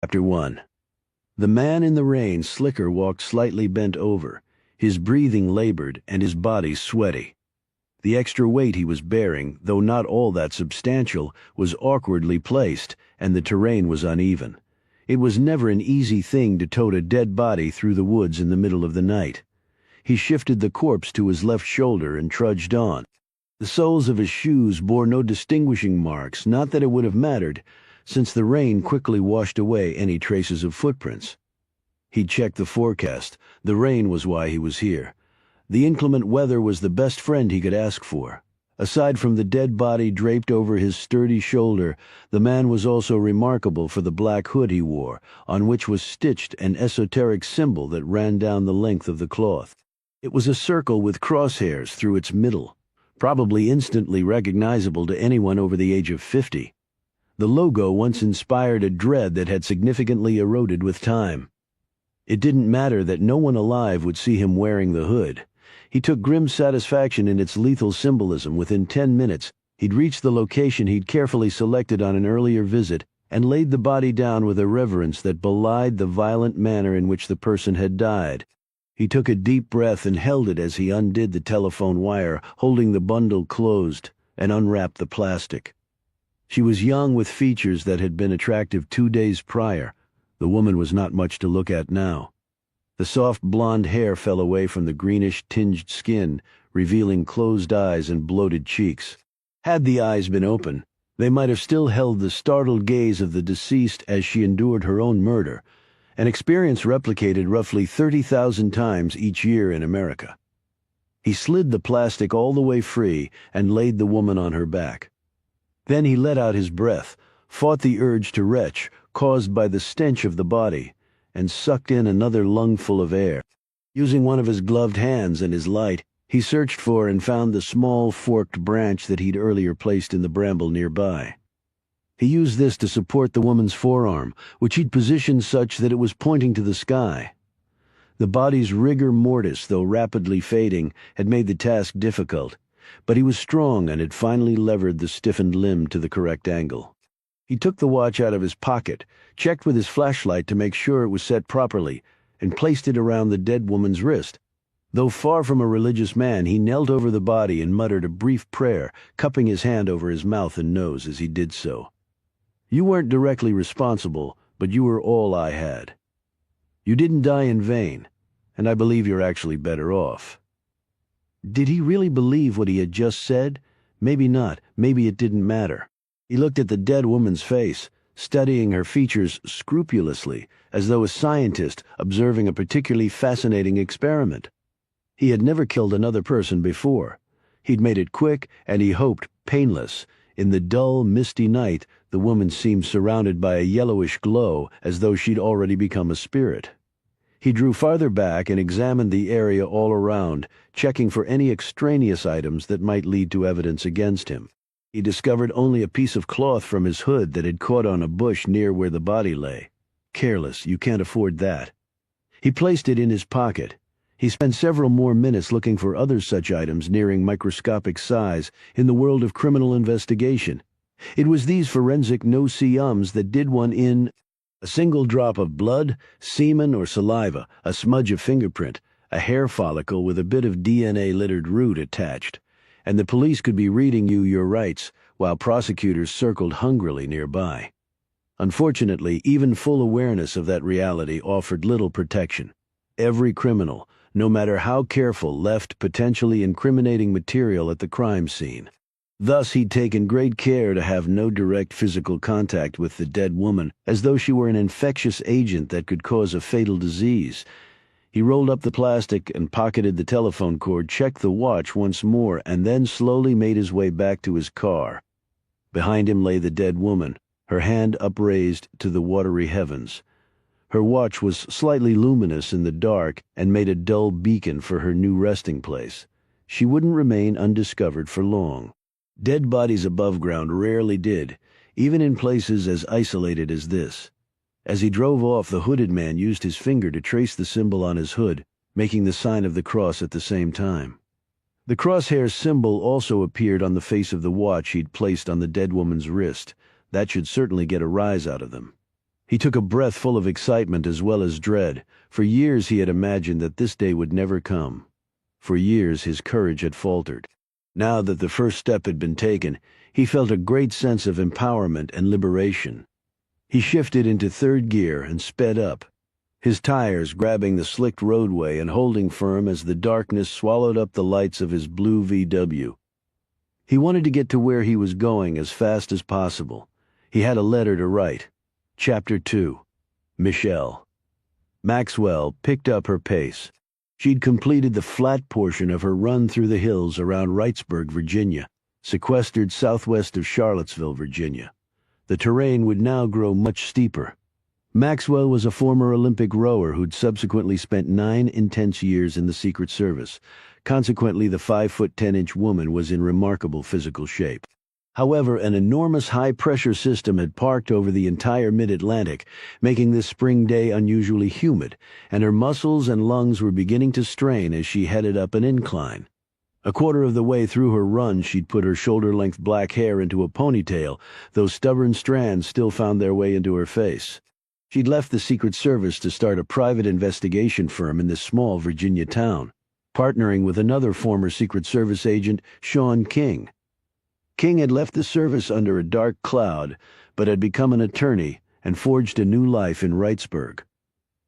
Chapter 1. The man in the rain slicker walked slightly bent over, his breathing labored and his body sweaty. The extra weight he was bearing, though not all that substantial, was awkwardly placed, and the terrain was uneven. It was never an easy thing to tote a dead body through the woods in the middle of the night. He shifted the corpse to his left shoulder and trudged on. The soles of his shoes bore no distinguishing marks, not that it would have mattered, since the rain quickly washed away any traces of footprints. He checked the forecast. The rain was why he was here. The inclement weather was the best friend he could ask for. Aside from the dead body draped over his sturdy shoulder, the man was also remarkable for the black hood he wore, on which was stitched an esoteric symbol that ran down the length of the cloth. It was a circle with crosshairs through its middle, probably instantly recognizable to anyone over the age of 50. The logo once inspired a dread that had significantly eroded with time. It didn't matter that no one alive would see him wearing the hood. He took grim satisfaction in its lethal symbolism. Within 10 minutes, he'd reached the location he'd carefully selected on an earlier visit and laid the body down with a reverence that belied the violent manner in which the person had died. He took a deep breath and held it as he undid the telephone wire, holding the bundle closed, and unwrapped the plastic. She was young with features that had been attractive 2 days prior. The woman was not much to look at now. The soft blonde hair fell away from the greenish-tinged skin, revealing closed eyes and bloated cheeks. Had the eyes been open, they might have still held the startled gaze of the deceased as she endured her own murder, an experience replicated roughly 30,000 times each year in America. He slid the plastic all the way free and laid the woman on her back. Then he let out his breath, fought the urge to retch, caused by the stench of the body, and sucked in another lungful of air. Using one of his gloved hands and his light, he searched for and found the small forked branch that he'd earlier placed in the bramble nearby. He used this to support the woman's forearm, which he'd positioned such that it was pointing to the sky. The body's rigor mortis, though rapidly fading, had made the task difficult, but he was strong and had finally levered the stiffened limb to the correct angle. He took the watch out of his pocket, checked with his flashlight to make sure it was set properly, and placed it around the dead woman's wrist. Though far from a religious man, he knelt over the body and muttered a brief prayer, cupping his hand over his mouth and nose as he did so. "You weren't directly responsible, but you were all I had. You didn't die in vain, and I believe you're actually better off." Did he really believe what he had just said? Maybe not. Maybe it didn't matter. He looked at the dead woman's face, studying her features scrupulously, as though a scientist observing a particularly fascinating experiment. He had never killed another person before. He'd made it quick, and he hoped painless. In the dull, misty night, the woman seemed surrounded by a yellowish glow, as though she'd already become a spirit. He drew farther back and examined the area all around, checking for any extraneous items that might lead to evidence against him. He discovered only a piece of cloth from his hood that had caught on a bush near where the body lay. Careless, you can't afford that. He placed it in his pocket. He spent several more minutes looking for other such items nearing microscopic size in the world of criminal investigation. It was these forensic no-see-ums that did one in: a single drop of blood, semen or saliva, a smudge of fingerprint, a hair follicle with a bit of DNA-littered root attached, and the police could be reading you your rights while prosecutors circled hungrily nearby. Unfortunately, even full awareness of that reality offered little protection. Every criminal, no matter how careful, left potentially incriminating material at the crime scene. Thus he'd taken great care to have no direct physical contact with the dead woman, as though she were an infectious agent that could cause a fatal disease. He rolled up the plastic and pocketed the telephone cord, checked the watch once more, and then slowly made his way back to his car. Behind him lay the dead woman, her hand upraised to the watery heavens. Her watch was slightly luminous in the dark and made a dull beacon for her new resting place. She wouldn't remain undiscovered for long. Dead bodies above ground rarely did, even in places as isolated as this. As he drove off, the hooded man used his finger to trace the symbol on his hood, making the sign of the cross at the same time. The crosshair symbol also appeared on the face of the watch he'd placed on the dead woman's wrist. That should certainly get a rise out of them. He took a breath full of excitement as well as dread. For years he had imagined that this day would never come. For years his courage had faltered. Now that the first step had been taken, he felt a great sense of empowerment and liberation. He shifted into third gear and sped up, his tires grabbing the slicked roadway and holding firm as the darkness swallowed up the lights of his blue VW. He wanted to get to where he was going as fast as possible. He had a letter to write. Chapter 2. Michelle. Maxwell picked up her pace. She'd completed the flat portion of her run through the hills around Wrightsburg, Virginia, sequestered southwest of Charlottesville, Virginia. The terrain would now grow much steeper. Maxwell was a former Olympic rower who'd subsequently spent 9 intense years in the Secret Service. Consequently, the 5'10" woman was in remarkable physical shape. However, an enormous high-pressure system had parked over the entire mid-Atlantic, making this spring day unusually humid, and her muscles and lungs were beginning to strain as she headed up an incline. A quarter of the way through her run, she'd put her shoulder-length black hair into a ponytail, though stubborn strands still found their way into her face. She'd left the Secret Service to start a private investigation firm in this small Virginia town, partnering with another former Secret Service agent, Sean King. King had left the service under a dark cloud, but had become an attorney and forged a new life in Wrightsburg.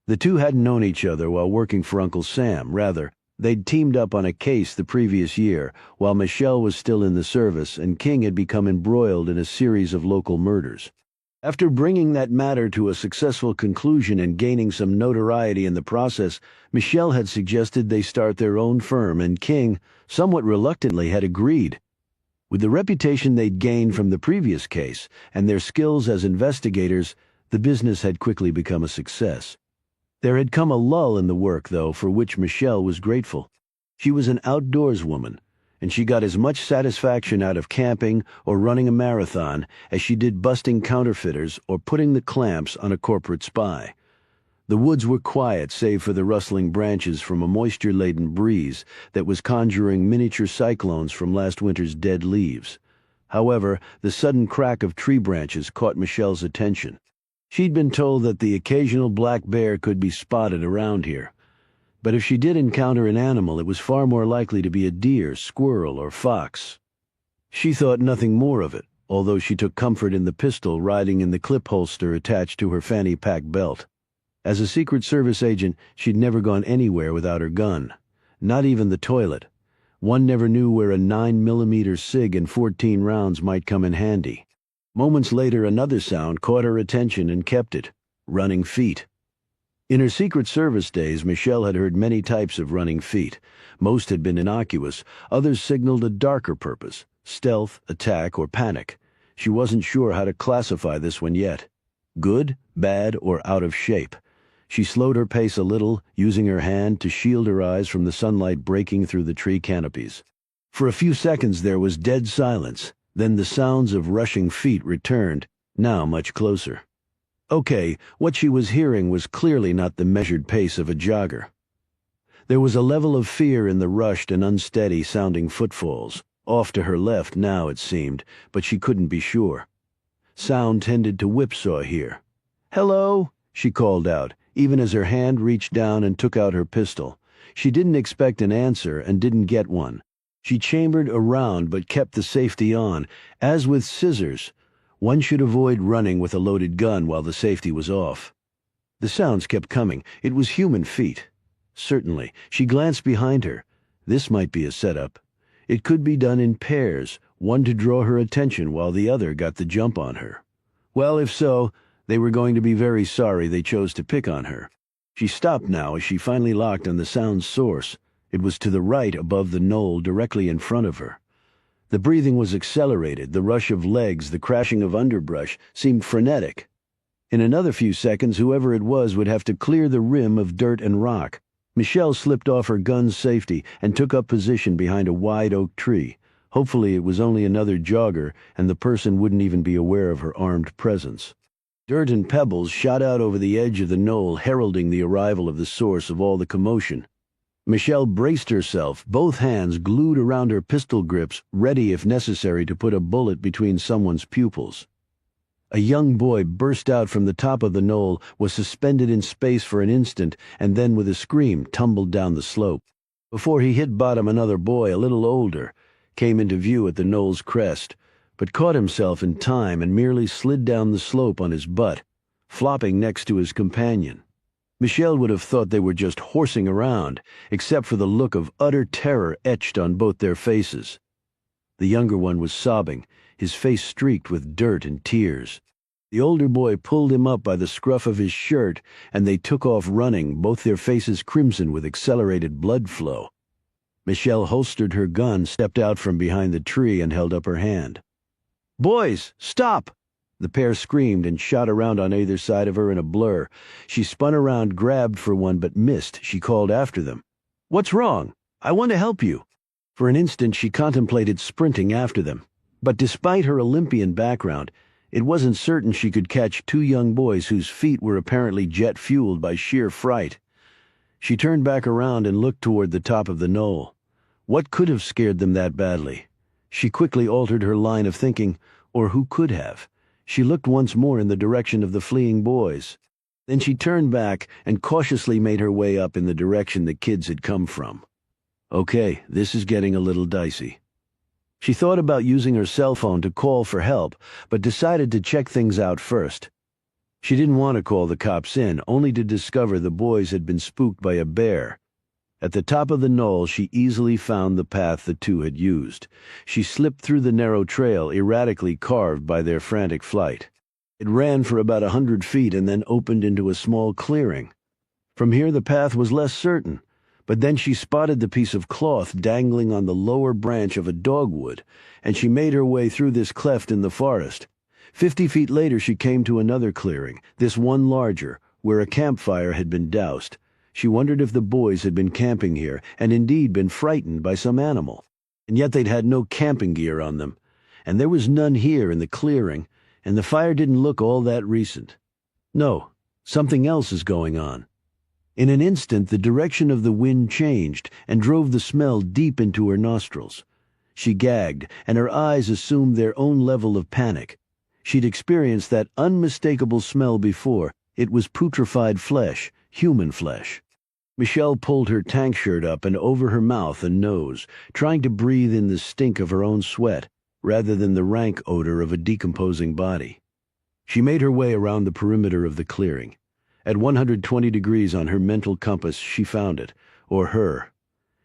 The two hadn't known each other while working for Uncle Sam. Rather, they'd teamed up on a case the previous year, while Michelle was still in the service and King had become embroiled in a series of local murders. After bringing that matter to a successful conclusion and gaining some notoriety in the process, Michelle had suggested they start their own firm, and King, somewhat reluctantly, had agreed. With the reputation they'd gained from the previous case and their skills as investigators, the business had quickly become a success. There had come a lull in the work, though, for which Michelle was grateful. She was an outdoors woman, and she got as much satisfaction out of camping or running a marathon as she did busting counterfeiters or putting the clamps on a corporate spy. The woods were quiet save for the rustling branches from a moisture-laden breeze that was conjuring miniature cyclones from last winter's dead leaves. However, the sudden crack of tree branches caught Michelle's attention. She'd been told that the occasional black bear could be spotted around here. But if she did encounter an animal, it was far more likely to be a deer, squirrel, or fox. She thought nothing more of it, although she took comfort in the pistol riding in the clip holster attached to her fanny pack belt. As a Secret Service agent, she'd never gone anywhere without her gun, not even the toilet. One never knew where a 9mm SIG and 14 rounds might come in handy. Moments later, another sound caught her attention and kept it: running feet. In her Secret Service days, Michelle had heard many types of running feet. Most had been innocuous, others signaled a darker purpose: stealth, attack, or panic. She wasn't sure how to classify this one yet. Good, bad, or out of shape. She slowed her pace a little, using her hand to shield her eyes from the sunlight breaking through the tree canopies. For a few seconds there was dead silence. Then the sounds of rushing feet returned, now much closer. Okay, what she was hearing was clearly not the measured pace of a jogger. There was a level of fear in the rushed and unsteady-sounding footfalls. Off to her left now, it seemed, but she couldn't be sure. Sound tended to whipsaw here. "Hello," she called out, even as her hand reached down and took out her pistol. She didn't expect an answer and didn't get one. She chambered around but kept the safety on. As with scissors, one should avoid running with a loaded gun while the safety was off. The sounds kept coming. It was human feet. Certainly. She glanced behind her. This might be a setup. It could be done in pairs, one to draw her attention while the other got the jump on her. Well, if so, they were going to be very sorry they chose to pick on her. She stopped now as she finally locked on the sound's source. It was to the right above the knoll directly in front of her. The breathing was accelerated, the rush of legs, the crashing of underbrush seemed frenetic. In another few seconds, whoever it was would have to clear the rim of dirt and rock. Michelle slipped off her gun's safety and took up position behind a wide oak tree. Hopefully it was only another jogger and the person wouldn't even be aware of her armed presence. Dirt and pebbles shot out over the edge of the knoll, heralding the arrival of the source of all the commotion. Michelle braced herself, both hands glued around her pistol grips, ready if necessary to put a bullet between someone's pupils. A young boy burst out from the top of the knoll, was suspended in space for an instant, and then with a scream tumbled down the slope. Before he hit bottom, another boy, a little older, came into view at the knoll's crest, but caught himself in time and merely slid down the slope on his butt, flopping next to his companion. Michel would have thought they were just horsing around, except for the look of utter terror etched on both their faces. The younger one was sobbing, his face streaked with dirt and tears. The older boy pulled him up by the scruff of his shirt, and they took off running, both their faces crimson with accelerated blood flow. Michel holstered her gun, stepped out from behind the tree, and held up her hand. "Boys, stop!" The pair screamed and shot around on either side of her in a blur. She spun around, grabbed for one, but missed. She called after them. "What's wrong? I want to help you." For an instant she contemplated sprinting after them, but despite her Olympian background, it wasn't certain she could catch two young boys whose feet were apparently jet-fueled by sheer fright. She turned back around and looked toward the top of the knoll. What could have scared them that badly? She quickly altered her line of thinking, or who could have? She looked once more in the direction of the fleeing boys. Then she turned back and cautiously made her way up in the direction the kids had come from. Okay, this is getting a little dicey. She thought about using her cell phone to call for help, but decided to check things out first. She didn't want to call the cops in, only to discover the boys had been spooked by a bear. At the top of the knoll, she easily found the path the two had used. She slipped through the narrow trail erratically carved by their frantic flight. It ran for about 100 feet and then opened into a small clearing. From here the path was less certain, but then she spotted the piece of cloth dangling on the lower branch of a dogwood, and she made her way through this cleft in the forest. 50 feet later she came to another clearing, this one larger, where a campfire had been doused. She wondered if the boys had been camping here, and indeed been frightened by some animal. And yet they'd had no camping gear on them, and there was none here in the clearing, and the fire didn't look all that recent. No, something else is going on. In an instant the direction of the wind changed and drove the smell deep into her nostrils. She gagged, and her eyes assumed their own level of panic. She'd experienced that unmistakable smell before. It was putrefied flesh, human flesh. Michel pulled her tank shirt up and over her mouth and nose, trying to breathe in the stink of her own sweat, rather than the rank odor of a decomposing body. She made her way around the perimeter of the clearing. At 120 degrees on her mental compass she found it, or her.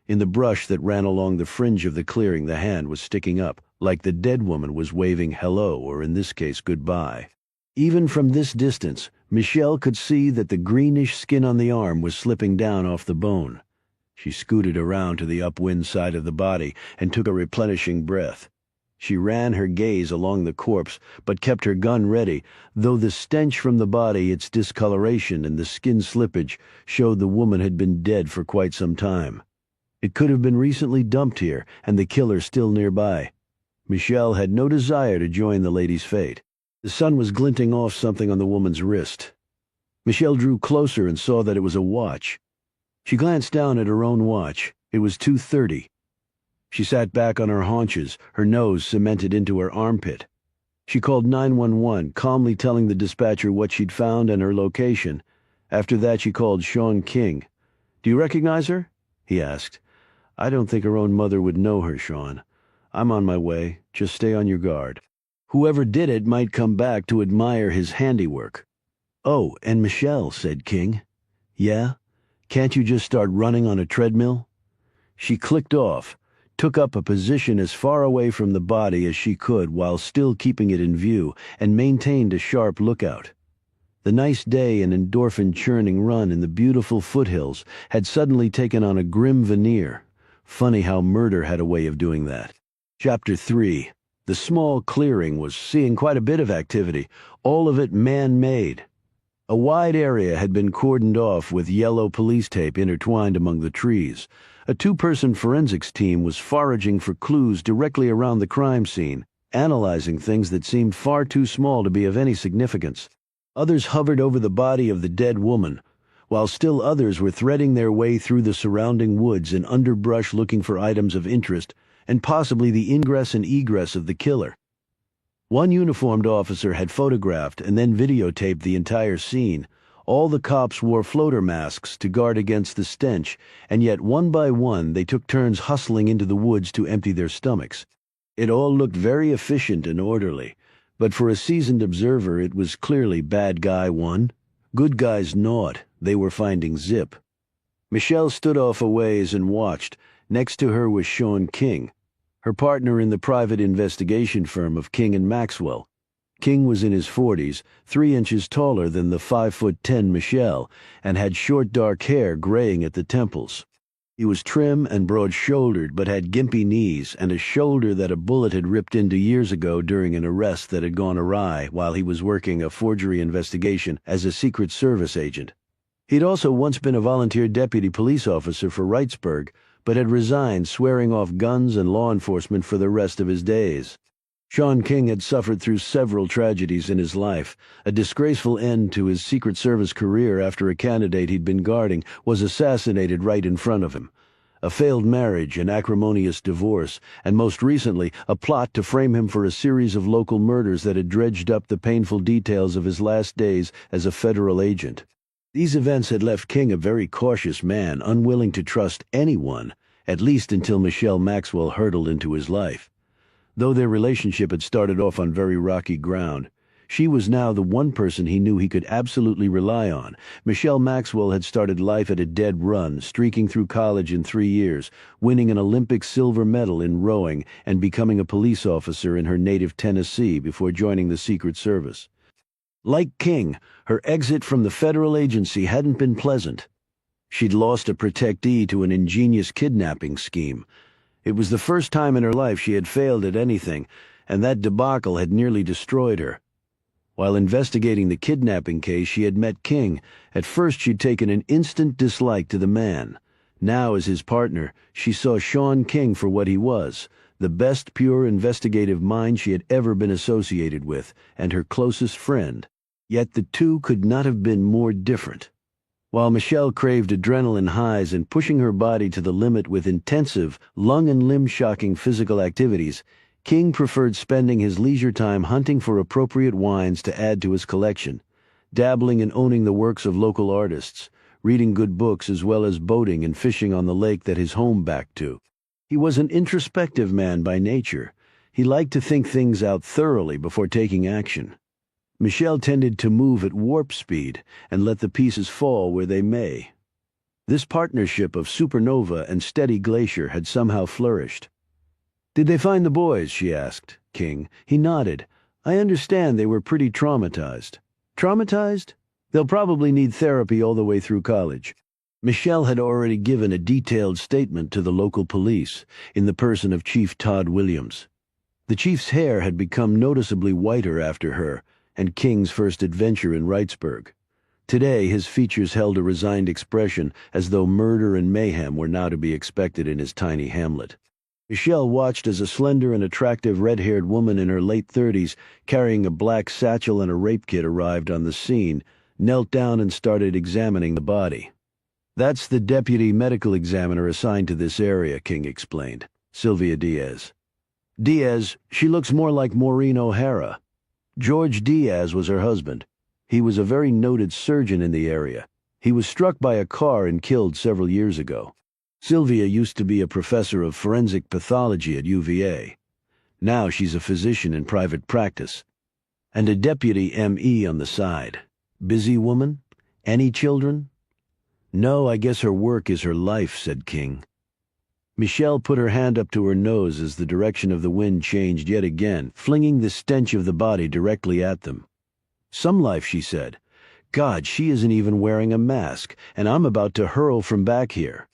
In the brush that ran along the fringe of the clearing the hand was sticking up, like the dead woman was waving hello, or in this case goodbye. Even from this distance, Michel could see that the greenish skin on the arm was slipping down off the bone. She scooted around to the upwind side of the body and took a replenishing breath. She ran her gaze along the corpse, but kept her gun ready, though the stench from the body, its discoloration, and the skin slippage showed the woman had been dead for quite some time. It could have been recently dumped here, and the killer still nearby. Michel had no desire to join the lady's fate. The sun was glinting off something on the woman's wrist. Michel drew closer and saw that it was a watch. She glanced down at her own watch. It was 2:30. She sat back on her haunches, her nose cemented into her armpit. She called 911, calmly telling the dispatcher what she'd found and her location. After that she called Sean King. "Do you recognize her?" he asked. "I don't think her own mother would know her, Sean. I'm on my way. Just stay on your guard. Whoever did it might come back to admire his handiwork." "Oh, and Michel," said King. "Yeah? Can't you just start running on a treadmill?" She clicked off, took up a position as far away from the body as she could while still keeping it in view, and maintained a sharp lookout. The nice day and endorphin-churning run in the beautiful foothills had suddenly taken on a grim veneer. Funny how murder had a way of doing that. Chapter 3. The small clearing was seeing quite a bit of activity, all of it man-made. A wide area had been cordoned off with yellow police tape intertwined among the trees. A two-person forensics team was foraging for clues directly around the crime scene, analyzing things that seemed far too small to be of any significance. Others hovered over the body of the dead woman, while still others were threading their way through the surrounding woods and underbrush looking for items of interest and possibly the ingress and egress of the killer. One uniformed officer had photographed and then videotaped the entire scene. All the cops wore floater masks to guard against the stench, and yet one by one they took turns hustling into the woods to empty their stomachs. It all looked very efficient and orderly, but for a seasoned observer it was clearly bad guy 1, good guys naught. They were finding zip. Michelle stood off a ways and watched. Next to her was Sean King, her partner in the private investigation firm of King and Maxwell. King was in his 40s, 3 inches taller than the 5'10" Michelle, and had short dark hair graying at the temples. He was trim and broad-shouldered, but had gimpy knees and a shoulder that a bullet had ripped into years ago during an arrest that had gone awry while he was working a forgery investigation as a Secret Service agent. He'd also once been a volunteer deputy police officer for Wrightsburg, but had resigned, swearing off guns and law enforcement for the rest of his days. Sean King had suffered through several tragedies in his life. A disgraceful end to his Secret Service career after a candidate he'd been guarding was assassinated right in front of him. A failed marriage, an acrimonious divorce, and most recently a plot to frame him for a series of local murders that had dredged up the painful details of his last days as a federal agent. These events had left King a very cautious man, unwilling to trust anyone, at least until Michelle Maxwell hurtled into his life. Though their relationship had started off on very rocky ground, she was now the one person he knew he could absolutely rely on. Michelle Maxwell had started life at a dead run, streaking through college in 3 years, winning an Olympic silver medal in rowing and becoming a police officer in her native Tennessee before joining the Secret Service. Like King, her exit from the federal agency hadn't been pleasant. She'd lost a protectee to an ingenious kidnapping scheme. It was the first time in her life she had failed at anything, and that debacle had nearly destroyed her. While investigating the kidnapping case, she had met King. At first she'd taken an instant dislike to the man. Now, as his partner, she saw Sean King for what he was, the best pure investigative mind she had ever been associated with, and her closest friend. Yet the two could not have been more different. While Michelle craved adrenaline highs and pushing her body to the limit with intensive, lung and limb-shocking physical activities, King preferred spending his leisure time hunting for appropriate wines to add to his collection, dabbling and owning the works of local artists, reading good books as well as boating and fishing on the lake that his home backed to. He was an introspective man by nature. He liked to think things out thoroughly before taking action. Michelle tended to move at warp speed and let the pieces fall where they may. This partnership of supernova and steady glacier had somehow flourished. "Did they find the boys?" she asked King. He nodded. "I understand they were pretty traumatized." "Traumatized? They'll probably need therapy all the way through college." Michelle had already given a detailed statement to the local police, in the person of Chief Todd Williams. The chief's hair had become noticeably whiter after her and King's first adventure in Wrightsburg. Today his features held a resigned expression, as though murder and mayhem were now to be expected in his tiny hamlet. Michelle watched as a slender and attractive red-haired woman in her late 30s, carrying a black satchel and a rape kit, arrived on the scene, knelt down and started examining the body. "That's the deputy medical examiner assigned to this area," King explained. "Sylvia Diaz." "Diaz, she looks more like Maureen O'Hara. George Diaz was her husband. He was a very noted surgeon in the area. He was struck by a car and killed several years ago. Sylvia used to be a professor of forensic pathology at UVA. Now she's a physician in private practice. And a deputy ME on the side. Busy woman? Any children?" "No, I guess her work is her life," said King. Michelle put her hand up to her nose as the direction of the wind changed yet again, flinging the stench of the body directly at them. "Some life," she said. "God, she isn't even wearing a mask, and I'm about to hurl from back here."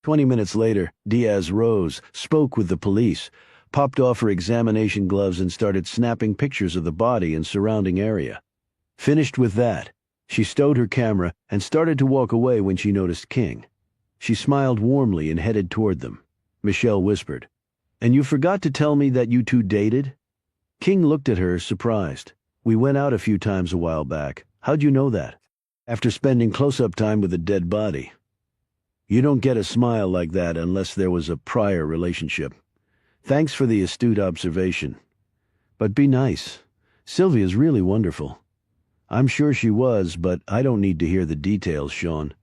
20 minutes later, Diaz rose, spoke with the police, popped off her examination gloves and started snapping pictures of the body and surrounding area. Finished with that, she stowed her camera and started to walk away when she noticed King. She smiled warmly and headed toward them. Michelle whispered, "And you forgot to tell me that you two dated?" King looked at her, surprised. "We went out a few times a while back. How'd you know that?" "After spending close-up time with a dead body." "You don't get a smile like that unless there was a prior relationship. Thanks for the astute observation. But be nice. Sylvia's really wonderful. I'm sure she was, but I don't need to hear the details, Sean.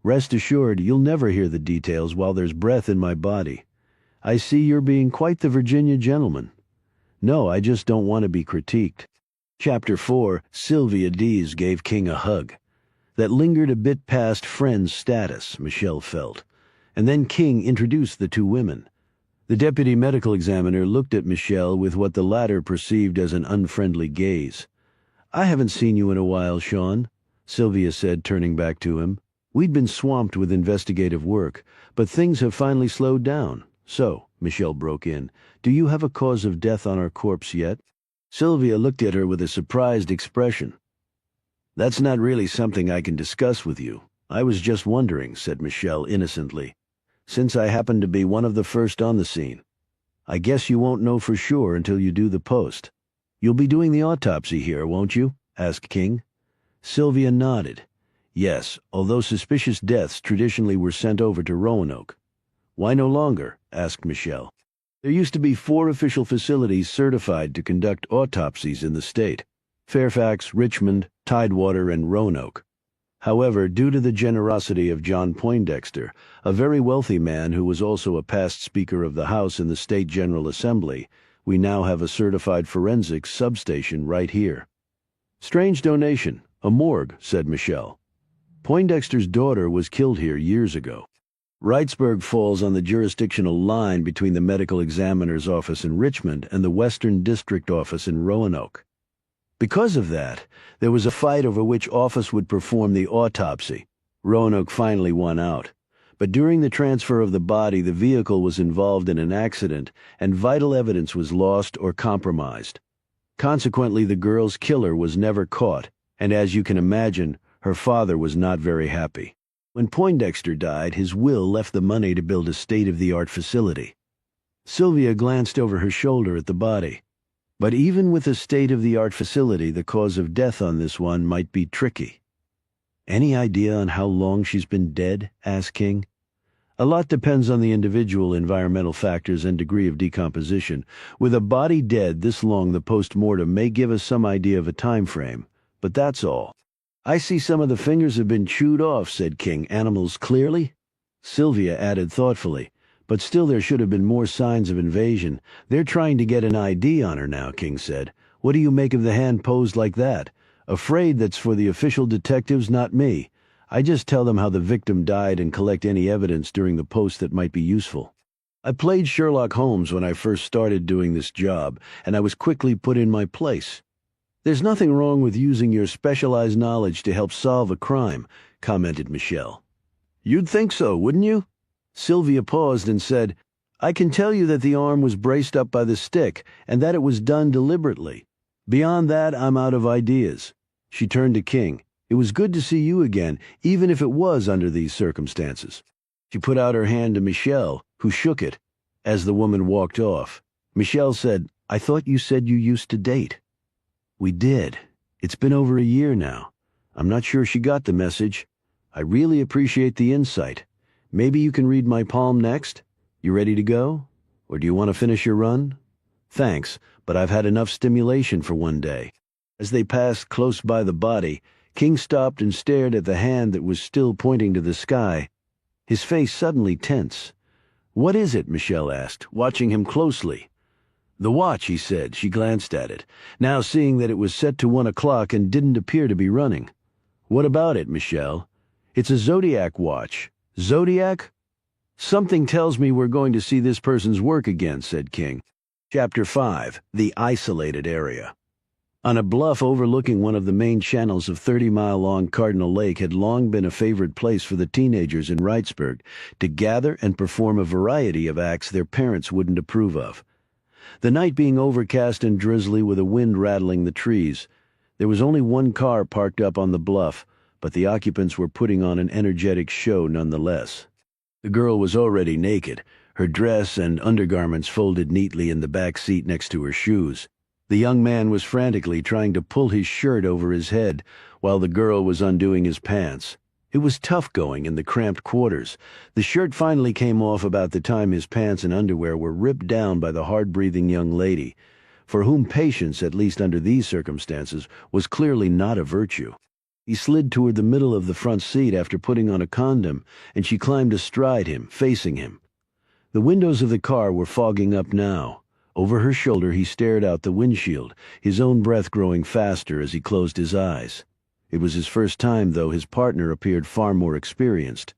Rest assured, you'll never hear the details while there's breath in my body. I see you're being quite the Virginia gentleman. No, I just don't want to be critiqued. Chapter 4, Sylvia Dees gave King a hug. That lingered a bit past friend's status, Michelle felt. And then King introduced the two women. The deputy medical examiner looked at Michelle with what the latter perceived as an unfriendly gaze. I haven't seen you in a while, Sean, Sylvia said, turning back to him. We'd been swamped with investigative work, but things have finally slowed down. So, Michelle broke in, do you have a cause of death on our corpse yet? Sylvia looked at her with a surprised expression. That's not really something I can discuss with you. I was just wondering, said Michelle innocently, since I happen to be one of the first on the scene. I guess you won't know for sure until you do the post. You'll be doing the autopsy here, won't you? Asked King. Sylvia nodded. Yes, although suspicious deaths traditionally were sent over to Roanoke. Why no longer? Asked Michelle. There used to be 4 official facilities certified to conduct autopsies in the state: Fairfax, Richmond, Tidewater, and Roanoke. However, due to the generosity of John Poindexter, a very wealthy man who was also a past Speaker of the House in the State General Assembly, we now have a certified forensics substation right here. Strange donation, a morgue, said Michelle. Poindexter's daughter was killed here years ago. Wrightsburg falls on the jurisdictional line between the medical examiner's office in Richmond and the Western District office in Roanoke. Because of that, there was a fight over which office would perform the autopsy. Roanoke finally won out. But during the transfer of the body, the vehicle was involved in an accident, and vital evidence was lost or compromised. Consequently, the girl's killer was never caught, and as you can imagine, her father was not very happy. When Poindexter died, his will left the money to build a state-of-the-art facility. Sylvia glanced over her shoulder at the body. But even with a state-of-the-art facility, the cause of death on this one might be tricky. Any idea on how long she's been dead? Asked King. A lot depends on the individual environmental factors and degree of decomposition. With a body dead this long, the post-mortem may give us some idea of a time frame, but that's all. I see some of the fingers have been chewed off, said King. Animals clearly? Sylvia added thoughtfully, but still there should have been more signs of invasion. They're trying to get an ID on her now, King said. What do you make of the hand posed like that? Afraid that's for the official detectives, not me. I just tell them how the victim died and collect any evidence during the post that might be useful. I played Sherlock Holmes when I first started doing this job, and I was quickly put in my place. There's nothing wrong with using your specialized knowledge to help solve a crime, commented Michelle. You'd think so, wouldn't you? Sylvia paused and said, I can tell you that the arm was braced up by the stick and that it was done deliberately. Beyond that, I'm out of ideas. She turned to King. It was good to see you again, even if it was under these circumstances. She put out her hand to Michelle, who shook it. As the woman walked off, Michelle said, I thought you said you used to date. We did. It's been over a year now. I'm not sure she got the message. I really appreciate the insight. Maybe you can read my palm next? You ready to go? Or do you want to finish your run? Thanks, but I've had enough stimulation for one day. As they passed close by the body, King stopped and stared at the hand that was still pointing to the sky. His face suddenly tense. What is it? Michelle asked, watching him closely. The watch, he said. She glanced at it, now seeing that it was set to 1 o'clock and didn't appear to be running. What about it, Michelle? It's a Zodiac watch. Zodiac? Something tells me we're going to see this person's work again, said King. Chapter 5, The Isolated Area. On a bluff overlooking one of the main channels of 30-mile-long Cardinal Lake had long been a favorite place for the teenagers in Wrightsburg to gather and perform a variety of acts their parents wouldn't approve of. The night being overcast and drizzly with a wind rattling the trees, there was only one car parked up on the bluff, but the occupants were putting on an energetic show nonetheless. The girl was already naked, her dress and undergarments folded neatly in the back seat next to her shoes. The young man was frantically trying to pull his shirt over his head, while the girl was undoing his pants. It was tough going in the cramped quarters. The shirt finally came off about the time his pants and underwear were ripped down by the hard-breathing young lady. for whom patience, at least under these circumstances, was clearly not a virtue. He slid toward the middle of the front seat after putting on a condom, and she climbed astride him, facing him. The windows of the car were fogging up now. Over her shoulder he stared out the windshield, his own breath growing faster as he closed his eyes. It was his first time, though his partner appeared far more experienced.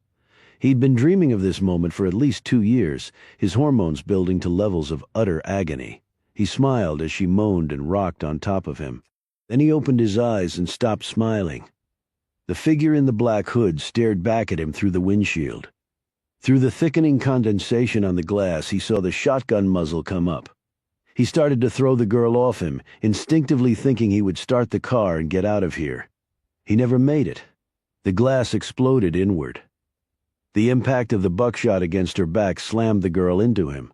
He'd been dreaming of this moment for at least 2 years, his hormones building to levels of utter agony. He smiled as she moaned and rocked on top of him. Then he opened his eyes and stopped smiling. The figure in the black hood stared back at him through the windshield. Through the thickening condensation on the glass, he saw the shotgun muzzle come up. He started to throw the girl off him, instinctively thinking he would start the car and get out of here. He never made it. The glass exploded inward. The impact of the buckshot against her back slammed the girl into him,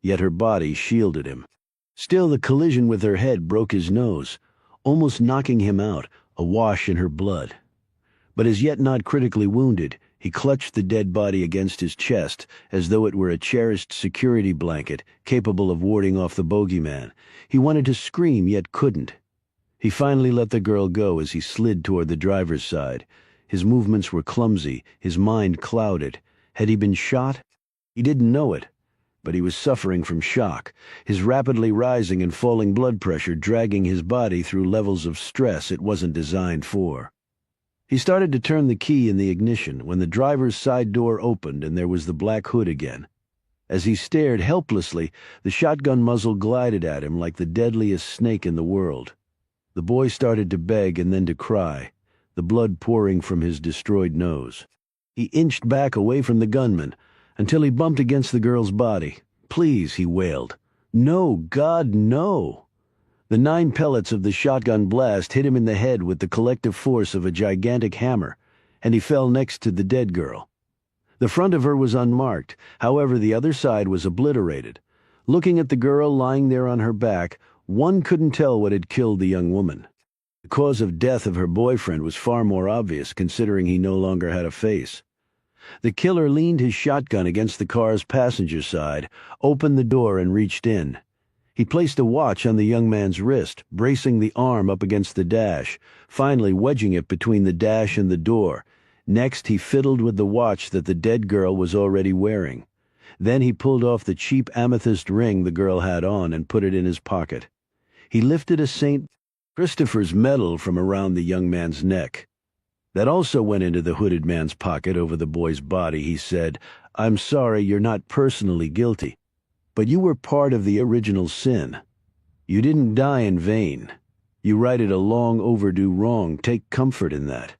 yet her body shielded him. Still, the collision with her head broke his nose, almost knocking him out, awash in her blood. But as yet not critically wounded, he clutched the dead body against his chest as though it were a cherished security blanket capable of warding off the bogeyman. He wanted to scream, yet couldn't. He finally let the girl go as he slid toward the driver's side. His movements were clumsy, his mind clouded. Had he been shot? He didn't know it, but he was suffering from shock, his rapidly rising and falling blood pressure dragging his body through levels of stress it wasn't designed for. He started to turn the key in the ignition when the driver's side door opened and there was the black hood again. As he stared helplessly, the shotgun muzzle glided at him like the deadliest snake in the world. The boy started to beg and then to cry, the blood pouring from his destroyed nose. He inched back away from the gunman until he bumped against the girl's body. "Please," he wailed. "No, God, no!" The 9 pellets of the shotgun blast hit him in the head with the collective force of a gigantic hammer, and he fell next to the dead girl. The front of her was unmarked, however the other side was obliterated. Looking at the girl lying there on her back, one couldn't tell what had killed the young woman. The cause of death of her boyfriend was far more obvious, considering he no longer had a face. The killer leaned his shotgun against the car's passenger side, opened the door and reached in. He placed a watch on the young man's wrist, bracing the arm up against the dash, finally wedging it between the dash and the door. Next, he fiddled with the watch that the dead girl was already wearing. Then he pulled off the cheap amethyst ring the girl had on and put it in his pocket. He lifted a St. Christopher's medal from around the young man's neck. That also went into the hooded man's pocket over the boy's body. He said, "I'm sorry you're not personally guilty, but you were part of the original sin. You didn't die in vain. You righted a long overdue wrong. Take comfort in that."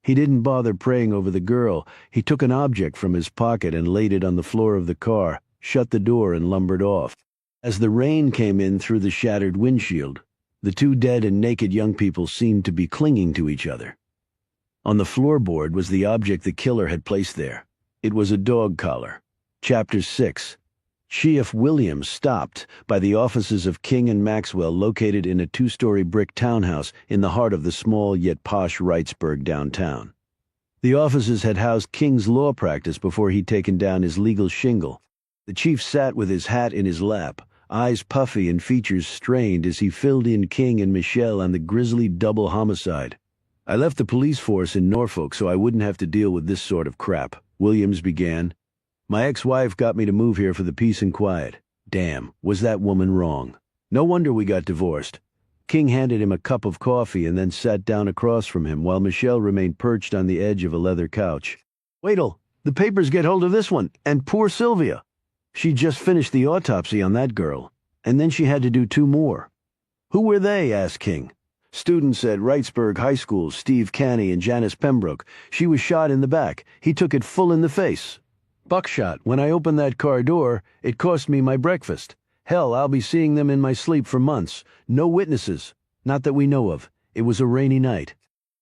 He didn't bother praying over the girl. He took an object from his pocket and laid it on the floor of the car, shut the door and lumbered off. As the rain came in through the shattered windshield, the 2 dead and naked young people seemed to be clinging to each other. On the floorboard was the object the killer had placed there. It was a dog collar. Chapter 6. Chief Williams stopped by the offices of King and Maxwell, located in a 2-story brick townhouse in the heart of the small yet posh Wrightsburg downtown. The offices had housed King's law practice before he'd taken down his legal shingle. The chief sat with his hat in his lap, eyes puffy and features strained as he filled in King and Michelle on the grisly double homicide. "I left the police force in Norfolk so I wouldn't have to deal with this sort of crap," Williams began. "My ex-wife got me to move here for the peace and quiet. Damn, was that woman wrong. No wonder we got divorced." King handed him a cup of coffee and then sat down across from him while Michelle remained perched on the edge of a leather couch. "Wait'll the papers get hold of this one, and poor Sylvia. She just finished the autopsy on that girl, and then she had to do 2 more. "Who were they?" asked King. "Students at Wrightsburg High School, Steve Canny and Janice Pembroke. She was shot in the back. He took it full in the face. Buckshot. When I opened that car door, it cost me my breakfast. Hell, I'll be seeing them in my sleep for months. No witnesses. Not that we know of. It was a rainy night.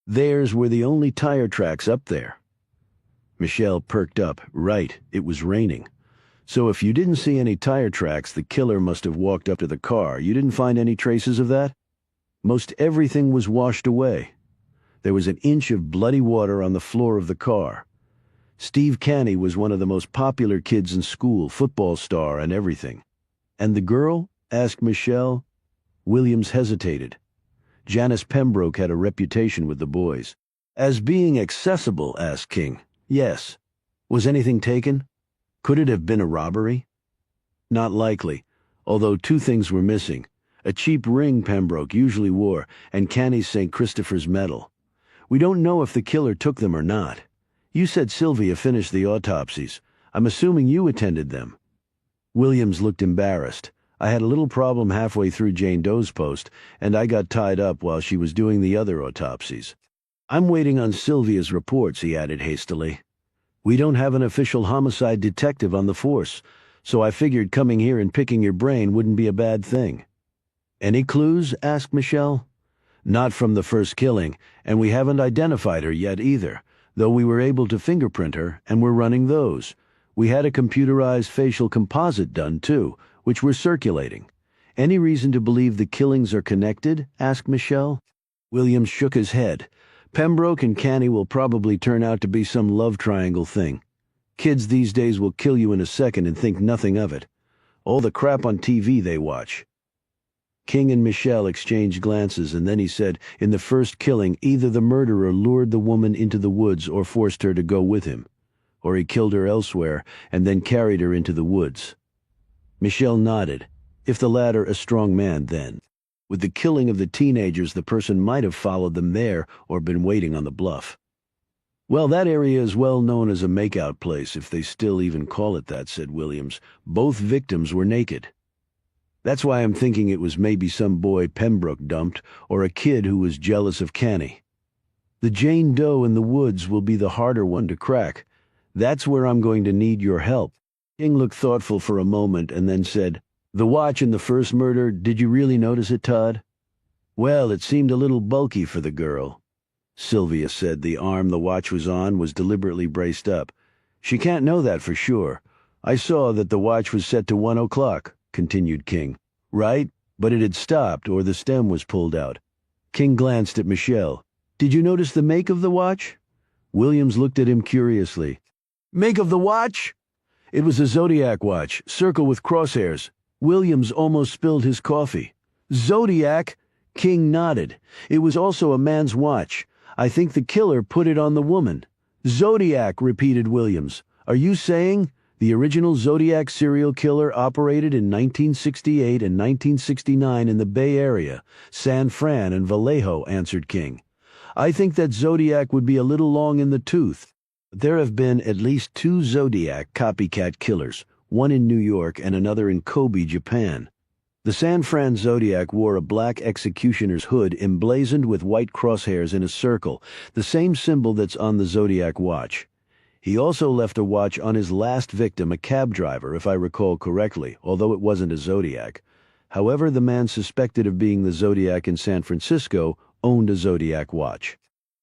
Theirs were the only tire tracks up there." Michelle perked up. "Right, it was raining. So if you didn't see any tire tracks, the killer must have walked up to the car. You didn't find any traces of that?" "Most everything was washed away. There was an inch of bloody water on the floor of the car. Steve Canny was one of the most popular kids in school, football star and everything. And the girl? asked Michelle. Williams hesitated. Janice Pembroke had a reputation with the boys. As being accessible, asked King. Yes. Was anything taken? Could it have been a robbery? Not likely, although two things were missing. A cheap ring Pembroke usually wore, and Canny's St. Christopher's medal. We don't know if the killer took them or not. You said Sylvia finished the autopsies. I'm assuming you attended them. Williams looked embarrassed. I had a little problem halfway through Jane Doe's post, and I got tied up while she was doing the other autopsies. I'm waiting on Sylvia's reports, he added hastily. We don't have an official homicide detective on the force, so I figured coming here and picking your brain wouldn't be a bad thing. Any clues? Asked Michelle. Not from the first killing, and we haven't identified her yet either, though we were able to fingerprint her, and we're running those. We had a computerized facial composite done, too, which we're circulating. Any reason to believe the killings are connected? Asked Michelle. Williams shook his head. Pembroke and Canny will probably turn out to be some love triangle thing. Kids these days will kill you in a second and think nothing of it. All the crap on TV they watch. King and Michelle exchanged glances, and then he said, in the first killing, either the murderer lured the woman into the woods or forced her to go with him, or he killed her elsewhere and then carried her into the woods. Michelle nodded. If the latter, a strong man then. With the killing of the teenagers, the person might have followed them there or been waiting on the bluff. Well, that area is well known as a makeout place, if they still even call it that, said Williams. Both victims were naked. That's why I'm thinking it was maybe some boy Pembroke dumped, or a kid who was jealous of Canny. The Jane Doe in the woods will be the harder one to crack. That's where I'm going to need your help. King looked thoughtful for a moment and then said, The watch in the first murder, did you really notice it, Todd? Well, it seemed a little bulky for the girl. Sylvia said the arm the watch was on was deliberately braced up. She can't know that for sure. I saw that the watch was set to 1 o'clock, continued King. Right, but it had stopped, or the stem was pulled out. King glanced at Michelle. Did you notice the make of the watch? Williams looked at him curiously. Make of the watch? It was a Zodiac watch, circle with crosshairs. Williams almost spilled his coffee. Zodiac? King nodded. It was also a man's watch. I think the killer put it on the woman. Zodiac, repeated Williams. Are you saying the original Zodiac serial killer operated in 1968 and 1969 in the Bay Area, San Fran and Vallejo, answered King. I think that Zodiac would be a little long in the tooth. There have been at least 2 Zodiac copycat killers, one in New York and another in Kobe, Japan. The San Fran Zodiac wore a black executioner's hood emblazoned with white crosshairs in a circle, the same symbol that's on the Zodiac watch. He also left a watch on his last victim, a cab driver, if I recall correctly, although it wasn't a Zodiac. However, the man suspected of being the Zodiac in San Francisco owned a Zodiac watch.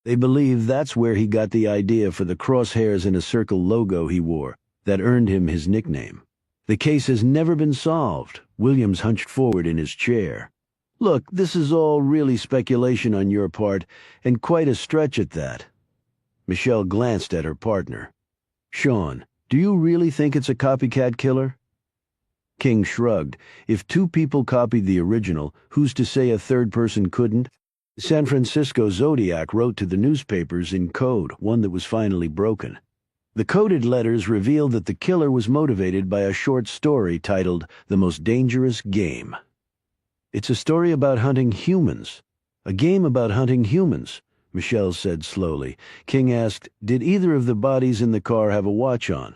They believe that's where he got the idea for the crosshairs in a circle logo he wore that earned him his nickname. The case has never been solved. Williams hunched forward in his chair. Look, this is all really speculation on your part, and quite a stretch at that. Michelle glanced at her partner. Sean, do you really think it's a copycat killer? King shrugged. If 2 people copied the original, who's to say a third person couldn't? San Francisco Zodiac wrote to the newspapers in code, one that was finally broken. The coded letters revealed that the killer was motivated by a short story titled The Most Dangerous Game. It's a story about hunting humans. A game about hunting humans, Michelle said slowly. King asked, Did either of the bodies in the car have a watch on?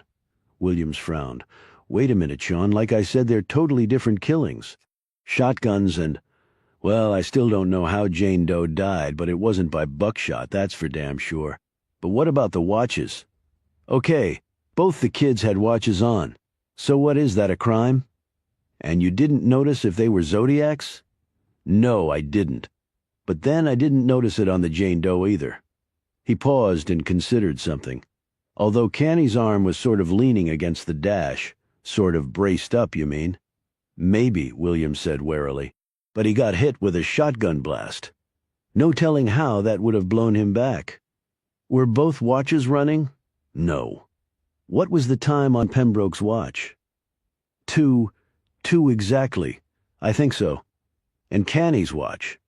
Williams frowned. Wait a minute, Sean. Like I said, they're totally different killings. Shotguns and... Well, I still don't know how Jane Doe died, but it wasn't by buckshot, that's for damn sure. But what about the watches? Okay, both the kids had watches on. So what, is that a crime? And you didn't notice if they were Zodiacs? No, I didn't. But then I didn't notice it on the Jane Doe either. He paused and considered something. Although Canny's arm was sort of leaning against the dash. Sort of braced up, you mean? Maybe, Williams said warily. But he got hit with a shotgun blast. No telling how that would have blown him back. Were both watches running? No. What was the time on Pembroke's watch? 2 exactly. I think so. And Canny's watch.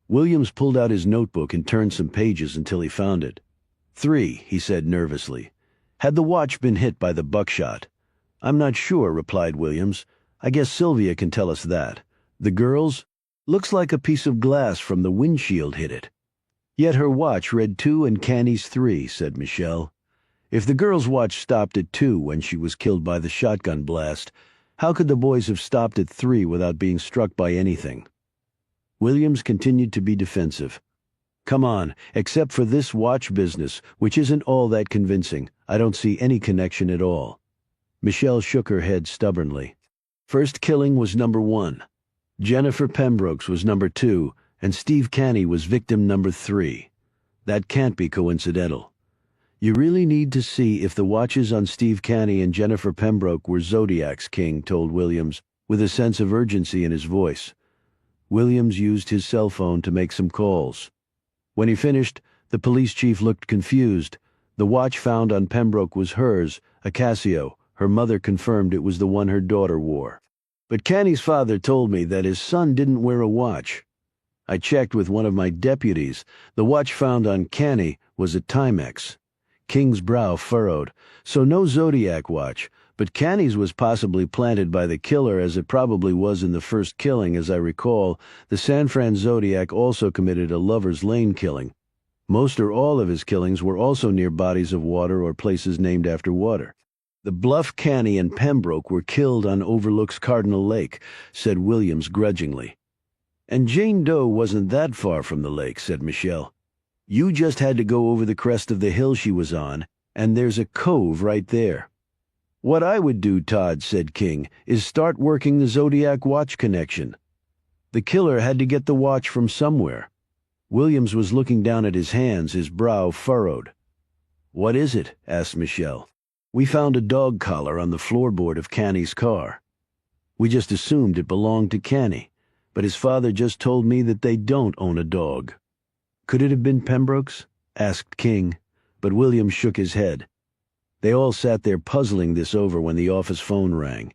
Williams pulled out his notebook and turned some pages until he found it. 3, he said nervously. Had the watch been hit by the buckshot? I'm not sure, replied Williams. I guess Sylvia can tell us that. The girls? Looks like a piece of glass from the windshield hit it. Yet her watch read 2 and Canny's 3, said Michelle. If the girl's watch stopped at 2 when she was killed by the shotgun blast, how could the boys have stopped at 3 without being struck by anything? Williams continued to be defensive. Come on, except for this watch business, which isn't all that convincing, I don't see any connection at all. Michelle shook her head stubbornly. First killing was number 1. Jennifer Pembroke's was number 2, and Steve Canny was victim number 3. That can't be coincidental. You really need to see if the watches on Steve Canny and Jennifer Pembroke were Zodiacs, King told Williams, with a sense of urgency in his voice. Williams used his cell phone to make some calls. When he finished, the police chief looked confused. The watch found on Pembroke was hers, a Casio. Her mother confirmed it was the one her daughter wore. But Canny's father told me that his son didn't wear a watch. I checked with one of my deputies. The watch found on Canny was a Timex. King's brow furrowed. So no Zodiac watch, but Canny's was possibly planted by the killer, as it probably was in the first killing. As I recall, the San Fran Zodiac also committed a Lover's Lane killing. Most or all of his killings were also near bodies of water or places named after water. The Bluff Canny and Pembroke were killed on Overlook's Cardinal Lake, said Williams grudgingly. And Jane Doe wasn't that far from the lake, said Michelle. You just had to go over the crest of the hill she was on, and there's a cove right there. What I would do, Todd, said King, is start working the Zodiac watch connection. The killer had to get the watch from somewhere. Williams was looking down at his hands, his brow furrowed. What is it? Asked Michelle. We found a dog collar on the floorboard of Canny's car. We just assumed it belonged to Canny, but his father just told me that they don't own a dog. Could it have been Pembroke's? Asked King, but Williams shook his head. They all sat there puzzling this over when the office phone rang.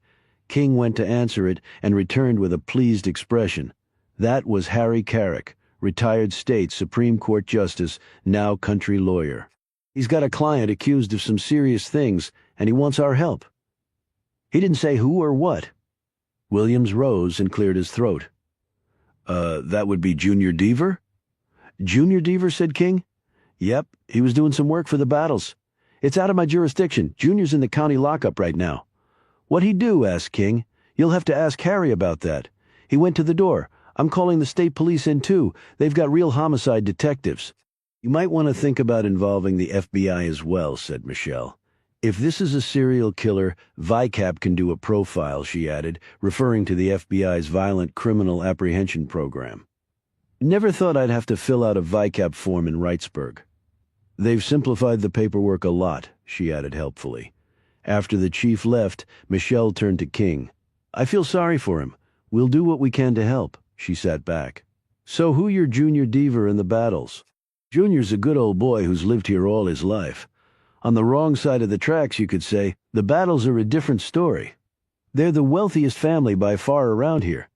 King went to answer it and returned with a pleased expression. That was Harry Carrick, retired state Supreme Court Justice, now country lawyer. He's got a client accused of some serious things, and he wants our help. He didn't say who or what. Williams rose and cleared his throat. That would be Junior Deaver? Junior Deaver, said King. Yep, he was doing some work for the Battles. It's out of my jurisdiction. Junior's in the county lockup right now. What'd he do? Asked King. You'll have to ask Harry about that. He went to the door. I'm calling the state police in too. They've got real homicide detectives. You might want to think about involving the FBI as well, said Michelle. If this is a serial killer, VICAP can do a profile, she added, referring to the FBI's Violent Criminal Apprehension Program. Never thought I'd have to fill out a VICAP form in Wrightsburg. They've simplified the paperwork a lot, she added helpfully. After the chief left, Michelle turned to King. I feel sorry for him. We'll do what we can to help. She sat back. So who your Junior Deaver in the Battles? Junior's a good old boy who's lived here all his life. On the wrong side of the tracks, you could say. The Battles are a different story. They're the wealthiest family by far around here.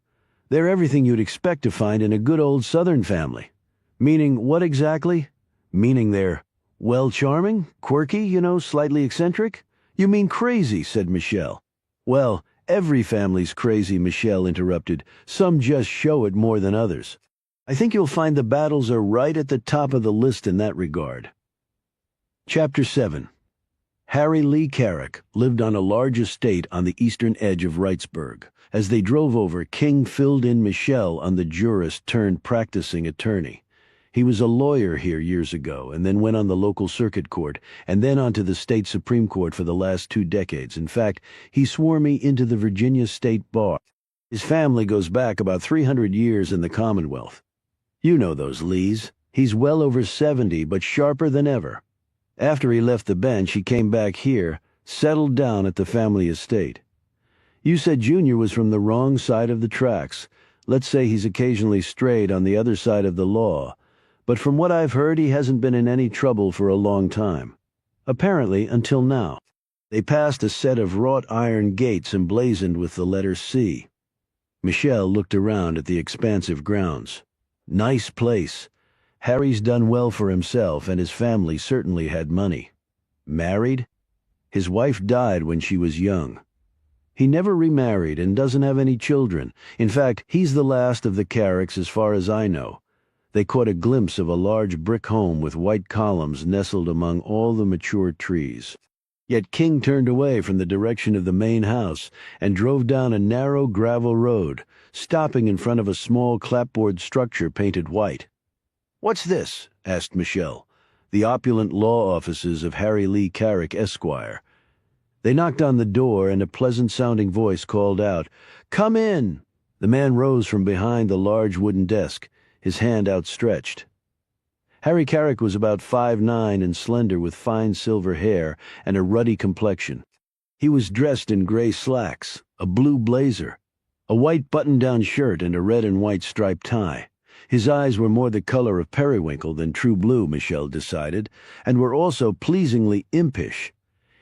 They're everything you'd expect to find in a good old Southern family. Meaning what exactly? Meaning they're, well, charming, quirky, slightly eccentric? You mean crazy, said Michelle. Well, every family's crazy, Michelle interrupted. Some just show it more than others. I think you'll find the Battles are right at the top of the list in that regard. Chapter 7. Harry Lee Carrick lived on a large estate on the eastern edge of Wrightsburg. As they drove over, King filled in Michelle on the jurist-turned-practicing attorney. He was a lawyer here years ago, and then went on the local circuit court, and then on to the state Supreme Court for the last 2 decades. In fact, he swore me into the Virginia State Bar. His family goes back about 300 years in the Commonwealth. You know those Lees. He's well over 70, but sharper than ever. After he left the bench, he came back here, settled down at the family estate. You said Junior was from the wrong side of the tracks. Let's say he's occasionally strayed on the other side of the law. But from what I've heard, he hasn't been in any trouble for a long time. Apparently, until now. They passed a set of wrought iron gates emblazoned with the letter C. Michelle looked around at the expansive grounds. Nice place. Harry's done well for himself, and his family certainly had money. Married? His wife died when she was young. He never remarried and doesn't have any children. In fact, he's the last of the Carricks as far as I know. They caught a glimpse of a large brick home with white columns nestled among all the mature trees. Yet King turned away from the direction of the main house and drove down a narrow gravel road, stopping in front of a small clapboard structure painted white. "What's this?" asked Michelle. "The opulent law offices of Harry Lee Carrick, Esquire." They knocked on the door, and a pleasant-sounding voice called out, "Come in!" The man rose from behind the large wooden desk, his hand outstretched. Harry Carrick was about 5'9" and slender, with fine silver hair and a ruddy complexion. He was dressed in gray slacks, a blue blazer, a white button-down shirt, and a red and white striped tie. His eyes were more the color of periwinkle than true blue, Michelle decided, and were also pleasingly impish.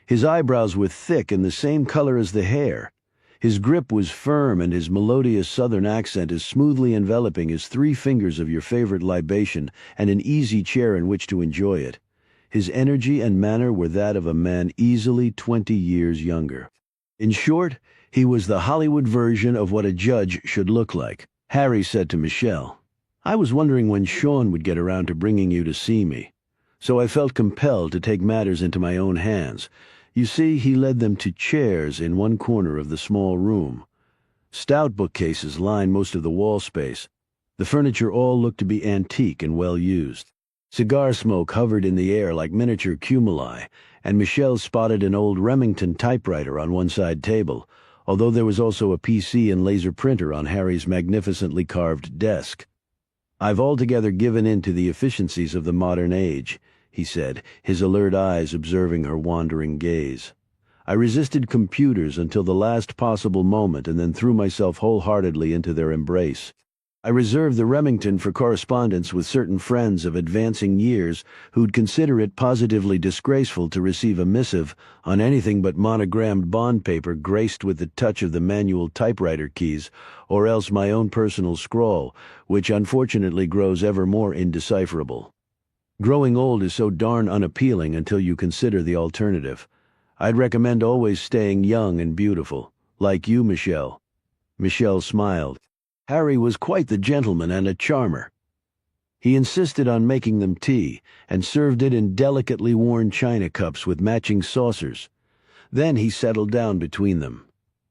His eyebrows were thick and the same color as the hair. His grip was firm, and his melodious southern accent as smoothly enveloping as 3 fingers of your favorite libation and an easy chair in which to enjoy it. His energy and manner were that of a man easily 20 years younger. In short, he was the Hollywood version of what a judge should look like. Harry said to Michelle, "I was wondering when Sean would get around to bringing you to see me, so I felt compelled to take matters into my own hands." You see, he led them to chairs in one corner of the small room. Stout bookcases lined most of the wall space. The furniture all looked to be antique and well used. Cigar smoke hovered in the air like miniature cumuli, and Michelle spotted an old Remington typewriter on one side table, although there was also a PC and laser printer on Harry's magnificently carved desk. "I've altogether given in to the efficiencies of the modern age," he said, his alert eyes observing her wandering gaze. "I resisted computers until the last possible moment and then threw myself wholeheartedly into their embrace. I reserved the Remington for correspondence with certain friends of advancing years who'd consider it positively disgraceful to receive a missive on anything but monogrammed bond paper graced with the touch of the manual typewriter keys, or else my own personal scrawl, which unfortunately grows ever more indecipherable. Growing old is so darn unappealing until you consider the alternative. I'd recommend always staying young and beautiful, like you, Michelle." Michelle smiled. Harry was quite the gentleman and a charmer. He insisted on making them tea, and served it in delicately worn china cups with matching saucers. Then he settled down between them.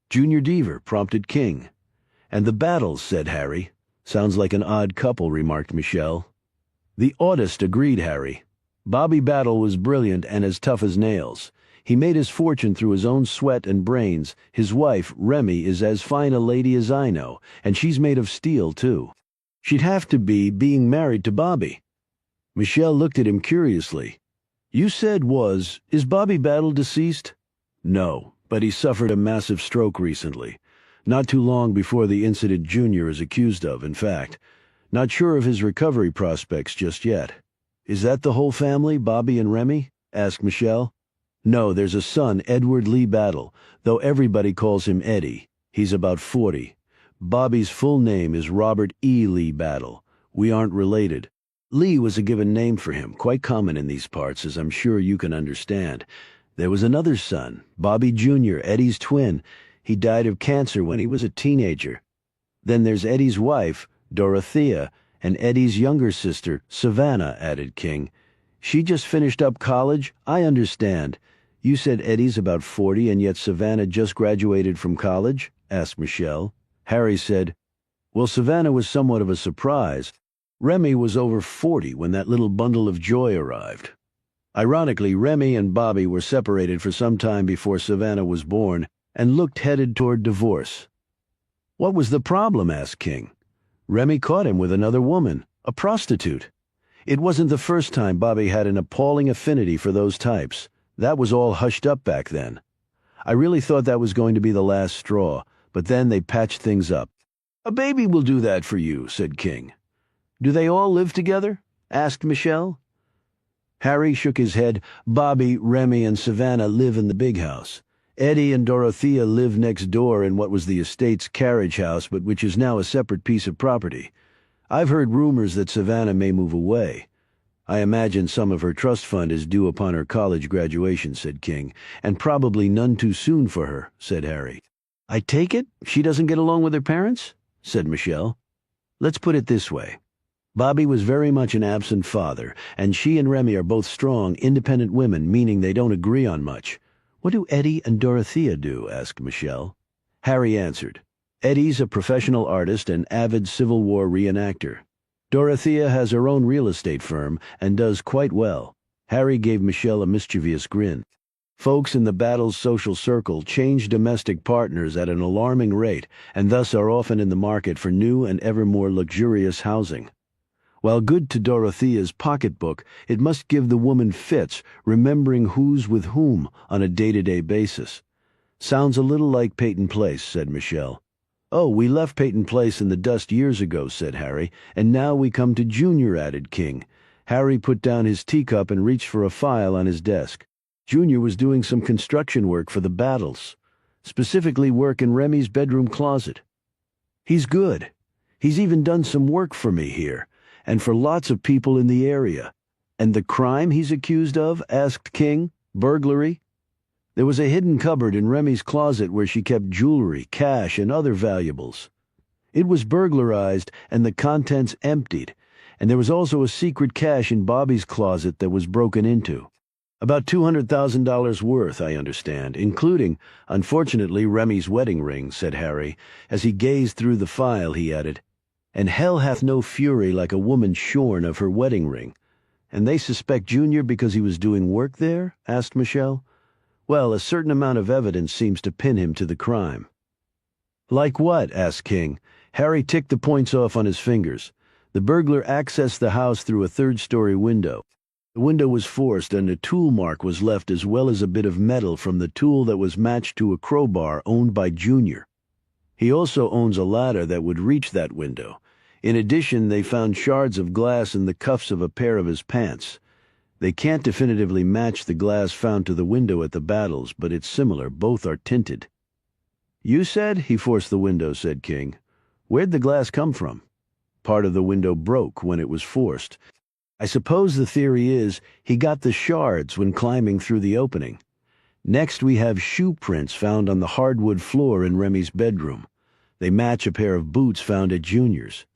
"Junior Deaver," prompted King. "And the Battles," said Harry. "Sounds like an odd couple," remarked Michelle. "The oddest," agreed Harry. "Bobby Battle was brilliant and as tough as nails. He made his fortune through his own sweat and brains. His wife, Remy, is as fine a lady as I know, and she's made of steel, too. She'd have to be, being married to Bobby." Michelle looked at him curiously. "You said was. Is Bobby Battle deceased?" "No, but he suffered a massive stroke recently. Not too long before the incident Junior is accused of, in fact. Not sure of his recovery prospects just yet." "Is that the whole family, Bobby and Remy?" asked Michelle. "No, there's a son, Edward Lee Battle, though everybody calls him Eddie. He's about 40. Bobby's full name is Robert E. Lee Battle. We aren't related. Lee was a given name for him, quite common in these parts, as I'm sure you can understand. There was another son, Bobby Jr., Eddie's twin. He died of cancer when he was a teenager. Then there's Eddie's wife, Dorothea, and Eddie's younger sister, Savannah," added King. "She just finished up college? I understand. You said Eddie's about 40 and yet Savannah just graduated from college?" asked Michelle. Harry said, "Well, Savannah was somewhat of a surprise. Remy was over 40 when that little bundle of joy arrived. Ironically, Remy and Bobby were separated for some time before Savannah was born and looked headed toward divorce." "What was the problem?" asked King. "Remy caught him with another woman, a prostitute. It wasn't the first time Bobby had an appalling affinity for those types. That was all hushed up back then. I really thought that was going to be the last straw, but then they patched things up." "A baby will do that for you," said King. "Do they all live together?" asked Michelle. Harry shook his head. "Bobby, Remy, and Savannah live in the big house. Eddie and Dorothea live next door in what was the estate's carriage house, but which is now a separate piece of property. I've heard rumors that Savannah may move away. I imagine some of her trust fund is due upon her college graduation, said King, and probably none too soon for her, said Harry. I take it she doesn't get along with her parents, said Michelle. Let's put it this way. Bobby was very much an absent father, and she and Remy are both strong, independent women, meaning they don't agree on much. What do Eddie and Dorothea do? Asked Michelle. Harry answered. Eddie's a professional artist and avid Civil War reenactor. Dorothea has her own real estate firm and does quite well. Harry gave Michelle a mischievous grin. Folks in the battle's social circle change domestic partners at an alarming rate and thus are often in the market for new and ever more luxurious housing. While good to Dorothea's pocketbook, it must give the woman fits, remembering who's with whom on a day-to-day basis. Sounds a little like Peyton Place, said Michelle. Oh, we left Peyton Place in the dust years ago, said Harry, and now we come to Junior, added King. Harry put down his teacup and reached for a file on his desk. Junior was doing some construction work for the battles, specifically work in Remy's bedroom closet. He's good. He's even done some work for me here, and for lots of people in the area. And the crime he's accused of? Asked King. Burglary? There was a hidden cupboard in Remy's closet where she kept jewelry, cash, and other valuables. It was burglarized and the contents emptied, and there was also a secret cache in Bobby's closet that was broken into. About $200,000 worth, I understand, including, unfortunately, Remy's wedding ring, said Harry. As he gazed through the file, he added, And hell hath no fury like a woman shorn of her wedding ring. And they suspect Junior because he was doing work there? Asked Michelle. Well, a certain amount of evidence seems to pin him to the crime. Like what? Asked King. Harry ticked the points off on his fingers. The burglar accessed the house through a third-story window. The window was forced and a tool mark was left as well as a bit of metal from the tool that was matched to a crowbar owned by Junior. He also owns a ladder that would reach that window. In addition, they found shards of glass in the cuffs of a pair of his pants. They can't definitively match the glass found to the window at the battles, but it's similar. Both are tinted. You said? He forced the window, said King. Where'd the glass come from? Part of the window broke when it was forced. I suppose the theory is he got the shards when climbing through the opening. Next we have shoe prints found on the hardwood floor in Remy's bedroom. They match a pair of boots found at Junior's.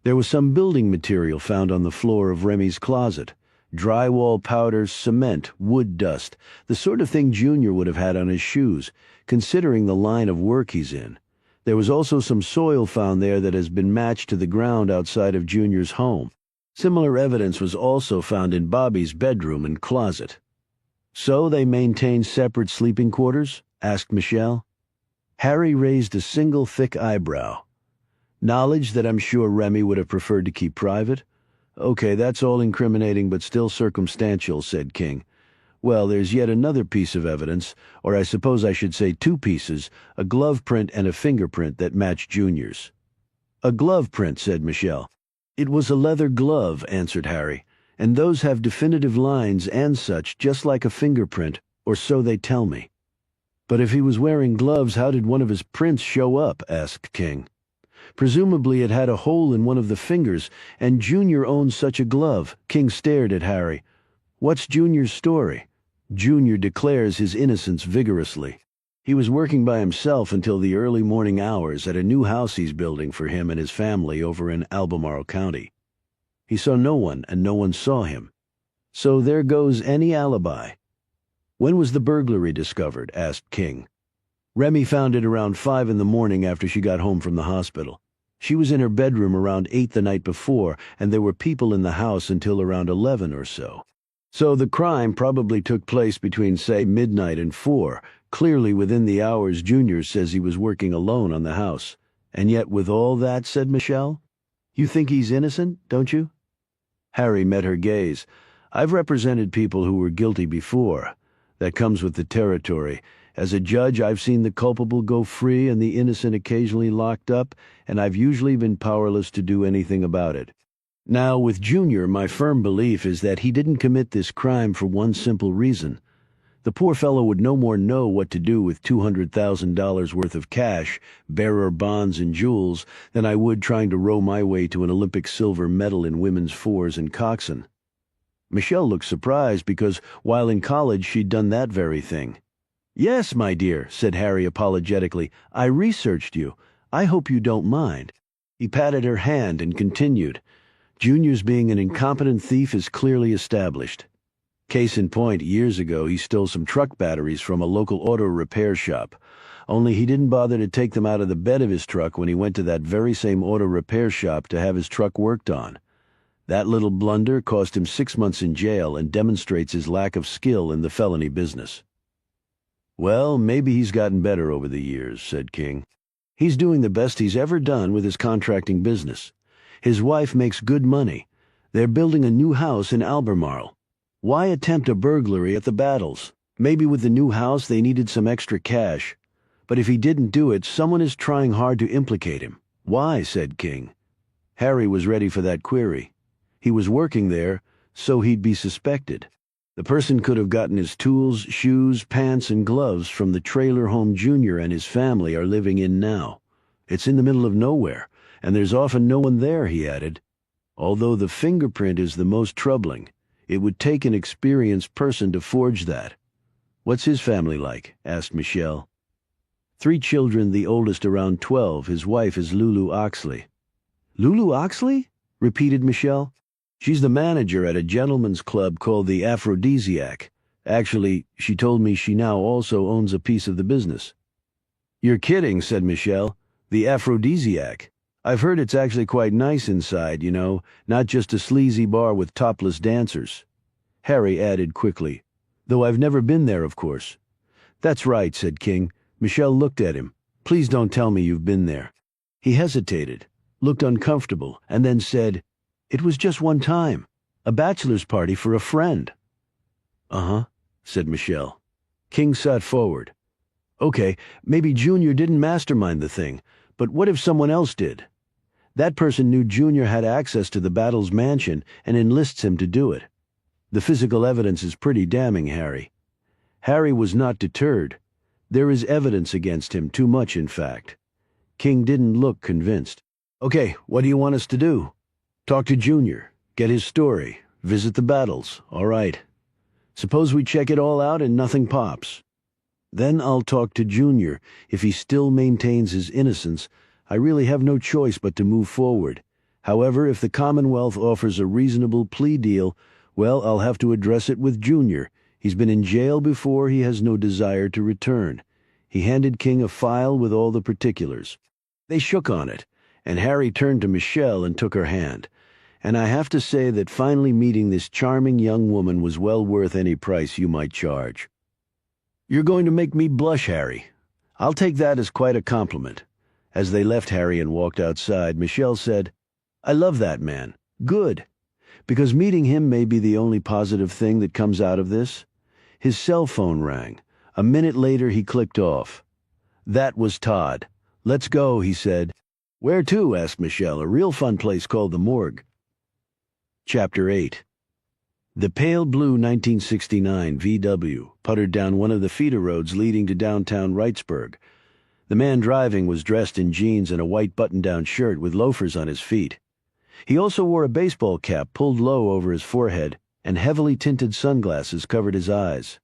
There was some building material found on the floor of Remy's closet. Drywall powders, cement, wood dust, the sort of thing Junior would have had on his shoes, considering the line of work he's in. There was also some soil found there that has been matched to the ground outside of Junior's home. Similar evidence was also found in Bobby's bedroom and closet. So they maintained separate sleeping quarters? Asked Michelle. Harry raised a single thick eyebrow. Knowledge that I'm sure Remy would have preferred to keep private? Okay, that's all incriminating but still circumstantial, said King. Well, there's yet another piece of evidence, or I suppose I should say two pieces, a glove print and a fingerprint that match Junior's. A glove print, said Michelle. It was a leather glove, answered Harry, and those have definitive lines and such, just like a fingerprint, or so they tell me. But if he was wearing gloves, how did one of his prints show up? Asked King. Presumably it had a hole in one of the fingers, and Junior owned such a glove. King stared at Harry. What's Junior's story? Junior declares his innocence vigorously. He was working by himself until the early morning hours at a new house he's building for him and his family over in Albemarle County. He saw no one, and no one saw him. So there goes any alibi. When was the burglary discovered? Asked King. Remy found it around 5 in the morning after she got home from the hospital. She was in her bedroom around 8 the night before, and there were people in the house until around 11 or so. So the crime probably took place between, say, midnight and 4, clearly within the hours Junior says he was working alone on the house. And yet with all that, said Michelle, you think he's innocent, don't you? Harry met her gaze. I've represented people who were guilty before. That comes with the territory. As a judge, I've seen the culpable go free and the innocent occasionally locked up, and I've usually been powerless to do anything about it. Now, with Junior, my firm belief is that he didn't commit this crime for one simple reason. The poor fellow would no more know what to do with $200,000 worth of cash, bearer bonds, and jewels than I would trying to row my way to an Olympic silver medal in women's fours and coxswain. Michelle looked surprised because, while in college, she'd done that very thing. "Yes, my dear," said Harry apologetically. "I researched you. I hope you don't mind." He patted her hand and continued. "Junior's being an incompetent thief is clearly established. Case in point, years ago he stole some truck batteries from a local auto repair shop. Only he didn't bother to take them out of the bed of his truck when he went to that very same auto repair shop to have his truck worked on. That little blunder cost him 6 months in jail and demonstrates his lack of skill in the felony business." "Well, maybe he's gotten better over the years," said King. "He's doing the best he's ever done with his contracting business. His wife makes good money. They're building a new house in Albemarle. Why attempt a burglary at the Battles? Maybe with the new house they needed some extra cash. But if he didn't do it, someone is trying hard to implicate him." "Why?" said King. Harry was ready for that query. He was working there, so he'd be suspected. The person could have gotten his tools, shoes, pants, and gloves from the trailer home Junior and his family are living in now. It's in the middle of nowhere, and there's often no one there, he added. Although the fingerprint is the most troubling, it would take an experienced person to forge that. "What's his family like?" asked Michelle. 3 children, the oldest around 12. His wife is Lulu Oxley." "Lulu Oxley?" repeated Michelle. "She's the manager at a gentleman's club called the Aphrodisiac. Actually, she told me she now also owns a piece of the business." "You're kidding," said Michelle. "The Aphrodisiac. I've heard it's actually quite nice inside, you know, not just a sleazy bar with topless dancers." Harry added quickly, "Though I've never been there, of course." "That's right," said King. Michelle looked at him. "Please don't tell me you've been there." He hesitated, looked uncomfortable, and then said, "It was just one time. A bachelor's party for a friend." "Uh-huh," said Michelle. King sat forward. "Okay, maybe Junior didn't mastermind the thing, but what if someone else did? That person knew Junior had access to the Battles mansion and enlists him to do it. The physical evidence is pretty damning, Harry." Harry was not deterred. There is evidence against him, too much in fact. King didn't look convinced. "Okay, what do you want us to do?" "Talk to Junior, get his story, visit the Battles. All right. Suppose we check it all out and nothing pops. Then I'll talk to Junior. If he still maintains his innocence, I really have no choice but to move forward. However, if the Commonwealth offers a reasonable plea deal, well, I'll have to address it with Junior. He's been in jail before, he has no desire to return." He handed King a file with all the particulars. They shook on it, and Harry turned to Michelle and took her hand. "And I have to say that finally meeting this charming young woman was well worth any price you might charge." "You're going to make me blush, Harry. I'll take that as quite a compliment." As they left Harry and walked outside, Michelle said, "I love that man. Good. Because meeting him may be the only positive thing that comes out of this." His cell phone rang. A minute later he clicked off. That was Todd. "Let's go," he said. "Where to?" asked Michelle. "A real fun place called the Morgue." Chapter 8. The pale blue 1969 VW puttered down one of the feeder roads leading to downtown Wrightsburg. The man driving was dressed in jeans and a white button-down shirt with loafers on his feet. He also wore a baseball cap pulled low over his forehead, and heavily tinted sunglasses covered his eyes.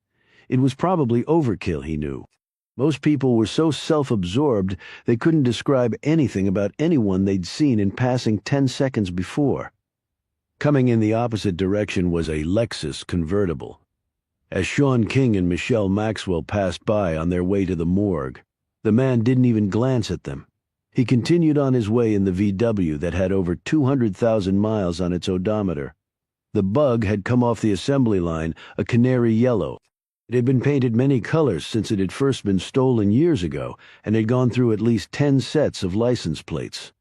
It was probably overkill, he knew. Most people were so self-absorbed they couldn't describe anything about anyone they'd seen in passing 10 seconds before. Coming in the opposite direction was a Lexus convertible. As Sean King and Michelle Maxwell passed by on their way to the morgue, the man didn't even glance at them. He continued on his way in the VW that had over 200,000 miles on its odometer. The Bug had come off the assembly line, a canary yellow. It had been painted many colors since it had first been stolen years ago, and had gone through at least 10 sets of license plates.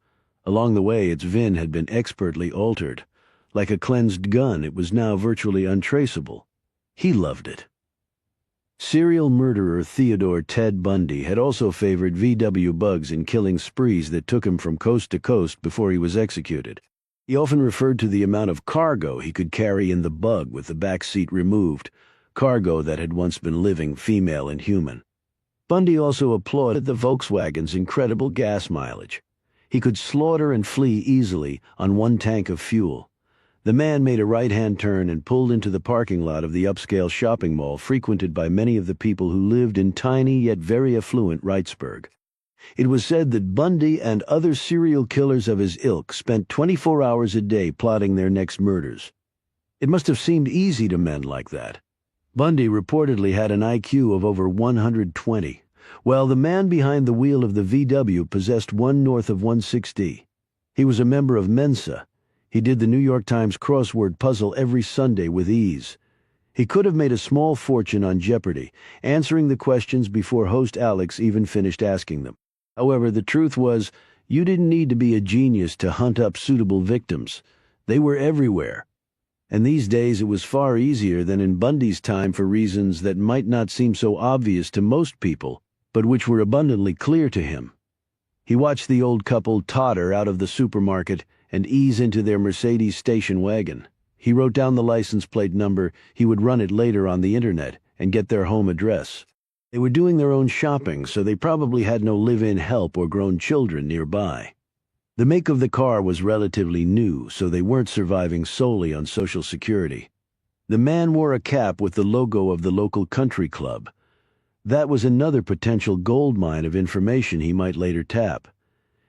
Along the way, its VIN had been expertly altered. Like a cleansed gun, it was now virtually untraceable. He loved it. Serial murderer Theodore Ted Bundy had also favored VW Bugs in killing sprees that took him from coast to coast before he was executed. He often referred to the amount of cargo he could carry in the Bug with the back seat removed, cargo that had once been living, female and human. Bundy also applauded the Volkswagen's incredible gas mileage. He could slaughter and flee easily on one tank of fuel. The man made a right-hand turn and pulled into the parking lot of the upscale shopping mall frequented by many of the people who lived in tiny yet very affluent Wrightsburg. It was said that Bundy and other serial killers of his ilk spent 24 hours a day plotting their next murders. It must have seemed easy to men like that. Bundy reportedly had an IQ of over 120, while the man behind the wheel of the VW possessed one north of 160. He was a member of Mensa. He did the New York Times crossword puzzle every Sunday with ease. He could have made a small fortune on Jeopardy, answering the questions before host Alex even finished asking them. However, the truth was, you didn't need to be a genius to hunt up suitable victims. They were everywhere. And these days it was far easier than in Bundy's time for reasons that might not seem so obvious to most people, but which were abundantly clear to him. He watched the old couple totter out of the supermarket and ease into their Mercedes station wagon. He wrote down the license plate number. He would run it later on the internet and get their home address. They were doing their own shopping, so they probably had no live-in help or grown children nearby. The make of the car was relatively new, so they weren't surviving solely on Social Security. The man wore a cap with the logo of the local country club. That was another potential gold mine of information he might later tap.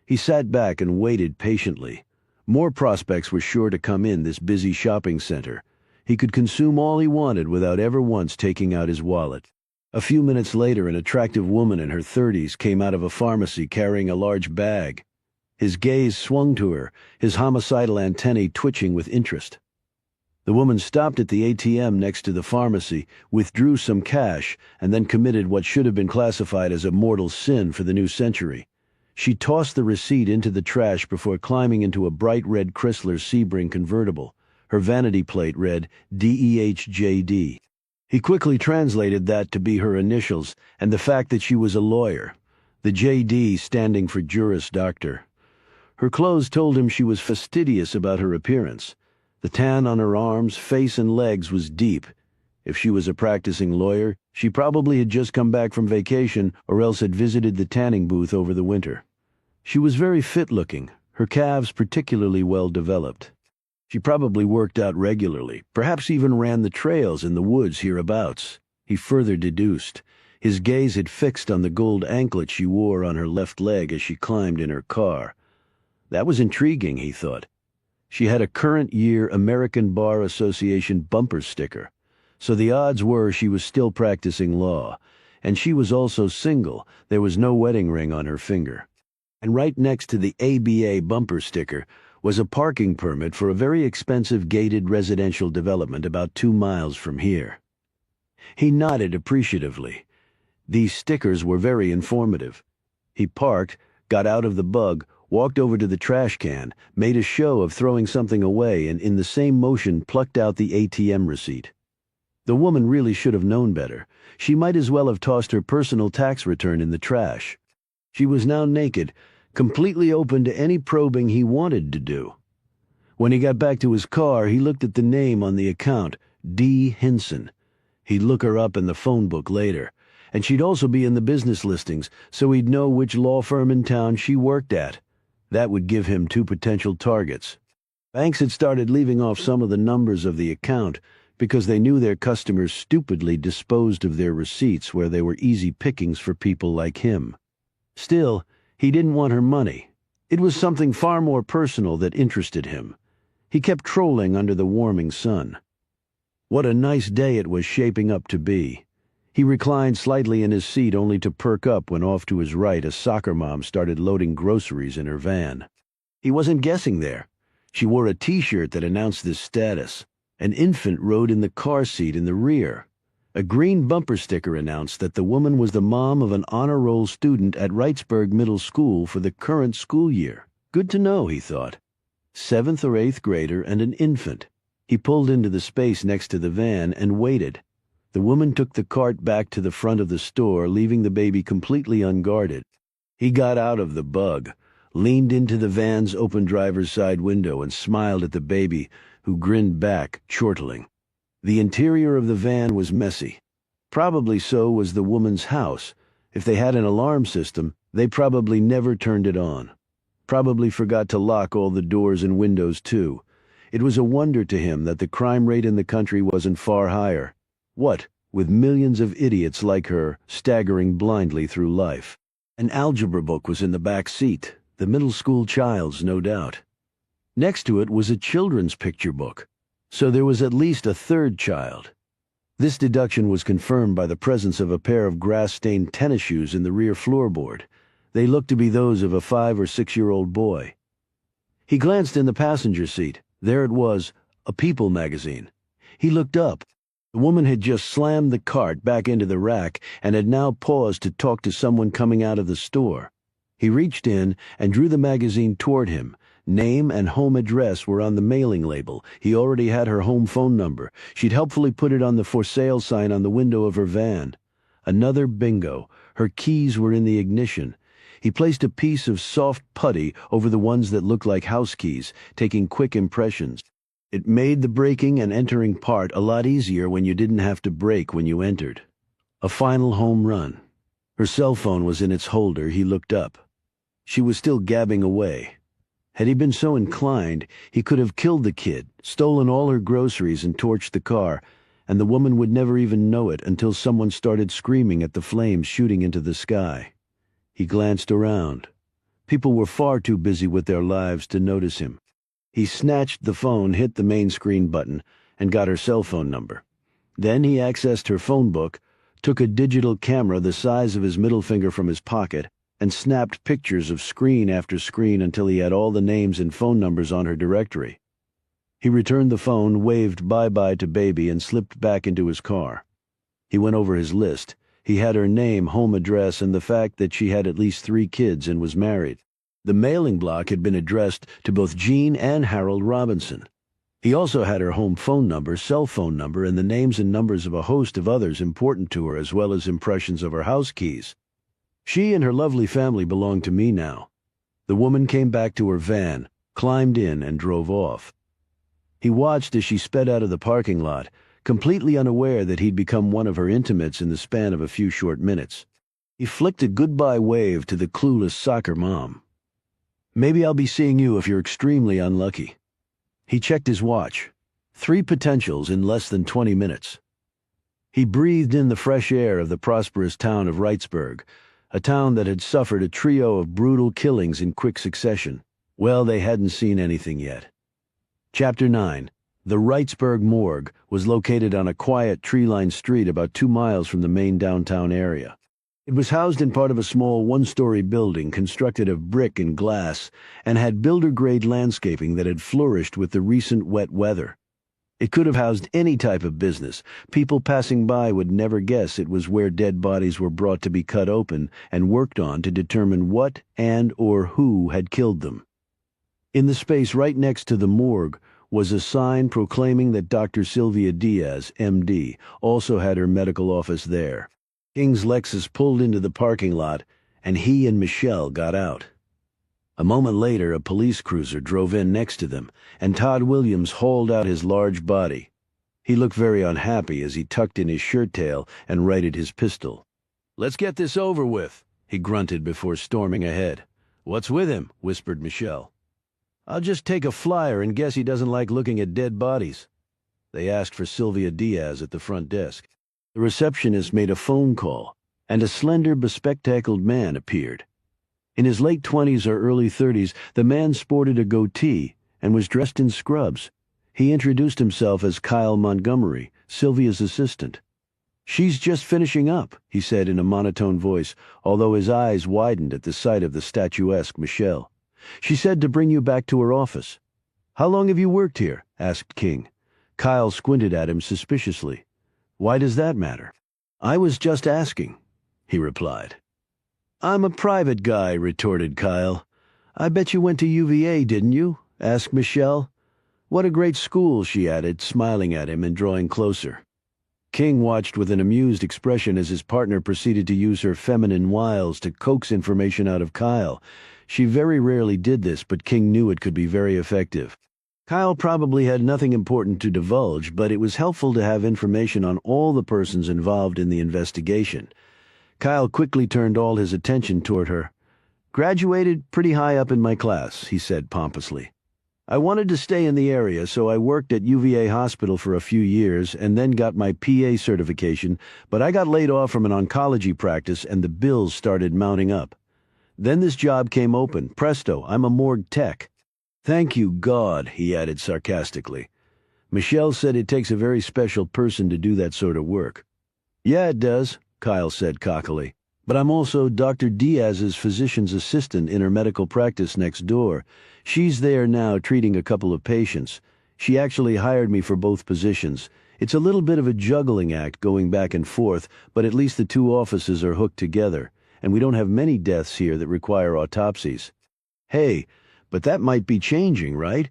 He sat back and waited patiently. More prospects were sure to come in this busy shopping center. He could consume all he wanted without ever once taking out his wallet. A few minutes later, an attractive woman in her 30s came out of a pharmacy carrying a large bag. His gaze swung to her, his homicidal antennae twitching with interest. The woman stopped at the ATM next to the pharmacy, withdrew some cash, and then committed what should have been classified as a mortal sin for the new century. She tossed the receipt into the trash before climbing into a bright red Chrysler Sebring convertible. Her vanity plate read DEHJD. He quickly translated that to be her initials and the fact that she was a lawyer, the JD standing for Juris Doctor. Her clothes told him she was fastidious about her appearance. The tan on her arms, face, and legs was deep. If she was a practicing lawyer, she probably had just come back from vacation or else had visited the tanning booth over the winter. She was very fit-looking, her calves particularly well developed. She probably worked out regularly, perhaps even ran the trails in the woods hereabouts. He further deduced. His gaze had fixed on the gold anklet she wore on her left leg as she climbed in her car. That was intriguing, he thought. She had a current year American Bar Association bumper sticker, so the odds were she was still practicing law, and she was also single. There was no wedding ring on her finger. And right next to the ABA bumper sticker was a parking permit for a very expensive gated residential development about 2 miles from here. He nodded appreciatively. These stickers were very informative. He parked, got out of the Bug, walked over to the trash can, made a show of throwing something away, and in the same motion plucked out the ATM receipt. The woman really should have known better. She might as well have tossed her personal tax return in the trash. She was now naked, completely open to any probing he wanted to do. When he got back to his car, he looked at the name on the account, D. Hinson. He'd look her up in the phone book later, and she'd also be in the business listings, so he'd know which law firm in town she worked at. That would give him 2 potential targets. Banks had started leaving off some of the numbers of the account because they knew their customers stupidly disposed of their receipts where they were easy pickings for people like him. Still, he didn't want her money. It was something far more personal that interested him. He kept trolling under the warming sun. What a nice day it was shaping up to be. He reclined slightly in his seat only to perk up when off to his right a soccer mom started loading groceries in her van. He wasn't guessing there. She wore a T-shirt that announced this status. An infant rode in the car seat in the rear. A green bumper sticker announced that the woman was the mom of an honor roll student at Wrightsburg Middle School for the current school year. Good to know, he thought. 7th or 8th grader and an infant. He pulled into the space next to the van and waited. The woman took the cart back to the front of the store, leaving the baby completely unguarded. He got out of the Bug, leaned into the van's open driver's side window and smiled at the baby, who grinned back, chortling. The interior of the van was messy. Probably so was the woman's house. If they had an alarm system, they probably never turned it on. Probably forgot to lock all the doors and windows too. It was a wonder to him that the crime rate in the country wasn't far higher. What, with millions of idiots like her staggering blindly through life? An algebra book was in the back seat, the middle school child's, no doubt. Next to it was a children's picture book. So there was at least a third child. This deduction was confirmed by the presence of a pair of grass-stained tennis shoes in the rear floorboard. They looked to be those of a 5- or 6-year-old boy. He glanced in the passenger seat. There it was, a People magazine. He looked up. The woman had just slammed the cart back into the rack and had now paused to talk to someone coming out of the store. He reached in and drew the magazine toward him. Name and home address were on the mailing label. He already had her home phone number. She'd helpfully put it on the for sale sign on the window of her van. Another bingo. Her keys were in the ignition. He placed a piece of soft putty over the ones that looked like house keys, taking quick impressions. It made the breaking and entering part a lot easier when you didn't have to brake when you entered. A final home run. Her cell phone was in its holder. He looked up. She was still gabbing away. Had he been so inclined, he could have killed the kid, stolen all her groceries and torched the car, and the woman would never even know it until someone started screaming at the flames shooting into the sky. He glanced around. People were far too busy with their lives to notice him. He snatched the phone, hit the main screen button, and got her cell phone number. Then he accessed her phone book, took a digital camera the size of his middle finger from his pocket, and snapped pictures of screen after screen until he had all the names and phone numbers on her directory. He returned the phone, waved bye-bye to Baby, and slipped back into his car. He went over his list. He had her name, home address, and the fact that she had at least 3 kids and was married. The mailing block had been addressed to both Jean and Harold Robinson. He also had her home phone number, cell phone number, and the names and numbers of a host of others important to her, as well as impressions of her house keys. She and her lovely family belonged to me now. The woman came back to her van, climbed in, and drove off. He watched as she sped out of the parking lot, completely unaware that he'd become one of her intimates in the span of a few short minutes. He flicked a goodbye wave to the clueless soccer mom. "Maybe I'll be seeing you if you're extremely unlucky." He checked his watch. 3 potentials in less than 20 minutes. He breathed in the fresh air of the prosperous town of Wrightsburg, a town that had suffered a trio of brutal killings in quick succession. Well, they hadn't seen anything yet. Chapter 9. The Wrightsburg morgue was located on a quiet tree-lined street about 2 miles from the main downtown area. It was housed in part of a small 1-story building constructed of brick and glass and had builder-grade landscaping that had flourished with the recent wet weather. It could have housed any type of business. People passing by would never guess it was where dead bodies were brought to be cut open and worked on to determine what and or who had killed them. In the space right next to the morgue was a sign proclaiming that Dr. Sylvia Diaz, M.D., also had her medical office there. King's Lexus pulled into the parking lot, and he and Michelle got out. A moment later, a police cruiser drove in next to them, and Todd Williams hauled out his large body. He looked very unhappy as he tucked in his shirt tail and righted his pistol. "Let's get this over with," he grunted before storming ahead. "What's with him?" whispered Michelle. "I'll just take a flyer and guess he doesn't like looking at dead bodies." They asked for Sylvia Diaz at the front desk. The receptionist made a phone call, and a slender, bespectacled man appeared. In his late 20s or early 30s, the man sported a goatee and was dressed in scrubs. He introduced himself as Kyle Montgomery, Sylvia's assistant. "She's just finishing up," he said in a monotone voice, although his eyes widened at the sight of the statuesque Michelle. "She said to bring you back to her office." "How long have you worked here?" asked King. Kyle squinted at him suspiciously. "Why does that matter?" "I was just asking," he replied. "I'm a private guy," retorted Kyle. "I bet you went to UVA, didn't you?" asked Michelle. "What a great school," she added, smiling at him and drawing closer. King watched with an amused expression as his partner proceeded to use her feminine wiles to coax information out of Kyle. She very rarely did this, but King knew it could be very effective. Kyle probably had nothing important to divulge, but it was helpful to have information on all the persons involved in the investigation. Kyle quickly turned all his attention toward her. "Graduated pretty high up in my class," he said pompously. "I wanted to stay in the area, so I worked at UVA Hospital for a few years and then got my PA certification, but I got laid off from an oncology practice and the bills started mounting up. Then this job came open. Presto, I'm a morgue tech." "Thank you, God," he added sarcastically. "Michelle said it takes a very special person to do that sort of work." "Yeah, it does," Kyle said cockily. "But I'm also Dr. Diaz's physician's assistant in her medical practice next door. She's there now treating a couple of patients. She actually hired me for both positions. It's a little bit of a juggling act going back and forth, but at least the two offices are hooked together, and we don't have many deaths here that require autopsies." "Hey, but that might be changing, right?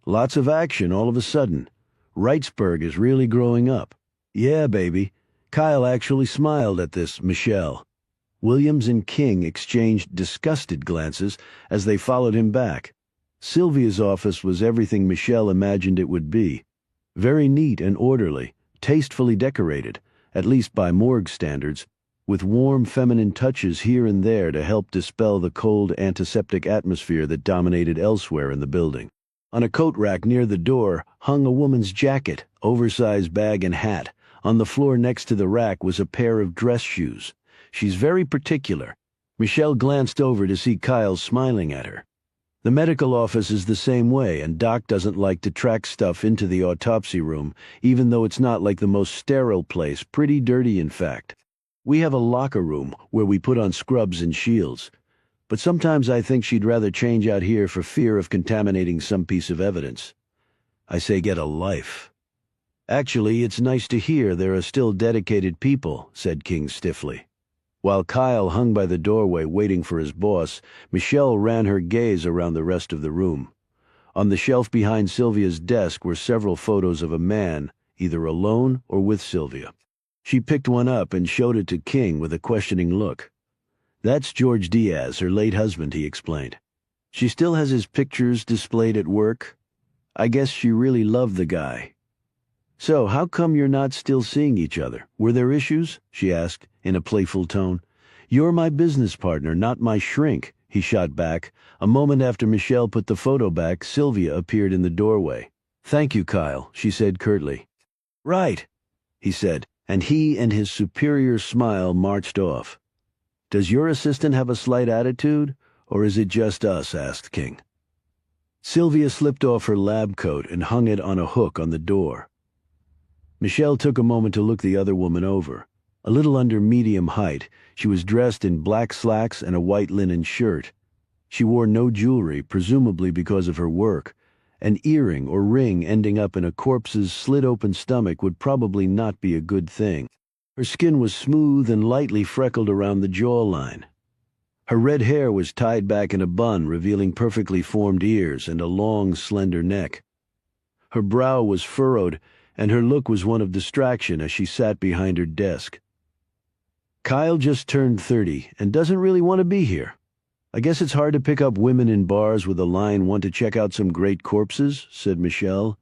Lots of action all of a sudden. Wrightsburg is really growing up." "Yeah, baby." Kyle actually smiled at this Michelle. Williams and King exchanged disgusted glances as they followed him back. Sylvia's office was everything Michelle imagined it would be. Very neat and orderly, tastefully decorated, at least by morgue standards, with warm feminine touches here and there to help dispel the cold antiseptic atmosphere that dominated elsewhere in the building. On a coat rack near the door hung a woman's jacket, oversized bag and hat. On the floor next to the rack was a pair of dress shoes. "She's very particular." Michelle glanced over to see Kyle smiling at her. "The medical office is the same way, and Doc doesn't like to track stuff into the autopsy room, even though it's not like the most sterile place, pretty dirty in fact. We have a locker room where we put on scrubs and shields. But sometimes I think she'd rather change out here for fear of contaminating some piece of evidence. I say get a life." "Actually, it's nice to hear there are still dedicated people," said King stiffly. While Kyle hung by the doorway waiting for his boss, Michelle ran her gaze around the rest of the room. On the shelf behind Sylvia's desk were several photos of a man, either alone or with Sylvia. She picked one up and showed it to King with a questioning look. "That's George Diaz, her late husband," he explained. "She still has his pictures displayed at work. I guess she really loved the guy." "So, how come you're not still seeing each other? Were there issues?" she asked, in a playful tone. "You're my business partner, not my shrink," he shot back. A moment after Michelle put the photo back, Sylvia appeared in the doorway. "Thank you, Kyle," she said curtly. "Right," he said, and he and his superior smile marched off. "Does your assistant have a slight attitude, or is it just us?" asked King. Sylvia slipped off her lab coat and hung it on a hook on the door. Michelle took a moment to look the other woman over. A little under medium height, she was dressed in black slacks and a white linen shirt. She wore no jewelry, presumably because of her work. An earring or ring ending up in a corpse's slit-open stomach would probably not be a good thing. Her skin was smooth and lightly freckled around the jawline. Her red hair was tied back in a bun, revealing perfectly formed ears and a long, slender neck. Her brow was furrowed, and her look was one of distraction as she sat behind her desk. "Kyle just turned 30 and doesn't really want to be here. I guess it's hard to pick up women in bars with a line, 'Want to check out some great corpses?'" said Michelle.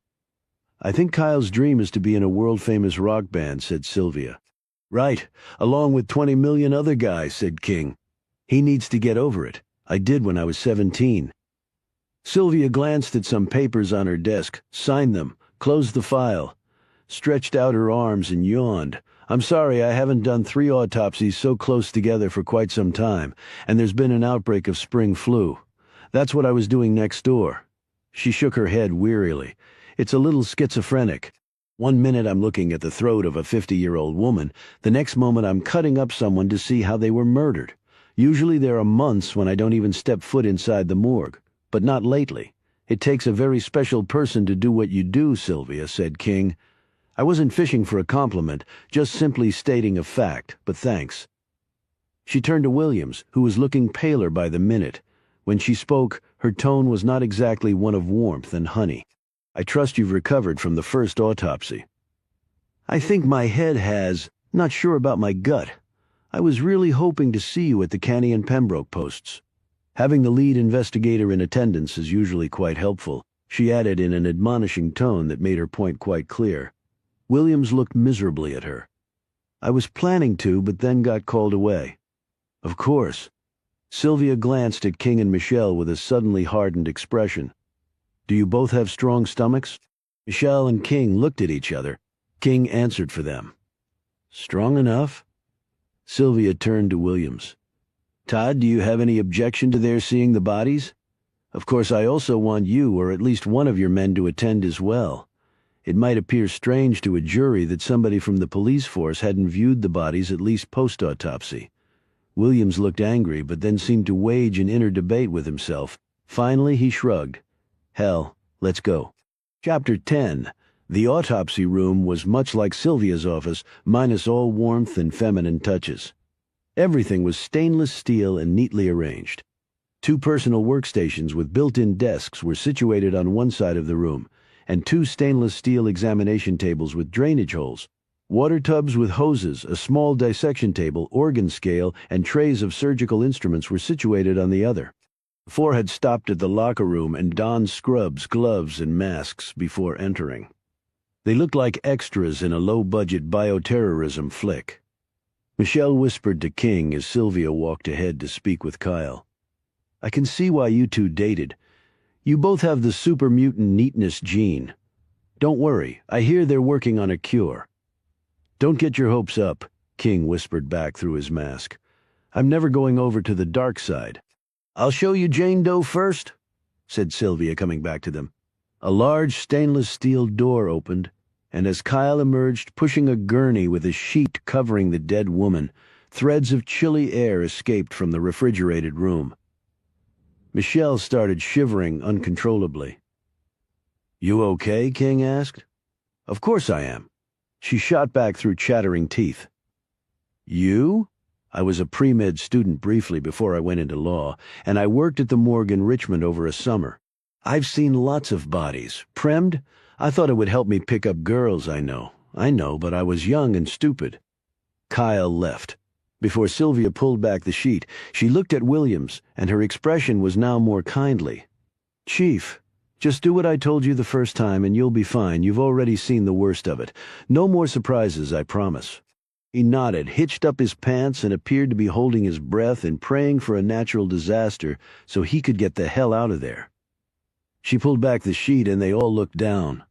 "I think Kyle's dream is to be in a world-famous rock band," said Sylvia. "Right, along with 20 million other guys," said King. "He needs to get over it. I did when I was 17. Sylvia glanced at some papers on her desk, signed them, closed the file, stretched out her arms and yawned. "I'm sorry, I haven't done 3 autopsies so close together for quite some time, and there's been an outbreak of spring flu. That's what I was doing next door." She shook her head wearily. "It's a little schizophrenic. One minute I'm looking at the throat of a 50-year-old woman, the next moment I'm cutting up someone to see how they were murdered. Usually there are months when I don't even step foot inside the morgue, but not lately. It takes a very special person to do what you do, Sylvia," said King. "I wasn't fishing for a compliment, just simply stating a fact, but thanks." She turned to Williams, who was looking paler by the minute. When she spoke, her tone was not exactly one of warmth and honey. "I trust you've recovered from the first autopsy." "I think my head has. Not sure about my gut. I was really hoping to see you at the Canny and Pembroke posts." Having the lead investigator in attendance is usually quite helpful. she added in an admonishing tone that made her point quite clear. Williams looked miserably at her. I was planning to, but then got called away. Of course. Sylvia glanced at King and Michelle with a suddenly hardened expression. Do you both have strong stomachs? Michelle and King looked at each other. King answered for them. Strong enough? Sylvia turned to Williams. Todd, do you have any objection to their seeing the bodies? Of course, I also want you or at least one of your men to attend as well. It might appear strange to a jury that somebody from the police force hadn't viewed the bodies at least post-autopsy. Williams looked angry, but then seemed to wage an inner debate with himself. Finally, he shrugged. Hell, let's go. Chapter 10. The autopsy room was much like Sylvia's office, minus all warmth and feminine touches. Everything was stainless steel and neatly arranged. 2 personal workstations with built-in desks were situated on one side of the room, and 2 stainless steel examination tables with drainage holes. Water tubs with hoses, a small dissection table, organ scale, and trays of surgical instruments were situated on the other. The 4 had stopped at the locker room and donned scrubs, gloves, and masks before entering. They looked like extras in a low-budget bioterrorism flick. Michelle whispered to King as Sylvia walked ahead to speak with Kyle. I can see why you 2 dated. You both have the super mutant neatness gene. Don't worry, I hear they're working on a cure. Don't get your hopes up, King whispered back through his mask. I'm never going over to the dark side. I'll show you Jane Doe first, said Sylvia, coming back to them. A large stainless steel door opened, and as Kyle emerged pushing a gurney with a sheet covering the dead woman, threads of chilly air escaped from the refrigerated room. Michelle started shivering uncontrollably. You okay? King asked. Of course I am. She shot back through chattering teeth. You? I was a pre-med student briefly before I went into law, and I worked at the morgue in Richmond over a summer. I've seen lots of bodies. Premmed? I thought it would help me pick up girls I know, but I was young and stupid. Kyle left. Before Sylvia pulled back the sheet, she looked at Williams, and her expression was now more kindly. Chief, just do what I told you the first time and you'll be fine. You've already seen the worst of it. No more surprises, I promise. He nodded, hitched up his pants, and appeared to be holding his breath and praying for a natural disaster so he could get the hell out of there. She pulled back the sheet and they all looked down.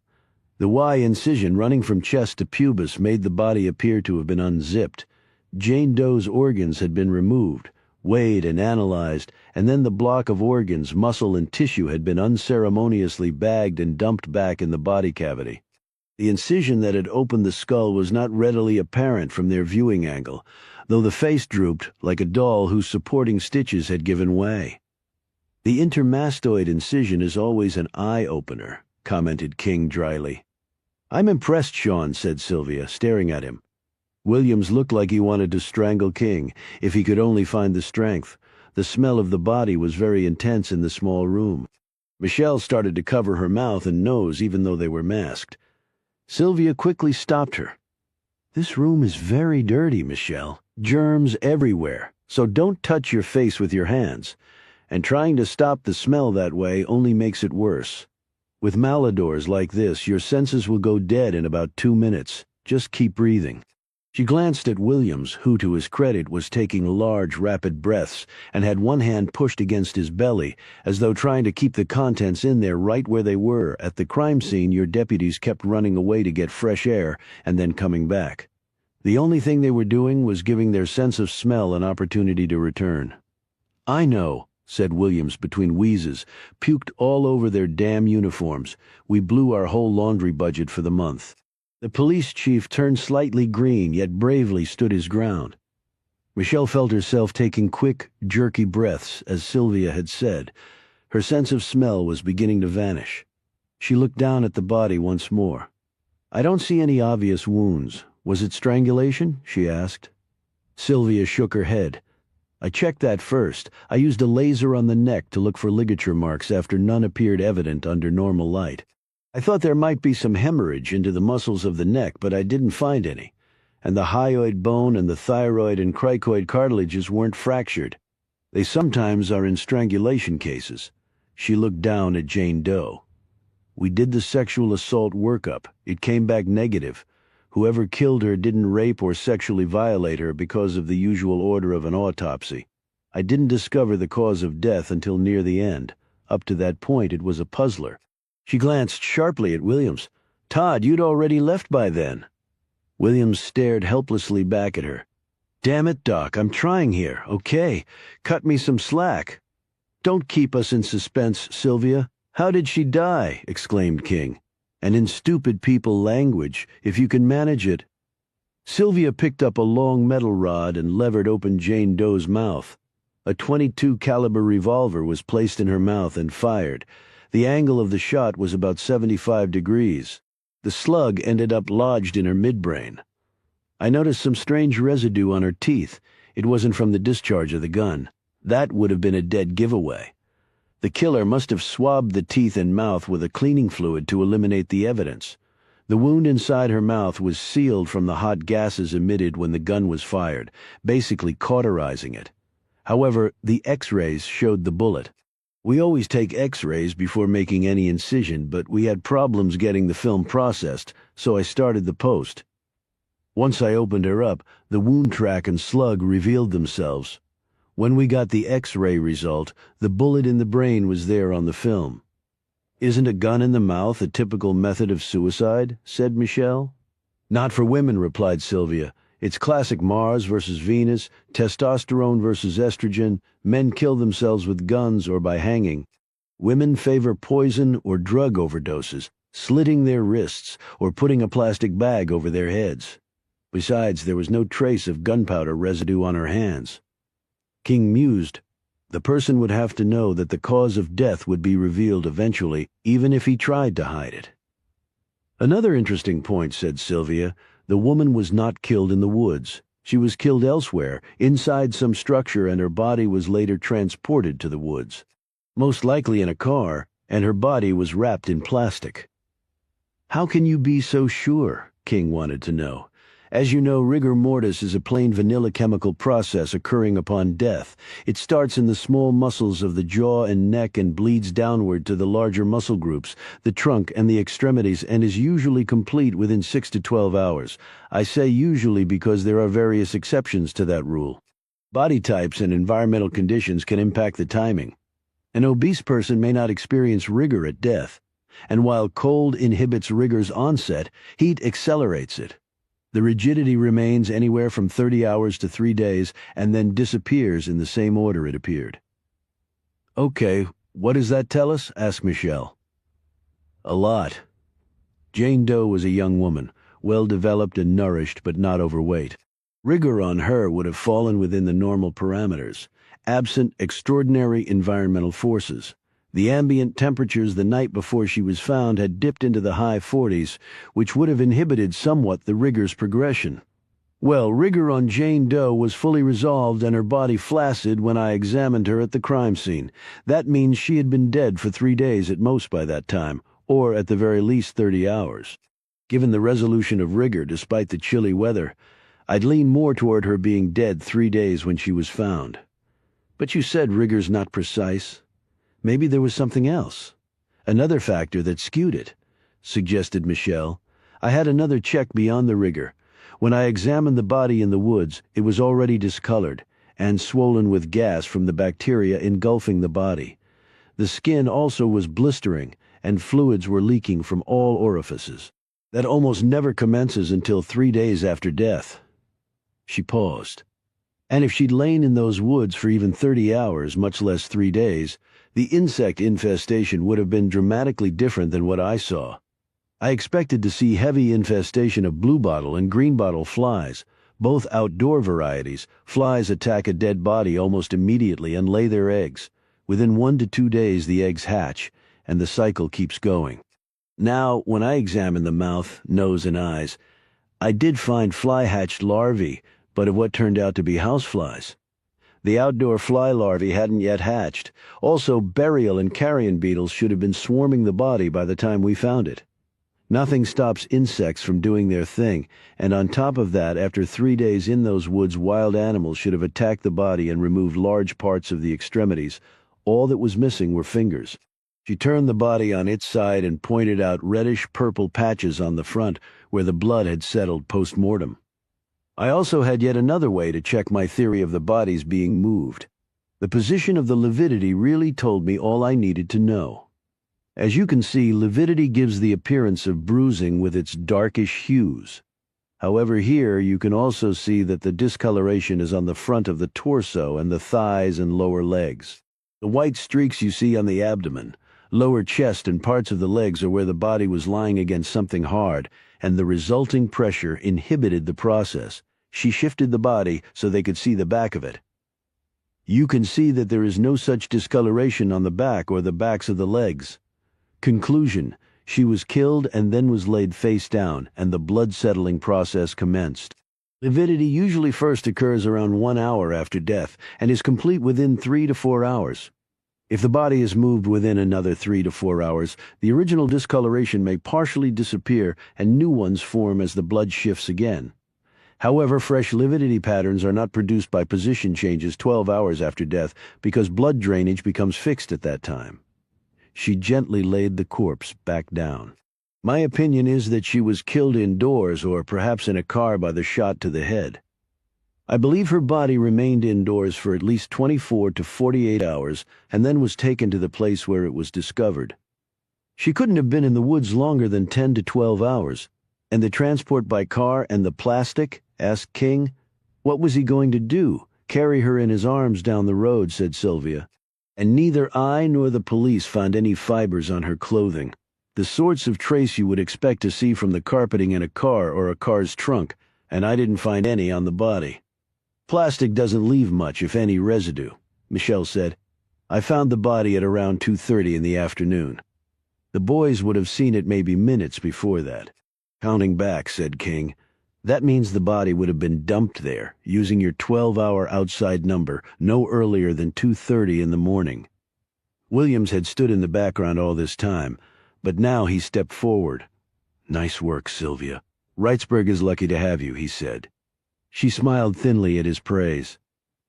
The Y incision running from chest to pubis made the body appear to have been unzipped. Jane Doe's organs had been removed, weighed and analyzed, and then the block of organs, muscle, and tissue had been unceremoniously bagged and dumped back in the body cavity. The incision that had opened the skull was not readily apparent from their viewing angle, though the face drooped like a doll whose supporting stitches had given way. The intermastoid incision is always an eye-opener, commented King dryly. I'm impressed, Sean, said Sylvia, staring at him. Williams looked like he wanted to strangle King, if he could only find the strength. The smell of the body was very intense in the small room. Michelle started to cover her mouth and nose even though they were masked. Sylvia quickly stopped her. This room is very dirty, Michelle. Germs everywhere, so don't touch your face with your hands. And trying to stop the smell that way only makes it worse. With malodors like this, your senses will go dead in about 2 minutes. Just keep breathing. She glanced at Williams, who, to his credit, was taking large, rapid breaths and had one hand pushed against his belly, as though trying to keep the contents in there right where they were. At the crime scene, your deputies kept running away to get fresh air and then coming back. The only thing they were doing was giving their sense of smell an opportunity to return. I know, said Williams between wheezes, puked all over their damn uniforms. We blew our whole laundry budget for the month. The police chief turned slightly green, yet bravely stood his ground. Michelle felt herself taking quick, jerky breaths, as Sylvia had said. Her sense of smell was beginning to vanish. She looked down at the body once more. I don't see any obvious wounds. Was it strangulation? She asked. Sylvia shook her head. I checked that first. I used a laser on the neck to look for ligature marks after none appeared evident under normal light. I thought there might be some hemorrhage into the muscles of the neck, but I didn't find any. And the hyoid bone and the thyroid and cricoid cartilages weren't fractured. They sometimes are in strangulation cases. She looked down at Jane Doe. We did the sexual assault workup. It came back negative. Whoever killed her didn't rape or sexually violate her because of the usual order of an autopsy. I didn't discover the cause of death until near the end. Up to that point, it was a puzzler. She glanced sharply at Williams. Todd, you'd already left by then. Williams stared helplessly back at her. Damn it, Doc, I'm trying here, okay? Cut me some slack. Don't keep us in suspense, Sylvia. How did she die? Exclaimed King. And in stupid people language, if you can manage it. Sylvia picked up a long metal rod and levered open Jane Doe's mouth. A .22 caliber revolver was placed in her mouth and fired. The angle of the shot was about 75 degrees. The slug ended up lodged in her midbrain. I noticed some strange residue on her teeth. It wasn't from the discharge of the gun. That would have been a dead giveaway. The killer must have swabbed the teeth and mouth with a cleaning fluid to eliminate the evidence. The wound inside her mouth was sealed from the hot gases emitted when the gun was fired, basically cauterizing it. However, the X-rays showed the bullet. We always take X-rays before making any incision, but we had problems getting the film processed, so I started the post. Once I opened her up, the wound track and slug revealed themselves. When we got the X-ray result, the bullet in the brain was there on the film. Isn't a gun in the mouth a typical method of suicide? Said Michelle. Not for women, replied Sylvia. It's classic Mars versus Venus, testosterone versus estrogen. Men kill themselves with guns or by hanging. Women favor poison or drug overdoses, slitting their wrists or putting a plastic bag over their heads. Besides, there was no trace of gunpowder residue on her hands. King mused. The person would have to know that the cause of death would be revealed eventually, even if he tried to hide it. Another interesting point, said Sylvia. The woman was not killed in the woods. She was killed elsewhere, inside some structure, and her body was later transported to the woods. Most likely in a car, and her body was wrapped in plastic. How can you be so sure? King wanted to know. As you know, rigor mortis is a plain vanilla chemical process occurring upon death. It starts in the small muscles of the jaw and neck and bleeds downward to the larger muscle groups, the trunk and the extremities, and is usually complete within 6 to 12 hours. I say usually because there are various exceptions to that rule. Body types and environmental conditions can impact the timing. An obese person may not experience rigor at death, and while cold inhibits rigor's onset, heat accelerates it. The rigidity remains anywhere from 30 hours to 3 days and then disappears in the same order it appeared. Okay, what does that tell us? Asked Michelle. A lot. Jane Doe was a young woman, well-developed and nourished but not overweight. Rigor on her would have fallen within the normal parameters, absent extraordinary environmental forces. The ambient temperatures the night before she was found had dipped into the high 40s, which would have inhibited somewhat the rigor's progression. Well, rigor on Jane Doe was fully resolved and her body flaccid when I examined her at the crime scene. That means she had been dead for 3 days at most by that time, or at the very least 30 hours. Given the resolution of rigor despite the chilly weather, I'd lean more toward her being dead 3 days when she was found. But you said rigor's not precise. Maybe there was something else. Another factor that skewed it, suggested Michelle. I had another check beyond the rigor. When I examined the body in the woods, it was already discolored and swollen with gas from the bacteria engulfing the body. The skin also was blistering, and fluids were leaking from all orifices. That almost never commences until 3 days after death. She paused. And if she'd lain in those woods for even 30 hours, much less 3 days, the insect infestation would have been dramatically different than what I saw. I expected to see heavy infestation of bluebottle and greenbottle flies, both outdoor varieties. Flies attack a dead body almost immediately and lay their eggs. Within 1 to 2 days the eggs hatch, and the cycle keeps going. Now, when I examined the mouth, nose, and eyes, I did find fly-hatched larvae, but of what turned out to be houseflies. The outdoor fly larvae hadn't yet hatched. Also, burial and carrion beetles should have been swarming the body by the time we found it. Nothing stops insects from doing their thing, and on top of that, after 3 days in those woods, wild animals should have attacked the body and removed large parts of the extremities. All that was missing were fingers. She turned the body on its side and pointed out reddish-purple patches on the front where the blood had settled post-mortem. I also had yet another way to check my theory of the bodies being moved. The position of the lividity really told me all I needed to know. As you can see, lividity gives the appearance of bruising with its darkish hues. However, here you can also see that the discoloration is on the front of the torso and the thighs and lower legs. The white streaks you see on the abdomen, lower chest and parts of the legs are where the body was lying against something hard, and the resulting pressure inhibited the process. She shifted the body so they could see the back of it. You can see that there is no such discoloration on the back or the backs of the legs. Conclusion: she was killed and then was laid face down, and the blood-settling process commenced. Lividity usually first occurs around 1 hour after death and is complete within 3 to 4 hours. If the body is moved within another 3 to 4 hours, the original discoloration may partially disappear and new ones form as the blood shifts again. However, fresh lividity patterns are not produced by position changes 12 hours after death because blood drainage becomes fixed at that time. She gently laid the corpse back down. My opinion is that she was killed indoors or perhaps in a car by the shot to the head. I believe her body remained indoors for at least 24 to 48 hours and then was taken to the place where it was discovered. She couldn't have been in the woods longer than 10 to 12 hours. And the transport by car and the plastic? Asked King. What was he going to do? Carry her in his arms down the road, said Sylvia. And neither I nor the police found any fibers on her clothing, the sorts of trace you would expect to see from the carpeting in a car or a car's trunk, and I didn't find any on the body. Plastic doesn't leave much, if any, residue, Michelle said. I found the body at around 2:30 in the afternoon. The boys would have seen it maybe minutes before that. Counting back, said King. That means the body would have been dumped there, using your 12-hour outside number, no earlier than 2:30 in the morning. Williams had stood in the background all this time, but now he stepped forward. Nice work, Sylvia. Wrightsburg is lucky to have you, he said. She smiled thinly at his praise.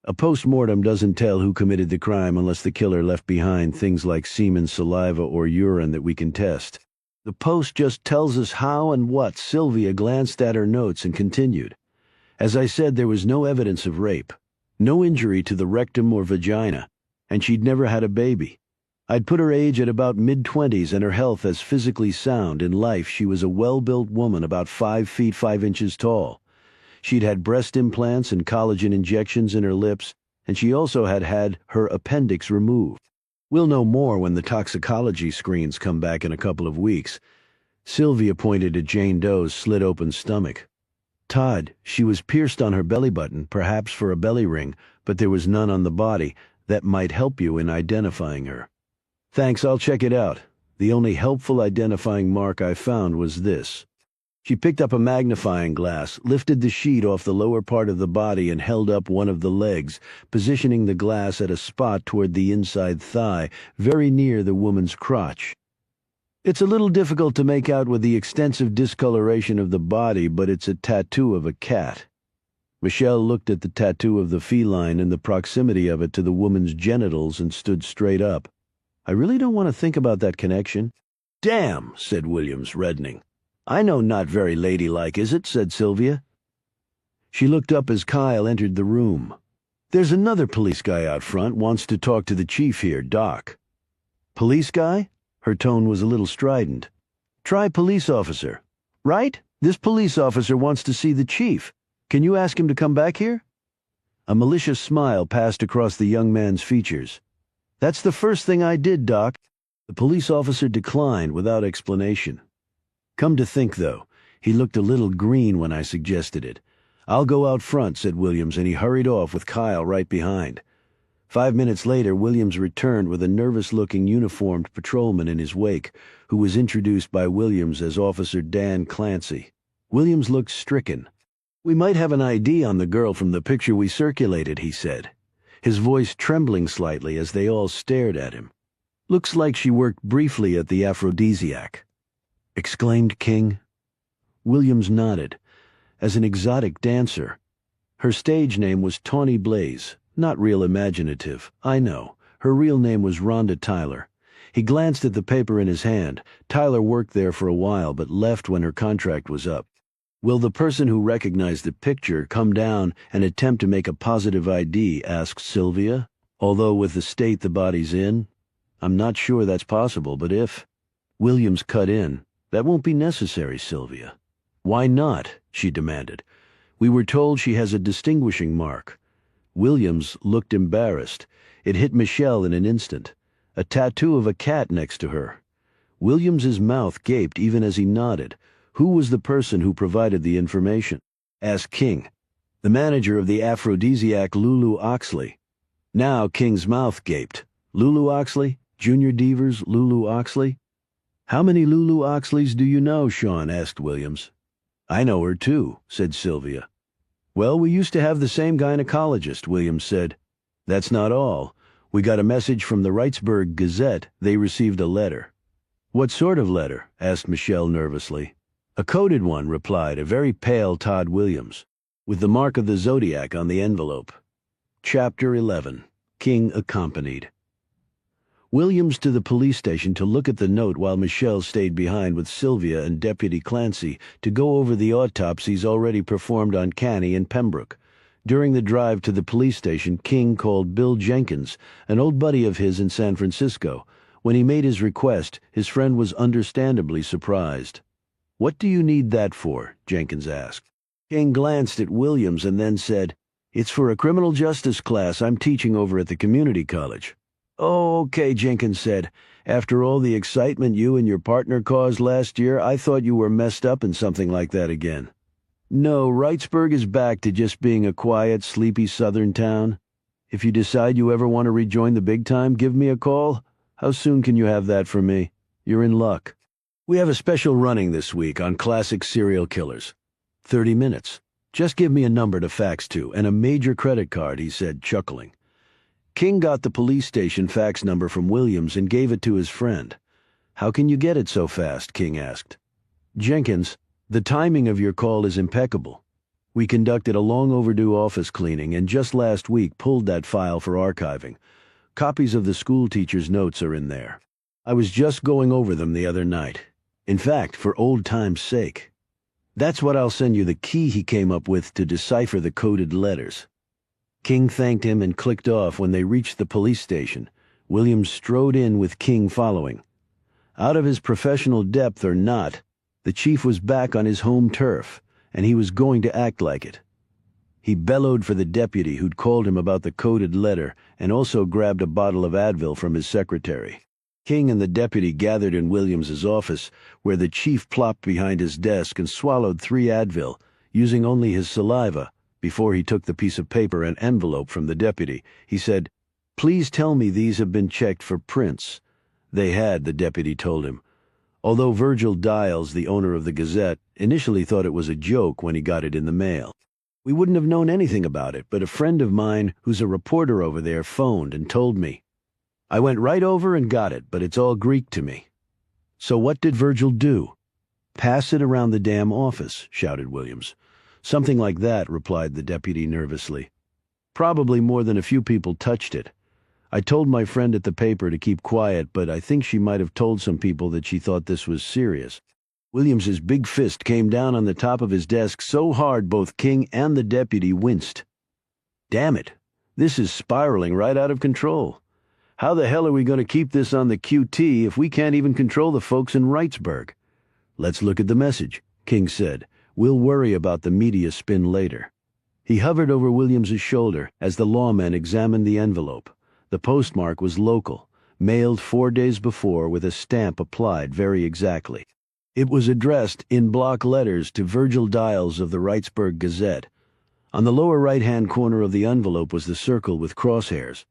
A post-mortem doesn't tell who committed the crime unless the killer left behind things like semen, saliva, or urine that we can test. The post just tells us how and what. Sylvia glanced at her notes and continued. As I said, there was no evidence of rape, no injury to the rectum or vagina, and she'd never had a baby. I'd put her age at about mid-20s and her health as physically sound. In life, she was a well-built woman about 5 feet 5 inches tall. She'd had breast implants and collagen injections in her lips, and she also had had her appendix removed. We'll know more when the toxicology screens come back in a couple of weeks. Sylvia pointed at Jane Doe's slit-open stomach. Todd, she was pierced on her belly button, perhaps for a belly ring, but there was none on the body. That might help you in identifying her. Thanks, I'll check it out. The only helpful identifying mark I found was this. She picked up a magnifying glass, lifted the sheet off the lower part of the body and held up one of the legs, positioning the glass at a spot toward the inside thigh, very near the woman's crotch. It's a little difficult to make out with the extensive discoloration of the body, but it's a tattoo of a cat. Michelle looked at the tattoo of the feline and the proximity of it to the woman's genitals and stood straight up. I really don't want to think about that connection. Damn, said Williams, reddening. I know not very ladylike, is it? Said Sylvia. She looked up as Kyle entered the room. There's another police guy out front, wants to talk to the chief here, Doc. Police guy? Her tone was a little strident. Try police officer. Right? This police officer wants to see the chief. Can you ask him to come back here? A malicious smile passed across the young man's features. That's the first thing I did, Doc. The police officer declined without explanation. Come to think, though, he looked a little green when I suggested it. I'll go out front, said Williams, and he hurried off with Kyle right behind. 5 minutes later, Williams returned with a nervous-looking uniformed patrolman in his wake, who was introduced by Williams as Officer Dan Clancy. Williams looked stricken. We might have an ID on the girl from the picture we circulated, he said, his voice trembling slightly as they all stared at him. Looks like she worked briefly at the Aphrodisiac. Exclaimed King. Williams nodded. As an exotic dancer. Her stage name was Tawny Blaze. Not real imaginative, I know. Her real name was Rhonda Tyler. He glanced at the paper in his hand. Tyler worked there for a while but left when her contract was up. Will the person who recognized the picture come down and attempt to make a positive ID? Asked Sylvia. Although with the state the body's in, I'm not sure that's possible, but if Williams cut in, that won't be necessary, Sylvia. Why not? She demanded. We were told she has a distinguishing mark. Williams looked embarrassed. It hit Michelle in an instant. A tattoo of a cat next to her. Williams's mouth gaped even as he nodded. Who was the person who provided the information? Asked King. The manager of the aphrodisiac Lulu Oxley. Now King's mouth gaped. Lulu Oxley? Junior Devers, Lulu Oxley? How many Lulu Oxleys do you know, Sean? Asked Williams. I know her too, said Sylvia. Well, we used to have the same gynecologist, Williams said. That's not all. We got a message from the Wrightsburg Gazette. They received a letter. What sort of letter? Asked Michelle nervously. A coded one, replied a very pale Todd Williams, with the mark of the zodiac on the envelope. Chapter 11. King accompanied. Williams to the police station to look at the note while Michelle stayed behind with Sylvia and Deputy Clancy to go over the autopsies already performed on Canny and Pembroke. During the drive to the police station, King called Bill Jenkins, an old buddy of his in San Francisco. When he made his request, his friend was understandably surprised. What do you need that for? Jenkins asked. King glanced at Williams and then said, It's for a criminal justice class I'm teaching over at the community college. Oh, okay, Jenkins said. After all the excitement you and your partner caused last year, I thought you were messed up in something like that again. No, Wrightsburg is back to just being a quiet, sleepy southern town. If you decide you ever want to rejoin the big time, give me a call. How soon can you have that for me? You're in luck. We have a special running this week on classic serial killers. 30 minutes. Just give me a number to fax to and a major credit card, he said, chuckling. King got the police station fax number from Williams and gave it to his friend. How can you get it so fast? King asked. Jenkins, the timing of your call is impeccable. We conducted a long overdue office cleaning and just last week pulled that file for archiving. Copies of the school teacher's notes are in there. I was just going over them the other night. In fact, for old time's sake. That's what I'll send you the key he came up with to decipher the coded letters. King thanked him and clicked off when they reached the police station. Williams strode in with King following. Out of his professional depth or not, the chief was back on his home turf, and he was going to act like it. He bellowed for the deputy who'd called him about the coded letter and also grabbed a bottle of Advil from his secretary. King and the deputy gathered in Williams's office, where the chief plopped behind his desk and swallowed 3 Advil, using only his saliva. Before he took the piece of paper and envelope from the deputy, he said, Please tell me these have been checked for prints. They had, the deputy told him. Although Virgil Dials, the owner of the Gazette, initially thought it was a joke when he got it in the mail. We wouldn't have known anything about it, but a friend of mine who's a reporter over there phoned and told me. I went right over and got it, but it's all Greek to me. So what did Virgil do? Pass it around the damn office, shouted Williams. Something like that, replied the deputy nervously. Probably more than a few people touched it. I told my friend at the paper to keep quiet, but I think she might have told some people that she thought this was serious. Williams's big fist came down on the top of his desk so hard both King and the deputy winced. Damn it, this is spiraling right out of control. How the hell are we going to keep this on the QT if we can't even control the folks in Wrightsburg? Let's look at the message, King said. We'll worry about the media spin later. He hovered over Williams's shoulder as the lawman examined the envelope. The postmark was local, mailed 4 days before with a stamp applied very exactly. It was addressed in block letters to Virgil Dials of the Wrightsburg Gazette. On the lower right-hand corner of the envelope was the circle with crosshairs.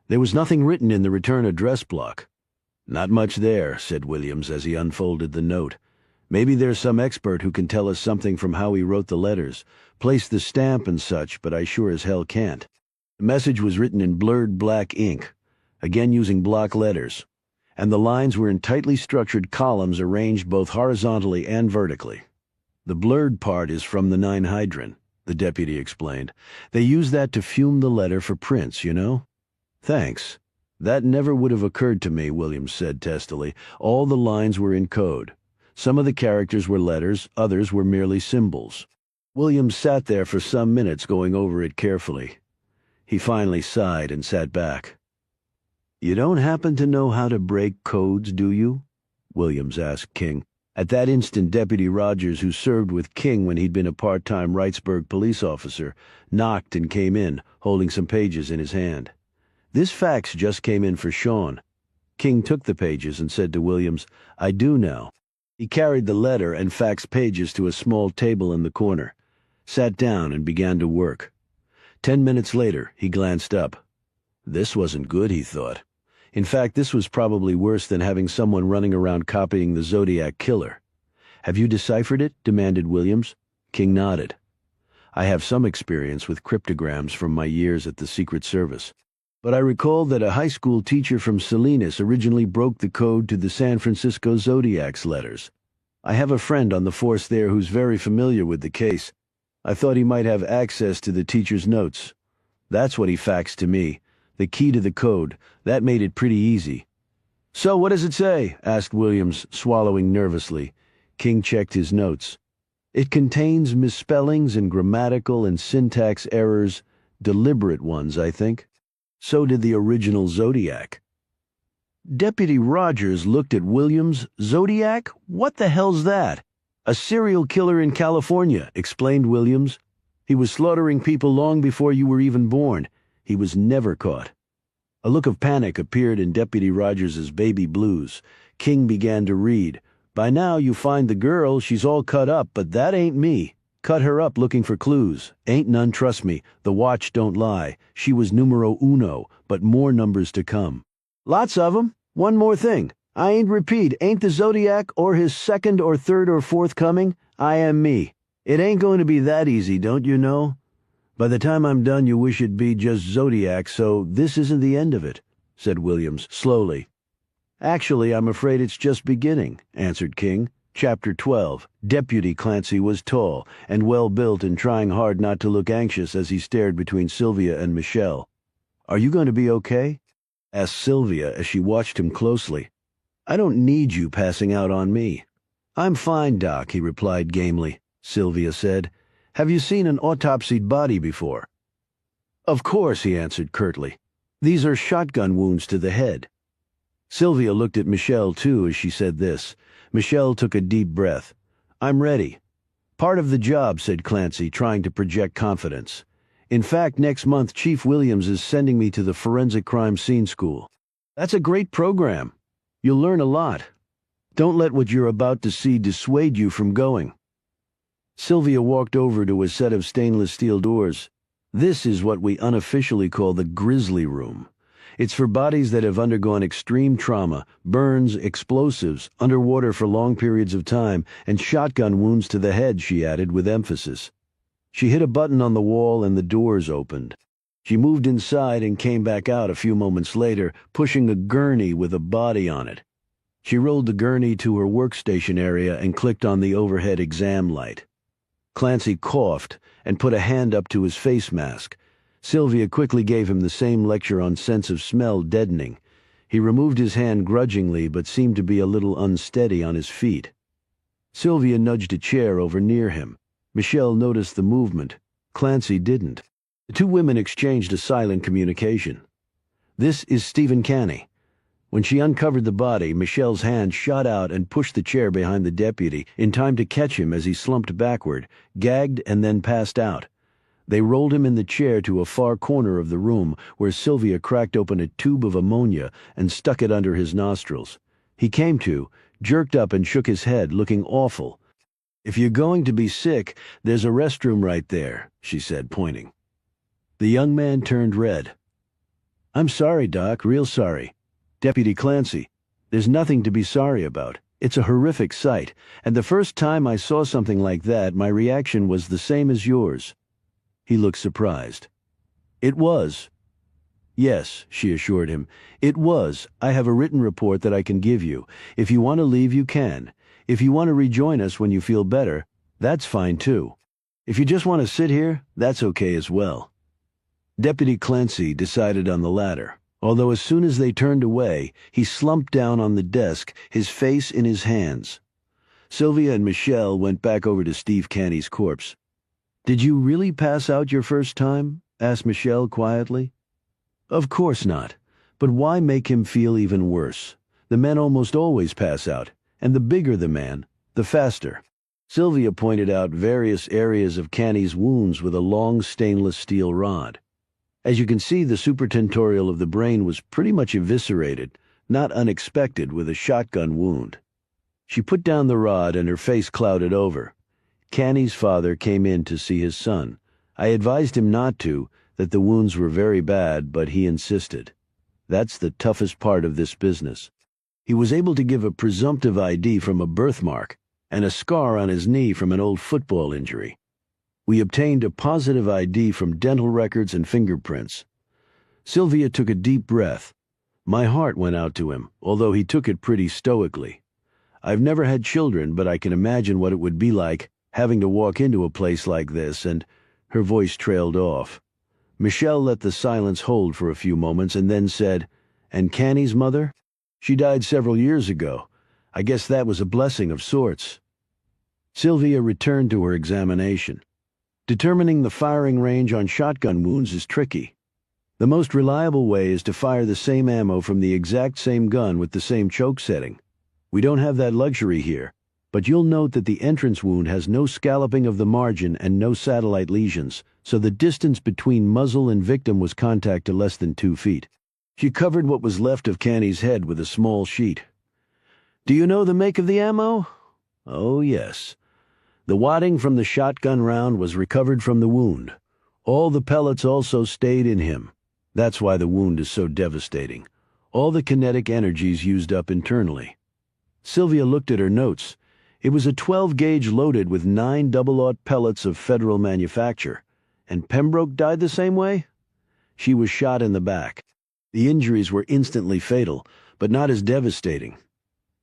There was nothing written in the return address block. Not much there, said Williams as he unfolded the note. Maybe there's some expert who can tell us something from how he wrote the letters, place the stamp and such, but I sure as hell can't. The message was written in blurred black ink, again using block letters, and the lines were in tightly structured columns arranged both horizontally and vertically. The blurred part is from the 9-hydrin, the deputy explained. They use that to fume the letter for prints, you know? Thanks. That never would have occurred to me, Williams said testily. All the lines were in code. Some of the characters were letters, others were merely symbols. Williams sat there for some minutes going over it carefully. He finally sighed and sat back. "You don't happen to know how to break codes, do you?" Williams asked King. At that instant, Deputy Rogers, who served with King when he'd been a part-time Wrightsburg police officer, knocked and came in, holding some pages in his hand. "This fax just came in for Sean." King took the pages and said to Williams, "I do now." He carried the letter and fax pages to a small table in the corner, sat down and began to work. 10 minutes later, he glanced up. This wasn't good, he thought. In fact, this was probably worse than having someone running around copying the Zodiac Killer. "Have you deciphered it?" demanded Williams. King nodded. "I have some experience with cryptograms from my years at the Secret Service. But I recalled that a high school teacher from Salinas originally broke the code to the San Francisco Zodiac's letters. I have a friend on the force there who's very familiar with the case. I thought he might have access to the teacher's notes. That's what he faxed to me, the key to the code. That made it pretty easy." "So what does it say?" asked Williams, swallowing nervously. King checked his notes. "It contains misspellings and grammatical and syntax errors, deliberate ones, I think. So did the original Zodiac." Deputy Rogers looked at Williams. "Zodiac? What the hell's that?" "A serial killer in California," explained Williams. "He was slaughtering people long before you were even born. He was never caught." A look of panic appeared in Deputy Rogers's baby blues. King began to read. "By now you find the girl, she's all cut up, but that ain't me. Cut her up looking for clues. Ain't none, trust me. The watch don't lie. She was numero uno, but more numbers to come." "Lots of 'em. One more thing. I ain't repeat, ain't the Zodiac or his second or third or fourth coming. I am me. It ain't going to be that easy, don't you know? By the time I'm done, you wish it'd be just Zodiac, so this isn't the end of it," said Williams slowly. "Actually, I'm afraid it's just beginning," answered King. Chapter 12. Deputy Clancy was tall and well-built and trying hard not to look anxious as he stared between Sylvia and Michelle. "Are you going to be okay?" asked Sylvia as she watched him closely. "I don't need you passing out on me." "I'm fine, Doc," he replied gamely. Sylvia said, "Have you seen an autopsied body before?" "Of course," he answered curtly. "These are shotgun wounds to the head." Sylvia looked at Michelle, too, as she said this. Michelle took a deep breath. "I'm ready." "Part of the job," said Clancy, trying to project confidence. "In fact, next month Chief Williams is sending me to the Forensic Crime Scene School. That's a great program. You'll learn a lot. Don't let what you're about to see dissuade you from going." Sylvia walked over to a set of stainless steel doors. "This is what we unofficially call the Grizzly Room. It's for bodies that have undergone extreme trauma, burns, explosives, underwater for long periods of time, and shotgun wounds to the head," she added with emphasis. She hit a button on the wall and the doors opened. She moved inside and came back out a few moments later, pushing a gurney with a body on it. She rolled the gurney to her workstation area and clicked on the overhead exam light. Clancy coughed and put a hand up to his face mask. Sylvia quickly gave him the same lecture on sense of smell deadening. He removed his hand grudgingly but seemed to be a little unsteady on his feet. Sylvia nudged a chair over near him. Michelle noticed the movement. Clancy didn't. The two women exchanged a silent communication. "This is Stephen Canny." When she uncovered the body, Michelle's hand shot out and pushed the chair behind the deputy in time to catch him as he slumped backward, gagged and then passed out. They rolled him in the chair to a far corner of the room where Sylvia cracked open a tube of ammonia and stuck it under his nostrils. He came to, jerked up and shook his head, looking awful. "If you're going to be sick, there's a restroom right there," she said, pointing. The young man turned red. "I'm sorry, Doc, real sorry. Deputy Clancy, there's nothing to be sorry about. It's a horrific sight, and the first time I saw something like that, my reaction was the same as yours." He looked surprised. "It was." "Yes," she assured him. "It was. I have a written report that I can give you. If you want to leave, you can. If you want to rejoin us when you feel better, that's fine too. If you just want to sit here, that's okay as well." Deputy Clancy decided on the latter. although as soon as they turned away, he slumped down on the desk, his face in his hands. Sylvia and Michelle went back over to Steve Canny's corpse. "Did you really pass out your first time?" asked Michelle quietly. "Of course not. But why make him feel even worse? The men almost always pass out, and the bigger the man, the faster." Sylvia pointed out various areas of Canny's wounds with a long stainless steel rod. As you can see, the supratentorial of the brain was pretty much eviscerated, not unexpected with a shotgun wound. She put down the rod and her face clouded over. Canny's father came in to see his son. I advised him not to, that the wounds were very bad, but he insisted. That's the toughest part of this business. He was able to give a presumptive ID from a birthmark and a scar on his knee from an old football injury. We obtained a positive ID from dental records and fingerprints. Sylvia took a deep breath. My heart went out to him, although he took it pretty stoically. I've never had children, but I can imagine what it would be like having to walk into a place like this, and her voice trailed off. Michelle let the silence hold for a few moments and then said, "And Canny's mother? She died several years ago. I guess that was a blessing of sorts." Sylvia returned to her examination. Determining the firing range on shotgun wounds is tricky. The most reliable way is to fire the same ammo from the exact same gun with the same choke setting. We don't have that luxury here, but you'll note that the entrance wound has no scalloping of the margin and no satellite lesions, so the distance between muzzle and victim was contact to less than 2 feet. She covered what was left of Canny's head with a small sheet. "Do you know the make of the ammo?" "Oh, yes. The wadding from the shotgun round was recovered from the wound. All the pellets also stayed in him. That's why the wound is so devastating. All the kinetic energies used up internally." Sylvia looked at her notes. It was a 12-gauge loaded with 9 double-aught pellets of federal manufacture. And Pembroke died the same way? She was shot in the back. The injuries were instantly fatal, but not as devastating.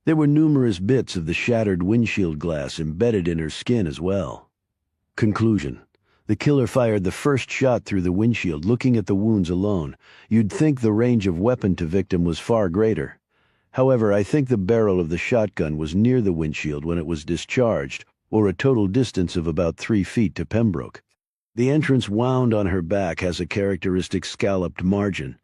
There were numerous bits of the shattered windshield glass embedded in her skin as well. Conclusion. The killer fired the first shot through the windshield. Looking at the wounds alone, you'd think the range of weapon to victim was far greater. However, I think the barrel of the shotgun was near the windshield when it was discharged, or a total distance of about 3 feet to Pembroke. The entrance wound on her back has a characteristic scalloped margin,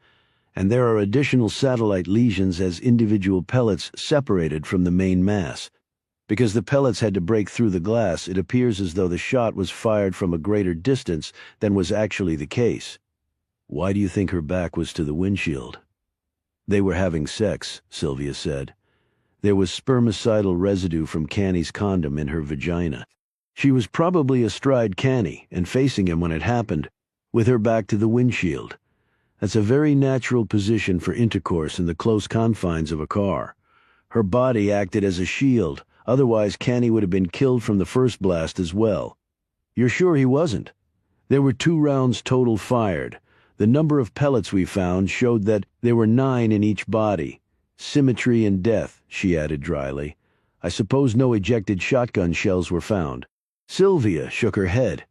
and there are additional satellite lesions as individual pellets separated from the main mass. Because the pellets had to break through the glass, it appears as though the shot was fired from a greater distance than was actually the case. Why do you think her back was to the windshield? "They were having sex," Sylvia said. "There was spermicidal residue from Canny's condom in her vagina. She was probably astride Canny and facing him when it happened, with her back to the windshield. That's a very natural position for intercourse in the close confines of a car. Her body acted as a shield, otherwise Canny would have been killed from the first blast as well." "You're sure he wasn't?" "There were 2 rounds total fired. The number of pellets we found showed that there were 9 in each body. Symmetry in death," she added dryly. "I suppose no ejected shotgun shells were found." Sylvia shook her head.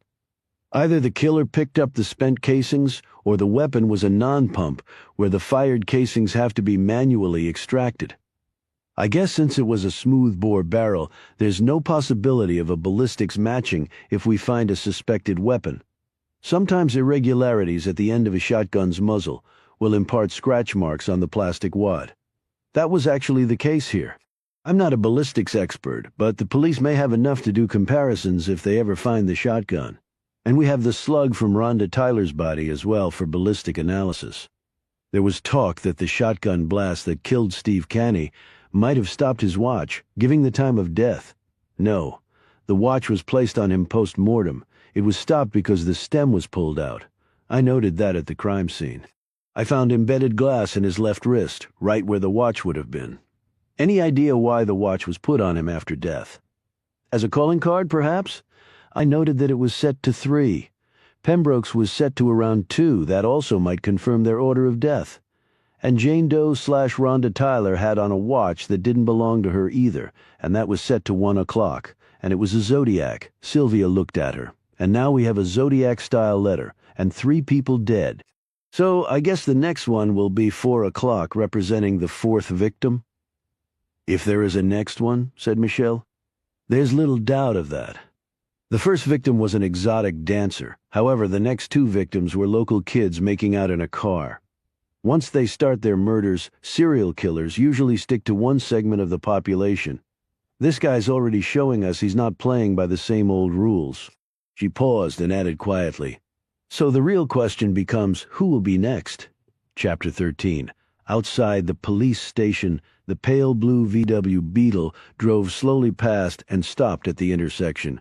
Either the killer picked up the spent casings, or the weapon was a non-pump, where the fired casings have to be manually extracted. I guess since it was a smooth-bore barrel, there's no possibility of a ballistics matching if we find a suspected weapon. Sometimes irregularities at the end of a shotgun's muzzle will impart scratch marks on the plastic wad. That was actually the case here. I'm not a ballistics expert, but the police may have enough to do comparisons if they ever find the shotgun. And we have the slug from Rhonda Tyler's body as well for ballistic analysis. There was talk that the shotgun blast that killed Steve Canny might have stopped his watch, giving the time of death. No, the watch was placed on him post-mortem. It was stopped because the stem was pulled out. I noted that at the crime scene. I found embedded glass in his left wrist, right where the watch would have been. Any idea why the watch was put on him after death? As a calling card, perhaps? I noted that it was set to 3. Pembroke's was set to around 2. That also might confirm their order of death. And Jane Doe/Rhonda Tyler had on a watch that didn't belong to her either, and that was set to 1 o'clock, and it was a Zodiac. Sylvia looked at her. And now we have a Zodiac-style letter, and 3 people dead. So I guess the next one will be 4 o'clock, representing the fourth victim? If there is a next one, said Michelle. There's little doubt of that. The first victim was an exotic dancer. However, the next two victims were local kids making out in a car. Once they start their murders, serial killers usually stick to one segment of the population. This guy's already showing us he's not playing by the same old rules. She paused and added quietly, so the real question becomes, who will be next? Chapter 13. Outside the police station, the pale blue VW Beetle drove slowly past and stopped at the intersection.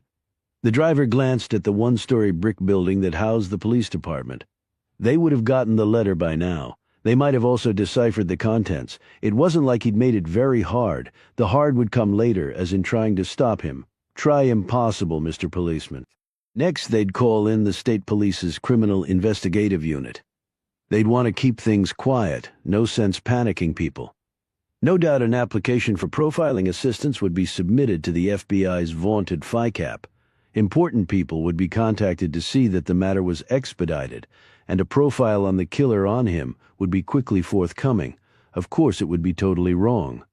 The driver glanced at the one-story brick building that housed the police department. They would have gotten the letter by now. They might have also deciphered the contents. It wasn't like he'd made it very hard. The hard would come later, as in trying to stop him. Try impossible, Mr. Policeman. Next, they'd call in the state police's criminal investigative unit. They'd want to keep things quiet, no sense panicking people. No doubt an application for profiling assistance would be submitted to the FBI's vaunted FICAP. Important people would be contacted to see that the matter was expedited, and a profile on the killer on him would be quickly forthcoming. Of course it would be totally wrong.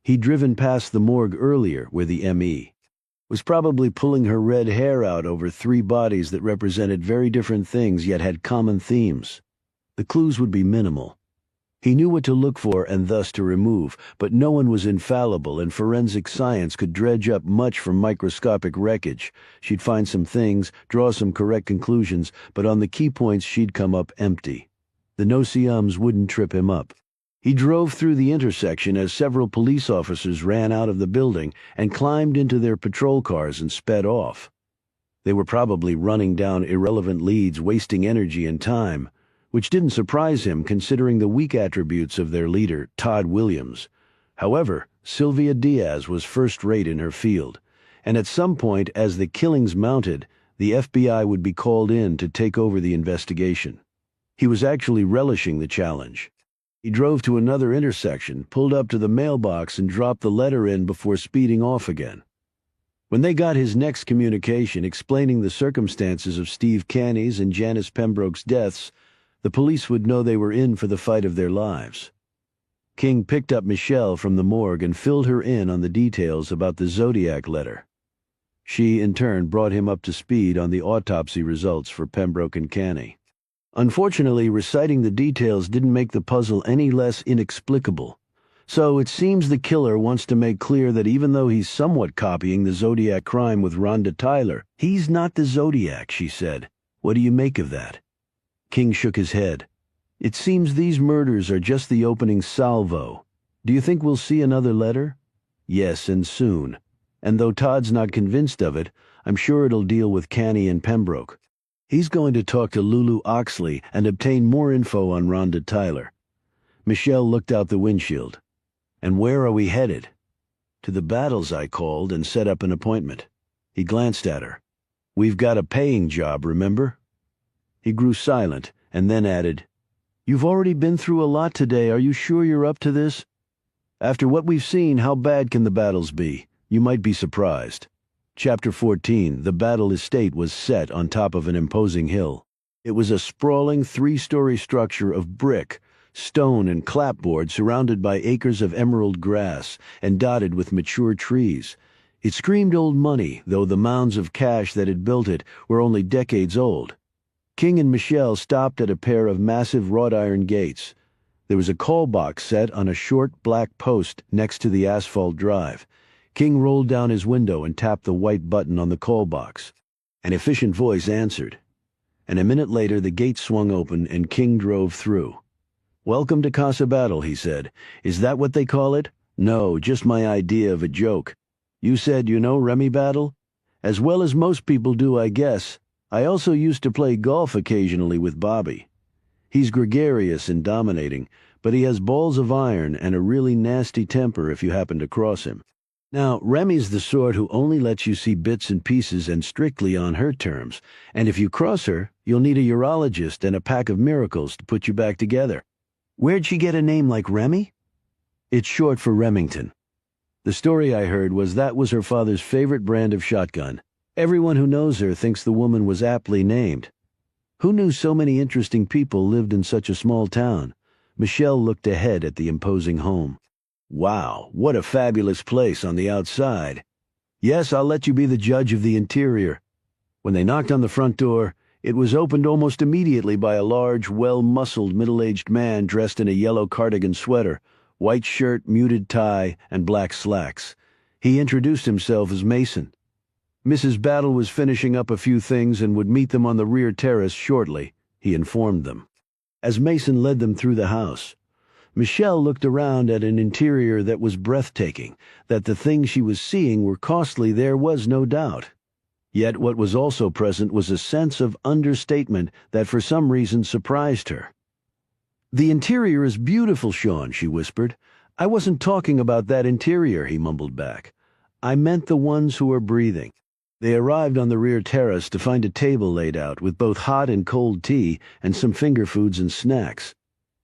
He'd driven past the morgue earlier, where the M.E. was probably pulling her red hair out over 3 bodies that represented very different things yet had common themes. The clues would be minimal. He knew what to look for and thus to remove, but no one was infallible, and forensic science could dredge up much from microscopic wreckage. She'd find some things, draw some correct conclusions, but on the key points she'd come up empty. The no-see-ums wouldn't trip him up. He drove through the intersection as several police officers ran out of the building and climbed into their patrol cars and sped off. They were probably running down irrelevant leads, wasting energy and time, which didn't surprise him considering the weak attributes of their leader, Todd Williams. However, Sylvia Diaz was first-rate in her field, and at some point as the killings mounted, the FBI would be called in to take over the investigation. He was actually relishing the challenge. He drove to another intersection, pulled up to the mailbox, and dropped the letter in before speeding off again. When they got his next communication explaining the circumstances of Steve Canny's and Janice Pembroke's deaths, the police would know they were in for the fight of their lives. King picked up Michelle from the morgue and filled her in on the details about the Zodiac letter. She, in turn, brought him up to speed on the autopsy results for Pembroke and Canny. Unfortunately, reciting the details didn't make the puzzle any less inexplicable. So it seems the killer wants to make clear that even though he's somewhat copying the Zodiac crime with Rhonda Tyler, he's not the Zodiac, she said. What do you make of that? King shook his head. It seems these murders are just the opening salvo. Do you think we'll see another letter? Yes, and soon. And though Todd's not convinced of it, I'm sure it'll deal with Canny and Pembroke. He's going to talk to Lulu Oxley and obtain more info on Rhonda Tyler. Michelle looked out the windshield. And where are we headed? To the Battles, I called and set up an appointment. He glanced at her. We've got a paying job, remember? He grew silent and then added, You've already been through a lot today. Are you sure you're up to this? After what we've seen, how bad can the Battles be? You might be surprised. Chapter 14. The Battle Estate was set on top of an imposing hill. It was a sprawling 3-story structure of brick, stone, and clapboard surrounded by acres of emerald grass and dotted with mature trees. It screamed old money, though the mounds of cash that had built it were only decades old. King and Michelle stopped at a pair of massive wrought-iron gates. There was a call box set on a short black post next to the asphalt drive. King rolled down his window and tapped the white button on the call box. An efficient voice answered. And a minute later the gate swung open and King drove through. Welcome to Casa Battle, he said. Is that what they call it? No, just my idea of a joke. You said you know Remy Battle? As well as most people do, I guess. I also used to play golf occasionally with Bobby. He's gregarious and dominating, but he has balls of iron and a really nasty temper if you happen to cross him. Now, Remy's the sort who only lets you see bits and pieces and strictly on her terms, and if you cross her, you'll need a urologist and a pack of miracles to put you back together. Where'd she get a name like Remy? It's short for Remington. The story I heard was that was her father's favorite brand of shotgun. Everyone who knows her thinks the woman was aptly named. Who knew so many interesting people lived in such a small town? Michelle looked ahead at the imposing home. Wow, what a fabulous place on the outside. Yes, I'll let you be the judge of the interior. When they knocked on the front door, it was opened almost immediately by a large, well-muscled, middle-aged man dressed in a yellow cardigan sweater, white shirt, muted tie, and black slacks. He introduced himself as Mason. Mrs. Battle was finishing up a few things and would meet them on the rear terrace shortly, he informed them. As Mason led them through the house, Michelle looked around at an interior that was breathtaking. That the things she was seeing were costly there was no doubt. Yet what was also present was a sense of understatement that for some reason surprised her. "The interior is beautiful, Sean," she whispered. "I wasn't talking about that interior," he mumbled back. "I meant the ones who are breathing." They arrived on the rear terrace to find a table laid out with both hot and cold tea and some finger foods and snacks.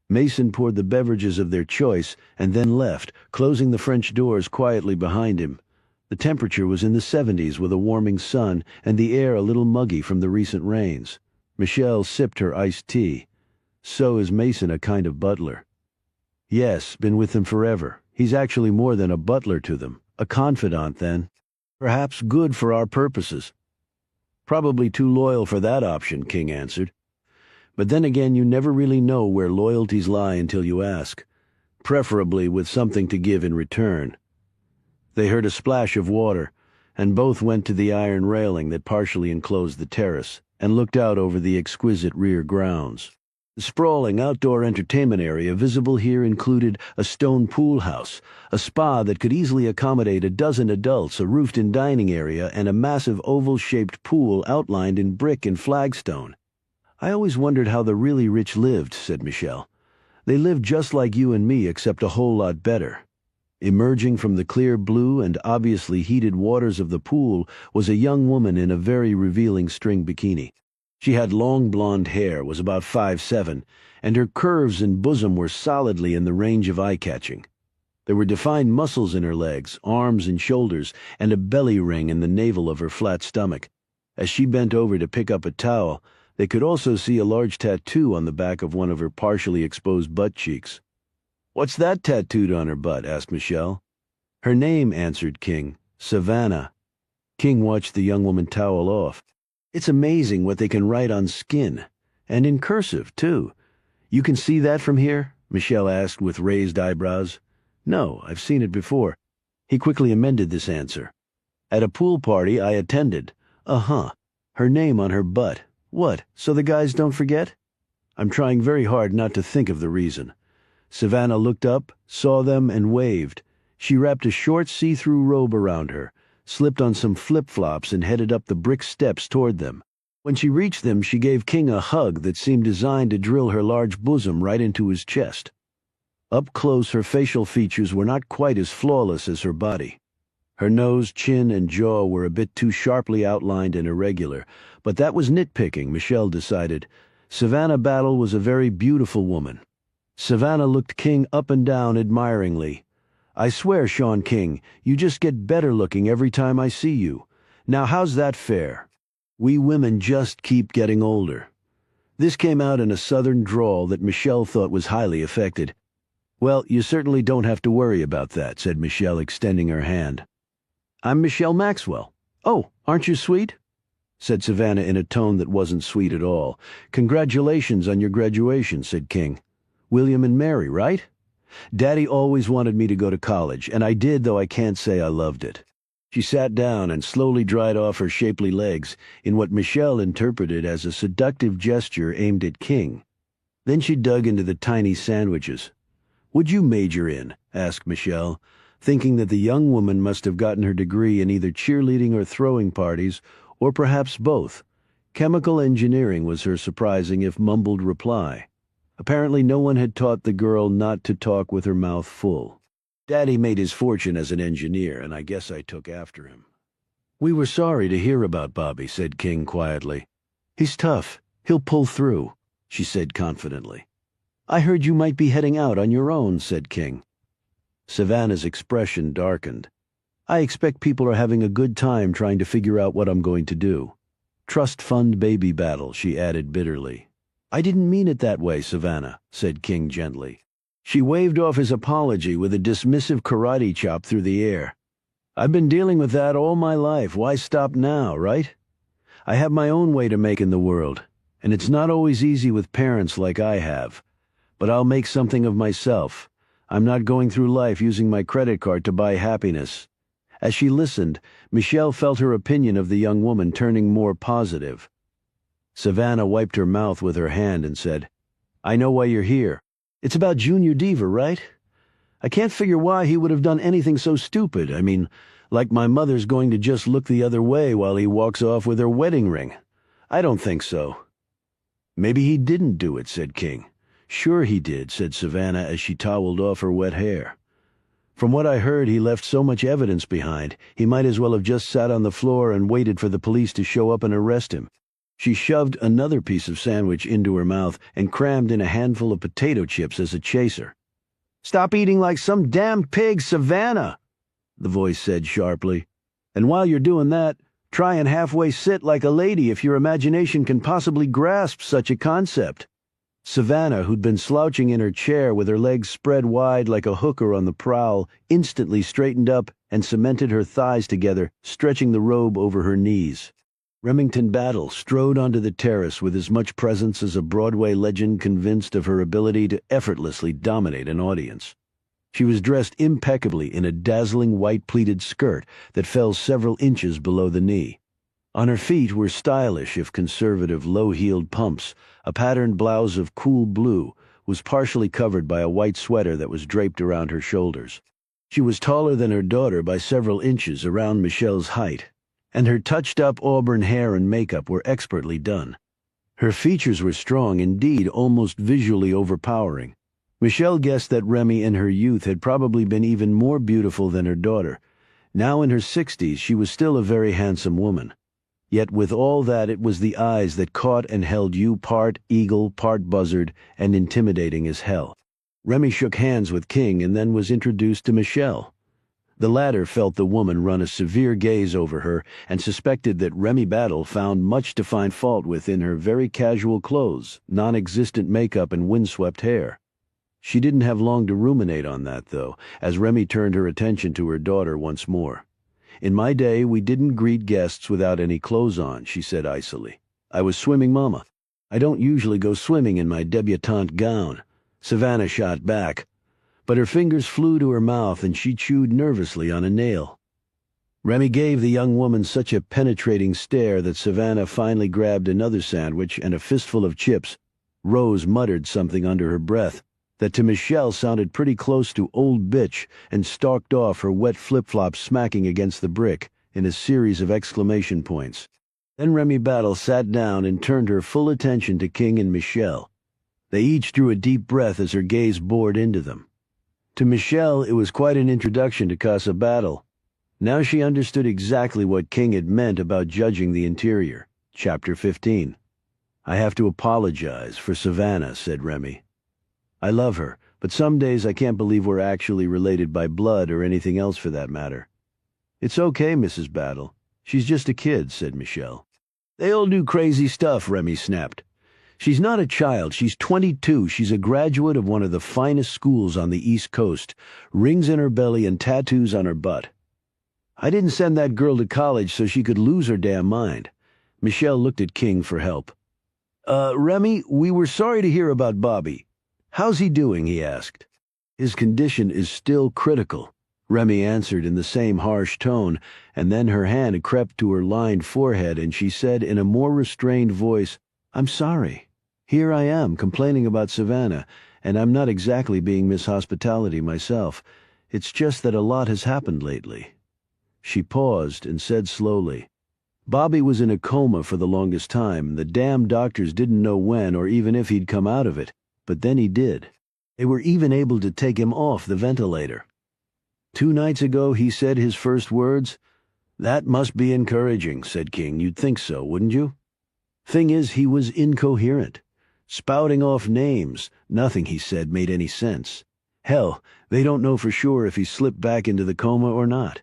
Mason poured the beverages of their choice and then left, closing the French doors quietly behind him. The temperature was in the 70s with a warming sun and the air a little muggy from the recent rains. Michelle sipped her iced tea. "So is Mason a kind of butler?" "Yes, been with them forever. He's actually more than a butler to them. A confidant, then. Perhaps good for our purposes." "Probably too loyal for that option," King answered. "But then again, you never really know where loyalties lie until you ask. Preferably with something to give in return." They heard a splash of water, and both went to the iron railing that partially enclosed the terrace and looked out over the exquisite rear grounds. The sprawling outdoor entertainment area visible here included a stone pool house, a spa that could easily accommodate a dozen adults, a roofed-in dining area, and a massive oval-shaped pool outlined in brick and flagstone. "I always wondered how the really rich lived," said Michelle. "They lived just like you and me, except a whole lot better." Emerging from the clear blue and obviously heated waters of the pool was a young woman in a very revealing string bikini. She had long blonde hair, was about 5'7", and her curves and bosom were solidly in the range of eye-catching. There were defined muscles in her legs, arms and shoulders, and a belly ring in the navel of her flat stomach. As she bent over to pick up a towel, they could also see a large tattoo on the back of one of her partially exposed butt cheeks. "What's that tattooed on her butt?" asked Michelle. "Her name," answered King. "Savannah." King watched the young woman towel off. "It's amazing what they can write on skin. And in cursive, too. You can see that from here?" Michelle asked with raised eyebrows. "No, I've seen it before." He quickly amended this answer. "At a pool party I attended. Uh-huh. Her name on her butt. What, so the guys don't forget?" "I'm trying very hard not to think of the reason." Savannah looked up, saw them, and waved. She wrapped a short see-through robe around her, slipped on some flip-flops, and headed up the brick steps toward them. When she reached them, she gave King a hug that seemed designed to drill her large bosom right into his chest. Up close, her facial features were not quite as flawless as her body. Her nose, chin, and jaw were a bit too sharply outlined and irregular, but that was nitpicking, Michelle decided. Savannah Battle was a very beautiful woman. Savannah looked King up and down admiringly. "I swear, Sean King, you just get better looking every time I see you. Now how's that fair? We women just keep getting older." This came out in a southern drawl that Michelle thought was highly affected. "Well, you certainly don't have to worry about that," said Michelle, extending her hand. "I'm Michelle Maxwell." "Oh, aren't you sweet?" said Savannah in a tone that wasn't sweet at all. "Congratulations on your graduation," said King. "William and Mary, right? Daddy always wanted me to go to college, and I did, though I can't say I loved it." She sat down and slowly dried off her shapely legs in what Michelle interpreted as a seductive gesture aimed at King. Then she dug into the tiny sandwiches. "What'd you major in?" asked Michelle, thinking that the young woman must have gotten her degree in either cheerleading or throwing parties, or perhaps both. Chemical engineering was her surprising if mumbled reply. Apparently no one had taught the girl not to talk with her mouth full. "Daddy made his fortune as an engineer, and I guess I took after him." "We were sorry to hear about Bobby," said King quietly. "He's tough. He'll pull through," she said confidently. "I heard you might be heading out on your own," said King. Savannah's expression darkened. "I expect people are having a good time trying to figure out what I'm going to do." Trust fund baby battle, she added bitterly. I didn't mean it that way, Savannah, said King gently. She waved off his apology with a dismissive karate chop through the air. I've been dealing with that all my life. Why stop now, right? I have my own way to make in the world, and it's not always easy with parents like I have. But I'll make something of myself. I'm not going through life using my credit card to buy happiness. As she listened, Michelle felt her opinion of the young woman turning more positive. Savannah wiped her mouth with her hand and said, I know why you're here. It's about Junior Deaver, right? I can't figure why he would have done anything so stupid. I mean, like my mother's going to just look the other way while he walks off with her wedding ring. I don't think so. Maybe he didn't do it, said King. Sure he did, said Savannah as she toweled off her wet hair. From what I heard, he left so much evidence behind, he might as well have just sat on the floor and waited for the police to show up and arrest him. She shoved another piece of sandwich into her mouth and crammed in a handful of potato chips as a chaser. Stop eating like some damn pig, Savannah, the voice said sharply. And while you're doing that, try and halfway sit like a lady if your imagination can possibly grasp such a concept. Savannah, who'd been slouching in her chair with her legs spread wide like a hooker on the prowl, instantly straightened up and cemented her thighs together, stretching the robe over her knees. Remington Battle strode onto the terrace with as much presence as a Broadway legend convinced of her ability to effortlessly dominate an audience. She was dressed impeccably in a dazzling white pleated skirt that fell several inches below the knee. On her feet were stylish, if conservative, low-heeled pumps. A patterned blouse of cool blue was partially covered by a white sweater that was draped around her shoulders. She was taller than her daughter by several inches, around Michelle's height, and her touched-up auburn hair and makeup were expertly done. Her features were strong, indeed almost visually overpowering. Michelle guessed that Remy in her youth had probably been even more beautiful than her daughter. Now in her 60s, she was still a very handsome woman. Yet with all that, it was the eyes that caught and held you, part eagle, part buzzard, and intimidating as hell. Remy shook hands with King and then was introduced to Michelle. The latter felt the woman run a severe gaze over her and suspected that Remy Battle found much to find fault with in her very casual clothes, non-existent makeup, and windswept hair. She didn't have long to ruminate on that, though, as Remy turned her attention to her daughter once more. In my day, we didn't greet guests without any clothes on, she said icily. I was swimming mama. I don't usually go swimming in my debutante gown. Savannah shot back, but her fingers flew to her mouth and she chewed nervously on a nail. Remy gave the young woman such a penetrating stare that Savannah finally grabbed another sandwich and a fistful of chips. Rose muttered something under her breath that to Michelle sounded pretty close to old bitch and stalked off, her wet flip-flops smacking against the brick in a series of exclamation points. Then Remy Battle sat down and turned her full attention to King and Michelle. They each drew a deep breath as her gaze bored into them. To Michelle, it was quite an introduction to Casa Battle. Now she understood exactly what King had meant about judging the interior. Chapter 15. I have to apologize for Savannah, said Remy. I love her, but some days I can't believe we're actually related by blood or anything else for that matter. It's okay, Mrs. Battle. She's just a kid, said Michelle. They all do crazy stuff, Remy snapped. She's not a child. She's 22. She's a graduate of one of the finest schools on the East Coast, rings in her belly and tattoos on her butt. I didn't send that girl to college so she could lose her damn mind. Michelle looked at King for help. Remy, we were sorry to hear about Bobby. How's he doing? He asked. His condition is still critical, Remy answered in the same harsh tone, and then her hand crept to her lined forehead and she said in a more restrained voice, I'm sorry. Here I am complaining about Savannah, and I'm not exactly being Miss Hospitality myself. It's just that a lot has happened lately. She paused and said slowly, Bobby was in a coma for the longest time. The damn doctors didn't know when or even if he'd come out of it. But then he did. They were even able to take him off the ventilator. 2 nights ago he said his first words. That must be encouraging, said King. You'd think so, wouldn't you? Thing is, he was incoherent. Spouting off names. Nothing he said made any sense. Hell, they don't know for sure if he slipped back into the coma or not.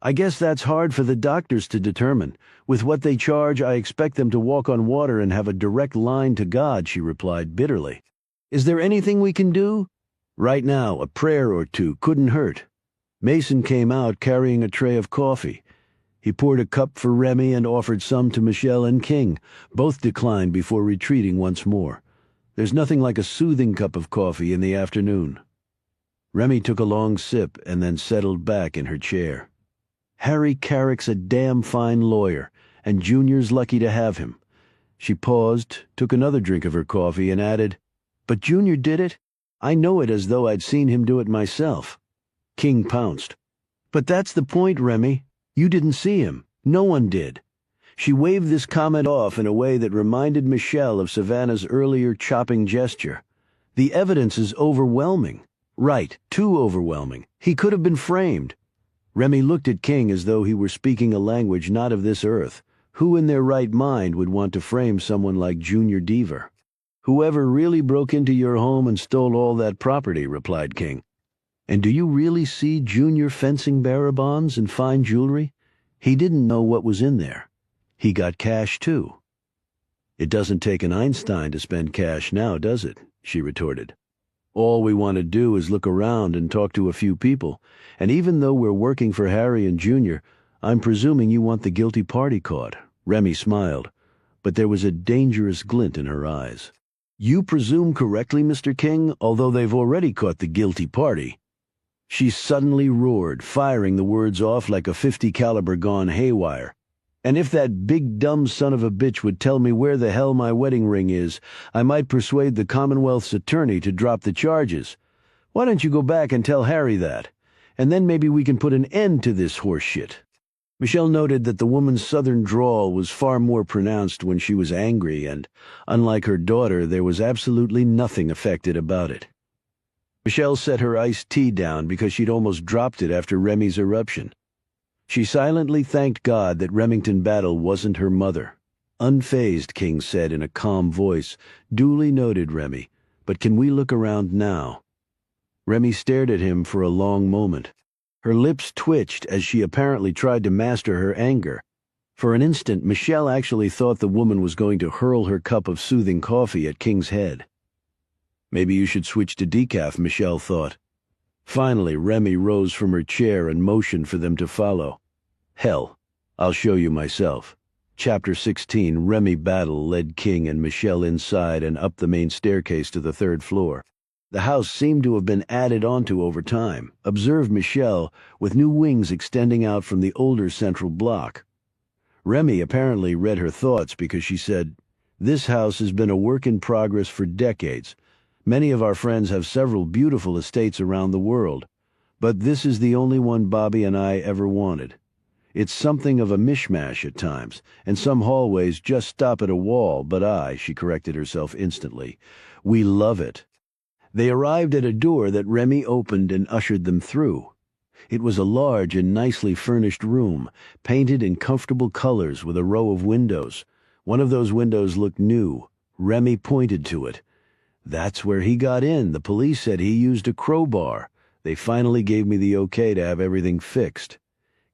I guess that's hard for the doctors to determine. With what they charge, I expect them to walk on water and have a direct line to God, she replied bitterly. Is there anything we can do? Right now, a prayer or two couldn't hurt. Mason came out carrying a tray of coffee. He poured a cup for Remy and offered some to Michelle and King. Both declined before retreating once more. There's nothing like a soothing cup of coffee in the afternoon. Remy took a long sip and then settled back in her chair. Harry Carrick's a damn fine lawyer, and Junior's lucky to have him. She paused, took another drink of her coffee, and added, But Junior did it? I know it as though I'd seen him do it myself. King pounced. But that's the point, Remy. You didn't see him. No one did. She waved this comment off in a way that reminded Michelle of Savannah's earlier chopping gesture. The evidence is overwhelming. Right, too overwhelming. He could have been framed. Remy looked at King as though he were speaking a language not of this earth. Who in their right mind would want to frame someone like Junior Deaver? Whoever really broke into your home and stole all that property, replied King. And do you really see Junior fencing bearer bonds and fine jewelry? He didn't know what was in there. He got cash, too. It doesn't take an Einstein to spend cash now, does it? She retorted. All we want to do is look around and talk to a few people, and even though we're working for Harry and Junior, I'm presuming you want the guilty party caught. Remy smiled, but there was a dangerous glint in her eyes. You presume correctly, Mr. King, although they've already caught the guilty party. She suddenly roared, firing the words off like a .50 caliber gone haywire. And if that big dumb son of a bitch would tell me where the hell my wedding ring is, I might persuade the Commonwealth's attorney to drop the charges. Why don't you go back and tell Harry that? And then maybe we can put an end to this horse shit. Michelle noted that the woman's southern drawl was far more pronounced when she was angry, and, unlike her daughter, there was absolutely nothing affected about it. Michelle set her iced tea down because she'd almost dropped it after Remy's eruption. She silently thanked God that Remington Battle wasn't her mother. Unfazed, King said in a calm voice. Duly noted, Remy, but can we look around now? Remy stared at him for a long moment. Her lips twitched as she apparently tried to master her anger. For an instant, Michelle actually thought the woman was going to hurl her cup of soothing coffee at King's head. Maybe you should switch to decaf, Michelle thought. Finally, Remy rose from her chair and motioned for them to follow. Hell, I'll show you myself. Chapter 16, Remy Battle led King and Michelle inside and up the main staircase to the third floor. The house seemed to have been added onto over time, observed Michelle, with new wings extending out from the older central block. Remy apparently read her thoughts because she said, This house has been a work in progress for decades. Many of our friends have several beautiful estates around the world, but this is the only one Bobby and I ever wanted. It's something of a mishmash at times, and some hallways just stop at a wall, but she corrected herself instantly, we love it. They arrived at a door that Remy opened and ushered them through. It was a large and nicely furnished room, painted in comfortable colors with a row of windows. One of those windows looked new. Remy pointed to it. That's where he got in. The police said he used a crowbar. They finally gave me the okay to have everything fixed.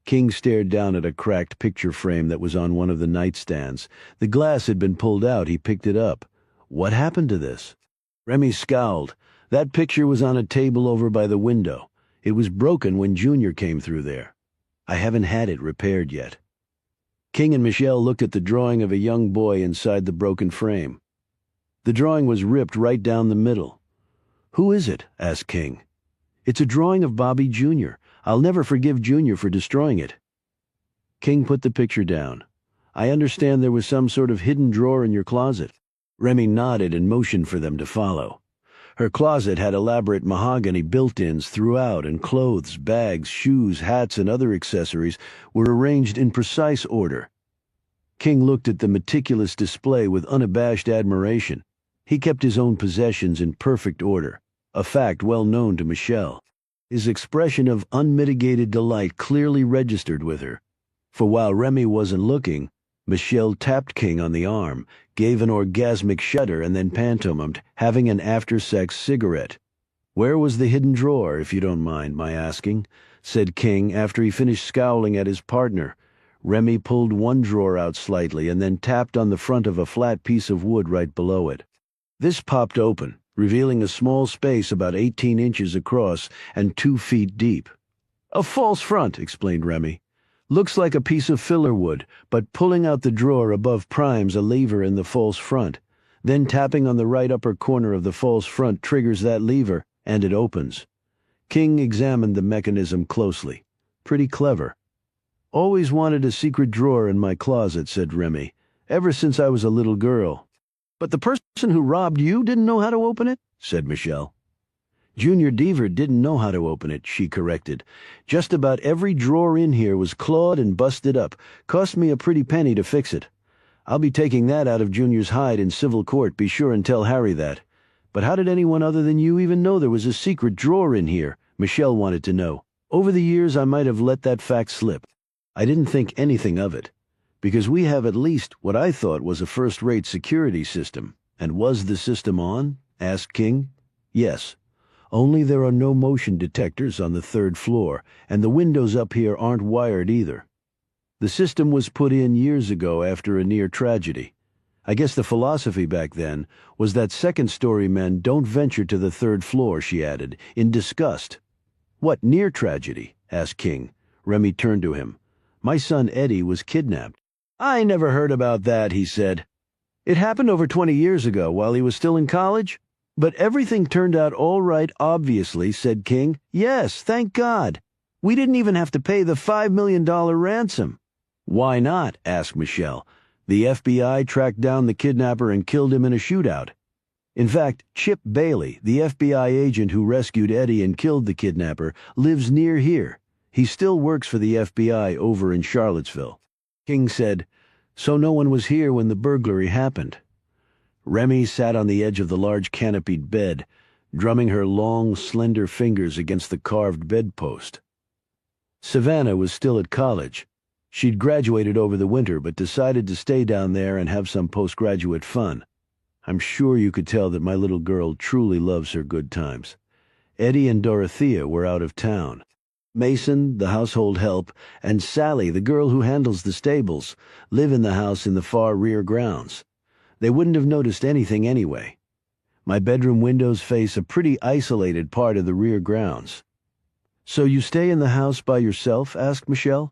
King stared down at a cracked picture frame that was on one of the nightstands. The glass had been pulled out. He picked it up. What happened to this? Remy scowled. That picture was on a table over by the window. It was broken when Junior came through there. I haven't had it repaired yet. King and Michelle looked at the drawing of a young boy inside the broken frame. The drawing was ripped right down the middle. Who is it? Asked King. It's a drawing of Bobby Jr. I'll never forgive Junior for destroying it. King put the picture down. I understand there was some sort of hidden drawer in your closet. Remy nodded and motioned for them to follow. Her closet had elaborate mahogany built-ins throughout, and clothes, bags, shoes, hats, and other accessories were arranged in precise order. King looked at the meticulous display with unabashed admiration. He kept his own possessions in perfect order, a fact well known to Michelle. His expression of unmitigated delight clearly registered with her, for while Remy wasn't looking, Michelle tapped King on the arm, gave an orgasmic shudder, and then pantomimed, having an after-sex cigarette. "Where was the hidden drawer, if you don't mind my asking?" said King after he finished scowling at his partner. Remy pulled one drawer out slightly and then tapped on the front of a flat piece of wood right below it. This popped open, revealing a small space about 18 inches across and 2 feet deep. "A false front," explained Remy. "Looks like a piece of filler wood, but pulling out the drawer above primes a lever in the false front. Then tapping on the right upper corner of the false front triggers that lever, and it opens." King examined the mechanism closely. "Pretty clever." "Always wanted a secret drawer in my closet," said Remy, "ever since I was a little girl." "But the person who robbed you didn't know how to open it?" said Michelle. "Junior Deaver didn't know how to open it," she corrected. "Just about every drawer in here was clawed and busted up. Cost me a pretty penny to fix it. I'll be taking that out of Junior's hide in civil court, be sure and tell Harry that. But how did anyone other than you even know there was a secret drawer in here?" Michelle wanted to know. "Over the years I might have let that fact slip. I didn't think anything of it. Because we have at least what I thought was a first-rate security system." "And was the system on?" asked King. "Yes. Only there are no motion detectors on the 3rd floor, and the windows up here aren't wired either. The system was put in years ago after a near tragedy. I guess the philosophy back then was that second-story men don't venture to the 3rd floor," she added, in disgust. "What near tragedy?" asked King. Remy turned to him. "My son Eddie was kidnapped." "I never heard about that," he said. "It happened over 20 years ago while he was still in college?" "But everything turned out all right, obviously," said King. "Yes, thank God. We didn't even have to pay the $5 million ransom." "Why not?" asked Michelle. "The FBI tracked down the kidnapper and killed him in a shootout. In fact, Chip Bailey, the FBI agent who rescued Eddie and killed the kidnapper, lives near here. He still works for the FBI over in Charlottesville." King said, "So no one was here when the burglary happened?" Remy sat on the edge of the large canopied bed, drumming her long, slender fingers against the carved bedpost. Savannah was still at college. She'd graduated over the winter but decided to stay down there and have some postgraduate fun. "I'm sure you could tell that my little girl truly loves her good times." Eddie and Dorothea were out of town. Mason, the household help, and Sally, the girl who handles the stables, live in the house in the far rear grounds. They wouldn't have noticed anything anyway. My bedroom windows face a pretty isolated part of the rear grounds. "So you stay in the house by yourself?" asked Michelle.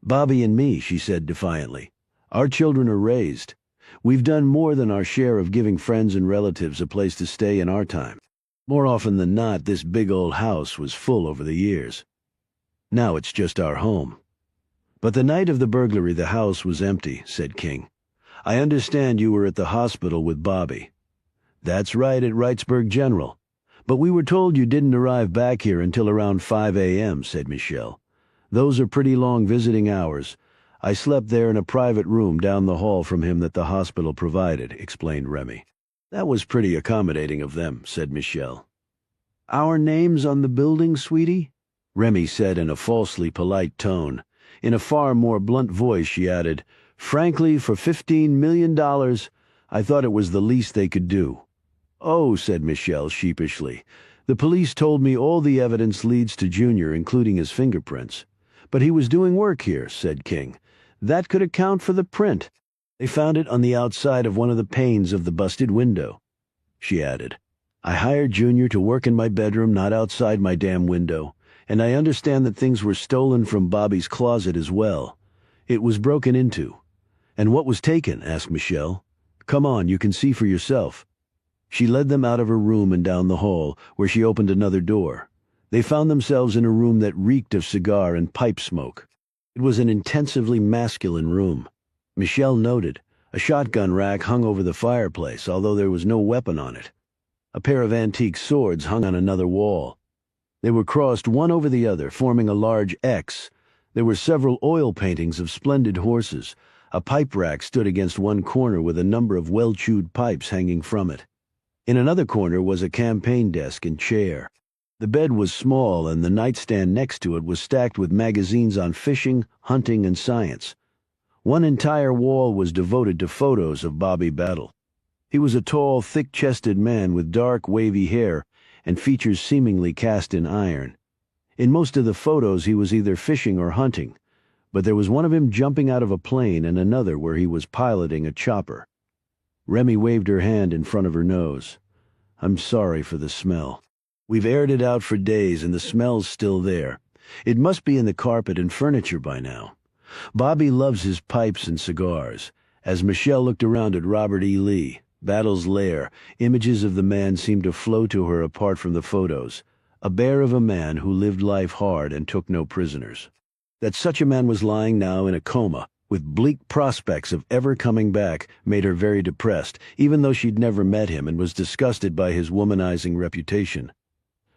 "Bobby and me," she said defiantly. "Our children are raised. We've done more than our share of giving friends and relatives a place to stay in our time. More often than not, this big old house was full over the years. Now it's just our home." "But the night of the burglary the house was empty," said King. "I understand you were at the hospital with Bobby." "That's right, at Wrightsburg General. But we were told you didn't arrive back here until around 5 a.m., said Michelle. "Those are pretty long visiting hours. I slept there in a private room down the hall from him that the hospital provided," explained Remy. "That was pretty accommodating of them," said Michelle. "Our names on the building, sweetie?" Remy said in a falsely polite tone. In a far more blunt voice she added, "Frankly, for $15 million, I thought it was the least they could do." "Oh," said Michelle sheepishly. "The police told me all the evidence leads to Junior, including his fingerprints. But he was doing work here," said King. "That could account for the print. They found it on the outside of one of the panes of the busted window." She added, "I hired Junior to work in my bedroom, not outside my damn window. And I understand that things were stolen from Bobby's closet as well. It was broken into." "And what was taken?" asked Michelle. "Come on, you can see for yourself." She led them out of her room and down the hall, where she opened another door. They found themselves in a room that reeked of cigar and pipe smoke. It was an intensively masculine room. Michelle noted, a shotgun rack hung over the fireplace, although there was no weapon on it. A pair of antique swords hung on another wall. They were crossed one over the other, forming a large X. There were several oil paintings of splendid horses. A pipe rack stood against one corner with a number of well-chewed pipes hanging from it. In another corner was a campaign desk and chair. The bed was small, and the nightstand next to it was stacked with magazines on fishing, hunting, and science. One entire wall was devoted to photos of Bobby Battle. He was a tall, thick-chested man with dark, wavy hair and features seemingly cast in iron. In most of the photos he was either fishing or hunting, but there was one of him jumping out of a plane and another where he was piloting a chopper. Remy waved her hand in front of her nose. "I'm sorry for the smell. We've aired it out for days and the smell's still there. It must be in the carpet and furniture by now. Bobby loves his pipes and cigars." As Michelle looked around at Robert E. Lee, Battle's lair, images of the man seemed to flow to her apart from the photos. A bear of a man who lived life hard and took no prisoners. That such a man was lying now in a coma, with bleak prospects of ever coming back, made her very depressed, even though she'd never met him and was disgusted by his womanizing reputation.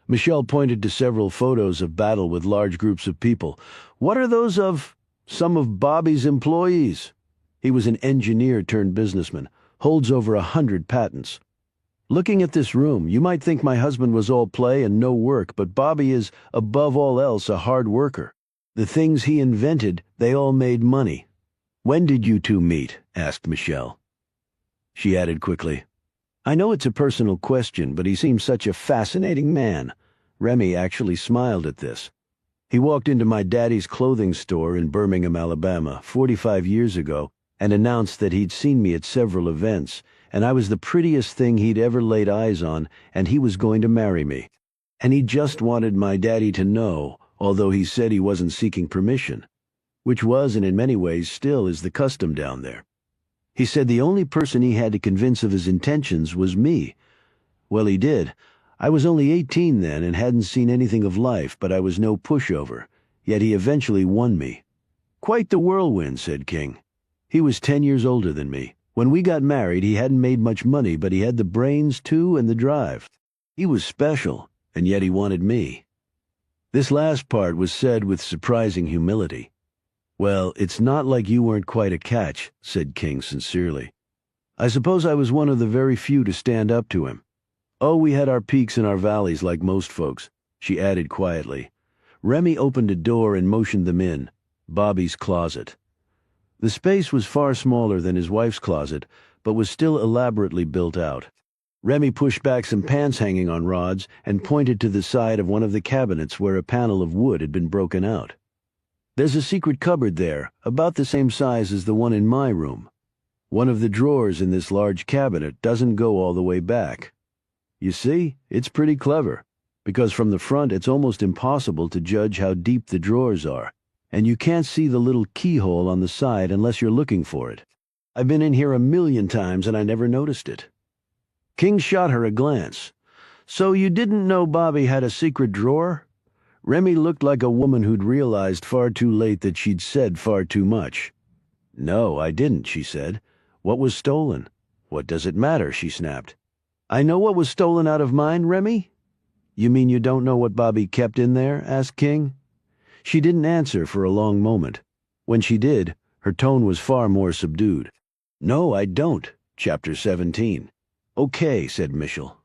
Michelle pointed to several photos of Battle with large groups of people. "What are those of some of Bobby's employees? He was an engineer turned businessman, holds over 100 patents. Looking at this room, you might think my husband was all play and no work, but Bobby is, above all else, a hard worker. The things he invented, they all made money." "When did you two meet?" asked Michelle. She added quickly, "I know it's a personal question, but he seems such a fascinating man." Remy actually smiled at this. "He walked into my daddy's clothing store in Birmingham, Alabama, 45 years ago, and announced that he'd seen me at several events, and I was the prettiest thing he'd ever laid eyes on, and he was going to marry me. And he just wanted my daddy to know, although he said he wasn't seeking permission, which was and in many ways still is the custom down there. He said the only person he had to convince of his intentions was me. Well, he did. I was only 18 then and hadn't seen anything of life, but I was no pushover, yet he eventually won me." "Quite the whirlwind," said King. "He was 10 years older than me. When we got married, he hadn't made much money, but he had the brains, too, and the drive. He was special, and yet he wanted me." This last part was said with surprising humility. "Well, it's not like you weren't quite a catch," said King sincerely. "I suppose I was one of the very few to stand up to him. Oh, we had our peaks and our valleys like most folks," she added quietly. Remy opened a door and motioned them in. Bobby's closet. The space was far smaller than his wife's closet, but was still elaborately built out. Remy pushed back some pants hanging on rods and pointed to the side of one of the cabinets where a panel of wood had been broken out. "There's a secret cupboard there, about the same size as the one in my room. One of the drawers in this large cabinet doesn't go all the way back. You see, it's pretty clever, because from the front it's almost impossible to judge how deep the drawers are, and you can't see the little keyhole on the side unless you're looking for it. I've been in here a million times and I never noticed it." King shot her a glance. "So you didn't know Bobby had a secret drawer?" Remy looked like a woman who'd realized far too late that she'd said far too much. "No, I didn't," she said. "What was stolen?" "What does it matter?" she snapped. "I know what was stolen out of mine, Remy?" "You mean you don't know what Bobby kept in there?" asked King. She didn't answer for a long moment. When she did, her tone was far more subdued. "No, I don't." Chapter 17. "Okay," said Michelle.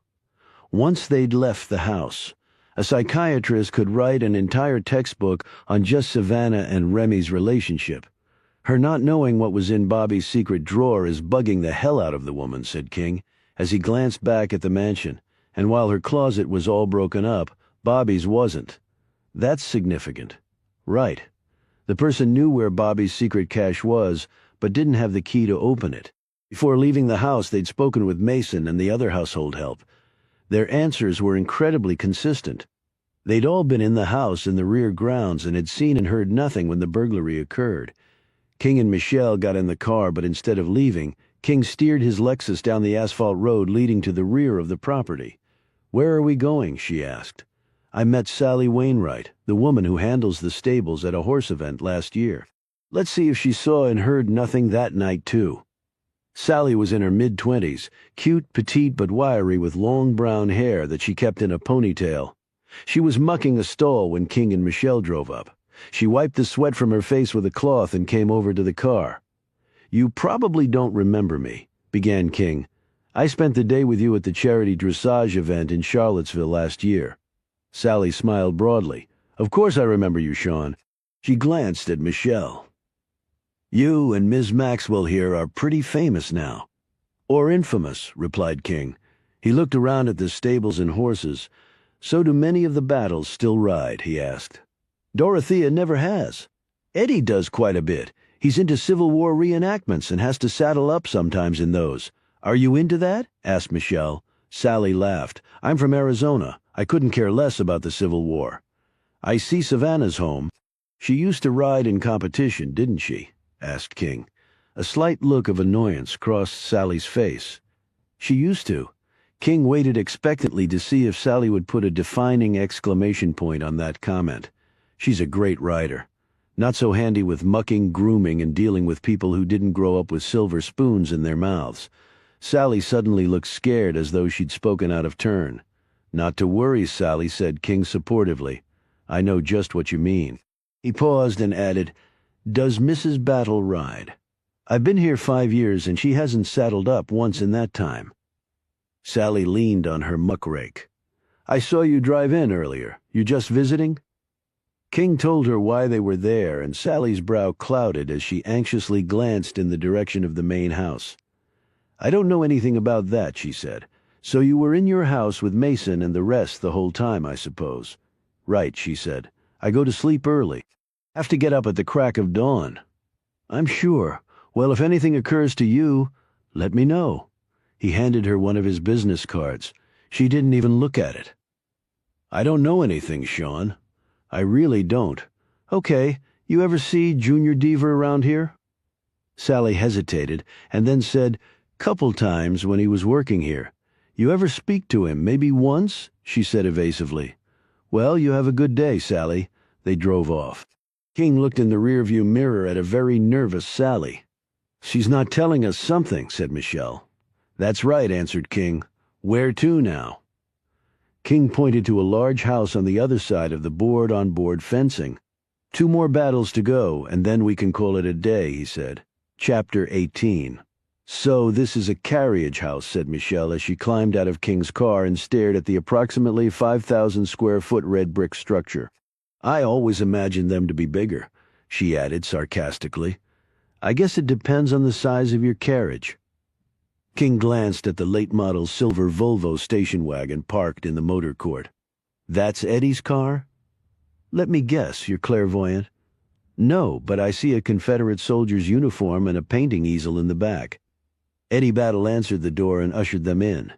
Once they'd left the house, a psychiatrist could write an entire textbook on just Savannah and Remy's relationship. "Her not knowing what was in Bobby's secret drawer is bugging the hell out of the woman," said King, as he glanced back at the mansion, and while her closet was all broken up, Bobby's wasn't. "That's significant." "Right. The person knew where Bobby's secret cache was, but didn't have the key to open it. Before leaving the house, they'd spoken with Mason and the other household help. Their answers were incredibly consistent. They'd all been in the house in the rear grounds and had seen and heard nothing when the burglary occurred. King and Michelle got in the car, but instead of leaving, King steered his Lexus down the asphalt road leading to the rear of the property. "Where are we going?" she asked. "I met Sally Wainwright, the woman who handles the stables, at a horse event last year. Let's see if she saw and heard nothing that night, too." Sally was in her mid-20s, cute, petite, but wiry, with long brown hair that she kept in a ponytail. She was mucking a stall when King and Michelle drove up. She wiped the sweat from her face with a cloth and came over to the car. "You probably don't remember me," began King. "I spent the day with you at the charity dressage event in Charlottesville last year." Sally smiled broadly. "Of course I remember you, Sean." She glanced at Michelle. "You and Ms. Maxwell here are pretty famous now." "Or infamous," replied King. He looked around at the stables and horses. So do many of the battles still ride, he asked. Dorothea never has. Eddie does quite a bit. He's into Civil War reenactments and has to saddle up sometimes in those. Are you into that? Asked Michelle. Sally laughed. I'm from Arizona. I couldn't care less about the Civil War. I see Savannah's home. She used to ride in competition, didn't she? Asked King. A slight look of annoyance crossed Sally's face. She used to. King waited expectantly to see if Sally would put a defining exclamation point on that comment. She's a great rider. Not so handy with mucking, grooming, and dealing with people who didn't grow up with silver spoons in their mouths. Sally suddenly looked scared as though she'd spoken out of turn. Not to worry, Sally, said King supportively. I know just what you mean. He paused and added, Does Mrs. Battle ride? I've been here 5 years and she hasn't saddled up once in that time. Sally leaned on her muckrake. I saw you drive in earlier. You just visiting? King told her why they were there, and Sally's brow clouded as she anxiously glanced in the direction of the main house. I don't know anything about that, she said. So you were in your house with Mason and the rest the whole time, I suppose. Right, she said. I go to sleep early. Have to get up at the crack of dawn. I'm sure. Well, if anything occurs to you, let me know. He handed her one of his business cards. She didn't even look at it. I don't know anything, Sean. I really don't. Okay, you ever see Junior Deaver around here? Sally hesitated, and then said, Couple times when he was working here. You ever speak to him, maybe once? She said evasively. Well, you have a good day, Sally. They drove off. King looked in the rearview mirror at a very nervous Sally. She's not telling us something, said Michelle. That's right, answered King. Where to now? King pointed to a large house on the other side of the board-on-board fencing. 2 more battles to go, and then we can call it a day, he said. Chapter 18. So this is a carriage house, said Michelle as she climbed out of King's car and stared at the approximately 5,000-square-foot red brick structure. I always imagined them to be bigger, she added sarcastically. I guess it depends on the size of your carriage. King glanced at the late-model silver Volvo station wagon parked in the motor court. That's Eddie's car? Let me guess, you're clairvoyant. No, but I see a Confederate soldier's uniform and a painting easel in the back. Eddie Battle answered the door and ushered them in.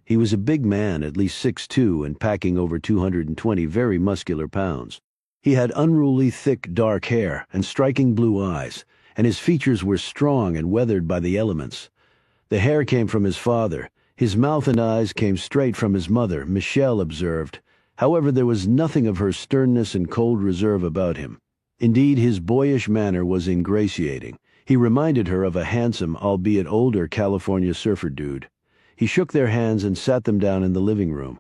He was a big man, at least 6'2", and packing over 220 very muscular pounds. He had unruly, thick, dark hair and striking blue eyes, and his features were strong and weathered by the elements. The hair came from his father. His mouth and eyes came straight from his mother, Michelle observed. However, there was nothing of her sternness and cold reserve about him. Indeed, his boyish manner was ingratiating. He reminded her of a handsome, albeit older, California surfer dude. He shook their hands and sat them down in the living room.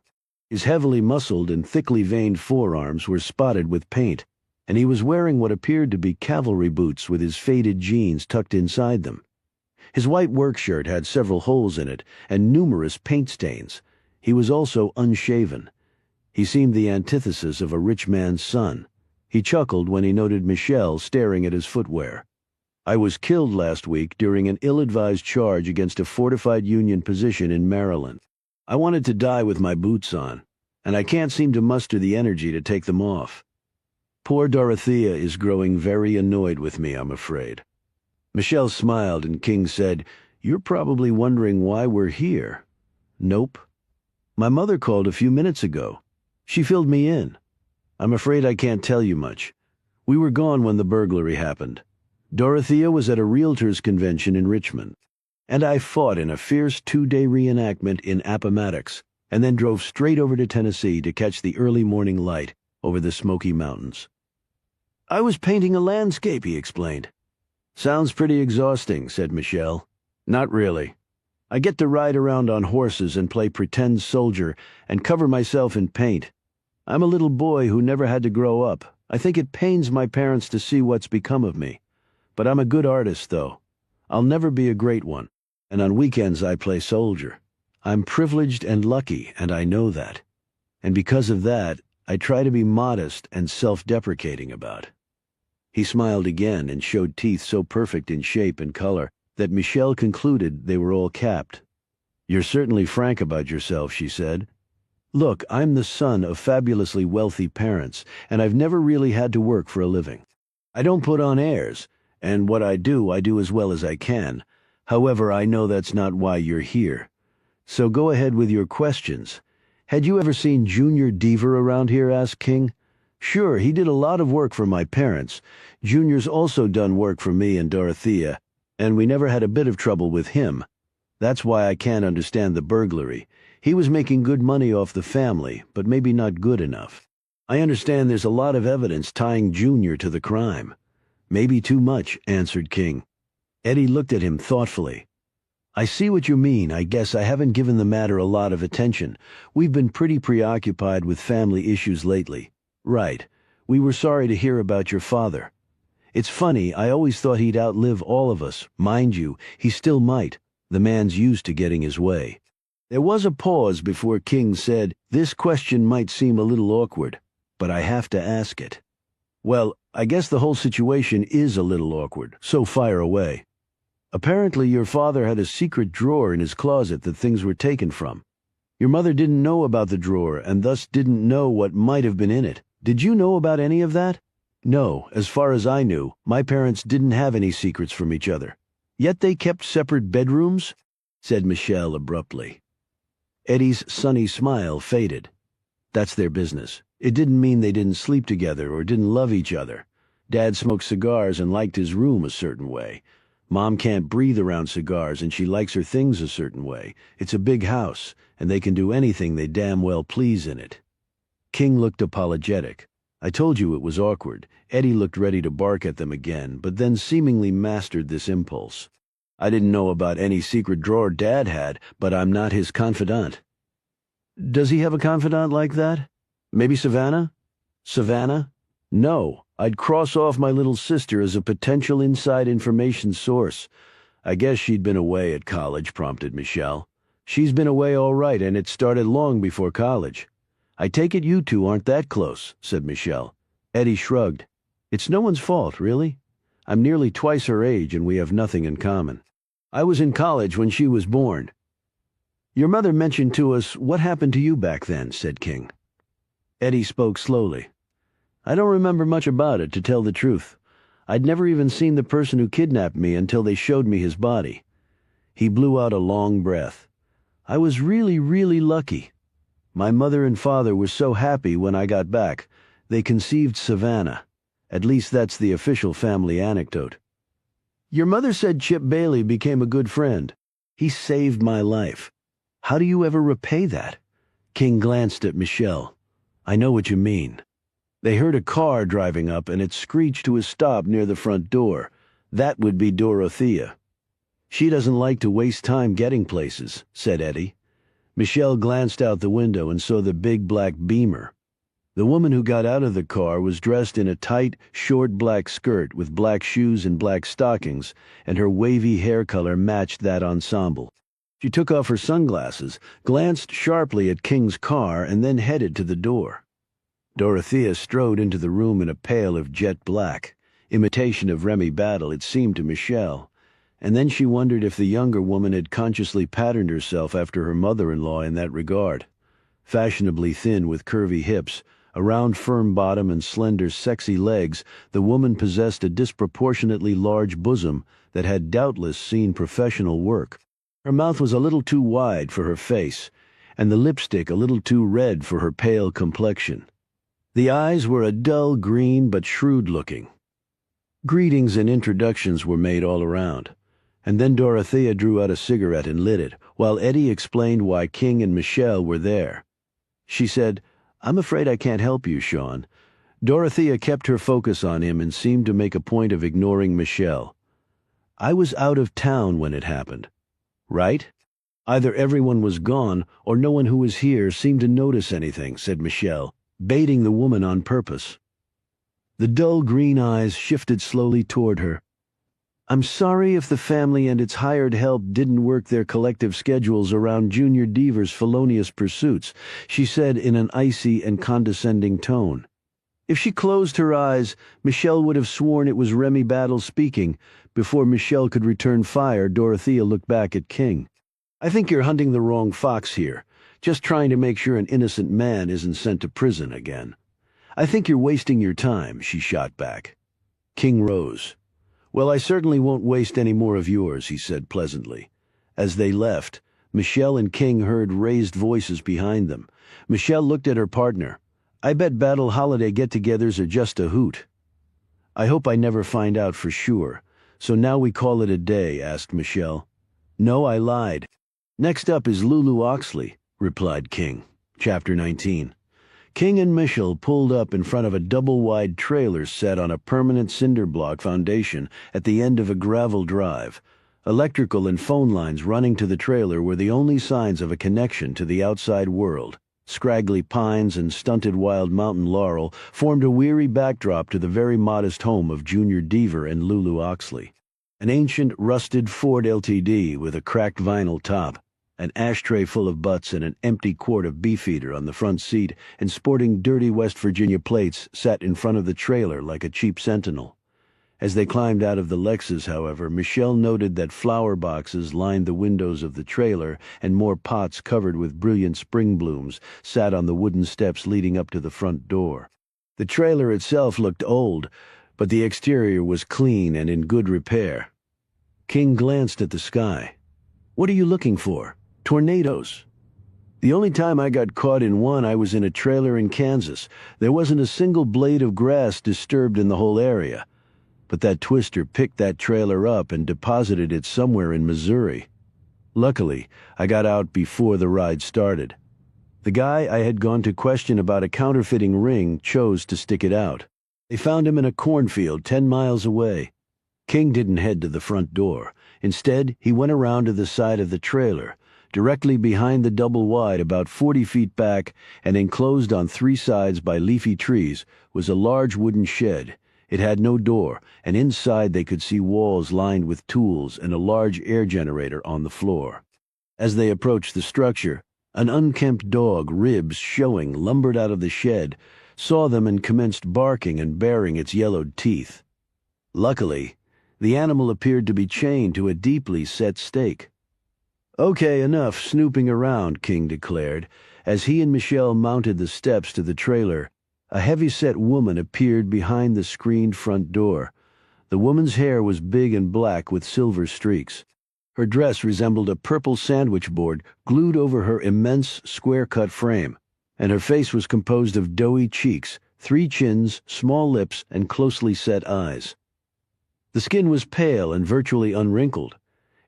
His heavily muscled and thickly veined forearms were spotted with paint, and he was wearing what appeared to be cavalry boots with his faded jeans tucked inside them. His white work shirt had several holes in it and numerous paint stains. He was also unshaven. He seemed the antithesis of a rich man's son. He chuckled when he noted Michelle staring at his footwear. I was killed last week during an ill-advised charge against a fortified Union position in Maryland. I wanted to die with my boots on, and I can't seem to muster the energy to take them off. Poor Dorothea is growing very annoyed with me, I'm afraid. Michelle smiled, and King said, You're probably wondering why we're here. Nope. My mother called a few minutes ago. She filled me in. I'm afraid I can't tell you much. We were gone when the burglary happened. Dorothea was at a realtors' convention in Richmond, and I fought in a fierce 2-day reenactment in Appomattox, and then drove straight over to Tennessee to catch the early morning light over the Smoky Mountains. I was painting a landscape, he explained. Sounds pretty exhausting, said Michelle. Not really. I get to ride around on horses and play pretend soldier and cover myself in paint. I'm a little boy who never had to grow up. I think it pains my parents to see what's become of me. But I'm a good artist, though. I'll never be a great one, and on weekends I play soldier. I'm privileged and lucky, and I know that. And because of that, I try to be modest and self-deprecating about it. He smiled again and showed teeth so perfect in shape and color that Michelle concluded they were all capped. You're certainly frank about yourself, she said. Look, I'm the son of fabulously wealthy parents, and I've never really had to work for a living. I don't put on airs, and what I do as well as I can. However, I know that's not why you're here. So go ahead with your questions. Had you ever seen Junior Deaver around here? Asked King. Sure, he did a lot of work for my parents. Junior's also done work for me and Dorothea, and we never had a bit of trouble with him. That's why I can't understand the burglary. He was making good money off the family, but maybe not good enough. I understand there's a lot of evidence tying Junior to the crime. Maybe too much, answered King. Eddie looked at him thoughtfully. I see what you mean. I guess I haven't given the matter a lot of attention. We've been pretty preoccupied with family issues lately. Right. We were sorry to hear about your father. It's funny, I always thought he'd outlive all of us. Mind you, he still might. The man's used to getting his way. There was a pause before King said, "This question might seem a little awkward, but I have to ask it." Well, I guess the whole situation is a little awkward, so fire away. Apparently your father had a secret drawer in his closet that things were taken from. Your mother didn't know about the drawer and thus didn't know what might have been in it. Did you know about any of that? No, as far as I knew, my parents didn't have any secrets from each other. Yet they kept separate bedrooms? Said Michelle abruptly. Eddie's sunny smile faded. That's their business. It didn't mean they didn't sleep together or didn't love each other. Dad smoked cigars and liked his room a certain way. Mom can't breathe around cigars and she likes her things a certain way. It's a big house, and they can do anything they damn well please in it. King looked apologetic. I told you it was awkward. Eddie looked ready to bark at them again, but then seemingly mastered this impulse. I didn't know about any secret drawer Dad had, but I'm not his confidant. Does he have a confidant like that? Maybe Savannah? Savannah? No, I'd cross off my little sister as a potential inside information source. I guess she'd been away at college, prompted Michelle. She's been away all right, and it started long before college. I take it you two aren't that close, said Michelle. Eddie shrugged. It's no one's fault, really. I'm nearly twice her age, and we have nothing in common. I was in college when she was born. Your mother mentioned to us what happened to you back then, said King. Eddie spoke slowly. I don't remember much about it, to tell the truth. I'd never even seen the person who kidnapped me until they showed me his body. He blew out a long breath. I was really, really lucky. My mother and father were so happy when I got back. They conceived Savannah. At least that's the official family anecdote. Your mother said Chip Bailey became a good friend. He saved my life. How do you ever repay that? King glanced at Michelle. I know what you mean. They heard a car driving up and it screeched to a stop near the front door. That would be Dorothea. She doesn't like to waste time getting places, said Eddie. Michelle glanced out the window and saw the big black Beamer. The woman who got out of the car was dressed in a tight, short black skirt with black shoes and black stockings, and her wavy hair color matched that ensemble. She took off her sunglasses, glanced sharply at King's car, and then headed to the door. Dorothea strode into the room in a pail of jet black, imitation of Remy Battle, it seemed to Michelle, and then she wondered if the younger woman had consciously patterned herself after her mother-in-law in that regard. Fashionably thin with curvy hips, a round firm bottom and slender sexy legs, the woman possessed a disproportionately large bosom that had doubtless seen professional work. Her mouth was a little too wide for her face, and the lipstick a little too red for her pale complexion. The eyes were a dull green but shrewd-looking. Greetings and introductions were made all around, and then Dorothea drew out a cigarette and lit it, while Eddie explained why King and Michelle were there. She said, I'm afraid I can't help you, Sean. Dorothea kept her focus on him and seemed to make a point of ignoring Michelle. I was out of town when it happened. Right? Either everyone was gone or no one who was here seemed to notice anything, said Michelle, baiting the woman on purpose. The dull green eyes shifted slowly toward her. I'm sorry if the family and its hired help didn't work their collective schedules around Junior Deaver's felonious pursuits, she said in an icy and condescending tone. If she closed her eyes, Michelle would have sworn it was Remy Battle speaking. Before Michelle could return fire, Dorothea looked back at King. I think you're hunting the wrong fox here. Just trying to make sure an innocent man isn't sent to prison again. I think you're wasting your time, she shot back. King rose. Well, I certainly won't waste any more of yours, he said pleasantly. As they left, Michelle and King heard raised voices behind them. Michelle looked at her partner. I bet Battle Holiday get-togethers are just a hoot. I hope I never find out for sure. So now we call it a day, asked Michelle. No, I lied. Next up is Lulu Oxley, replied King. Chapter 19. King and Michelle pulled up in front of a double-wide trailer set on a permanent cinder block foundation at the end of a gravel drive. Electrical and phone lines running to the trailer were the only signs of a connection to the outside world. Scraggly pines and stunted wild mountain laurel formed a weary backdrop to the very modest home of Junior Deaver and Lulu Oxley. An ancient, rusted Ford LTD with a cracked vinyl top, an ashtray full of butts and an empty quart of Beefeater on the front seat, and sporting dirty West Virginia plates sat in front of the trailer like a cheap sentinel. As they climbed out of the Lexus, however, Michelle noted that flower boxes lined the windows of the trailer and more pots covered with brilliant spring blooms sat on the wooden steps leading up to the front door. The trailer itself looked old, but the exterior was clean and in good repair. King glanced at the sky. What are you looking for? Tornadoes. The only time I got caught in one, I was in a trailer in Kansas. There wasn't a single blade of grass disturbed in the whole area. But that twister picked that trailer up and deposited it somewhere in Missouri. Luckily, I got out before the ride started. The guy I had gone to question about a counterfeiting ring chose to stick it out. They found him in a cornfield 10 miles away. King didn't head to the front door. Instead, he went around to the side of the trailer, directly behind the double-wide, about 40 feet back, and enclosed on 3 sides by leafy trees, was a large wooden shed. It had no door, and inside they could see walls lined with tools and a large air generator on the floor. As they approached the structure, an unkempt dog, ribs showing, lumbered out of the shed, saw them and commenced barking and baring its yellowed teeth. Luckily, the animal appeared to be chained to a deeply set stake. Okay, enough snooping around, King declared. As he and Michelle mounted the steps to the trailer, a heavy-set woman appeared behind the screened front door. The woman's hair was big and black with silver streaks. Her dress resembled a purple sandwich board glued over her immense, square-cut frame, and her face was composed of doughy cheeks, 3 chins, small lips, and closely set eyes. The skin was pale and virtually unwrinkled.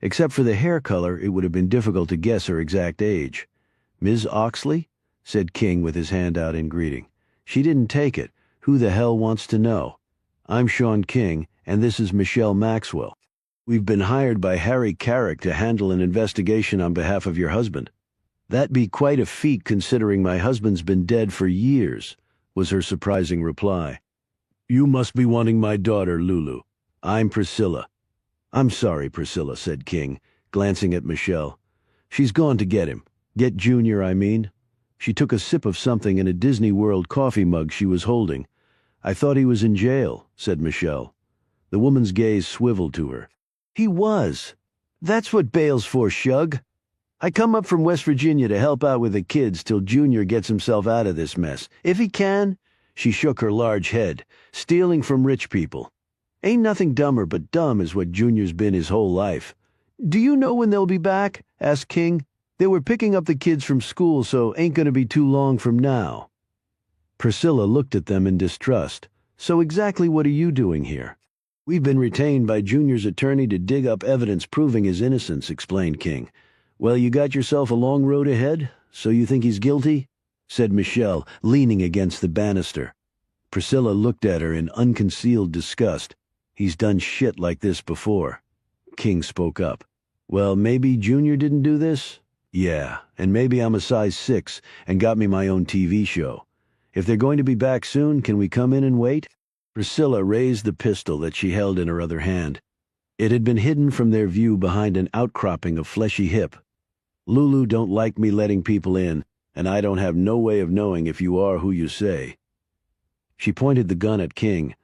Except for the hair color, it would have been difficult to guess her exact age. "Ms. Oxley?" said King with his hand out in greeting. She didn't take it. Who the hell wants to know? I'm Sean King, and this is Michelle Maxwell. We've been hired by Harry Carrick to handle an investigation on behalf of your husband. That be quite a feat considering my husband's been dead for years, was her surprising reply. You must be wanting my daughter, Lulu. I'm Priscilla. I'm sorry, Priscilla, said King, glancing at Michelle. She's gone to get him. Get Junior, I mean. She took a sip of something in a Disney World coffee mug she was holding. I thought he was in jail, said Michelle. The woman's gaze swiveled to her. He was. That's what bail's for, Shug. I come up from West Virginia to help out with the kids till Junior gets himself out of this mess. If he can, she shook her large head, stealing from rich people. Ain't nothing dumber but dumb is what Junior's been his whole life. Do you know when they'll be back? Asked King. They were picking up the kids from school, so ain't gonna be too long from now. Priscilla looked at them in distrust. So exactly what are you doing here? We've been retained by Junior's attorney to dig up evidence proving his innocence, explained King. Well, you got yourself a long road ahead, so you think he's guilty? Said Michelle, leaning against the banister. Priscilla looked at her in unconcealed disgust. He's done shit like this before. King spoke up. Well, maybe Junior didn't do this? Yeah, and maybe I'm a size 6 and got me my own TV show. If they're going to be back soon, can we come in and wait? Priscilla raised the pistol that she held in her other hand. It had been hidden from their view behind an outcropping of fleshy hip. Lulu don't like me letting people in, and I don't have no way of knowing if you are who you say. She pointed the gun at King.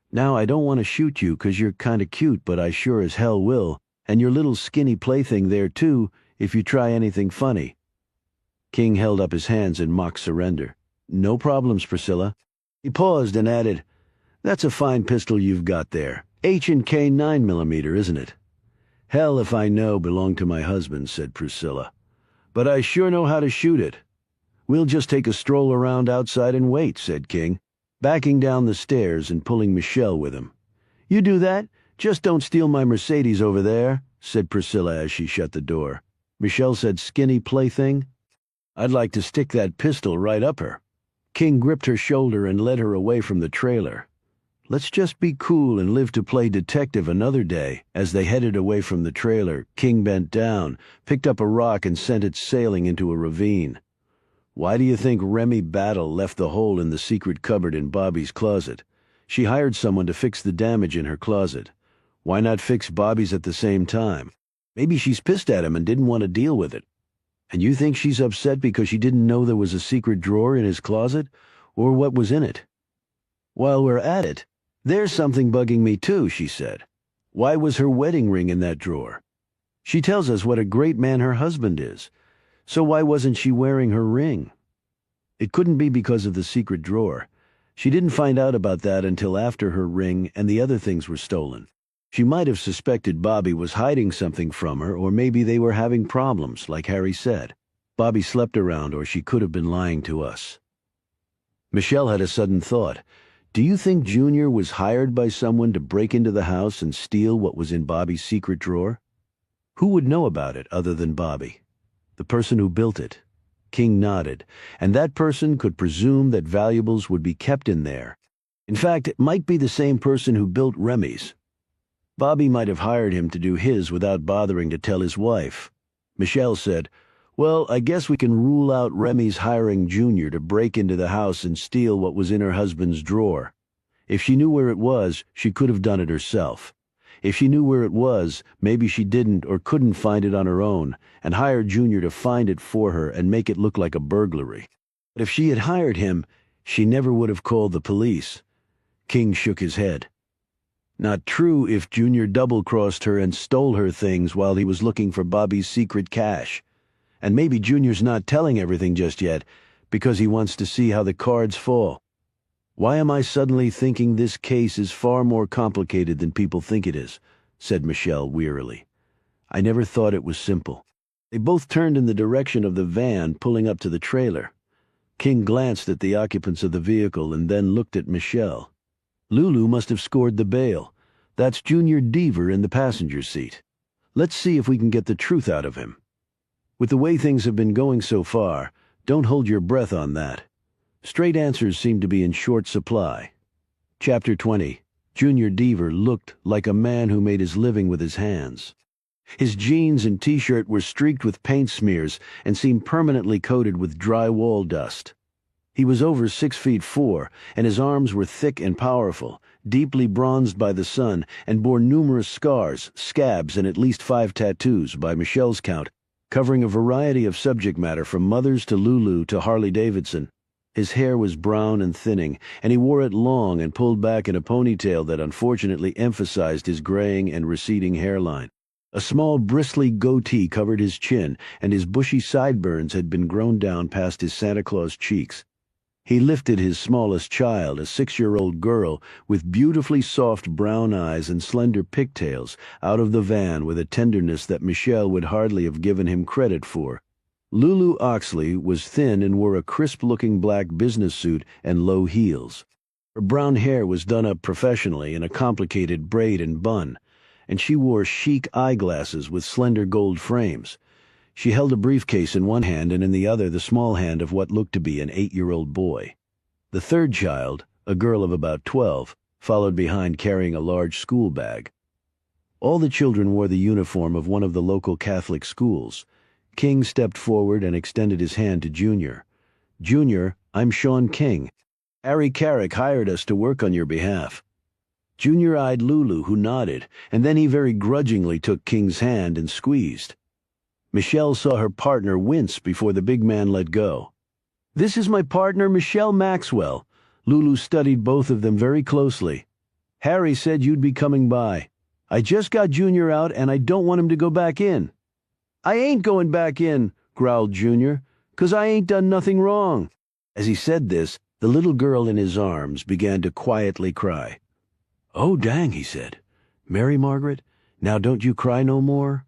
Now, I don't want to shoot you 'cause you're kinda cute, but I sure as hell will, and your little skinny plaything there too, if you try anything funny. King held up his hands in mock surrender. "No problems, Priscilla." He paused and added, "That's a fine pistol you've got there. H&K 9mm, isn't it?" "Hell if I know, belonged to my husband," said Priscilla. "But I sure know how to shoot it." "We'll just take a stroll around outside and wait," said King, backing down the stairs and pulling Michelle with him. "You do that? Just don't steal my Mercedes over there," said Priscilla as she shut the door. Michelle said, "Skinny plaything." "I'd like to stick that pistol right up her." King gripped her shoulder and led her away from the trailer. "Let's just be cool and live to play detective another day." As they headed away from the trailer, King bent down, picked up a rock and sent it sailing into a ravine. "Why do you think Remy Battle left the hole in the secret cupboard in Bobby's closet? She hired someone to fix the damage in her closet. Why not fix Bobby's at the same time? Maybe she's pissed at him and didn't want to deal with it. And you think she's upset because she didn't know there was a secret drawer in his closet, or what was in it?" "While we're at it, there's something bugging me too," she said. "Why was her wedding ring in that drawer? She tells us what a great man her husband is. So why wasn't she wearing her ring?" "It couldn't be because of the secret drawer. She didn't find out about that until after her ring and the other things were stolen. She might have suspected Bobby was hiding something from her, or maybe they were having problems, like Harry said. Bobby slept around, or she could have been lying to us." Michelle had a sudden thought. "Do you think Junior was hired by someone to break into the house and steal what was in Bobby's secret drawer? Who would know about it other than Bobby? The person who built it." King nodded. "And that person could presume that valuables would be kept in there. In fact, it might be the same person who built Remy's. Bobby might have hired him to do his without bothering to tell his wife." Michelle said, "Well, I guess we can rule out Remy's hiring Junior to break into the house and steal what was in her husband's drawer. If she knew where it was, she could have done it herself. If she knew where it was, maybe she didn't or couldn't find it on her own, and hired Junior to find it for her and make it look like a burglary. But if she had hired him, she never would have called the police." King shook his head. "Not true if Junior double-crossed her and stole her things while he was looking for Bobby's secret cash. And maybe Junior's not telling everything just yet, because he wants to see how the cards fall. Why am I suddenly thinking this case is far more complicated than people think it is?" said Michelle wearily. "I never thought it was simple." They both turned in the direction of the van pulling up to the trailer. King glanced at the occupants of the vehicle and then looked at Michelle. "Lulu must have scored the bail. That's Junior Deaver in the passenger seat. Let's see if we can get the truth out of him. With the way things have been going so far, don't hold your breath on that. Straight answers seem to be in short supply." Chapter 20. Junior Deaver looked like a man who made his living with his hands. His jeans and t-shirt were streaked with paint smears and seemed permanently coated with drywall dust. He was over 6'4", and his arms were thick and powerful, deeply bronzed by the sun, and bore numerous scars, scabs, and at least 5 tattoos, by Michelle's count, covering a variety of subject matter from mothers to Lulu to Harley-Davidson. His hair was brown and thinning, and he wore it long and pulled back in a ponytail that unfortunately emphasized his graying and receding hairline. A small bristly goatee covered his chin, and his bushy sideburns had been grown down past his Santa Claus cheeks. He lifted his smallest child, a 6-year-old girl with beautifully soft brown eyes and slender pigtails, out of the van with a tenderness that Michelle would hardly have given him credit for. Lulu Oxley was thin and wore a crisp-looking black business suit and low heels. Her brown hair was done up professionally in a complicated braid and bun, and she wore chic eyeglasses with slender gold frames. She held a briefcase in one hand and in the other the small hand of what looked to be an 8-year-old boy. The third child, a girl of about 12, followed behind carrying a large school bag. All the children wore the uniform of one of the local Catholic schools. King stepped forward and extended his hand to Junior. "Junior, I'm Sean King. Harry Carrick hired us to work on your behalf." Junior eyed Lulu, who nodded, and then he very grudgingly took King's hand and squeezed. Michelle saw her partner wince before the big man let go. "This is my partner, Michelle Maxwell." Lulu studied both of them very closely. "Harry said you'd be coming by. I just got Junior out, and I don't want him to go back in." "I ain't going back in," growled Junior. "'Cause I ain't done nothing wrong." As he said this, the little girl in his arms began to quietly cry. "Oh, dang," he said. "Mary Margaret, now don't you cry no more.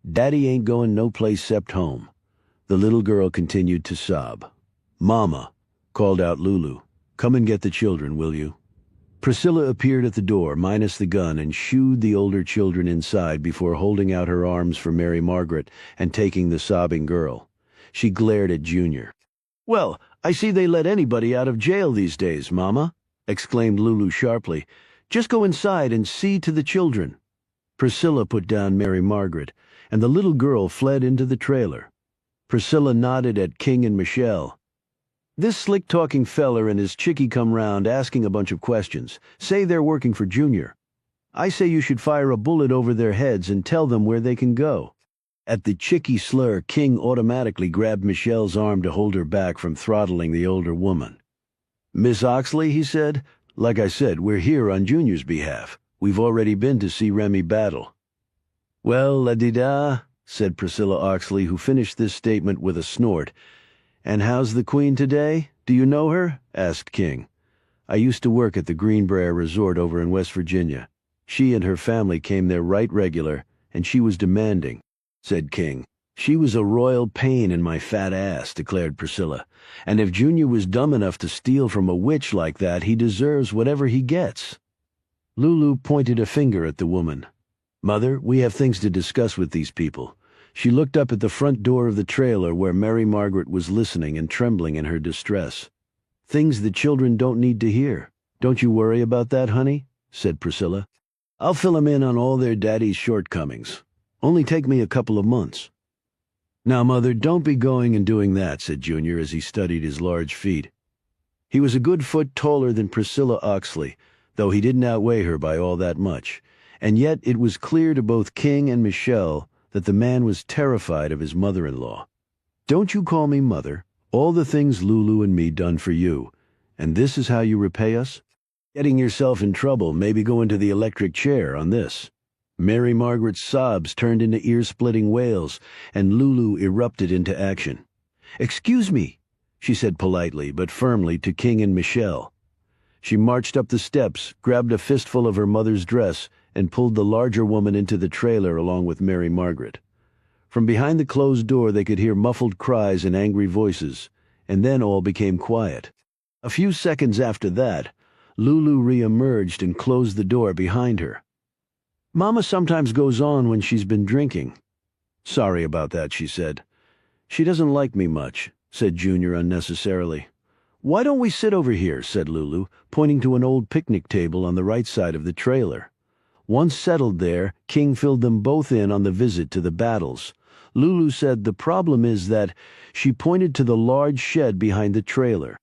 Daddy ain't going no place 'cept home." The little girl continued to sob. "Mama," called out Lulu, "come and get the children, will you?" Priscilla appeared at the door, minus the gun, and shooed the older children inside before holding out her arms for Mary Margaret and taking the sobbing girl. She glared at Junior. "Well, I see they let anybody out of jail these days, Mama," exclaimed Lulu sharply. "Just go inside and see to the children." Priscilla put down Mary Margaret, and the little girl fled into the trailer. Priscilla nodded at King and Michelle. "This slick-talking feller and his chickie come round asking a bunch of questions. Say they're working for Junior. I say you should fire a bullet over their heads and tell them where they can go." At the chickie slur, King automatically grabbed Michelle's arm to hold her back from throttling the older woman. "Miss Oxley," he said, "like I said, we're here on Junior's behalf. We've already been to see Remy battle." "Well, la-di-da," said Priscilla Oxley, who finished this statement with a snort. "And how's the Queen today? Do you know her?" asked King. "I used to work at the Greenbrier Resort over in West Virginia. She and her family came there right regular, and she was demanding," said King. "She was a royal pain in my fat ass," declared Priscilla. "And if Junior was dumb enough to steal from a witch like that, he deserves whatever he gets." Lulu pointed a finger at the woman. "Mother, we have things to discuss with these people." She looked up at the front door of the trailer where Mary Margaret was listening and trembling in her distress. "Things the children don't need to hear. Don't you worry about that, honey," said Priscilla. "I'll fill 'em in on all their daddy's shortcomings. Only take me a couple of months." "Now, Mother, don't be going and doing that," said Junior as he studied his large feet. He was a good foot taller than Priscilla Oxley, though he didn't outweigh her by all that much, and yet it was clear to both King and Michelle that the man was terrified of his mother-in-law. "Don't you call me Mother. All the things Lulu and me done for you, and this is how you repay us? Getting yourself in trouble, maybe go into the electric chair on this." Mary Margaret's sobs turned into ear-splitting wails, and Lulu erupted into action. "Excuse me," she said politely but firmly to King and Michelle. She marched up the steps, grabbed a fistful of her mother's dress, and pulled the larger woman into the trailer along with Mary Margaret. From behind the closed door they could hear muffled cries and angry voices, and then all became quiet. A few seconds after that, Lulu re-emerged and closed the door behind her. "Mama sometimes goes on when she's been drinking." "Sorry about that," she said. "She doesn't like me much," said Junior unnecessarily. "Why don't we sit over here?" said Lulu, pointing to an old picnic table on the right side of the trailer. Once settled there, King filled them both in on the visit to the battles. Lulu said the problem is that she pointed to the large shed behind the trailer.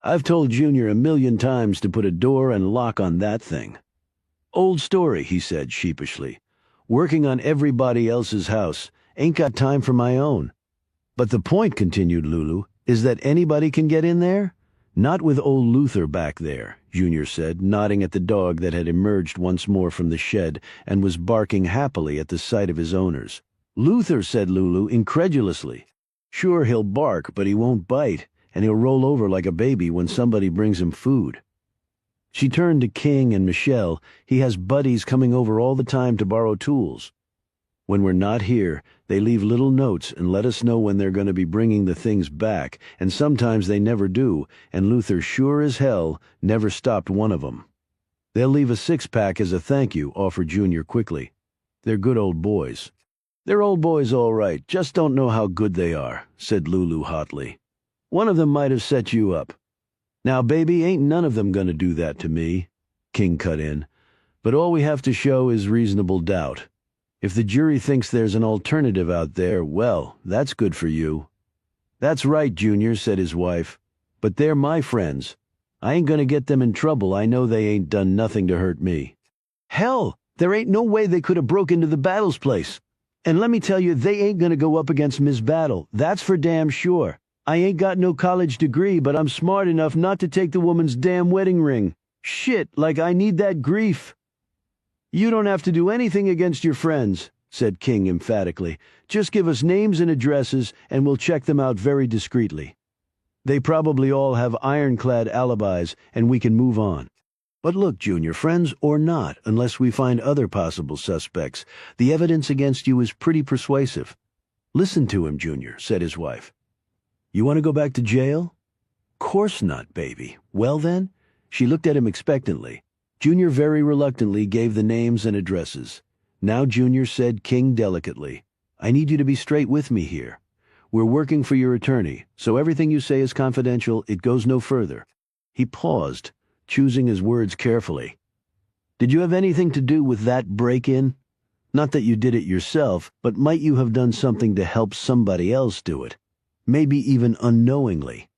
"I've told Junior 1,000,000 times to put a door and lock on that thing." "Old story," he said sheepishly. "Working on everybody else's house. Ain't got time for my own." "But the point," continued Lulu, "is that anybody can get in there?" "Not with old Luther back there," Junior said, nodding at the dog that had emerged once more from the shed and was barking happily at the sight of his owners. "Luther," said Lulu incredulously. "Sure, he'll bark, but he won't bite, and he'll roll over like a baby when somebody brings him food." She turned to King and Michelle. "He has buddies coming over all the time to borrow tools. When we're not here, they leave little notes and let us know when they're going to be bringing the things back, and sometimes they never do, and Luther sure as hell never stopped one of them." "They'll leave a 6-pack as a thank you," offered Junior quickly. "They're good old boys." "They're old boys all right, just don't know how good they are," said Lulu hotly. "One of them might have set you up." "Now, baby, ain't none of them going to do that to me," King cut in. "But all we have to show is reasonable doubt. If the jury thinks there's an alternative out there, well, that's good for you." "That's right, Junior," said his wife. "But they're my friends. I ain't going to get them in trouble. I know they ain't done nothing to hurt me." "Hell, there ain't no way they could have broke into the Battles place. And let me tell you, they ain't going to go up against Miss Battle. That's for damn sure. I ain't got no college degree, but I'm smart enough not to take the woman's damn wedding ring. Shit, like I need that grief." "You don't have to do anything against your friends. said King emphatically. "Just give us names and addresses, and we'll check them out very discreetly. They probably all have ironclad alibis, and we can move on. But look, Junior, friends or not, unless we find other possible suspects, the evidence against you is pretty persuasive." "Listen to him, Junior," said his wife. "You want to go back to jail?" "Course not, baby." "Well then?" She looked at him expectantly. Junior very reluctantly gave the names and addresses. "Now, Junior," said King delicately, "I need you to be straight with me here. We're working for your attorney, so everything you say is confidential. It goes no further." He paused, choosing his words carefully. "Did you have anything to do with that break-in? Not that you did it yourself, but might you have done something to help somebody else do it? Maybe even unknowingly."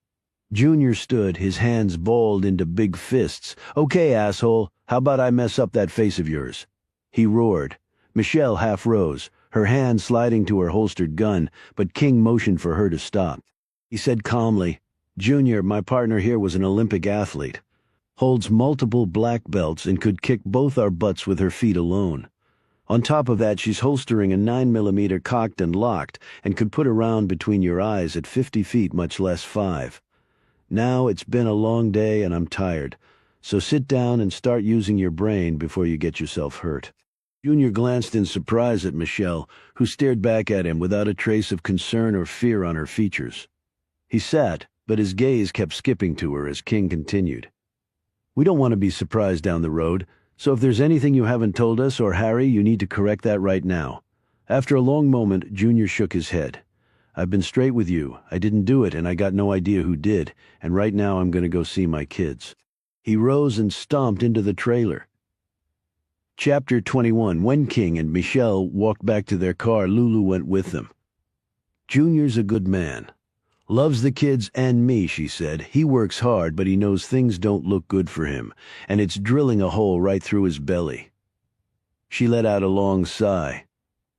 Junior stood, his hands balled into big fists. "Okay, asshole, how about I mess up that face of yours?" He roared. Michelle half rose, her hand sliding to her holstered gun, but King motioned for her to stop. He said calmly, "Junior, my partner here was an Olympic athlete. Holds multiple black belts and could kick both our butts with her feet alone. On top of that, she's holstering a 9mm cocked and locked and could put a round between your eyes at 50 feet, much less 5. Now it's been a long day and I'm tired, so sit down and start using your brain before you get yourself hurt." Junior glanced in surprise at Michelle, who stared back at him without a trace of concern or fear on her features. He sat, but his gaze kept skipping to her as King continued. "We don't want to be surprised down the road, so if there's anything you haven't told us or Harry, you need to correct that right now." After a long moment, Junior shook his head. "I've been straight with you. I didn't do it, and I got no idea who did, and right now I'm going to go see my kids." He rose and stomped into the trailer. Chapter 21. When King and Michelle walked back to their car, Lulu went with them. "Junior's a good man. Loves the kids and me," she said. "He works hard, but he knows things don't look good for him, and it's drilling a hole right through his belly." She let out a long sigh.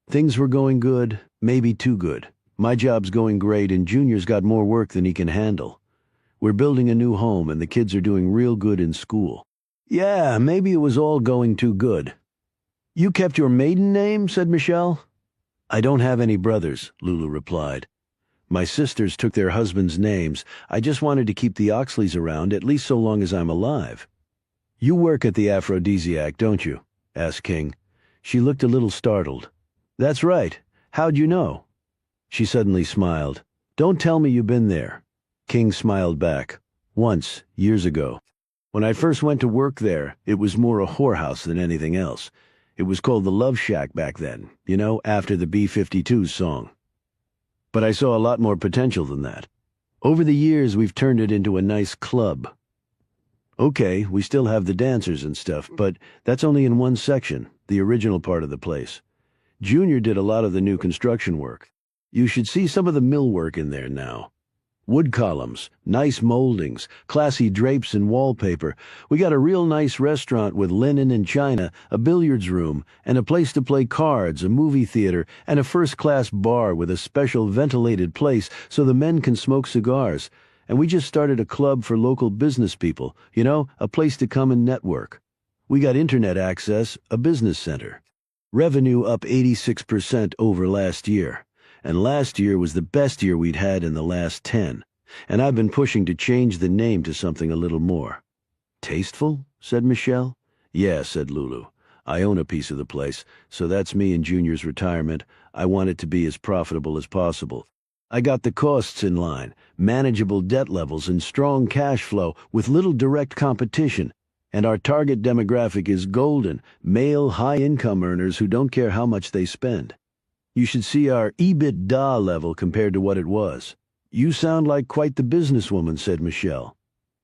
"Things were going good, maybe too good. My job's going great, and Junior's got more work than he can handle. We're building a new home, and the kids are doing real good in school." "Yeah, maybe it was all going too good." "You kept your maiden name?" said Michelle. "I don't have any brothers," Lulu replied. "My sisters took their husbands' names. I just wanted to keep the Oxleys around, at least so long as I'm alive." "You work at the Aphrodisiac, don't you?" asked King. She looked a little startled. "That's right. How'd you know?" She suddenly smiled. "Don't tell me you've been there." King smiled back. "Once, years ago. When I first went to work there, it was more a whorehouse than anything else. It was called the Love Shack back then, you know, after the B-52s song. But I saw a lot more potential than that. Over the years, we've turned it into a nice club. Okay, we still have the dancers and stuff, but that's only in one section, the original part of the place. Junior did a lot of the new construction work. You should see some of the millwork in there now. Wood columns, nice moldings, classy drapes and wallpaper. We got a real nice restaurant with linen and china, a billiards room, and a place to play cards, a movie theater, and a first-class bar with a special ventilated place so the men can smoke cigars. And we just started a club for local business people, you know, a place to come and network. We got internet access, a business center. Revenue up 86% over last year. And last year was the best year we'd had in the last 10. And I've been pushing to change the name to something a little more." "Tasteful?" said Michelle. "Yeah," said Lulu. "I own a piece of the place, so that's me and Junior's retirement. I want it to be as profitable as possible. I got the costs in line, manageable debt levels, and strong cash flow with little direct competition. And our target demographic is golden, male high-income earners who don't care how much they spend. You should see our EBITDA level compared to what it was." "You sound like quite the businesswoman," said Michelle.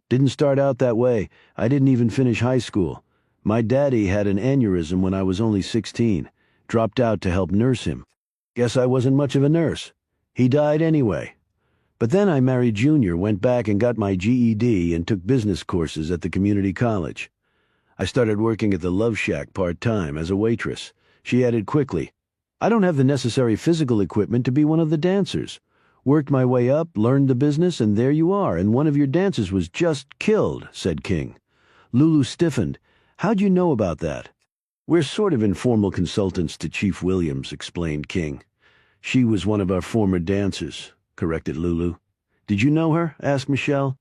"Didn't start out that way. I didn't even finish high school. My daddy had an aneurysm when I was only 16. Dropped out to help nurse him. Guess I wasn't much of a nurse. He died anyway. But then I married Junior, went back and got my GED, and took business courses at the community college. I started working at the Love Shack part-time as a waitress." She added quickly, "I don't have the necessary physical equipment to be one of the dancers. Worked my way up, learned the business, and there you are, and one of your dancers was just killed," said King. Lulu stiffened. "How'd you know about that?" We're sort of informal consultants to Chief Williams, explained King. She was one of our former dancers, corrected Lulu. Did you know her? Asked Michelle.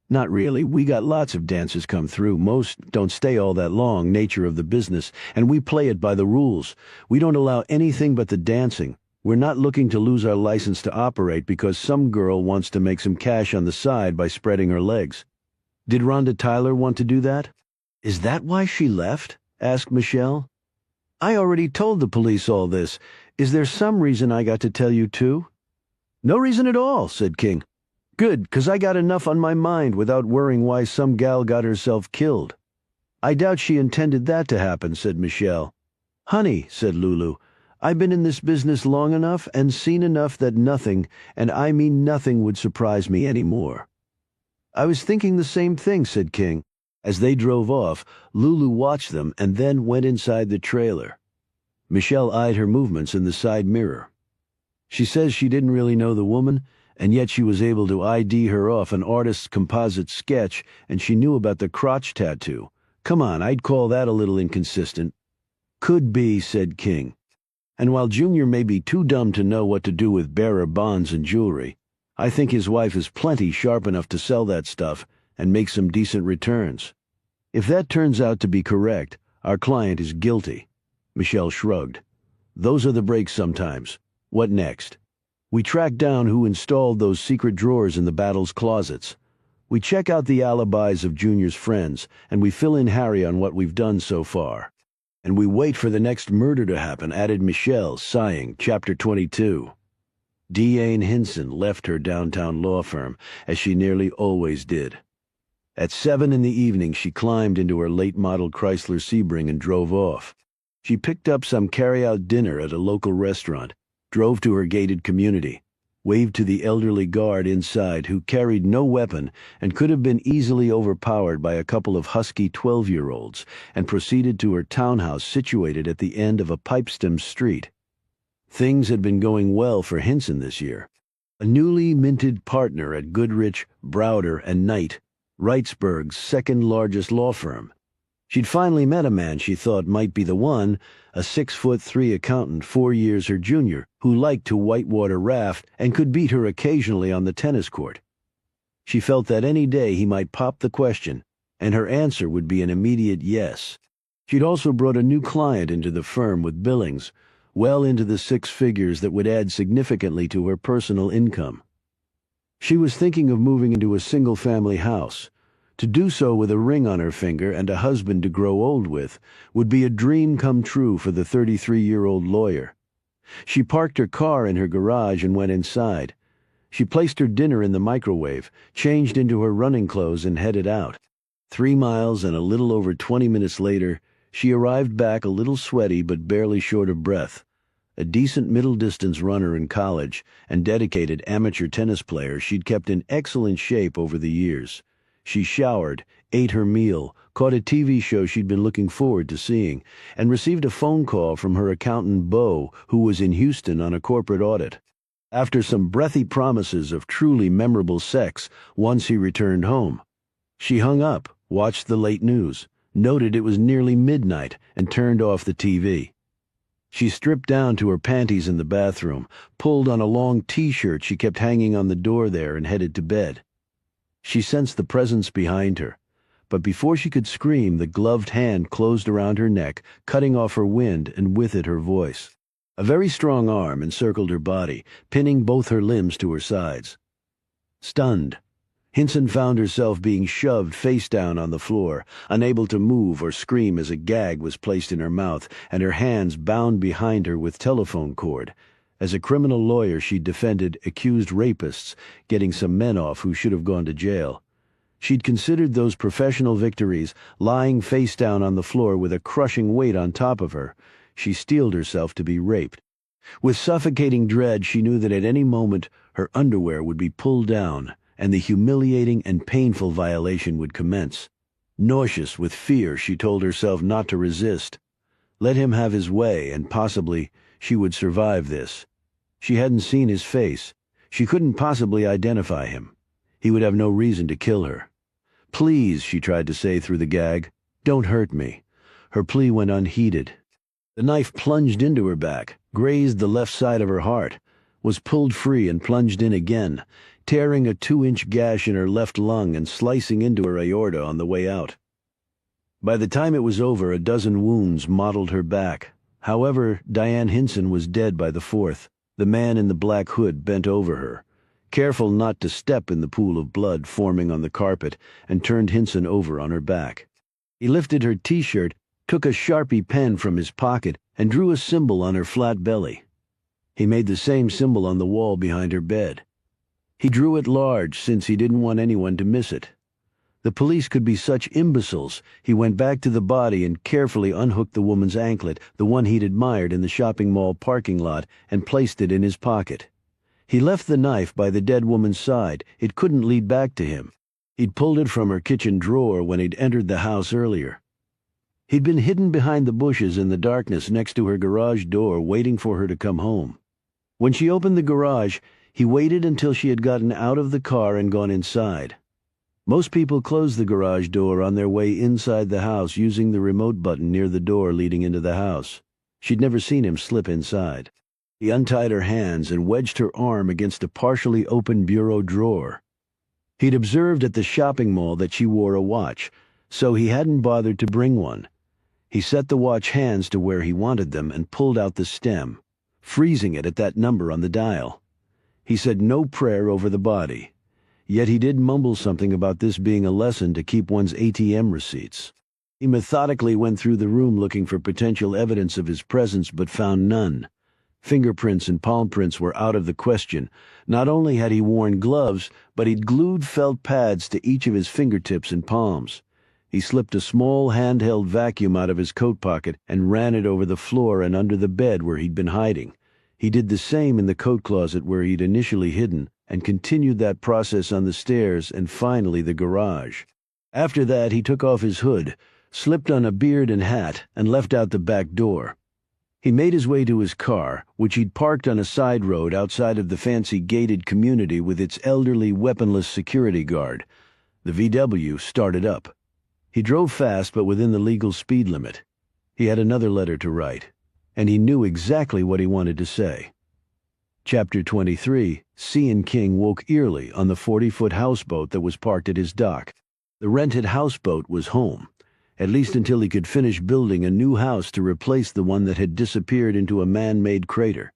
Not really. We got lots of dancers come through. Most don't stay all that long, nature of the business, and we play it by the rules. We don't allow anything but the dancing. We're not looking to lose our license to operate because some girl wants to make some cash on the side by spreading her legs. Did Rhonda Tyler want to do that? Is that why she left? Asked Michelle. I already told the police all this. Is there some reason I got to tell you too? No reason at all, said King. Good, 'cause I got enough on my mind without worrying why some gal got herself killed. I doubt she intended that to happen, said Michelle. Honey, said Lulu, I've been in this business long enough and seen enough that nothing, and I mean nothing, would surprise me anymore. I was thinking the same thing, said King. As they drove off, Lulu watched them and then went inside the trailer. Michelle eyed her movements in the side mirror. She says she didn't really know the woman, and yet she was able to ID her off an artist's composite sketch, and she knew about the crotch tattoo. Come on, I'd call that a little inconsistent. Could be, said King. And while Junior may be too dumb to know what to do with bearer bonds and jewelry, I think his wife is plenty sharp enough to sell that stuff and make some decent returns. If that turns out to be correct, our client is guilty. Michelle shrugged. Those are the breaks sometimes. What next? We track down who installed those secret drawers in the Battle's closets. We check out the alibis of Junior's friends, and we fill in Harry on what we've done so far. And we wait for the next murder to happen, added Michelle, sighing. Chapter 22. Diane Hinson left her downtown law firm, as she nearly always did. At 7 in the evening, she climbed into her late-model Chrysler Sebring and drove off. She picked up some carry-out dinner at a local restaurant, drove to her gated community, waved to the elderly guard inside who carried no weapon and could have been easily overpowered by a couple of husky 12-year-olds, and proceeded to her townhouse situated at the end of a pipe-stem street. Things had been going well for Hinson this year. A newly minted partner at Goodrich, Browder and Knight, Wrightsburg's second-largest law firm. She'd finally met a man she thought might be the one, a 6'3" accountant 4 years her junior, who liked to whitewater raft and could beat her occasionally on the tennis court. She felt that any day he might pop the question, and her answer would be an immediate yes. She'd also brought a new client into the firm with billings, well into the 6 figures that would add significantly to her personal income. She was thinking of moving into a single-family house. To do so with a ring on her finger and a husband to grow old with would be a dream come true for the 33-year-old lawyer. She parked her car in her garage and went inside. She placed her dinner in the microwave, changed into her running clothes and headed out. 3 miles and a little over 20 minutes later, she arrived back a little sweaty but barely short of breath. A decent middle-distance runner in college and dedicated amateur tennis player, she'd kept in excellent shape over the years. She showered, ate her meal, caught a TV show she'd been looking forward to seeing, and received a phone call from her accountant Bo, who was in Houston on a corporate audit. After some breathy promises of truly memorable sex once he returned home, she hung up, watched the late news, noted it was nearly midnight, and turned off the TV. She stripped down to her panties in the bathroom, pulled on a long T-shirt she kept hanging on the door there, and headed to bed. She sensed the presence behind her, but before she could scream, the gloved hand closed around her neck, cutting off her wind and with it her voice. A very strong arm encircled her body, pinning both her limbs to her sides. Stunned, Hinson found herself being shoved face down on the floor, unable to move or scream as a gag was placed in her mouth and her hands bound behind her with telephone cord. As a criminal lawyer, she'd defended accused rapists, getting some men off who should have gone to jail. She'd considered those professional victories, lying face down on the floor with a crushing weight on top of her. She steeled herself to be raped. With suffocating dread, she knew that at any moment her underwear would be pulled down, and the humiliating and painful violation would commence. Nauseous with fear, she told herself not to resist. Let him have his way, and possibly she would survive this. She hadn't seen his face. She couldn't possibly identify him. He would have no reason to kill her. Please, she tried to say through the gag, don't hurt me. Her plea went unheeded. The knife plunged into her back, grazed the left side of her heart, was pulled free and plunged in again, tearing a 2-inch gash in her left lung and slicing into her aorta on the way out. By the time it was over, a dozen wounds mottled her back. However, Diane Hinson was dead by the fourth. The man in the black hood bent over her, careful not to step in the pool of blood forming on the carpet, and turned Hinson over on her back. He lifted her t-shirt, took a Sharpie pen from his pocket, and drew a symbol on her flat belly. He made the same symbol on the wall behind her bed. He drew it large since he didn't want anyone to miss it. The police could be such imbeciles. He went back to the body and carefully unhooked the woman's anklet, the one he'd admired in the shopping mall parking lot, and placed it in his pocket. He left the knife by the dead woman's side. It couldn't lead back to him. He'd pulled it from her kitchen drawer when he'd entered the house earlier. He'd been hidden behind the bushes in the darkness next to her garage door, waiting for her to come home. When she opened the garage, he waited until she had gotten out of the car and gone inside. Most people closed the garage door on their way inside the house using the remote button near the door leading into the house. She'd never seen him slip inside. He untied her hands and wedged her arm against a partially open bureau drawer. He'd observed at the shopping mall that she wore a watch, so he hadn't bothered to bring one. He set the watch hands to where he wanted them and pulled out the stem, freezing it at that number on the dial. He said no prayer over the body. Yet he did mumble something about this being a lesson to keep one's ATM receipts. He methodically went through the room looking for potential evidence of his presence but found none. Fingerprints and palm prints were out of the question. Not only had he worn gloves, but he'd glued felt pads to each of his fingertips and palms. He slipped a small handheld vacuum out of his coat pocket and ran it over the floor and under the bed where he'd been hiding. He did the same in the coat closet where he'd initially hidden, and continued that process on the stairs and finally the garage. After that, he took off his hood, slipped on a beard and hat, and left out the back door. He made his way to his car, which he'd parked on a side road outside of the fancy gated community with its elderly, weaponless security guard. The VW started up. He drove fast but within the legal speed limit. He had another letter to write, and he knew exactly what he wanted to say. Chapter 23, C. & King woke eerily on the 40-foot houseboat that was parked at his dock. The rented houseboat was home, at least until he could finish building a new house to replace the one that had disappeared into a man-made crater.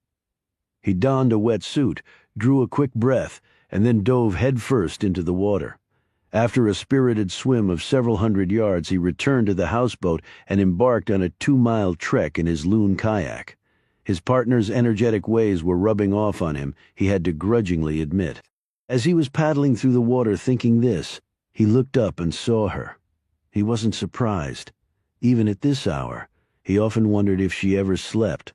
He donned a wet suit, drew a quick breath, and then dove headfirst into the water. After a spirited swim of several hundred yards, he returned to the houseboat and embarked on a 2-mile trek in his loon kayak. His partner's energetic ways were rubbing off on him, he had to grudgingly admit. As he was paddling through the water thinking this, he looked up and saw her. He wasn't surprised. Even at this hour, he often wondered if she ever slept.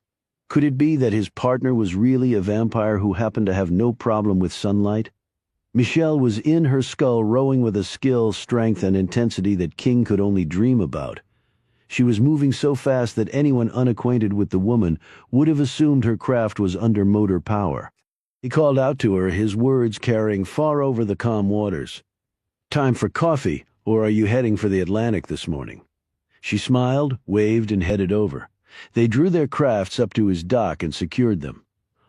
Could it be that his partner was really a vampire who happened to have no problem with sunlight? Michelle was in her skull, rowing with a skill, strength, and intensity that King could only dream about. She was moving so fast that anyone unacquainted with the woman would have assumed her craft was under motor power. He called out to her, his words carrying far over the calm waters. "Time for coffee, or are you heading for the Atlantic this morning?" She smiled, waved, and headed over. They drew their crafts up to his dock and secured them.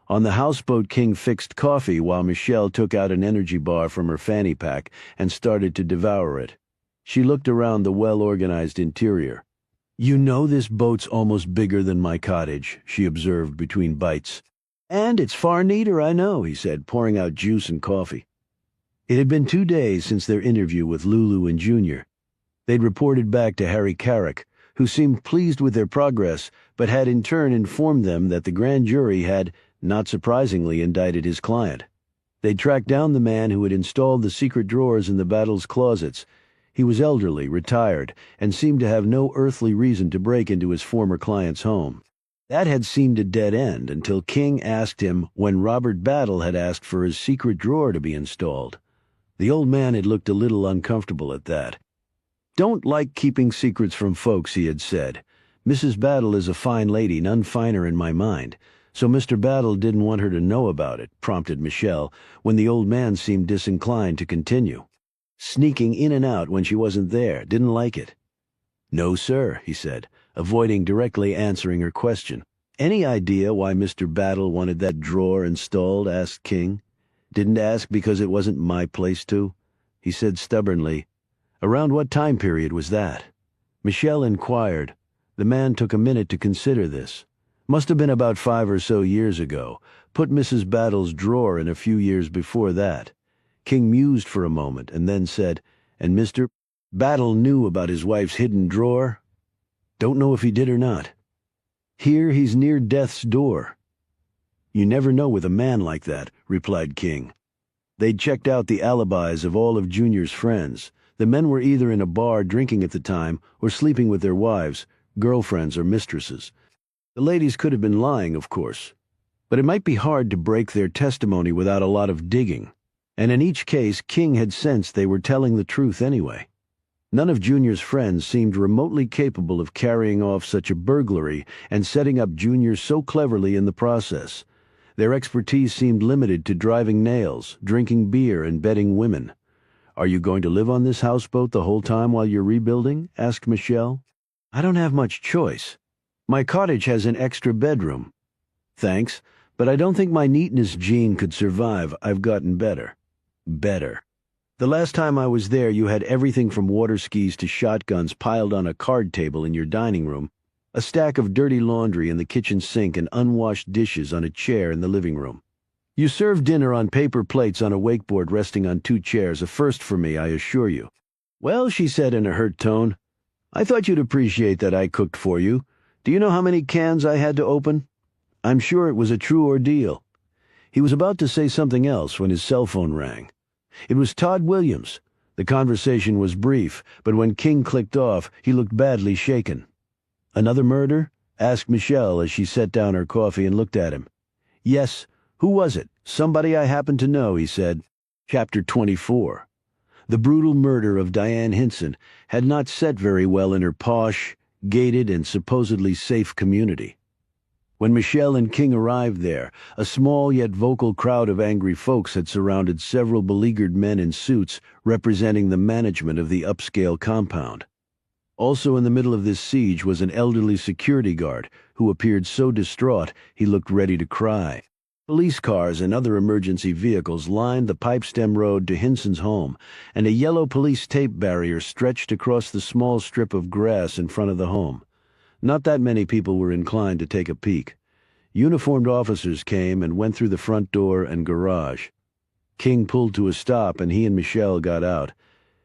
On the houseboat, King fixed coffee while Michelle took out an energy bar from her fanny pack and started to devour it. She looked around the well-organized interior. "You know this boat's almost bigger than my cottage," she observed between bites. "And it's far neater, I know," he said, pouring out juice and coffee. It had been 2 days since their interview with Lulu and Junior. They'd reported back to Harry Carrick, who seemed pleased with their progress, but had in turn informed them that the grand jury had, not surprisingly, indicted his client. They'd tracked down the man who had installed the secret drawers in the Battle's closets. He was elderly, retired, and seemed to have no earthly reason to break into his former client's home. That had seemed a dead end until King asked him when Robert Battle had asked for his secret drawer to be installed. The old man had looked a little uncomfortable at that. "Don't like keeping secrets from folks," he had said. "Mrs. Battle is a fine lady, none finer in my mind. So Mr. Battle didn't want her to know about it," prompted Michelle, when the old man seemed disinclined to continue. "Sneaking in and out when she wasn't there, didn't like it." "No, sir," he said. avoiding directly answering her question. "Any idea why Mr. Battle wanted that drawer installed?" asked King. "Didn't ask because it wasn't my place to." He said stubbornly, "Around what time period was that?" Michelle inquired. The man took a minute to consider this. "Must have been about 5 or so years ago. Put Mrs. Battle's drawer in a few years before that." King mused for a moment and then said, "And Mr. Battle knew about his wife's hidden drawer?" "Don't know if he did or not." "Here he's near death's door." "You never know with a man like that," replied King. They'd checked out the alibis of all of Junior's friends. The men were either in a bar drinking at the time or sleeping with their wives, girlfriends or mistresses. The ladies could have been lying, of course, but it might be hard to break their testimony without a lot of digging. And in each case, King had sensed they were telling the truth anyway. None of Junior's friends seemed remotely capable of carrying off such a burglary and setting up Junior so cleverly in the process. Their expertise seemed limited to driving nails, drinking beer, and bedding women. "Are you going to live on this houseboat the whole time while you're rebuilding?" asked Michelle. "I don't have much choice. My cottage has an extra bedroom." "Thanks, but I don't think my neatness gene could survive. I've gotten better." "Better. The last time I was there, you had everything from water skis to shotguns piled on a card table in your dining room, a stack of dirty laundry in the kitchen sink, and unwashed dishes on a chair in the living room. You served dinner on paper plates on a wakeboard resting on 2 chairs, a first for me, I assure you." "Well," she said in a hurt tone, "I thought you'd appreciate that I cooked for you. Do you know how many cans I had to open? I'm sure it was a true ordeal." He was about to say something else when his cell phone rang. It was Todd Williams. The conversation was brief, but when King clicked off, he looked badly shaken. "Another murder?" asked Michelle as she set down her coffee and looked at him. "Yes. Who was it?" "Somebody I happen to know," he said. Chapter 24. The brutal murder of Diane Hinson had not set very well in her posh, gated, and supposedly safe community. When Michelle and King arrived there, a small yet vocal crowd of angry folks had surrounded several beleaguered men in suits representing the management of the upscale compound. Also in the middle of this siege was an elderly security guard who appeared so distraught he looked ready to cry. Police cars and other emergency vehicles lined the Pipestem Road to Hinson's home, and a yellow police tape barrier stretched across the small strip of grass in front of the home. Not that many people were inclined to take a peek. Uniformed officers came and went through the front door and garage. King pulled to a stop and he and Michelle got out.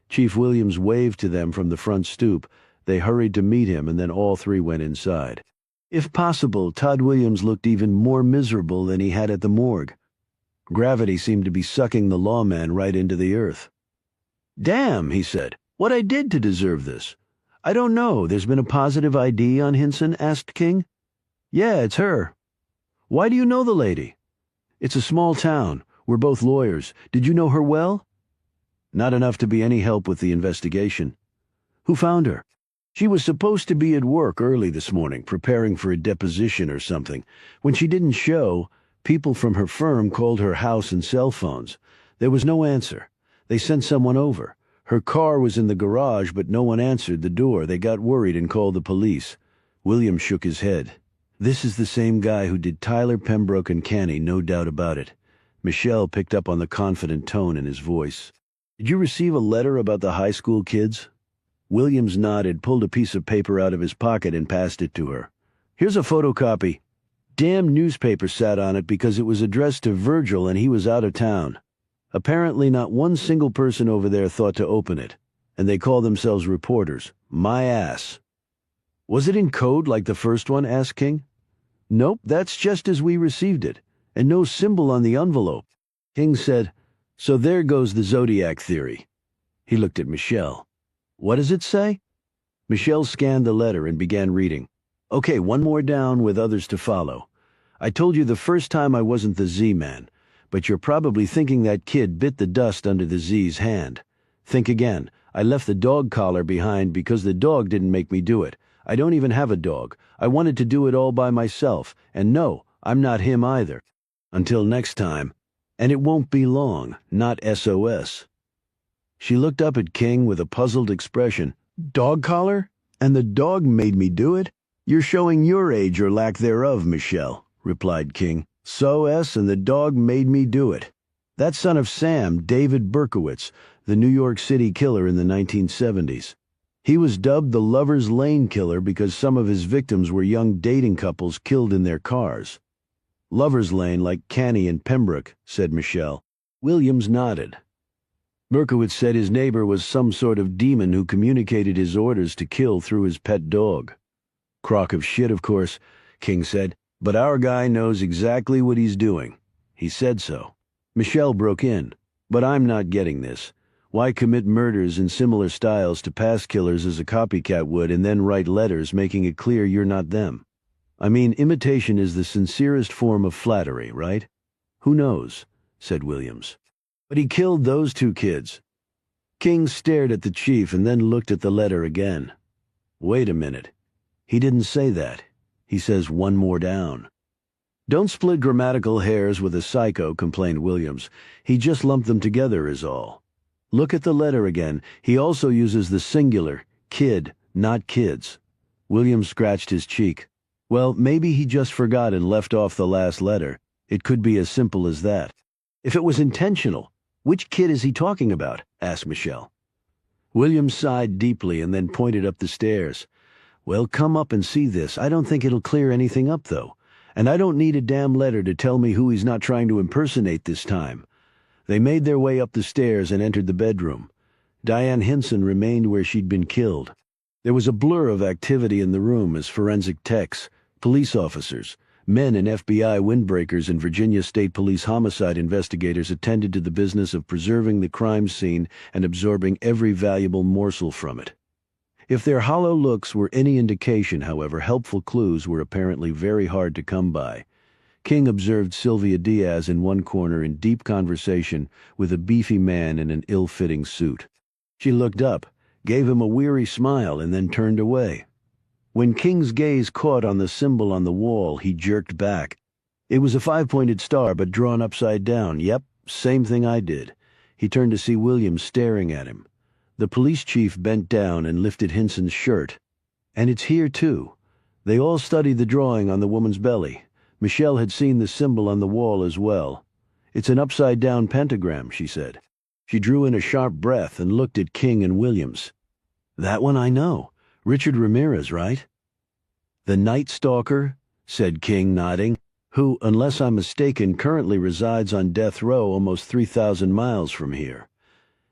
Chief Williams waved to them from the front stoop. They hurried to meet him and then all three went inside. If possible, Todd Williams looked even more miserable than he had at the morgue. Gravity seemed to be sucking the lawman right into the earth. "Damn," he said. "What I did to deserve this?" "I don't know. There's been a positive ID on Hinson?" asked King. "Yeah, it's her." "Why do you know the lady?" "It's a small town. We're both lawyers. Did you know her well?" "Not enough to be any help with the investigation." "Who found her?" "She was supposed to be at work early this morning, preparing for a deposition or something. When she didn't show, people from her firm called her house and cell phones. There was no answer. They sent someone over. Her car was in the garage, but no one answered the door. They got worried and called the police." William shook his head. "This is the same guy who did Tyler, Pembroke, and Canny, no doubt about it." Michelle picked up on the confident tone in his voice. "Did you receive a letter about the high school kids?" Williams nodded, pulled a piece of paper out of his pocket, and passed it to her. "Here's a photocopy. Damn newspaper sat on it because it was addressed to Virgil and he was out of town. Apparently not one single person over there thought to open it, and they call themselves reporters. My ass." "Was it in code like the first one?" asked King. "Nope, that's just as we received it, and no symbol on the envelope." King said, "So there goes the Zodiac theory." He looked at Michelle. "What does it say?" Michelle scanned the letter and began reading. "Okay, one more down with others to follow. I told you the first time I wasn't the Z-Man, but you're probably thinking that kid bit the dust under the Z's hand. Think again. I left the dog collar behind because the dog didn't make me do it. I don't even have a dog. I wanted to do it all by myself, and no, I'm not him either. Until next time, and it won't be long, not SOS." She looked up at King with a puzzled expression. "Dog collar? And the dog made me do it?" "You're showing your age or lack thereof, Michelle," replied King. And the dog made me do it. That son of Sam, David Berkowitz, the New York City killer in the 1970s. He was dubbed the Lover's Lane Killer because some of his victims were young dating couples killed in their cars. Lover's Lane, like Canny and Pembroke, said Michelle. Williams nodded. Berkowitz said his neighbor was some sort of demon who communicated his orders to kill through his pet dog. Crock of shit, of course, King said, but our guy knows exactly what he's doing. He said so. Michelle broke in. But I'm not getting this. Why commit murders in similar styles to past killers as a copycat would and then write letters making it clear you're not them? I mean, imitation is the sincerest form of flattery, right? Who knows, said Williams. But he killed those two kids. King stared at the chief and then looked at the letter again. Wait a minute. He didn't say that. He says one more down. Don't split grammatical hairs with a psycho, complained Williams. He just lumped them together is all. Look at the letter again. He also uses the singular, kid, not kids. Williams scratched his cheek. Well, maybe he just forgot and left off the last letter. It could be as simple as that. If it was intentional, which kid is he talking about? Asked Michelle. Williams sighed deeply and then pointed up the stairs. Well, come up and see this. I don't think it'll clear anything up, though. And I don't need a damn letter to tell me who he's not trying to impersonate this time. They made their way up the stairs and entered the bedroom. Diane Hinson remained where she'd been killed. There was a blur of activity in the room as forensic techs, police officers, men and FBI windbreakers and Virginia State Police homicide investigators attended to the business of preserving the crime scene and absorbing every valuable morsel from it. If their hollow looks were any indication, however, helpful clues were apparently very hard to come by. King observed Sylvia Diaz in one corner in deep conversation with a beefy man in an ill-fitting suit. She looked up, gave him a weary smile, and then turned away. When King's gaze caught on the symbol on the wall, he jerked back. It was a 5-pointed star, but drawn upside down. Yep, same thing I did. He turned to see Williams staring at him. The police chief bent down and lifted Hinson's shirt. And it's here, too. They all studied the drawing on the woman's belly. Michelle had seen the symbol on the wall as well. It's an upside-down pentagram, she said. She drew in a sharp breath and looked at King and Williams. That one I know. Richard Ramirez, right? The Night Stalker, said King, nodding, who, unless I'm mistaken, currently resides on death row almost 3,000 miles from here.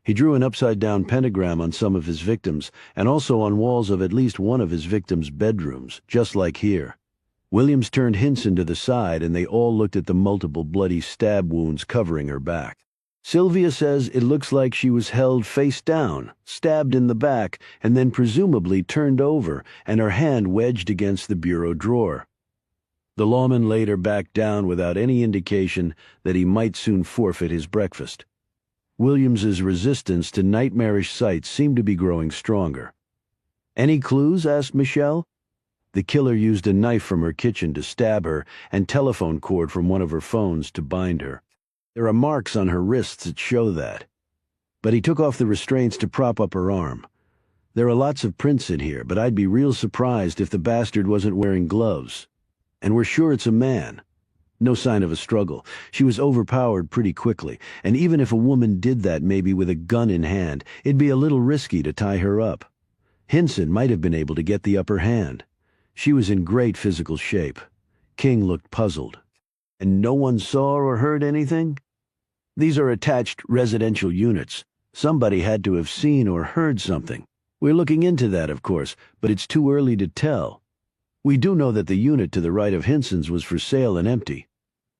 He drew an upside-down pentagram on some of his victims, and also on walls of at least one of his victims' bedrooms, just like here. Williams turned Hinson to the side, and they all looked at the multiple bloody stab wounds covering her back. Sylvia says it looks like she was held face down, stabbed in the back, and then presumably turned over, and her hand wedged against the bureau drawer. The lawman laid her back down without any indication that he might soon forfeit his breakfast. Williams's resistance to nightmarish sights seemed to be growing stronger. Any clues? Asked Michelle. The killer used a knife from her kitchen to stab her and telephone cord from one of her phones to bind her. There are marks on her wrists that show that. But he took off the restraints to prop up her arm. There are lots of prints in here, but I'd be real surprised if the bastard wasn't wearing gloves. And we're sure it's a man. No sign of a struggle. She was overpowered pretty quickly, and even if a woman did that maybe with a gun in hand, it'd be a little risky to tie her up. Hinson might have been able to get the upper hand. She was in great physical shape. King looked puzzled. And no one saw or heard anything? These are attached residential units. Somebody had to have seen or heard something. We're looking into that, of course, but it's too early to tell. We do know that the unit to the right of Hinson's was for sale and empty.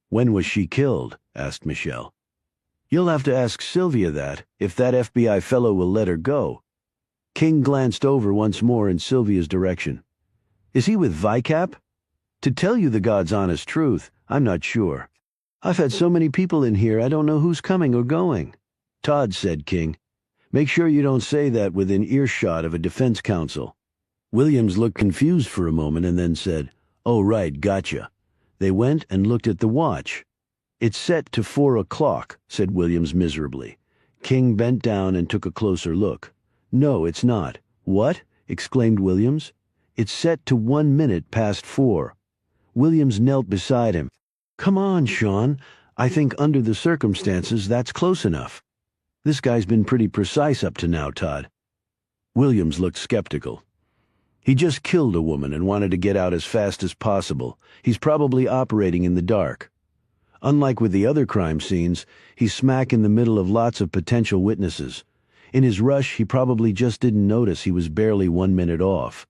When was she killed? Asked Michelle. You'll have to ask Sylvia that, if that FBI fellow will let her go. King glanced over once more in Sylvia's direction. Is he with VICAP? To tell you the God's honest truth, I'm not sure. I've had so many people in here I don't know who's coming or going. Todd, said King. Make sure you don't say that within earshot of a defense counsel. Williams looked confused for a moment and then said, Oh, right, gotcha. They went and looked at the watch. It's set to 4 o'clock, said Williams miserably. King bent down and took a closer look. No, it's not. What? Exclaimed Williams. It's set to 1 minute past 4. Williams knelt beside him. Come on, Sean. I think under the circumstances that's close enough. This guy's been pretty precise up to now, Todd. Williams looked skeptical. He just killed a woman and wanted to get out as fast as possible. He's probably operating in the dark. Unlike with the other crime scenes, he's smack in the middle of lots of potential witnesses. In his rush, he probably just didn't notice he was barely 1 minute off.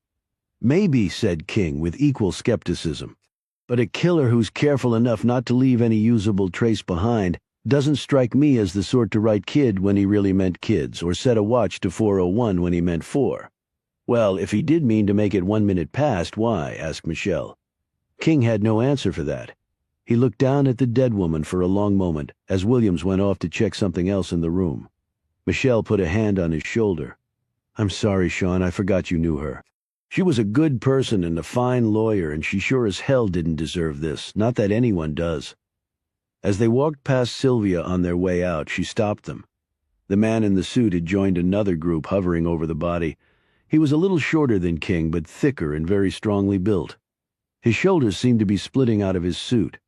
Maybe, said King with equal skepticism. But a killer who's careful enough not to leave any usable trace behind doesn't strike me as the sort to write kid when he really meant kids, or set a watch to 4:01 when he meant 4. Well, if he did mean to make it 1 minute past, why? Asked Michelle. King had no answer for that. He looked down at the dead woman for a long moment as Williams went off to check something else in the room. Michelle put a hand on his shoulder. I'm sorry, Sean, I forgot you knew her. She was a good person and a fine lawyer, and she sure as hell didn't deserve this, not that anyone does. As they walked past Sylvia on their way out, she stopped them. The man in the suit had joined another group hovering over the body. He was a little shorter than King, but thicker and very strongly built. His shoulders seemed to be splitting out of his suit.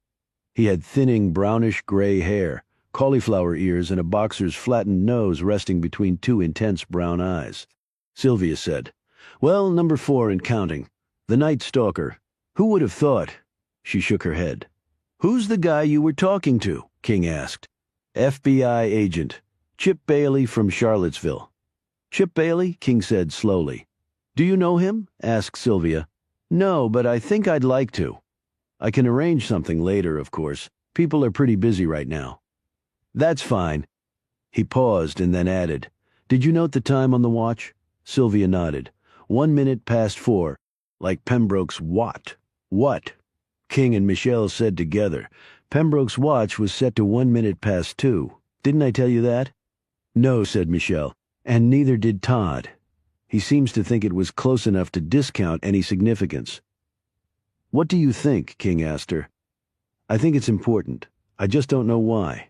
He had thinning brownish-gray hair, cauliflower ears, and a boxer's flattened nose resting between two intense brown eyes. Sylvia said, Well, number 4 and counting. The Night Stalker. Who would have thought? She shook her head. Who's the guy you were talking to? King asked. FBI agent. Chip Bailey from Charlottesville. Chip Bailey? King said slowly. Do you know him? Asked Sylvia. No, but I think I'd like to. I can arrange something later, of course. People are pretty busy right now. That's fine. He paused and then added, Did you note the time on the watch? Sylvia nodded. 1 minute past 4. Like Pembroke's what? What? King and Michelle said together. Pembroke's watch was set to 1 minute past 2. Didn't I tell you that? No, said Michelle. And neither did Todd. He seems to think it was close enough to discount any significance. What do you think? King asked her. I think it's important. I just don't know why.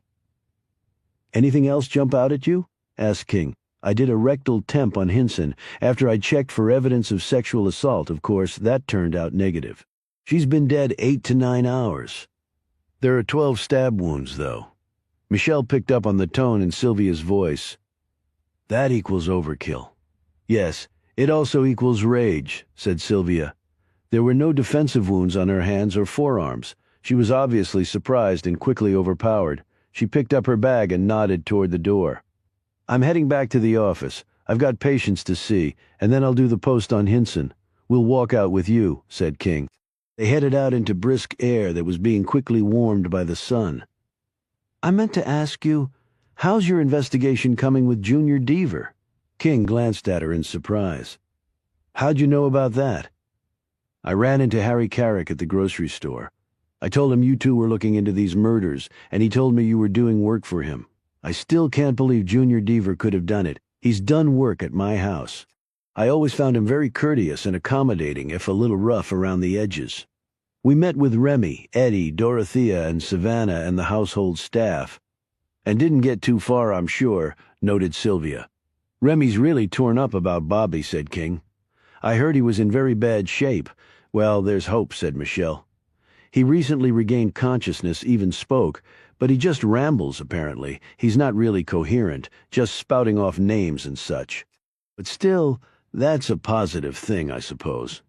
Anything else jump out at you? Asked King. I did a rectal temp on Hinson. After I checked for evidence of sexual assault, of course, that turned out negative. She's been dead 8 to 9 hours. There are 12 stab wounds, though. Michelle picked up on the tone in Sylvia's voice. That equals overkill. Yes, it also equals rage, said Sylvia. There were no defensive wounds on her hands or forearms. She was obviously surprised and quickly overpowered. She picked up her bag and nodded toward the door. I'm heading back to the office. I've got patients to see, and then I'll do the post on Hinson. We'll walk out with you, said King. They headed out into brisk air that was being quickly warmed by the sun. I meant to ask you, how's your investigation coming with Junior Deaver? King glanced at her in surprise. How'd you know about that? I ran into Harry Carrick at the grocery store. I told him you two were looking into these murders, and he told me you were doing work for him. I still can't believe Junior Deaver could have done it. He's done work at my house. I always found him very courteous and accommodating, if a little rough around the edges. We met with Remy, Eddie, Dorothea, and Savannah and the household staff. And didn't get too far, I'm sure, noted Sylvia. Remy's really torn up about Bobby, said King. I heard he was in very bad shape. Well, there's hope, said Michelle. He recently regained consciousness, even spoke, but he just rambles, apparently. He's not really coherent, just spouting off names and such. But still, that's a positive thing, I suppose.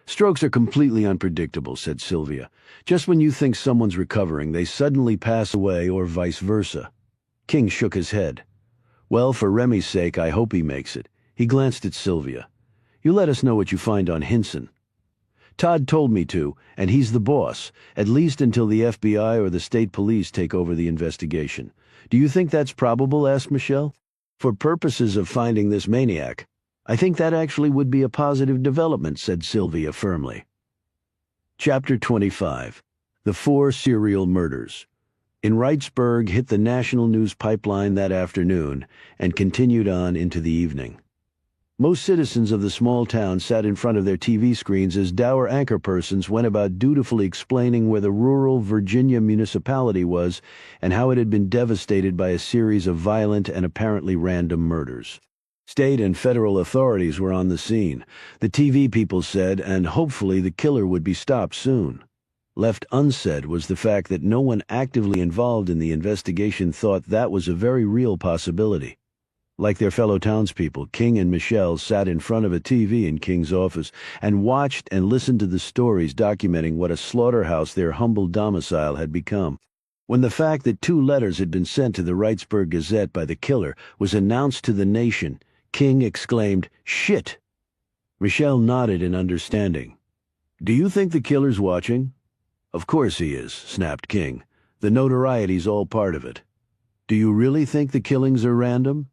Strokes are completely unpredictable, said Sylvia. Just when you think someone's recovering, they suddenly pass away or vice versa. King shook his head. Well, for Remy's sake, I hope he makes it. He glanced at Sylvia. You let us know what you find on Hinson. Todd told me to, and he's the boss, at least until the FBI or the state police take over the investigation. Do you think that's probable? Asked Michelle. For purposes of finding this maniac, I think that actually would be a positive development, said Sylvia firmly. Chapter 25. The 4 Serial Murders. In Wrightsburg hit the national news pipeline that afternoon and continued on into the evening. Most citizens of the small town sat in front of their TV screens as dour anchorpersons went about dutifully explaining where the rural Virginia municipality was and how it had been devastated by a series of violent and apparently random murders. State and federal authorities were on the scene, the TV people said, and hopefully the killer would be stopped soon. Left unsaid was the fact that no one actively involved in the investigation thought that was a very real possibility. Like their fellow townspeople, King and Michelle sat in front of a TV in King's office and watched and listened to the stories documenting what a slaughterhouse their humble domicile had become. When the fact that 2 letters had been sent to the Wrightsburg Gazette by the killer was announced to the nation, King exclaimed, "Shit!" Michelle nodded in understanding. "Do you think the killer's watching?" "Of course he is," snapped King. "The notoriety's all part of it." "Do you really think the killings are random?"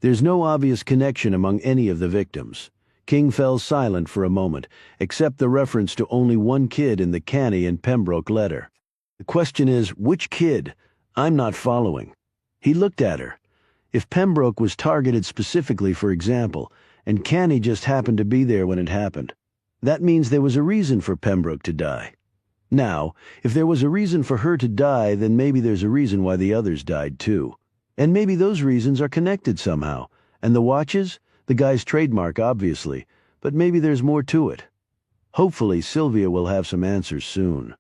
"There's no obvious connection among any of the victims." King fell silent for a moment, except the reference to only one kid in the Canny and Pembroke letter. "The question is, which kid? I'm not following." He looked at her. If Pembroke was targeted specifically, for example, and Canny just happened to be there when it happened, that means there was a reason for Pembroke to die. Now, if there was a reason for her to die, then maybe there's a reason why the others died too. And maybe those reasons are connected somehow. And the watches? The guy's trademark, obviously. But maybe there's more to it. Hopefully, Sylvia will have some answers soon.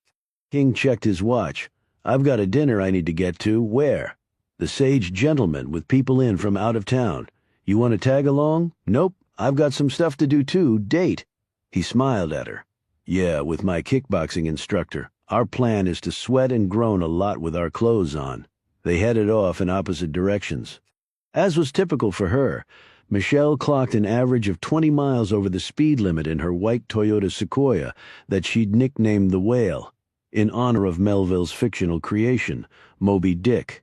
King checked his watch. "I've got a dinner I need to get to. Where?" "The Sage Gentleman, with people in from out of town. You want to tag along?" "Nope. I've got some stuff to do too. Date." He smiled at her. "Yeah, with my kickboxing instructor. Our plan is to sweat and groan a lot with our clothes on." They headed off in opposite directions. As was typical for her, Michelle clocked an average of 20 miles over the speed limit in her white Toyota Sequoia that she'd nicknamed the Whale, in honor of Melville's fictional creation, Moby Dick.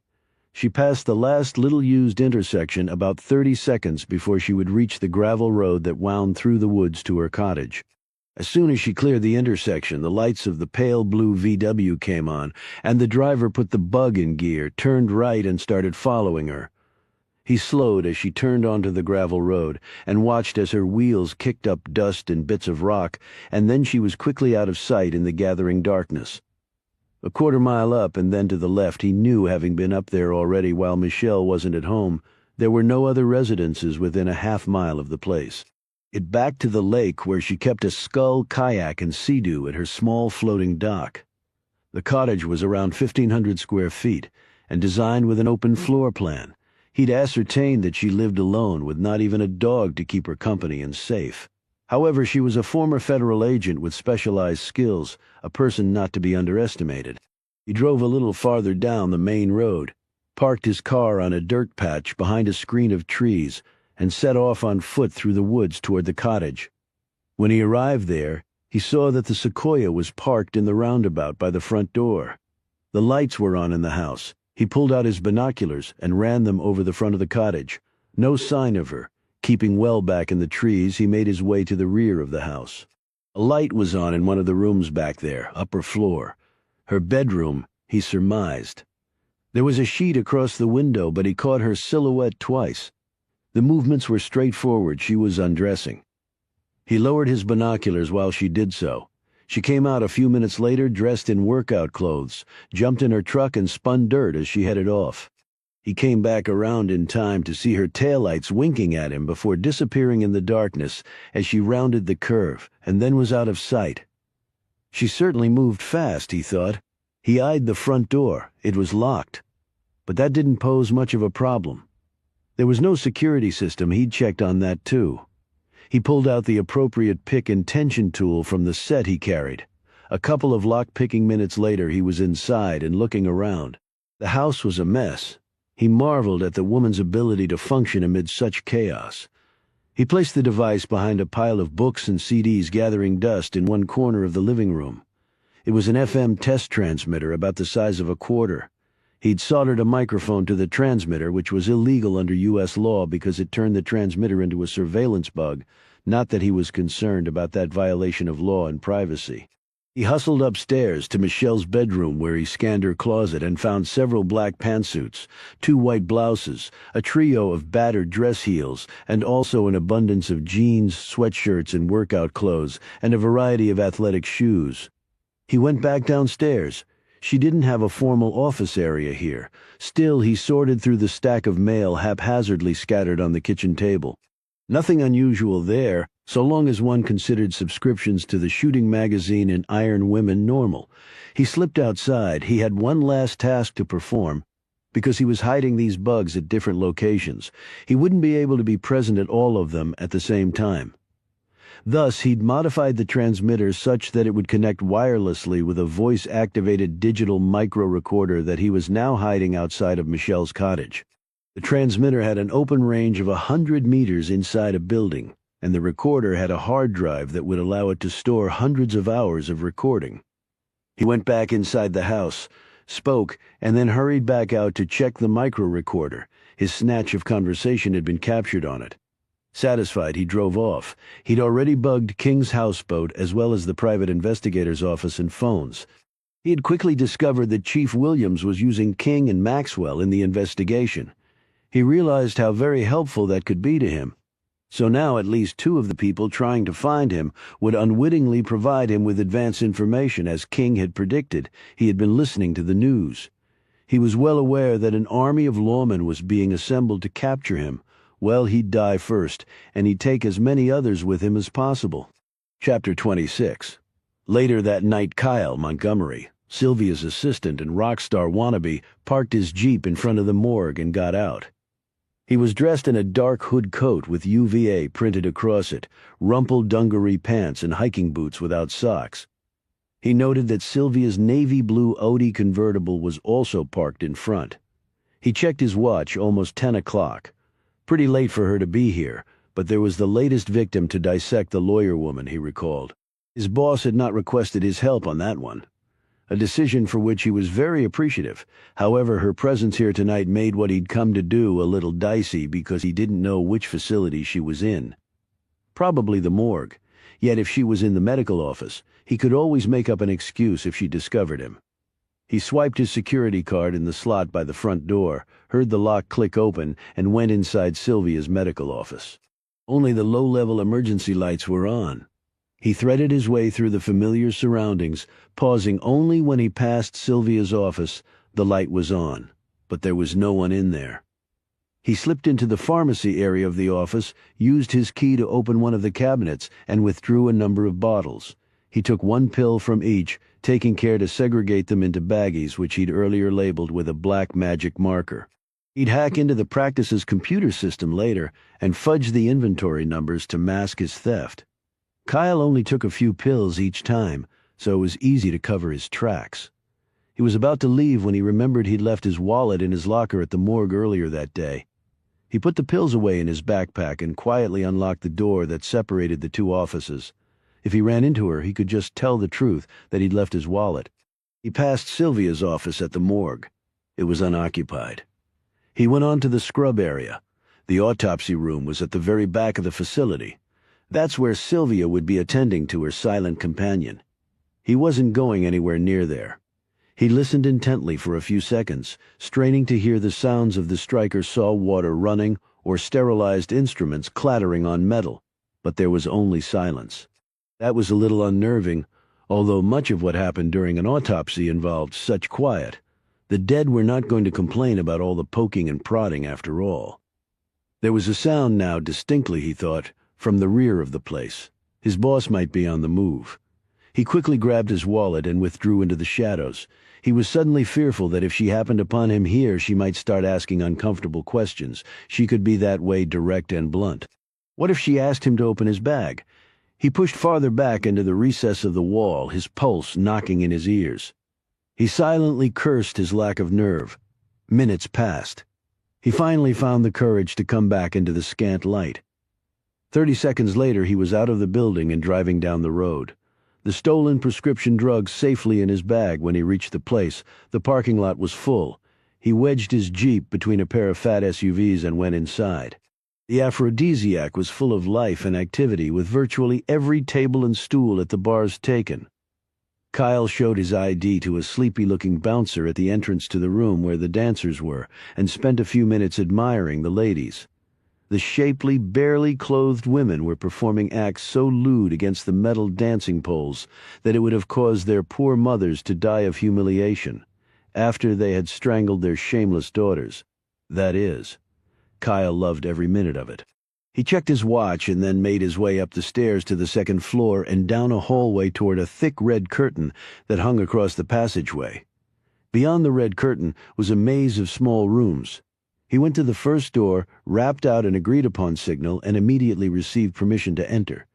She passed the last little-used intersection about 30 seconds before she would reach the gravel road that wound through the woods to her cottage. As soon as she cleared the intersection, the lights of the pale blue VW came on, and the driver put the bug in gear, turned right, and started following her. He slowed as she turned onto the gravel road, and watched as her wheels kicked up dust and bits of rock, and then she was quickly out of sight in the gathering darkness. A quarter-mile up and then to the left, he knew, having been up there already while Michelle wasn't at home, there were no other residences within a half-mile of the place. It backed to the lake where she kept a scull, kayak, and sea-doo at her small floating dock. The cottage was around 1,500 square feet, and designed with an open floor plan. He'd ascertained that she lived alone, with not even a dog to keep her company and safe. However, she was a former federal agent with specialized skills, a person not to be underestimated. He drove a little farther down the main road, parked his car on a dirt patch behind a screen of trees, and set off on foot through the woods toward the cottage. When he arrived there, he saw that the Sequoia was parked in the roundabout by the front door. The lights were on in the house. He pulled out his binoculars and ran them over the front of the cottage. No sign of her. Keeping well back in the trees, he made his way to the rear of the house. A light was on in one of the rooms back there, upper floor. Her bedroom, he surmised. There was a sheet across the window, but he caught her silhouette twice. The movements were straightforward. She was undressing. He lowered his binoculars while she did so. She came out a few minutes later dressed in workout clothes, jumped in her truck, and spun dirt as she headed off. He came back around in time to see her taillights winking at him before disappearing in the darkness as she rounded the curve, and then was out of sight. She certainly moved fast, he thought. He eyed the front door. It was locked. But that didn't pose much of a problem. There was no security system. He'd checked on that too. He pulled out the appropriate pick and tension tool from the set he carried. A couple of lock-picking minutes later, he was inside and looking around. The house was a mess. He marveled at the woman's ability to function amid such chaos. He placed the device behind a pile of books and CDs gathering dust in one corner of the living room. It was an FM test transmitter about the size of a quarter. He'd soldered a microphone to the transmitter, which was illegal under U.S. law because it turned the transmitter into a surveillance bug, not that he was concerned about that violation of law and privacy. He hustled upstairs to Michelle's bedroom where he scanned her closet and found several black pantsuits, 2 white blouses, a trio of battered dress heels, and also an abundance of jeans, sweatshirts, and workout clothes, and a variety of athletic shoes. He went back downstairs. She didn't have a formal office area here. Still, he sorted through the stack of mail haphazardly scattered on the kitchen table. Nothing unusual there, so long as one considered subscriptions to the shooting magazine and Iron Women normal. He slipped outside. He had one last task to perform. Because he was hiding these bugs at different locations, he wouldn't be able to be present at all of them at the same time. Thus, he'd modified the transmitter such that it would connect wirelessly with a voice-activated digital micro-recorder that he was now hiding outside of Michelle's cottage. The transmitter had an open range of 100 meters inside a building, and the recorder had a hard drive that would allow it to store hundreds of hours of recording. He went back inside the house, spoke, and then hurried back out to check the micro-recorder. His snatch of conversation had been captured on it. Satisfied, he drove off. He'd already bugged King's houseboat as well as the private investigator's office and phones. He had quickly discovered that Chief Williams was using King and Maxwell in the investigation. He realized how very helpful that could be to him. So now at least two of the people trying to find him would unwittingly provide him with advance information. As King had predicted, he had been listening to the news. He was well aware that an army of lawmen was being assembled to capture him. Well, he'd die first, and he'd take as many others with him as possible. Chapter 26. Later that night, Kyle Montgomery, Sylvia's assistant and rock star wannabe, parked his Jeep in front of the morgue and got out. He was dressed in a dark hood coat with UVA printed across it, rumpled dungaree pants and hiking boots without socks. He noted that Sylvia's navy blue Audi convertible was also parked in front. He checked his watch, almost 10 o'clock. Pretty late for her to be here, but there was the latest victim to dissect the lawyer woman, he recalled. His boss had not requested his help on that one. A decision for which he was very appreciative. However, her presence here tonight made what he'd come to do a little dicey because he didn't know which facility she was in. Probably the morgue. Yet if she was in the medical office, he could always make up an excuse if she discovered him. He swiped his security card in the slot by the front door, heard the lock click open, and went inside Sylvia's medical office. Only the low-level emergency lights were on. He threaded his way through the familiar surroundings, pausing only when he passed Sylvia's office. The light was on, but there was no one in there. He slipped into the pharmacy area of the office, used his key to open one of the cabinets, and withdrew a number of bottles. He took one pill from each, taking care to segregate them into baggies which he'd earlier labeled with a black magic marker. He'd hack into the practice's computer system later and fudge the inventory numbers to mask his theft. Kyle only took a few pills each time, so it was easy to cover his tracks. He was about to leave when he remembered he'd left his wallet in his locker at the morgue earlier that day. He put the pills away in his backpack and quietly unlocked the door that separated the two offices. If he ran into her, he could just tell the truth that he'd left his wallet. He passed Sylvia's office at the morgue. It was unoccupied. He went on to the scrub area. The autopsy room was at the very back of the facility. That's where Sylvia would be attending to her silent companion. He wasn't going anywhere near there. He listened intently for a few seconds, straining to hear the sounds of the striker's saw water running or sterilized instruments clattering on metal, but there was only silence. That was a little unnerving, although much of what happened during an autopsy involved such quiet. The dead were not going to complain about all the poking and prodding after all. There was a sound now, distinctly, he thought, from the rear of the place. His boss might be on the move. He quickly grabbed his wallet and withdrew into the shadows. He was suddenly fearful that if she happened upon him here, she might start asking uncomfortable questions. She could be that way, direct and blunt. What if she asked him to open his bag? He pushed farther back into the recess of the wall, his pulse knocking in his ears. He silently cursed his lack of nerve. Minutes passed. He finally found the courage to come back into the scant light. 30 seconds later, he was out of the building and driving down the road. The stolen prescription drugs safely in his bag when he reached the place. The parking lot was full. He wedged his Jeep between a pair of fat SUVs and went inside. The aphrodisiac was full of life and activity, with virtually every table and stool at the bars taken. Kyle showed his ID to a sleepy-looking bouncer at the entrance to the room where the dancers were, and spent a few minutes admiring the ladies. The shapely, barely clothed women were performing acts so lewd against the metal dancing poles that it would have caused their poor mothers to die of humiliation, after they had strangled their shameless daughters. That is, Kyle loved every minute of it. He checked his watch and then made his way up the stairs to the second floor and down a hallway toward a thick red curtain that hung across the passageway. Beyond the red curtain was a maze of small rooms. He went to the first door, rapped out an agreed-upon signal, and immediately received permission to enter.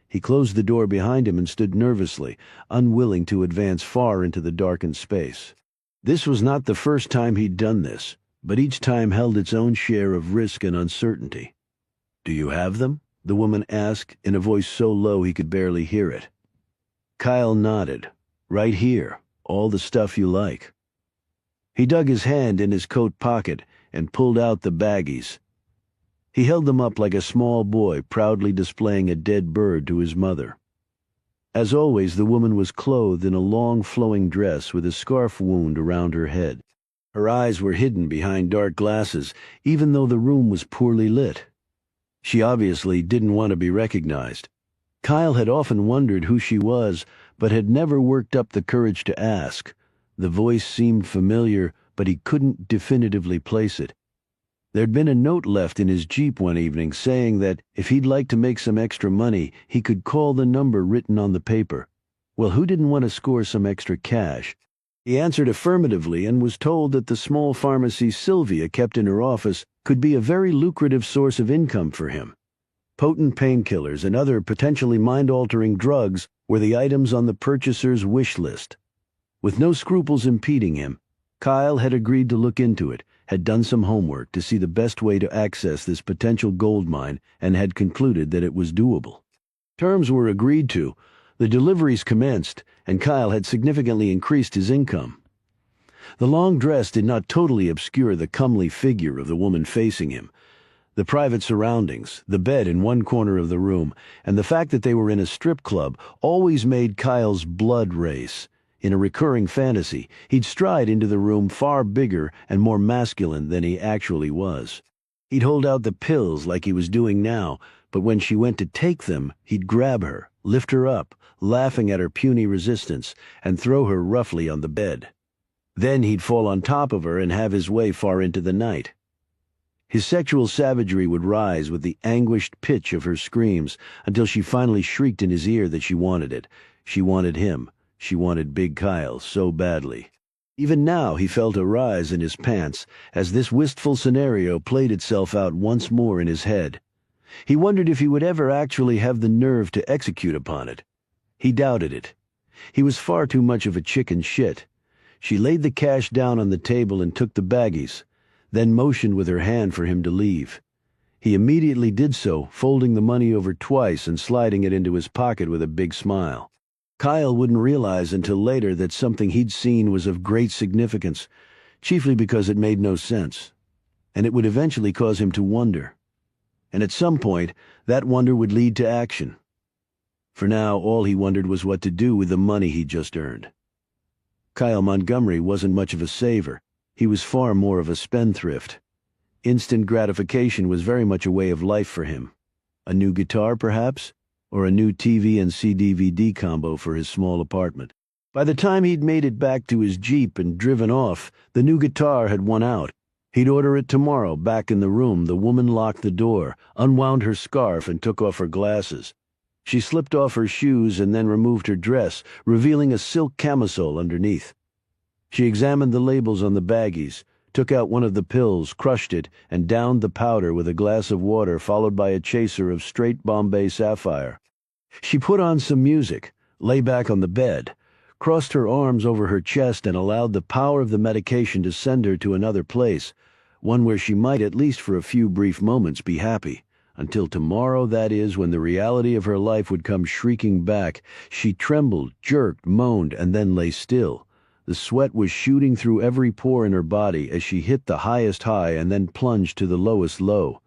He closed the door behind him and stood nervously, unwilling to advance far into the darkened space. This was not the first time he'd done this, but each time held its own share of risk and uncertainty. "Do you have them?" the woman asked, in a voice so low he could barely hear it. Kyle nodded. "Right here. All the stuff you like." He dug his hand in his coat pocket and pulled out the baggies. He held them up like a small boy proudly displaying a dead bird to his mother. As always, the woman was clothed in a long flowing dress with a scarf wound around her head. Her eyes were hidden behind dark glasses, even though the room was poorly lit. She obviously didn't want to be recognized. Kyle had often wondered who she was, but had never worked up the courage to ask. The voice seemed familiar, but he couldn't definitively place it. There'd been a note left in his Jeep one evening saying that if he'd like to make some extra money, he could call the number written on the paper. Well, who didn't want to score some extra cash? He answered affirmatively and was told that the small pharmacy Sylvia kept in her office could be a very lucrative source of income for him. Potent painkillers and other potentially mind-altering drugs were the items on the purchaser's wish list. With no scruples impeding him, Kyle had agreed to look into it, had done some homework to see the best way to access this potential gold mine, and had concluded that it was doable. Terms were agreed to, the deliveries commenced, and Kyle had significantly increased his income. The long dress did not totally obscure the comely figure of the woman facing him. The private surroundings, the bed in one corner of the room, and the fact that they were in a strip club always made Kyle's blood race. In a recurring fantasy, he'd stride into the room far bigger and more masculine than he actually was. He'd hold out the pills like he was doing now, but when she went to take them, he'd grab her, lift her up, laughing at her puny resistance, and throw her roughly on the bed. Then he'd fall on top of her and have his way far into the night. His sexual savagery would rise with the anguished pitch of her screams until she finally shrieked in his ear that she wanted it. She wanted him. She wanted Big Kyle so badly. Even now he felt a rise in his pants as this wistful scenario played itself out once more in his head. He wondered if he would ever actually have the nerve to execute upon it. He doubted it. He was far too much of a chicken shit. She laid the cash down on the table and took the baggies, then motioned with her hand for him to leave. He immediately did so, folding the money over twice and sliding it into his pocket with a big smile. Kyle wouldn't realize until later that something he'd seen was of great significance, chiefly because it made no sense, and it would eventually cause him to wonder. And at some point, that wonder would lead to action. For now, all he wondered was what to do with the money he'd just earned. Kyle Montgomery wasn't much of a saver. He was far more of a spendthrift. Instant gratification was very much a way of life for him. A new guitar, perhaps? Or a new TV and CD-DVD combo for his small apartment. By the time he'd made it back to his Jeep and driven off, the new guitar had won out. He'd order it tomorrow. Back in the room, the woman locked the door, unwound her scarf, and took off her glasses. She slipped off her shoes and then removed her dress, revealing a silk camisole underneath. She examined the labels on the baggies, took out one of the pills, crushed it, and downed the powder with a glass of water followed by a chaser of straight Bombay Sapphire. She put on some music, lay back on the bed, crossed her arms over her chest, and allowed the power of the medication to send her to another place, one where she might, at least for a few brief moments, be happy. Until tomorrow, that is, when the reality of her life would come shrieking back. She trembled, jerked, moaned, and then lay still. The sweat was shooting through every pore in her body as she hit the highest high and then plunged to the lowest low.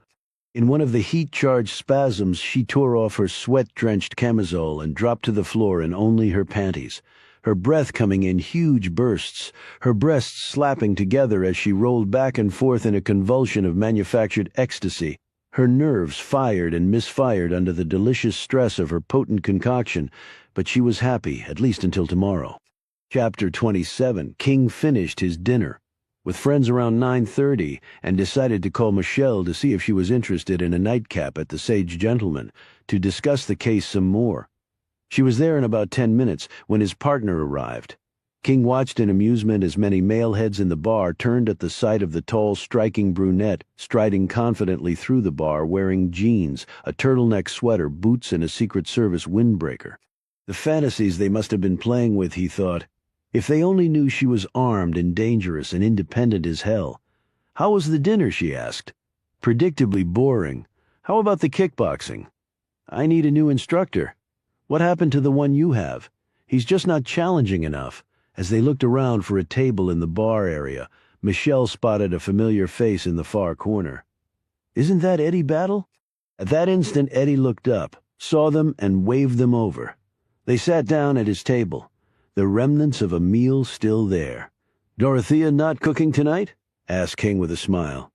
In one of the heat-charged spasms, she tore off her sweat-drenched camisole and dropped to the floor in only her panties, her breath coming in huge bursts, her breasts slapping together as she rolled back and forth in a convulsion of manufactured ecstasy, Her nerves fired and misfired under the delicious stress of her potent concoction, but she was happy, at least until tomorrow. Chapter 27. King finished his dinner with friends around 9:30 and decided to call Michelle to see if she was interested in a nightcap at the Sage Gentleman to discuss the case some more. She was there in about 10 minutes when his partner arrived. King watched in amusement as many male heads in the bar turned at the sight of the tall, striking brunette striding confidently through the bar wearing jeans, a turtleneck sweater, boots, and a Secret Service windbreaker. The fantasies they must have been playing with, he thought. If they only knew she was armed and dangerous and independent as hell. How was the dinner, she asked. Predictably boring. How about the kickboxing? I need a new instructor. What happened to the one you have? He's just not challenging enough. As they looked around for a table in the bar area, Michelle spotted a familiar face in the far corner. Isn't that Eddie Battle? At that instant, Eddie looked up, saw them, and waved them over. They sat down at his table, the remnants of a meal still there. Dorothea not cooking tonight? Asked King with a smile.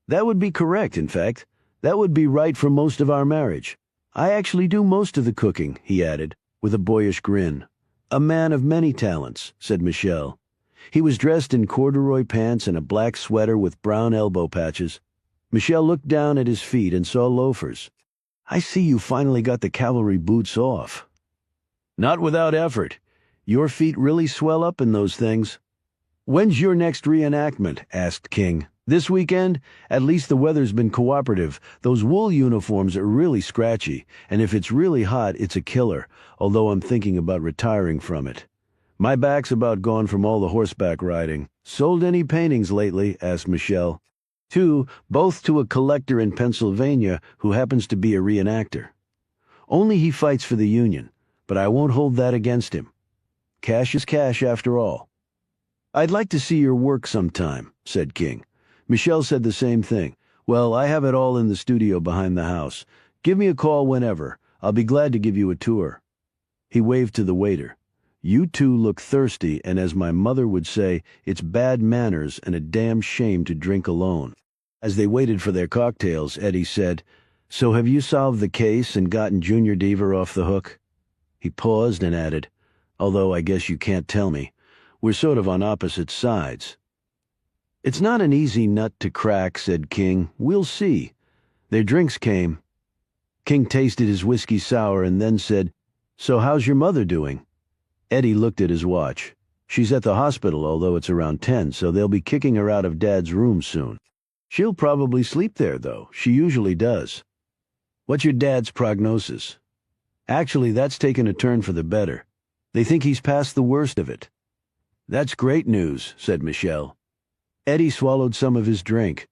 That would be correct, in fact. That would be right for most of our marriage. I actually do most of the cooking, he added, with a boyish grin. A man of many talents, said Michelle. He was dressed in corduroy pants and a black sweater with brown elbow patches. Michelle looked down at his feet and saw loafers. I see you finally got the cavalry boots off. Not without effort. Your feet really swell up in those things. When's your next reenactment? Asked King. This weekend? At least the weather's been cooperative. Those wool uniforms are really scratchy, and if it's really hot, it's a killer, although I'm thinking about retiring from it. My back's about gone from all the horseback riding. Sold any paintings lately? Asked Michelle. 2, both to a collector in Pennsylvania who happens to be a reenactor. Only he fights for the Union, but I won't hold that against him. Cash is cash after all. I'd like to see your work sometime, said King. Michelle said the same thing. Well, I have it all in the studio behind the house. Give me a call whenever. I'll be glad to give you a tour. He waved to the waiter. You two look thirsty, and as my mother would say, it's bad manners and a damn shame to drink alone. As they waited for their cocktails, Eddie said, So have you solved the case and gotten Junior Deaver off the hook? He paused and added, Although I guess you can't tell me. We're sort of on opposite sides. It's not an easy nut to crack, said King. We'll see. Their drinks came. King tasted his whiskey sour and then said, So how's your mother doing? Eddie looked at his watch. She's at the hospital, although it's around 10, so they'll be kicking her out of Dad's room soon. She'll probably sleep there, though. She usually does. What's your dad's prognosis? Actually, that's taken a turn for the better. They think he's past the worst of it. That's great news, said Michelle. Eddie swallowed some of his drink.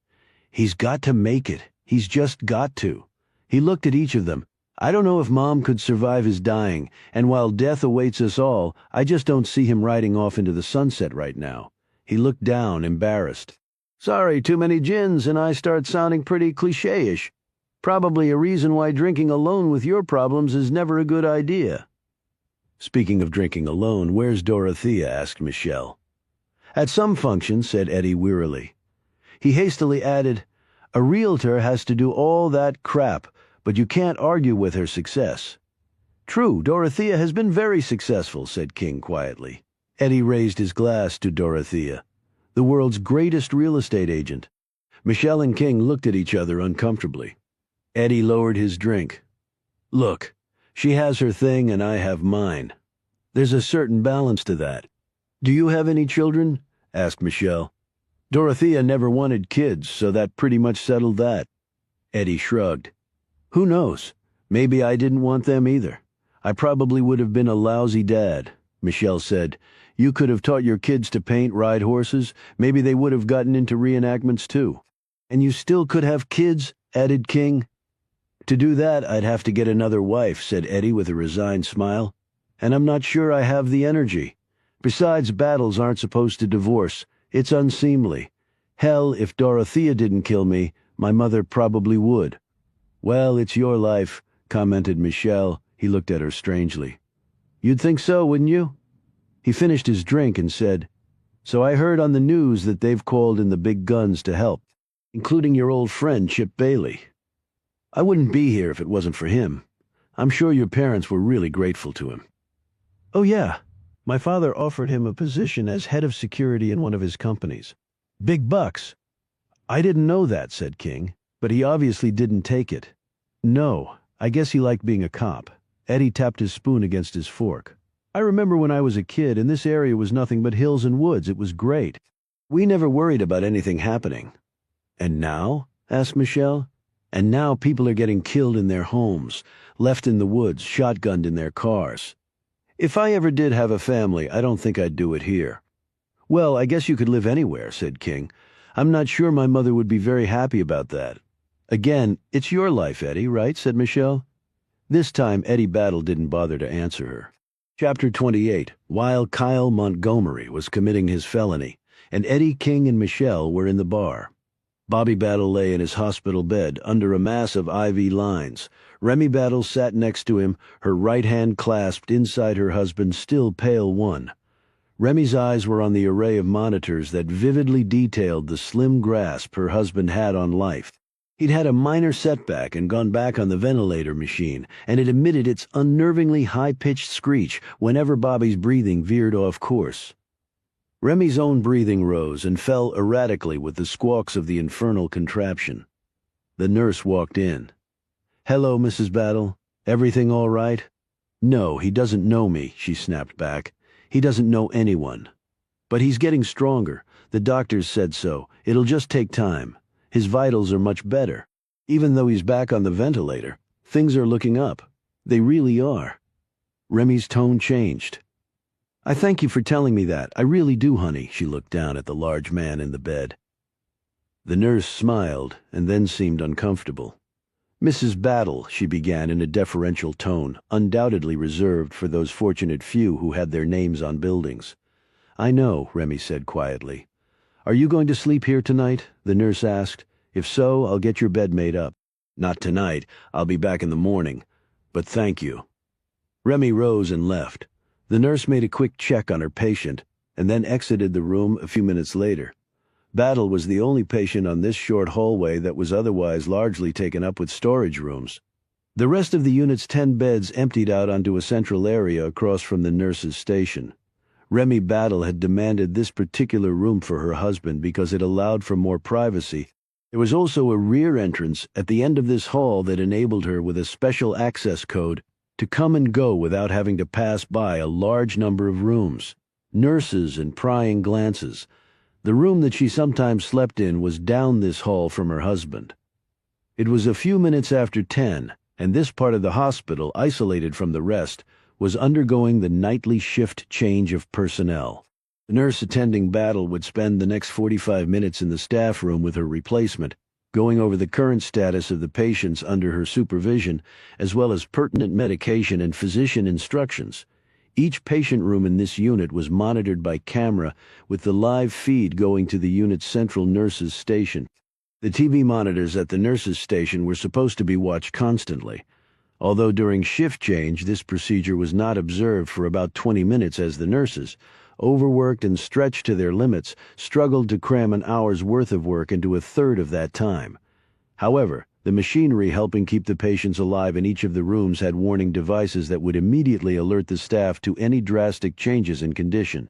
He's got to make it. He's just got to. He looked at each of them. I don't know if Mom could survive his dying, and while death awaits us all, I just don't see him riding off into the sunset right now. He looked down, embarrassed. Sorry, too many gins, and I start sounding pretty cliché-ish. Probably a reason why drinking alone with your problems is never a good idea. Speaking of drinking alone, where's Dorothea? Asked Michelle. At some function, said Eddie wearily. He hastily added, A realtor has to do all that crap, but you can't argue with her success. True, Dorothea has been very successful, said King quietly. Eddie raised his glass to Dorothea, the world's greatest real estate agent. Michelle and King looked at each other uncomfortably. Eddie lowered his drink. Look, she has her thing and I have mine. There's a certain balance to that. Do you have any children? Asked Michelle. Dorothea never wanted kids, so that pretty much settled that. Eddie shrugged. Who knows? Maybe I didn't want them either. I probably would have been a lousy dad. Michelle said. You could have taught your kids to paint, ride horses. Maybe they would have gotten into reenactments too. And you still could have kids, added King. To do that, I'd have to get another wife, said Eddie with a resigned smile. And I'm not sure I have the energy. Besides, battles aren't supposed to divorce. It's unseemly. Hell, if Dorothea didn't kill me, my mother probably would. Well, it's your life, commented Michelle. He looked at her strangely. You'd think so, wouldn't you? He finished his drink and said, So I heard on the news that they've called in the big guns to help, including your old friend Chip Bailey. I wouldn't be here if it wasn't for him. I'm sure your parents were really grateful to him." "Oh yeah. My father offered him a position as head of security in one of his companies. Big bucks." "I didn't know that," said King, "but he obviously didn't take it." "No, I guess he liked being a cop." Eddie tapped his spoon against his fork. "I remember when I was a kid and this area was nothing but hills and woods. It was great. We never worried about anything happening." "And now?" asked Michelle. "And now people are getting killed in their homes, left in the woods, shotgunned in their cars. If I ever did have a family, I don't think I'd do it here." "Well, I guess you could live anywhere," said King. "I'm not sure my mother would be very happy about that." "Again, it's your life, Eddie, right?" said Michelle. This time, Eddie Battle didn't bother to answer her. Chapter 28. While Kyle Montgomery was committing his felony, and Eddie, King, and Michelle were in the bar. Bobby Battle lay in his hospital bed under a mass of IV lines. Remy Battle sat next to him, her right hand clasped inside her husband's still pale one. Remy's eyes were on the array of monitors that vividly detailed the slim grasp her husband had on life. He'd had a minor setback and gone back on the ventilator machine, and it emitted its unnervingly high-pitched screech whenever Bobby's breathing veered off course. Remy's own breathing rose and fell erratically with the squawks of the infernal contraption. The nurse walked in. "Hello, Mrs. Battle. Everything all right?" "No, he doesn't know me," she snapped back. "He doesn't know anyone. But he's getting stronger. The doctors said so. It'll just take time. His vitals are much better. Even though he's back on the ventilator, things are looking up. They really are." Remy's tone changed. "I thank you for telling me that. I really do, honey." She looked down at the large man in the bed. The nurse smiled and then seemed uncomfortable. "Mrs. Battle," she began in a deferential tone, undoubtedly reserved for those fortunate few who had their names on buildings. "I know," Remy said quietly. "Are you going to sleep here tonight?" the nurse asked. "If so, I'll get your bed made up." "Not tonight. I'll be back in the morning. But thank you." Remy rose and left. The nurse made a quick check on her patient and then exited the room a few minutes later. Battle was the only patient on this short hallway that was otherwise largely taken up with storage rooms. The rest of the unit's 10 beds emptied out onto a central area across from the nurse's station. Remy Battle had demanded this particular room for her husband because it allowed for more privacy. There was also a rear entrance at the end of this hall that enabled her, with a special access code, to come and go without having to pass by a large number of rooms, nurses and prying glances. The room that she sometimes slept in was down this hall from her husband. It was a few minutes after 10, and this part of the hospital, isolated from the rest, was undergoing the nightly shift change of personnel. The nurse attending Battle would spend the next 45 minutes in the staff room with her replacement, going over the current status of the patients under her supervision, as well as pertinent medication and physician instructions. Each patient room in this unit was monitored by camera, with the live feed going to the unit's central nurses' station. The TV monitors at the nurses' station were supposed to be watched constantly, although during shift change this procedure was not observed for about 20 minutes as the nurses, overworked and stretched to their limits, struggled to cram an hour's worth of work into a third of that time. However, the machinery helping keep the patients alive in each of the rooms had warning devices that would immediately alert the staff to any drastic changes in condition.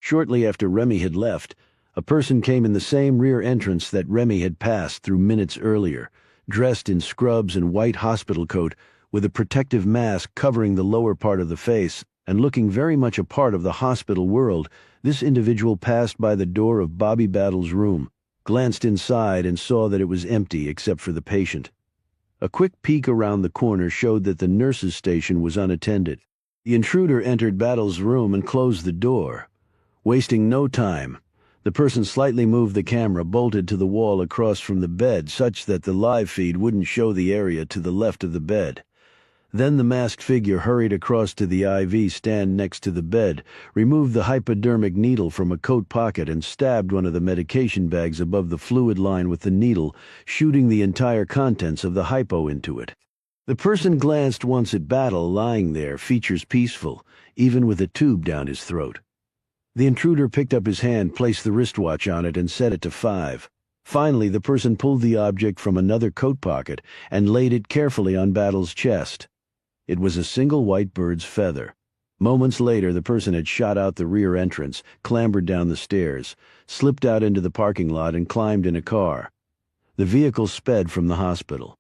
Shortly after Remy had left, a person came in the same rear entrance that Remy had passed through minutes earlier, dressed in scrubs and white hospital coat, with a protective mask covering the lower part of the face, and looking very much a part of the hospital world. This individual passed by the door of Bobby Battle's room, glanced inside, and saw that it was empty except for the patient. A quick peek around the corner showed that the nurse's station was unattended. The intruder entered Battle's room and closed the door. Wasting no time, the person slightly moved the camera bolted to the wall across from the bed such that the live feed wouldn't show the area to the left of the bed. Then the masked figure hurried across to the IV stand next to the bed, removed the hypodermic needle from a coat pocket, and stabbed one of the medication bags above the fluid line with the needle, shooting the entire contents of the hypo into it. The person glanced once at Battle lying there, features peaceful, even with a tube down his throat. The intruder picked up his hand, placed the wristwatch on it, and set it to 5. Finally, the person pulled the object from another coat pocket and laid it carefully on Battle's chest. It was a single white bird's feather. Moments later, the person had shot out the rear entrance, clambered down the stairs, slipped out into the parking lot, and climbed in a car. The vehicle sped from the hospital.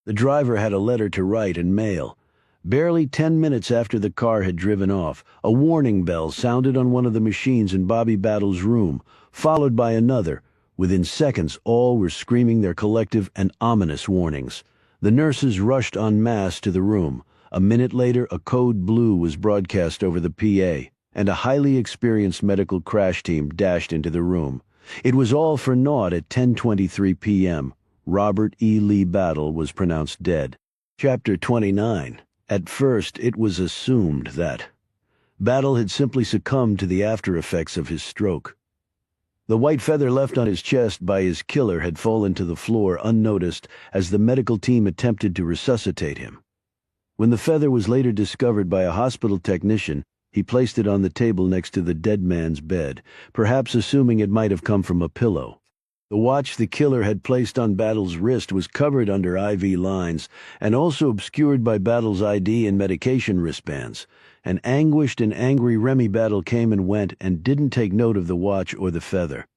The driver had a letter to write and mail. Barely 10 minutes after the car had driven off, a warning bell sounded on one of the machines in Bobby Battle's room, followed by another. Within seconds, all were screaming their collective and ominous warnings. The nurses rushed en masse to the room. A minute later, a code blue was broadcast over the PA, and a highly experienced medical crash team dashed into the room. It was all for naught at 10:23 p.m. Robert E. Lee Battle was pronounced dead. Chapter 29. At first, it was assumed that Battle had simply succumbed to the after effects of his stroke. The white feather left on his chest by his killer had fallen to the floor unnoticed as the medical team attempted to resuscitate him. When the feather was later discovered by a hospital technician, he placed it on the table next to the dead man's bed, perhaps assuming it might have come from a pillow. The watch the killer had placed on Battle's wrist was covered under IV lines and also obscured by Battle's ID and medication wristbands. An anguished and angry Remy Battle came and went and didn't take note of the watch or the feather.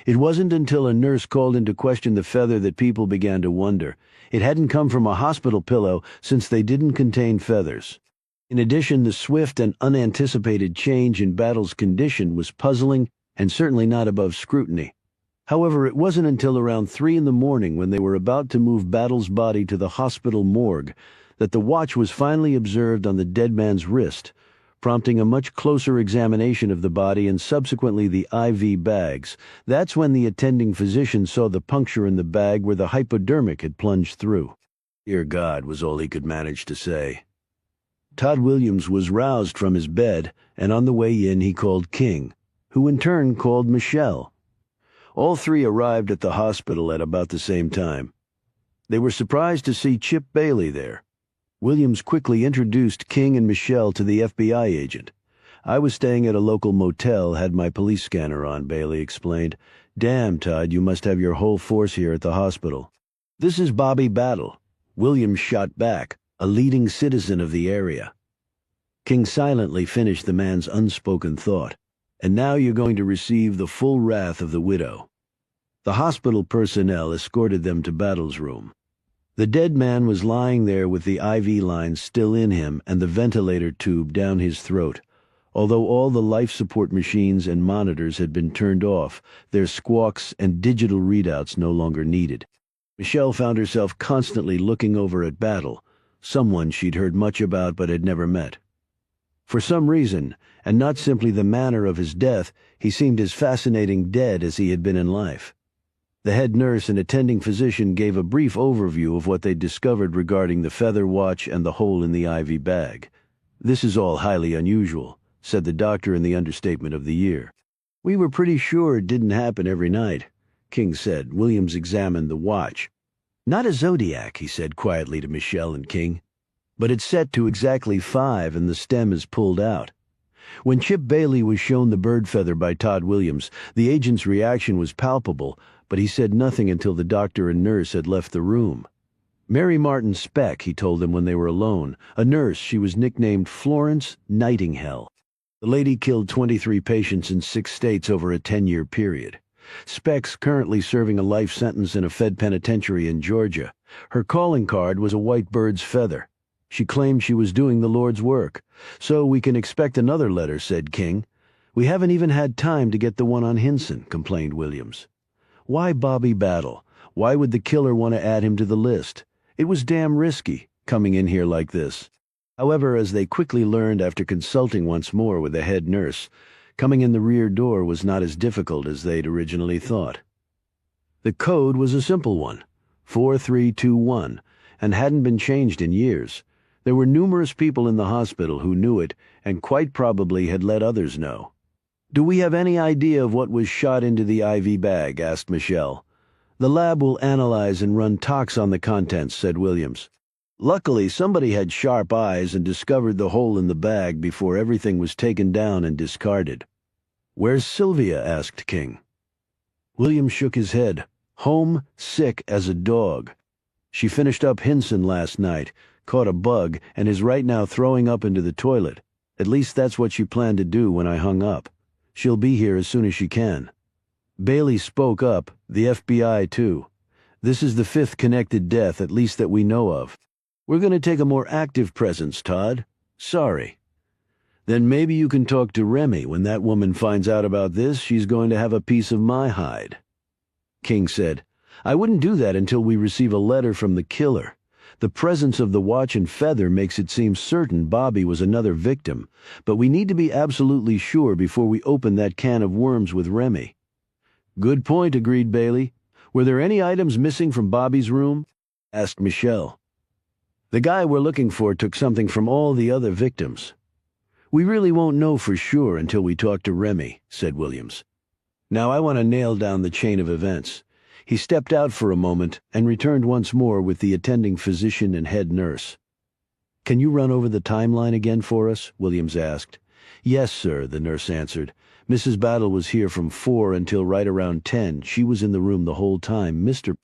It wasn't until a nurse called into question the feather that people began to wonder. It hadn't come from a hospital pillow since they didn't contain feathers. In addition, the swift and unanticipated change in Battle's condition was puzzling and certainly not above scrutiny. However, it wasn't until around 3 in the morning, when they were about to move Battle's body to the hospital morgue, that the watch was finally observed on the dead man's wrist, prompting a much closer examination of the body and subsequently the IV bags. That's when the attending physician saw the puncture in the bag where the hypodermic had plunged through. "Dear God," was all he could manage to say. Todd Williams was roused from his bed, and on the way in he called King, who in turn called Michelle. All three arrived at the hospital at about the same time. They were surprised to see Chip Bailey there. Williams quickly introduced King and Michelle to the FBI agent. "I was staying at a local motel, had my police scanner on," Bailey explained. "Damn, Todd, you must have your whole force here at the hospital." "This is Bobby Battle," Williams shot back, a leading citizen of the area. King silently finished the man's unspoken thought. "And now you're going to receive the full wrath of the widow." The hospital personnel escorted them to Battle's room. The dead man was lying there with the IV lines still in him and the ventilator tube down his throat. Although all the life support machines and monitors had been turned off, their squawks and digital readouts no longer needed. Michelle found herself constantly looking over at Battle, someone she'd heard much about but had never met. For some reason, and not simply the manner of his death, he seemed as fascinating dead as he had been in life. The head nurse and attending physician gave a brief overview of what they'd discovered regarding the feather watch and the hole in the IV bag. "This is all highly unusual," said the doctor in the understatement of the year. "We were pretty sure it didn't happen every night," King said. Williams examined the watch. "Not a zodiac," he said quietly to Michelle and King, "but it's set to exactly 5 and the stem is pulled out." When Chip Bailey was shown the bird feather by Todd Williams, the agent's reaction was palpable, but he said nothing until the doctor and nurse had left the room. "Mary Martin Speck," he told them when they were alone. "A nurse, she was nicknamed Florence Nightingale. The lady killed 23 patients in 6 states over a 10-year period. Speck's currently serving a life sentence in a Fed penitentiary in Georgia. Her calling card was a white bird's feather. She claimed she was doing the Lord's work. So we can expect another letter," said King. "We haven't even had time to get the one on Hinson," complained Williams. Why Bobby Battle? Why would the killer want to add him to the list? It was damn risky, coming in here like this. However, as they quickly learned after consulting once more with the head nurse, coming in the rear door was not as difficult as they'd originally thought. The code was a simple one, 4321, and hadn't been changed in years. There were numerous people in the hospital who knew it and quite probably had let others know. "Do we have any idea of what was shot into the IV bag?" asked Michelle. "The lab will analyze and run tox on the contents," said Williams. "Luckily, somebody had sharp eyes and discovered the hole in the bag before everything was taken down and discarded." "Where's Sylvia?" asked King. Williams shook his head. Home sick as a dog. She finished up Hinson last night, caught a bug, and is right now throwing up into the toilet. At least that's what she planned to do when I hung up. She'll be here as soon as she can." Bailey spoke up, "The FBI too. This is the 5th connected death, at least that we know of. We're going to take a more active presence, Todd. Sorry." "Then maybe you can talk to Remy. When that woman finds out about this, she's going to have a piece of my hide." King said, "I wouldn't do that until we receive a letter from the killer. The presence of the watch and feather makes it seem certain Bobby was another victim, but we need to be absolutely sure before we open that can of worms with Remy." "Good point," agreed Bailey. "Were there any items missing from Bobby's room?" asked Michelle. "The guy we're looking for took something from all the other victims." "We really won't know for sure until we talk to Remy," said Williams. "Now I want to nail down the chain of events." He stepped out for a moment and returned once more with the attending physician and head nurse. "Can you run over the timeline again for us?" Williams asked. "Yes, sir," the nurse answered. "Mrs. Battle was here from 4 until right around 10. She was in the room the whole time. Mr.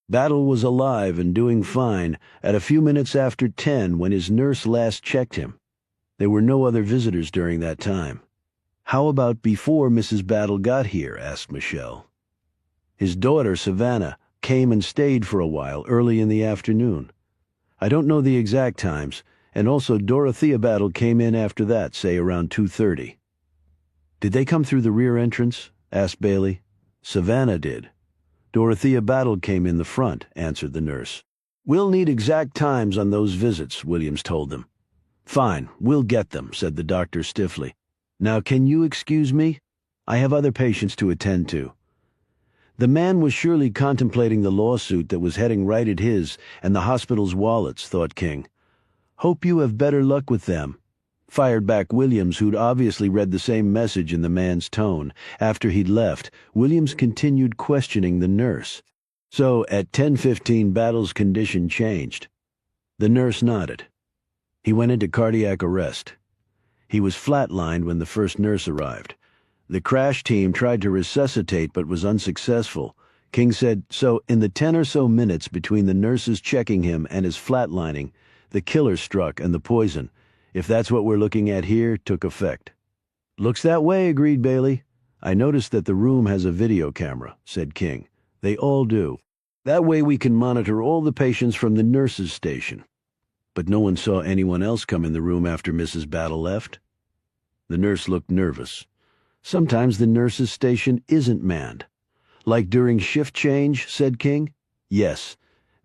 Battle was alive and doing fine at a few minutes after 10 when his nurse last checked him. There were no other visitors during that time." "How about before Mrs. Battle got here?" asked Michelle. "His daughter, Savannah, came and stayed for a while early in the afternoon. I don't know the exact times, and also Dorothea Battle came in after that, say around 2:30. "Did they come through the rear entrance?" asked Bailey. "Savannah did. Dorothea Battle came in the front," answered the nurse. "We'll need exact times on those visits," Williams told them. "Fine, we'll get them," said the doctor stiffly. "Now can you excuse me? I have other patients to attend to." The man was surely contemplating the lawsuit that was heading right at his and the hospital's wallets, thought King. "Hope you have better luck with them," fired back Williams, who'd obviously read the same message in the man's tone. After he'd left, Williams continued questioning the nurse. "So at 10:15 Battle's condition changed." The nurse nodded. "He went into cardiac arrest. He was flatlined when the first nurse arrived. The crash team tried to resuscitate but was unsuccessful." King said, "So in the 10 or so minutes between the nurses checking him and his flatlining, the killer struck and the poison, if that's what we're looking at here, took effect." "Looks that way," agreed Bailey. "I noticed that the room has a video camera," said King. "They all do. That way we can monitor all the patients from the nurses' station." "But no one saw anyone else come in the room after Mrs. Battle left?" The nurse looked nervous. "Sometimes the nurses' station isn't manned." "Like during shift change?" said King. "Yes.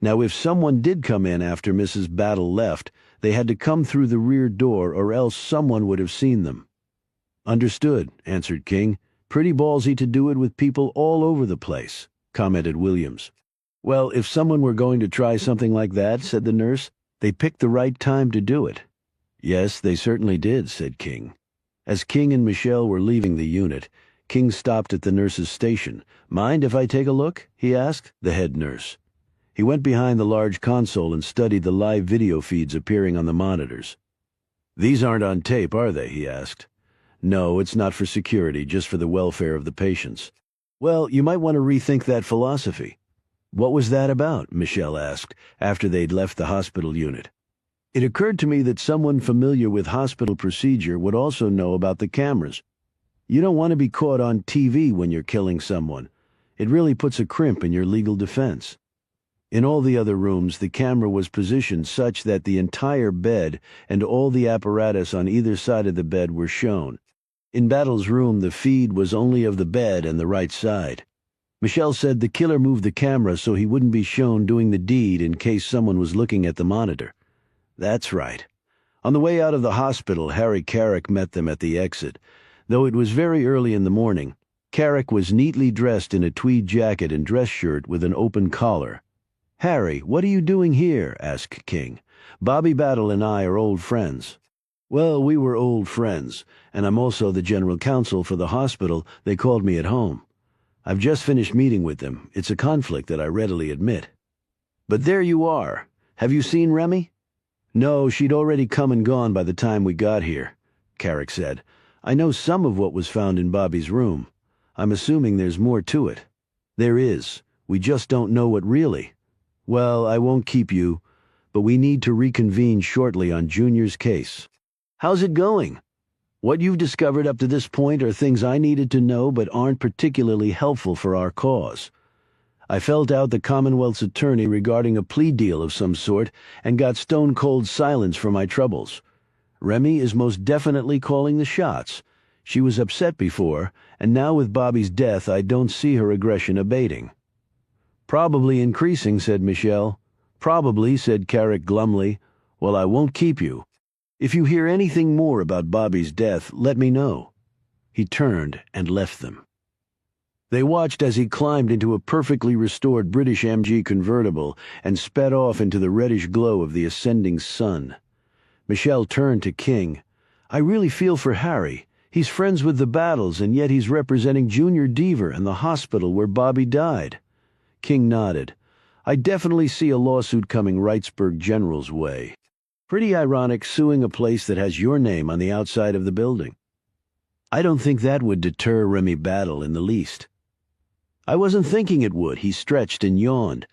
Now if someone did come in after Mrs. Battle left, they had to come through the rear door or else someone would have seen them." "Understood," answered King. "Pretty ballsy to do it with people all over the place," commented Williams. "Well, if someone were going to try something like that," said the nurse, "they picked the right time to do it." "Yes, they certainly did," said King. As King and Michelle were leaving the unit, King stopped at the nurse's station. "Mind if I take a look?" he asked the head nurse. He went behind the large console and studied the live video feeds appearing on the monitors. "These aren't on tape, are they?" he asked. "No, it's not for security, just for the welfare of the patients." "Well, you might want to rethink that philosophy." "What was that about?" Michelle asked, after they'd left the hospital unit. "It occurred to me that someone familiar with hospital procedure would also know about the cameras. You don't want to be caught on TV when you're killing someone. It really puts a crimp in your legal defense." In all the other rooms, the camera was positioned such that the entire bed and all the apparatus on either side of the bed were shown. In Battle's room, the feed was only of the bed and the right side. Michelle said the killer moved the camera so he wouldn't be shown doing the deed in case someone was looking at the monitor. "That's right." On the way out of the hospital, Harry Carrick met them at the exit. Though it was very early in the morning, Carrick was neatly dressed in a tweed jacket and dress shirt with an open collar. "Harry, what are you doing here?" asked King. "Bobby Battle and I are old friends." "Well, we were old friends, and I'm also the general counsel for the hospital. They called me at home. I've just finished meeting with them. It's a conflict that I readily admit." "But there you are. Have you seen Remy?" "No, she'd already come and gone by the time we got here," Carrick said. "I know some of what was found in Bobby's room. I'm assuming there's more to it." "There is. We just don't know what really. Well, I won't keep you, but we need to reconvene shortly on Junior's case. How's it going? What you've discovered up to this point are things I needed to know but aren't particularly helpful for our cause. I felt out the Commonwealth's attorney regarding a plea deal of some sort and got stone-cold silence for my troubles. Remy is most definitely calling the shots. She was upset before, and now with Bobby's death I don't see her aggression abating. Probably increasing, said Michelle. Probably, said Carrick glumly. Well, I won't keep you. If you hear anything more about Bobby's death, let me know. He turned and left them. They watched as he climbed into a perfectly restored British MG convertible and sped off into the reddish glow of the ascending sun. Michelle turned to King. I really feel for Harry. He's friends with the Battles, and yet he's representing Junior Deaver and the hospital where Bobby died. King nodded. I definitely see a lawsuit coming Wrightsburg General's way. Pretty ironic suing a place that has your name on the outside of the building. I don't think that would deter Remy Battle in the least. I wasn't thinking it would, he stretched and yawned.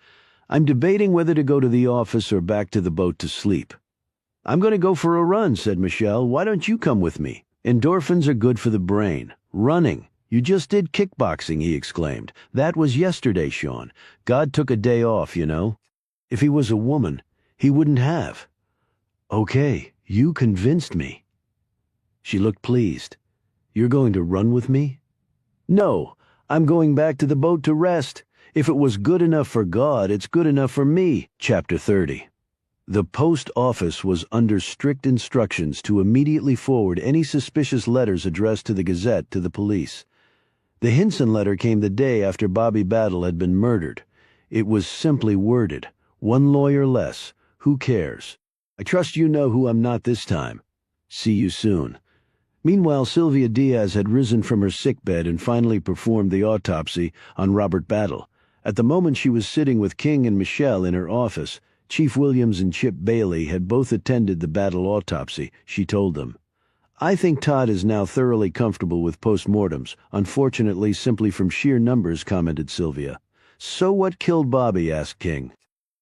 I'm debating whether to go to the office or back to the boat to sleep. I'm going to go for a run, said Michelle. Why don't you come with me? Endorphins are good for the brain. Running. You just did kickboxing, he exclaimed. That was yesterday, Sean. God took a day off, you know. If he was a woman, he wouldn't have. Okay, you convinced me. She looked pleased. You're going to run with me? No, I'm going back to the boat to rest. If it was good enough for God, it's good enough for me. Chapter 30. The post office was under strict instructions to immediately forward any suspicious letters addressed to the Gazette to the police. The Hinson letter came the day after Bobby Battle had been murdered. It was simply worded, one lawyer less. Who cares? I trust you know who I'm not this time. See you soon. Meanwhile, Sylvia Diaz had risen from her sickbed and finally performed the autopsy on Robert Battle. At the moment she was sitting with King and Michelle in her office, Chief Williams and Chip Bailey had both attended the Battle autopsy, she told them. I think Todd is now thoroughly comfortable with postmortems, unfortunately simply from sheer numbers, commented Sylvia. So what killed Bobby? Asked King.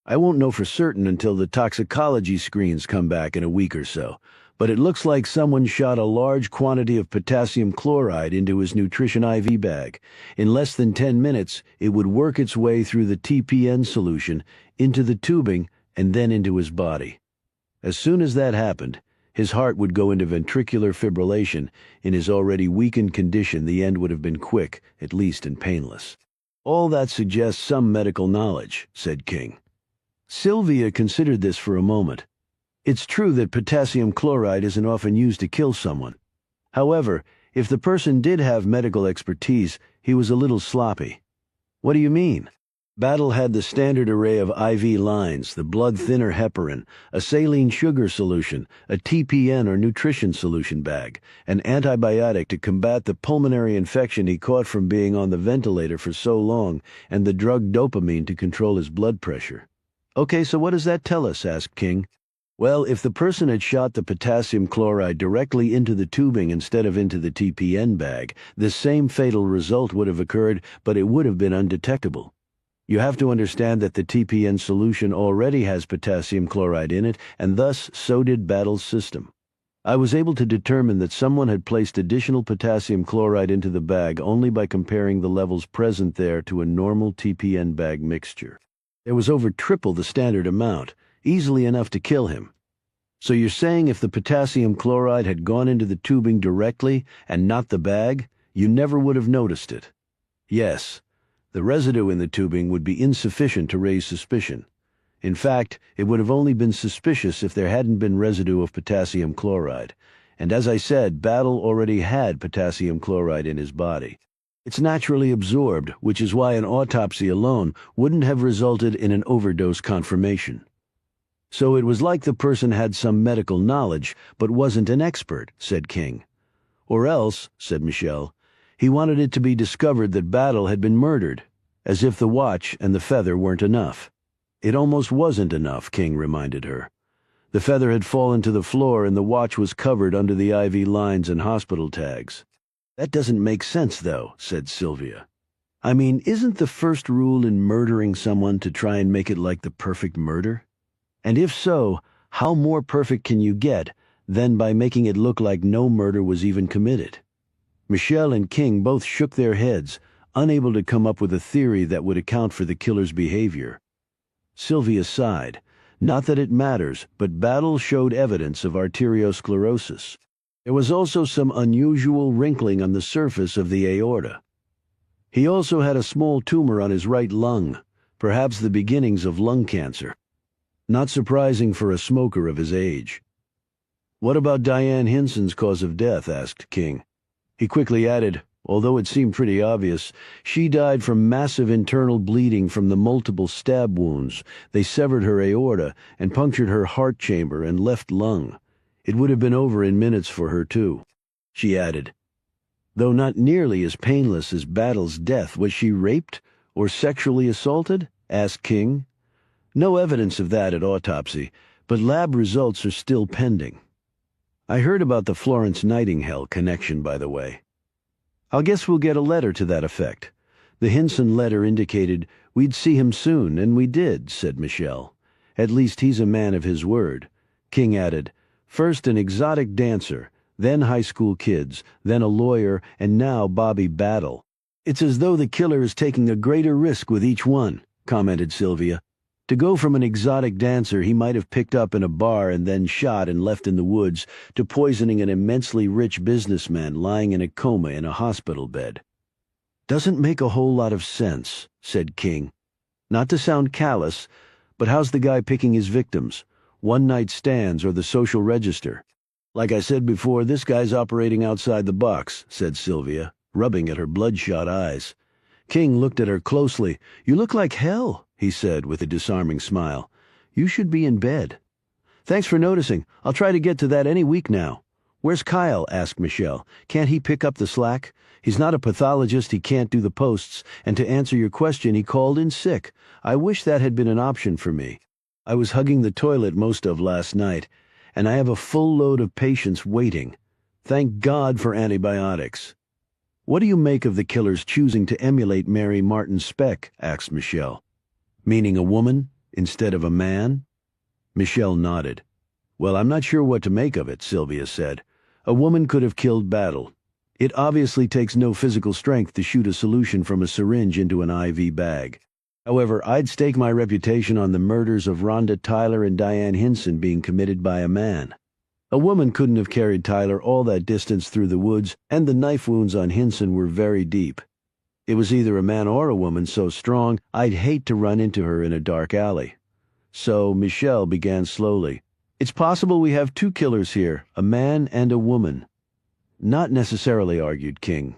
I won't know for certain until the toxicology screens come back in a week or so, but it looks like someone shot a large quantity of potassium chloride into his nutrition IV bag. In less than 10 minutes, it would work its way through the TPN solution, into the tubing, and then into his body. As soon as that happened, his heart would go into ventricular fibrillation. In his already weakened condition, the end would have been quick, at least, and painless. All that suggests some medical knowledge, said King. Sylvia considered this for a moment. It's true that potassium chloride isn't often used to kill someone. However, if the person did have medical expertise, he was a little sloppy. What do you mean? Battle had the standard array of IV lines, the blood thinner heparin, a saline sugar solution, a TPN or nutrition solution bag, an antibiotic to combat the pulmonary infection he caught from being on the ventilator for so long, and the drug dopamine to control his blood pressure. Okay, so what does that tell us? Asked King. Well, if the person had shot the potassium chloride directly into the tubing instead of into the TPN bag, the same fatal result would have occurred, but it would have been undetectable. You have to understand that the TPN solution already has potassium chloride in it, and thus so did Battle's system. I was able to determine that someone had placed additional potassium chloride into the bag only by comparing the levels present there to a normal TPN bag mixture. There was over triple the standard amount, easily enough to kill him. So you're saying if the potassium chloride had gone into the tubing directly and not the bag, you never would have noticed it? Yes. The residue in the tubing would be insufficient to raise suspicion. In fact, it would have only been suspicious if there hadn't been residue of potassium chloride. And as I said, Battle already had potassium chloride in his body. It's naturally absorbed, which is why an autopsy alone wouldn't have resulted in an overdose confirmation. So it was like the person had some medical knowledge, but wasn't an expert, said King. Or else, said Michelle, he wanted it to be discovered that Battle had been murdered, as if the watch and the feather weren't enough. It almost wasn't enough, King reminded her. The feather had fallen to the floor and the watch was covered under the IV lines and hospital tags. That doesn't make sense, though, said Sylvia. I mean, isn't the first rule in murdering someone to try and make it like the perfect murder? And if so, how more perfect can you get than by making it look like no murder was even committed? Michelle and King both shook their heads, unable to come up with a theory that would account for the killer's behavior. Sylvia sighed. Not that it matters, but Battle showed evidence of arteriosclerosis. There was also some unusual wrinkling on the surface of the aorta. He also had a small tumor on his right lung, perhaps the beginnings of lung cancer. Not surprising for a smoker of his age. "What about Diane Hinson's cause of death?" asked King. He quickly added, although it seemed pretty obvious, she died from massive internal bleeding from the multiple stab wounds. They severed her aorta and punctured her heart chamber and left lung. It would have been over in minutes for her, too. She added, though not nearly as painless as Battle's death. Was she raped or sexually assaulted? Asked King. No evidence of that at autopsy, but lab results are still pending. I heard about the Florence Nightingale connection, by the way. I guess we'll get a letter to that effect. The Hinson letter indicated we'd see him soon, and we did, said Michelle. At least he's a man of his word. King added, first an exotic dancer, then high school kids, then a lawyer, and now Bobby Battle. It's as though the killer is taking a greater risk with each one, commented Sylvia. To go from an exotic dancer he might have picked up in a bar and then shot and left in the woods to poisoning an immensely rich businessman lying in a coma in a hospital bed. Doesn't make a whole lot of sense, said King. Not to sound callous, but how's the guy picking his victims? One-night stands or the social register? Like I said before, this guy's operating outside the box, said Sylvia, rubbing at her bloodshot eyes. King looked at her closely. You look like hell, he said with a disarming smile. You should be in bed. Thanks for noticing. I'll try to get to that any week now. Where's Kyle? Asked Michelle. Can't he pick up the slack? He's not a pathologist, he can't do the posts, and to answer your question, he called in sick. I wish that had been an option for me. I was hugging the toilet most of last night, and I have a full load of patients waiting. Thank God for antibiotics. What do you make of the killers choosing to emulate Mary Martin Speck? Asked Michelle. Meaning a woman instead of a man? Michelle nodded. Well, I'm not sure what to make of it, Sylvia said. A woman could have killed Battle. It obviously takes no physical strength to shoot a solution from a syringe into an IV bag. However, I'd stake my reputation on the murders of Rhonda Tyler and Diane Hinson being committed by a man. A woman couldn't have carried Tyler all that distance through the woods, and the knife wounds on Hinson were very deep. It was either a man or a woman so strong, I'd hate to run into her in a dark alley. So Michelle began slowly. It's possible we have two killers here, a man and a woman. Not necessarily, argued King.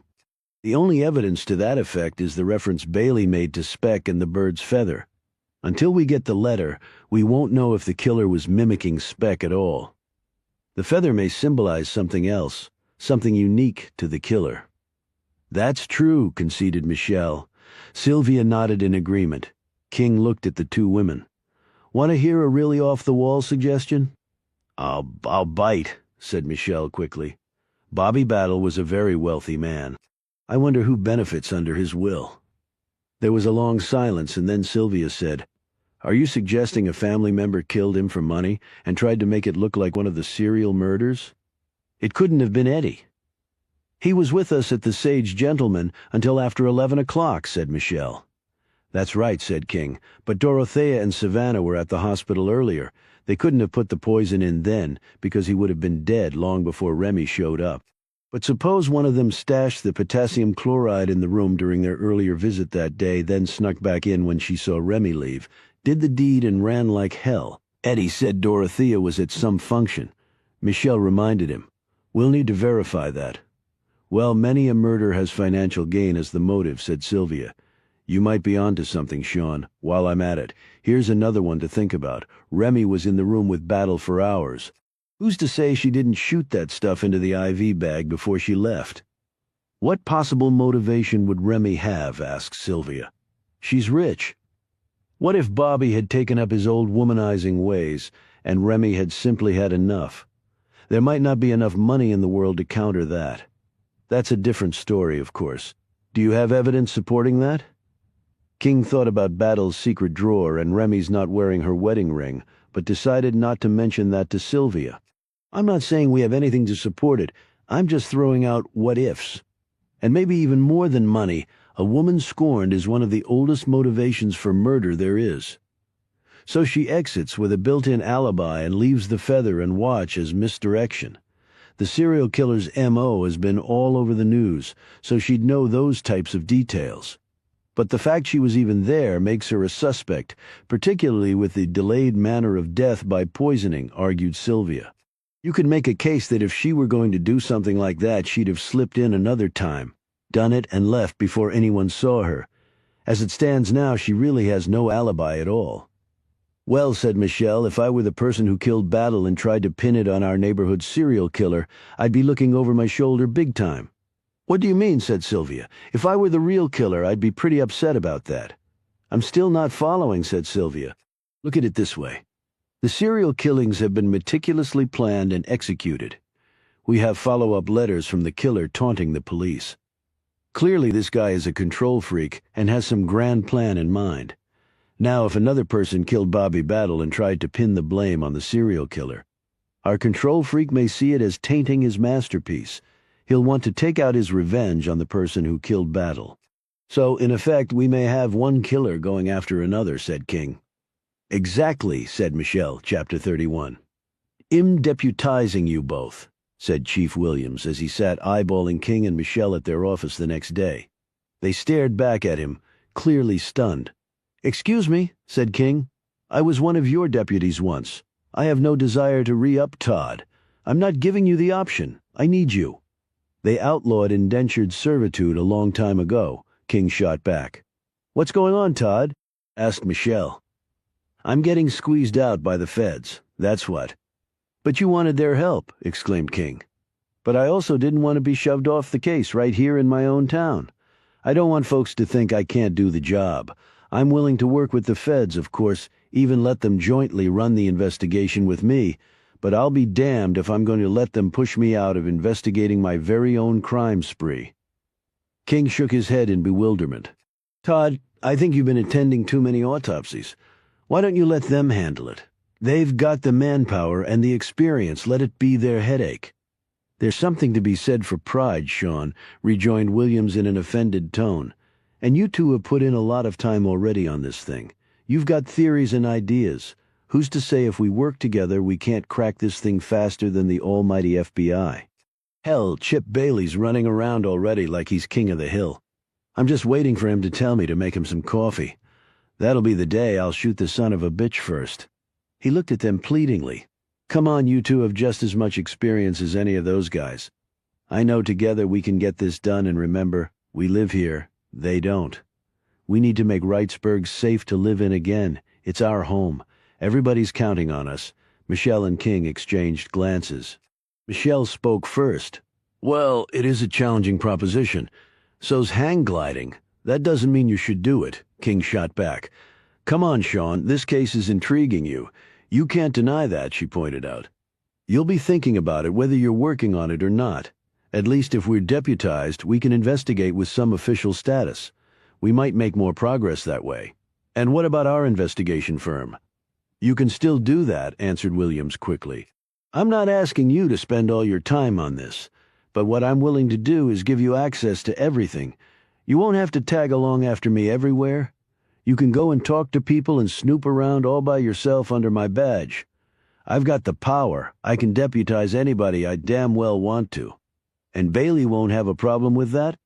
The only evidence to that effect is the reference Bailey made to Speck and the bird's feather. Until we get the letter, we won't know if the killer was mimicking Speck at all. The feather may symbolize something else, something unique to the killer. That's true, conceded Michelle. Sylvia nodded in agreement. King looked at the two women. Want to hear a really off-the-wall suggestion? I'll bite, said Michelle quickly. Bobby Battle was a very wealthy man. I wonder who benefits under his will. There was a long silence, and then Sylvia said, Are you suggesting a family member killed him for money and tried to make it look like one of the serial murders? It couldn't have been Eddie. He was with us at the Sage Gentleman until after 11 o'clock, said Michelle. That's right, said King, but Dorothea and Savannah were at the hospital earlier. They couldn't have put the poison in then, because he would have been dead long before Remy showed up. But suppose one of them stashed the potassium chloride in the room during their earlier visit that day, then snuck back in when she saw Remy leave, did the deed and ran like hell. Eddie said Dorothea was at some function. Michelle reminded him. We'll need to verify that. Well, many a murder has financial gain as the motive, said Sylvia. You might be onto something, Sean. While I'm at it, here's another one to think about. Remy was in the room with Battle for hours. Who's to say she didn't shoot that stuff into the IV bag before she left? What possible motivation would Remy have? Asked Sylvia. She's rich. What if Bobby had taken up his old womanizing ways, and Remy had simply had enough? There might not be enough money in the world to counter that. That's a different story, of course. Do you have evidence supporting that? King thought about Battle's secret drawer and Remy's not wearing her wedding ring, but decided not to mention that to Sylvia. I'm not saying we have anything to support it. I'm just throwing out what-ifs. And maybe even more than money, a woman scorned is one of the oldest motivations for murder there is. So she exits with a built-in alibi and leaves the feather and watch as misdirection. The serial killer's M.O. has been all over the news, so she'd know those types of details. But the fact she was even there makes her a suspect, particularly with the delayed manner of death by poisoning, argued Sylvia. You could make a case that if she were going to do something like that, she'd have slipped in another time, done it and left before anyone saw her. As it stands now, she really has no alibi at all. Well, said Michelle, if I were the person who killed Battle and tried to pin it on our neighborhood serial killer, I'd be looking over my shoulder big time. What do you mean, said Sylvia. If I were the real killer, I'd be pretty upset about that. I'm still not following, said Sylvia. Look at it this way. The serial killings have been meticulously planned and executed. We have follow-up letters from the killer taunting the police. Clearly this guy is a control freak and has some grand plan in mind. Now if another person killed Bobby Battle and tried to pin the blame on the serial killer, our control freak may see it as tainting his masterpiece. He'll want to take out his revenge on the person who killed Battle. So, in effect, we may have one killer going after another, said King. Exactly, said Michelle, Chapter 31. Deputizing you both, said Chief Williams as he sat eyeballing King and Michelle at their office the next day. They stared back at him, clearly stunned. Excuse me, said King. I was one of your deputies once. I have no desire to re-up Todd. I'm not giving you the option. I need you. They outlawed indentured servitude a long time ago, King shot back. What's going on, Todd? Asked Michelle. I'm getting squeezed out by the feds, that's what. But you wanted their help, exclaimed King. But I also didn't want to be shoved off the case right here in my own town. I don't want folks to think I can't do the job. I'm willing to work with the feds, of course, even let them jointly run the investigation with me, but I'll be damned if I'm going to let them push me out of investigating my very own crime spree. King shook his head in bewilderment. Todd, I think you've been attending too many autopsies. Why don't you let them handle it? They've got the manpower and the experience. Let it be their headache. There's something to be said for pride, Sean, rejoined Williams in an offended tone. And you two have put in a lot of time already on this thing. You've got theories and ideas. Who's to say if we work together we can't crack this thing faster than the almighty FBI? Hell, Chip Bailey's running around already like he's king of the hill. I'm just waiting for him to tell me to make him some coffee. That'll be the day I'll shoot the son of a bitch first. He looked at them pleadingly. Come on, you two have just as much experience as any of those guys. I know together we can get this done, and remember, we live here, they don't. We need to make Wrightsburg safe to live in again. It's our home. Everybody's counting on us. Michelle and King exchanged glances. Michelle spoke first. Well, it is a challenging proposition. So's hang gliding. That doesn't mean you should do it, King shot back. Come on, Sean, this case is intriguing you. You can't deny that, she pointed out. You'll be thinking about it whether you're working on it or not. At least if we're deputized, we can investigate with some official status. We might make more progress that way. And what about our investigation firm? You can still do that, answered Williams quickly. I'm not asking you to spend all your time on this, but what I'm willing to do is give you access to everything. You won't have to tag along after me everywhere. You can go and talk to people and snoop around all by yourself under my badge. I've got the power. I can deputize anybody I damn well want to. And Bailey won't have a problem with that?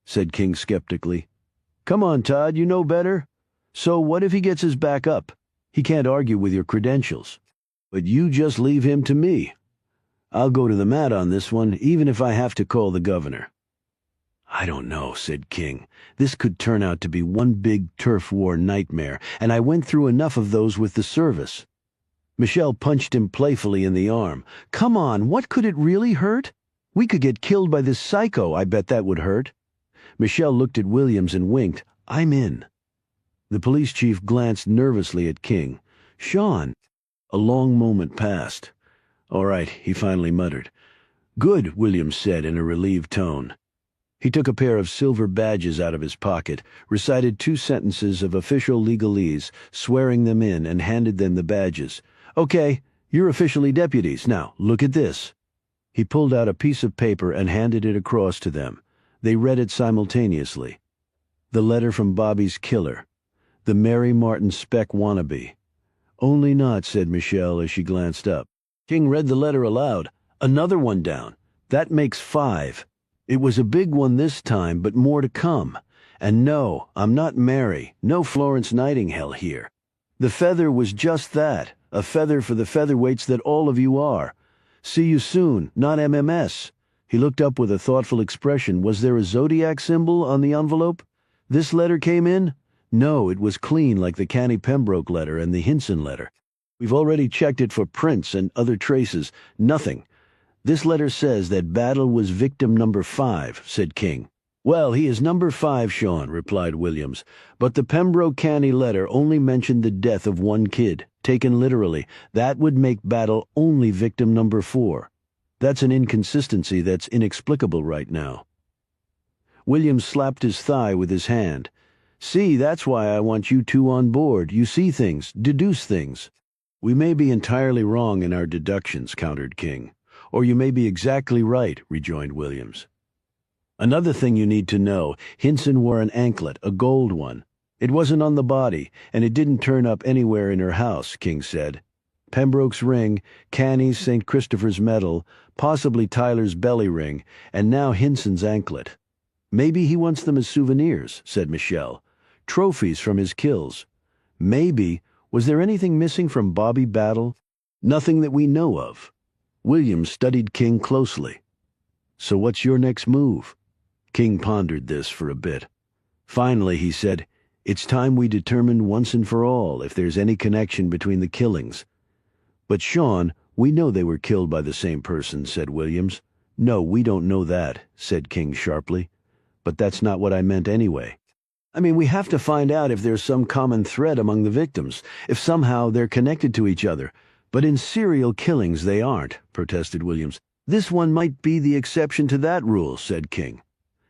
Said King skeptically. Come on, Todd, you know better. So what if he gets his back up? He can't argue with your credentials. But you just leave him to me. I'll go to the mat on this one, even if I have to call the governor. I don't know, said King. This could turn out to be one big turf war nightmare, and I went through enough of those with the service. Michelle punched him playfully in the arm. Come on, what could it really hurt? We could get killed by this psycho, I bet that would hurt. Michelle looked at Williams and winked. I'm in. The police chief glanced nervously at King. Sean. A long moment passed. All right, he finally muttered. Good, Williams said in a relieved tone. He took a pair of silver badges out of his pocket, recited 2 sentences of official legalese, swearing them in, and handed them the badges. "Okay, you're officially deputies. Now, look at this." He pulled out a piece of paper and handed it across to them. They read it simultaneously. The letter from Bobby's killer. The Mary Martin Speck wannabe. "Only not," said Michelle as she glanced up. King read the letter aloud. "Another one down. That makes 5. It was a big one this time, but more to come. And no, I'm not Mary, no Florence Nightingale here. The feather was just that, a feather for the featherweights that all of you are. See you soon, not MMS." He looked up with a thoughtful expression. "Was there a zodiac symbol on the envelope? This letter came in?" "No, it was clean like the Canny Pembroke letter and the Hinson letter. We've already checked it for prints and other traces. Nothing. This letter says that Battle was victim number 5, said King. "Well, he is number 5, Sean," replied Williams, "but the Pembroke Canny letter only mentioned the death of 1 kid, taken literally. That would make Battle only victim number 4. That's an inconsistency that's inexplicable right now." Williams slapped his thigh with his hand. "See, that's why I want you 2 on board. You see things, deduce things." "We may be entirely wrong in our deductions," countered King. "Or you may be exactly right," rejoined Williams. "Another thing you need to know, Hinson wore an anklet, a gold one. It wasn't on the body, and it didn't turn up anywhere in her house," King said. "Pembroke's ring, Canny's St. Christopher's medal, possibly Tyler's belly ring, and now Hinson's anklet. Maybe he wants them as souvenirs," said Michelle. "Trophies from his kills. Maybe, was there anything missing from Bobby Battle?" "Nothing that we know of." Williams studied King closely. "So what's your next move?" King pondered this for a bit. Finally, he said, "It's time we determined once and for all if there's any connection between the killings." "But Sean, we know they were killed by the same person," said Williams. "No, we don't know that," said King sharply. "But that's not what I meant anyway. I mean, we have to find out if there's some common thread among the victims, if somehow they're connected to each other. But in serial killings they aren't," protested Williams. "This one might be the exception to that rule," said King.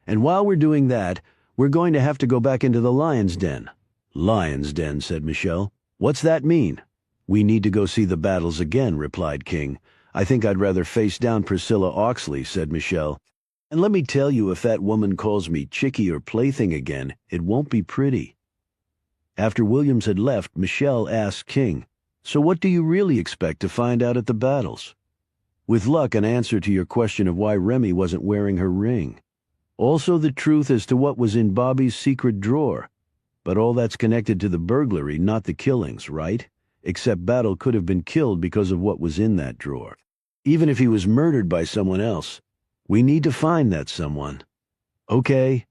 "And while we're doing that, we're going to have to go back into the lion's den." "Lion's den," said Michelle. "What's that mean?" "We need to go see the battles again," replied King. "I think I'd rather face down Priscilla Oxley," said Michelle. "And let me tell you, if that woman calls me chickie or plaything again, it won't be pretty." After Williams had left, Michelle asked King, "So what do you really expect to find out at the battles?" "With luck, an answer to your question of why Remy wasn't wearing her ring. Also the truth as to what was in Bobby's secret drawer. But all that's connected to the burglary, not the killings, right? Except Battle could have been killed because of what was in that drawer. Even if he was murdered by someone else, we need to find that someone." "Okay,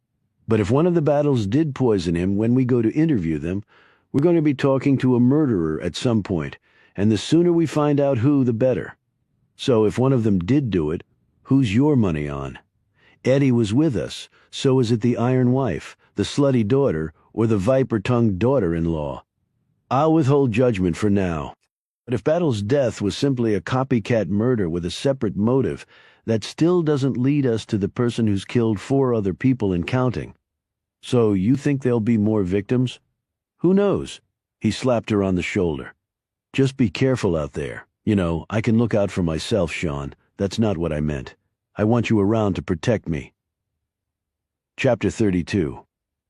but if one of the Battles did poison him when we go to interview them, we're going to be talking to a murderer at some point, and the sooner we find out who, the better. So if one of them did do it, who's your money on? Eddie was with us, so is it the Iron Wife, the slutty daughter, or the viper-tongued daughter-in-law? I'll withhold judgment for now. But if Battle's death was simply a copycat murder with a separate motive, that still doesn't lead us to the person who's killed 4 other people and counting. So you think there'll be more victims? Who knows?" He slapped her on the shoulder. "Just be careful out there. You know, I can look out for myself, Sean. That's not what I meant. I want you around to protect me." Chapter 32.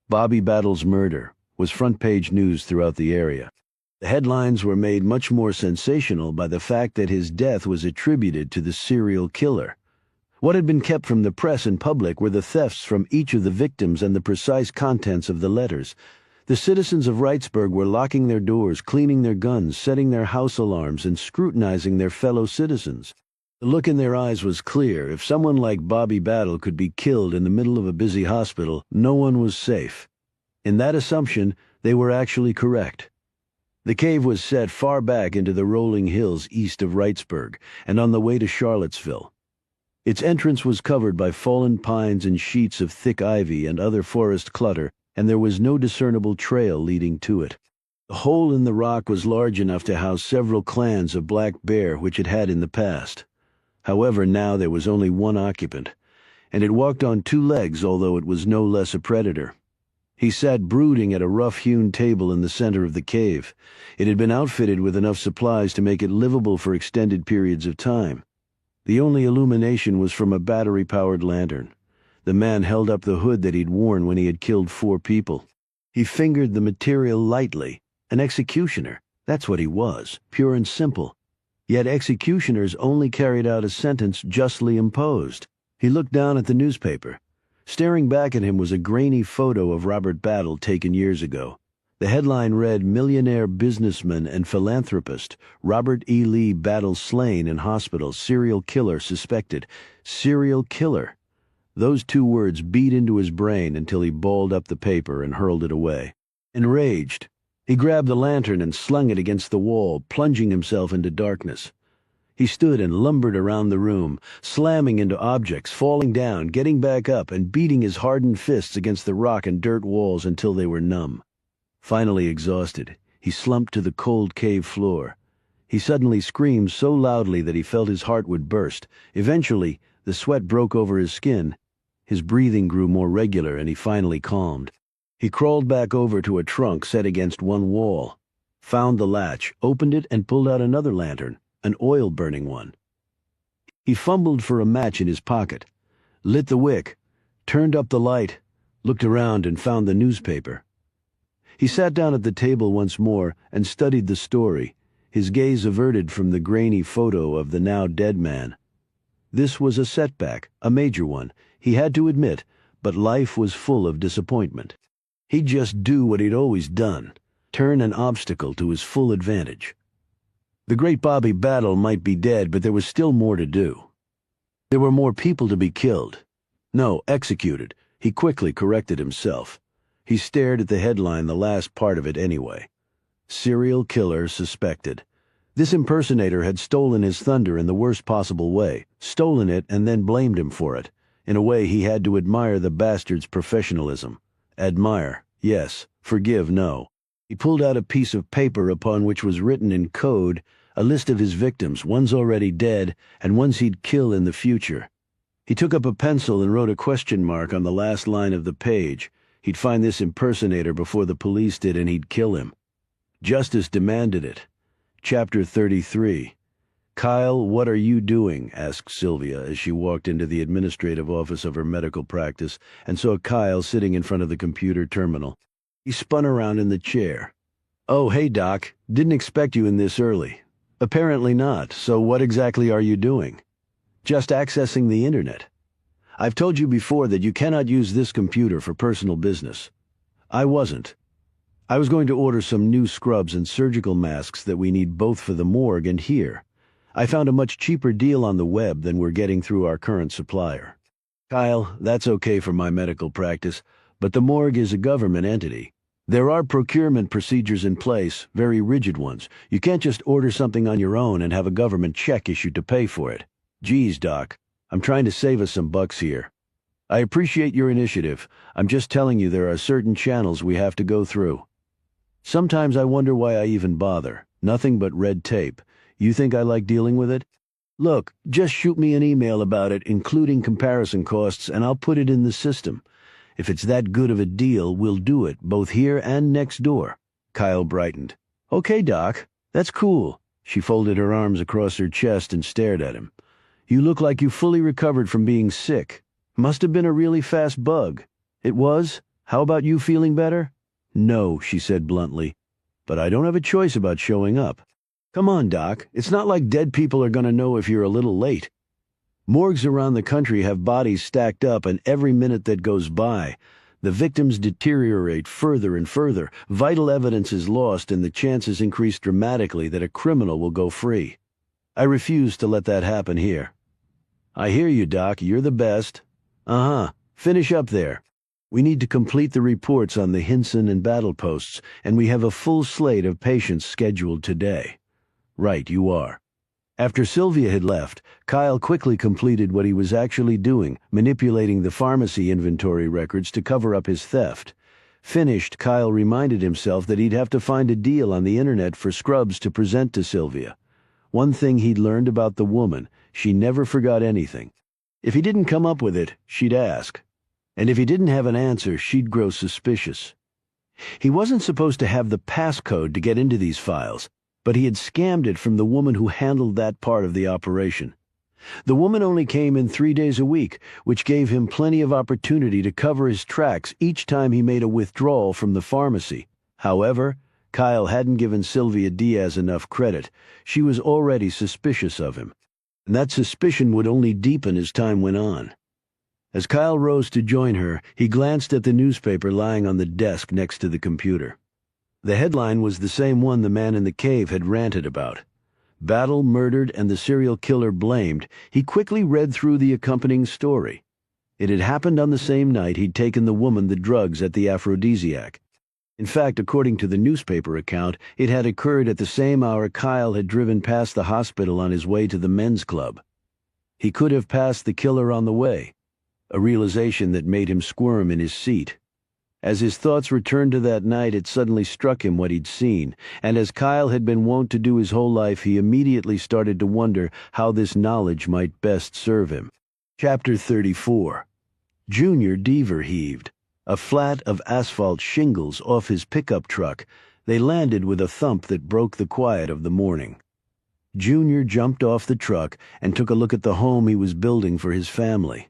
Bobby Battle's murder was front-page news throughout the area. The headlines were made much more sensational by the fact that his death was attributed to the serial killer. What had been kept from the press and public were the thefts from each of the victims and the precise contents of the letters. The citizens of Wrightsburg were locking their doors, cleaning their guns, setting their house alarms, and scrutinizing their fellow citizens. The look in their eyes was clear. If someone like Bobby Battle could be killed in the middle of a busy hospital, no one was safe. In that assumption, they were actually correct. The cave was set far back into the rolling hills east of Wrightsburg and on the way to Charlottesville. Its entrance was covered by fallen pines and sheets of thick ivy and other forest clutter, and there was no discernible trail leading to it. The hole in the rock was large enough to house several clans of black bear which it had in the past. However, now there was only one occupant, and it walked on two legs, although it was no less a predator. He sat brooding at a rough-hewn table in the center of the cave. It had been outfitted with enough supplies to make it livable for extended periods of time. The only illumination was from a battery-powered lantern. The man held up the hood that he'd worn when he had killed 4 people. He fingered the material lightly. An executioner. That's what he was, pure and simple. Yet executioners only carried out a sentence justly imposed. He looked down at the newspaper. Staring back at him was a grainy photo of Robert Battle taken years ago. The headline read, "Millionaire businessman and philanthropist, Robert E. Lee Battle slain in hospital, serial killer suspected." Serial killer. Those 2 words beat into his brain until he balled up the paper and hurled it away. Enraged, he grabbed the lantern and slung it against the wall, plunging himself into darkness. He stood and lumbered around the room, slamming into objects, falling down, getting back up, and beating his hardened fists against the rock and dirt walls until they were numb. Finally exhausted, he slumped to the cold cave floor. He suddenly screamed so loudly that he felt his heart would burst. Eventually, the sweat broke over his skin. His breathing grew more regular, and he finally calmed. He crawled back over to a trunk set against one wall, found the latch, opened it, and pulled out another lantern, an oil-burning one. He fumbled for a match in his pocket, lit the wick, turned up the light, looked around, and found the newspaper. He sat down at the table once more and studied the story, his gaze averted from the grainy photo of the now dead man. This was a setback, a major one, he had to admit, but life was full of disappointment. He'd just do what he'd always done, turn an obstacle to his full advantage. The great Bobby Battle might be dead, but there was still more to do. There were more people to be killed. No, executed. He quickly corrected himself. He stared at the headline, the last part of it anyway. Serial killer suspected. This impersonator had stolen his thunder in the worst possible way, stolen it and then blamed him for it. In a way, he had to admire the bastard's professionalism. Admire, yes. Forgive, no. He pulled out a piece of paper upon which was written in code a list of his victims, ones already dead and ones he'd kill in the future. He took up a pencil and wrote a question mark on the last line of the page. He'd find this impersonator before the police did, and he'd kill him. Justice demanded it. Chapter 33. "Kyle, what are you doing?" asked Sylvia as she walked into the administrative office of her medical practice and saw Kyle sitting in front of the computer terminal. He spun around in the chair. "Oh, hey, Doc. Didn't expect you in this early." "Apparently not. So what exactly are you doing?" "Just accessing the internet. I've told you before that you cannot use this computer for personal business." "I wasn't. I was going to order some new scrubs and surgical masks that we need both for the morgue and here. I found a much cheaper deal on the web than we're getting through our current supplier." "Kyle, that's okay for my medical practice, but the morgue is a government entity. There are procurement procedures in place, very rigid ones. You can't just order something on your own and have a government check issued to pay for it." "Geez, Doc, I'm trying to save us some bucks here." "I appreciate your initiative. I'm just telling you there are certain channels we have to go through." "Sometimes I wonder why I even bother. Nothing but red tape. You think I like dealing with it? Look, just shoot me an email about it, including comparison costs, and I'll put it in the system. If it's that good of a deal, we'll do it, both here and next door." Kyle brightened. "Okay, Doc. That's cool." She folded her arms across her chest and stared at him. "You look like you fully recovered from being sick. Must have been a really fast bug." "It was? How about you feeling better?" "No," she said bluntly. "But I don't have a choice about showing up." "Come on, Doc. It's not like dead people are going to know if you're a little late. Morgues around the country have bodies stacked up, and every minute that goes by, the victims deteriorate further and further. Vital evidence is lost, and the chances increase dramatically that a criminal will go free. I refuse to let that happen here." "I hear you, Doc. You're the best." "Uh-huh. Finish up there. We need to complete the reports on the Hinson and Battle posts, and we have a full slate of patients scheduled today." "Right, you are." After Sylvia had left, Kyle quickly completed what he was actually doing, manipulating the pharmacy inventory records to cover up his theft. Finished, Kyle reminded himself that he'd have to find a deal on the internet for scrubs to present to Sylvia. One thing he'd learned about the woman, she never forgot anything. If he didn't come up with it, she'd ask. And if he didn't have an answer, she'd grow suspicious. He wasn't supposed to have the passcode to get into these files, but he had scammed it from the woman who handled that part of the operation. The woman only came in 3 days a week, which gave him plenty of opportunity to cover his tracks each time he made a withdrawal from the pharmacy. However, Kyle hadn't given Sylvia Diaz enough credit. She was already suspicious of him, and that suspicion would only deepen as time went on. As Kyle rose to join her, he glanced at the newspaper lying on the desk next to the computer. The headline was the same one the man in the cave had ranted about. Battle murdered and the serial killer blamed. He quickly read through the accompanying story. It had happened on the same night he'd taken the woman the drugs at the aphrodisiac. In fact, according to the newspaper account, it had occurred at the same hour Kyle had driven past the hospital on his way to the men's club. He could have passed the killer on the way, a realization that made him squirm in his seat. As his thoughts returned to that night, it suddenly struck him what he'd seen, and as Kyle had been wont to do his whole life, he immediately started to wonder how this knowledge might best serve him. Chapter 34. Junior Deaver heaved. A flat of asphalt shingles off his pickup truck, they landed with a thump that broke the quiet of the morning. Junior jumped off the truck and took a look at the home he was building for his family.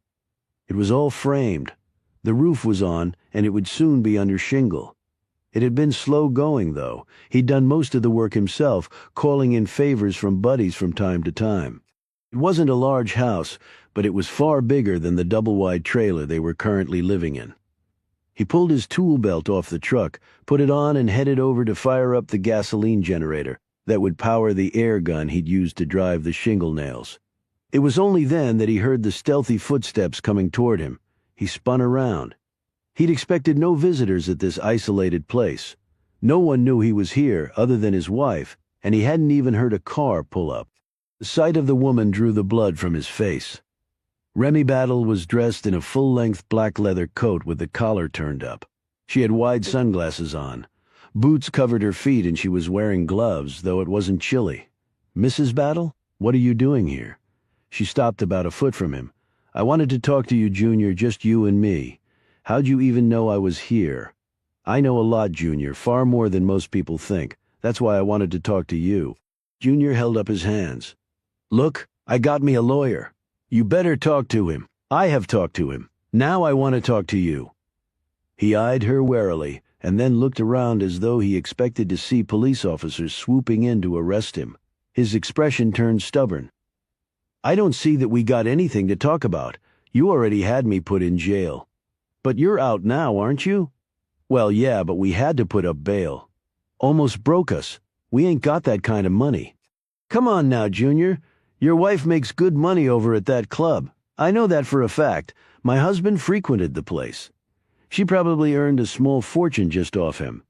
It was all framed. The roof was on, and it would soon be under shingle. It had been slow going, though. He'd done most of the work himself, calling in favors from buddies from time to time. It wasn't a large house, but it was far bigger than the double-wide trailer they were currently living in. He pulled his tool belt off the truck, put it on, and headed over to fire up the gasoline generator that would power the air gun he'd used to drive the shingle nails. It was only then that he heard the stealthy footsteps coming toward him. He spun around. He'd expected no visitors at this isolated place. No one knew he was here other than his wife, and he hadn't even heard a car pull up. The sight of the woman drew the blood from his face. Remy Battle was dressed in a full-length black leather coat with the collar turned up. She had wide sunglasses on. Boots covered her feet and she was wearing gloves, though it wasn't chilly. "Mrs. Battle, what are you doing here?" She stopped about a foot from him. "I wanted to talk to you, Junior, just you and me. How'd you even know I was here?" "I know a lot, Junior, far more than most people think. That's why I wanted to talk to you." Junior held up his hands. "Look, I got me a lawyer. You better talk to him. I have talked to him. Now I want to talk to you." He eyed her warily, and then looked around as though he expected to see police officers swooping in to arrest him. His expression turned stubborn. "I don't see that we got anything to talk about. You already had me put in jail. But you're out now, aren't you?" "Well, yeah, but we had to put up bail. Almost broke us. We ain't got that kind of money." "Come on now, Junior. Your wife makes good money over at that club. I know that for a fact. My husband frequented the place. She probably earned a small fortune just off him.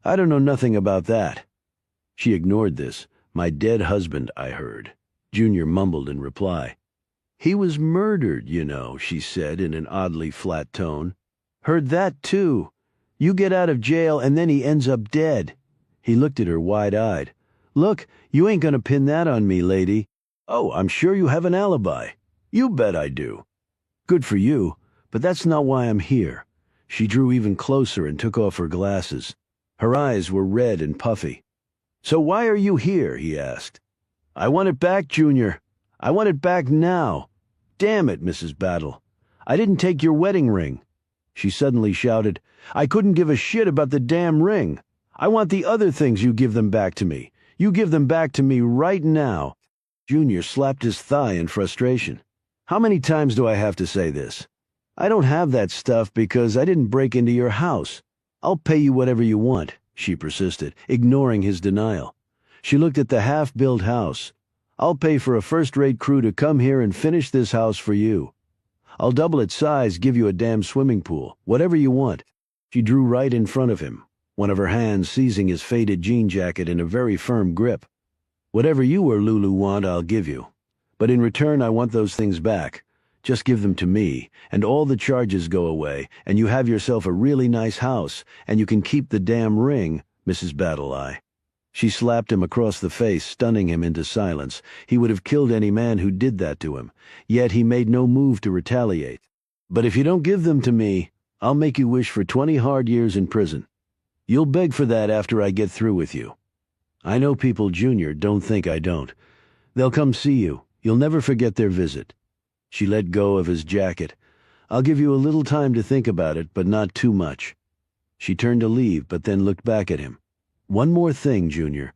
I don't know nothing about that." She ignored this. "My dead husband, I heard." Junior mumbled in reply. "He was murdered, you know," she said in an oddly flat tone. "Heard that, too. You get out of jail and then he ends up dead." He looked at her wide-eyed. "Look, you ain't gonna pin that on me, lady." "Oh, I'm sure you have an alibi." "You bet I do." "Good for you, but that's not why I'm here." She drew even closer and took off her glasses. Her eyes were red and puffy. "So why are you here?" he asked. "I want it back, Junior. I want it back now. Damn it, Mrs. Battle. I didn't take your wedding ring." She suddenly shouted, "I couldn't give a shit about the damn ring. I want the other things. You give them back to me. You give them back to me right now." Junior slapped his thigh in frustration. "How many times do I have to say this? I don't have that stuff because I didn't break into your house. I'll pay you whatever you want," she persisted, ignoring his denial. She looked at the half-built house. "I'll pay for a first-rate crew to come here and finish this house for you. I'll double its size, give you a damn swimming pool, whatever you want." She drew right in front of him, one of her hands seizing his faded jean jacket in a very firm grip. "Whatever you or Lulu want, I'll give you. But in return, I want those things back. Just give them to me, and all the charges go away, and you have yourself a really nice house, and you can keep the damn ring, Mrs. Battle-Eye." She slapped him across the face, stunning him into silence. He would have killed any man who did that to him, yet he made no move to retaliate. "But if you don't give them to me, I'll make you wish for 20 hard years in prison. You'll beg for that after I get through with you. I know people, Junior, don't think I don't. They'll come see you. You'll never forget their visit." She let go of his jacket. "I'll give you a little time to think about it, but not too much." She turned to leave, but then looked back at him. "One more thing, Junior.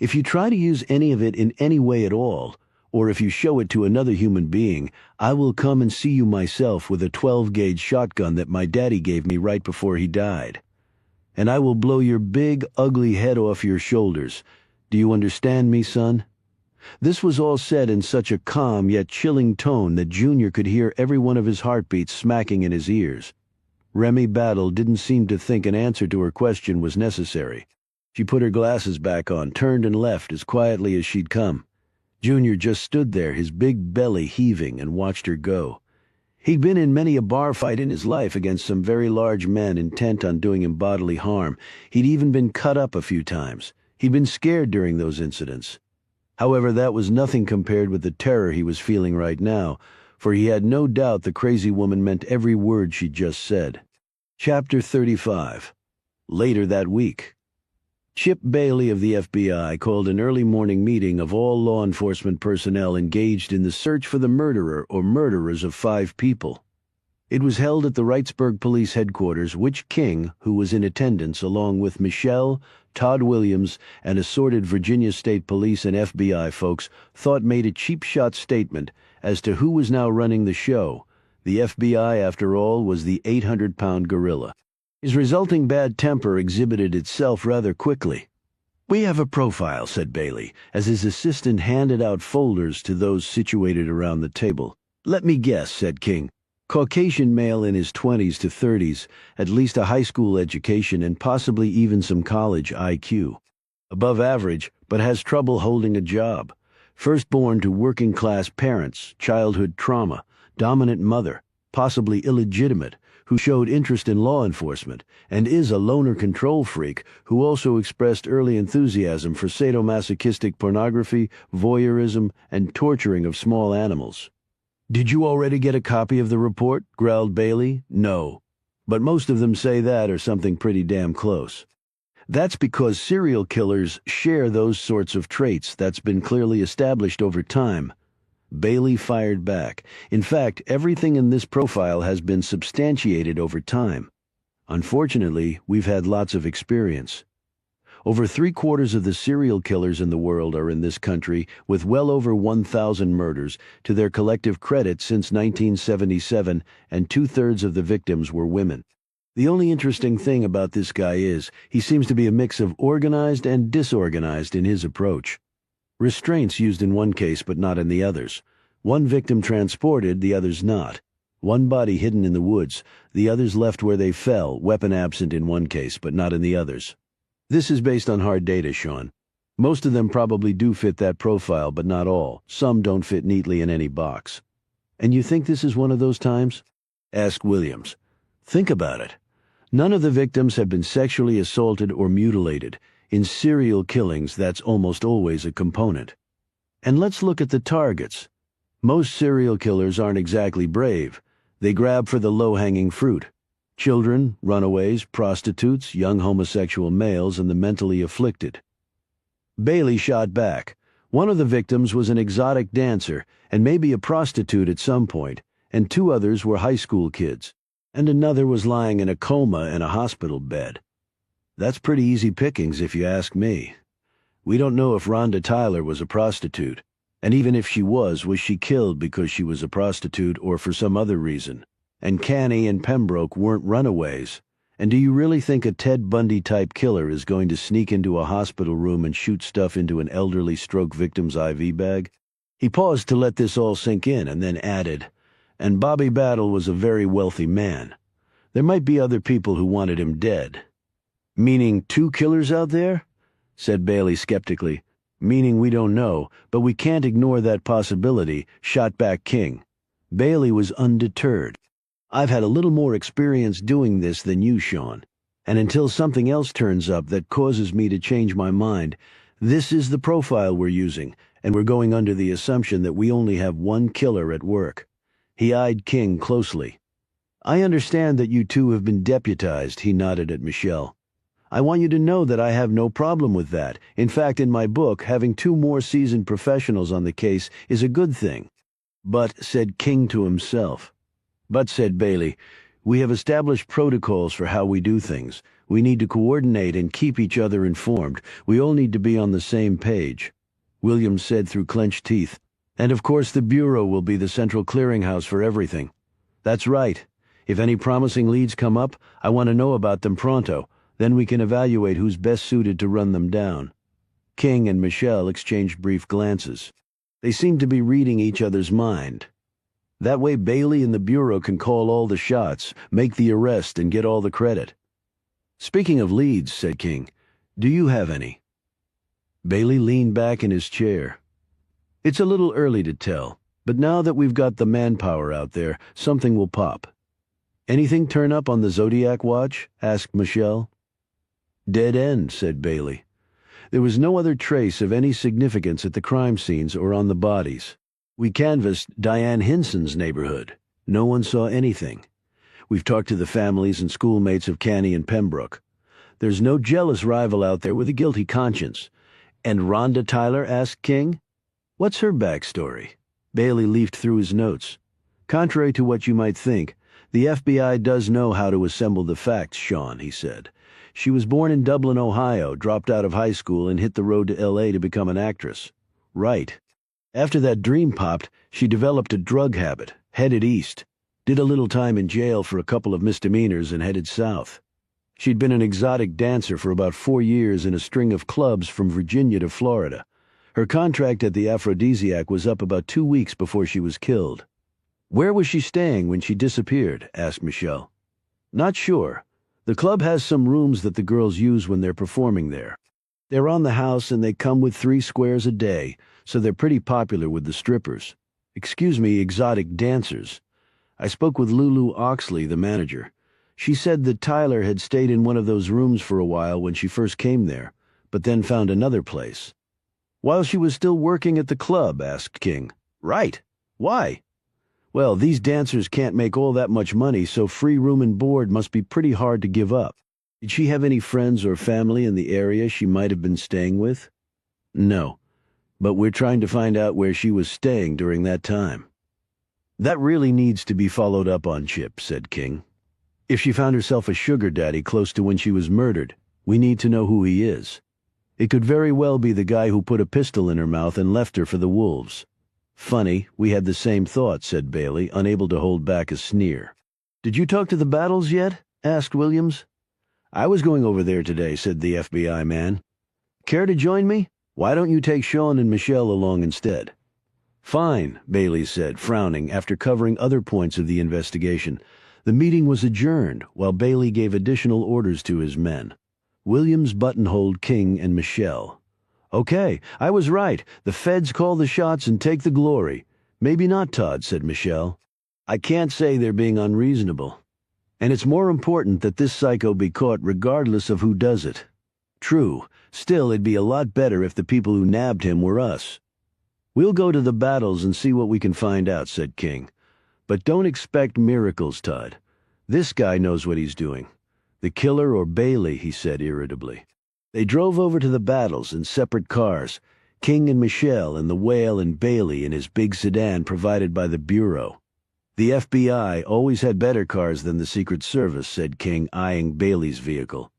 If you try to use any of it in any way at all, or if you show it to another human being, I will come and see you myself with a 12-gauge shotgun that my daddy gave me right before he died. And I will blow your big, ugly head off your shoulders. Do you understand me, son?" This was all said in such a calm yet chilling tone that Junior could hear every one of his heartbeats smacking in his ears. Remy Battle didn't seem to think an answer to her question was necessary. She put her glasses back on, turned and left as quietly as she'd come. Junior just stood there, his big belly heaving, and watched her go. He'd been in many a bar fight in his life against some very large men intent on doing him bodily harm. He'd even been cut up a few times. He'd been scared during those incidents. However, that was nothing compared with the terror he was feeling right now, for he had no doubt the crazy woman meant every word she'd just said. Chapter 35. Later that week. Chip Bailey of the FBI called an early morning meeting of all law enforcement personnel engaged in the search for the murderer or murderers of 5 people. It was held at the Wrightsburg Police Headquarters, which King, who was in attendance along with Michelle, Todd Williams, and assorted Virginia State Police and FBI folks, thought made a cheap-shot statement as to who was now running the show. The FBI, after all, was the 800-pound gorilla. His resulting bad temper exhibited itself rather quickly. "We have a profile," said Bailey, as his assistant handed out folders to those situated around the table. "Let me guess," said King. "Caucasian male in his 20s to 30s, at least a high school education and possibly even some college IQ. Above average, but has trouble holding a job. Firstborn to working-class parents, childhood trauma, dominant mother, possibly illegitimate, who showed interest in law enforcement, and is a loner control freak who also expressed early enthusiasm for sadomasochistic pornography, voyeurism, and torturing of small animals." "Did you already get a copy of the report?" growled Bailey. "No. But most of them say that or something pretty damn close. That's because serial killers share those sorts of traits. That's been clearly established over time." Bailey fired back. "In fact, everything in this profile has been substantiated over time. Unfortunately, we've had lots of experience. Over 3/4 of the serial killers in the world are in this country, with well over 1,000 murders, to their collective credit since 1977, and 2/3 of the victims were women. The only interesting thing about this guy is, he seems to be a mix of organized and disorganized in his approach. Restraints used in one case but not in the others. One victim transported, the others not. One body hidden in the woods, the others left where they fell, weapon absent in one case but not in the others. This is based on hard data, Sean. Most of them probably do fit that profile, but not all. Some don't fit neatly in any box." "And you think this is one of those times?" asked Williams. "Think about it. None of the victims have been sexually assaulted or mutilated. In serial killings, that's almost always a component. And let's look at the targets. Most serial killers aren't exactly brave. They grab for the low-hanging fruit. Children, runaways, prostitutes, young homosexual males, and the mentally afflicted." Bailey shot back. "One of the victims was an exotic dancer, and maybe a prostitute at some point, and 2 others were high school kids, and another was lying in a coma in a hospital bed. That's pretty easy pickings if you ask me. We don't know if Rhonda Tyler was a prostitute, and even if she was she killed because she was a prostitute or for some other reason? And Canny and Pembroke weren't runaways. And do you really think a Ted Bundy-type killer is going to sneak into a hospital room and shoot stuff into an elderly stroke victim's IV bag?" He paused to let this all sink in and then added, "And Bobby Battle was a very wealthy man. There might be other people who wanted him dead." "Meaning 2 killers out there?" said Bailey skeptically. "Meaning we don't know, but we can't ignore that possibility," shot back King. Bailey was undeterred. "I've had a little more experience doing this than you, Sean. And until something else turns up that causes me to change my mind, this is the profile we're using, and we're going under the assumption that we only have one killer at work." He eyed King closely. "I understand that you two have been deputized," he nodded at Michelle. "I want you to know that I have no problem with that. In fact, in my book, having two more seasoned professionals on the case is a good thing." "But," said King to himself. "But," said Bailey, "we have established protocols for how we do things. We need to coordinate and keep each other informed. We all need to be on the same page." Williams said through clenched teeth. "And of course the Bureau will be the central clearinghouse for everything." "That's right. If any promising leads come up, I want to know about them pronto. Then we can evaluate who's best suited to run them down." King and Michelle exchanged brief glances. They seemed to be reading each other's mind. That way Bailey and the Bureau can call all the shots, make the arrest, and get all the credit. "Speaking of leads," said King, "do you have any?" Bailey leaned back in his chair. "It's a little early to tell, but now that we've got the manpower out there, something will pop." "Anything turn up on the Zodiac watch?" asked Michelle. "Dead end," said Bailey. "There was no other trace of any significance at the crime scenes or on the bodies. We canvassed Diane Hinson's neighborhood. No one saw anything. We've talked to the families and schoolmates of Canny and Pembroke. There's no jealous rival out there with a guilty conscience." "And Rhonda Tyler?" asked King. "What's her backstory?" Bailey leafed through his notes. "Contrary to what you might think, the FBI does know how to assemble the facts, Sean," he said. "She was born in Dublin, Ohio, dropped out of high school, and hit the road to L.A. to become an actress." "Right. After that dream popped, she developed a drug habit, headed east, did a little time in jail for a couple of misdemeanors, and headed south. She'd been an exotic dancer for about 4 years in a string of clubs from Virginia to Florida. Her contract at the Aphrodisiac was up about 2 weeks before she was killed." "Where was she staying when she disappeared?" asked Michelle. "Not sure. The club has some rooms that the girls use when they're performing there. They're on the house and they come with 3 squares a day, so they're pretty popular with the strippers. Excuse me, exotic dancers. I spoke with Lulu Oxley, the manager. She said that Tyler had stayed in one of those rooms for a while when she first came there, but then found another place." "While she was still working at the club?" asked King. "Right. Why?" "Well, these dancers can't make all that much money, so free room and board must be pretty hard to give up." "Did she have any friends or family in the area she might have been staying with?" "No, but we're trying to find out where she was staying during that time." "That really needs to be followed up on, Chip," said King. "If she found herself a sugar daddy close to when she was murdered, we need to know who he is. It could very well be the guy who put a pistol in her mouth and left her for the wolves." "Funny, we had the same thought," said Bailey, unable to hold back a sneer. "Did you talk to the Battles yet?" asked Williams. "I was going over there today," said the FBI man. "Care to join me? Why don't you take Sean and Michelle along instead?" "Fine," Bailey said, frowning after covering other points of the investigation. The meeting was adjourned while Bailey gave additional orders to his men. Williams buttonholed King and Michelle. "Okay, I was right. The feds call the shots and take the glory." "Maybe not, Todd," said Michelle. "I can't say they're being unreasonable. And it's more important that this psycho be caught regardless of who does it." "True. Still, it'd be a lot better if the people who nabbed him were us." "We'll go to the Battles and see what we can find out," said King. "But don't expect miracles, Todd. This guy knows what he's doing." "The killer or Bailey," he said irritably. They drove over to the Battles in separate cars, King and Michelle and the Whale and Bailey in his big sedan provided by the Bureau. "The FBI always had better cars than the Secret Service," said King, eyeing Bailey's vehicle.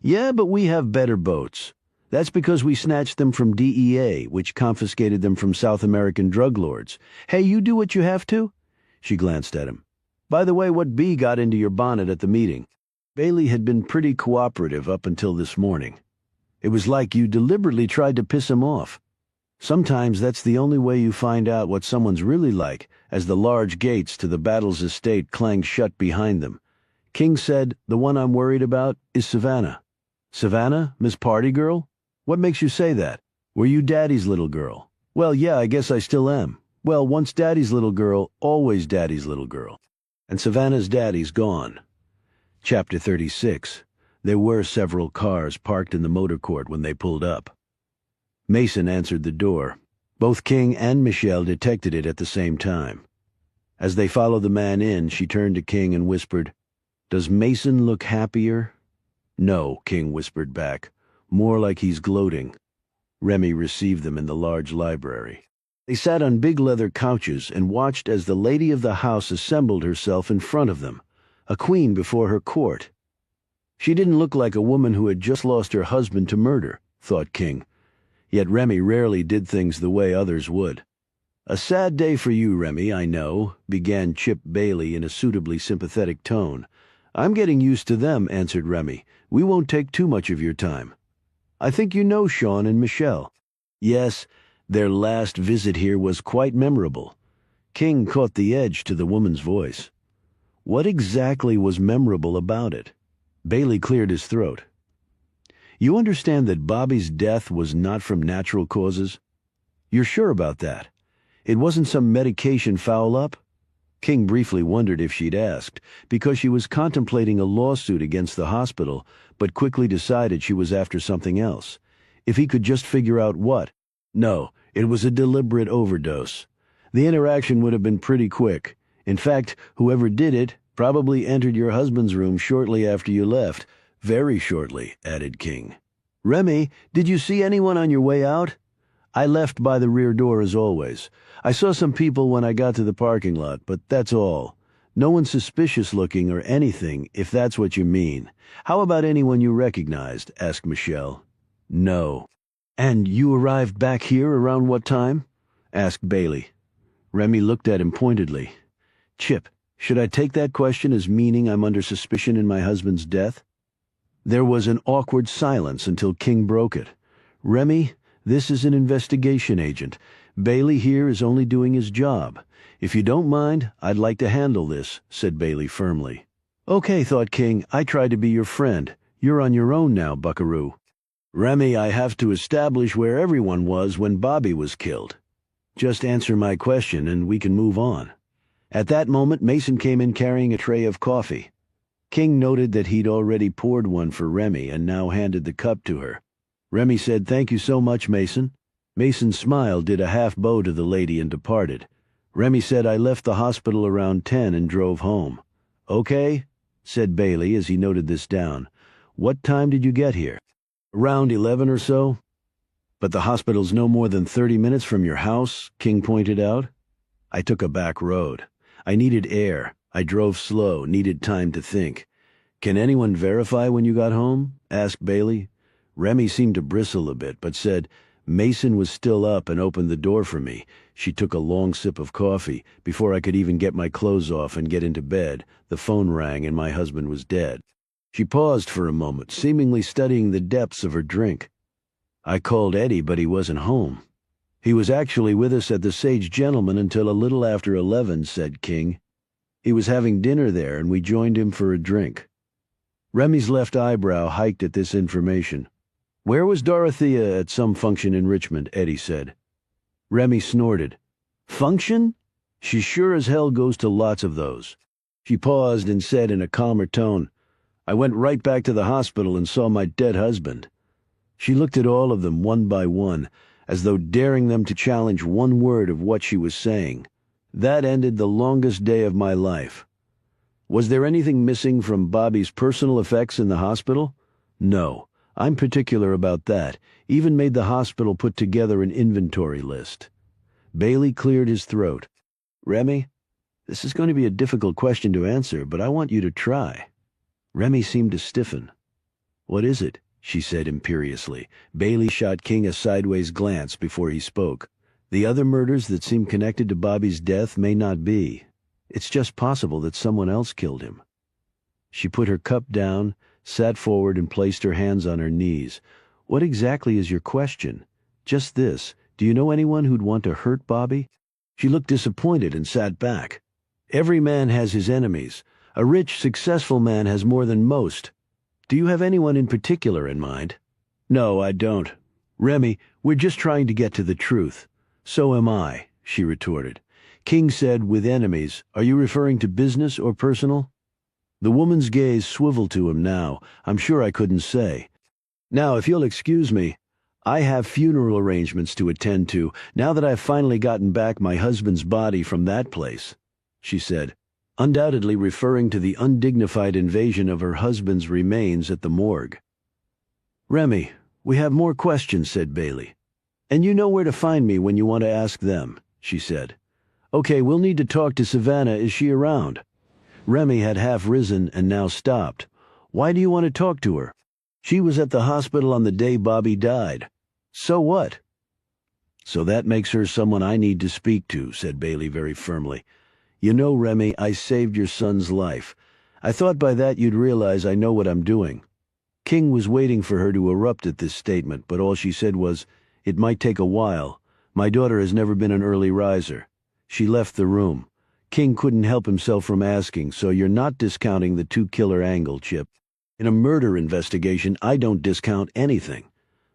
"Yeah, but we have better boats. That's because we snatched them from DEA, which confiscated them from South American drug lords. Hey, you do what you have to?" She glanced at him. "By the way, what bee got into your bonnet at the meeting?" Bailey had been pretty cooperative up until this morning. "It was like you deliberately tried to piss him off." Sometimes that's the only way you find out what someone's really like, as the large gates to the Battles estate clanged shut behind them. King said, "The one I'm worried about is Savannah." "Savannah? Miss Party Girl? What makes you say that? Were you Daddy's little girl?" "Well, yeah, I guess I still am. Well, once Daddy's little girl, always Daddy's little girl. And Savannah's daddy's gone." Chapter 36. There were several cars parked in the motor court when they pulled up. Mason answered the door. Both King and Michelle detected it at the same time. As they followed the man in, she turned to King and whispered, "Does Mason look happier?" "No," King whispered back. "More like he's gloating." Remy received them in the large library. They sat on big leather couches and watched as the lady of the house assembled herself in front of them, a queen before her court. She didn't look like a woman who had just lost her husband to murder, thought King. Yet Remy rarely did things the way others would. "A sad day for you, Remy, I know," began Chip Bailey in a suitably sympathetic tone. "I'm getting used to them," answered Remy. "We won't take too much of your time. I think you know Sean and Michelle." "Yes, their last visit here was quite memorable." King caught the edge to the woman's voice. What exactly was memorable about it? Bailey cleared his throat. "You understand that Bobby's death was not from natural causes? You're sure about that? It wasn't some medication foul-up?" King briefly wondered if she'd asked, because she was contemplating a lawsuit against the hospital, but quickly decided she was after something else. If he could just figure out what. "No, it was a deliberate overdose. The interaction would have been pretty quick. In fact, whoever did it probably entered your husband's room shortly after you left. Very shortly," added King. "Remy, did you see anyone on your way out?" "I left by the rear door as always. I saw some people when I got to the parking lot, but that's all. No one suspicious looking or anything, if that's what you mean. How about anyone you recognized?" asked Michelle. "No." "And you arrived back here around what time?" asked Bailey. Remy looked at him pointedly. "Chip, should I take that question as meaning I'm under suspicion in my husband's death?" There was an awkward silence until King broke it. "Remy, this is an investigation agent. Bailey here is only doing his job. If you don't mind, I'd like to handle this," said Bailey firmly. "Okay," thought King, "I tried to be your friend. You're on your own now, buckaroo." "Remy, I have to establish where everyone was when Bobby was killed. Just answer my question and we can move on." At that moment, Mason came in carrying a tray of coffee. King noted that he'd already poured one for Remy and now handed the cup to her. Remy said, "Thank you so much, Mason." Mason smiled, did a half bow to the lady, and departed. Remy said, "I left the hospital around 10 and drove home." "Okay," said Bailey as he noted this down. "What time did you get here?" "Around 11 or so." "But the hospital's no more than 30 minutes from your house," King pointed out. "I took a back road. I needed air. I drove slow, needed time to think." "Can anyone verify when you got home?" asked Bailey. Remy seemed to bristle a bit, but said, "Mason was still up and opened the door for me." She took a long sip of coffee. "Before I could even get my clothes off and get into bed, the phone rang and my husband was dead." She paused for a moment, seemingly studying the depths of her drink. "I called Eddie, but he wasn't home." "He was actually with us at the Sage Gentleman until a little after 11, said King. "He was having dinner there, and we joined him for a drink." Remy's left eyebrow hiked at this information. "Where was Dorothea at some function in Richmond?" Eddie said. Remy snorted. "Function? She sure as hell goes to lots of those." She paused and said in a calmer tone, "I went right back to the hospital and saw my dead husband." She looked at all of them one by one, as though daring them to challenge one word of what she was saying. "That ended the longest day of my life." "Was there anything missing from Bobby's personal effects in the hospital?" "No. I'm particular about that. Even made the hospital put together an inventory list." Bailey cleared his throat. "Remy, this is going to be a difficult question to answer, but I want you to try." Remy seemed to stiffen. "What is it?" she said imperiously. Bailey shot King a sideways glance before he spoke. "The other murders that seem connected to Bobby's death may not be. It's just possible that someone else killed him." She put her cup down, sat forward, and placed her hands on her knees. "What exactly is your question?" "Just this. Do you know anyone who'd want to hurt Bobby?" She looked disappointed and sat back. "Every man has his enemies. A rich, successful man has more than most. Do you have anyone in particular in mind?" "No, I don't." "Remy, we're just trying to get to the truth." "So am I," she retorted. King said, "With enemies, are you referring to business or personal?" The woman's gaze swiveled to him now. I'm sure I couldn't say. Now, if you'll excuse me, I have funeral arrangements to attend to now that I've finally gotten back my husband's body from that place, she said, undoubtedly referring to the undignified invasion of her husband's remains at the morgue. Remy, we have more questions, said Bailey. And you know where to find me when you want to ask them, she said. Okay, we'll need to talk to Savannah. Is she around? Remy had half risen and now stopped. Why do you want to talk to her? She was at the hospital on the day Bobby died. So what? So that makes her someone I need to speak to, said Bailey very firmly. You know, Remy, I saved your son's life. I thought by that you'd realize I know what I'm doing. King was waiting for her to erupt at this statement, but all she said was, it might take a while. My daughter has never been an early riser. She left the room. King couldn't help himself from asking, so you're not discounting the two-killer angle, Chip. In a murder investigation, I don't discount anything.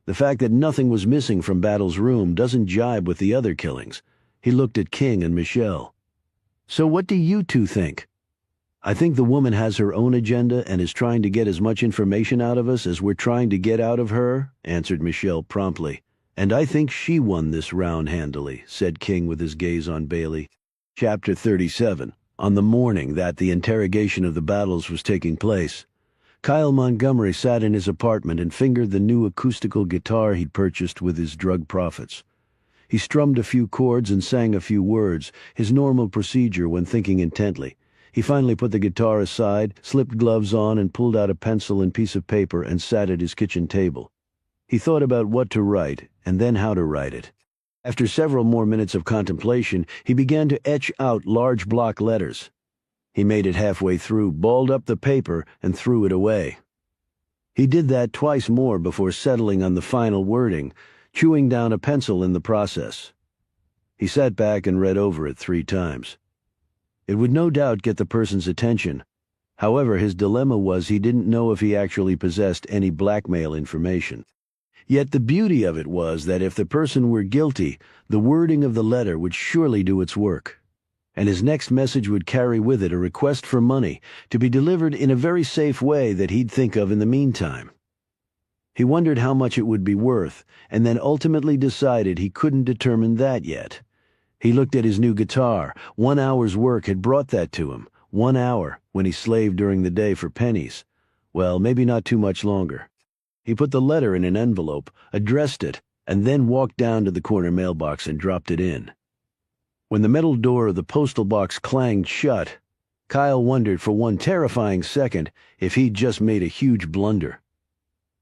The fact that nothing was missing from Battle's room doesn't jibe with the other killings. He looked at King and Michelle. So what do you two think? I think the woman has her own agenda and is trying to get as much information out of us as we're trying to get out of her, answered Michelle promptly. And I think she won this round handily, said King with his gaze on Bailey. Chapter 37. On the morning that the interrogation of the Battles was taking place, Kyle Montgomery sat in his apartment and fingered the new acoustical guitar he'd purchased with his drug profits. He strummed a few chords and sang a few words, his normal procedure when thinking intently. He finally put the guitar aside, slipped gloves on, and pulled out a pencil and piece of paper and sat at his kitchen table. He thought about what to write, and then how to write it. After several more minutes of contemplation, he began to etch out large block letters. He made it halfway through, balled up the paper, and threw it away. He did that twice more before settling on the final wording, chewing down a pencil in the process. He sat back and read over it 3 times. It would no doubt get the person's attention. However, his dilemma was he didn't know if he actually possessed any blackmail information. Yet the beauty of it was that if the person were guilty, the wording of the letter would surely do its work. And his next message would carry with it a request for money, to be delivered in a very safe way that he'd think of in the meantime. He wondered how much it would be worth, and then ultimately decided he couldn't determine that yet. He looked at his new guitar. 1 hour's work had brought that to him. 1 hour, when he slaved during the day for pennies. Well, maybe not too much longer. He put the letter in an envelope, addressed it, and then walked down to the corner mailbox and dropped it in. When the metal door of the postal box clanged shut, Kyle wondered for one terrifying second if he'd just made a huge blunder.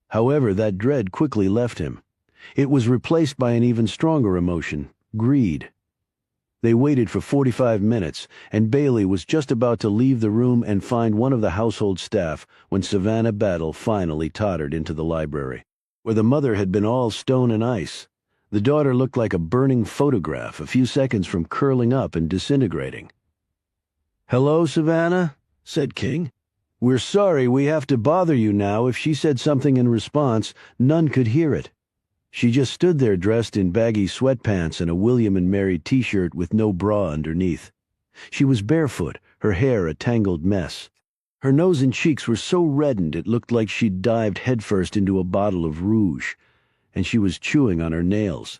However, that dread quickly left him. It was replaced by an even stronger emotion, greed. They waited for 45 minutes, and Bailey was just about to leave the room and find one of the household staff when Savannah Battle finally tottered into the library, where the mother had been all stone and ice. The daughter looked like a burning photograph, a few seconds from curling up and disintegrating. "Hello, Savannah," said King. "We're sorry we have to bother you now." If she said something in response, none could hear it. She just stood there dressed in baggy sweatpants and a William and Mary t-shirt with no bra underneath. She was barefoot, her hair a tangled mess. Her nose and cheeks were so reddened it looked like she'd dived headfirst into a bottle of rouge, and she was chewing on her nails.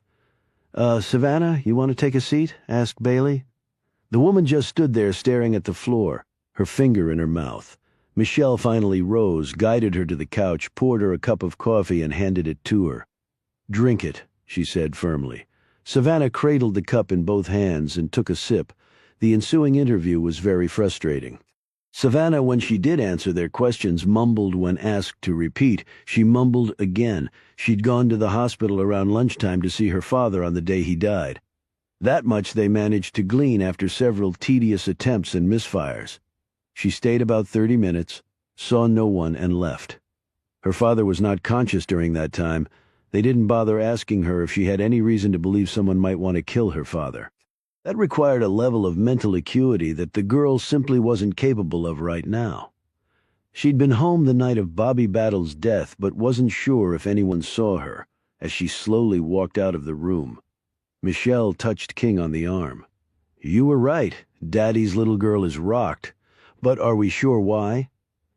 Savannah, you want to take a seat?" asked Bailey. The woman just stood there staring at the floor, her finger in her mouth. Michelle finally rose, guided her to the couch, poured her a cup of coffee, and handed it to her. "Drink it," she said firmly. Savannah cradled the cup in both hands and took a sip. The ensuing interview was very frustrating. Savannah, when she did answer their questions, mumbled when asked to repeat. She mumbled again. She'd gone to the hospital around lunchtime to see her father on the day he died. That much they managed to glean after several tedious attempts and misfires. She stayed about 30 minutes, saw no one, and left. Her father was not conscious during that time. They didn't bother asking her if she had any reason to believe someone might want to kill her father. That required a level of mental acuity that the girl simply wasn't capable of right now. She'd been home the night of Bobby Battle's death, but wasn't sure if anyone saw her as she slowly walked out of the room. Michelle touched King on the arm. "You were right. Daddy's little girl is rocked. But are we sure why?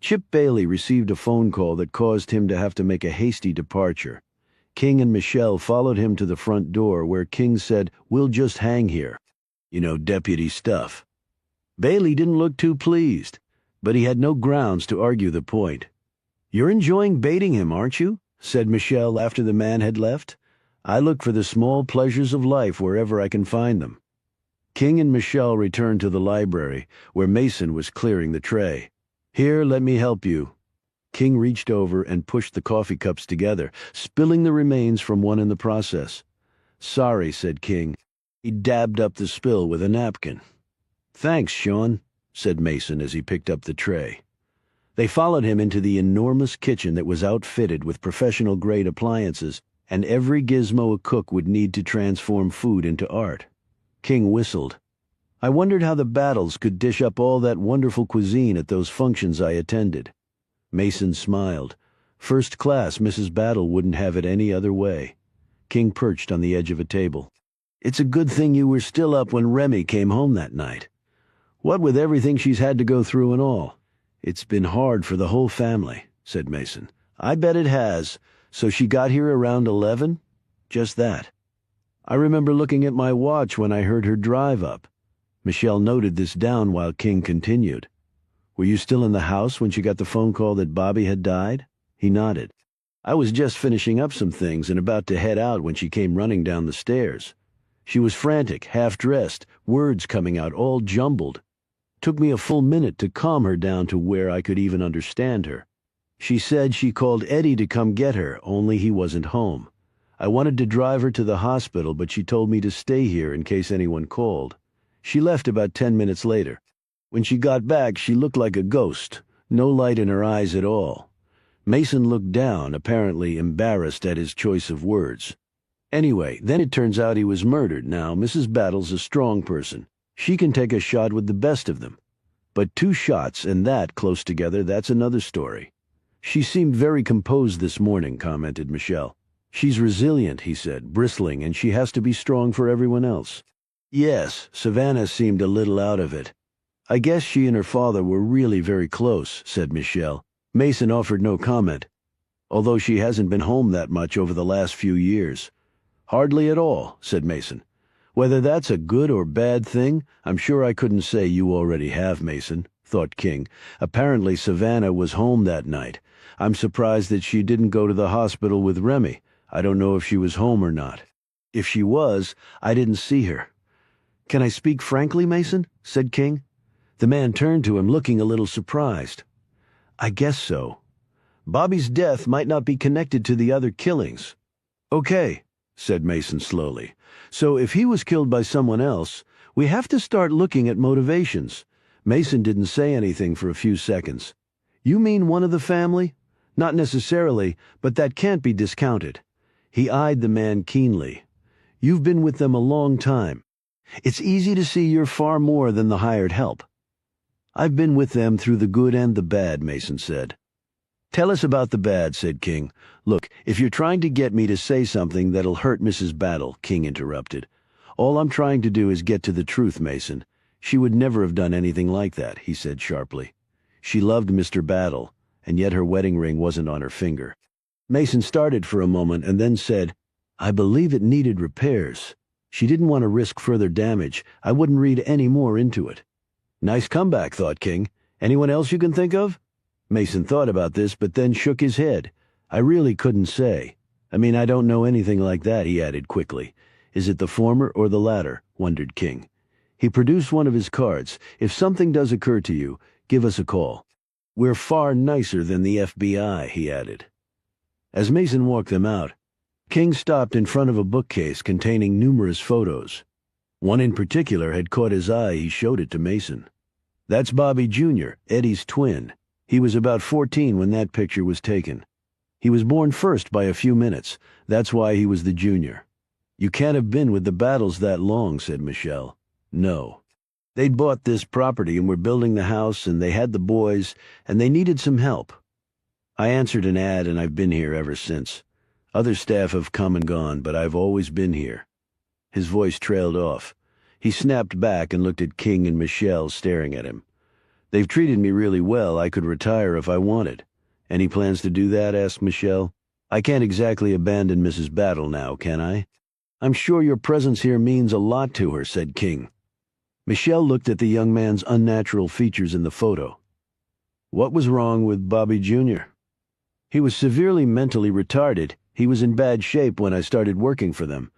Chip Bailey received a phone call that caused him to have to make a hasty departure. King and Michelle followed him to the front door where King said, "We'll just hang here. You know, deputy stuff." Bailey didn't look too pleased, but he had no grounds to argue the point. "You're enjoying baiting him, aren't you?" said Michelle after the man had left. "I look for the small pleasures of life wherever I can find them." King and Michelle returned to the library, where Mason was clearing the tray. "Here, let me help you." King reached over and pushed the coffee cups together, spilling the remains from one in the process. "Sorry," said King. He dabbed up the spill with a napkin. "Thanks, Sean," said Mason as he picked up the tray. They followed him into the enormous kitchen that was outfitted with professional-grade appliances and every gizmo a cook would need to transform food into art. King whistled. "I wondered how the Battles could dish up all that wonderful cuisine at those functions I attended." Mason smiled. First class, Mrs. Battle wouldn't have it any other way. King perched on the edge of a table. "It's a good thing you were still up when Remy came home that night. What with everything she's had to go through and all. It's been hard for the whole family," said Mason. "I bet it has. So she got here around 11? Just that." "I remember looking at my watch when I heard her drive up." Michelle noted this down while King continued. "Were you still in the house when she got the phone call that Bobby had died?" He nodded. "I was just finishing up some things and about to head out when she came running down the stairs. She was frantic, half-dressed, words coming out all jumbled. Took me a full minute to calm her down to where I could even understand her. She said she called Eddie to come get her, only he wasn't home. I wanted to drive her to the hospital, but she told me to stay here in case anyone called. She left about 10 minutes later. When she got back, she looked like a ghost, no light in her eyes at all." Mason looked down, apparently embarrassed at his choice of words. "Anyway, then it turns out he was murdered. Now, Mrs. Battle's a strong person. She can take a shot with the best of them. But 2 shots, and that close together, that's another story." "She seemed very composed this morning," commented Michelle. "She's resilient," he said, bristling, "and she has to be strong for everyone else." "Yes, Savannah seemed a little out of it. I guess she and her father were really very close," said Michelle. Mason offered no comment. "Although she hasn't been home that much over the last few years." "Hardly at all," said Mason. "Whether that's a good or bad thing, I'm sure I couldn't say you already have, Mason," thought King. "Apparently Savannah was home that night. I'm surprised that she didn't go to the hospital with Remy. I don't know if she was home or not. If she was, I didn't see her." "Can I speak frankly, Mason?" said King. The man turned to him, looking a little surprised. "I guess so. Bobby's death might not be connected to the other killings." "Okay," said Mason slowly. "So if he was killed by someone else, we have to start looking at motivations." Mason didn't say anything for a few seconds. "You mean one of the family?" "Not necessarily, but that can't be discounted." He eyed the man keenly. "You've been with them a long time. It's easy to see you're far more than the hired help." "I've been with them through the good and the bad," Mason said. "Tell us about the bad," said King. "Look, if you're trying to get me to say something that'll hurt Mrs. Battle," King interrupted. "All I'm trying to do is get to the truth, Mason. She would never have done anything like that," he said sharply. "She loved Mr. Battle, and yet her wedding ring wasn't on her finger." Mason started for a moment and then said, "I believe it needed repairs. She didn't want to risk further damage. I wouldn't read any more into it." "Nice comeback," thought King. "Anyone else you can think of?" Mason thought about this, but then shook his head. "I really couldn't say. I mean, I don't know anything like that," he added quickly. "Is it the former or the latter?" wondered King. He produced one of his cards. "If something does occur to you, give us a call. We're far nicer than the FBI," he added. As Mason walked them out, King stopped in front of a bookcase containing numerous photos. One in particular had caught his eye. He showed it to Mason. "That's Bobby Jr., Eddie's twin. He was about 14 when that picture was taken. He was born first by a few minutes. That's why he was the junior." "You can't have been with the Battles that long," said Michelle. "No. They'd bought this property and were building the house, and they had the boys, and they needed some help. I answered an ad, and I've been here ever since. Other staff have come and gone, but I've always been here." His voice trailed off. He snapped back and looked at King and Michelle staring at him. They've treated me really well. I could retire if I wanted. Any plans to do that? Asked Michelle. I can't exactly abandon Mrs. Battle now, can I? I'm sure your presence here means a lot to her, said King. Michelle looked at the young man's unnatural features in the photo. What was wrong with Bobby Jr.? He was severely mentally retarded. He was in bad shape when I started working for them.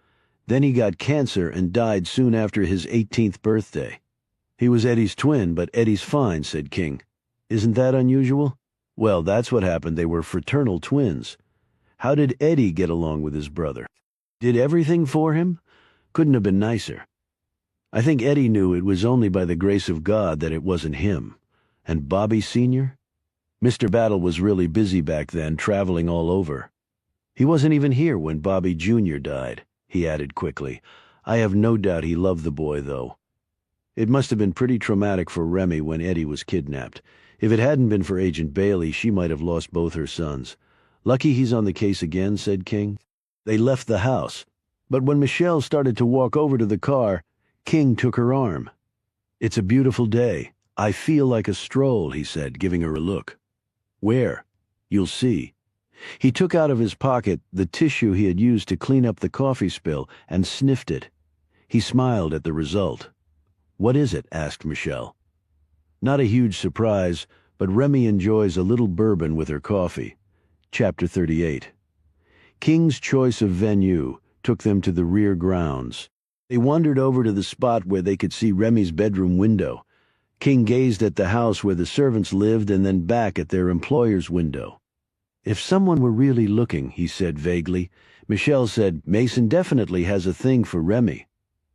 Then he got cancer and died soon after his 18th birthday. He was Eddie's twin, but Eddie's fine, said King. Isn't that unusual? Well, that's what happened. They were fraternal twins. How did Eddie get along with his brother? Did everything for him? Couldn't have been nicer. I think Eddie knew it was only by the grace of God that it wasn't him. And Bobby Sr.? Mr. Battle was really busy back then, traveling all over. He wasn't even here when Bobby Jr. died, he added quickly. I have no doubt he loved the boy, though. It must have been pretty traumatic for Remy when Eddie was kidnapped. If it hadn't been for Agent Bailey, she might have lost both her sons. Lucky he's on the case again, said King. They left the house, but when Michelle started to walk over to the car, King took her arm. It's a beautiful day. I feel like a stroll, he said, giving her a look. Where? You'll see. He took out of his pocket the tissue he had used to clean up the coffee spill and sniffed it. He smiled at the result. What is it? Asked Michelle. Not a huge surprise, but Remy enjoys a little bourbon with her coffee. Chapter 38. King's choice of venue took them to the rear grounds. They wandered over to the spot where they could see Remy's bedroom window. King gazed at the house where the servants lived and then back at their employer's window. If someone were really looking, he said vaguely. Michelle said, Mason definitely has a thing for Remy.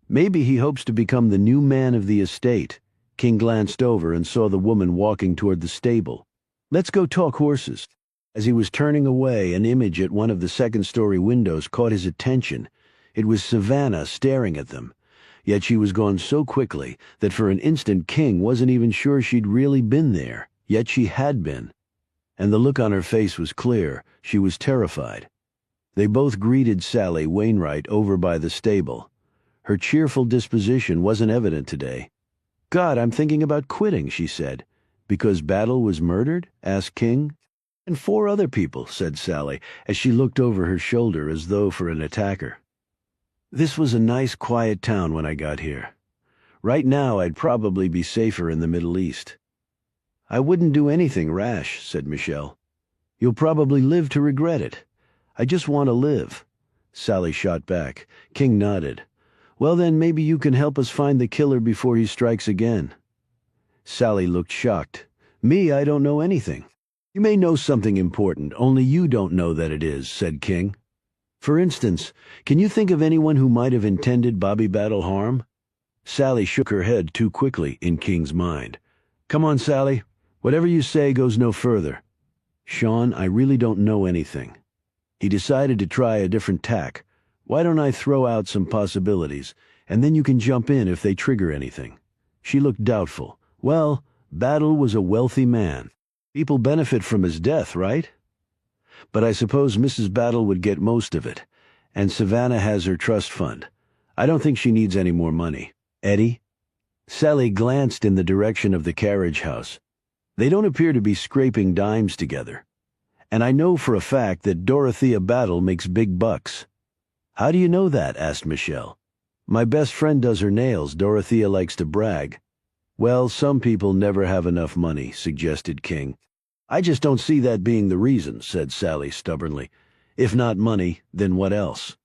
Maybe he hopes to become the new man of the estate. King glanced over and saw the woman walking toward the stable. Let's go talk horses. As he was turning away, an image at one of the second-story windows caught his attention. It was Savannah staring at them. Yet she was gone so quickly that for an instant King wasn't even sure she'd really been there. Yet she had been. And the look on her face was clear. She was terrified. They both greeted Sally Wainwright over by the stable. Her cheerful disposition wasn't evident today. God, I'm thinking about quitting, she said. Because Battle was murdered? Asked King. And 4 other people, said Sally, as she looked over her shoulder as though for an attacker. This was a nice, quiet town when I got here. Right now, I'd probably be safer in the Middle East. I wouldn't do anything rash, said Michelle. You'll probably live to regret it. I just want to live. Sally shot back. King nodded. Well then, maybe you can help us find the killer before he strikes again. Sally looked shocked. Me, I don't know anything. You may know something important, only you don't know that it is, said King. For instance, can you think of anyone who might have intended Bobby Battle harm? Sally shook her head too quickly in King's mind. Come on, Sally. Whatever you say goes no further. Sean, I really don't know anything. He decided to try a different tack. Why don't I throw out some possibilities, and then you can jump in if they trigger anything? She looked doubtful. Well, Battle was a wealthy man. People benefit from his death, right? But I suppose Mrs. Battle would get most of it, and Savannah has her trust fund. I don't think she needs any more money. Eddie? Sally glanced in the direction of the carriage house. They don't appear to be scraping dimes together. And I know for a fact that Dorothea Battle makes big bucks. How do you know that? Asked Michelle. My best friend does her nails. Dorothea likes to brag. Well, some people never have enough money, suggested King. I just don't see that being the reason, said Sally stubbornly. If not money, then what else?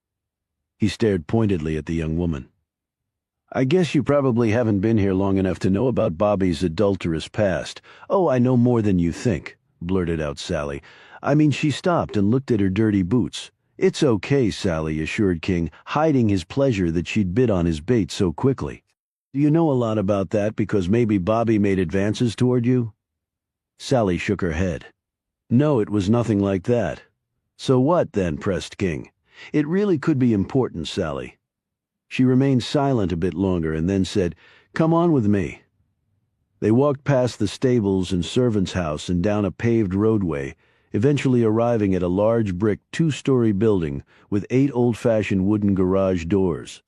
He stared pointedly at the young woman. I guess you probably haven't been here long enough to know about Bobby's adulterous past. Oh, I know more than you think, blurted out Sally. I mean, she stopped and looked at her dirty boots. It's okay, Sally assured King, hiding his pleasure that she'd bit on his bait so quickly. Do you know a lot about that because maybe Bobby made advances toward you? Sally shook her head. No, it was nothing like that. So what, then? Pressed King. It really could be important, Sally. She remained silent a bit longer and then said, Come on with me. They walked past the stables and servants' house and down a paved roadway, eventually arriving at a large brick 2-story building with 8 old-fashioned wooden garage doors.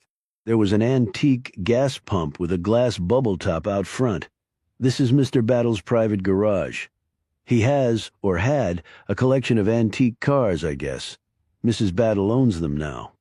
There was an antique gas pump with a glass bubble top out front. This is Mr. Battle's private garage. He has, or had, a collection of antique cars, I guess. Mrs. Battle owns them now."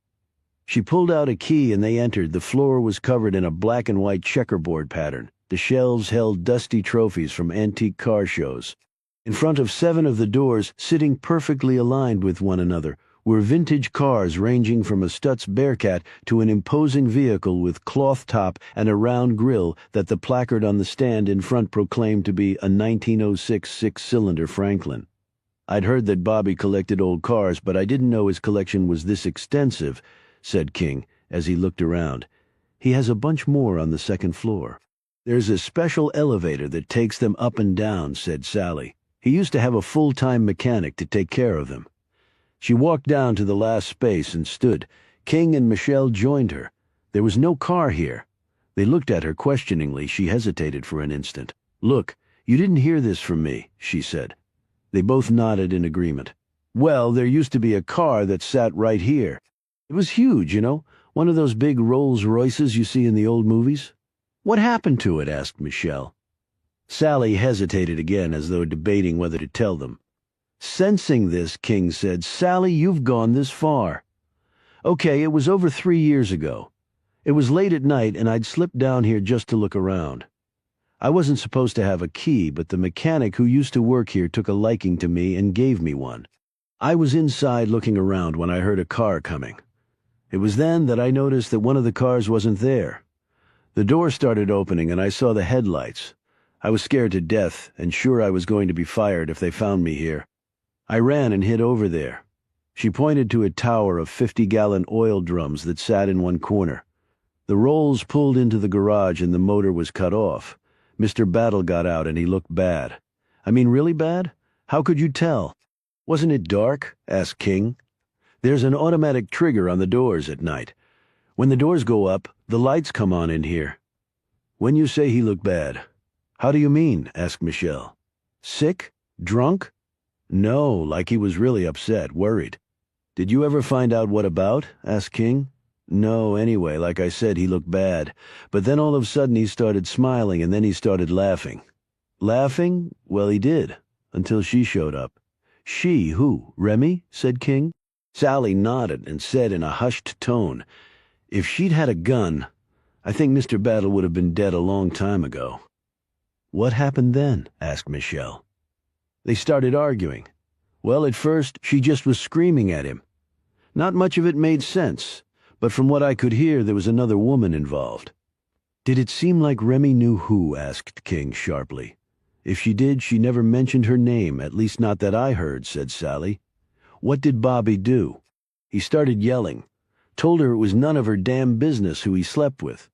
She pulled out a key and they entered. The floor was covered in a black and white checkerboard pattern. The shelves held dusty trophies from antique car shows. In front of 7 of the doors, sitting perfectly aligned with one another, were vintage cars ranging from a Stutz Bearcat to an imposing vehicle with cloth top and a round grille that the placard on the stand in front proclaimed to be a 1906 six-cylinder Franklin. "I'd heard that Bobby collected old cars, but I didn't know his collection was this extensive," said King, as he looked around. "He has a bunch more on the second floor." "There's a special elevator that takes them up and down," said Sally. "He used to have a full-time mechanic to take care of them." She walked down to the last space and stood. King and Michelle joined her. There was no car here. They looked at her questioningly. She hesitated for an instant. "Look, you didn't hear this from me," she said. They both nodded in agreement. "Well, there used to be a car that sat right here. It was huge, you know, one of those big Rolls Royces you see in the old movies." "What happened to it?" asked Michelle. Sally hesitated again, as though debating whether to tell them. Sensing this, King said, "Sally, you've gone this far. Okay, it was over 3 years ago. It was late at night, and I'd slipped down here just to look around. I wasn't supposed to have a key, but the mechanic who used to work here took a liking to me and gave me one. I was inside looking around when I heard a car coming. It was then that I noticed that one of the cars wasn't there. The door started opening, and I saw the headlights. I was scared to death, and sure I was going to be fired if they found me here. I ran and hid over there." She pointed to a tower of 50-gallon oil drums that sat in one corner. The rolls pulled into the garage and the motor was cut off. Mr. Battle got out and he looked bad. "I mean, really bad? How could you tell?" "Wasn't it dark?" asked King. "There's an automatic trigger on the doors at night. When the doors go up, the lights come on in here." "When you say he looked bad, how do you mean?" asked Michelle. "Sick? Drunk?" "No, like he was really upset, worried." "Did you ever find out what about?" asked King. "No, anyway, like I said, he looked bad. But then all of a sudden he started smiling and then he started laughing." "Laughing? Well, he did, until she showed up." "She? Who? Remy?" said King. Sally nodded and said in a hushed tone, "If she'd had a gun, I think Mr. Battle would have been dead a long time ago." "What happened then?" asked Michelle. "They started arguing. Well, at first, she just was screaming at him. Not much of it made sense, but from what I could hear, there was another woman involved." "Did it seem like Remy knew who?" asked King sharply. "If she did, she never mentioned her name, at least not that I heard," said Sally. "What did Bobby do?" "He started yelling. Told her it was none of her damn business who he slept with."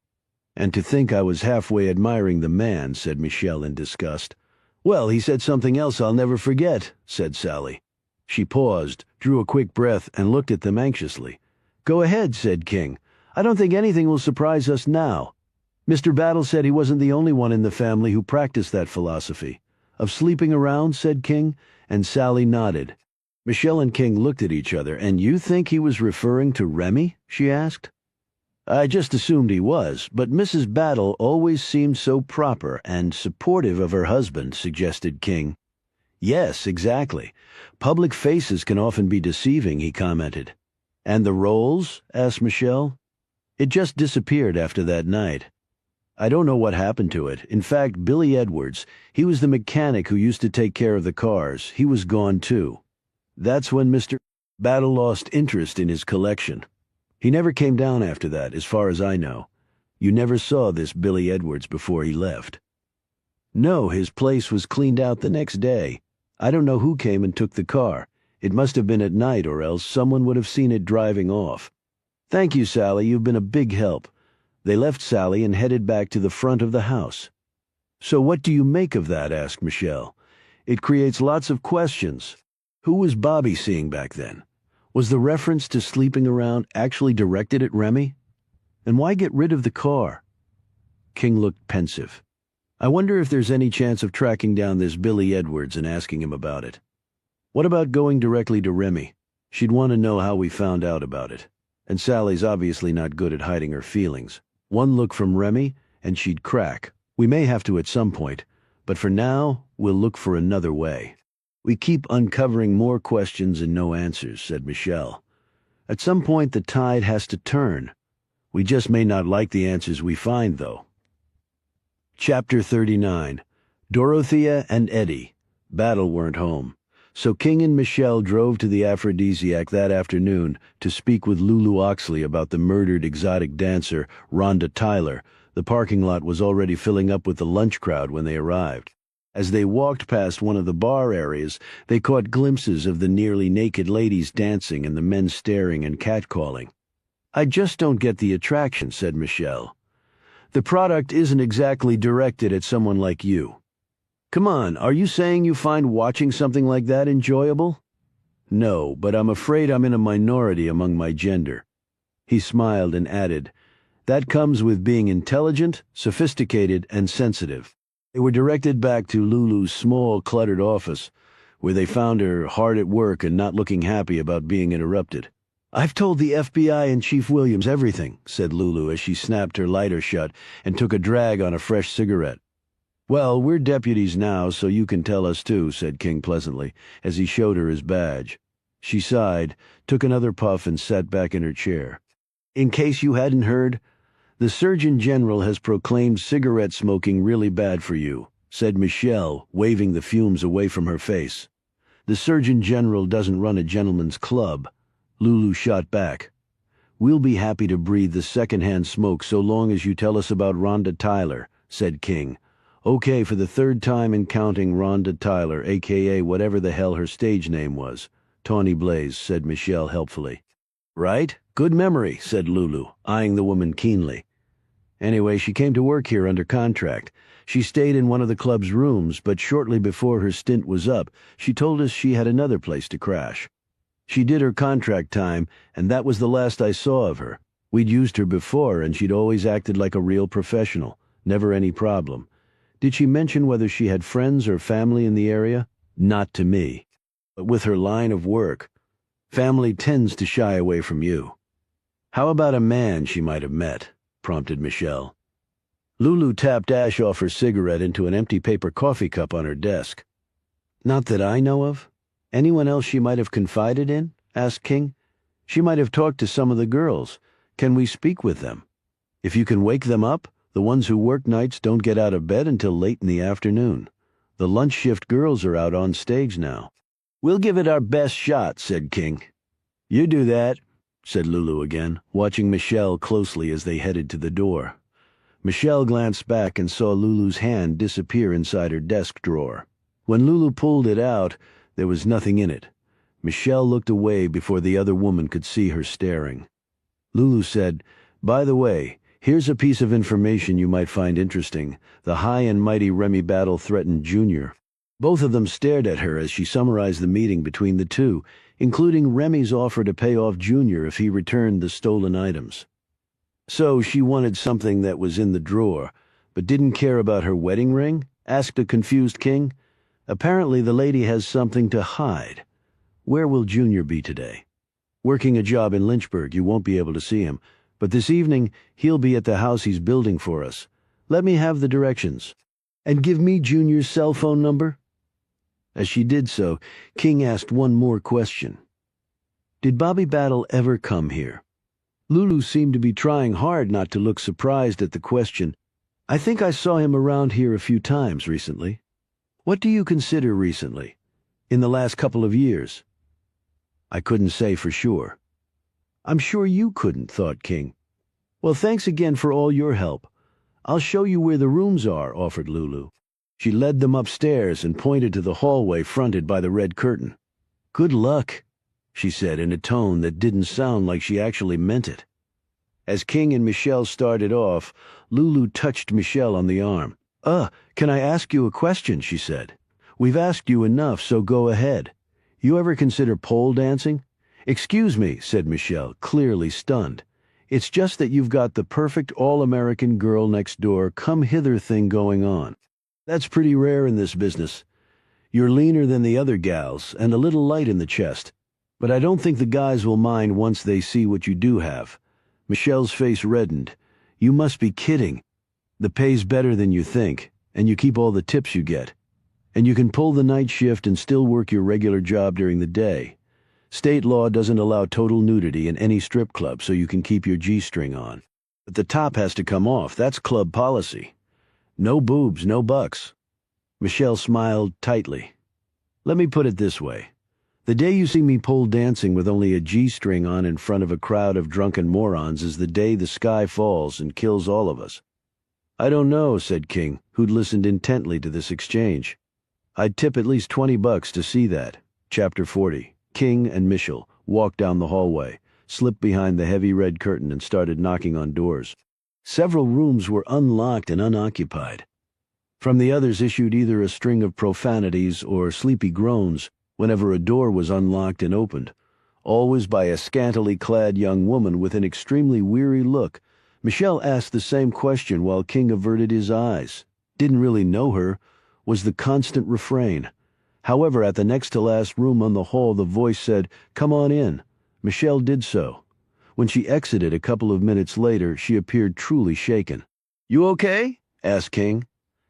"And to think I was halfway admiring the man," said Michelle in disgust. "Well, he said something else I'll never forget," said Sally. She paused, drew a quick breath, and looked at them anxiously. "Go ahead," said King. "I don't think anything will surprise us now." "Mr. Battle said he wasn't the only one in the family who practiced that philosophy." "Of sleeping around?" said King, and Sally nodded. Michelle and King looked at each other. "And you think he was referring to Remy?" she asked. "I just assumed he was, but Mrs. Battle always seemed so proper and supportive of her husband," suggested King. "Yes, exactly. Public faces can often be deceiving," he commented. "And the Rolls?" asked Michelle. "It just disappeared after that night. I don't know what happened to it. In fact, Billy Edwards, he was the mechanic who used to take care of the cars. He was gone too. That's when Mr. Battle lost interest in his collection. He never came down after that, as far as I know. You never saw this Billy Edwards before he left." "No, his place was cleaned out the next day. I don't know who came and took the car. It must have been at night, or else someone would have seen it driving off." "Thank you, Sally. You've been a big help." They left Sally and headed back to the front of the house. "So what do you make of that?" asked Michelle. "It creates lots of questions. Who was Bobby seeing back then? Was the reference to sleeping around actually directed at Remy? And why get rid of the car?" King looked pensive. "I wonder if there's any chance of tracking down this Billy Edwards and asking him about it. What about going directly to Remy? She'd want to know how we found out about it. And Sally's obviously not good at hiding her feelings. One look from Remy, and she'd crack. We may have to at some point. But for now, we'll look for another way. We keep uncovering more questions and no answers, said Michelle. At some point, the tide has to turn. We just may not like the answers we find, though. Chapter 39. Dorothea and Eddie. Battle weren't home. So King and Michelle drove to the Aphrodisiac that afternoon to speak with Lulu Oxley about the murdered exotic dancer, Rhonda Tyler. The parking lot was already filling up with the lunch crowd when they arrived. As they walked past one of the bar areas, they caught glimpses of the nearly naked ladies dancing and the men staring and catcalling. I just don't get the attraction, said Michelle. The product isn't exactly directed at someone like you. Come on, are you saying you find watching something like that enjoyable? No, but I'm afraid I'm in a minority among my gender. He smiled and added, that comes with being intelligent, sophisticated, and sensitive. They were directed back to Lulu's small, cluttered office, where they found her hard at work and not looking happy about being interrupted. I've told the FBI and Chief Williams everything, said Lulu as she snapped her lighter shut and took a drag on a fresh cigarette. Well, we're deputies now, so you can tell us too, said King pleasantly, as he showed her his badge. She sighed, took another puff, and sat back in her chair. In case you hadn't heard, the Surgeon General has proclaimed cigarette smoking really bad for you, said Michelle, waving the fumes away from her face. The Surgeon General doesn't run a gentleman's club. Lulu shot back. We'll be happy to breathe the second-hand smoke so long as you tell us about Rhonda Tyler, said King. Okay, for the third time in counting, Rhonda Tyler, a.k.a. whatever the hell her stage name was. Tawny Blaze, said Michelle helpfully. Right? Good memory, said Lulu, eyeing the woman keenly. Anyway, she came to work here under contract. She stayed in one of the club's rooms, but shortly before her stint was up, she told us she had another place to crash. She did her contract time, and that was the last I saw of her. We'd used her before, and she'd always acted like a real professional. Never any problem. Did she mention whether she had friends or family in the area? Not to me. But with her line of work, family tends to shy away from you. How about a man she might have met? Prompted Michelle. Lulu tapped ash off her cigarette into an empty paper coffee cup on her desk. Not that I know of. Anyone else she might have confided in? Asked King. She might have talked to some of the girls. Can we speak with them? If you can wake them up, the ones who work nights don't get out of bed until late in the afternoon. The lunch shift girls are out on stage now. We'll give it our best shot, said King. You do that, said Lulu again, watching Michelle closely as they headed to the door. Michelle glanced back and saw Lulu's hand disappear inside her desk drawer. When Lulu pulled it out, there was nothing in it. Michelle looked away before the other woman could see her staring. Lulu said, By the way, here's a piece of information you might find interesting. The high and mighty Remy Battle threatened Junior. Both of them stared at her as she summarized the meeting between the two, including Remy's offer to pay off Junior if he returned the stolen items. So she wanted something that was in the drawer, but didn't care about her wedding ring? Asked a confused King. Apparently the lady has something to hide. Where will Junior be today? Working a job in Lynchburg. You won't be able to see him. But this evening, he'll be at the house he's building for us. Let me have the directions. And give me Junior's cell phone number? As she did so, King asked one more question. Did Bobby Battle ever come here? Lulu seemed to be trying hard not to look surprised at the question. I think I saw him around here a few times recently. What do you consider recently? In the last couple of years? I couldn't say for sure. I'm sure you couldn't, thought King. Well, thanks again for all your help. I'll show you where the rooms are, offered Lulu. She led them upstairs and pointed to the hallway fronted by the red curtain. Good luck, she said in a tone that didn't sound like she actually meant it. As King and Michelle started off, Lulu touched Michelle on the arm. Can I ask you a question, she said. We've asked you enough, so go ahead. You ever consider pole dancing? Excuse me, said Michelle, clearly stunned. It's just that you've got the perfect all-American girl next door come-hither thing going on. That's pretty rare in this business. You're leaner than the other gals and a little light in the chest. But I don't think the guys will mind once they see what you do have. Michelle's face reddened. You must be kidding. The pay's better than you think, and you keep all the tips you get. And you can pull the night shift and still work your regular job during the day. State law doesn't allow total nudity in any strip club, so you can keep your G-string on. But the top has to come off. That's club policy. No boobs, no bucks. Michelle smiled tightly. Let me put it this way. The day you see me pole dancing with only a G-string on in front of a crowd of drunken morons is the day the sky falls and kills all of us. I don't know, said King, who'd listened intently to this exchange. I'd tip at least $20 to see that. Chapter 40. King and Michelle walked down the hallway, slipped behind the heavy red curtain and started knocking on doors. Several rooms were unlocked and unoccupied. From the others issued either a string of profanities or sleepy groans whenever a door was unlocked and opened, always by a scantily clad young woman with an extremely weary look. Michelle asked the same question while King averted his eyes. Didn't really know her, was the constant refrain. However, at the next-to-last room on the hall, the voice said, "Come on in." Michelle did so. When she exited a couple of minutes later, she appeared truly shaken. "You okay?" asked King.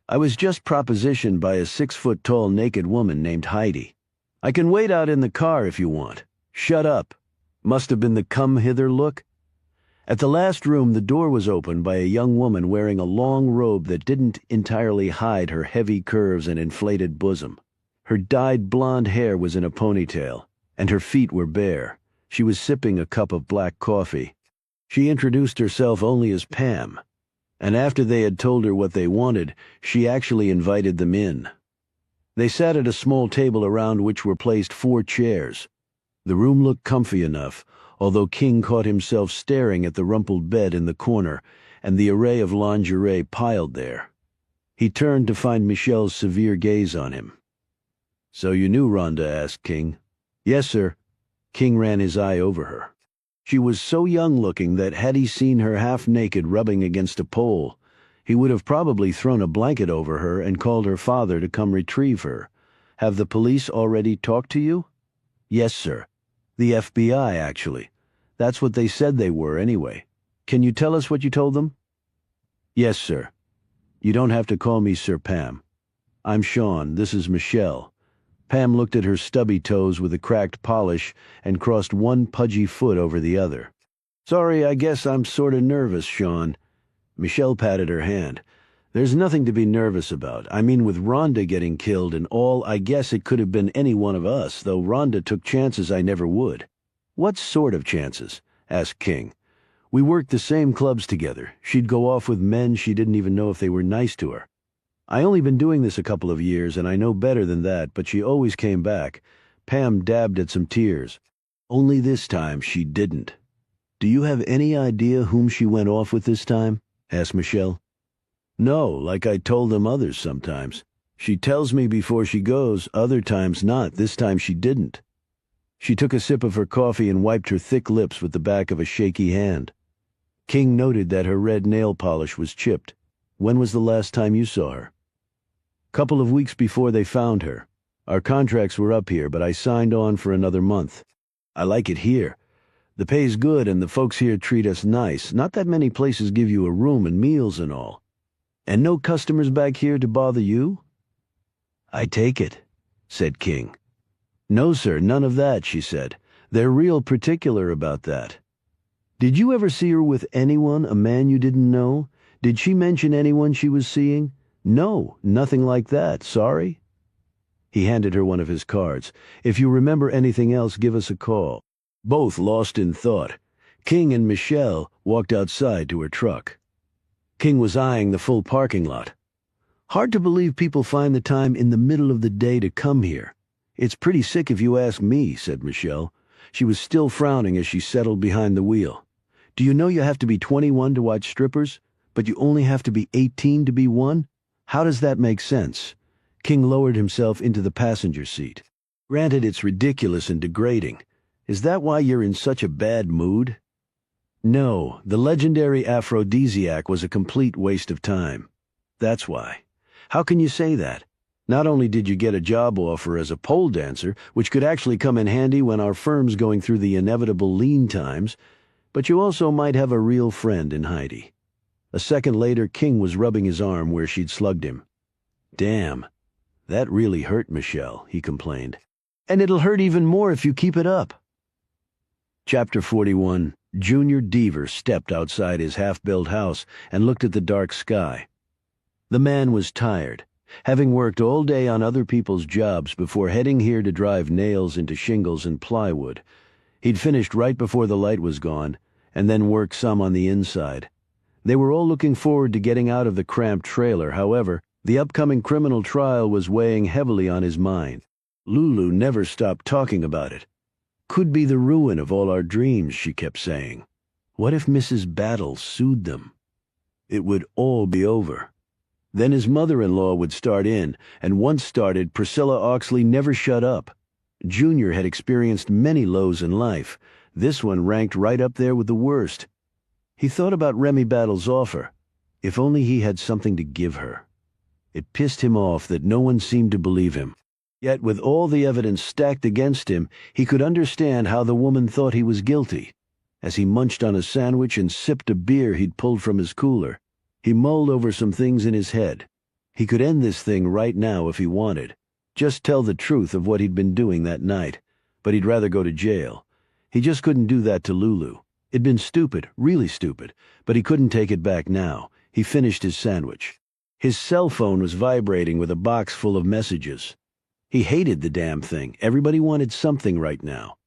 "I was just propositioned by a 6-foot-tall naked woman named Heidi. I can wait out in the car if you want." "Shut up." Must have been the come-hither look. At the last room, the door was opened by a young woman wearing a long robe that didn't entirely hide her heavy curves and inflated bosom. Her dyed blonde hair was in a ponytail, and her feet were bare. She was sipping a cup of black coffee. She introduced herself only as Pam, and after they had told her what they wanted, she actually invited them in. They sat at a small table around which were placed 4 chairs. The room looked comfy enough, although King caught himself staring at the rumpled bed in the corner and the array of lingerie piled there. He turned to find Michelle's severe gaze on him. "So you knew Rhonda?" asked King. "Yes, sir." King ran his eye over her. She was so young-looking that had he seen her half-naked rubbing against a pole, he would have probably thrown a blanket over her and called her father to come retrieve her. "Have the police already talked to you?" "Yes, sir. The FBI, actually. That's what they said they were, anyway. Can you tell us what you told them?" "Yes, sir. You don't have to call me Sir Pam. I'm Sean. This is Michelle." Pam looked at her stubby toes with a cracked polish and crossed one pudgy foot over the other. "Sorry, I guess I'm sorta nervous, Sean." Michelle patted her hand. "There's nothing to be nervous about. I mean, with Rhonda getting killed and all, I guess it could have been any one of us, though Rhonda took chances I never would." "What sort of chances?" asked King. "We worked the same clubs together. She'd go off with men she didn't even know if they were nice to her. I only been doing this a couple of years, and I know better than that, but she always came back." Pam dabbed at some tears. "Only this time she didn't." "Do you have any idea whom she went off with this time?" asked Michelle. "No, like I told them others sometimes. She tells me before she goes, other times not. This time she didn't." She took a sip of her coffee and wiped her thick lips with the back of a shaky hand. King noted that her red nail polish was chipped. "When was the last time you saw her?" "Couple of weeks before they found her. Our contracts were up here, but I signed on for another month. I like it here. The pay's good and the folks here treat us nice. Not that many places give you a room and meals and all. And no customers back here to bother you?" "I take it," said King. "No, sir, none of that," she said. "They're real particular about that." "Did you ever see her with anyone, a man you didn't know? Did she mention anyone she was seeing?" "No, nothing like that, sorry." He handed her one of his cards. "If you remember anything else, give us a call." Both lost in thought, King and Michelle walked outside to her truck. King was eyeing the full parking lot. "Hard to believe people find the time in the middle of the day to come here. It's pretty sick if you ask me," said Michelle. She was still frowning as she settled behind the wheel. "Do you know you have to be 21 to watch strippers, but you only have to be 18 to be one? How does that make sense?" King lowered himself into the passenger seat. "Granted, it's ridiculous and degrading. Is that why you're in such a bad mood?" "No, the legendary aphrodisiac was a complete waste of time. That's why." "How can you say that? Not only did you get a job offer as a pole dancer, which could actually come in handy when our firm's going through the inevitable lean times, but you also might have a real friend in Heidi." A second later, King was rubbing his arm where she'd slugged him. "Damn, that really hurt, Michelle," he complained. "And it'll hurt even more if you keep it up." Chapter 41. Junior Deaver stepped outside his half-built house and looked at the dark sky. The man was tired, having worked all day on other people's jobs before heading here to drive nails into shingles and plywood. He'd finished right before the light was gone, and then worked some on the inside. They were all looking forward to getting out of the cramped trailer. However, the upcoming criminal trial was weighing heavily on his mind. Lulu never stopped talking about it. "Could be the ruin of all our dreams," she kept saying. What if Mrs. Battle sued them? It would all be over. Then his mother-in-law would start in, and once started, Priscilla Oxley never shut up. Junior had experienced many lows in life. This one ranked right up there with the worst. He thought about Remy Battle's offer. If only he had something to give her. It pissed him off that no one seemed to believe him. Yet with all the evidence stacked against him, he could understand how the woman thought he was guilty. As he munched on a sandwich and sipped a beer he'd pulled from his cooler, he mulled over some things in his head. He could end this thing right now if he wanted. Just tell the truth of what he'd been doing that night. But he'd rather go to jail. He just couldn't do that to Lulu. It'd been stupid, really stupid, but he couldn't take it back now. He finished his sandwich. His cell phone was vibrating with a box full of messages. He hated the damn thing. Everybody wanted something right now.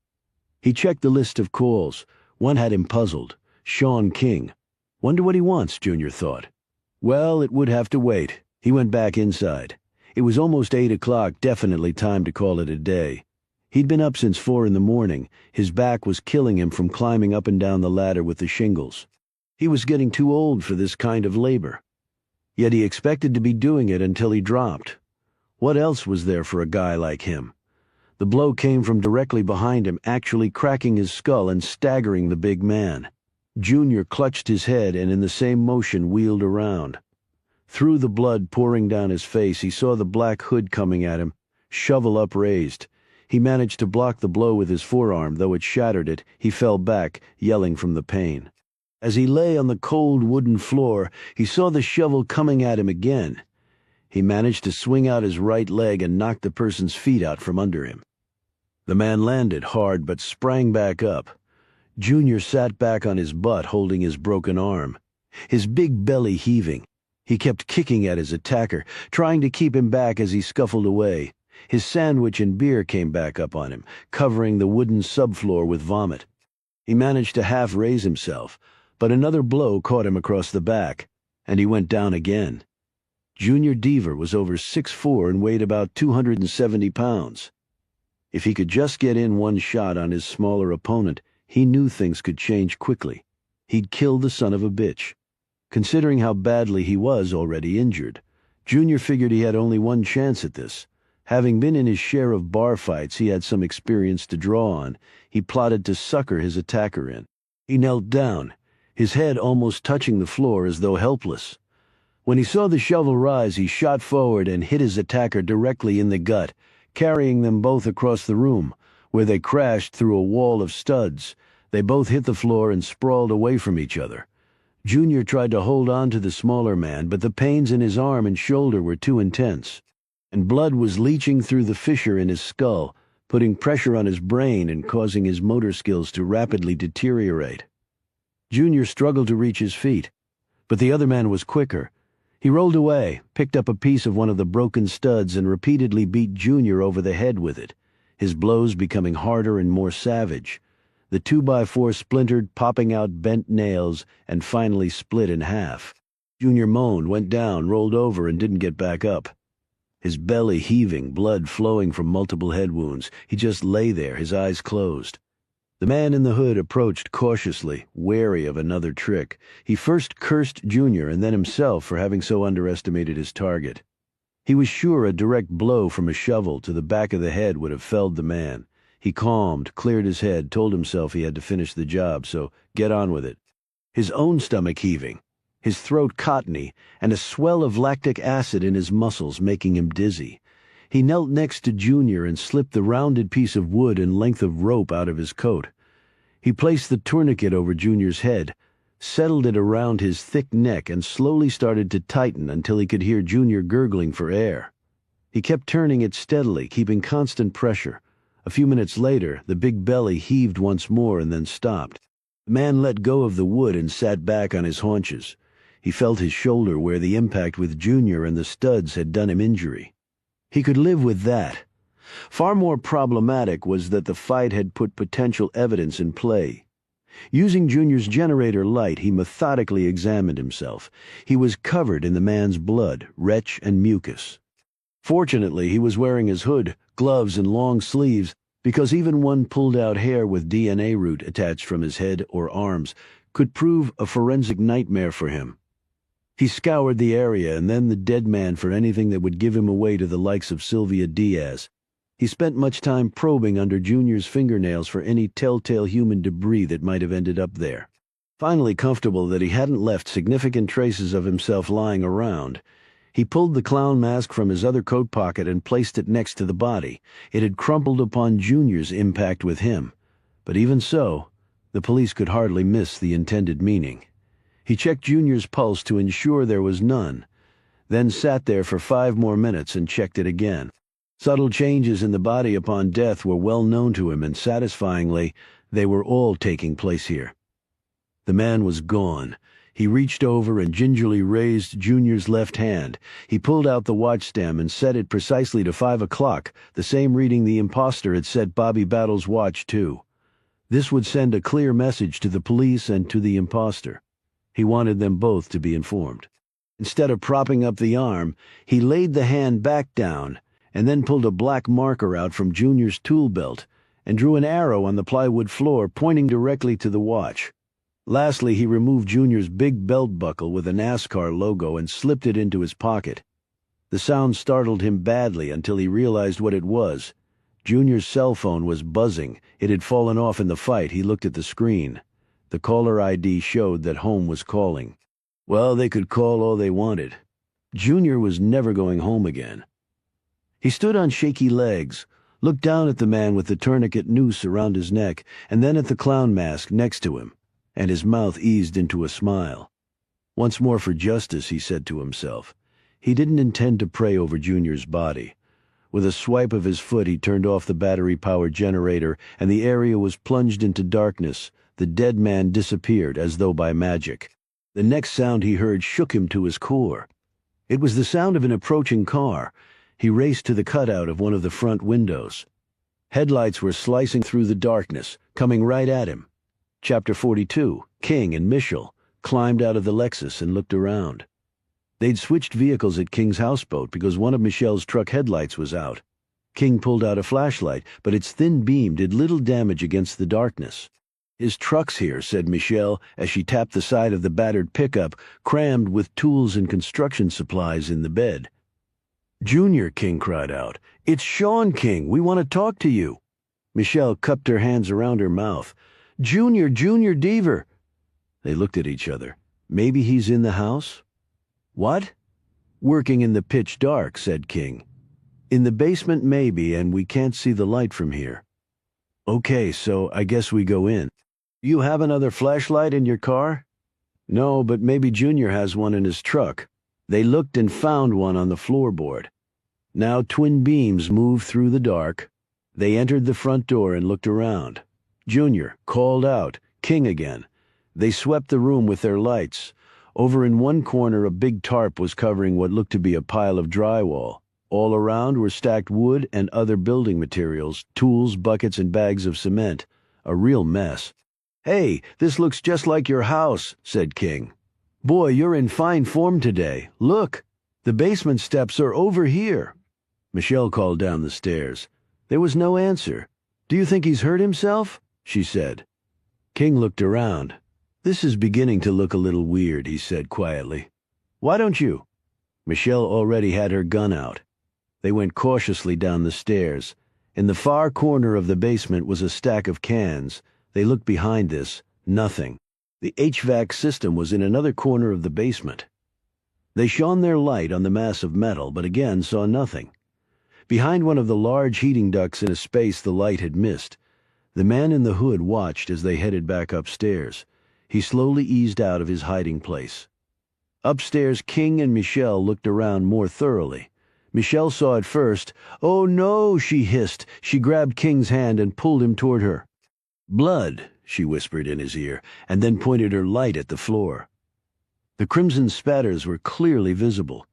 He checked the list of calls. One had him puzzled. Sean King. Wonder what he wants, Junior thought. Well, it would have to wait. He went back inside. It was almost 8 o'clock, definitely time to call it a day. He'd been up since 4 in the morning. His back was killing him from climbing up and down the ladder with the shingles. He was getting too old for this kind of labor. Yet he expected to be doing it until he dropped. What else was there for a guy like him? The blow came from directly behind him, actually cracking his skull and staggering the big man. Junior clutched his head and in the same motion wheeled around. Through the blood pouring down his face, he saw the black hood coming at him, shovel upraised. He managed to block the blow with his forearm. Though it shattered it, he fell back, yelling from the pain. As he lay on the cold wooden floor, he saw the shovel coming at him again. He managed to swing out his right leg and knock the person's feet out from under him. The man landed hard but sprang back up. Junior sat back on his butt, holding his broken arm, his big belly heaving. He kept kicking at his attacker, trying to keep him back as he scuffled away. His sandwich and beer came back up on him, covering the wooden subfloor with vomit. He managed to half raise himself, but another blow caught him across the back, and he went down again. Junior Deaver was over 6'4" and weighed about 270 pounds. If he could just get in one shot on his smaller opponent, he knew things could change quickly. He'd kill the son of a bitch. Considering how badly he was already injured, Junior figured he had only one chance at this. Having been in his share of bar fights, he had some experience to draw on. He plotted to sucker his attacker in. He knelt down, his head almost touching the floor as though helpless. When he saw the shovel rise, he shot forward and hit his attacker directly in the gut, carrying them both across the room, where they crashed through a wall of studs. They both hit the floor and sprawled away from each other. Junior tried to hold on to the smaller man, but the pains in his arm and shoulder were too intense, and blood was leaching through the fissure in his skull, putting pressure on his brain and causing his motor skills to rapidly deteriorate. Junior struggled to reach his feet, but the other man was quicker. He rolled away, picked up a piece of one of the broken studs, and repeatedly beat Junior over the head with it, his blows becoming harder and more savage. The 2x4 splintered, popping out bent nails, and finally split in half. Junior moaned, went down, rolled over, and didn't get back up. His belly heaving, blood flowing from multiple head wounds. He just lay there, his eyes closed. The man in the hood approached cautiously, wary of another trick. He first cursed Junior and then himself for having so underestimated his target. He was sure a direct blow from a shovel to the back of the head would have felled the man. He calmed, cleared his head, told himself he had to finish the job, so get on with it. His own stomach heaving, his throat cottony, and a swell of lactic acid in his muscles making him dizzy. He knelt next to Junior and slipped the rounded piece of wood and length of rope out of his coat. He placed the tourniquet over Junior's head, settled it around his thick neck and slowly started to tighten until he could hear Junior gurgling for air. He kept turning it steadily, keeping constant pressure. A few minutes later, the big belly heaved once more and then stopped. The man let go of the wood and sat back on his haunches. He felt his shoulder where the impact with Junior and the studs had done him injury. He could live with that. Far more problematic was that the fight had put potential evidence in play. Using Junior's generator light, he methodically examined himself. He was covered in the man's blood, retch, and mucus. Fortunately, he was wearing his hood, gloves, and long sleeves, because even one pulled-out hair with DNA root attached from his head or arms could prove a forensic nightmare for him. He scoured the area and then the dead man for anything that would give him away to the likes of Sylvia Diaz. He spent much time probing under Junior's fingernails for any telltale human debris that might have ended up there. Finally comfortable that he hadn't left significant traces of himself lying around, he pulled the clown mask from his other coat pocket and placed it next to the body. It had crumpled upon Junior's impact with him. But even so, the police could hardly miss the intended meaning. He checked Junior's pulse to ensure there was none, then sat there for 5 more minutes and checked it again. Subtle changes in the body upon death were well known to him, and satisfyingly, they were all taking place here. The man was gone. He reached over and gingerly raised Junior's left hand. He pulled out the watch stem and set it precisely to 5 o'clock, the same reading the imposter had set Bobby Battle's watch to. This would send a clear message to the police and to the imposter. He wanted them both to be informed. Instead of propping up the arm, he laid the hand back down and then pulled a black marker out from Junior's tool belt and drew an arrow on the plywood floor pointing directly to the watch. Lastly, he removed Junior's big belt buckle with a NASCAR logo and slipped it into his pocket. The sound startled him badly until he realized what it was. Junior's cell phone was buzzing. It had fallen off in the fight. He looked at the screen. The caller ID showed that home was calling. Well, they could call all they wanted. Junior was never going home again. He stood on shaky legs, looked down at the man with the tourniquet noose around his neck, and then at the clown mask next to him, and his mouth eased into a smile. Once more for justice, he said to himself. He didn't intend to pray over Junior's body. With a swipe of his foot, he turned off the battery-powered generator, and the area was plunged into darkness. The dead man disappeared as though by magic. The next sound he heard shook him to his core. It was the sound of an approaching car. He raced to the cutout of one of the front windows. Headlights were slicing through the darkness, coming right at him. Chapter 42, King and Mitchell climbed out of the Lexus and looked around. They'd switched vehicles at King's houseboat because one of Michelle's truck headlights was out. King pulled out a flashlight, but its thin beam did little damage against the darkness. His truck's here, said Michelle as she tapped the side of the battered pickup, crammed with tools and construction supplies in the bed. Junior, King cried out. It's Sean, King. We want to talk to you. Michelle cupped her hands around her mouth. Junior Deaver. They looked at each other. Maybe he's in the house? What? Working in the pitch dark, said King. In the basement maybe, and we can't see the light from here. Okay, so I guess we go in. You have another flashlight in your car? No, but maybe Junior has one in his truck. They looked and found one on the floorboard. Now twin beams moved through the dark. They entered the front door and looked around. Junior called out, King again. They swept the room with their lights. Over in one corner a big tarp was covering what looked to be a pile of drywall. All around were stacked wood and other building materials, tools, buckets, and bags of cement. A real mess. Hey, this looks just like your house, said King. Boy, you're in fine form today. Look, the basement steps are over here. Michelle called down the stairs. There was no answer. Do you think he's hurt himself? She said. King looked around. This is beginning to look a little weird, he said quietly. Why don't you? Michelle already had her gun out. They went cautiously down the stairs. In the far corner of the basement was a stack of cans. They looked behind this. Nothing. The HVAC system was in another corner of the basement. They shone their light on the mass of metal, but again saw nothing. Behind one of the large heating ducts in a space the light had missed, the man in the hood watched as they headed back upstairs. He slowly eased out of his hiding place. Upstairs, King and Michelle looked around more thoroughly. Michelle saw it first. "Oh no," she hissed. She grabbed King's hand and pulled him toward her. "Blood," she whispered in his ear, and then pointed her light at the floor. The crimson spatters were clearly visible.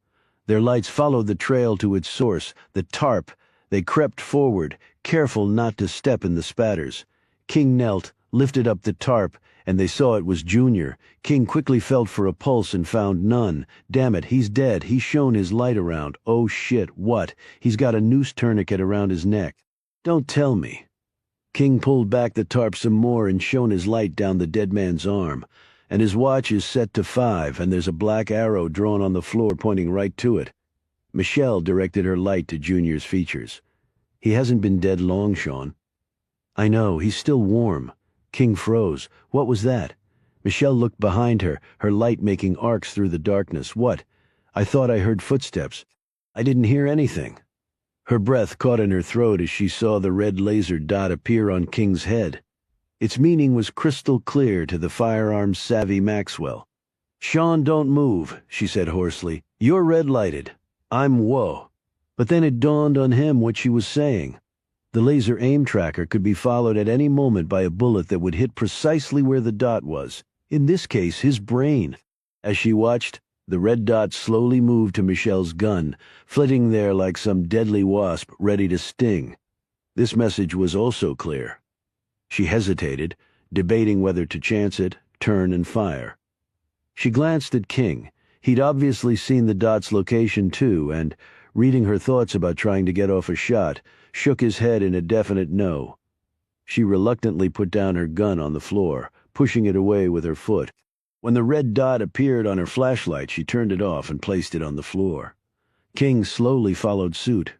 Their lights followed the trail to its source, the tarp. They crept forward, careful not to step in the spatters. King knelt, lifted up the tarp, and they saw it was Junior. King quickly felt for a pulse and found none. "Damn it, he's dead. He's shown his light around. Oh shit, what? He's got a noose tourniquet around his neck. Don't tell me." King pulled back the tarp some more and shone his light down the dead man's arm. "And his watch is set to 5, and there's a black arrow drawn on the floor pointing right to it." Michelle directed her light to Junior's features. "He hasn't been dead long, Sean." "I know, he's still warm." King froze. What was that? Michelle looked behind her, her light making arcs through the darkness. "What? I thought I heard footsteps." "I didn't hear anything." Her breath caught in her throat as she saw the red laser dot appear on King's head. Its meaning was crystal clear to the firearms-savvy Maxwell. "Sean, don't move," she said hoarsely. "You're red-lighted. I'm whoa." But then it dawned on him what she was saying. The laser aim tracker could be followed at any moment by a bullet that would hit precisely where the dot was. In this case, his brain. As she watched, the red dot slowly moved to Michelle's gun, flitting there like some deadly wasp ready to sting. This message was also clear. She hesitated, debating whether to chance it, turn and fire. She glanced at King. He'd obviously seen the dot's location too, and, reading her thoughts about trying to get off a shot, shook his head in a definite no. She reluctantly put down her gun on the floor, pushing it away with her foot. When the red dot appeared on her flashlight, she turned it off and placed it on the floor. King slowly followed suit.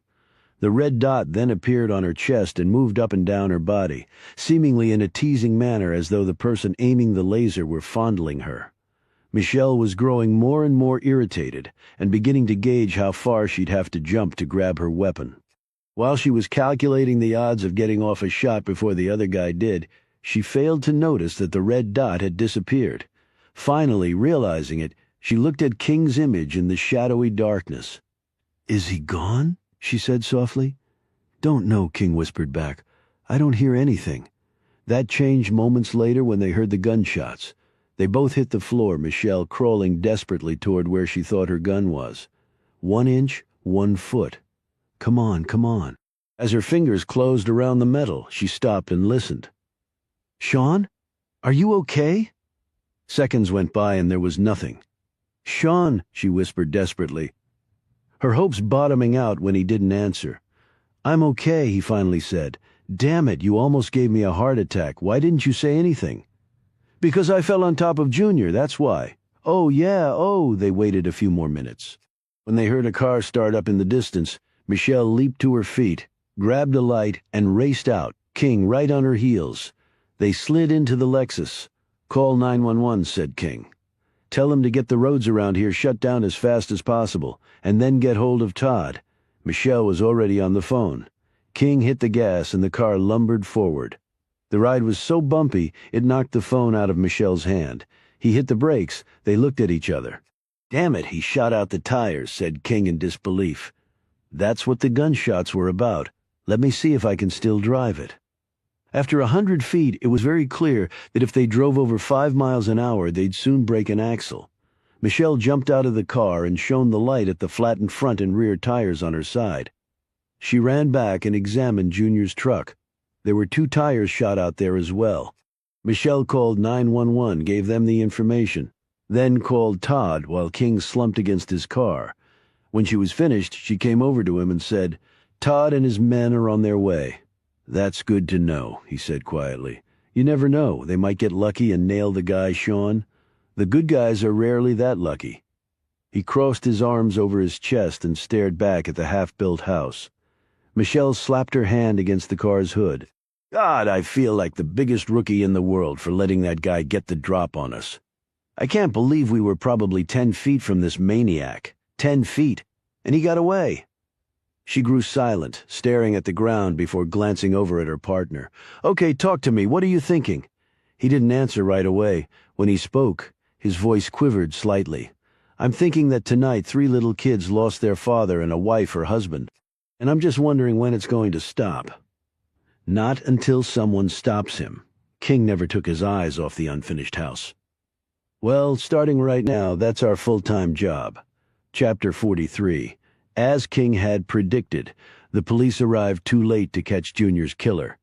The red dot then appeared on her chest and moved up and down her body, seemingly in a teasing manner as though the person aiming the laser were fondling her. Michelle was growing more and more irritated and beginning to gauge how far she'd have to jump to grab her weapon. While she was calculating the odds of getting off a shot before the other guy did, she failed to notice that the red dot had disappeared. Finally, realizing it, she looked at King's image in the shadowy darkness. "Is he gone?" she said softly. "Don't know," King whispered back. "I don't hear anything." That changed moments later when they heard the gunshots. They both hit the floor, Michelle crawling desperately toward where she thought her gun was. 1 inch, 1 foot. Come on, come on. As her fingers closed around the metal, she stopped and listened. "Sean? Are you okay?" Seconds went by and there was nothing. "Sean," she whispered desperately. Her hopes bottoming out when he didn't answer. "I'm okay," he finally said. "Damn it, you almost gave me a heart attack. Why didn't you say anything?" "Because I fell on top of Junior, that's why." "Oh, yeah, oh." They waited a few more minutes. When they heard a car start up in the distance, Michelle leaped to her feet, grabbed a light, and raced out, King right on her heels. They slid into the Lexus. "Call 911, said King. "Tell them to get the roads around here shut down as fast as possible, and then get hold of Todd." Michelle was already on the phone. King hit the gas and the car lumbered forward. The ride was so bumpy, it knocked the phone out of Michelle's hand. He hit the brakes. They looked at each other. "Damn it, he shot out the tires," said King in disbelief. "That's what the gunshots were about. Let me see if I can still drive it." After 100 feet, it was very clear that if they drove over 5 miles an hour, they'd soon break an axle. Michelle jumped out of the car and shone the light at the flattened front and rear tires on her side. She ran back and examined Junior's truck. There were 2 tires shot out there as well. Michelle called 911, gave them the information, then called Todd while King slumped against his car. When she was finished, she came over to him and said, "Todd and his men are on their way." "That's good to know," he said quietly. "You never know. They might get lucky and nail the guy, Sean. The good guys are rarely that lucky." He crossed his arms over his chest and stared back at the half-built house. Michelle slapped her hand against the car's hood. "God, I feel like the biggest rookie in the world for letting that guy get the drop on us. I can't believe we were probably 10 feet from this maniac. 10 feet. And he got away." She grew silent, staring at the ground before glancing over at her partner. "Okay, talk to me. What are you thinking?" He didn't answer right away. When he spoke, his voice quivered slightly. "I'm thinking that tonight 3 little kids lost their father and a wife or husband, and I'm just wondering when it's going to stop." Not until someone stops him. King never took his eyes off the unfinished house. "Well, starting right now, that's our full-time job." Chapter 43. As King had predicted, the police arrived too late to catch Junior's killer.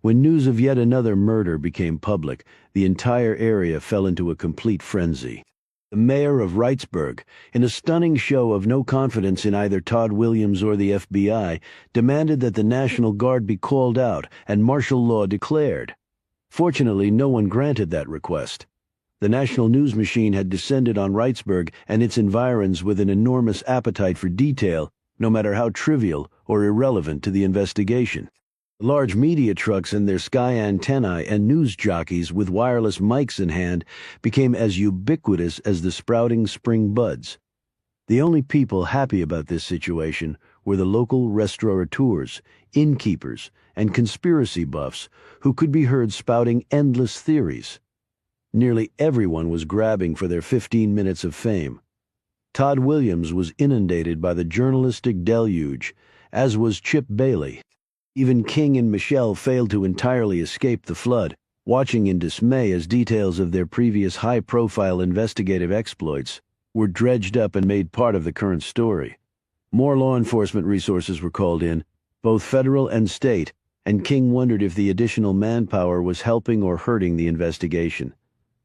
When news of yet another murder became public, the entire area fell into a complete frenzy. The mayor of Wrightsburg, in a stunning show of no confidence in either Todd Williams or the FBI, demanded that the National Guard be called out and martial law declared. Fortunately, no one granted that request. The national news machine had descended on Wrightsburg and its environs with an enormous appetite for detail, no matter how trivial or irrelevant to the investigation. Large media trucks and their sky antennae and news jockeys with wireless mics in hand became as ubiquitous as the sprouting spring buds. The only people happy about this situation were the local restaurateurs, innkeepers, and conspiracy buffs who could be heard spouting endless theories. Nearly everyone was grabbing for their 15 minutes of fame. Todd Williams was inundated by the journalistic deluge, as was Chip Bailey. Even King and Michelle failed to entirely escape the flood, watching in dismay as details of their previous high-profile investigative exploits were dredged up and made part of the current story. More law enforcement resources were called in, both federal and state, and King wondered if the additional manpower was helping or hurting the investigation.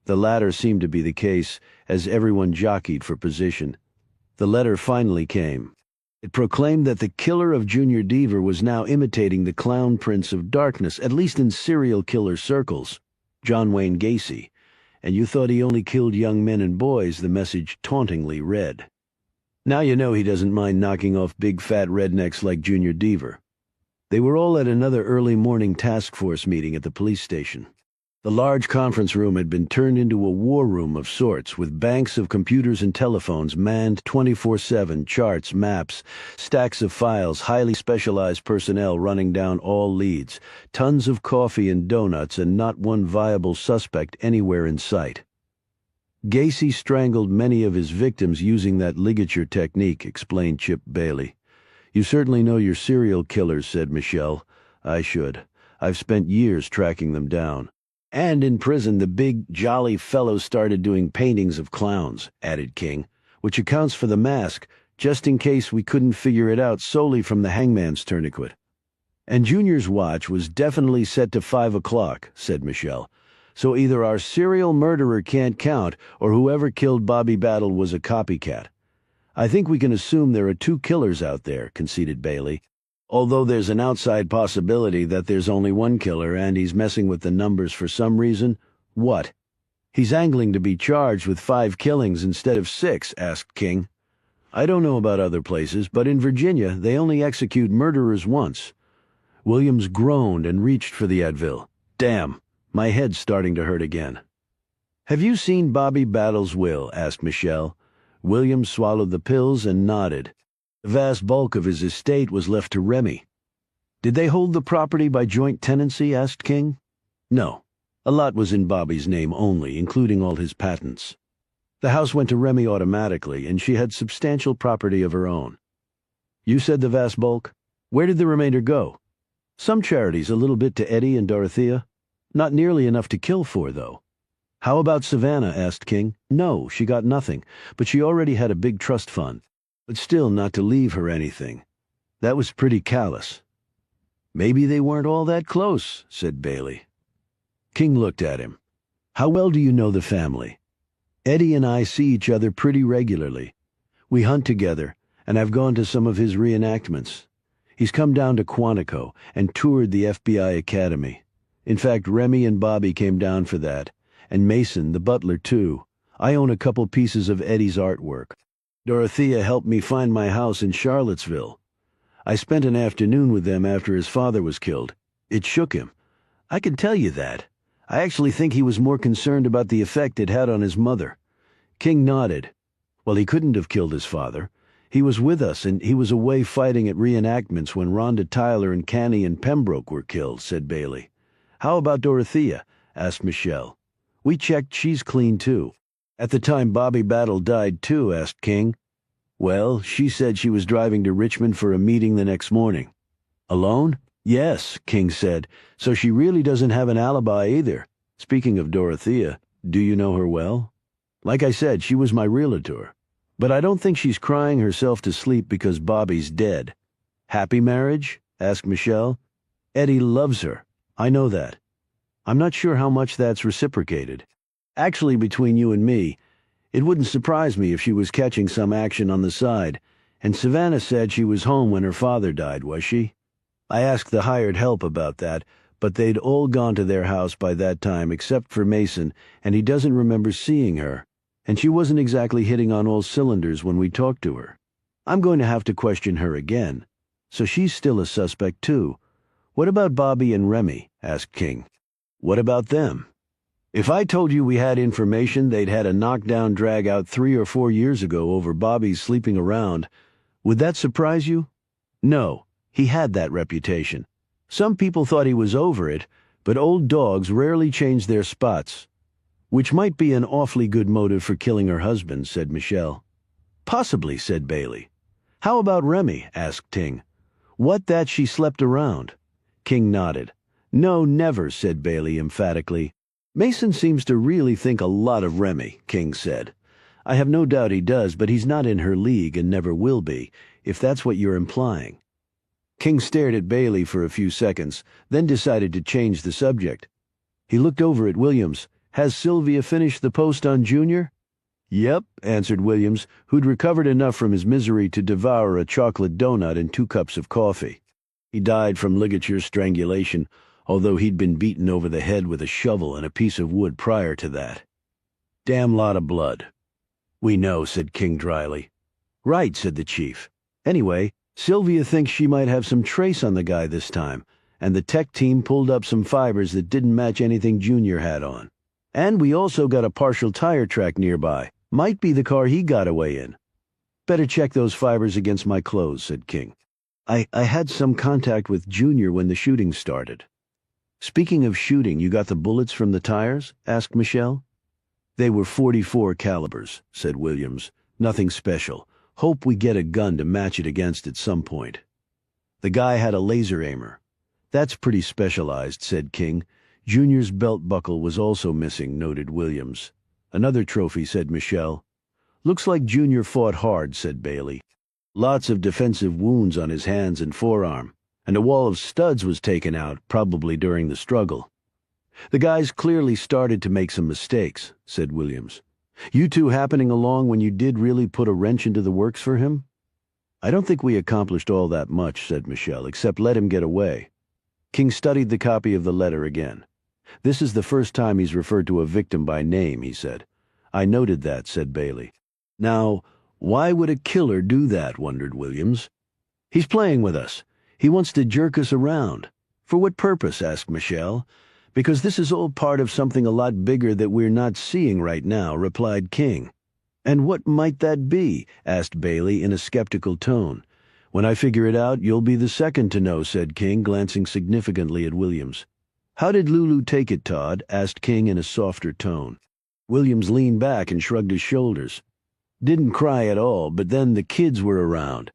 The latter seemed to be the case, as everyone jockeyed for position. The letter finally came. It proclaimed that the killer of Junior Deaver was now imitating the clown prince of darkness, at least in serial killer circles, John Wayne Gacy. "And you thought he only killed young men and boys," the message tauntingly read. "Now you know he doesn't mind knocking off big fat rednecks like Junior Deaver." They were all at another early morning task force meeting at the police station. The large conference room had been turned into a war room of sorts, with banks of computers and telephones manned 24/7, charts, maps, stacks of files, highly specialized personnel running down all leads, tons of coffee and donuts, and not one viable suspect anywhere in sight. "Gacy strangled many of his victims using that ligature technique," explained Chip Bailey. "You certainly know your serial killers," said Michelle. "I should. I've spent years tracking them down." "And in prison, the big, jolly fellows started doing paintings of clowns," added King, "which accounts for the mask, just in case we couldn't figure it out solely from the hangman's tourniquet." "And Junior's watch was definitely set to 5 o'clock, said Michelle. "So either our serial murderer can't count, or whoever killed Bobby Battle was a copycat." "I think we can assume there are 2 killers out there," conceded Bailey. "Although there's an outside possibility that there's only one killer and he's messing with the numbers for some reason." "What?" "He's angling to be charged with 5 killings instead of 6, asked King. "I don't know about other places, but in Virginia they only execute murderers once." Williams groaned and reached for the Advil. "Damn, my head's starting to hurt again." "Have you seen Bobby Battle's will?" asked Michelle. Williams swallowed the pills and nodded. The vast bulk of his estate was left to Remy. "Did they hold the property by joint tenancy?" asked King. "No. A lot was in Bobby's name only, including all his patents. The house went to Remy automatically, and she had substantial property of her own." "You said the vast bulk? Where did the remainder go?" "Some charities, a little bit to Eddie and Dorothea. Not nearly enough to kill for, though." "How about Savannah?" asked King. "No, she got nothing, but she already had a big trust fund. But still not to leave her anything. That was pretty callous." "Maybe they weren't all that close," said Bailey. King looked at him. "How well do you know the family?" "Eddie and I see each other pretty regularly. We hunt together, and I've gone to some of his reenactments. He's come down to Quantico and toured the FBI Academy. In fact, Remy and Bobby came down for that, and Mason, the butler, too. I own a couple pieces of Eddie's artwork. Dorothea helped me find my house in Charlottesville. I spent an afternoon with them after his father was killed. It shook him. I can tell you that. I actually think he was more concerned about the effect it had on his mother." King nodded. "Well, he couldn't have killed his father. He was with us, and he was away fighting at reenactments when Rhonda Tyler and Canny and Pembroke were killed," said Bailey. "How about Dorothea? asked Michelle. We checked, she's clean too. At the time Bobby Battle died too, asked King. Well, she said she was driving to Richmond for a meeting the next morning. Alone? Yes, King said. So she really doesn't have an alibi either. Speaking of Dorothea, do you know her well? Like I said, she was my realtor. But I don't think she's crying herself to sleep because Bobby's dead. Happy marriage? Asked Michelle. Eddie loves her. I know that. I'm not sure how much that's reciprocated. Actually, between you and me, it wouldn't surprise me if she was catching some action on the side, and Savannah said she was home when her father died, was she? I asked the hired help about that, but they'd all gone to their house by that time except for Mason, and he doesn't remember seeing her, and she wasn't exactly hitting on all cylinders when we talked to her. I'm going to have to question her again. So she's still a suspect too. What about Bobby and Remy? Asked King. What about them? If I told you we had information they'd had a knockdown drag-out 3 or 4 years ago over Bobby's sleeping around, would that surprise you? No, he had that reputation. Some people thought he was over it, but old dogs rarely change their spots. Which might be an awfully good motive for killing her husband, said Michelle. Possibly, said Bailey. How about Remy? Asked Ting. What that she slept around? King nodded. No, never, said Bailey emphatically. Mason seems to really think a lot of Remy, King said. I have no doubt he does, but he's not in her league and never will be, if that's what you're implying. King stared at Bailey for a few seconds, then decided to change the subject. He looked over at Williams. Has Sylvia finished the post on Junior? Yep, answered Williams, who'd recovered enough from his misery to devour a chocolate donut and 2 cups of coffee. He died from ligature strangulation, although he'd been beaten over the head with a shovel and a piece of wood prior to that. Damn lot of blood. We know, said King dryly. Right, said the chief. Anyway, Sylvia thinks she might have some trace on the guy this time, and the tech team pulled up some fibers that didn't match anything Junior had on. And we also got a partial tire track nearby. Might be the car he got away in. Better check those fibers against my clothes, said King. I had some contact with Junior when the shooting started. Speaking of shooting, you got the bullets from the tires? Asked Michelle. They were .44 calibers, said Williams. Nothing special. Hope we get a gun to match it against at some point. The guy had a laser aimer. That's pretty specialized, said King. Junior's belt buckle was also missing, noted Williams. Another trophy, said Michelle. Looks like Junior fought hard, said Bailey. Lots of defensive wounds on his hands and forearm, and a wall of studs was taken out, probably during the struggle. The guys clearly started to make some mistakes, said Williams. You two happening along when you did really put a wrench into the works for him? I don't think we accomplished all that much, said Michelle, except let him get away. King studied the copy of the letter again. This is the first time he's referred to a victim by name, he said. I noted that, said Bailey. Now, why would a killer do that, wondered Williams. He's playing with us. He wants to jerk us around. For what purpose, asked Michelle. Because this is all part of something a lot bigger that we're not seeing right now, replied King. And what might that be? Asked Bailey in a skeptical tone. When I figure it out, you'll be the second to know, said King, glancing significantly at Williams. How did Lulu take it, Todd? Asked King in a softer tone. Williams leaned back and shrugged his shoulders. Didn't cry at all, but then the kids were around.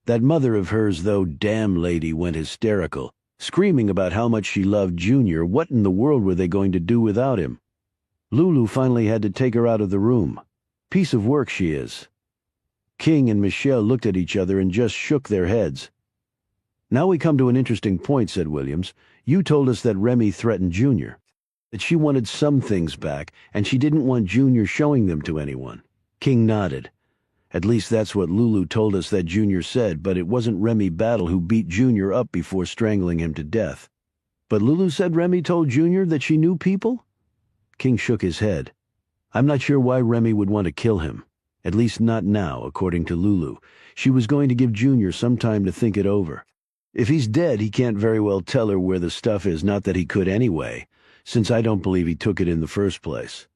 That mother of hers, though, damn lady, went hysterical, screaming about how much she loved Junior. What in the world were they going to do without him? Lulu finally had to take her out of the room. Piece of work she is. King and Michelle looked at each other and just shook their heads. Now we come to an interesting point, said Williams. You told us that Remy threatened Junior, that she wanted some things back, and she didn't want Junior showing them to anyone. King nodded. At least that's what Lulu told us that Junior said, but it wasn't Remy Battle who beat Junior up before strangling him to death. But Lulu said Remy told Junior that she knew people? King shook his head. I'm not sure why Remy would want to kill him. At least not now, according to Lulu. She was going to give Junior some time to think it over. If he's dead, he can't very well tell her where the stuff is, not that he could anyway, since I don't believe he took it in the first place.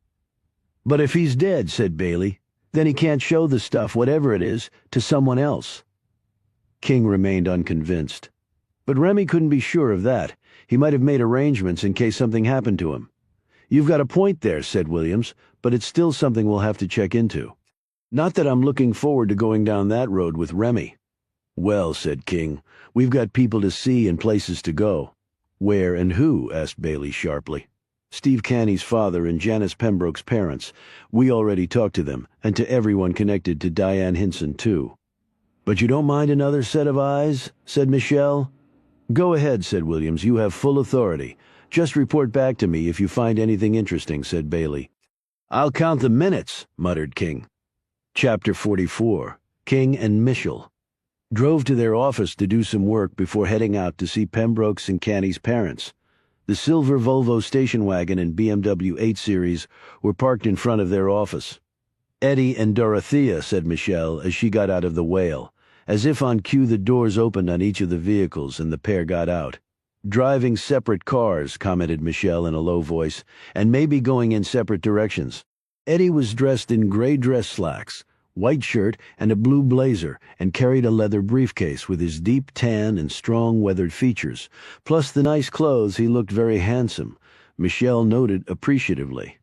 But if he's dead, said Bailey, then he can't show the stuff, whatever it is, to someone else. King remained unconvinced. But Remy couldn't be sure of that. He might have made arrangements in case something happened to him. You've got a point there, said Williams, but it's still something we'll have to check into. Not that I'm looking forward to going down that road with Remy. Well, said King, we've got people to see and places to go. Where and who? Asked Bailey sharply. Steve Canny's father and Janice Pembroke's parents. We already talked to them, and to everyone connected to Diane Hinson, too. But you don't mind another set of eyes? Said Michelle. Go ahead, said Williams. You have full authority. Just report back to me if you find anything interesting, said Bailey. I'll count the minutes, muttered King. Chapter 44. King and Michelle drove to their office to do some work before heading out to see Pembroke's and Canny's parents. The silver Volvo station wagon and BMW 8 Series were parked in front of their office. Eddie and Dorothea, said Michelle as she got out of the Whale. As if on cue, the doors opened on each of the vehicles and the pair got out. Driving separate cars, commented Michelle in a low voice, and maybe going in separate directions. Eddie was dressed in gray dress slacks, white shirt, and a blue blazer, and carried a leather briefcase with his deep tan and strong weathered features. Plus the nice clothes, he looked very handsome, Michelle noted appreciatively.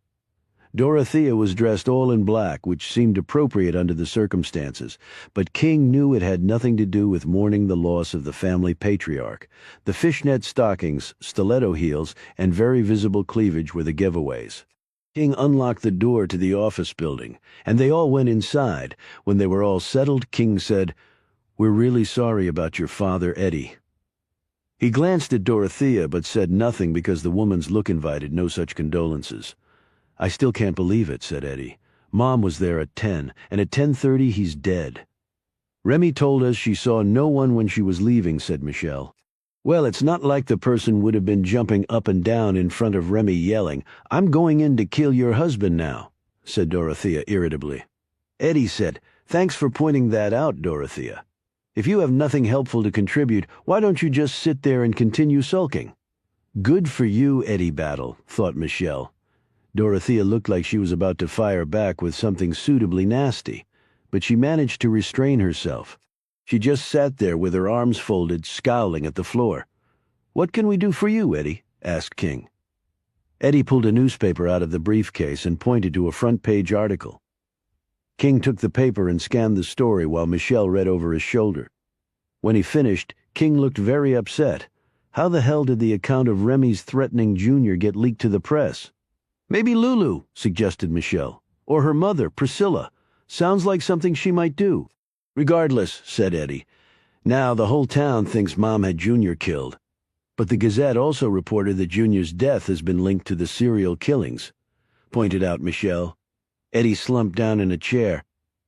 Dorothea was dressed all in black, which seemed appropriate under the circumstances, but King knew it had nothing to do with mourning the loss of the family patriarch. The fishnet stockings, stiletto heels, and very visible cleavage were the giveaways. King unlocked the door to the office building, and they all went inside. When they were all settled, King said, "We're really sorry about your father, Eddie." He glanced at Dorothea but said nothing because the woman's look invited no such condolences. "I still can't believe it," said Eddie. "Mom was there at 10, and at 10:30 he's dead." "Remy told us she saw no one when she was leaving," said Michelle. "Well, it's not like the person would have been jumping up and down in front of Remy yelling, 'I'm going in to kill your husband now,'" said Dorothea irritably. Eddie said, "Thanks for pointing that out, Dorothea. If you have nothing helpful to contribute, why don't you just sit there and continue sulking?" "Good for you, Eddie Battle," thought Michelle. Dorothea looked like she was about to fire back with something suitably nasty, but she managed to restrain herself. She just sat there with her arms folded, scowling at the floor. "What can we do for you, Eddie?" asked King. Eddie pulled a newspaper out of the briefcase and pointed to a front-page article. King took the paper and scanned the story while Michelle read over his shoulder. When he finished, King looked very upset. How the hell did the account of Remy's threatening Junior get leaked to the press? "Maybe Lulu," suggested Michelle. "Or her mother, Priscilla. Sounds like something she might do." "Regardless," said Eddie. "Now the whole town thinks Mom had Junior killed. But the Gazette also reported that Junior's death has been linked to the serial killings," pointed out Michelle. Eddie slumped down in a chair.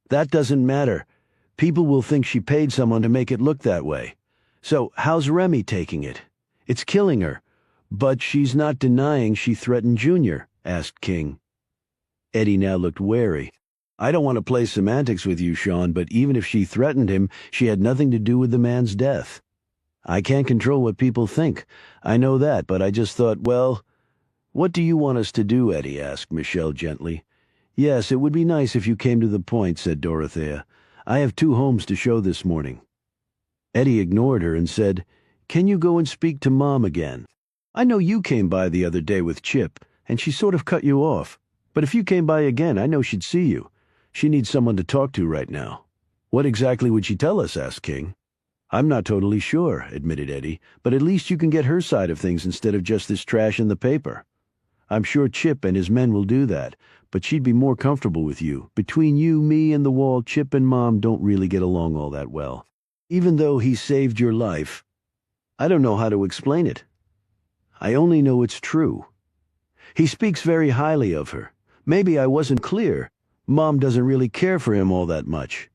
"That doesn't matter. People will think she paid someone to make it look that way. So how's Remy taking it? It's killing her. But she's not denying she threatened Junior," asked King. Eddie now looked wary. "I don't want to play semantics with you, Sean, but even if she threatened him, she had nothing to do with the man's death." "I can't control what people think. I know that, but I just thought, well—" "What do you want us to do, Eddie?" asked Michelle gently. "Yes, it would be nice if you came to the point," said Dorothea. "I have 2 homes to show this morning." Eddie ignored her and said, "Can you go and speak to Mom again? I know you came by the other day with Chip, and she sort of cut you off. But if you came by again, I know she'd see you. She needs someone to talk to right now." "What exactly would she tell us?" asked King. "I'm not totally sure," admitted Eddie, "but at least you can get her side of things instead of just this trash in the paper. I'm sure Chip and his men will do that, but she'd be more comfortable with you. Between you, me, and the wall, Chip and Mom don't really get along all that well. Even though he saved your life. I don't know how to explain it. I only know it's true. He speaks very highly of her. Maybe I wasn't clear. Mom doesn't really care for him all that much.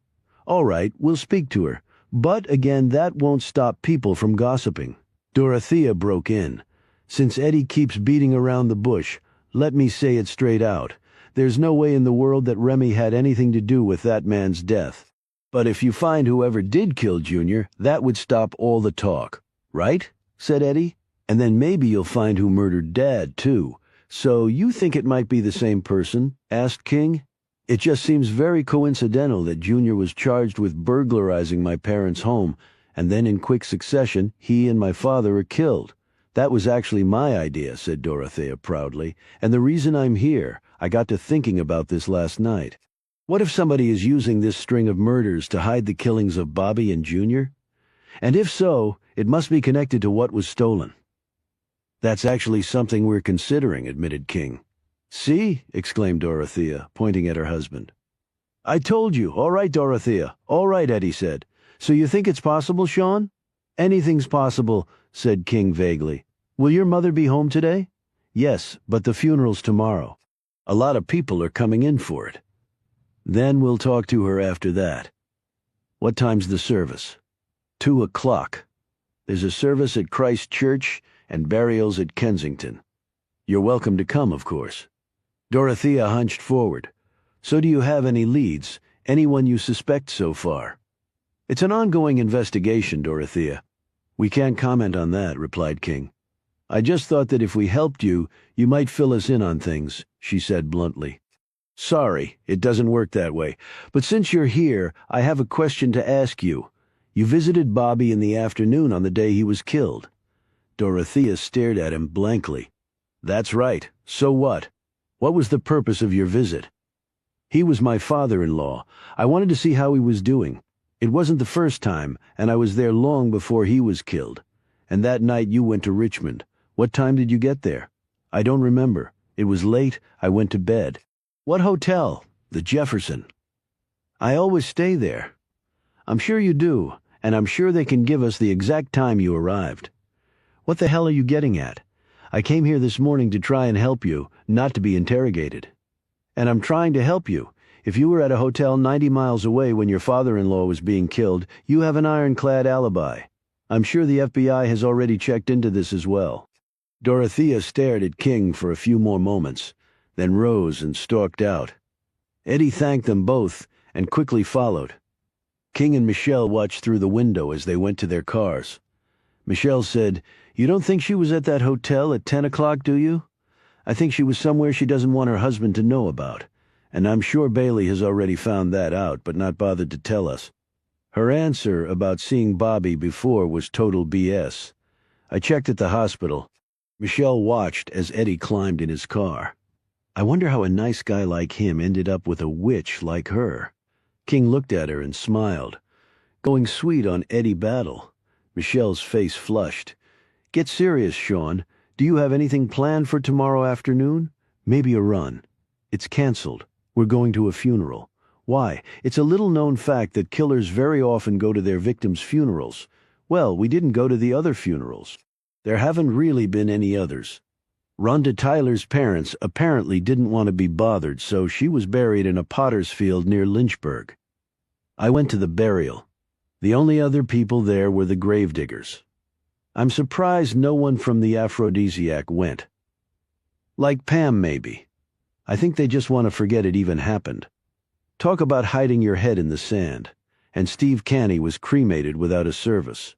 All right, we'll speak to her. But again, that won't stop people from gossiping." Dorothea broke in. "Since Eddie keeps beating around the bush, let me say it straight out. There's no way in the world that Remy had anything to do with that man's death. But if you find whoever did kill Junior, that would stop all the talk. Right?" said Eddie. "And then maybe you'll find who murdered Dad, too. So you think it might be the same person?" asked King. "It just seems very coincidental that Junior was charged with burglarizing my parents' home, and then in quick succession, he and my father are killed. That was actually my idea, said Dorothea proudly, and the reason I'm here, I got to thinking about this last night. What if somebody is using this string of murders to hide the killings of Bobby and Junior? And if so, it must be connected to what was stolen. That's actually something we're considering, admitted King. See? Exclaimed Dorothea, pointing at her husband. I told you. All right, Dorothea. All right, Eddie said. So you think it's possible, Sean? Anything's possible, said King vaguely. Will your mother be home today? Yes, but the funeral's tomorrow. A lot of people are coming in for it. Then we'll talk to her after that. What time's the service? 2 o'clock. There's a service at Christ Church and burials at Kensington. You're welcome to come, of course. Dorothea hunched forward. So do you have any leads? Anyone you suspect so far? It's an ongoing investigation, Dorothea. We can't comment on that, replied King. I just thought that if we helped you, you might fill us in on things, she said bluntly. Sorry, it doesn't work that way. But since you're here, I have a question to ask you. You visited Bobby in the afternoon on the day he was killed. Dorothea stared at him blankly. That's right. So what? What was the purpose of your visit? He was my father-in-law. I wanted to see how he was doing. It wasn't the first time, and I was there long before he was killed. And that night you went to Richmond. What time did you get there? I don't remember. It was late. I went to bed. What hotel? The Jefferson. I always stay there. I'm sure you do, and I'm sure they can give us the exact time you arrived. What the hell are you getting at? I came here this morning to try and help you, not to be interrogated. And I'm trying to help you. If you were at a hotel 90 miles away when your father-in-law was being killed, you have an ironclad alibi. I'm sure the FBI has already checked into this as well. Dorothea stared at King for a few more moments, then rose and stalked out. Eddie thanked them both and quickly followed. King and Michelle watched through the window as they went to their cars. Michelle said, You don't think she was at that hotel at 10 o'clock, do you? I think she was somewhere she doesn't want her husband to know about, and I'm sure Bailey has already found that out but not bothered to tell us. Her answer about seeing Bobby before was total BS. I checked at the hospital. Michelle watched as Eddie climbed in his car. I wonder how a nice guy like him ended up with a witch like her. King looked at her and smiled. Going sweet on Eddie Battle. Michelle's face flushed. Get serious, Sean. Do you have anything planned for tomorrow afternoon? Maybe a run. It's canceled. We're going to a funeral. Why? It's a little-known fact that killers very often go to their victims' funerals. Well, we didn't go to the other funerals. There haven't really been any others. Rhonda Tyler's parents apparently didn't want to be bothered, so she was buried in a potter's field near Lynchburg. I went to the burial. The only other people there were the gravediggers. I'm surprised no one from the aphrodisiac went. Like Pam, maybe. I think they just want to forget it even happened. Talk about hiding your head in the sand. And Steve Canny was cremated without a service.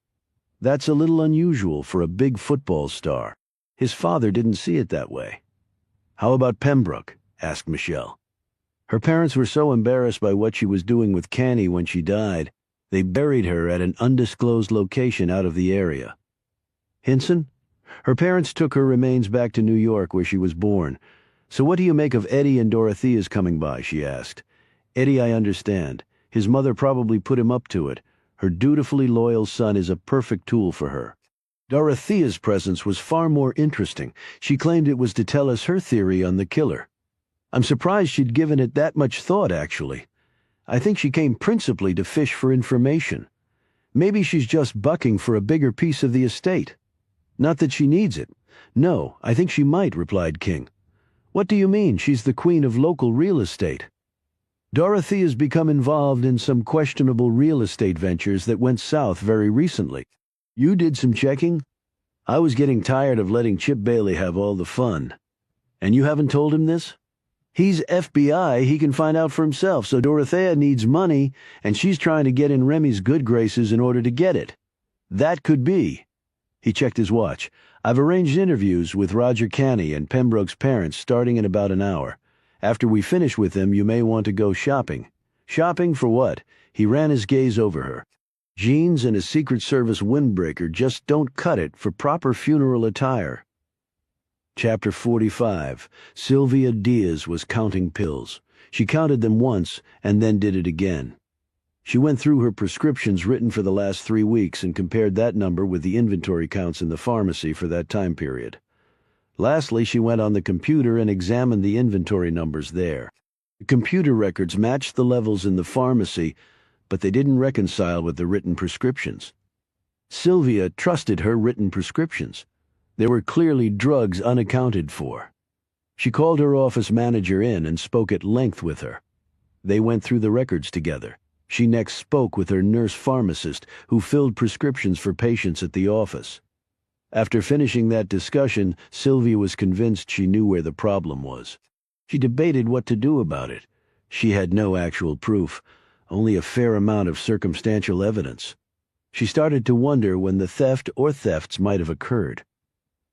That's a little unusual for a big football star. His father didn't see it that way. How about Pembroke? Asked Michelle. Her parents were so embarrassed by what she was doing with Canny when she died, they buried her at an undisclosed location out of the area. Hinson? Her parents took her remains back to New York where she was born. So what do you make of Eddie and Dorothea's coming by? She asked. Eddie, I understand. His mother probably put him up to it. Her dutifully loyal son is a perfect tool for her. Dorothea's presence was far more interesting. She claimed it was to tell us her theory on the killer. I'm surprised she'd given it that much thought, actually. I think she came principally to fish for information. Maybe she's just bucking for a bigger piece of the estate. Not that she needs it. No, I think she might, replied King. What do you mean? She's the queen of local real estate. Dorothea's become involved in some questionable real estate ventures that went south very recently. You did some checking? I was getting tired of letting Chip Bailey have all the fun. And you haven't told him this? He's FBI, he can find out for himself, so Dorothea needs money, and she's trying to get in Remy's good graces in order to get it. That could be. He checked his watch. I've arranged interviews with Roger Canny and Pembroke's parents starting in about an hour. After we finish with them, you may want to go shopping. Shopping for what? He ran his gaze over her. Jeans and a Secret Service windbreaker just don't cut it for proper funeral attire. Chapter 45. Sylvia Diaz was counting pills. She counted them once and then did it again. She went through her prescriptions written for the last 3 weeks and compared that number with the inventory counts in the pharmacy for that time period. Lastly, she went on the computer and examined the inventory numbers there. The computer records matched the levels in the pharmacy, but they didn't reconcile with the written prescriptions. Sylvia trusted her written prescriptions. There were clearly drugs unaccounted for. She called her office manager in and spoke at length with her. They went through the records together. She next spoke with her nurse pharmacist, who filled prescriptions for patients at the office. After finishing that discussion, Sylvia was convinced she knew where the problem was. She debated what to do about it. She had no actual proof, only a fair amount of circumstantial evidence. She started to wonder when the theft or thefts might have occurred.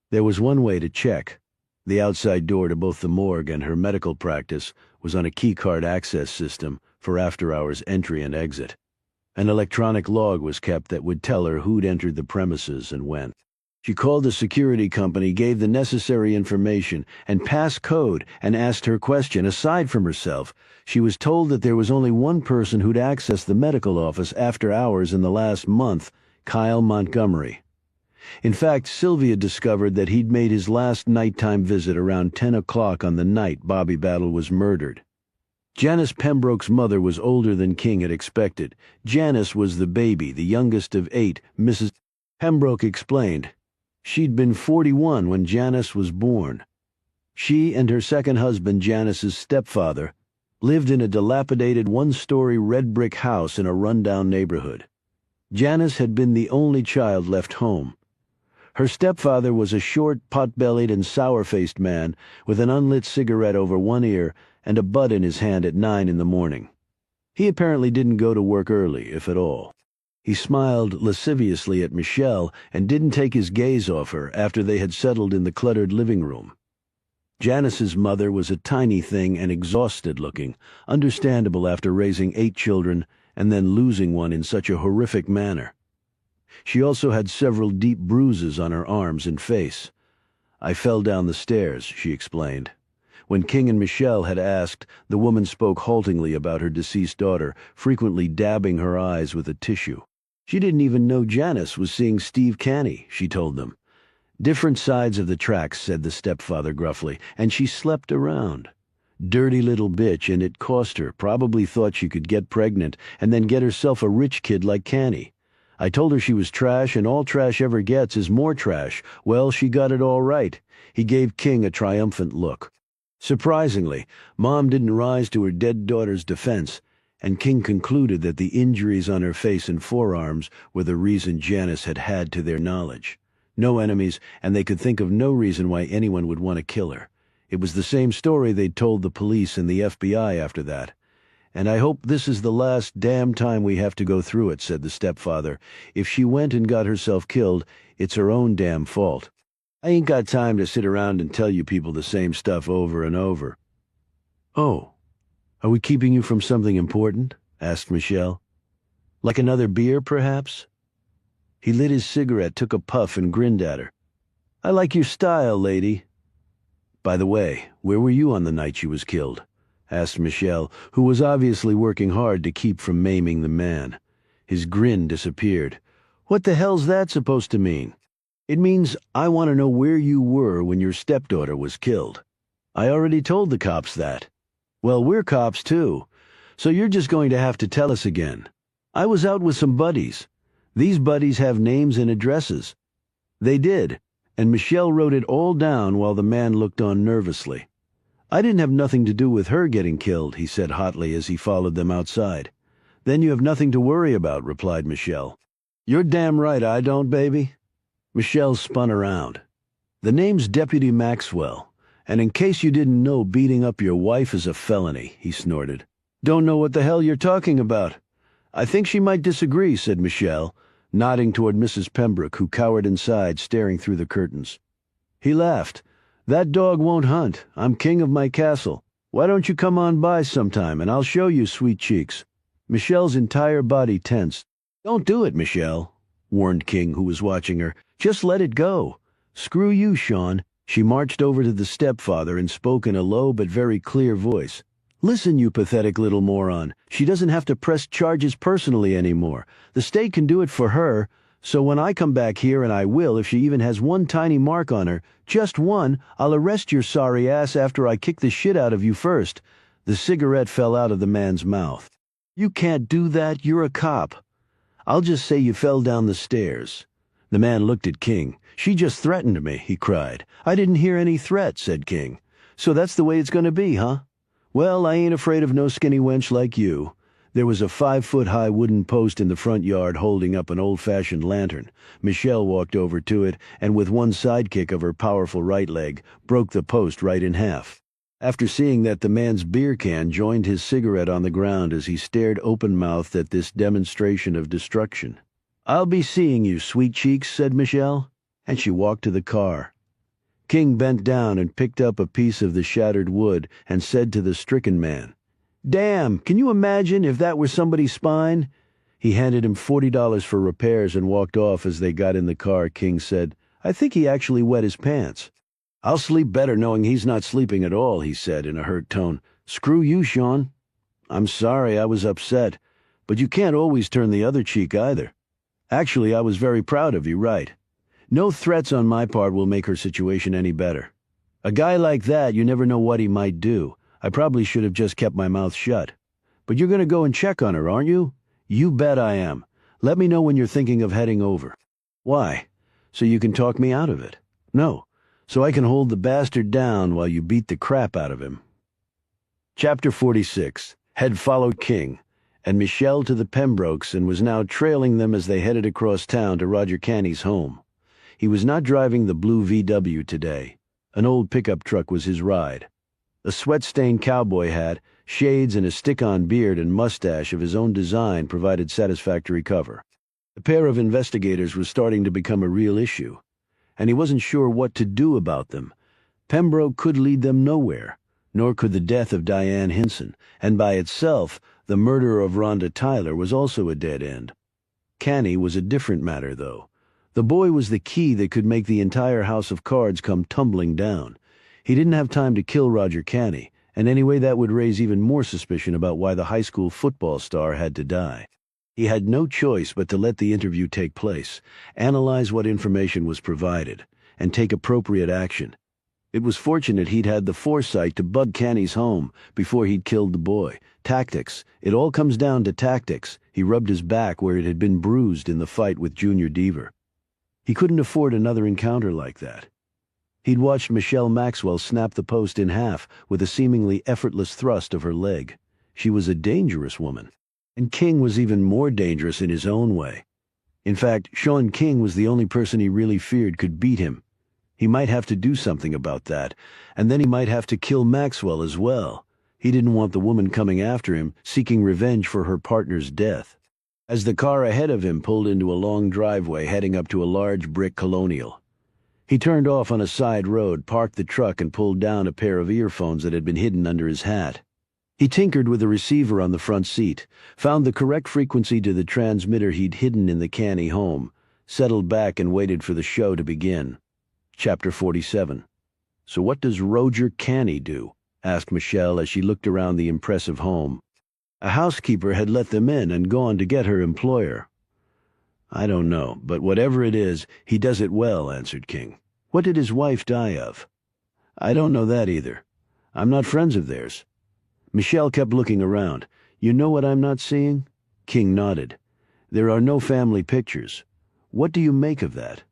There was one way to check. The outside door to both the morgue and her medical practice was on a keycard access system for after-hours entry and exit. An electronic log was kept that would tell her who'd entered the premises and when. She called the security company, gave the necessary information and passcode, and asked her question. Aside from herself, she was told that there was only one person who'd accessed the medical office after hours in the last month, Kyle Montgomery. In fact, Sylvia discovered that he'd made his last nighttime visit around 10 o'clock on the night Bobby Battle was murdered. Janice Pembroke's mother was older than King had expected. Janice was the baby, the youngest of 8, Mrs. Pembroke explained. She'd been 41 when Janice was born. She and her second husband, Janice's stepfather, lived in a dilapidated one-story red brick house in a rundown neighborhood. Janice had been the only child left home. Her stepfather was a short, pot-bellied and sour-faced man with an unlit cigarette over one ear and a bud in his hand at 9 in the morning. He apparently didn't go to work early, if at all. He smiled lasciviously at Michelle and didn't take his gaze off her after they had settled in the cluttered living room. Janice's mother was a tiny thing and exhausted-looking, understandable after raising 8 children and then losing one in such a horrific manner. She also had several deep bruises on her arms and face. "I fell down the stairs," she explained. When King and Michelle had asked, the woman spoke haltingly about her deceased daughter, frequently dabbing her eyes with a tissue. She didn't even know Janice was seeing Steve Canny, she told them. "Different sides of the tracks," said the stepfather gruffly, "and she slept around. Dirty little bitch, and it cost her. Probably thought she could get pregnant and then get herself a rich kid like Canny. I told her she was trash, and all trash ever gets is more trash. Well, she got it all right." He gave King a triumphant look. Surprisingly, Mom didn't rise to her dead daughter's defense, and King concluded that the injuries on her face and forearms were the reason Janice had had to their knowledge. No enemies, and they could think of no reason why anyone would want to kill her. It was the same story they'd told the police and the FBI after that. "And I hope this is the last damn time we have to go through it," said the stepfather. "If she went and got herself killed, it's her own damn fault. I ain't got time to sit around and tell you people the same stuff over and over." "Oh, are we keeping you from something important?" asked Michelle. "Like another beer, perhaps?" He lit his cigarette, took a puff, and grinned at her. "I like your style, lady." "By the way, where were you on the night she was killed?" asked Michelle, who was obviously working hard to keep from maiming the man. His grin disappeared. "What the hell's that supposed to mean?" "It means I want to know where you were when your stepdaughter was killed." "I already told the cops that." "Well, we're cops too, so you're just going to have to tell us again." "I was out with some buddies. These buddies have names and addresses." They did, and Michelle wrote it all down while the man looked on nervously. "I didn't have nothing to do with her getting killed," he said hotly as he followed them outside. "Then you have nothing to worry about," replied Michelle. "You're damn right I don't, baby." Michelle spun around. "The name's Deputy Maxwell, and in case you didn't know, beating up your wife is a felony," he snorted. "Don't know what the hell you're talking about." "I think she might disagree," said Michelle, nodding toward Mrs. Pembroke, who cowered inside, staring through the curtains. He laughed. "That dog won't hunt. I'm king of my castle. Why don't you come on by sometime, and I'll show you, sweet cheeks." Michelle's entire body tensed. Don't do it, Michelle, warned King, who was watching her. Just let it go. Screw you, Sean. She marched over to the stepfather and spoke in a low but very clear voice. Listen, you pathetic little moron. She doesn't have to press charges personally anymore. The state can do it for her. So when I come back here, and I will if she even has one tiny mark on her, just one, I'll arrest your sorry ass after I kick the shit out of you first. The cigarette fell out of the man's mouth. You can't do that. You're a cop. I'll just say you fell down the stairs. The man looked at King. She just threatened me, he cried. I didn't hear any threat, said King. So that's the way it's going to be, huh? Well, I ain't afraid of no skinny wench like you. There was a 5-foot-high wooden post in the front yard holding up an old-fashioned lantern. Michelle walked over to it and with one sidekick of her powerful right leg, broke the post right in half. After seeing that, the man's beer can joined his cigarette on the ground as he stared open-mouthed at this demonstration of destruction. I'll be seeing you, sweet cheeks, said Michelle, and she walked to the car. King bent down and picked up a piece of the shattered wood and said to the stricken man, Damn, can you imagine if that were somebody's spine? He handed him $40 for repairs and walked off. As they got in the car, King said, I think he actually wet his pants. I'll sleep better knowing he's not sleeping at all, he said in a hurt tone. Screw you, Sean. I'm sorry, I was upset, but you can't always turn the other cheek either. Actually, I was very proud of you, right? No threats on my part will make her situation any better. A guy like that, you never know what he might do. I probably should have just kept my mouth shut. But you're going to go and check on her, aren't you? You bet I am. Let me know when you're thinking of heading over. Why? So you can talk me out of it? No. So I can hold the bastard down while you beat the crap out of him. Chapter 46 had followed King and Michelle to the Pembrokes and was now trailing them as they headed across town to Roger Canny's home. He was not driving the blue VW today. An old pickup truck was his ride. A sweat-stained cowboy hat, shades, and a stick-on beard and mustache of his own design provided satisfactory cover. The pair of investigators was starting to become a real issue, and he wasn't sure what to do about them. Pembroke could lead them nowhere, nor could the death of Diane Hinson, and by itself, the murder of Rhonda Tyler was also a dead end. Canny was a different matter, though. The boy was the key that could make the entire house of cards come tumbling down. He didn't have time to kill Roger Canny, and anyway that would raise even more suspicion about why the high school football star had to die. He had no choice but to let the interview take place, analyze what information was provided, and take appropriate action. It was fortunate he'd had the foresight to bug Canny's home before he'd killed the boy. Tactics. It all comes down to tactics. He rubbed his back where it had been bruised in the fight with Junior Deaver. He couldn't afford another encounter like that. He'd watched Michelle Maxwell snap the post in half with a seemingly effortless thrust of her leg. She was a dangerous woman. And King was even more dangerous in his own way. In fact, Sean King was the only person he really feared could beat him. He might have to do something about that, and then he might have to kill Maxwell as well. He didn't want the woman coming after him, seeking revenge for her partner's death. As the car ahead of him pulled into a long driveway heading up to a large brick colonial, he turned off on a side road, parked the truck, and pulled down a pair of earphones that had been hidden under his hat. He tinkered with the receiver on the front seat, found the correct frequency to the transmitter he'd hidden in the Canny home, settled back and waited for the show to begin. Chapter 47. So what does Roger Canny do? Asked Michelle as she looked around the impressive home. A housekeeper had let them in and gone to get her employer. I don't know, but whatever it is, he does it well, answered King. What did his wife die of? I don't know that either. I'm not friends of theirs. Michelle kept looking around. You know what I'm not seeing? King nodded. There are no family pictures. What do you make of that?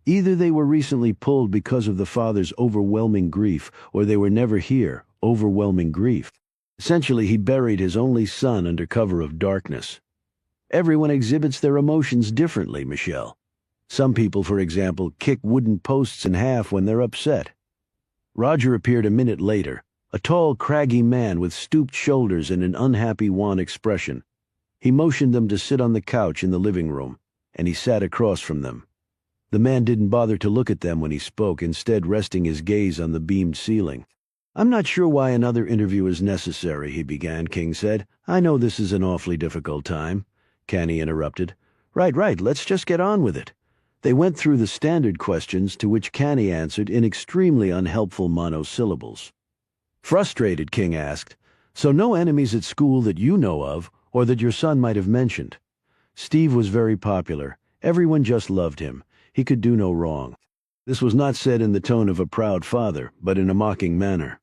Either they were recently pulled because of the father's overwhelming grief, or they were never here, overwhelming grief. Essentially, he buried his only son under cover of darkness. Everyone exhibits their emotions differently, Michelle. Some people, for example, kick wooden posts in half when they're upset. Roger appeared a minute later, a tall, craggy man with stooped shoulders and an unhappy, wan expression. He motioned them to sit on the couch in the living room, and he sat across from them. The man didn't bother to look at them when he spoke, instead resting his gaze on the beamed ceiling. I'm not sure why another interview is necessary, he began, King said. I know this is an awfully difficult time. Canny interrupted. Right, let's just get on with it. They went through the standard questions to which Canny answered in extremely unhelpful monosyllables. Frustrated, King asked, "So no enemies at school that you know of, or that your son might have mentioned?" Steve was very popular. Everyone just loved him. He could do no wrong. This was not said in the tone of a proud father, but in a mocking manner.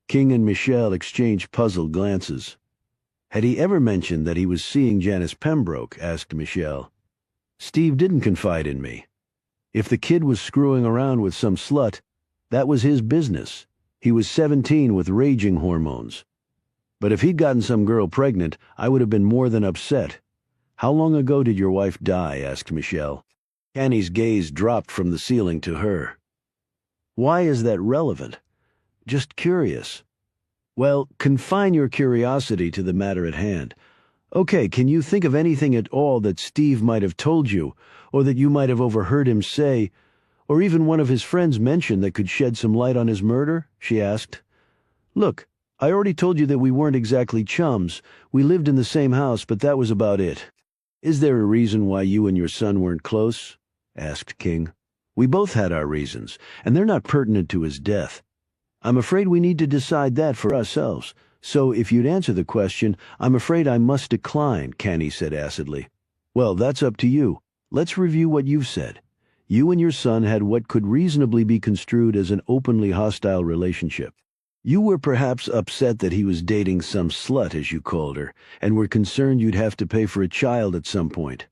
King and Michelle exchanged puzzled glances. Had he ever mentioned that he was seeing Janice Pembroke? Asked Michelle. Steve didn't confide in me. If the kid was screwing around with some slut, that was his business. He was 17 with raging hormones. But if he'd gotten some girl pregnant, I would have been more than upset. How long ago did your wife die? Asked Michelle. Canny's gaze dropped from the ceiling to her. Why is that relevant? Just curious. Well, confine your curiosity to the matter at hand. Okay, can you think of anything at all that Steve might have told you, or that you might have overheard him say, or even one of his friends mention that could shed some light on his murder? She asked. Look, I already told you that we weren't exactly chums. We lived in the same house, but that was about it. Is there a reason why you and your son weren't close? Asked King. We both had our reasons, and they're not pertinent to his death. I'm afraid we need to decide that for ourselves. So if you'd answer the question, I'm afraid I must decline, Canny said acidly. Well, that's up to you. Let's review what you've said. You and your son had what could reasonably be construed as an openly hostile relationship. You were perhaps upset that he was dating some slut, as you called her, and were concerned you'd have to pay for a child at some point.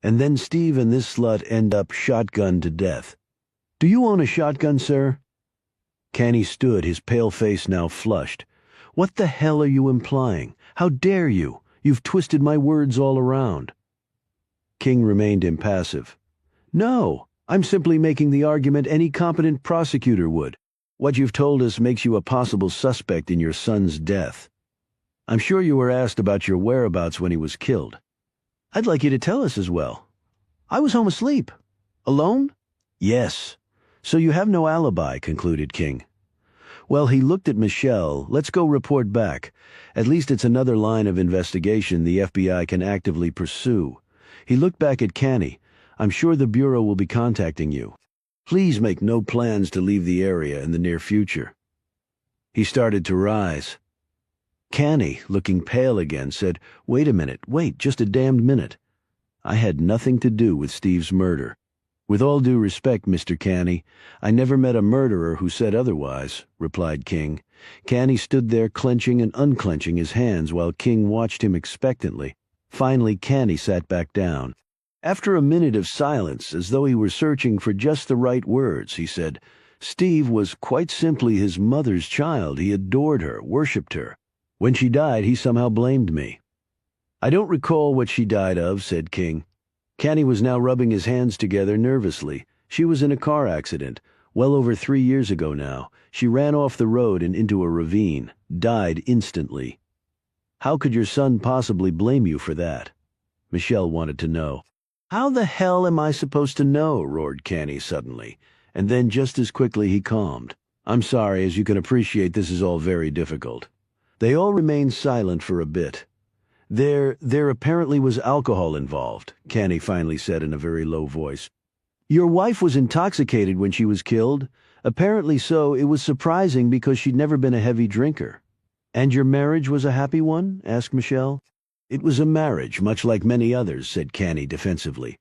And then Steve and this slut end up shotgunned to death. Do you own a shotgun, sir? Canny stood, his pale face now flushed. What the hell are you implying? How dare you? You've twisted my words all around. King remained impassive. No, I'm simply making the argument any competent prosecutor would. What you've told us makes you a possible suspect in your son's death. I'm sure you were asked about your whereabouts when he was killed. I'd like you to tell us as well. I was home asleep. Alone? Yes. So you have no alibi, concluded King. Well, he looked at Michelle. Let's go report back. At least it's another line of investigation the FBI can actively pursue. He looked back at Canny. I'm sure the Bureau will be contacting you. Please make no plans to leave the area in the near future. He started to rise. Canny, looking pale again, said, Wait a minute, just a damned minute. I had nothing to do with Steve's murder. With all due respect, Mr. Canny, I never met a murderer who said otherwise, replied King. Canny stood there clenching and unclenching his hands while King watched him expectantly. Finally, Canny sat back down. After a minute of silence, as though he were searching for just the right words, he said, Steve was quite simply his mother's child. He adored her, worshipped her. When she died, he somehow blamed me. I don't recall what she died of, said King. Canny was now rubbing his hands together nervously. She was in a car accident, well over 3 years ago now. She ran off the road and into a ravine, died instantly. How could your son possibly blame you for that? Michelle wanted to know. How the hell am I supposed to know? Roared Canny suddenly, and then just as quickly he calmed. I'm sorry, as you can appreciate, this is all very difficult. They all remained silent for a bit. There apparently was alcohol involved, Canny finally said in a very low voice. Your wife was intoxicated when she was killed. Apparently so. It was surprising because she'd never been a heavy drinker. And your marriage was a happy one? Asked Michelle. It was a marriage, much like many others, said Canny defensively.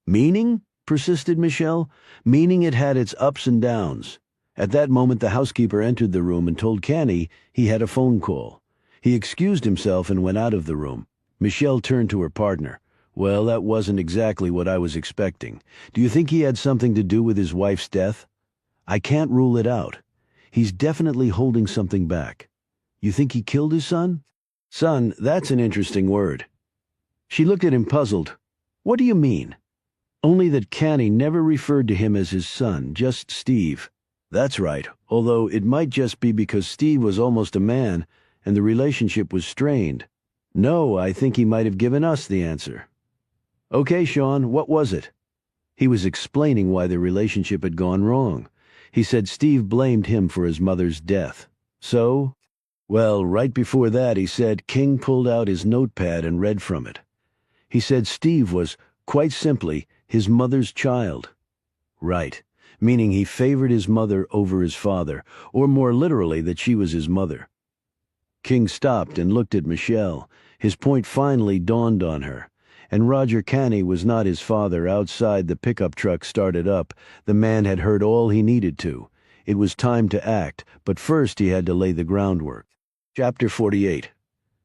Meaning? Persisted Michelle. Meaning it had its ups and downs. At that moment the housekeeper entered the room and told Canny he had a phone call. He excused himself and went out of the room. Michelle turned to her partner. Well, that wasn't exactly what I was expecting. Do you think he had something to do with his wife's death? I can't rule it out. He's definitely holding something back. You think he killed his son? Son, that's an interesting word. She looked at him puzzled. What do you mean? Only that Canny never referred to him as his son, just Steve. That's right, although it might just be because Steve was almost a man and the relationship was strained. No, I think he might have given us the answer. Okay, Sean, what was it? He was explaining why the relationship had gone wrong. He said Steve blamed him for his mother's death. So? Well, right before that, he said, King pulled out his notepad and read from it. He said Steve was, quite simply, his mother's child. Right, meaning he favored his mother over his father, or more literally that she was his mother. King stopped and looked at Michelle. His point finally dawned on her. And Roger Canny was not his father. Outside, the pickup truck started up. The man had heard all he needed to. It was time to act, but first he had to lay the groundwork. Chapter 48.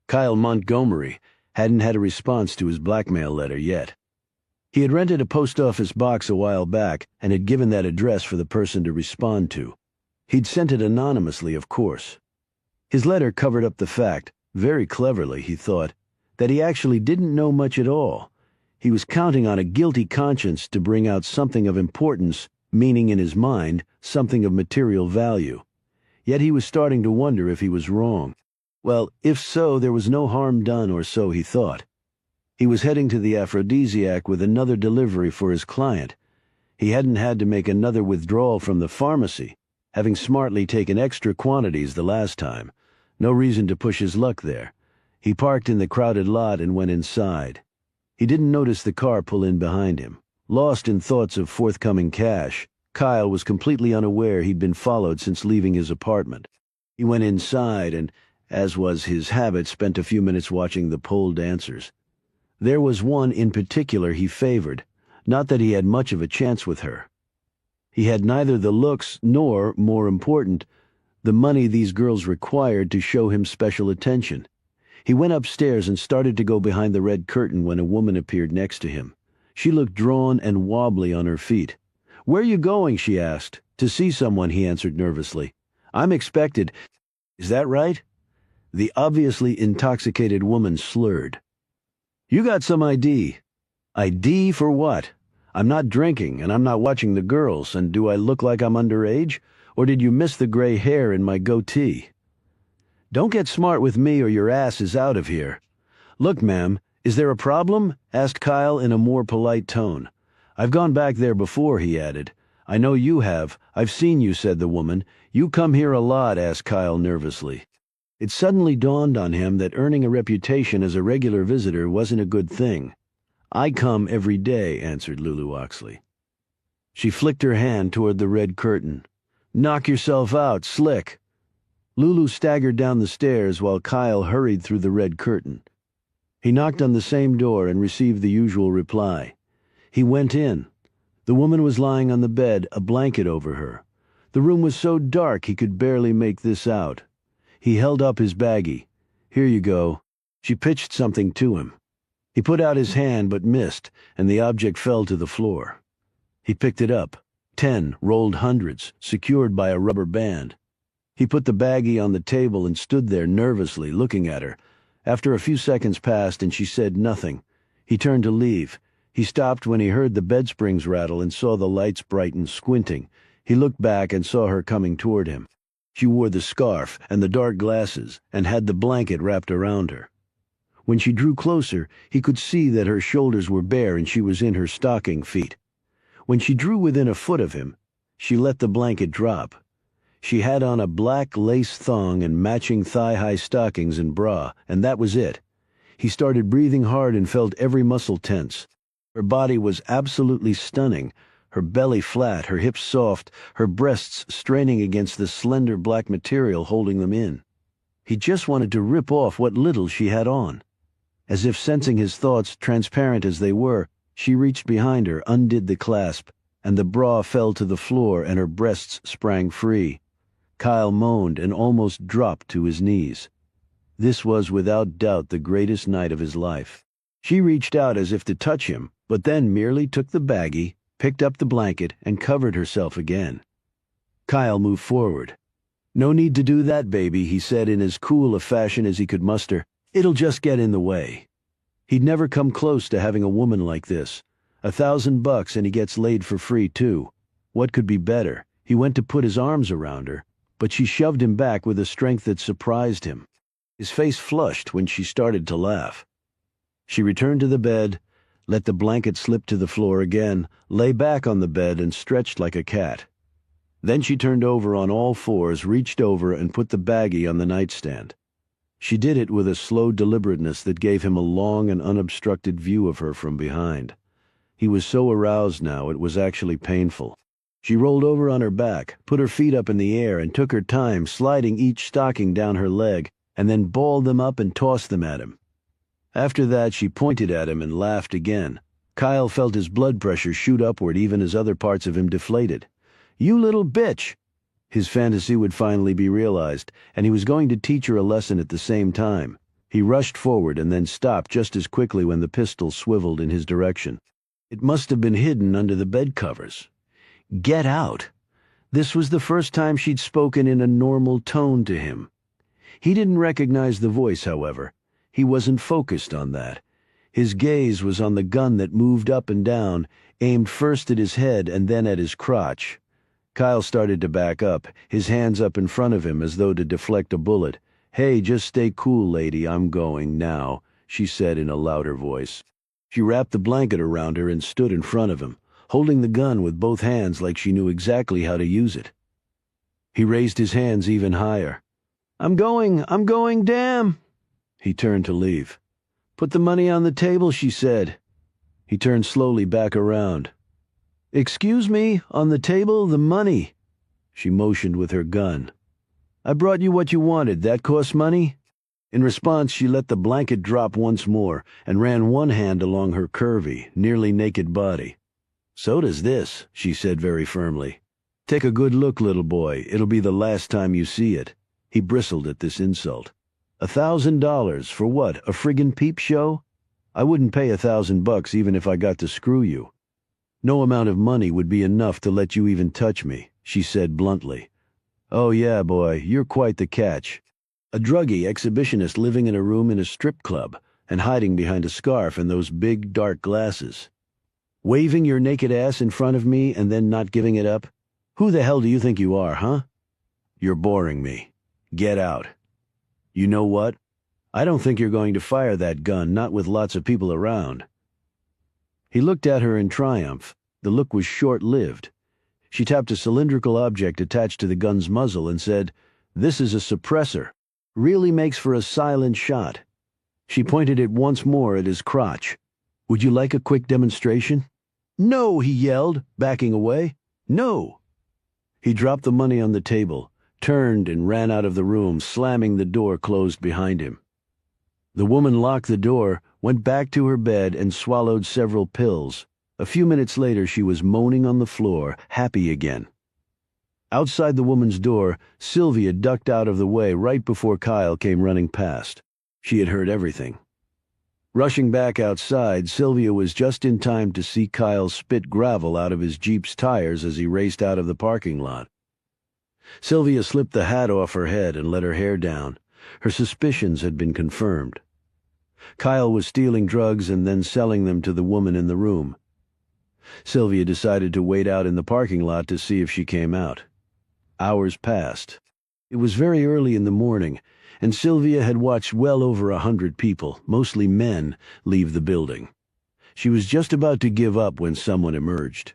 Kyle Montgomery hadn't had a response to his blackmail letter yet. He had rented a post office box a while back and had given that address for the person to respond to. He'd sent it anonymously, of course. His letter covered up the fact, very cleverly, he thought, that he actually didn't know much at all. He was counting on a guilty conscience to bring out something of importance, meaning in his mind, something of material value. Yet he was starting to wonder if he was wrong. Well, if so, there was no harm done, or so he thought. He was heading to the aphrodisiac with another delivery for his client. He hadn't had to make another withdrawal from the pharmacy, having smartly taken extra quantities the last time. No reason to push his luck there. He parked in the crowded lot and went inside. He didn't notice the car pull in behind him. Lost in thoughts of forthcoming cash, Kyle was completely unaware he'd been followed since leaving his apartment. He went inside and, as was his habit, spent a few minutes watching the pole dancers. There was one in particular he favored, not that he had much of a chance with her. He had neither the looks nor, more important, the money these girls required to show him special attention. He went upstairs and started to go behind the red curtain when a woman appeared next to him. She looked drawn and wobbly on her feet. "Where are you going?" she asked. "To see someone," he answered nervously. "I'm expected." "Is that right?" The obviously intoxicated woman slurred. "You got some ID." "ID for what? I'm not drinking, and I'm not watching the girls, and do I look like I'm underage? Or did you miss the gray hair in my goatee?" "Don't get smart with me or your ass is out of here." "Look, ma'am, is there a problem?" asked Kyle in a more polite tone. "I've gone back there before," he added. "I know you have. I've seen you," said the woman. "You come here a lot?" asked Kyle nervously. It suddenly dawned on him that earning a reputation as a regular visitor wasn't a good thing. "I come every day," answered Lulu Oxley. She flicked her hand toward the red curtain. "Knock yourself out, slick." Lulu staggered down the stairs while Kyle hurried through the red curtain. He knocked on the same door and received the usual reply. He went in. The woman was lying on the bed, a blanket over her. The room was so dark he could barely make this out. He held up his baggie. "Here you go." She pitched something to him. He put out his hand but missed, and the object fell to the floor. He picked it up. 10 rolled hundreds, secured by a rubber band. He put the baggie on the table and stood there nervously, looking at her. After a few seconds passed and she said nothing, he turned to leave. He stopped when he heard the bed springs rattle and saw the lights brighten, squinting. He looked back and saw her coming toward him. She wore the scarf and the dark glasses and had the blanket wrapped around her. When she drew closer, he could see that her shoulders were bare and she was in her stocking feet. When she drew within a foot of him, she let the blanket drop. She had on a black lace thong and matching thigh-high stockings and bra, and that was it. He started breathing hard and felt every muscle tense. Her body was absolutely stunning, her belly flat, her hips soft, her breasts straining against the slender black material holding them in. He just wanted to rip off what little she had on. As if sensing his thoughts, transparent as they were, she reached behind her, undid the clasp, and the bra fell to the floor and her breasts sprang free. Kyle moaned and almost dropped to his knees. This was without doubt the greatest night of his life. She reached out as if to touch him, but then merely took the baggie, picked up the blanket, and covered herself again. Kyle moved forward. "No need to do that, baby," he said in as cool a fashion as he could muster. "It'll just get in the way." He'd never come close to having a woman like this. $1,000 and he gets laid for free, too. What could be better? He went to put his arms around her, but she shoved him back with a strength that surprised him. His face flushed when she started to laugh. She returned to the bed, let the blanket slip to the floor again, lay back on the bed and stretched like a cat. Then she turned over on all fours, reached over and put the baggie on the nightstand. She did it with a slow deliberateness that gave him a long and unobstructed view of her from behind. He was so aroused now it was actually painful. She rolled over on her back, put her feet up in the air, and took her time sliding each stocking down her leg, and then balled them up and tossed them at him. After that, she pointed at him and laughed again. Kyle felt his blood pressure shoot upward even as other parts of him deflated. "You little bitch!" His fantasy would finally be realized, and he was going to teach her a lesson at the same time. He rushed forward and then stopped just as quickly when the pistol swiveled in his direction. It must have been hidden under the bed covers. Get out! This was the first time she'd spoken in a normal tone to him. He didn't recognize the voice, however. He wasn't focused on that. His gaze was on the gun that moved up and down, aimed first at his head and then at his crotch. Kyle started to back up, his hands up in front of him as though to deflect a bullet. "Hey, just stay cool, lady, I'm going now," she said in a louder voice. She wrapped the blanket around her and stood in front of him, holding the gun with both hands like she knew exactly how to use it. He raised his hands even higher. I'm going, damn!" He turned to leave. "Put the money on the table," she said. He turned slowly back around. "Excuse me, on the table, the money." She motioned with her gun. "I brought you what you wanted. That costs money?" In response, she let the blanket drop once more and ran one hand along her curvy, nearly naked body. "So does this," she said very firmly. "Take a good look, little boy. It'll be the last time you see it." He bristled at this insult. $1,000 for what, a friggin' peep show? I wouldn't pay $1,000 even if I got to screw you. "No amount of money would be enough to let you even touch me," she said bluntly. "Oh yeah, boy, you're quite the catch. A druggie exhibitionist living in a room in a strip club and hiding behind a scarf and those big dark glasses. Waving your naked ass in front of me and then not giving it up? Who the hell do you think you are, huh? You're boring me. Get out. You know what? I don't think you're going to fire that gun, not with lots of people around." He looked at her in triumph. The look was short-lived. She tapped a cylindrical object attached to the gun's muzzle and said, "This is a suppressor. Really makes for a silent shot." She pointed it once more at his crotch. "Would you like a quick demonstration?" "No," he yelled, backing away. "No." He dropped the money on the table, turned and ran out of the room, slamming the door closed behind him. The woman locked the door, went back to her bed, and swallowed several pills. A few minutes later, she was moaning on the floor, happy again. Outside the woman's door, Sylvia ducked out of the way right before Kyle came running past. She had heard everything. Rushing back outside, Sylvia was just in time to see Kyle spit gravel out of his Jeep's tires as he raced out of the parking lot. Sylvia slipped the hat off her head and let her hair down. Her suspicions had been confirmed. Kyle was stealing drugs and then selling them to the woman in the room. Sylvia decided to wait out in the parking lot to see if she came out. Hours passed. It was very early in the morning, and Sylvia had watched well over 100 people, mostly men, leave the building. She was just about to give up when someone emerged.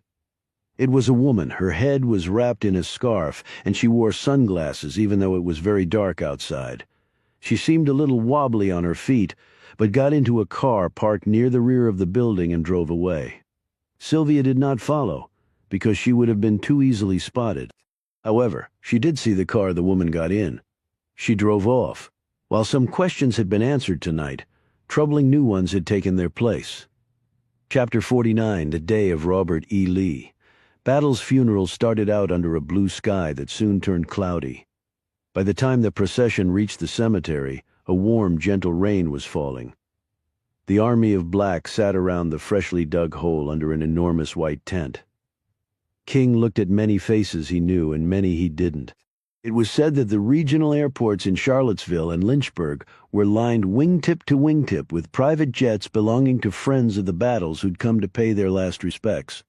It was a woman. Her head was wrapped in a scarf, and she wore sunglasses even though it was very dark outside. She seemed a little wobbly on her feet, but got into a car parked near the rear of the building and drove away. Sylvia did not follow, because she would have been too easily spotted. However, she did see the car the woman got in. She drove off. While some questions had been answered tonight, troubling new ones had taken their place. Chapter 49, The Day of Robert E. Lee. Battle's funeral started out under a blue sky that soon turned cloudy. By the time the procession reached the cemetery, a warm, gentle rain was falling. The army of black sat around the freshly dug hole under an enormous white tent. King looked at many faces he knew and many he didn't. It was said that the regional airports in Charlottesville and Lynchburg were lined wingtip to wingtip with private jets belonging to friends of the battles who'd come to pay their last respects.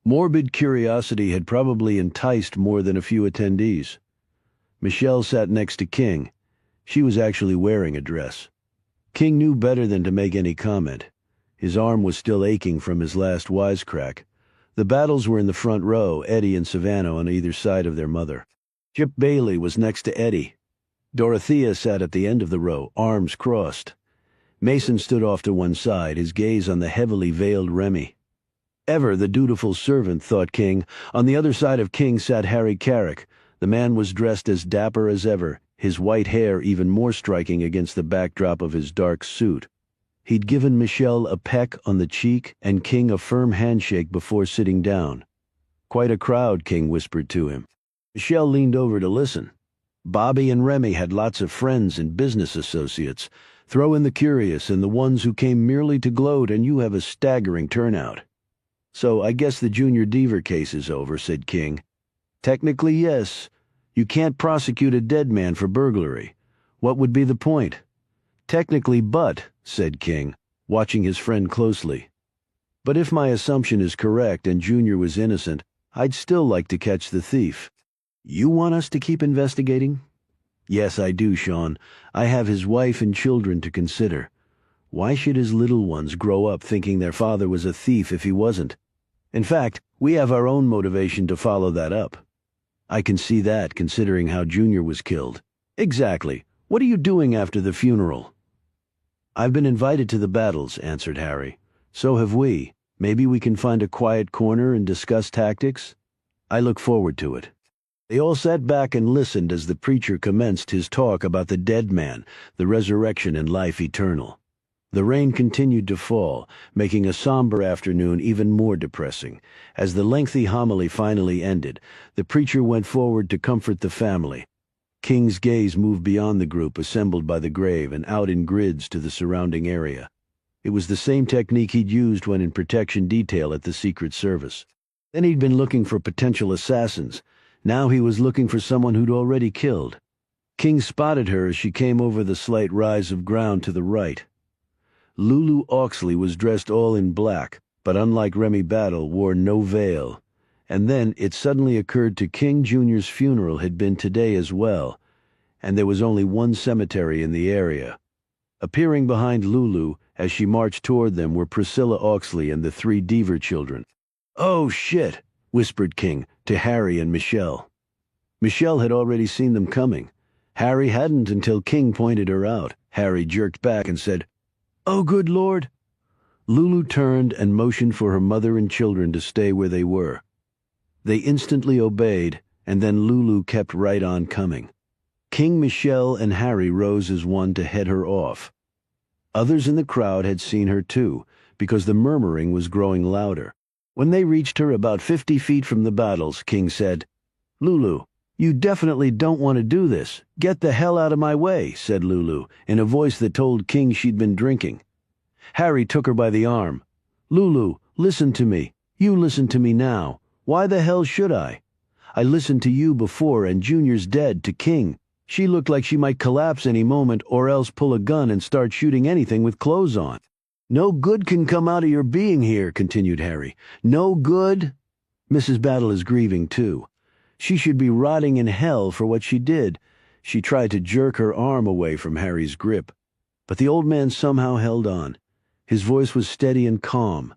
Morbid curiosity had probably enticed more than a few attendees. Michelle sat next to King. She was actually wearing a dress. King knew better than to make any comment. His arm was still aching from his last wisecrack. The battles were in the front row, Eddie and Savannah on either side of their mother. Chip Bailey was next to Eddie. Dorothea sat at the end of the row, arms crossed. Mason stood off to one side, his gaze on the heavily veiled Remy. Ever the dutiful servant, thought King. On the other side of King sat Harry Carrick. The man was dressed as dapper as ever, his white hair even more striking against the backdrop of his dark suit. He'd given Michelle a peck on the cheek and King a firm handshake before sitting down. Quite a crowd, King whispered to him. Michelle leaned over to listen. Bobby and Remy had lots of friends and business associates. Throw in the curious and the ones who came merely to gloat, and you have a staggering turnout. So I guess the Junior Deaver case is over, said King. Technically, yes. You can't prosecute a dead man for burglary. What would be the point? Technically, but, said King, watching his friend closely. But if my assumption is correct and Junior was innocent, I'd still like to catch the thief. You want us to keep investigating? Yes, I do, Sean. I have his wife and children to consider. Why should his little ones grow up thinking their father was a thief if he wasn't? In fact, we have our own motivation to follow that up. I can see that, considering how Junior was killed. Exactly. What are you doing after the funeral? I've been invited to the battles, answered Harry. So have we. Maybe we can find a quiet corner and discuss tactics? I look forward to it. They all sat back and listened as the preacher commenced his talk about the dead man, the resurrection and life eternal. The rain continued to fall, making a somber afternoon even more depressing. As the lengthy homily finally ended, the preacher went forward to comfort the family. King's gaze moved beyond the group assembled by the grave and out in grids to the surrounding area. It was the same technique he'd used when in protection detail at the Secret Service. Then he'd been looking for potential assassins. Now he was looking for someone who'd already killed. King spotted her as she came over the slight rise of ground to the right. Lulu Auxley was dressed all in black, but unlike Remy Battle, wore no veil. And then it suddenly occurred to King Jr.'s funeral had been today as well, and there was only one cemetery in the area. Appearing behind Lulu as she marched toward them were Priscilla Auxley and the 3 Deaver children. "Oh, shit," whispered King to Harry and Michelle. Michelle had already seen them coming. Harry hadn't until King pointed her out. Harry jerked back and said, "Oh, good Lord." Lulu turned and motioned for her mother and children to stay where they were. They instantly obeyed, and then Lulu kept right on coming. King, Michelle, and Harry rose as one to head her off. Others in the crowd had seen her too, because the murmuring was growing louder. When they reached her about 50 feet from the battles, King said, "Lulu, you definitely don't want to do this. Get the hell out of my way," said Lulu, in a voice that told King she'd been drinking. Harry took her by the arm. "Lulu, listen to me. You listen to me now. Why the hell should I? I listened to you before, and Junior's dead to King. She looked like she might collapse any moment or else pull a gun and start shooting anything with clothes on." "No good can come out of your being here," continued Harry. "No good? Mrs. Battle is grieving, too. She should be rotting in hell for what she did." She tried to jerk her arm away from Harry's grip, but the old man somehow held on. His voice was steady and calm.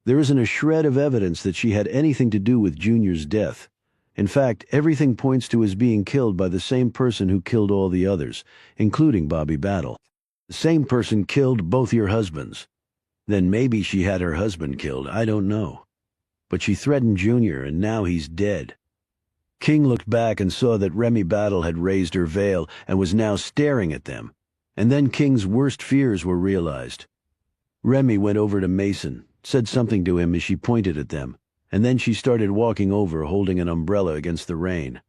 "There isn't a shred of evidence that she had anything to do with Junior's death. In fact, everything points to his being killed by the same person who killed all the others, including Bobby Battle. The same person killed both your husbands. Then maybe she had her husband killed, I don't know. But she threatened Junior, and now he's dead." King looked back and saw that Remy Battle had raised her veil and was now staring at them. And then King's worst fears were realized. Remy went over to Mason, said something to him as she pointed at them, and then she started walking over holding an umbrella against the rain.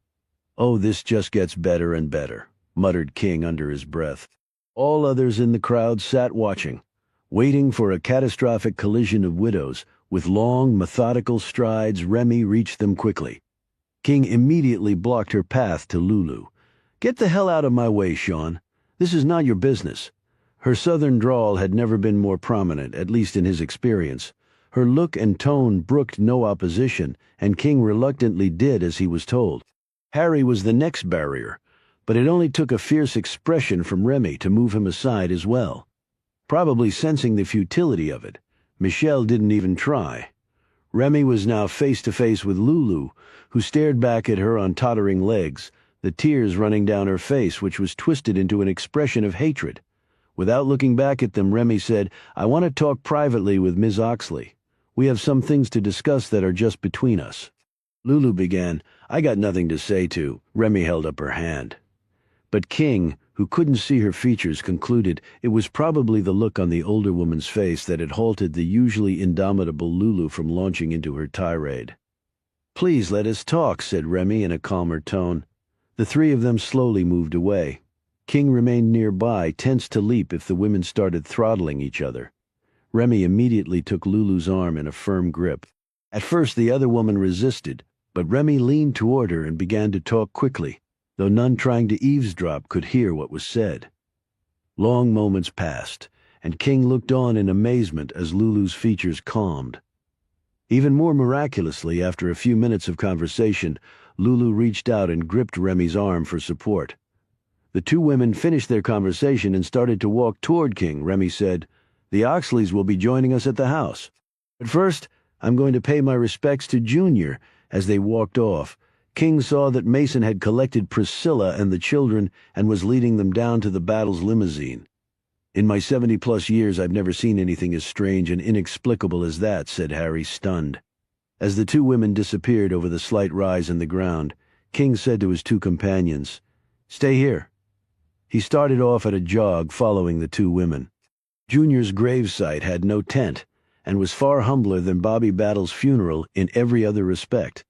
"Oh, this just gets better and better," muttered King under his breath. All others in the crowd sat watching, waiting for a catastrophic collision of widows. With long, methodical strides, Remy reached them quickly. King immediately blocked her path to Lulu. "Get the hell out of my way, Sean. This is not your business." Her southern drawl had never been more prominent, at least in his experience. Her look and tone brooked no opposition, and King reluctantly did as he was told. Harry was the next barrier, but it only took a fierce expression from Remy to move him aside as well. Probably sensing the futility of it, Michelle didn't even try. Remy was now face to face with Lulu, who stared back at her on tottering legs, the tears running down her face, which was twisted into an expression of hatred. Without looking back at them, Remy said, "I want to talk privately with Ms. Oxley. We have some things to discuss that are just between us." Lulu began. "I got nothing to say to." Remy held up her hand. But King, who couldn't see her features, concluded it was probably the look on the older woman's face that had halted the usually indomitable Lulu from launching into her tirade. "Please let us talk," said Remy in a calmer tone. The three of them slowly moved away. King remained nearby, tense to leap if the women started throttling each other. Remy immediately took Lulu's arm in a firm grip. At first the other woman resisted, but Remy leaned toward her and began to talk quickly, though none trying to eavesdrop could hear what was said. Long moments passed, and King looked on in amazement as Lulu's features calmed. Even more miraculously, after a few minutes of conversation, Lulu reached out and gripped Remy's arm for support. The two women finished their conversation and started to walk toward King. Remy said, "The Oxleys will be joining us at the house. But first, I'm going to pay my respects to Junior." As they walked off, King saw that Mason had collected Priscilla and the children and was leading them down to the Battles limousine. "In my 70-plus years, I've never seen anything as strange and inexplicable as that," said Harry, stunned. As the two women disappeared over the slight rise in the ground, King said to his two companions, "Stay here." He started off at a jog, following the two women. Junior's gravesite had no tent, and was far humbler than Bobby Battle's funeral in every other respect.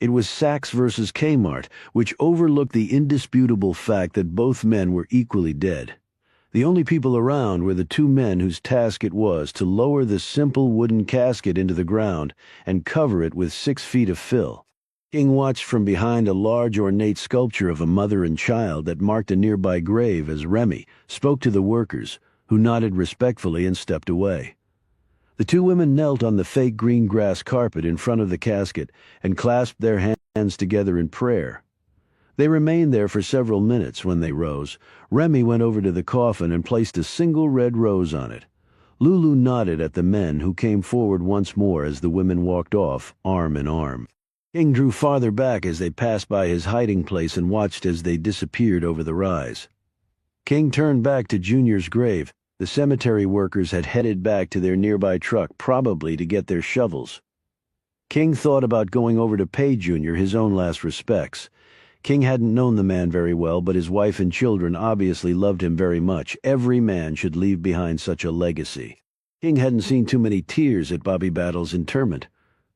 It was Saks versus Kmart, which overlooked the indisputable fact that both men were equally dead. The only people around were the two men whose task it was to lower the simple wooden casket into the ground and cover it with 6 feet of fill. King watched from behind a large ornate sculpture of a mother and child that marked a nearby grave as Remy spoke to the workers, who nodded respectfully and stepped away. The two women knelt on the fake green grass carpet in front of the casket and clasped their hands together in prayer. They remained there for several minutes. When they rose, Remy went over to the coffin and placed a single red rose on it. Lulu nodded at the men, who came forward once more as the women walked off, arm in arm. King drew farther back as they passed by his hiding place and watched as they disappeared over the rise. King turned back to Junior's grave. The cemetery workers had headed back to their nearby truck, probably to get their shovels. King thought about going over to pay Junior his own last respects. King hadn't known the man very well, but his wife and children obviously loved him very much. Every man should leave behind such a legacy. King hadn't seen too many tears at Bobby Battle's interment,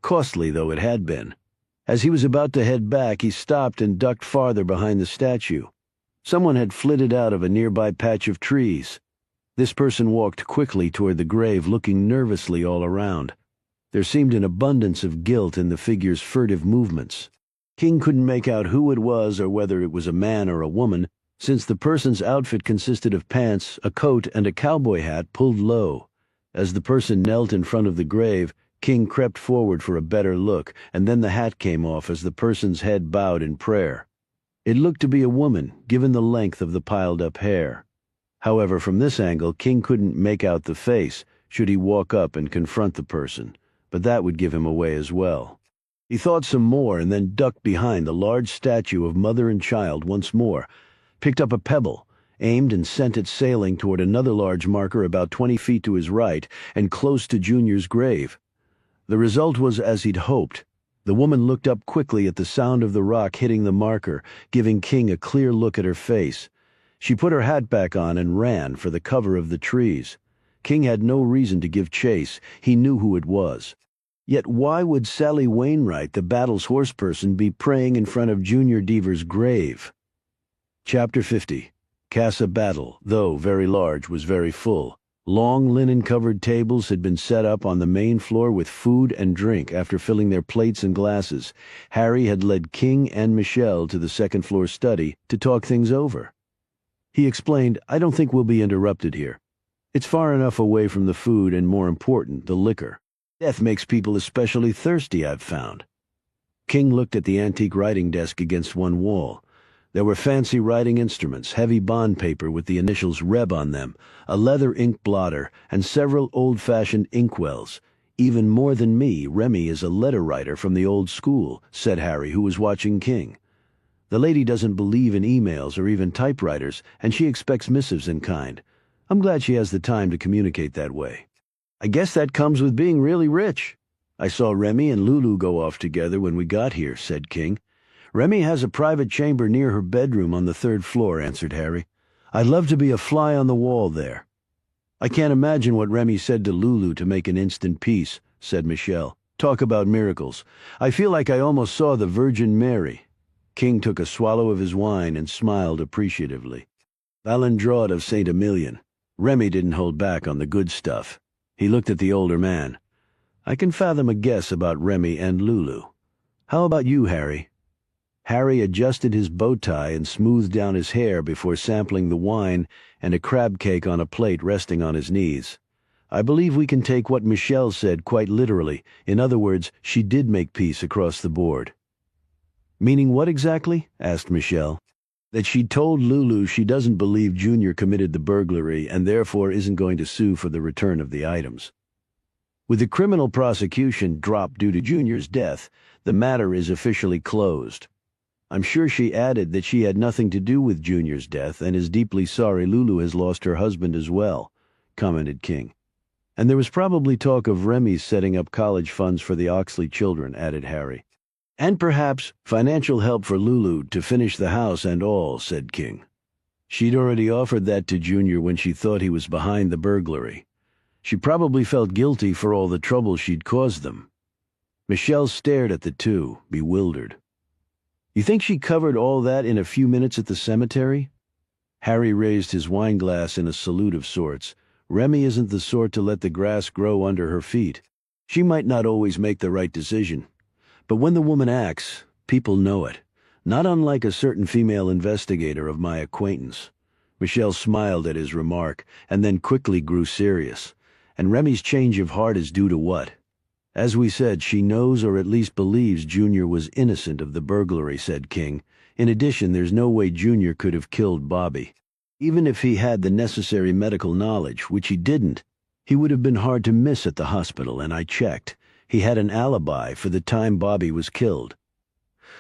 costly though it had been. As he was about to head back, he stopped and ducked farther behind the statue. Someone had flitted out of a nearby patch of trees. This person walked quickly toward the grave, looking nervously all around. There seemed an abundance of guilt in the figure's furtive movements. King couldn't make out who it was or whether it was a man or a woman, since the person's outfit consisted of pants, a coat, and a cowboy hat pulled low. As the person knelt in front of the grave, King crept forward for a better look, and then the hat came off as the person's head bowed in prayer. It looked to be a woman, given the length of the piled-up hair. However, from this angle, King couldn't make out the face, should he walk up and confront the person, but that would give him away as well. He thought some more and then ducked behind the large statue of mother and child once more, picked up a pebble, aimed and sent it sailing toward another large marker about 20 feet to his right and close to Junior's grave. The result was as he'd hoped. The woman looked up quickly at the sound of the rock hitting the marker, giving King a clear look at her face. She put her hat back on and ran for the cover of the trees. King had no reason to give chase. He knew who it was. Yet why would Sally Wainwright, the Battles horseperson, be praying in front of Junior Deaver's grave? Chapter 50. Casa Battle, though very large, was very full. Long linen-covered tables had been set up on the main floor with food and drink. After filling their plates and glasses, Harry had led King and Michelle to the second-floor study to talk things over. He explained, "I don't think we'll be interrupted here. It's far enough away from the food and, more important, the liquor. Death makes people especially thirsty, I've found." King looked at the antique writing desk against one wall. There were fancy writing instruments, heavy bond paper with the initials Reb on them, a leather ink blotter, and several old-fashioned inkwells. "Even more than me, Remy is a letter writer from the old school," said Harry, who was watching King. The lady doesn't believe in emails or even typewriters, and she expects missives in kind. I'm glad she has the time to communicate that way. I guess that comes with being really rich. I saw Remy and Lulu go off together when we got here, said King. Remy has a private chamber near her bedroom on the 3rd floor, answered Harry. I'd love to be a fly on the wall there. I can't imagine what Remy said to Lulu to make an instant peace, said Michelle. Talk about miracles. I feel like I almost saw the Virgin Mary. King took a swallow of his wine and smiled appreciatively. Valandraud of St. Emilion. Remy didn't hold back on the good stuff. He looked at the older man. I can fathom a guess about Remy and Lulu. How about you, Harry? Harry adjusted his bow tie and smoothed down his hair before sampling the wine and a crab cake on a plate resting on his knees. I believe we can take what Michelle said quite literally. In other words, she did make peace across the board. Meaning what exactly? Asked Michelle. That she told Lulu she doesn't believe Junior committed the burglary and therefore isn't going to sue for the return of the items. With the criminal prosecution dropped due to Junior's death, the matter is officially closed. I'm sure she added that she had nothing to do with Junior's death and is deeply sorry Lulu has lost her husband as well, commented King. And there was probably talk of Remy's setting up college funds for the Oxley children, added Harry. And perhaps financial help for Lulu to finish the house and all, said King. She'd already offered that to Junior when she thought he was behind the burglary. She probably felt guilty for all the trouble she'd caused them. Michelle stared at the two, bewildered. You think she covered all that in a few minutes at the cemetery? Harry raised his wineglass in a salute of sorts. Remy isn't the sort to let the grass grow under her feet. She might not always make the right decision. But when the woman acts, people know it. Not unlike a certain female investigator of my acquaintance. Michelle smiled at his remark, and then quickly grew serious. And Remy's change of heart is due to what? As we said, she knows or at least believes Junior was innocent of the burglary, said King. In addition, there's no way Junior could have killed Bobby. Even if he had the necessary medical knowledge, which he didn't, he would have been hard to miss at the hospital, and I checked. He had an alibi for the time Bobby was killed.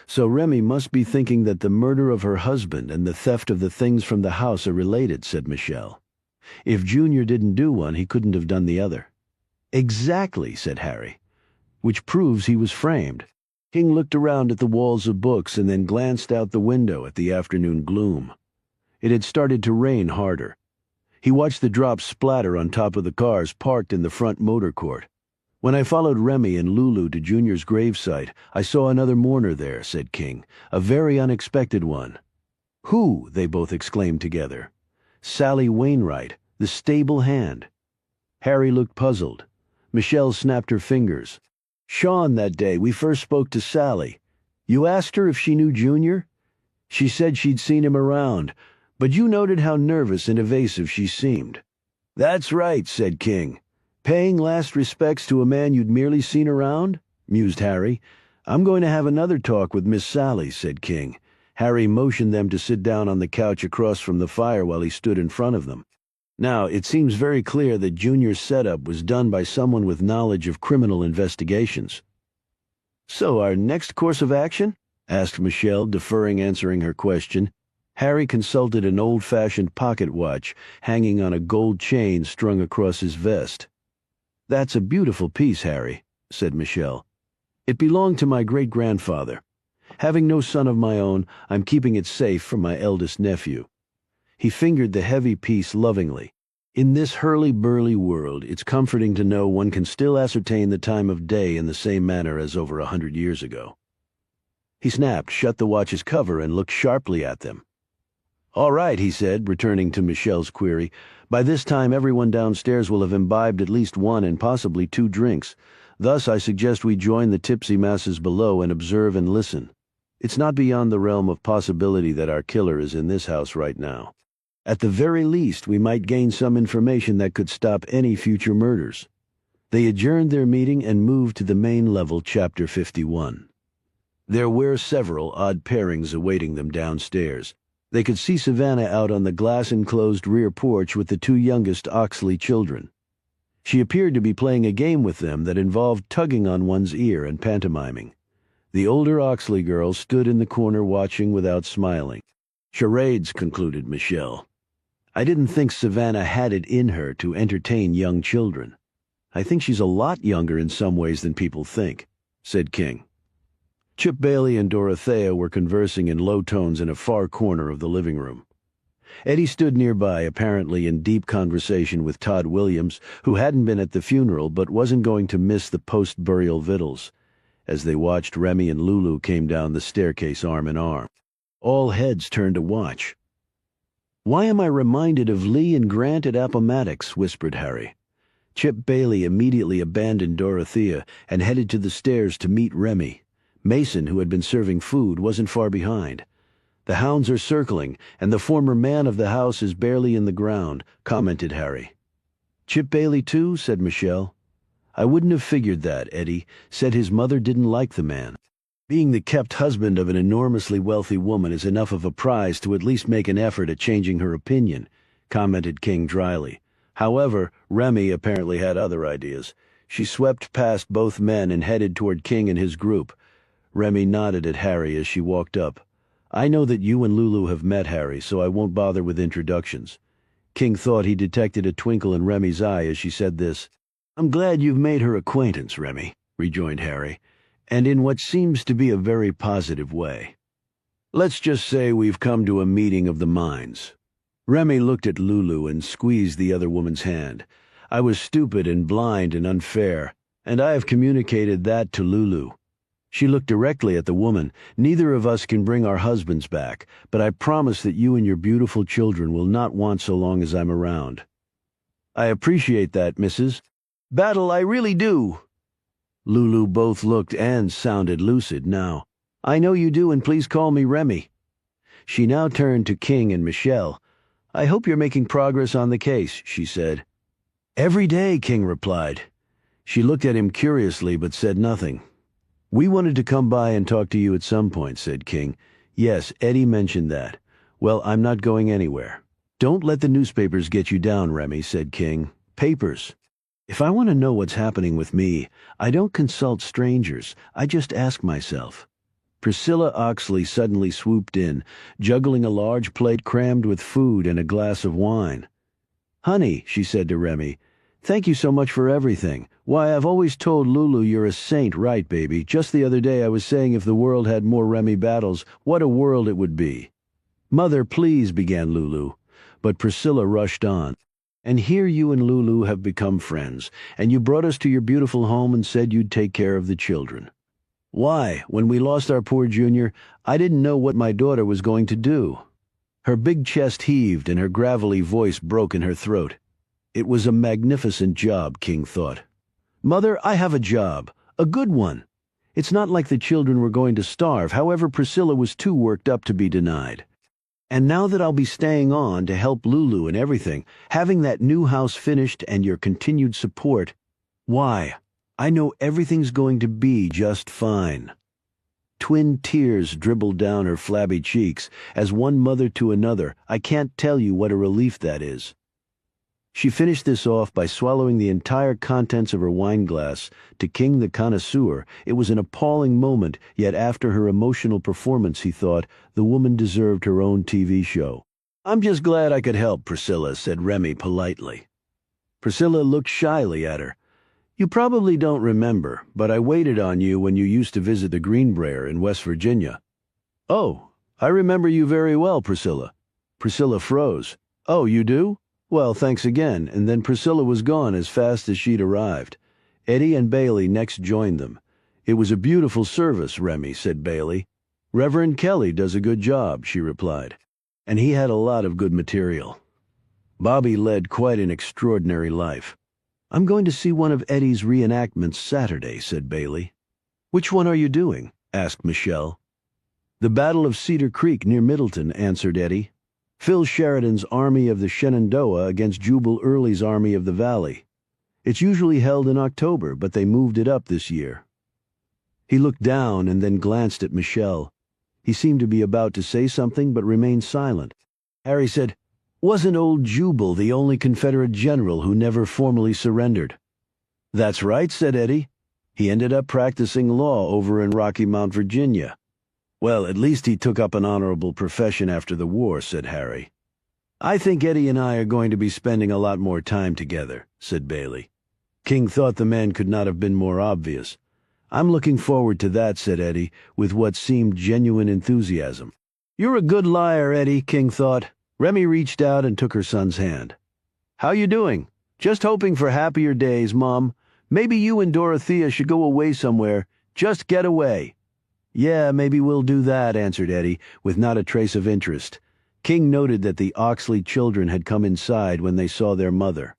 So Remy must be thinking that the murder of her husband and the theft of the things from the house are related, said Michelle. If Junior didn't do one, he couldn't have done the other. Exactly, said Harry. Which proves he was framed. King looked around at the walls of books and then glanced out the window at the afternoon gloom. It had started to rain harder. He watched the drops splatter on top of the cars parked in the front motor court. When I followed Remy and Lulu to Junior's gravesite, I saw another mourner there, said King. A very unexpected one. Who? They both exclaimed together. Sally Wainwright, the stable hand. Harry looked puzzled. Michelle snapped her fingers. Sean, that day we first spoke to Sally. You asked her if she knew Junior? She said she'd seen him around, but you noted how nervous and evasive she seemed. That's right, said King. Paying last respects to a man you'd merely seen around? Mused Harry. I'm going to have another talk with Miss Sally, said King. Harry motioned them to sit down on the couch across from the fire while he stood in front of them. Now, it seems very clear that Junior's setup was done by someone with knowledge of criminal investigations. So our next course of action? Asked Michelle, deferring answering her question. Harry consulted an old-fashioned pocket watch hanging on a gold chain strung across his vest. That's a beautiful piece, Harry, said Michelle. It belonged to my great-grandfather. Having no son of my own, I'm keeping it safe from my eldest nephew. He fingered the heavy piece lovingly. In this hurly-burly world, it's comforting to know one can still ascertain the time of day in the same manner as over 100 years ago. He snapped, shut the watch's cover, and looked sharply at them. All right, he said, returning to Michelle's query. By this time, everyone downstairs will have imbibed at least 1 and possibly 2 drinks. Thus, I suggest we join the tipsy masses below and observe and listen. It's not beyond the realm of possibility that our killer is in this house right now. At the very least, we might gain some information that could stop any future murders. They adjourned their meeting and moved to the main level, Chapter 51. There were several odd pairings awaiting them downstairs. They could see Savannah out on the glass-enclosed rear porch with the 2 youngest Oxley children. She appeared to be playing a game with them that involved tugging on one's ear and pantomiming. The older Oxley girl stood in the corner watching without smiling. Charades, concluded Michelle. I didn't think Savannah had it in her to entertain young children. I think she's a lot younger in some ways than people think, said King. Chip Bailey and Dorothea were conversing in low tones in a far corner of the living room. Eddie stood nearby, apparently in deep conversation with Todd Williams, who hadn't been at the funeral but wasn't going to miss the post-burial victuals, as they watched Remy and Lulu came down the staircase arm in arm. All heads turned to watch. "Why am I reminded of Lee and Grant at Appomattox?" whispered Harry. Chip Bailey immediately abandoned Dorothea and headed to the stairs to meet Remy. Mason, who had been serving food, wasn't far behind. "The hounds are circling, and the former man of the house is barely in the ground," commented Harry. "Chip Bailey too?" said Michelle. "I wouldn't have figured that," Eddie said. His mother didn't like the man. "Being the kept husband of an enormously wealthy woman is enough of a prize to at least make an effort at changing her opinion," commented King dryly. However, Remy apparently had other ideas. She swept past both men and headed toward King and his group. Remy nodded at Harry as she walked up. "I know that you and Lulu have met, Harry, so I won't bother with introductions." King thought he detected a twinkle in Remy's eye as she said this. "I'm glad you've made her acquaintance, Remy," rejoined Harry, "and in what seems to be a very positive way. Let's just say we've come to a meeting of the minds." Remy looked at Lulu and squeezed the other woman's hand. "I was stupid and blind and unfair, and I have communicated that to Lulu." She looked directly at the woman. "Neither of us can bring our husbands back, but I promise that you and your beautiful children will not want so long as I'm around." "I appreciate that, Mrs. Battle, I really do." Lulu both looked and sounded lucid now. "I know you do, and please call me Remy." She now turned to King and Michelle. "I hope you're making progress on the case," she said. "Every day," King replied. She looked at him curiously but said nothing. "We wanted to come by and talk to you at some point," said King. "Yes, Eddie mentioned that. Well, I'm not going anywhere." "Don't let the newspapers get you down, Remy," said King. "Papers. If I want to know what's happening with me, I don't consult strangers. I just ask myself." Priscilla Oxley suddenly swooped in, juggling a large plate crammed with food and a glass of wine. "Honey," she said to Remy, "thank you so much for everything. Why, I've always told Lulu you're a saint, right, baby? Just the other day I was saying if the world had more Remy Battles, what a world it would be." "Mother, please," began Lulu. But Priscilla rushed on. "And here you and Lulu have become friends, and you brought us to your beautiful home and said you'd take care of the children. Why, when we lost our poor Junior, I didn't know what my daughter was going to do." Her big chest heaved and her gravelly voice broke in her throat. It was a magnificent job, King thought. "Mother, I have a job. A good one. It's not like the children were going to starve." However, Priscilla was too worked up to be denied. "And now that I'll be staying on to help Lulu and everything, having that new house finished and your continued support, why, I know everything's going to be just fine." Twin tears dribbled down her flabby cheeks, as one mother to another. "I can't tell you what a relief that is." She finished this off by swallowing the entire contents of her wineglass. To King the connoisseur, it was an appalling moment, yet after her emotional performance, he thought, the woman deserved her own TV show. "I'm just glad I could help, Priscilla," said Remy politely. Priscilla looked shyly at her. "You probably don't remember, but I waited on you when you used to visit the Greenbrier in West Virginia." "Oh, I remember you very well, Priscilla." Priscilla froze. "Oh, you do? Well, thanks again," and then Priscilla was gone as fast as she'd arrived. Eddie and Bailey next joined them. "It was a beautiful service, Remy," said Bailey. "Reverend Kelly does a good job," she replied. "And he had a lot of good material." Bobby led quite an extraordinary life. "I'm going to see one of Eddie's reenactments Saturday," said Bailey. "Which one are you doing?" asked Michelle. "The Battle of Cedar Creek near Middleton," answered Eddie. "Phil Sheridan's Army of the Shenandoah against Jubal Early's Army of the Valley. It's usually held in October, but they moved it up this year." He looked down and then glanced at Michelle. He seemed to be about to say something but remained silent. Harry said, "Wasn't old Jubal the only Confederate general who never formally surrendered?" "That's right," said Eddie. He ended up practicing law over in Rocky Mount, Virginia. Well, at least he took up an honorable profession after the war, said Harry. I think Eddie and I are going to be spending a lot more time together, said Bailey. King thought the man could not have been more obvious. I'm looking forward to that, said Eddie, with what seemed genuine enthusiasm. You're a good liar, Eddie, King thought. Remy reached out and took her son's hand. How you doing? Just hoping for happier days, Mom. Maybe you and Dorothea should go away somewhere. Just get away. Yeah, maybe we'll do that, answered Eddie, with not a trace of interest. King noted that the Oxley children had come inside when they saw their mother.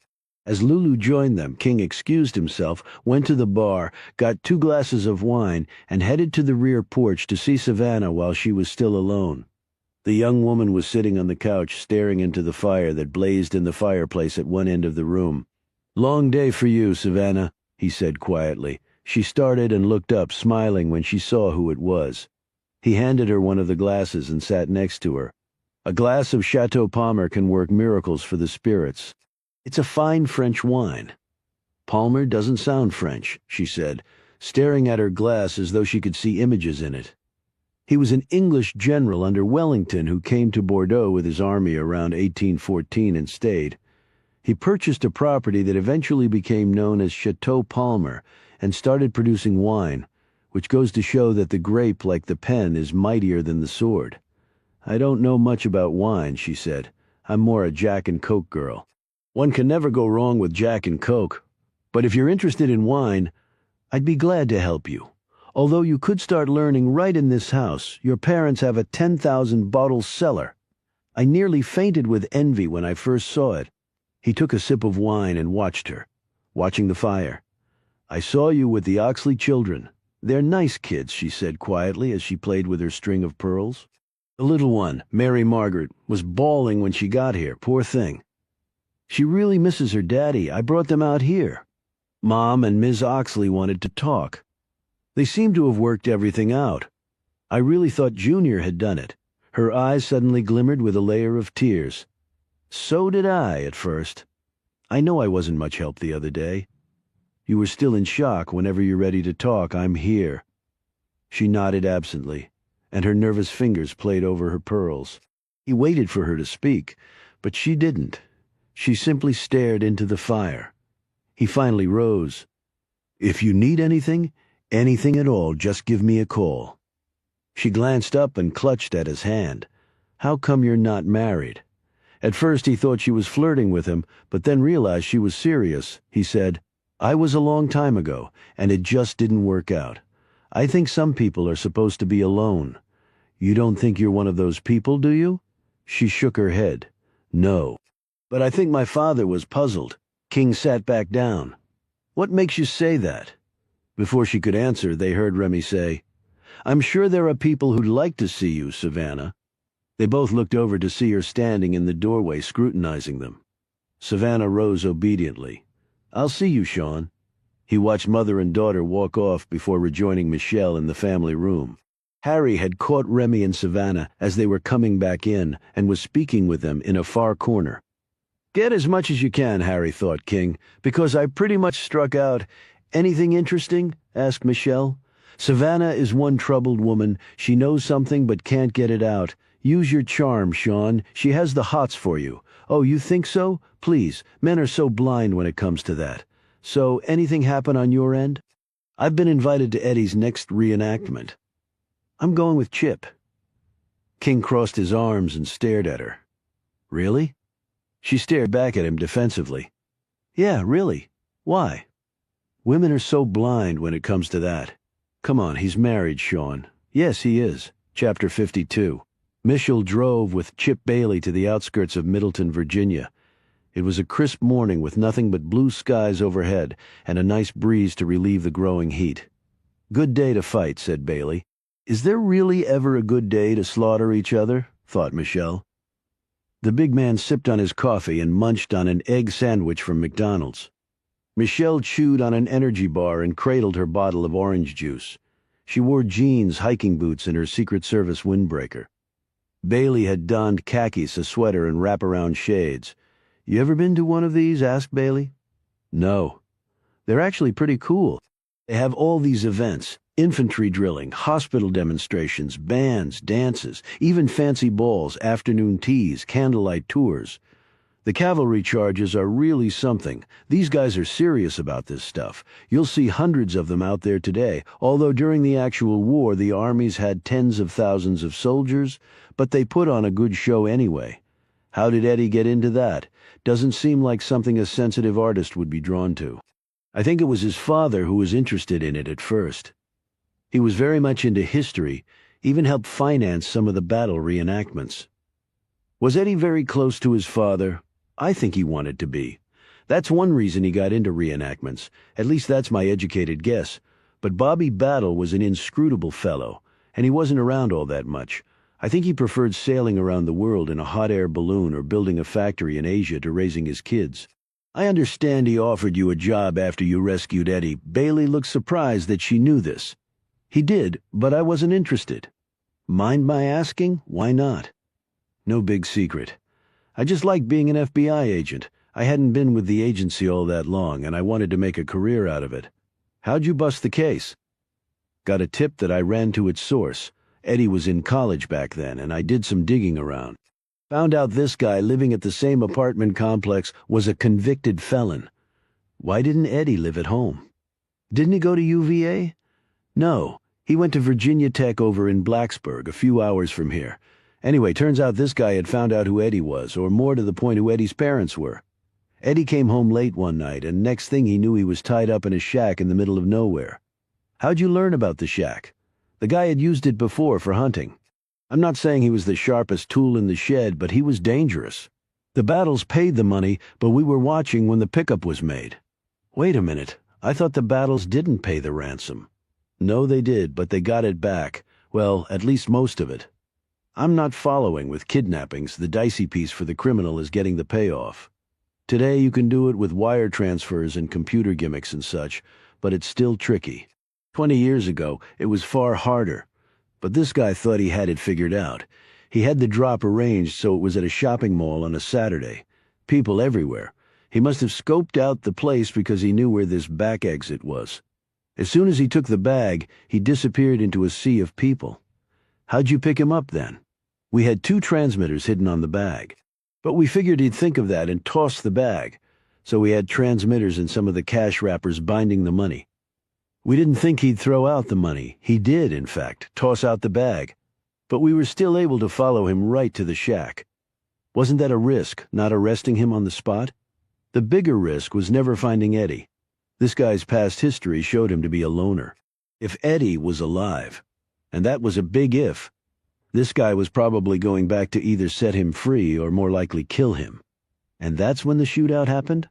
As Lulu joined them, King excused himself, went to the bar, got 2 glasses of wine, and headed to the rear porch to see Savannah while she was still alone. The young woman was sitting on the couch staring into the fire that blazed in the fireplace at one end of the room. Long day for you, Savannah, he said quietly. She started and looked up, smiling when she saw who it was. He handed her one of the glasses and sat next to her. A glass of Chateau Palmer can work miracles for the spirits. It's a fine French wine. Palmer doesn't sound French, she said, staring at her glass as though she could see images in it. He was an English general under Wellington who came to Bordeaux with his army around 1814 and stayed. He purchased a property that eventually became known as Chateau Palmer and started producing wine, which goes to show that the grape, like the pen, is mightier than the sword. I don't know much about wine, she said. I'm more a Jack and Coke girl. One can never go wrong with Jack and Coke. But if you're interested in wine, I'd be glad to help you. Although you could start learning right in this house. Your parents have a 10,000-bottle cellar. I nearly fainted with envy when I first saw it. He took a sip of wine and watched her, watching the fire. I saw you with the Oxley children. They're nice kids, she said quietly as she played with her string of pearls. The little one, Mary Margaret, was bawling when she got here, poor thing. She really misses her daddy. I brought them out here. Mom and Ms. Oxley wanted to talk. They seem to have worked everything out. I really thought Junior had done it. Her eyes suddenly glimmered with a layer of tears. So did I at first. I know I wasn't much help the other day. You were still in shock. Whenever you're ready to talk, I'm here. She nodded absently, and her nervous fingers played over her pearls. He waited for her to speak, but she didn't. She simply stared into the fire. He finally rose. If you need anything at all, just give me a call. She glanced up and clutched at his hand. How come you're not married? At first he thought she was flirting with him, but then realized she was serious. He said, I was a long time ago, and it just didn't work out. I think some people are supposed to be alone. You don't think you're one of those people, do you? She shook her head. No. But I think my father was puzzled. King sat back down. What makes you say that? Before she could answer, they heard Remy say, I'm sure there are people who'd like to see you, Savannah. They both looked over to see her standing in the doorway, scrutinizing them. Savannah rose obediently. I'll see you, Sean. He watched mother and daughter walk off before rejoining Michelle in the family room. Harry had caught Remy and Savannah as they were coming back in and was speaking with them in a far corner. Get as much as you can, Harry thought King, because I pretty much struck out. Anything interesting? Asked Michelle. Savannah is one troubled woman. She knows something but can't get it out. Use your charm, Sean. She has the hots for you. Oh, you think so? Please, men are so blind when it comes to that. So, anything happen on your end? I've been invited to Eddie's next reenactment. I'm going with Chip. King crossed his arms and stared at her. Really? She stared back at him defensively. Yeah, really. Why? Women are so blind when it comes to that. Come on, he's married, Sean. Yes, he is. Chapter 52. Michelle drove with Chip Bailey to the outskirts of Middleton, Virginia. It was a crisp morning with nothing but blue skies overhead and a nice breeze to relieve the growing heat. Good day to fight, said Bailey. Is there really ever a good day to slaughter each other? Thought Michelle. The big man sipped on his coffee and munched on an egg sandwich from McDonald's. Michelle chewed on an energy bar and cradled her bottle of orange juice. She wore jeans, hiking boots, and her Secret Service windbreaker. Bailey had donned khakis, a sweater, and wraparound shades. You ever been to one of these? Asked Bailey. No. They're actually pretty cool. They have all these events, infantry drilling, hospital demonstrations, bands, dances, even fancy balls, afternoon teas, candlelight tours. The cavalry charges are really something. These guys are serious about this stuff. You'll see hundreds of them out there today, although during the actual war the armies had tens of thousands of soldiers, but they put on a good show anyway. How did Eddie get into that? Doesn't seem like something a sensitive artist would be drawn to. I think it was his father who was interested in it at first. He was very much into history, even helped finance some of the battle reenactments. Was Eddie very close to his father? I think he wanted to be. That's one reason he got into reenactments. At least that's my educated guess. But Bobby Battle was an inscrutable fellow, and he wasn't around all that much. I think he preferred sailing around the world in a hot air balloon or building a factory in Asia to raising his kids. I understand he offered you a job after you rescued Eddie. Bailey looked surprised that she knew this. He did, but I wasn't interested. Mind my asking? Why not? No big secret. I just liked being an FBI agent. I hadn't been with the agency all that long, and I wanted to make a career out of it. How'd you bust the case? Got a tip that I ran to its source. Eddie was in college back then, and I did some digging around. Found out this guy living at the same apartment complex was a convicted felon. Why didn't Eddie live at home? Didn't he go to UVA? No, he went to Virginia Tech over in Blacksburg, a few hours from here. Anyway, turns out this guy had found out who Eddie was, or more to the point who Eddie's parents were. Eddie came home late one night, and next thing he knew he was tied up in a shack in the middle of nowhere. How'd you learn about the shack? The guy had used it before for hunting. I'm not saying he was the sharpest tool in the shed, but he was dangerous. The Battles paid the money, but we were watching when the pickup was made. Wait a minute, I thought the Battles didn't pay the ransom. No, they did, but they got it back. Well, at least most of it. I'm not following with kidnappings. The dicey piece for the criminal is getting the payoff. Today you can do it with wire transfers and computer gimmicks and such, but it's still tricky. 20 years ago, it was far harder. But this guy thought he had it figured out. He had the drop arranged so it was at a shopping mall on a Saturday. People everywhere. He must have scoped out the place because he knew where this back exit was. As soon as he took the bag, he disappeared into a sea of people. How'd you pick him up then? We had 2 transmitters hidden on the bag. But we figured he'd think of that and toss the bag. So we had transmitters in some of the cash wrappers binding the money. We didn't think he'd throw out the money. He did, in fact, toss out the bag. But we were still able to follow him right to the shack. Wasn't that a risk, not arresting him on the spot? The bigger risk was never finding Eddie. This guy's past history showed him to be a loner. If Eddie was alive, and that was a big if, this guy was probably going back to either set him free or more likely kill him. And that's when the shootout happened?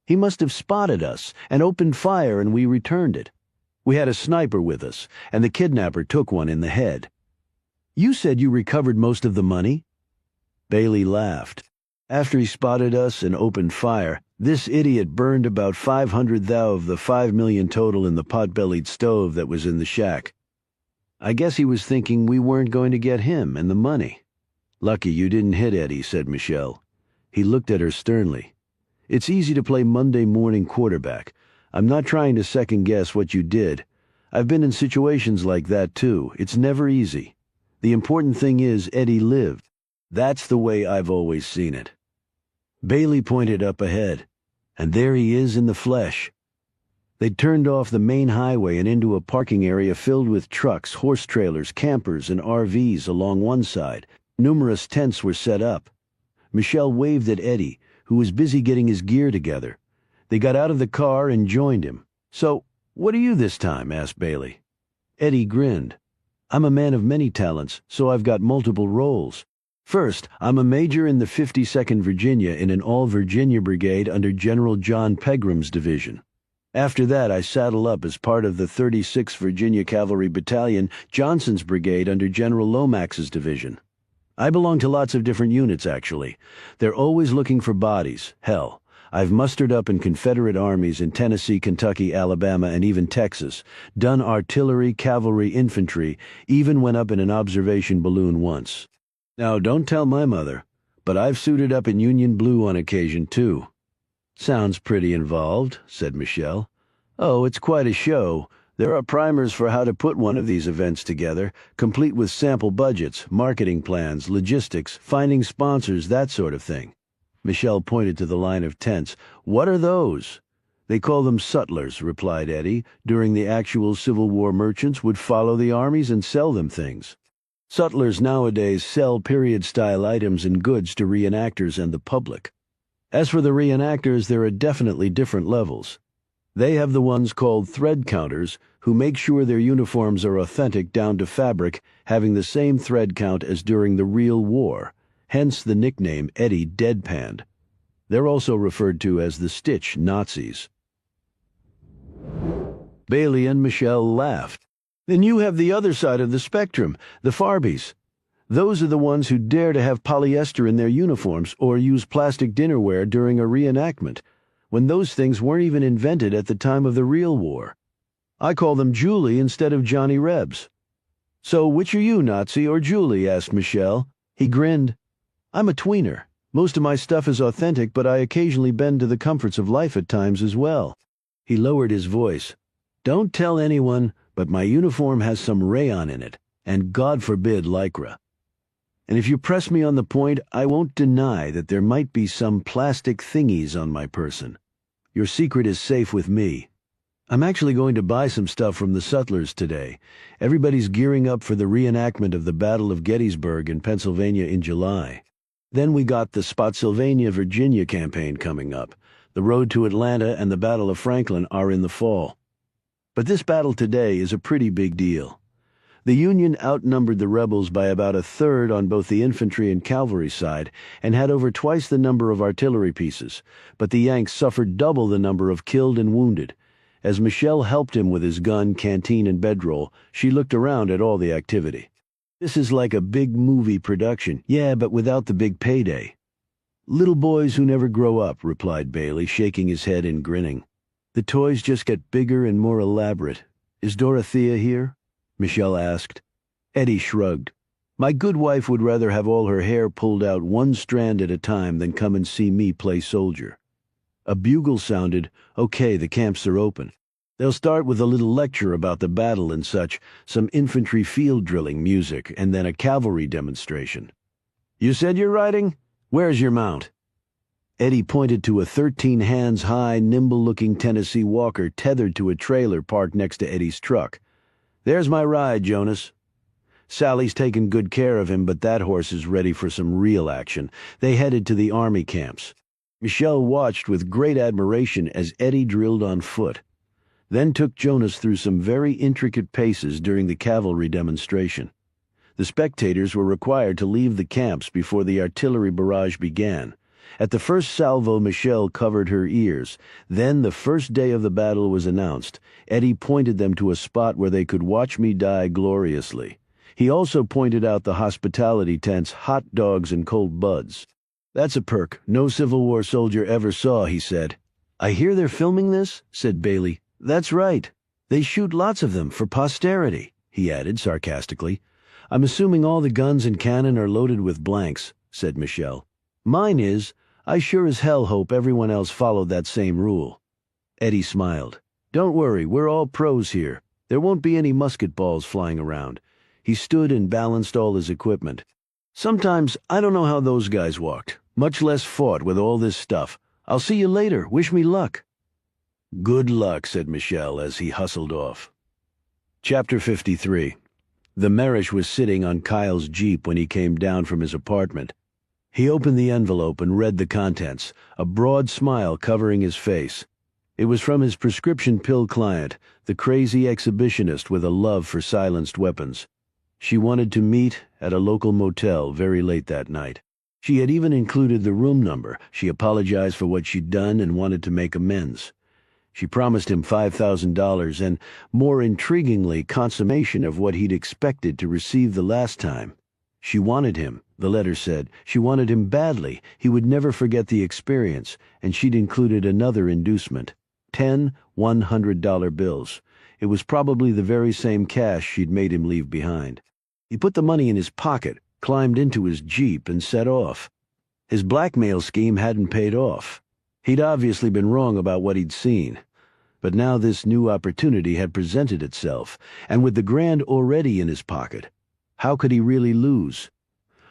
He must have spotted us and opened fire, and we returned it. We had a sniper with us, and the kidnapper took one in the head. You said you recovered most of the money? Bailey laughed. After he spotted us and opened fire, this idiot burned about 500 thou of the 5 million total in the pot-bellied stove that was in the shack. I guess he was thinking we weren't going to get him and the money. Lucky you didn't hit Eddie, said Michelle. He looked at her sternly. It's easy to play Monday morning quarterback. I'm not trying to second-guess what you did. I've been in situations like that, too. It's never easy. The important thing is Eddie lived. That's the way I've always seen it. Bailey pointed up ahead, and there he is in the flesh. They'd turned off the main highway and into a parking area filled with trucks, horse trailers, campers, and RVs along one side. Numerous tents were set up. Michelle waved at Eddie, who was busy getting his gear together. They got out of the car and joined him. So, what are you this time? Asked Bailey. Eddie grinned. I'm a man of many talents, so I've got multiple roles. First, I'm a major in the 52nd Virginia in an all-Virginia brigade under General John Pegram's division. After that, I saddle up as part of the 36th Virginia Cavalry Battalion, Johnson's brigade under General Lomax's division. I belong to lots of different units, actually. They're always looking for bodies. Hell, I've mustered up in Confederate armies in Tennessee, Kentucky, Alabama, and even Texas, done artillery, cavalry, infantry, even went up in an observation balloon once. Now, don't tell my mother, but I've suited up in Union blue on occasion, too. Sounds pretty involved, said Michelle. Oh, it's quite a show. There are primers for how to put one of these events together, complete with sample budgets, marketing plans, logistics, finding sponsors, that sort of thing. Michelle pointed to the line of tents. What are those? They call them sutlers, replied Eddie. During the actual Civil War, merchants would follow the armies and sell them things. Sutlers nowadays sell period-style items and goods to reenactors and the public. As for the reenactors, there are definitely different levels. They have the ones called thread counters, who make sure their uniforms are authentic down to fabric, having the same thread count as during the real war, hence the nickname Eddie Deadpanned. They're also referred to as the Stitch Nazis. Bailey and Michelle laughed. Then you have the other side of the spectrum, the Farbies. Those are the ones who dare to have polyester in their uniforms or use plastic dinnerware during a reenactment, when those things weren't even invented at the time of the real war. I call them Julie instead of Johnny Rebs. So which are you, Nazi or Julie? Asked Michelle. He grinned. I'm a tweener. Most of my stuff is authentic, but I occasionally bend to the comforts of life at times as well. He lowered his voice. Don't tell anyone, but my uniform has some rayon in it, and God forbid lycra. And if you press me on the point, I won't deny that there might be some plastic thingies on my person. Your secret is safe with me. I'm actually going to buy some stuff from the Sutlers today. Everybody's gearing up for the reenactment of the Battle of Gettysburg in Pennsylvania in July. Then we got the Spotsylvania, Virginia campaign coming up. The road to Atlanta and the Battle of Franklin are in the fall. But this battle today is a pretty big deal. The Union outnumbered the rebels by about a third on both the infantry and cavalry side and had over twice the number of artillery pieces, but the Yanks suffered double the number of killed and wounded. As Michelle helped him with his gun, canteen, and bedroll, she looked around at all the activity. This is like a big movie production, yeah, but without the big payday. Little boys who never grow up, replied Bailey, shaking his head and grinning. The toys just get bigger and more elaborate. Is Dorothea here? Michelle asked. Eddie shrugged. My good wife would rather have all her hair pulled out one strand at a time than come and see me play soldier. A bugle sounded. Okay, the camps are open. They'll start with a little lecture about the battle and such, some infantry field drilling music, and then a cavalry demonstration. You said you're riding? Where's your mount? Eddie pointed to a 13-hands-high, nimble-looking Tennessee Walker tethered to a trailer parked next to Eddie's truck. There's my ride, Jonas. Sally's taken good care of him, but that horse is ready for some real action. They headed to the army camps. Michelle watched with great admiration as Eddie drilled on foot, then took Jonas through some very intricate paces during the cavalry demonstration. The spectators were required to leave the camps before the artillery barrage began. At the first salvo, Michelle covered her ears. Then the first day of the battle was announced. Eddie pointed them to a spot where they could watch me die gloriously. He also pointed out the hospitality tents, hot dogs, and cold buds. That's a perk no Civil War soldier ever saw, he said. I hear they're filming this, said Bailey. That's right. They shoot lots of them for posterity, he added sarcastically. I'm assuming all the guns and cannon are loaded with blanks, said Michelle. Mine is. I sure as hell hope everyone else followed that same rule. Eddie smiled. Don't worry, we're all pros here. There won't be any musket balls flying around. He stood and balanced all his equipment. Sometimes I don't know how those guys walked, much less fought with all this stuff. I'll see you later. Wish me luck. Good luck, said Michelle as he hustled off. Chapter 53. The Marish was sitting on Kyle's Jeep when he came down from his apartment. He opened the envelope and read the contents, a broad smile covering his face. It was from his prescription pill client, the crazy exhibitionist with a love for silenced weapons. She wanted to meet at a local motel very late that night. She had even included the room number. She apologized for what she'd done and wanted to make amends. She promised him $5,000 and, more intriguingly, consummation of what he'd expected to receive the last time. She wanted him, the letter said. She wanted him badly. He would never forget the experience, and she'd included another inducement. 10 $100 bills. It was probably the very same cash she'd made him leave behind. He put the money in his pocket, climbed into his Jeep, and set off. His blackmail scheme hadn't paid off. He'd obviously been wrong about what he'd seen. But now this new opportunity had presented itself, and with the grand already in his pocket, how could he really lose?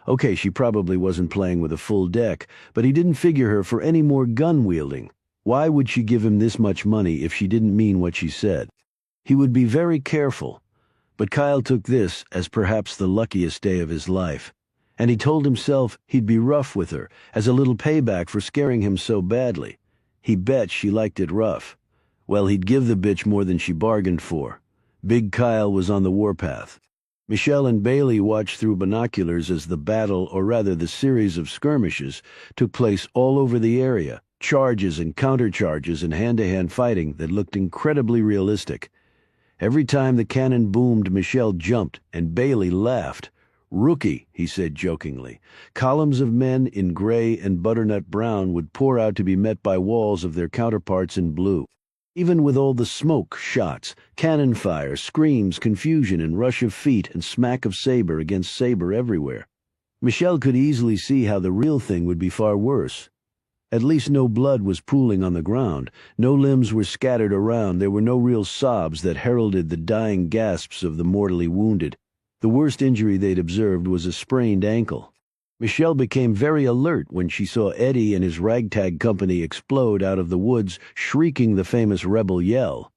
Okay, she probably wasn't playing with a full deck, but he didn't figure her for any more gun-wielding. Why would she give him this much money if she didn't mean what she said? He would be very careful. But Kyle took this as perhaps the luckiest day of his life, and he told himself he'd be rough with her as a little payback for scaring him so badly. He bet she liked it rough. Well, he'd give the bitch more than she bargained for. Big Kyle was on the warpath. Michelle and Bailey watched through binoculars as the battle, or rather the series of skirmishes, took place all over the area, charges and countercharges and hand-to-hand fighting that looked incredibly realistic. Every time the cannon boomed, Michelle jumped, and Bailey laughed. "Rookie," he said jokingly. Columns of men in gray and butternut brown would pour out to be met by walls of their counterparts in blue. Even with all the smoke, shots, cannon fire, screams, confusion, and rush of feet and smack of saber against saber everywhere, Michelle could easily see how the real thing would be far worse. At least no blood was pooling on the ground, no limbs were scattered around, there were no real sobs that heralded the dying gasps of the mortally wounded. The worst injury they'd observed was a sprained ankle. Michelle became very alert when she saw Eddie and his ragtag company explode out of the woods, shrieking the famous rebel yell.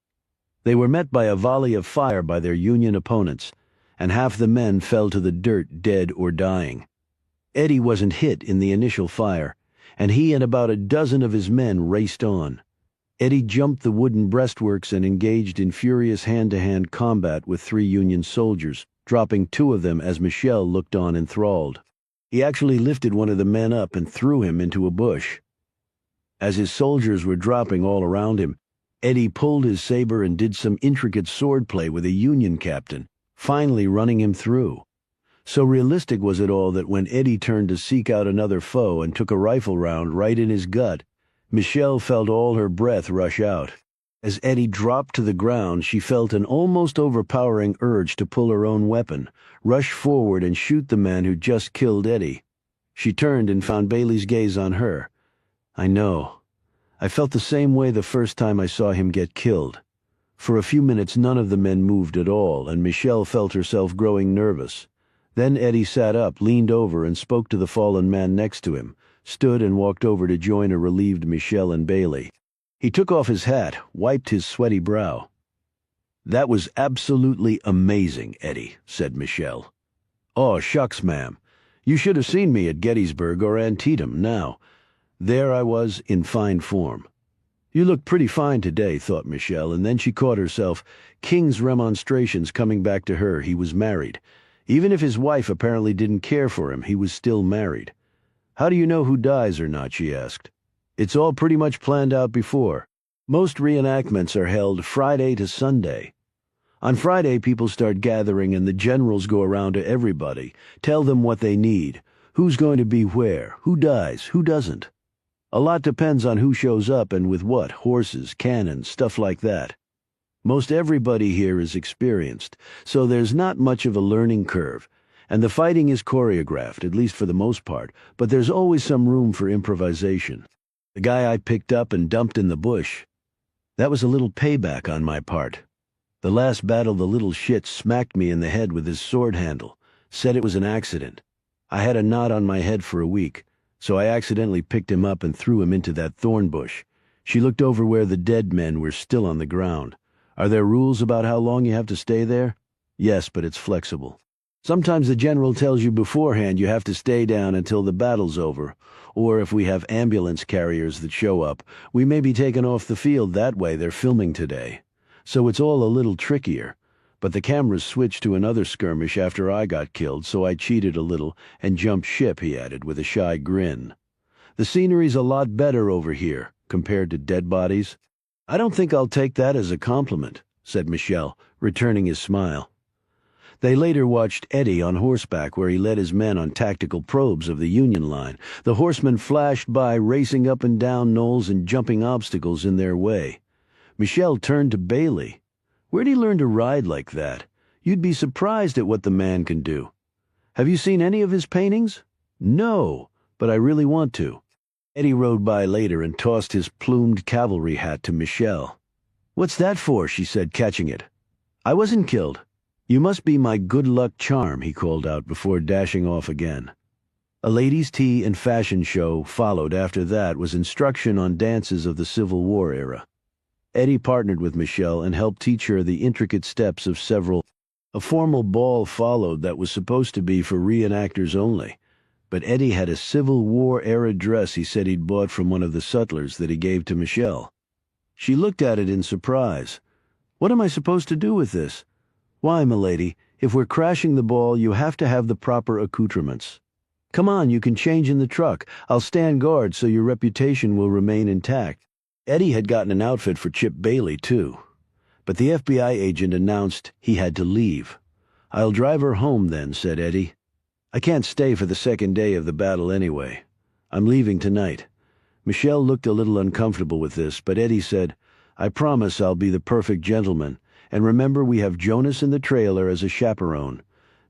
They were met by a volley of fire by their Union opponents, and half the men fell to the dirt dead or dying. Eddie wasn't hit in the initial fire, and he and about a dozen of his men raced on. Eddie jumped the wooden breastworks and engaged in furious hand-to-hand combat with 3 Union soldiers, dropping 2 of them as Michelle looked on enthralled. He actually lifted one of the men up and threw him into a bush. As his soldiers were dropping all around him, Eddie pulled his saber and did some intricate swordplay with a Union captain, finally running him through. So realistic was it all that when Eddie turned to seek out another foe and took a rifle round right in his gut, Michelle felt all her breath rush out. As Eddie dropped to the ground, she felt an almost overpowering urge to pull her own weapon, rush forward and shoot the man who just killed Eddie. She turned and found Bailey's gaze on her. "I know. I felt the same way the first time I saw him get killed." For a few minutes none of the men moved at all, and Michelle felt herself growing nervous. Then Eddie sat up, leaned over, and spoke to the fallen man next to him, stood and walked over to join a relieved Michelle and Bailey. He took off his hat, wiped his sweaty brow. "That was absolutely amazing, Eddie," said Michelle. "Oh, shucks, ma'am. You should have seen me at Gettysburg or Antietam now. There I was in fine form." "You look pretty fine today," thought Michelle, and then she caught herself. King's remonstrations coming back to her. He was married. Even if his wife apparently didn't care for him, he was still married. "How do you know who dies or not?" she asked. "It's all pretty much planned out before. Most reenactments are held Friday to Sunday. On Friday, people start gathering and the generals go around to everybody, tell them what they need, who's going to be where, who dies, who doesn't. A lot depends on who shows up and with what, horses, cannons, stuff like that. Most everybody here is experienced, so there's not much of a learning curve, and the fighting is choreographed, at least for the most part, but there's always some room for improvisation. The guy I picked up and dumped in the bush, that was a little payback on my part. The last battle the little shit smacked me in the head with his sword handle, said it was an accident. I had a knot on my head for a week, so I accidentally picked him up and threw him into that thorn bush." She looked over where the dead men were still on the ground. "Are there rules about how long you have to stay there?" "Yes, but it's flexible. Sometimes the general tells you beforehand you have to stay down until the battle's over, or if we have ambulance carriers that show up, we may be taken off the field that way. They're filming today. So it's all a little trickier. But the cameras switched to another skirmish after I got killed, so I cheated a little and jumped ship," he added with a shy grin. "The scenery's a lot better over here, compared to dead bodies." "I don't think I'll take that as a compliment," said Michelle, returning his smile. They later watched Eddie on horseback where he led his men on tactical probes of the Union line. The horsemen flashed by, racing up and down knolls and jumping obstacles in their way. Michelle turned to Bailey. "Where'd he learn to ride like that? You'd be surprised at what the man can do. Have you seen any of his paintings?" "No, but I really want to." Eddie rode by later and tossed his plumed cavalry hat to Michelle. "What's that for?" she said, catching it. "I wasn't killed." "You must be my good luck charm," he called out before dashing off again. A ladies' tea and fashion show followed. After that was instruction on dances of the Civil War era. Eddie partnered with Michelle and helped teach her the intricate steps of several. A formal ball followed that was supposed to be for reenactors only, but Eddie had a Civil War era dress he said he'd bought from one of the sutlers that he gave to Michelle. She looked at it in surprise. "What am I supposed to do with this?" "Why, milady, if we're crashing the ball, you have to have the proper accoutrements. Come on, you can change in the truck. I'll stand guard so your reputation will remain intact." Eddie had gotten an outfit for Chip Bailey, too. But the FBI agent announced he had to leave. "I'll drive her home then," said Eddie. "I can't stay for the second day of the battle anyway. I'm leaving tonight." Michelle looked a little uncomfortable with this, but Eddie said, "I promise I'll be the perfect gentleman. And remember, we have Jonas in the trailer as a chaperone."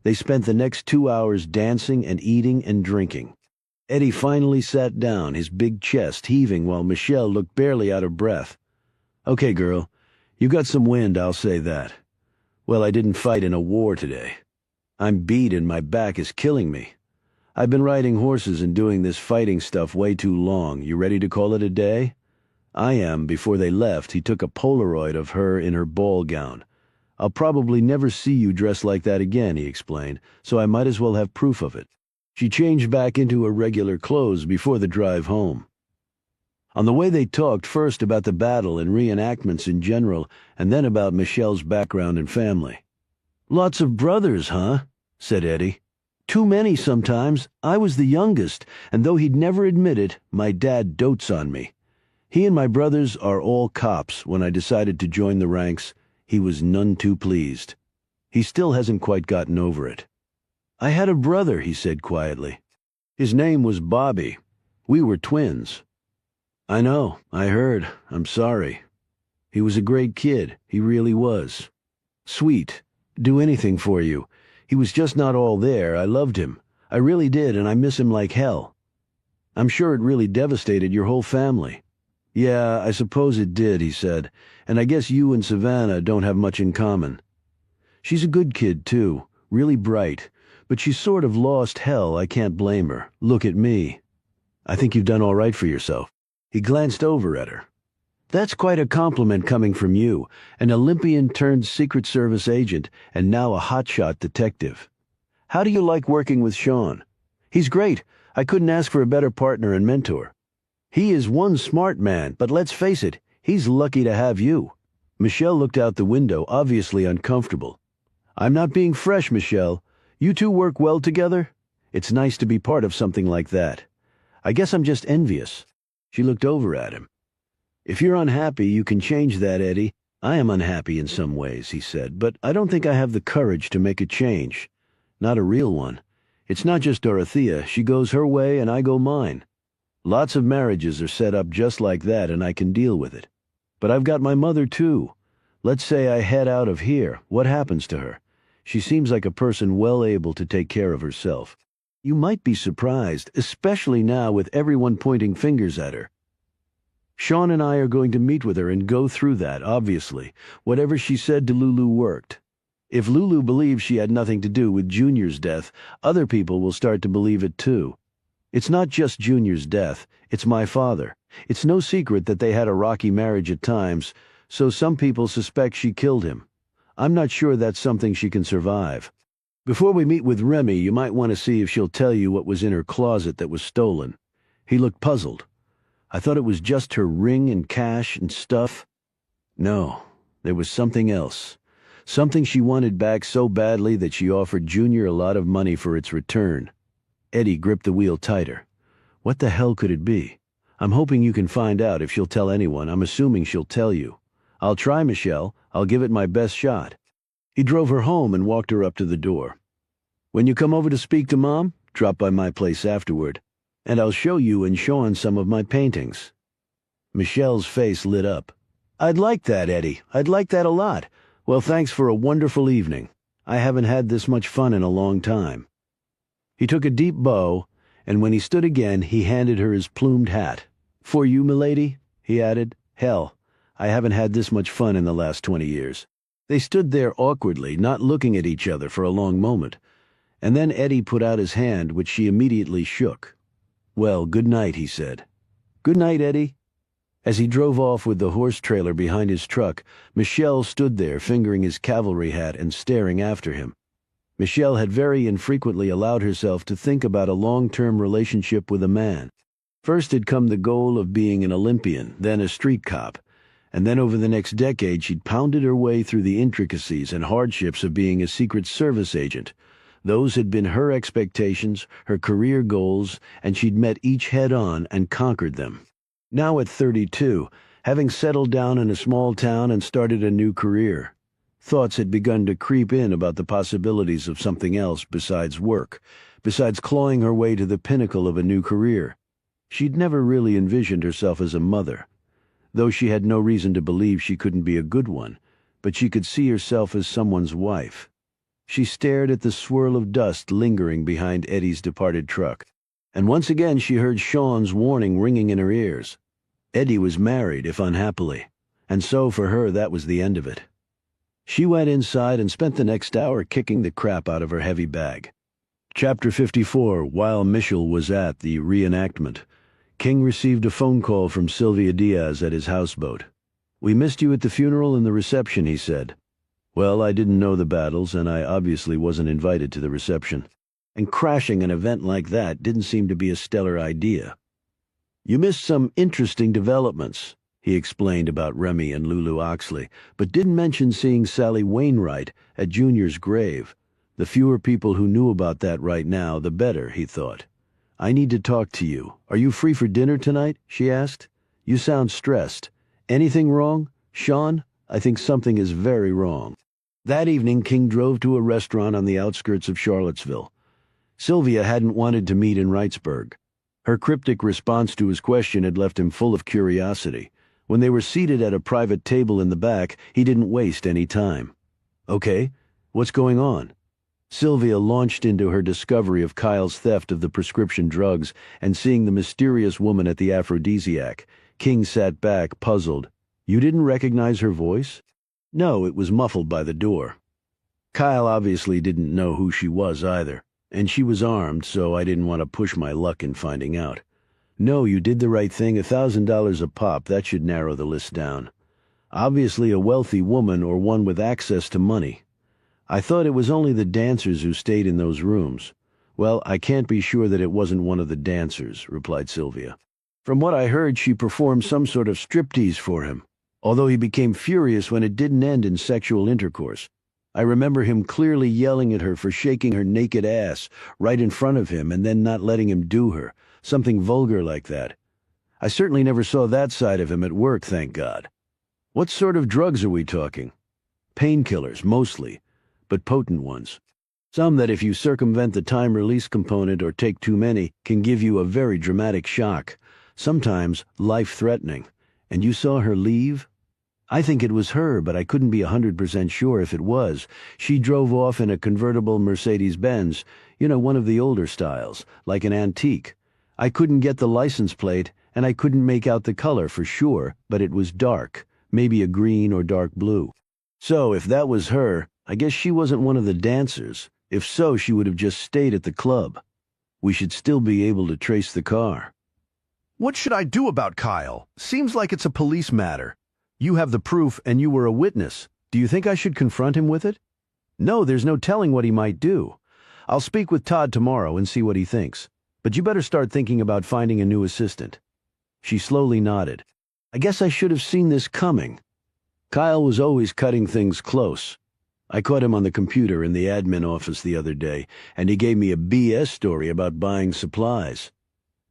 They spent the next 2 hours dancing and eating and drinking. Eddie finally sat down, his big chest heaving while Michelle looked barely out of breath. "Okay, girl, you got some wind, I'll say that. Well, I didn't fight in a war today. I'm beat and my back is killing me. I've been riding horses and doing this fighting stuff way too long. You ready to call it a day?" "I am." Before they left, he took a Polaroid of her in her ball gown. "I'll probably never see you dressed like that again," he explained, "so I might as well have proof of it." She changed back into her regular clothes before the drive home. On the way they talked first about the battle and reenactments in general, and then about Michelle's background and family. "Lots of brothers, huh?" said Eddie. "Too many sometimes. I was the youngest, and though he'd never admit it, my dad dotes on me. He and my brothers are all cops. When I decided to join the ranks, he was none too pleased. He still hasn't quite gotten over it." "I had a brother," he said quietly. "His name was Bobby. We were twins." "I know, I heard. I'm sorry. He was a great kid, he really was. Sweet, do anything for you. He was just not all there. I loved him. I really did, and I miss him like hell. I'm sure it really devastated your whole family." "Yeah, I suppose it did," he said, "and I guess you and Savannah don't have much in common. She's a good kid, too, really bright, but she's sort of lost hell. I can't blame her. Look at me. I think you've done all right for yourself." He glanced over at her. "That's quite a compliment coming from you, an Olympian turned Secret Service agent, and now a hotshot detective. How do you like working with Sean?" "He's great. I couldn't ask for a better partner and mentor. He is one smart man, but let's face it, he's lucky to have you." Michelle looked out the window, obviously uncomfortable. "I'm not being fresh, Michelle. You two work well together? It's nice to be part of something like that. I guess I'm just envious." She looked over at him. "If you're unhappy, you can change that, Eddie. I am unhappy in some ways," he said, "but I don't think I have the courage to make a change. Not a real one. It's not just Dorothea. She goes her way and I go mine. Lots of marriages are set up just like that, and I can deal with it. But I've got my mother, too. Let's say I head out of here. What happens to her? She seems like a person well able to take care of herself. You might be surprised, especially now with everyone pointing fingers at her. Sean and I are going to meet with her and go through that, obviously. Whatever she said to Lulu worked. If Lulu believes she had nothing to do with Junior's death, other people will start to believe it too. It's not just Junior's death, it's my father. It's no secret that they had a rocky marriage at times, so some people suspect she killed him. I'm not sure that's something she can survive. Before we meet with Remy, you might want to see if she'll tell you what was in her closet that was stolen." He looked puzzled. "I thought it was just her ring and cash and stuff." "No, there was something else. Something she wanted back so badly that she offered Junior a lot of money for its return." Eddie gripped the wheel tighter. "What the hell could it be? I'm hoping you can find out if she'll tell anyone. I'm assuming she'll tell you. I'll try, Michelle. I'll give it my best shot." He drove her home and walked her up to the door. "When you come over to speak to Mom, drop by my place afterward, and I'll show you and Sean some of my paintings." Michelle's face lit up. "I'd like that, Eddie. I'd like that a lot. Well, thanks for a wonderful evening. I haven't had this much fun in a long time." He took a deep bow, and when he stood again, he handed her his plumed hat. "For you, milady?" he added. "Hell, I haven't had this much fun in the last 20 years. They stood there awkwardly, not looking at each other for a long moment. And then Eddie put out his hand, which she immediately shook. "Well, good night," he said. "Good night, Eddie." As he drove off with the horse trailer behind his truck, Michelle stood there fingering his cavalry hat and staring after him. Michelle had very infrequently allowed herself to think about a long-term relationship with a man. First had come the goal of being an Olympian, then a street cop, and then over the next decade she'd pounded her way through the intricacies and hardships of being a Secret Service agent. Those had been her expectations, her career goals, and she'd met each head-on and conquered them. Now at 32, having settled down in a small town and started a new career, thoughts had begun to creep in about the possibilities of something else besides work, besides clawing her way to the pinnacle of a new career. She'd never really envisioned herself as a mother, though she had no reason to believe she couldn't be a good one, but she could see herself as someone's wife. She stared at the swirl of dust lingering behind Eddie's departed truck, and once again she heard Sean's warning ringing in her ears. Eddie was married, if unhappily, and so for her that was the end of it. She went inside and spent the next hour kicking the crap out of her heavy bag. Chapter 54. While Michelle was at the reenactment, King received a phone call from Sylvia Diaz at his houseboat. "We missed you at the funeral and the reception," he said. "Well, I didn't know the battles, and I obviously wasn't invited to the reception. And crashing an event like that didn't seem to be a stellar idea." "You missed some interesting developments," he explained about Remy and Lulu Oxley, but didn't mention seeing Sally Wainwright at Junior's grave. The fewer people who knew about that right now, the better, he thought. "I need to talk to you. Are you free for dinner tonight?" she asked. "You sound stressed. Anything wrong? Sean, I think something is very wrong." That evening, King drove to a restaurant on the outskirts of Charlottesville. Sylvia hadn't wanted to meet in Wrightsburg. Her cryptic response to his question had left him full of curiosity. When they were seated at a private table in the back, he didn't waste any time. "Okay, what's going on?" Sylvia launched into her discovery of Kyle's theft of the prescription drugs and seeing the mysterious woman at the aphrodisiac. King sat back, puzzled. "You didn't recognize her voice?" "No, it was muffled by the door." Kyle obviously didn't know who she was either, and she was armed, so I didn't want to push my luck in finding out. "No, you did the right thing. $1,000 a pop, that should narrow the list down. Obviously a wealthy woman or one with access to money. I thought it was only the dancers who stayed in those rooms." "Well, I can't be sure that it wasn't one of the dancers," replied Sylvia. "From what I heard, she performed some sort of striptease for him, although he became furious when it didn't end in sexual intercourse. I remember him clearly yelling at her for shaking her naked ass right in front of him and then not letting him do her, something vulgar like that. I certainly never saw that side of him at work, thank God." "What sort of drugs are we talking?" "Painkillers, mostly, but potent ones. Some that if you circumvent the time-release component or take too many can give you a very dramatic shock, sometimes life-threatening. And you saw her leave?" "I think it was her, but I couldn't be 100% sure if it was. She drove off in a convertible Mercedes-Benz, one of the older styles, like an antique. I couldn't get the license plate, and I couldn't make out the color for sure, but it was dark, maybe a green or dark blue. So if that was her, I guess she wasn't one of the dancers. If so, she would have just stayed at the club. We should still be able to trace the car." "What should I do about Kyle? Seems like it's a police matter." "You have the proof and you were a witness. Do you think I should confront him with it?" "No, there's no telling what he might do. I'll speak with Todd tomorrow and see what he thinks. But you better start thinking about finding a new assistant." She slowly nodded. "I guess I should have seen this coming. Kyle was always cutting things close. I caught him on the computer in the admin office the other day, and he gave me a BS story about buying supplies.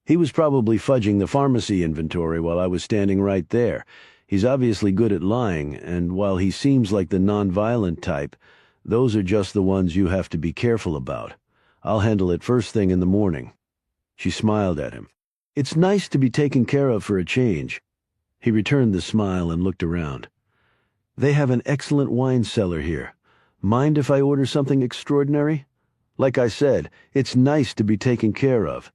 He was probably fudging the pharmacy inventory while I was standing right there. He's obviously good at lying, and while he seems like the non-violent type, those are just the ones you have to be careful about. I'll handle it first thing in the morning." She smiled at him. "It's nice to be taken care of for a change." He returned the smile and looked around. "They have an excellent wine cellar here. Mind if I order something extraordinary? Like I said, it's nice to be taken care of.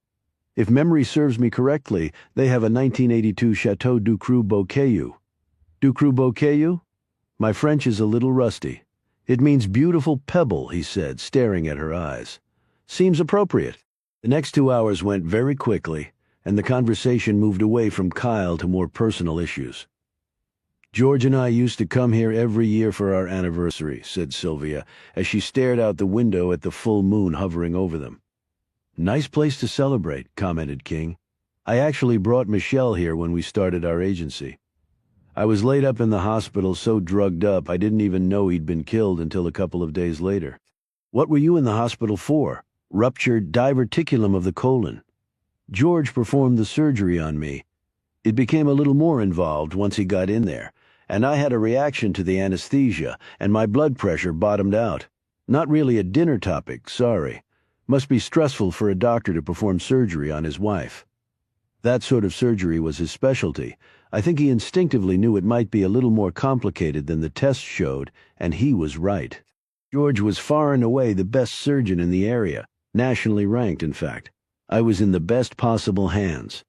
If memory serves me correctly, they have a 1982 Chateau Ducru Bouquet. Ducru Bocayu? My French is a little rusty. It means beautiful pebble, he said, staring at her eyes. Seems appropriate. The next 2 hours went very quickly, and the conversation moved away from Kyle to more personal issues. George and I used to come here every year for our anniversary, said Sylvia, as she stared out the window at the full moon hovering over them. Nice place to celebrate, commented King. I actually brought Michelle here when we started our agency. I was laid up in the hospital so drugged up I didn't even know he'd been killed until a couple of days later. What were you in the hospital for? Ruptured diverticulum of the colon. George performed the surgery on me. It became a little more involved once he got in there, and I had a reaction to the anesthesia, and my blood pressure bottomed out. Not really a dinner topic, sorry. Must be stressful for a doctor to perform surgery on his wife. That sort of surgery was his specialty. I think he instinctively knew it might be a little more complicated than the tests showed, and he was right. George was far and away the best surgeon in the area, nationally ranked, in fact. I was in the best possible hands.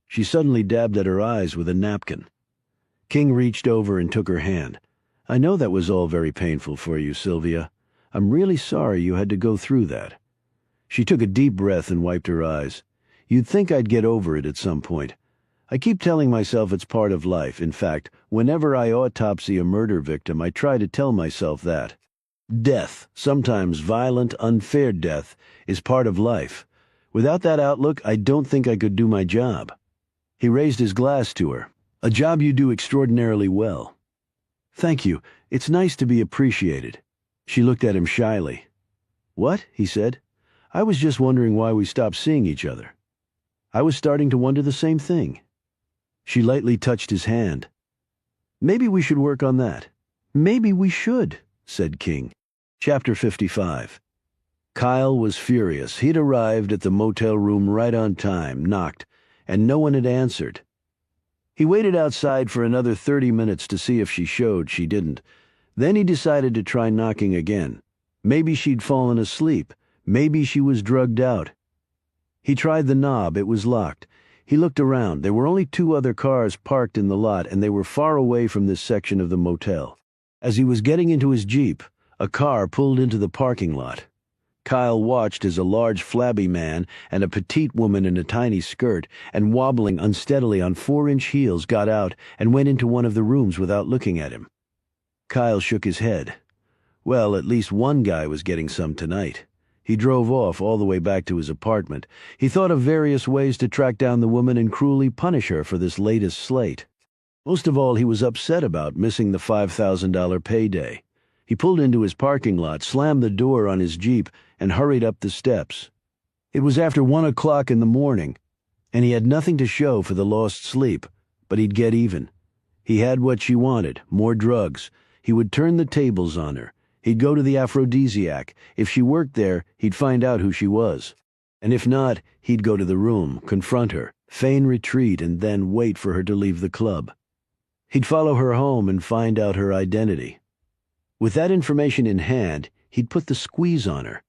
She suddenly dabbed at her eyes with a napkin. King reached over and took her hand. I know that was all very painful for you, Sylvia. I'm really sorry you had to go through that. She took a deep breath and wiped her eyes. You'd think I'd get over it at some point. I keep telling myself it's part of life. In fact, whenever I autopsy a murder victim, I try to tell myself that. Death, sometimes violent, unfair death, is part of life. Without that outlook, I don't think I could do my job. He raised his glass to her. A job you do extraordinarily well. Thank you. It's nice to be appreciated. She looked at him shyly. What? He said. I was just wondering why we stopped seeing each other. I was starting to wonder the same thing. She lightly touched his hand. Maybe we should work on that. Maybe we should, said King. Chapter 55. Kyle was furious. He'd arrived at the motel room right on time, knocked, and no one had answered. He waited outside for another 30 minutes to see if she showed. She didn't. Then he decided to try knocking again. Maybe she'd fallen asleep. Maybe she was drugged out. He tried the knob. It was locked. He looked around. There were only 2 other cars parked in the lot, and they were far away from this section of the motel. As he was getting into his Jeep, a car pulled into the parking lot. Kyle watched as a large, flabby man and a petite woman in a tiny skirt and wobbling unsteadily on 4-inch heels got out and went into one of the rooms without looking at him. Kyle shook his head. Well, at least one guy was getting some tonight. He drove off all the way back to his apartment. He thought of various ways to track down the woman and cruelly punish her for this latest slate. Most of all, he was upset about missing the $5,000 payday. He pulled into his parking lot, slammed the door on his Jeep, and hurried up the steps. It was after 1 o'clock in the morning, and he had nothing to show for the lost sleep, but he'd get even. He had what she wanted, more drugs. He would turn the tables on her. He'd go to the aphrodisiac. If she worked there, he'd find out who she was. And if not, he'd go to the room, confront her, feign retreat, and then wait for her to leave the club. He'd follow her home and find out her identity. With that information in hand, he'd put the squeeze on her.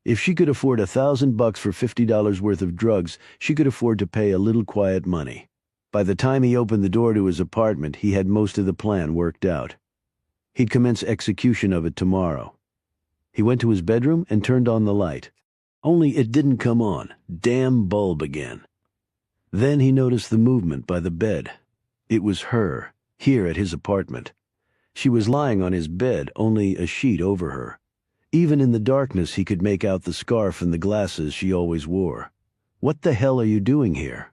If she could afford $1,000 for $50 worth of drugs, she could afford to pay a little quiet money. By the time he opened the door to his apartment, he had most of the plan worked out. He'd commence execution of it tomorrow. He went to his bedroom and turned on the light. Only it didn't come on. Damn bulb again. Then he noticed the movement by the bed. It was her, here at his apartment. She was lying on his bed, only a sheet over her. Even in the darkness he could make out the scarf and the glasses she always wore. What the hell are you doing here?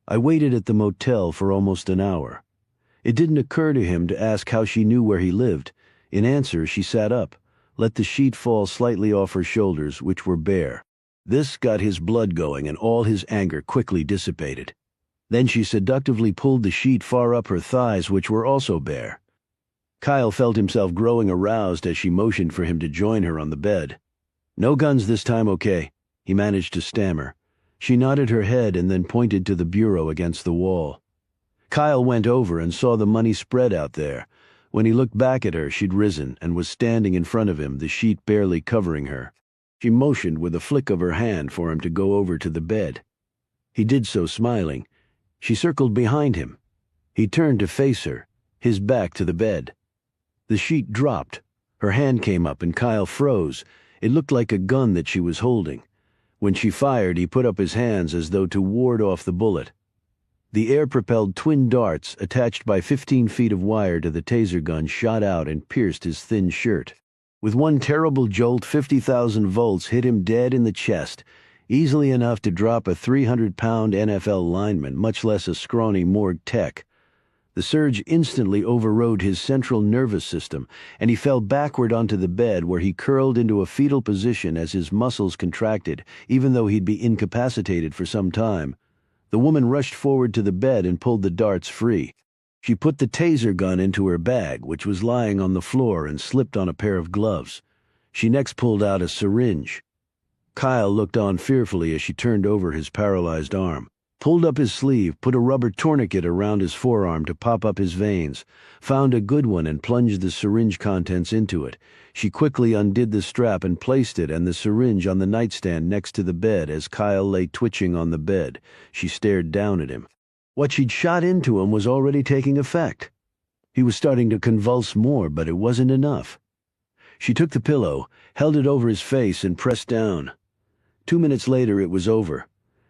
I waited at the motel for almost an hour. It didn't occur to him to ask how she knew where he lived. In answer, she sat up, let the sheet fall slightly off her shoulders, which were bare. This got his blood going, and all his anger quickly dissipated. Then she seductively pulled the sheet far up her thighs, which were also bare. Kyle felt himself growing aroused as she motioned for him to join her on the bed. No guns this time, okay? He managed to stammer. She nodded her head and then pointed to the bureau against the wall. Kyle went over and saw the money spread out there. When he looked back at her, she'd risen and was standing in front of him, the sheet barely covering her. She motioned with a flick of her hand for him to go over to the bed. He did so, smiling. She circled behind him. He turned to face her. his back to the bed. The sheet dropped. Her hand came up and Kyle froze. It looked like a gun that she was holding. When she fired, he put up his hands as though to ward off the bullet. The air-propelled twin darts, attached by 15 feet of wire to the taser gun, shot out and pierced his thin shirt. With one terrible jolt, 50,000 volts hit him dead in the chest, easily enough to drop a 300-pound NFL lineman, much less a scrawny morgue tech. The surge instantly overrode his central nervous system, and he fell backward onto the bed where he curled into a fetal position as his muscles contracted, even though he'd be incapacitated for some time. The woman rushed forward to the bed and pulled the darts free. She put the taser gun into her bag, which was lying on the floor, and slipped on a pair of gloves. She next pulled out a syringe. Kyle looked on fearfully as she turned over his paralyzed arm, pulled up his sleeve, put a rubber tourniquet around his forearm to pop up his veins, found a good one and plunged the syringe contents into it. She quickly undid the strap and placed it and the syringe on the nightstand next to the bed as Kyle lay twitching on the bed. She stared down at him. What she'd shot into him was already taking effect. He was starting to convulse more, but it wasn't enough. She took the pillow, held it over his face, and pressed down. 2 minutes later it was over.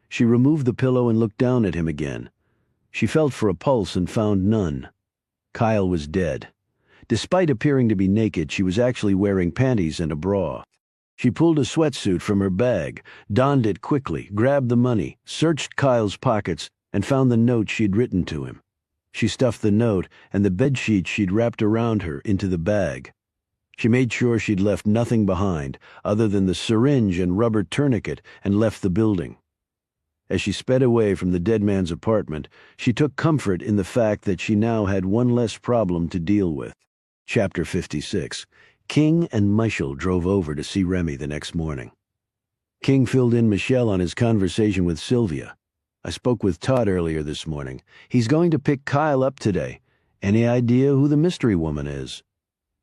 She removed the pillow and looked down at him again. She felt for a pulse and found none. Kyle was dead. Despite appearing to be naked, she was actually wearing panties and a bra. She pulled a sweatsuit from her bag, donned it quickly, grabbed the money, searched Kyle's pockets, and found the note she'd written to him. She stuffed the note and the bedsheet she'd wrapped around her into the bag. She made sure she'd left nothing behind other than the syringe and rubber tourniquet and left the building. As she sped away from the dead man's apartment, she took comfort in the fact that she now had one less problem to deal with. Chapter 56. King and Michel drove over to see Remy the next morning. King filled in Michel on his conversation with Sylvia. I spoke with Todd earlier this morning. He's going to pick Kyle up today. Any idea who the mystery woman is?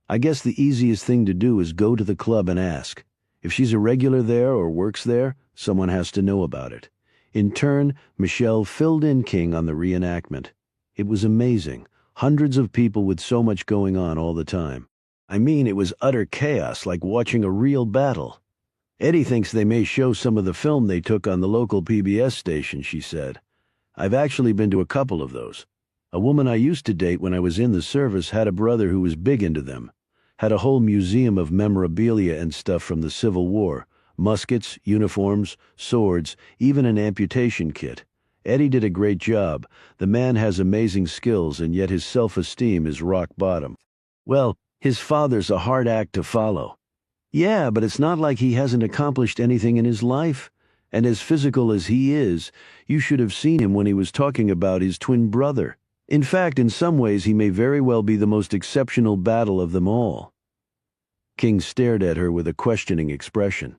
I guess the easiest thing to do is go to the club and ask. If she's a regular there or works there, someone has to know about it. In turn, Michel filled in King on the reenactment. It was amazing. Hundreds of people with so much going on all the time. I mean, it was utter chaos, like watching a real battle. Eddie thinks they may show some of the film they took on the local PBS station, she said. I've actually been to a couple of those. A woman I used to date when I was in the service had a brother who was big into them. Had a whole museum of memorabilia and stuff from the Civil War. Muskets, uniforms, swords, even an amputation kit. Eddie did a great job. The man has amazing skills, and yet his self-esteem is rock bottom. Well, his father's a hard act to follow. Yeah, but it's not like he hasn't accomplished anything in his life. And as physical as he is, you should have seen him when he was talking about his twin brother. In fact, in some ways he may very well be the most exceptional battle of them all. King stared at her with a questioning expression.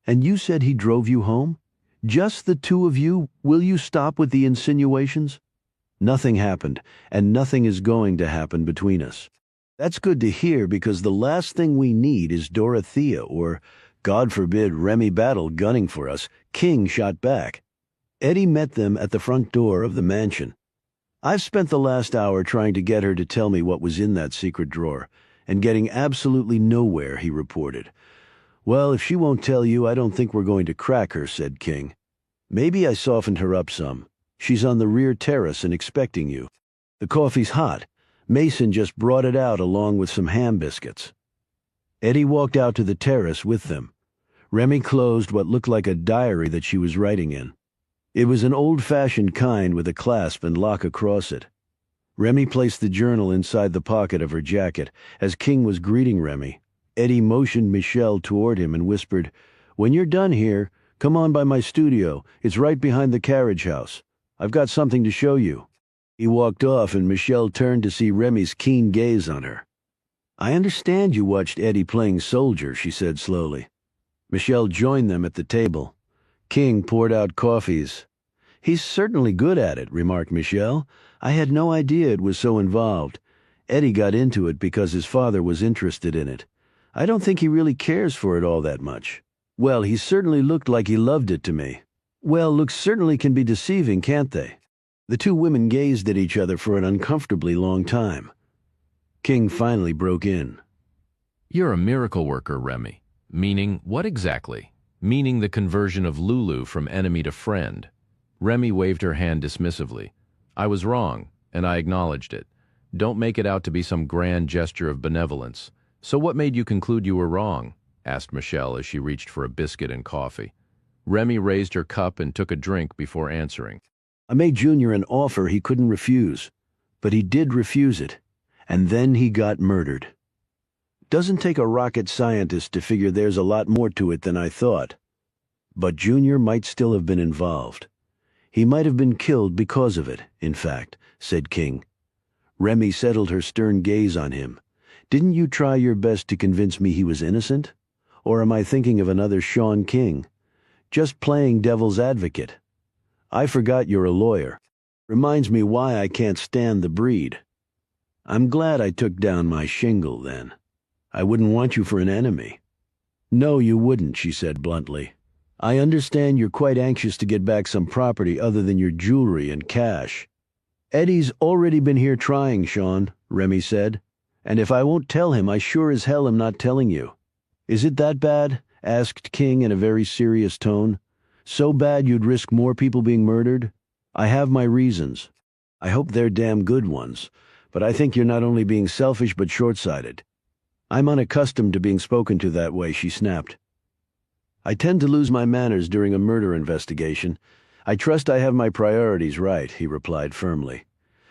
And you said he drove you home? Just the two of you? Will you stop with the insinuations? Nothing happened, and nothing is going to happen between us. That's good to hear, because the last thing we need is Dorothea or, God forbid, Remy Battle gunning for us. King shot back. Eddie met them at the front door of the mansion. I've spent the last hour trying to get her to tell me what was in that secret drawer, and getting absolutely nowhere, he reported. Well, if she won't tell you, I don't think we're going to crack her, said King. Maybe I softened her up some. She's on the rear terrace and expecting you. The coffee's hot. Mason just brought it out along with some ham biscuits. Eddie walked out to the terrace with them. Remy closed what looked like a diary that she was writing in. It was an old-fashioned kind with a clasp and lock across it. Remy placed the journal inside the pocket of her jacket. As King was greeting Remy, Eddie motioned Michel toward him and whispered, "When you're done here, come on by my studio. It's right behind the carriage house. I've got something to show you." He walked off, and Michel turned to see Remy's keen gaze on her. "I understand you watched Eddie playing soldier," she said slowly. Michel joined them at the table. King poured out coffees. "He's certainly good at it," remarked Michel. "I had no idea it was so involved. Eddie got into it because his father was interested in it. I don't think he really cares for it all that much." "Well, he certainly looked like he loved it to me." "Well, looks certainly can be deceiving, can't they?" The two women gazed at each other for an uncomfortably long time. King finally broke in. You're a miracle worker, Remy. Meaning what exactly? Meaning the conversion of Lulu from enemy to friend. Remy waved her hand dismissively. I was wrong, and I acknowledged it. Don't make it out to be some grand gesture of benevolence. So what made you conclude you were wrong? Asked Michelle as she reached for a biscuit and coffee. Remy raised her cup and took a drink before answering. I made Junior an offer he couldn't refuse, but he did refuse it, and then he got murdered. Doesn't take a rocket scientist to figure there's a lot more to it than I thought. But Junior might still have been involved. He might have been killed because of it, in fact, said King. Remy settled her stern gaze on him. Didn't you try your best to convince me he was innocent? Or am I thinking of another Sean King? Just playing devil's advocate. I forgot you're a lawyer. Reminds me why I can't stand the breed. I'm glad I took down my shingle then. I wouldn't want you for an enemy. No, you wouldn't, she said bluntly. I understand you're quite anxious to get back some property other than your jewelry and cash. Eddie's already been here trying, Sean, Remy said. And if I won't tell him, I sure as hell am not telling you. Is it that bad? Asked King in a very serious tone. So bad you'd risk more people being murdered? I have my reasons. I hope they're damn good ones, but I think you're not only being selfish but short-sighted. I'm unaccustomed to being spoken to that way, she snapped. I tend to lose my manners during a murder investigation. I trust I have my priorities right, he replied firmly.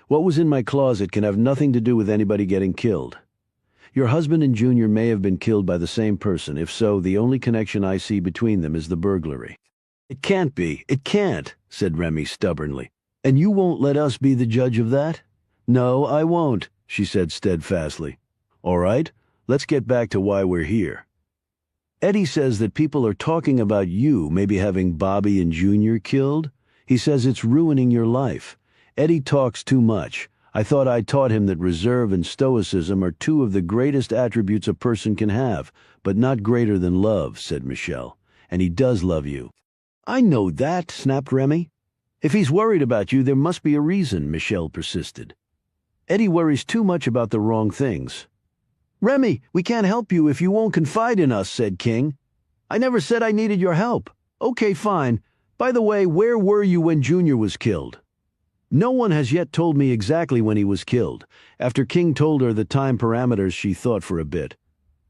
What was in my closet can have nothing to do with anybody getting killed. Your husband and Junior may have been killed by the same person. If so, the only connection I see between them is the burglary. It can't be. It can't, said Remy stubbornly. And you won't let us be the judge of that? No, I won't, she said steadfastly. All right, let's get back to why we're here. Eddie says that people are talking about you maybe having Bobby and Junior killed. He says it's ruining your life. Eddie talks too much. I thought I taught him that reserve and stoicism are two of the greatest attributes a person can have, but not greater than love, said Michelle. And he does love you. I know that, snapped Remy. If he's worried about you, there must be a reason, Michelle persisted. Eddie worries too much about the wrong things. Remy, we can't help you if you won't confide in us, said King. I never said I needed your help. Okay, fine. By the way, where were you when Junior was killed? No one has yet told me exactly when he was killed, after King told her the time parameters. She thought for a bit.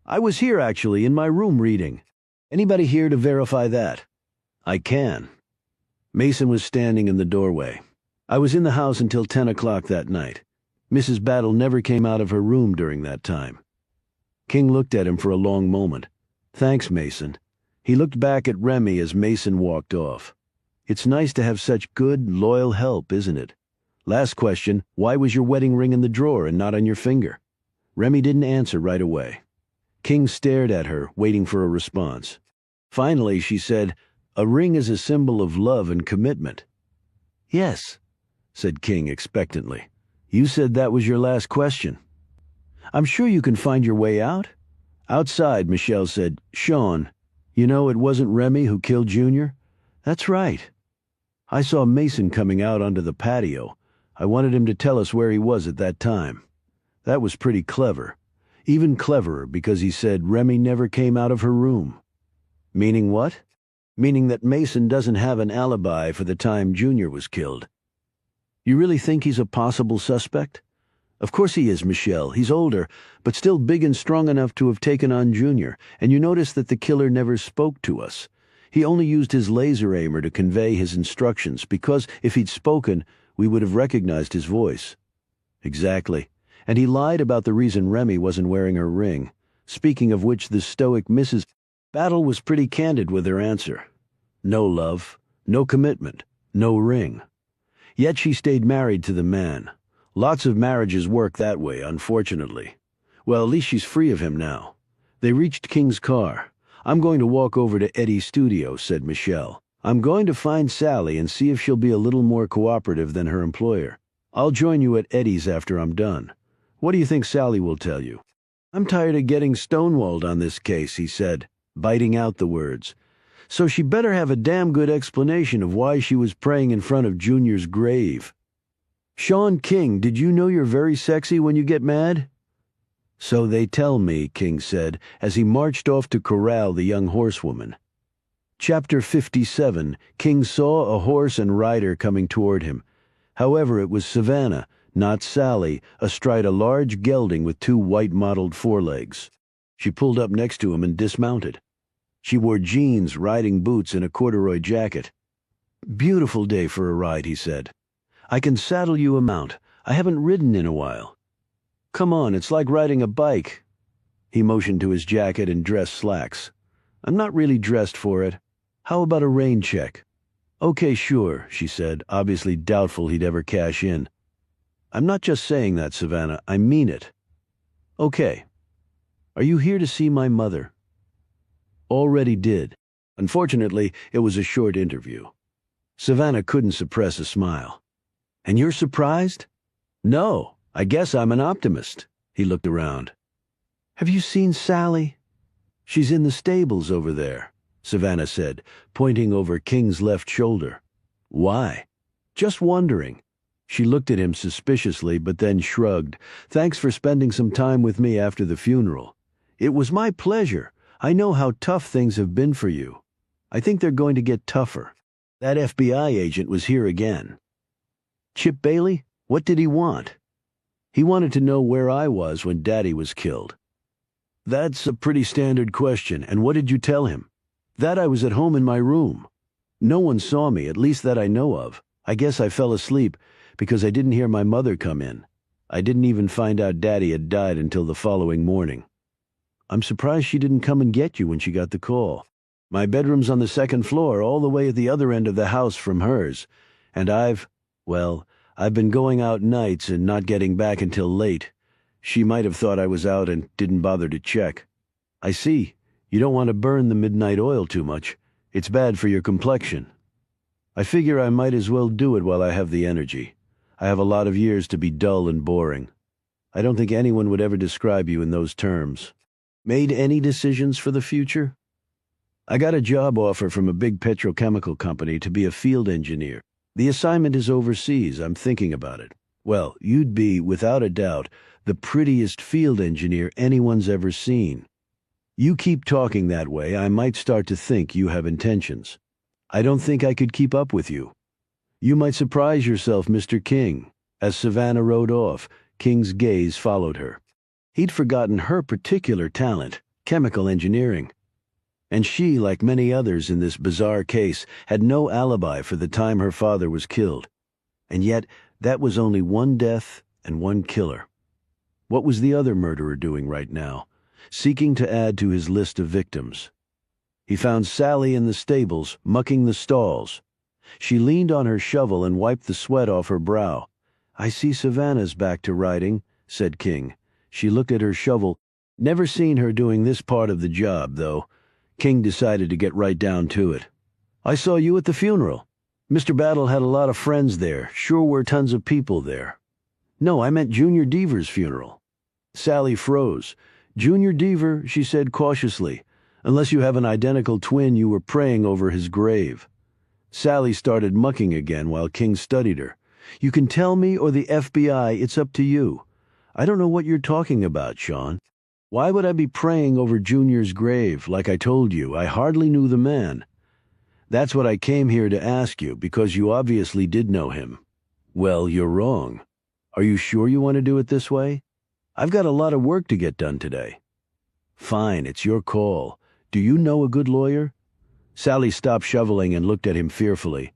I was here, actually, in my room reading. Anybody here to verify that? I can. Mason was standing in the doorway. I was in the house until 10 o'clock that night. Mrs. Battle never came out of her room during that time. King looked at him for a long moment. Thanks, Mason. He looked back at Remy as Mason walked off. It's nice to have such good, loyal help, isn't it? Last question, why was your wedding ring in the drawer and not on your finger? Remy didn't answer right away. King stared at her, waiting for a response. Finally, she said, a ring is a symbol of love and commitment. Yes, said King expectantly. You said that was your last question. I'm sure you can find your way out. Outside, Michelle said, Sean, you know it wasn't Remy who killed Junior? That's right. I saw Mason coming out onto the patio. I wanted him to tell us where he was at that time. That was pretty clever. Even cleverer because he said Remy never came out of her room. Meaning what? Meaning that Mason doesn't have an alibi for the time Junior was killed. You really think he's a possible suspect? Of course he is, Michelle. He's older, but still big and strong enough to have taken on Junior, and you notice that the killer never spoke to us. He only used his laser aimer to convey his instructions, because if he'd spoken, we would have recognized his voice. Exactly. And he lied about the reason Remy wasn't wearing her ring. Speaking of which, the stoic Mrs. Battle was pretty candid with her answer. No love, no commitment, no ring. Yet she stayed married to the man. Lots of marriages work that way, unfortunately. Well, at least she's free of him now. They reached King's car. I'm going to walk over to Eddie's studio, said Michelle. I'm going to find Sally and see if she'll be a little more cooperative than her employer. I'll join you at Eddie's after I'm done. What do you think Sally will tell you? I'm tired of getting stonewalled on this case, he said, biting out the words. So she better have a damn good explanation of why she was praying in front of Junior's grave. Sean King, did you know you're very sexy when you get mad? So they tell me, King said, as he marched off to corral the young horsewoman. Chapter 57, King saw a horse and rider coming toward him. However, it was Savannah, not Sally, astride a large gelding with two white-mottled forelegs. She pulled up next to him and dismounted. She wore jeans, riding boots, and a corduroy jacket. "Beautiful day for a ride," he said. "I can saddle you a mount. I haven't ridden in a while." "Come on, it's like riding a bike." He motioned to his jacket and dress slacks. "I'm not really dressed for it. How about a rain check?" "Okay, sure," she said, obviously doubtful he'd ever cash in. "I'm not just saying that, Savannah. I mean it." "Okay. Are you here to see my mother?" "Already did." Unfortunately, it was a short interview. Savannah couldn't suppress a smile. "And you're surprised?" "No, I guess I'm an optimist." He looked around. "Have you seen Sally?" "She's in the stables over there," Savannah said, pointing over King's left shoulder. "Why?" "Just wondering." She looked at him suspiciously, but then shrugged. "Thanks for spending some time with me after the funeral." "It was my pleasure. I know how tough things have been for you. I think they're going to get tougher." That FBI agent was here again. "Chip Bailey? What did he want?" "He wanted to know where I was when Daddy was killed." "That's a pretty standard question. And what did you tell him?" "That I was at home in my room. No one saw me, at least that I know of. I guess I fell asleep because I didn't hear my mother come in. I didn't even find out Daddy had died until the following morning." "I'm surprised she didn't come and get you when she got the call. My bedroom's on the second floor, all the way at the other end of the house from hers. And I've been going out nights and not getting back until late. She might have thought I was out and didn't bother to check." "I see. You don't want to burn the midnight oil too much. It's bad for your complexion." "I figure I might as well do it while I have the energy. I have a lot of years to be dull and boring. I don't think anyone would ever describe you in those terms." "Made any decisions for the future?" "I got a job offer from a big petrochemical company to be a field engineer. The assignment is overseas. I'm thinking about it." "Well, you'd be, without a doubt, the prettiest field engineer anyone's ever seen. You keep talking that way, I might start to think you have intentions. I don't think I could keep up with you." "You might surprise yourself, Mr. King." As Savannah rode off, King's gaze followed her. He'd forgotten her particular talent, chemical engineering. And she, like many others in this bizarre case, had no alibi for the time her father was killed. And yet, that was only one death and one killer. What was the other murderer doing right now? Seeking to add to his list of victims. He found Sally in the stables, mucking the stalls. She leaned on her shovel and wiped the sweat off her brow. "I see Savannah's back to riding," said King. She looked at her shovel. Never seen her doing this part of the job, though. King decided to get right down to it. "I saw you at the funeral. Mr. Battle had a lot of friends there. Sure were tons of people there." "No, I meant Junior Deaver's funeral." Sally froze. "Junior Deaver," she said cautiously, "unless you have an identical twin you were praying over his grave." Sally started mucking again while King studied her. "You can tell me or the FBI, it's up to you. I don't know what you're talking about, Sean. Why would I be praying over Junior's grave? Like I told you, I hardly knew the man." "That's what I came here to ask you, because you obviously did know him." "Well, you're wrong. Are you sure you want to do it this way? I've got a lot of work to get done today." "Fine, it's your call. Do you know a good lawyer?" Sally stopped shoveling and looked at him fearfully.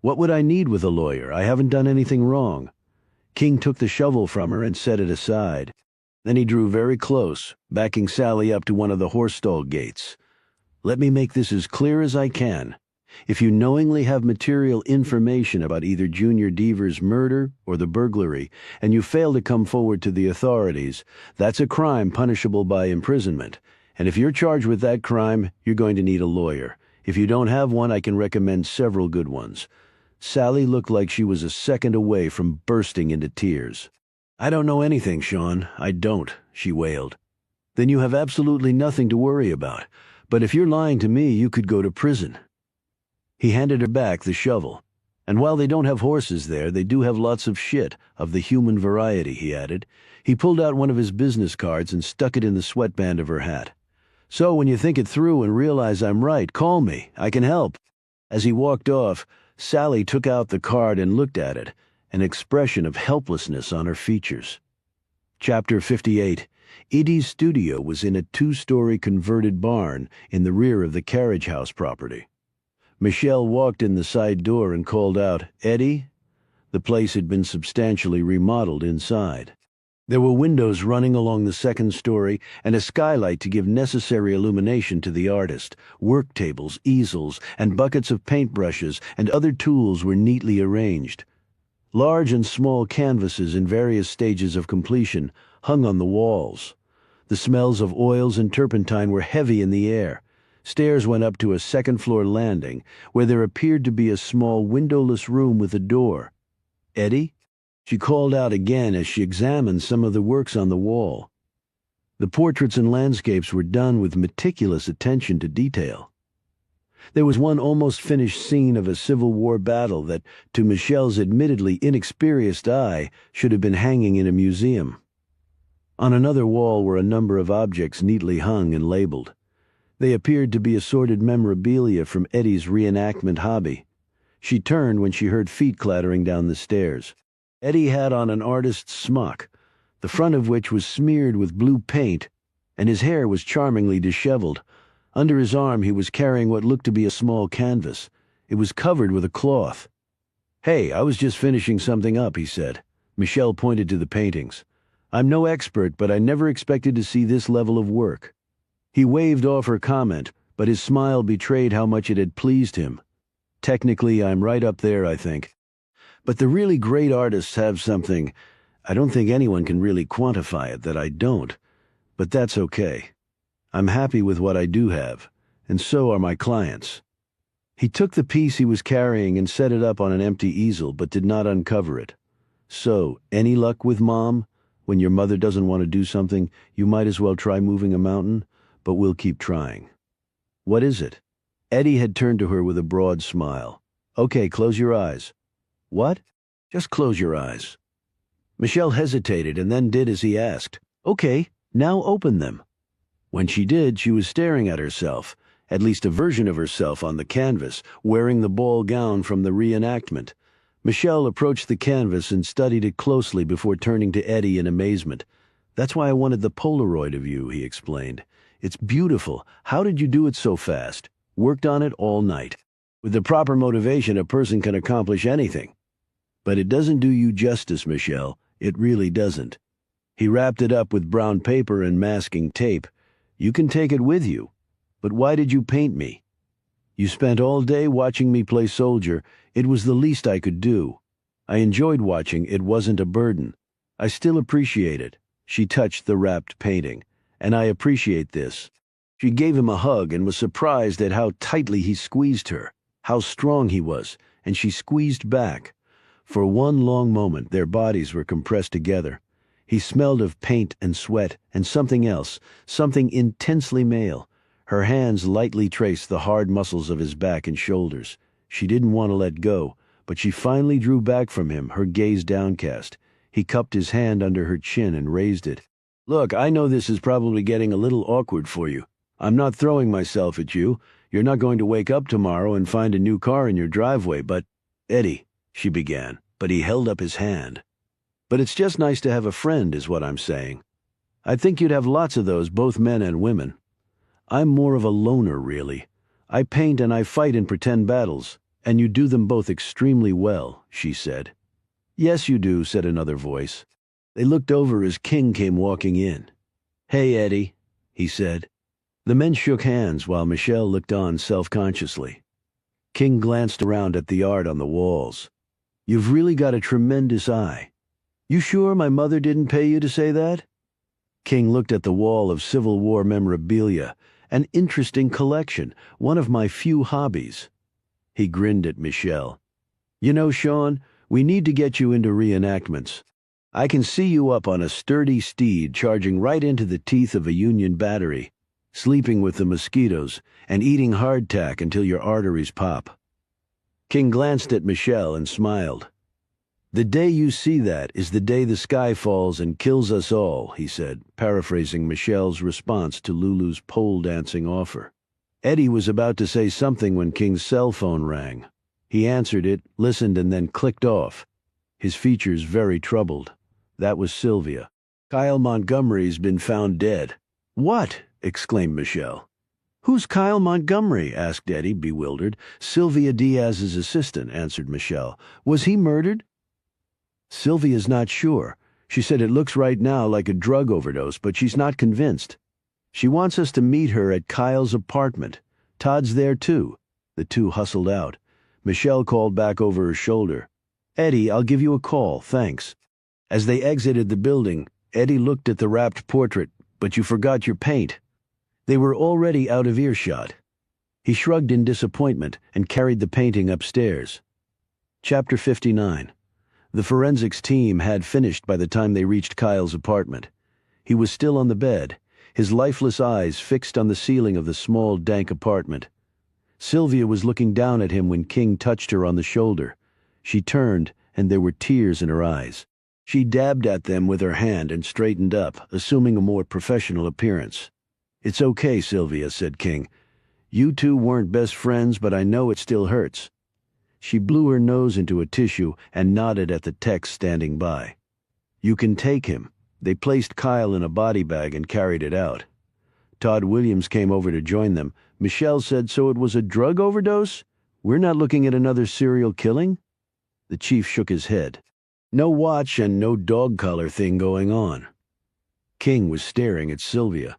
"What would I need with a lawyer? I haven't done anything wrong." King took the shovel from her and set it aside. Then he drew very close, backing Sally up to one of the horse stall gates. "Let me make this as clear as I can. If you knowingly have material information about either Junior Deaver's murder or the burglary, and you fail to come forward to the authorities, that's a crime punishable by imprisonment. And if you're charged with that crime, you're going to need a lawyer. If you don't have one, I can recommend several good ones." Sally looked like she was a second away from bursting into tears. "I don't know anything, Sean. I don't," she wailed. "Then you have absolutely nothing to worry about. But if you're lying to me, you could go to prison." He handed her back the shovel. And while they don't have horses there, they do have lots of shit, of the human variety, he added. He pulled out one of his business cards and stuck it in the sweatband of her hat. So when you think it through and realize I'm right, call me. I can help. As he walked off, Sally took out the card and looked at it, an expression of helplessness on her features. Chapter 58. Edie's studio was in a 2-story converted barn in the rear of the carriage house property. Michelle walked in the side door and called out, "Eddie?" The place had been substantially remodeled inside. There were windows running along the 2nd story and a skylight to give necessary illumination to the artist. Work tables, easels, and buckets of paintbrushes and other tools were neatly arranged. Large and small canvases in various stages of completion hung on the walls. The smells of oils and turpentine were heavy in the air. Stairs went up to a 2nd-floor landing, where there appeared to be a small windowless room with a door. "Eddie?" She called out again as she examined some of the works on the wall. The portraits and landscapes were done with meticulous attention to detail. There was one almost finished scene of a Civil War battle that, to Michelle's admittedly inexperienced eye, should have been hanging in a museum. On another wall were a number of objects neatly hung and labeled. They appeared to be assorted memorabilia from Eddie's reenactment hobby. She turned when she heard feet clattering down the stairs. Eddie had on an artist's smock, the front of which was smeared with blue paint, and his hair was charmingly disheveled. Under his arm he was carrying what looked to be a small canvas. It was covered with a cloth. "Hey, I was just finishing something up," he said. Michelle pointed to the paintings. "I'm no expert, but I never expected to see this level of work." He waved off her comment, but his smile betrayed how much it had pleased him. "Technically, I'm right up there, I think. But the really great artists have something. I don't think anyone can really quantify it that I don't. But that's okay. I'm happy with what I do have, and so are my clients." He took the piece he was carrying and set it up on an empty easel, but did not uncover it. "So, any luck with Mom? When your mother doesn't want to do something, you might as well try moving a mountain, but we'll keep trying." "What is it?" Eddie had turned to her with a broad smile. "Okay, close your eyes." "What?" "Just close your eyes." Michelle hesitated and then did as he asked. "Okay, now open them." When she did, she was staring at herself, at least a version of herself on the canvas, wearing the ball gown from the reenactment. Michelle approached the canvas and studied it closely before turning to Eddie in amazement. "That's why I wanted the Polaroid of you," he explained. "It's beautiful. How did you do it so fast?" "Worked on it all night. With the proper motivation, a person can accomplish anything." "But it doesn't do you justice, Michelle. It really doesn't." He wrapped it up with brown paper and masking tape. "You can take it with you. But why did you paint me?" "You spent all day watching me play soldier. It was the least I could do. I enjoyed watching. It wasn't a burden. I still appreciate it." She touched the wrapped painting. "And I appreciate this." She gave him a hug and was surprised at how tightly he squeezed her, how strong he was, and she squeezed back. For one long moment their bodies were compressed together. He smelled of paint and sweat and something else, something intensely male. Her hands lightly traced the hard muscles of his back and shoulders. She didn't want to let go, but she finally drew back from him, her gaze downcast. He cupped his hand under her chin and raised it. "Look, I know this is probably getting a little awkward for you. I'm not throwing myself at you. You're not going to wake up tomorrow and find a new car in your driveway, but—" "Eddie," she began, but he held up his hand. "But it's just nice to have a friend, is what I'm saying. I think you'd have lots of those, both men and women. I'm more of a loner, really. I paint and I fight in pretend battles, and you do them both extremely well," she said. "Yes, you do," said another voice. They looked over as King came walking in. "Hey, Eddie," he said. The men shook hands while Michelle looked on self-consciously. King glanced around at the art on the walls. "You've really got a tremendous eye. You sure my mother didn't pay you to say that?" King looked at the wall of Civil War memorabilia, an interesting collection, one of my few hobbies. He grinned at Michelle. "You know, Sean, we need to get you into reenactments. I can see you up on a sturdy steed charging right into the teeth of a Union battery, sleeping with the mosquitoes, and eating hardtack until your arteries pop." King glanced at Michelle and smiled. "The day you see that is the day the sky falls and kills us all," he said, paraphrasing Michelle's response to Lulu's pole dancing offer. Eddie was about to say something when King's cell phone rang. He answered it, listened, and then clicked off, his features very troubled. That was Sylvia. "Kyle Montgomery's been found dead." "What?" exclaimed Michelle. "Who's Kyle Montgomery?" asked Eddie, bewildered. "Sylvia Diaz's assistant," answered Michelle. "Was he murdered?" "Sylvia's not sure. She said it looks right now like a drug overdose, but she's not convinced. She wants us to meet her at Kyle's apartment. Todd's there too." The two hustled out. Michelle called back over her shoulder, "Eddie, I'll give you a call, thanks." As they exited the building, Eddie looked at the wrapped portrait. "But you forgot your paint." They were already out of earshot. He shrugged in disappointment and carried the painting upstairs. Chapter 59. The forensics team had finished by the time they reached Kyle's apartment. He was still on the bed, his lifeless eyes fixed on the ceiling of the small, dank apartment. Sylvia was looking down at him when King touched her on the shoulder. She turned, and there were tears in her eyes. She dabbed at them with her hand and straightened up, assuming a more professional appearance. "It's okay, Sylvia," said King. "You two weren't best friends, but I know it still hurts." She blew her nose into a tissue and nodded at the text standing by. "You can take him." They placed Kyle in a body bag and carried it out. Todd Williams came over to join them. Michelle said, "So it was a drug overdose? We're not looking at another serial killing?" The chief shook his head. "No watch and no dog collar thing going on." King was staring at Sylvia.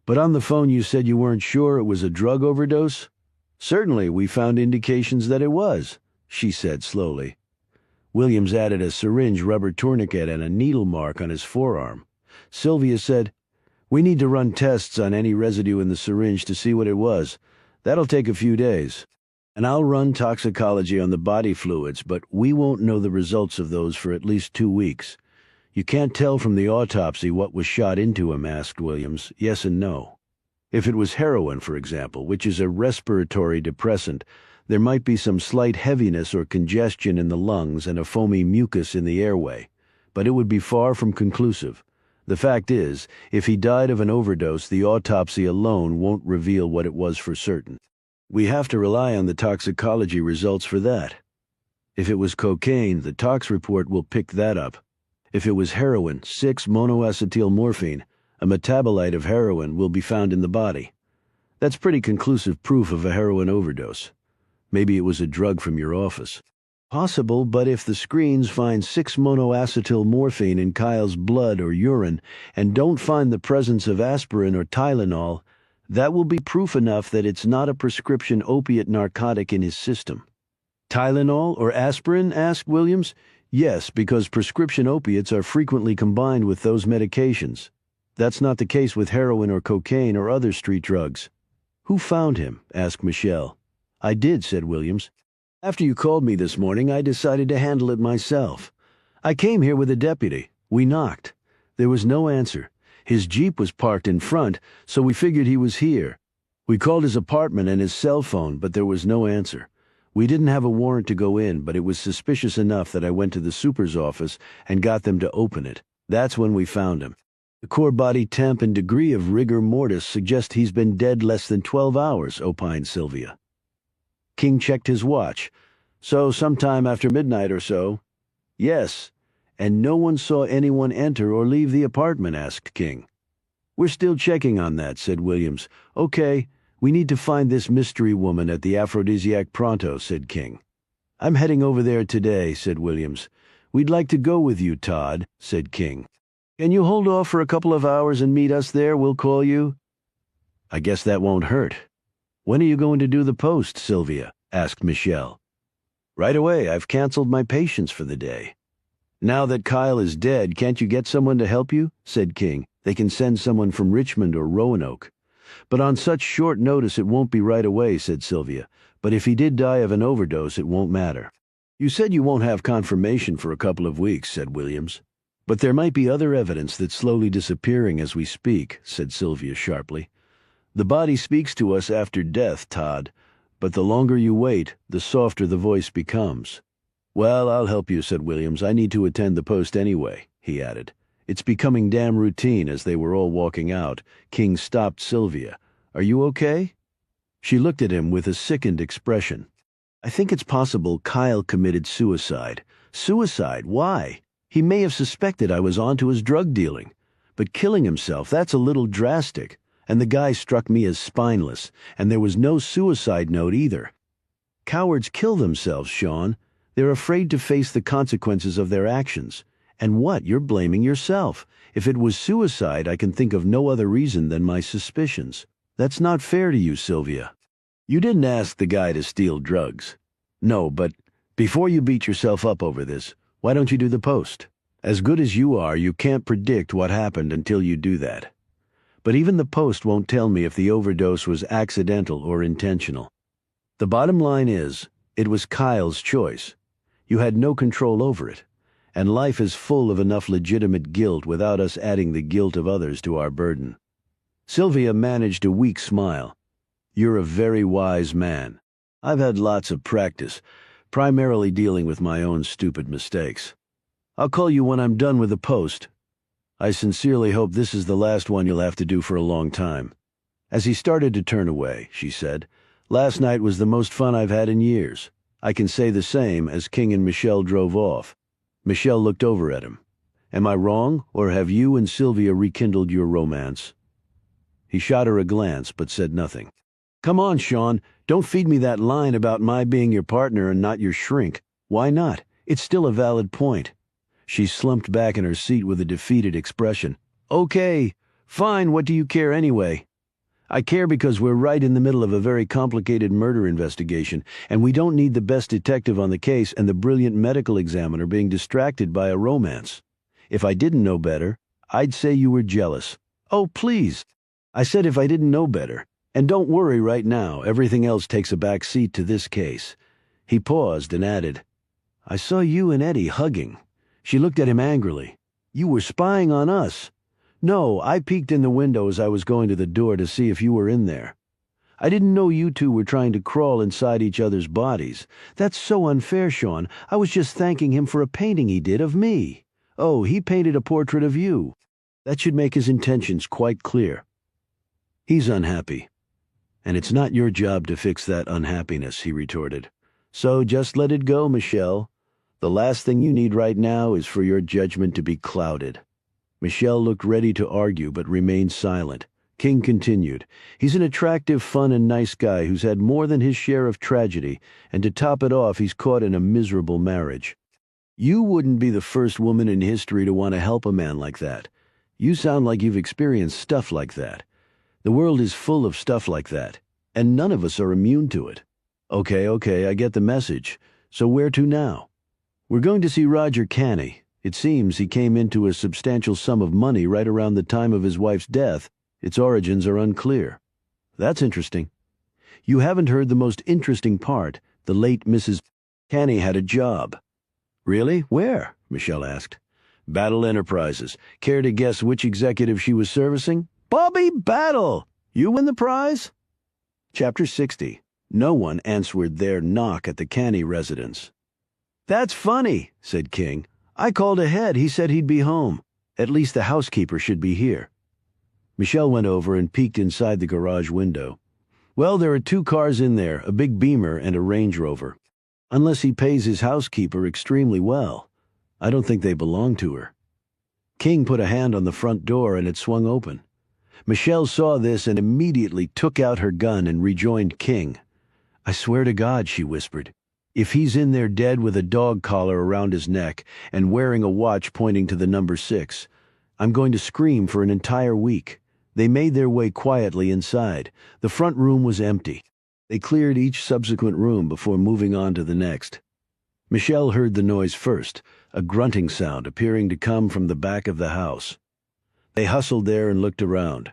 "But on the phone you said you weren't sure it was a drug overdose?" "Certainly, we found indications that it was," she said slowly. Williams added a syringe rubber tourniquet and a needle mark on his forearm. Sylvia said, "We need to run tests on any residue in the syringe to see what it was. That'll take a few days. And I'll run toxicology on the body fluids, but we won't know the results of those for at least 2 weeks. You can't tell from the autopsy what was shot into him," asked Williams. "Yes and no. If it was heroin, for example, which is a respiratory depressant, there might be some slight heaviness or congestion in the lungs and a foamy mucus in the airway, but it would be far from conclusive. The fact is, if he died of an overdose, the autopsy alone won't reveal what it was for certain. We have to rely on the toxicology results for that. If it was cocaine, the tox report will pick that up. If it was heroin, 6-monoacetylmorphine, a metabolite of heroin, will be found in the body. That's pretty conclusive proof of a heroin overdose. Maybe it was a drug from your office." "Possible, but if the screens find 6-monoacetylmorphine in Kyle's blood or urine and don't find the presence of aspirin or Tylenol, that will be proof enough that it's not a prescription opiate narcotic in his system." "Tylenol or aspirin?" asked Williams. "Yes, because prescription opiates are frequently combined with those medications. That's not the case with heroin or cocaine or other street drugs." "Who found him?" asked Michelle. "I did," said Williams. "After you called me this morning, I decided to handle it myself. I came here with a deputy. We knocked. There was no answer. His Jeep was parked in front, so we figured he was here. We called his apartment and his cell phone, but there was no answer. We didn't have a warrant to go in, but it was suspicious enough that I went to the super's office and got them to open it. That's when we found him. The core body temp and degree of rigor mortis suggest he's been dead less than 12 hours, opined Sylvia. King checked his watch. "So sometime after midnight or so?" "Yes. And no one saw anyone enter or leave the apartment?" asked King. "We're still checking on that," said Williams. "Okay, we need to find this mystery woman at the Aphrodisiac pronto," said King. "I'm heading over there today," said Williams. "We'd like to go with you, Todd," said King. "Can you hold off for a couple of hours and meet us there? We'll call you." "I guess that won't hurt." "When are you going to do the post, Sylvia?" asked Michelle. "Right away. I've canceled my patients for the day." "Now that Kyle is dead, can't you get someone to help you?" said King. "They can send someone from Richmond or Roanoke." "But on such short notice it won't be right away," said Sylvia. "But if he did die of an overdose, it won't matter." "You said you won't have confirmation for a couple of weeks," said Williams. "But there might be other evidence that's slowly disappearing as we speak," said Sylvia sharply. "The body speaks to us after death, Todd. But the longer you wait, the softer the voice becomes. Well, I'll help you, said Williams. I need to attend the post anyway, he added. It's becoming damn routine. As they were all walking out, King stopped Sylvia. Are you okay? She looked at him with a sickened expression. I think it's possible Kyle committed suicide. Suicide? Why? He may have suspected I was onto his drug dealing. But killing himself, that's a little drastic. And the guy struck me as spineless, and there was no suicide note either. Cowards kill themselves, Sean. They're afraid to face the consequences of their actions. And what? You're blaming yourself. If it was suicide, I can think of no other reason than my suspicions. That's not fair to you, Sylvia. You didn't ask the guy to steal drugs. No, but before you beat yourself up over this, why don't you do the post? As good as you are, you can't predict what happened until you do that. But even the post won't tell me if the overdose was accidental or intentional. The bottom line is, it was Kyle's choice. You had no control over it, and life is full of enough legitimate guilt without us adding the guilt of others to our burden. Sylvia managed a weak smile. You're a very wise man. I've had lots of practice, primarily dealing with my own stupid mistakes. I'll call you when I'm done with the post. I sincerely hope this is the last one you'll have to do for a long time. As he started to turn away, she said, Last night was the most fun I've had in years. I can say the same as King and Michelle drove off. Michelle looked over at him. Am I wrong, or have you and Sylvia rekindled your romance? He shot her a glance, but said nothing. Come on, Sean, don't feed me that line about my being your partner and not your shrink. Why not? It's still a valid point. She slumped back in her seat with a defeated expression. Okay, fine, what do you care anyway? I care because we're right in the middle of a very complicated murder investigation, and we don't need the best detective on the case and the brilliant medical examiner being distracted by a romance. If I didn't know better, I'd say you were jealous. Oh, please. I said if I didn't know better. And don't worry right now, everything else takes a back seat to this case. He paused and added, I saw you and Eddie hugging. She looked at him angrily. You were spying on us. No, I peeked in the window as I was going to the door to see if you were in there. I didn't know you two were trying to crawl inside each other's bodies. That's so unfair, Sean. I was just thanking him for a painting he did of me. Oh, he painted a portrait of you. That should make his intentions quite clear. He's unhappy. And it's not your job to fix that unhappiness, he retorted. So just let it go, Michelle. The last thing you need right now is for your judgment to be clouded. Michelle looked ready to argue but remained silent. King continued, He's an attractive, fun, and nice guy who's had more than his share of tragedy, and to top it off, he's caught in a miserable marriage. You wouldn't be the first woman in history to want to help a man like that. You sound like you've experienced stuff like that. The world is full of stuff like that, and none of us are immune to it. Okay, I get the message. So where to now? We're going to see Roger Canny. It seems he came into a substantial sum of money right around the time of his wife's death. Its origins are unclear. That's interesting. You haven't heard the most interesting part. The late Mrs. Canny had a job. Really? Where? Michelle asked. Battle Enterprises. Care to guess which executive she was servicing? Bobby Battle! You win the prize? Chapter 60. No one answered their knock at the Canny residence. That's funny, said King. I called ahead. He said he'd be home. At least the housekeeper should be here. Michelle went over and peeked inside the garage window. Well, there are 2 cars in there, a big Beamer and a Range Rover. Unless he pays his housekeeper extremely well. I don't think they belong to her. King put a hand on the front door and it swung open. Michelle saw this and immediately took out her gun and rejoined King. I swear to God, she whispered, if he's in there dead with a dog collar around his neck and wearing a watch pointing to the number 6, I'm going to scream for an entire week. They made their way quietly inside. The front room was empty. They cleared each subsequent room before moving on to the next. Michelle heard the noise first, a grunting sound appearing to come from the back of the house. They hustled there and looked around.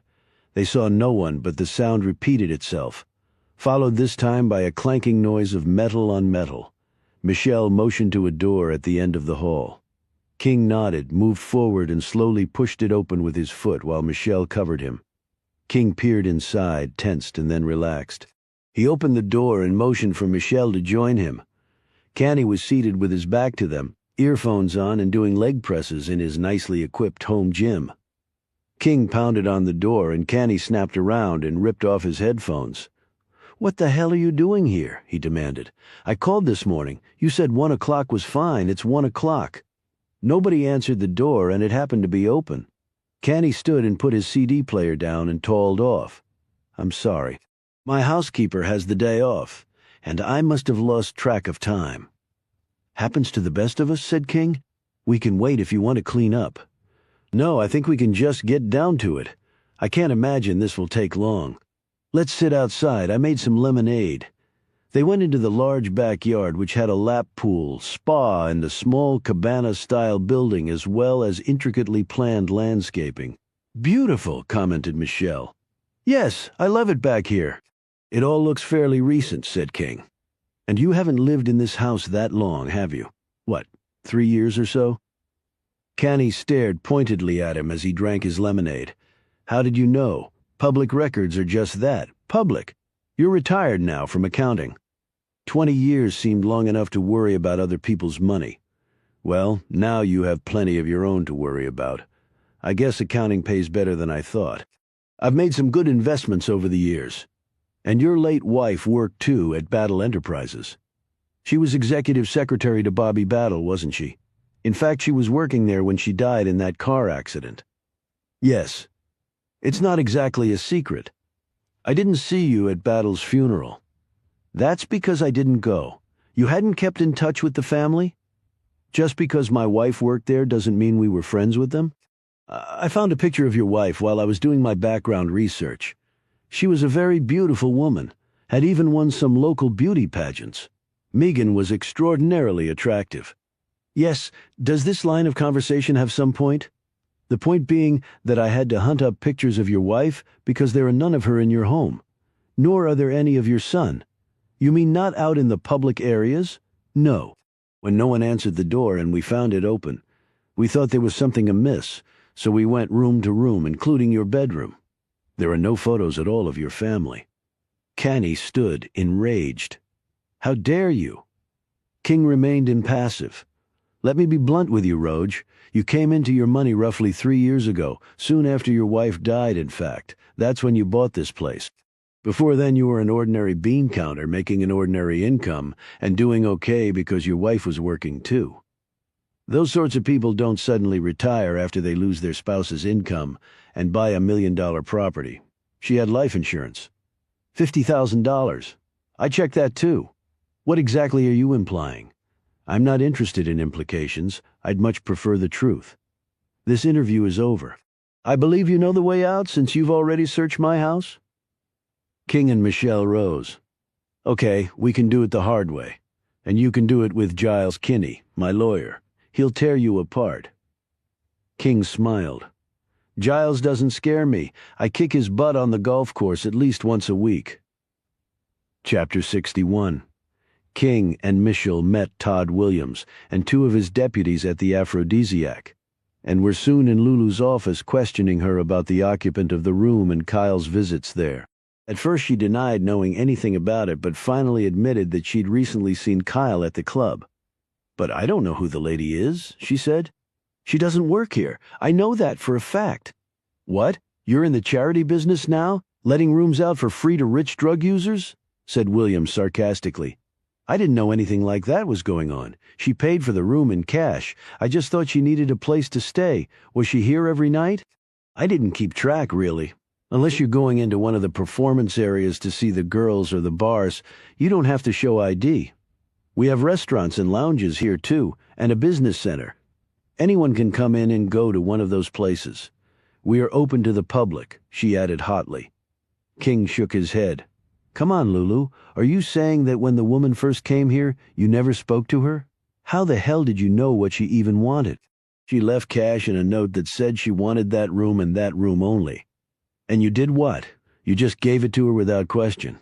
They saw no one, but the sound repeated itself, followed this time by a clanking noise of metal on metal. Michelle motioned to a door at the end of the hall. King nodded, moved forward, and slowly pushed it open with his foot while Michelle covered him. King peered inside, tensed, and then relaxed. He opened the door and motioned for Michelle to join him. Canny was seated with his back to them, earphones on and doing leg presses in his nicely equipped home gym. King pounded on the door and Canny snapped around and ripped off his headphones. "What the hell are you doing here?" he demanded. "I called this morning. You said 1 o'clock was fine. It's 1 o'clock. Nobody answered the door and it happened to be open." Canny stood and put his CD player down and toddled off. "I'm sorry. My housekeeper has the day off, and I must have lost track of time." "Happens to the best of us," said King. "We can wait if you want to clean up." "No, I think we can just get down to it. I can't imagine this will take long. Let's sit outside. I made some lemonade." They went into the large backyard, which had a lap pool, spa, and a small cabana-style building, as well as intricately planned landscaping. "Beautiful," commented Michelle. "Yes, I love it back here." "It all looks fairly recent," said King. "And you haven't lived in this house that long, have you? What, 3 years or so?" Canny stared pointedly at him as he drank his lemonade. "How did you know? Public records are just that, public. You're retired now from accounting. 20 years seemed long enough to worry about other people's money. Well, now you have plenty of your own to worry about. I guess accounting pays better than I thought. I've made some good investments over the years. And your late wife worked too at Battle Enterprises. She was executive secretary to Bobby Battle, wasn't she? In fact, she was working there when she died in that car accident." "Yes. It's not exactly a secret. I didn't see you at Battle's funeral." "That's because I didn't go. You hadn't kept in touch with the family?" "Just because my wife worked there doesn't mean we were friends with them. I found a picture of your wife while I was doing my background research. She was a very beautiful woman, had even won some local beauty pageants. Megan was extraordinarily attractive." "Yes, does this line of conversation have some point?" "The point being that I had to hunt up pictures of your wife because there are none of her in your home. Nor are there any of your son." "You mean not out in the public areas?" "No. When no one answered the door and we found it open, we thought there was something amiss, so we went room to room, including your bedroom. There are no photos at all of your family." Canny stood, enraged. "How dare you?" King remained impassive. "Let me be blunt with you, Roge. You came into your money roughly 3 years ago, soon after your wife died, in fact. That's when you bought this place. Before then you were an ordinary bean counter making an ordinary income and doing okay because your wife was working too. Those sorts of people don't suddenly retire after they lose their spouse's income and buy $1 million property. She had life insurance. $50,000. I checked that too. What exactly are you implying? I'm not interested in implications. I'd much prefer the truth. This interview is over. I believe you know the way out since you've already searched my house?" King and Michelle rose. "Okay, we can do it the hard way. And you can do it with Giles Kinney, my lawyer. He'll tear you apart." King smiled. "Giles doesn't scare me. I kick his butt on the golf course at least once a week." Chapter 61. King and Michelle met Todd Williams and 2 of his deputies at the Aphrodisiac, and were soon in Lulu's office questioning her about the occupant of the room and Kyle's visits there. At first she denied knowing anything about it, but finally admitted that she'd recently seen Kyle at the club. "But I don't know who the lady is," she said. "She doesn't work here. I know that for a fact." "What? You're in the charity business now? Letting rooms out for free to rich drug users?" said Williams sarcastically. "I didn't know anything like that was going on. She paid for the room in cash. I just thought she needed a place to stay. Was she here every night?" "I didn't keep track, really. Unless you're going into one of the performance areas to see the girls or the bars, you don't have to show ID. We have restaurants and lounges here too, and a business center. Anyone can come in and go to one of those places. We are open to the public," she added hotly. King shook his head. "Come on, Lulu. Are you saying that when the woman first came here, you never spoke to her? How the hell did you know what she even wanted?" "She left cash and a note that said she wanted that room and that room only." "And you did what? You just gave it to her without question?"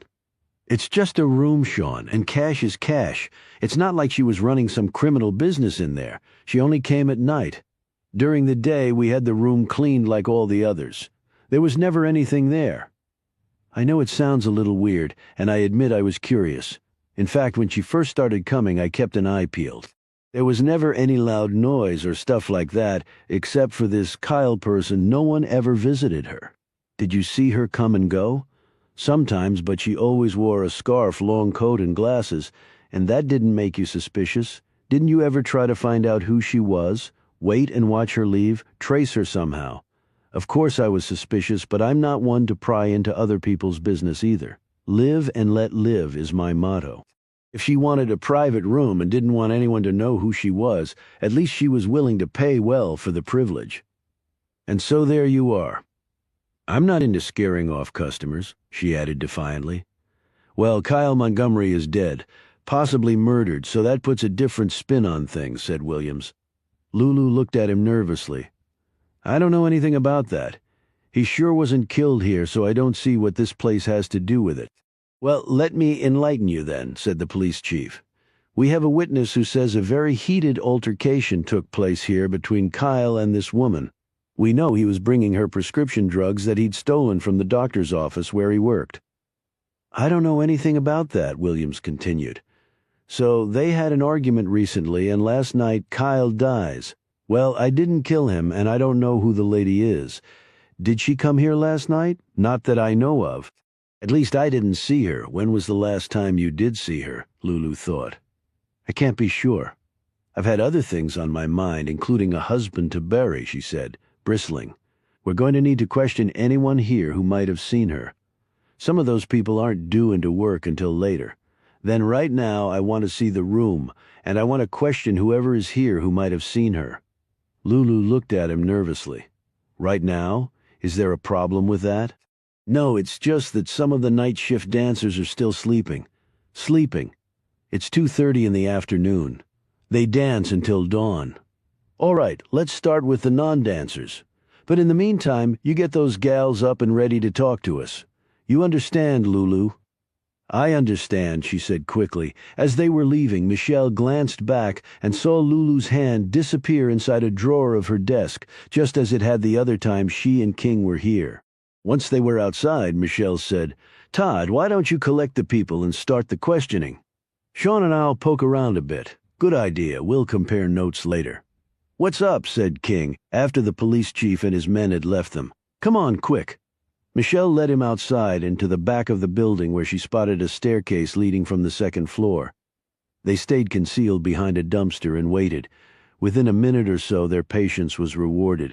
"It's just a room, Sean, and cash is cash. It's not like she was running some criminal business in there. She only came at night. During the day, we had the room cleaned like all the others. There was never anything there." I know it sounds a little weird, and I admit I was curious. In fact, when she first started coming, I kept an eye peeled. There was never any loud noise or stuff like that, except for this Kyle person. No one ever visited her. Did you see her come and go? Sometimes, but she always wore a scarf, long coat, and glasses, and that didn't make you suspicious. Didn't you ever try to find out who she was? Wait and watch her leave? Trace her somehow? Of course I was suspicious, but I'm not one to pry into other people's business either. Live and let live is my motto. If she wanted a private room and didn't want anyone to know who she was, at least she was willing to pay well for the privilege. And so there you are. I'm not into scaring off customers, she added defiantly. Well, Kyle Montgomery is dead, possibly murdered, so that puts a different spin on things, said Williams. Lulu looked at him nervously. I don't know anything about that. He sure wasn't killed here, so I don't see what this place has to do with it. Well, let me enlighten you then, said the police chief. We have a witness who says a very heated altercation took place here between Kyle and this woman. We know he was bringing her prescription drugs that he'd stolen from the doctor's office where he worked. I don't know anything about that, Williams continued. So they had an argument recently, and last night Kyle dies. Well, I didn't kill him, and I don't know who the lady is. Did she come here last night? Not that I know of. At least I didn't see her. When was the last time you did see her? Lulu thought. I can't be sure. I've had other things on my mind, including a husband to bury, she said, bristling. We're going to need to question anyone here who might have seen her. Some of those people aren't due into work until later. Then right now I want to see the room, and I want to question whoever is here who might have seen her. Lulu looked at him nervously. Right now? Is there a problem with that? No, it's just that some of the night shift dancers are still sleeping. Sleeping. It's 2:30 in the afternoon. They dance until dawn. All right, let's start with the non-dancers. But in the meantime, you get those gals up and ready to talk to us. You understand, Lulu? I understand, she said quickly. As they were leaving, Michelle glanced back and saw Lulu's hand disappear inside a drawer of her desk, just as it had the other time she and King were here. Once they were outside, Michelle said, Todd, why don't you collect the people and start the questioning? Sean and I'll poke around a bit. Good idea. We'll compare notes later. What's up? Said King, after the police chief and his men had left them. Come on, quick. Michelle led him outside into the back of the building where she spotted a staircase leading from the second floor. They stayed concealed behind a dumpster and waited. Within a minute or so, their patience was rewarded.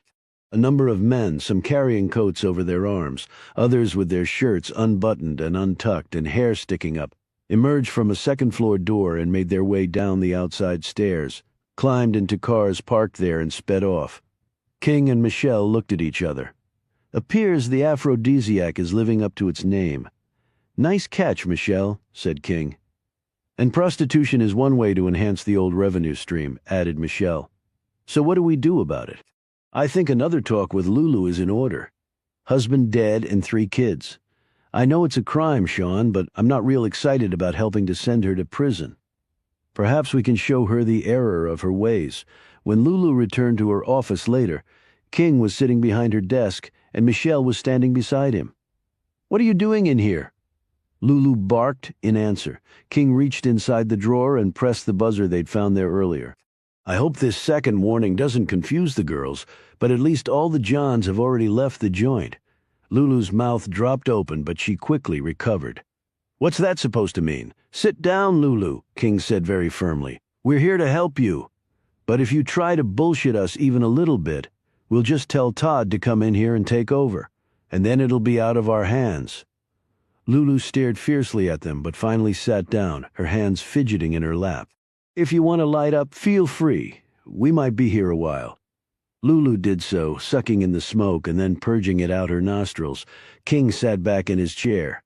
A number of men, some carrying coats over their arms, others with their shirts unbuttoned and untucked and hair sticking up, emerged from a second-floor door and made their way down the outside stairs, climbed into cars parked there and sped off. King and Michelle looked at each other. Appears the aphrodisiac is living up to its name. Nice catch, Michelle, said King. And prostitution is one way to enhance the old revenue stream, added Michelle. So what do we do about it? I think another talk with Lulu is in order. Husband dead and 3 kids. I know it's a crime, Sean, but I'm not real excited about helping to send her to prison. Perhaps we can show her the error of her ways. When Lulu returned to her office later, King was sitting behind her desk, and Michelle was standing beside him. What are you doing in here? Lulu barked in answer. King reached inside the drawer and pressed the buzzer they'd found there earlier. I hope this second warning doesn't confuse the girls, but at least all the Johns have already left the joint. Lulu's mouth dropped open, but she quickly recovered. What's that supposed to mean? Sit down, Lulu, King said very firmly. We're here to help you. But if you try to bullshit us even a little bit, we'll just tell Todd to come in here and take over, and then it'll be out of our hands. Lulu stared fiercely at them, but finally sat down, her hands fidgeting in her lap. If you want to light up, feel free. We might be here a while. Lulu did so, sucking in the smoke and then purging it out her nostrils. King sat back in his chair.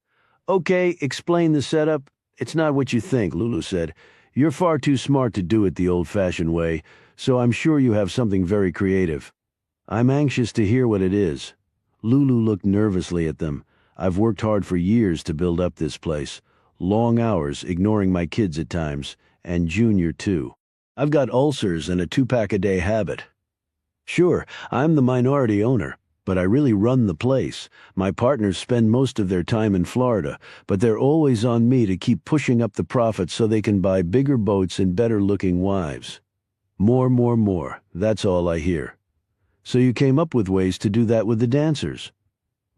Okay, explain the setup. It's not what you think, Lulu said. You're far too smart to do it the old-fashioned way, so I'm sure you have something very creative. I'm anxious to hear what it is. Lulu looked nervously at them. I've worked hard for years to build up this place. Long hours, ignoring my kids at times, and Junior too. I've got ulcers and a 2-pack-a-day habit. Sure, I'm the minority owner. But I really run the place. My partners spend most of their time in Florida, but they're always on me to keep pushing up the profits so they can buy bigger boats and better-looking wives. More. That's all I hear. So you came up with ways to do that with the dancers.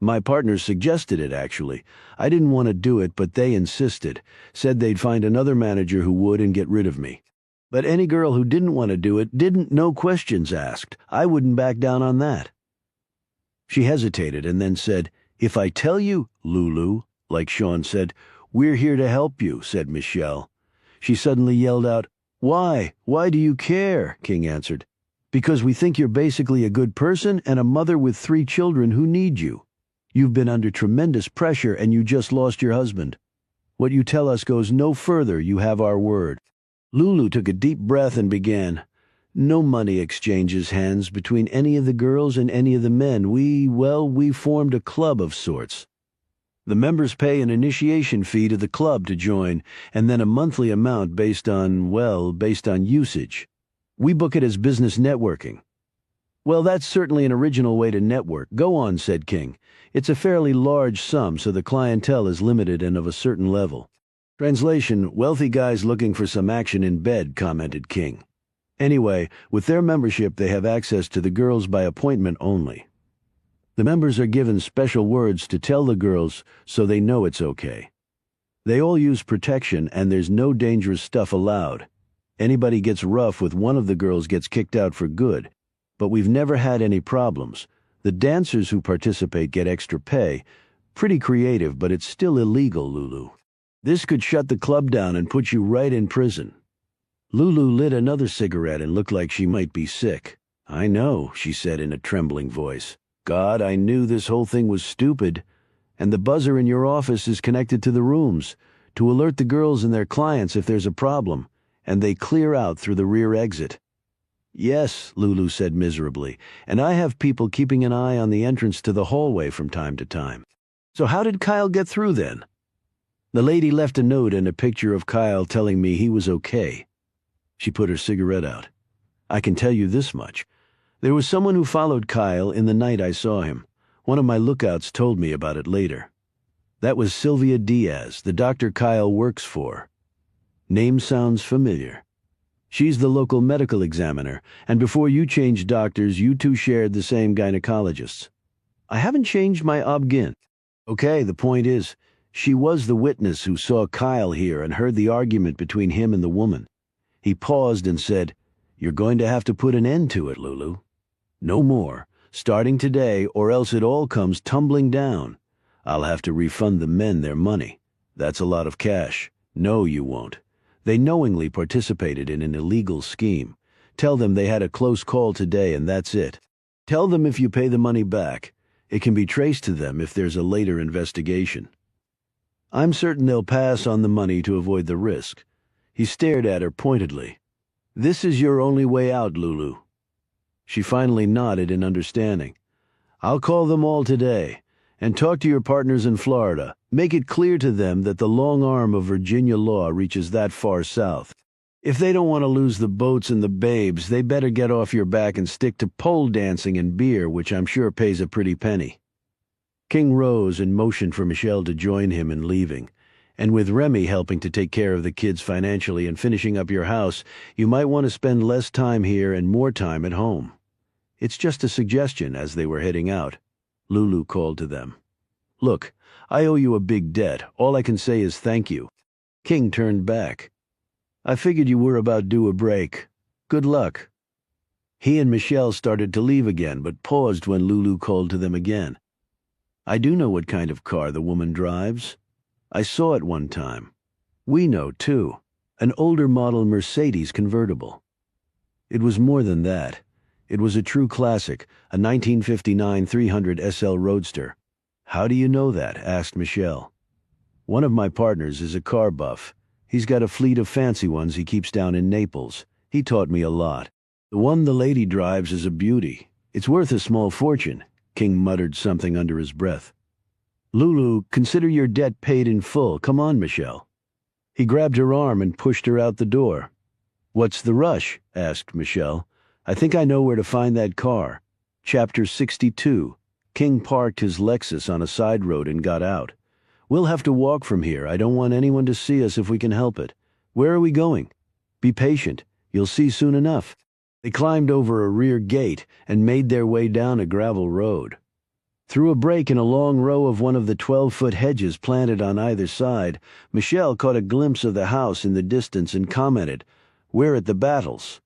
My partners suggested it, actually. I didn't want to do it, but they insisted, said they'd find another manager who would and get rid of me. But any girl who didn't want to do it didn't, no questions asked. I wouldn't back down on that. She hesitated and then said, "If I tell you, Lulu," like Sean said. "We're here to help you," said Michelle. She suddenly yelled out, "Why? Why do you care?" King answered. "Because we think you're basically a good person and a mother with 3 children who need you. You've been under tremendous pressure and you just lost your husband. What you tell us goes no further, you have our word." Lulu took a deep breath and began, "No money exchanges hands between any of the girls and any of the men. We formed a club of sorts. The members pay an initiation fee to the club to join, and then a monthly amount based on usage. We book it as business networking." "Well, that's certainly an original way to network. Go on," said King. "It's a fairly large sum, so the clientele is limited and of a certain level." Translation, "Wealthy guys looking for some action in bed," commented King. "Anyway, with their membership they have access to the girls by appointment only. The members are given special words to tell the girls so they know it's okay. They all use protection and there's no dangerous stuff allowed. Anybody gets rough with one of the girls gets kicked out for good. But we've never had any problems. The dancers who participate get extra pay. Pretty creative, but it's still illegal, Lulu. This could shut the club down and put you right in prison." Lulu lit another cigarette and looked like she might be sick. "I know," she said in a trembling voice. "God, I knew this whole thing was stupid. And the buzzer in your office is connected to the rooms, to alert the girls and their clients if there's a problem, and they clear out through the rear exit." "Yes," Lulu said miserably, "and I have people keeping an eye on the entrance to the hallway from time to time." "So how did Kyle get through then?" "The lady left a note and a picture of Kyle telling me he was okay." She put her cigarette out. "I can tell you this much. There was someone who followed Kyle in the night I saw him. One of my lookouts told me about it later. That was Sylvia Diaz, the doctor Kyle works for. Name sounds familiar. She's the local medical examiner, and before you changed doctors, you two shared the same gynecologists." "I haven't changed my obgyn." "Okay, the point is, she was the witness who saw Kyle here and heard the argument between him and the woman." He paused and said, "You're going to have to put an end to it, Lulu. No more, starting today, or else it all comes tumbling down. I'll have to refund the men their money. That's a lot of cash. No, you won't. They knowingly participated in an illegal scheme. Tell them they had a close call today and that's it. Tell them if you pay the money back, it can be traced to them if there's a later investigation. I'm certain they'll pass on the money to avoid the risk." He stared at her pointedly. "This is your only way out, Lulu." She finally nodded in understanding. "I'll call them all today, and talk to your partners in Florida. Make it clear to them that the long arm of Virginia law reaches that far south. If they don't want to lose the boats and the babes, they better get off your back and stick to pole dancing and beer, which I'm sure pays a pretty penny." King rose and motioned for Michelle to join him in leaving. "And with Remy helping to take care of the kids financially and finishing up your house, you might want to spend less time here and more time at home. It's just a suggestion." As they were heading out, Lulu called to them. "Look, I owe you a big debt. All I can say is thank you." King turned back. "I figured you were about due a break. Good luck." He and Michelle started to leave again, but paused when Lulu called to them again. "I do know what kind of car the woman drives. I saw it one time. We know, too. An older model Mercedes convertible. It was more than that. It was a true classic, a 1959 300 SL Roadster." "How do you know that?" asked Michelle. "One of my partners is a car buff. He's got a fleet of fancy ones he keeps down in Naples. He taught me a lot. The one the lady drives is a beauty. It's worth a small fortune." King muttered something under his breath. "Lulu, consider your debt paid in full. Come on, Michelle." He grabbed her arm and pushed her out the door. "What's the rush?" asked Michelle. "I think I know where to find that car. Chapter 62. King parked his Lexus on a side road and got out. "We'll have to walk from here. I don't want anyone to see us if we can help it. Where are we going?" "Be patient. You'll see soon enough." They climbed over a rear gate and made their way down a gravel road. Through a break in a long row of one of the 12-foot hedges planted on either side, Michelle caught a glimpse of the house in the distance and commented, "We're at the Battles."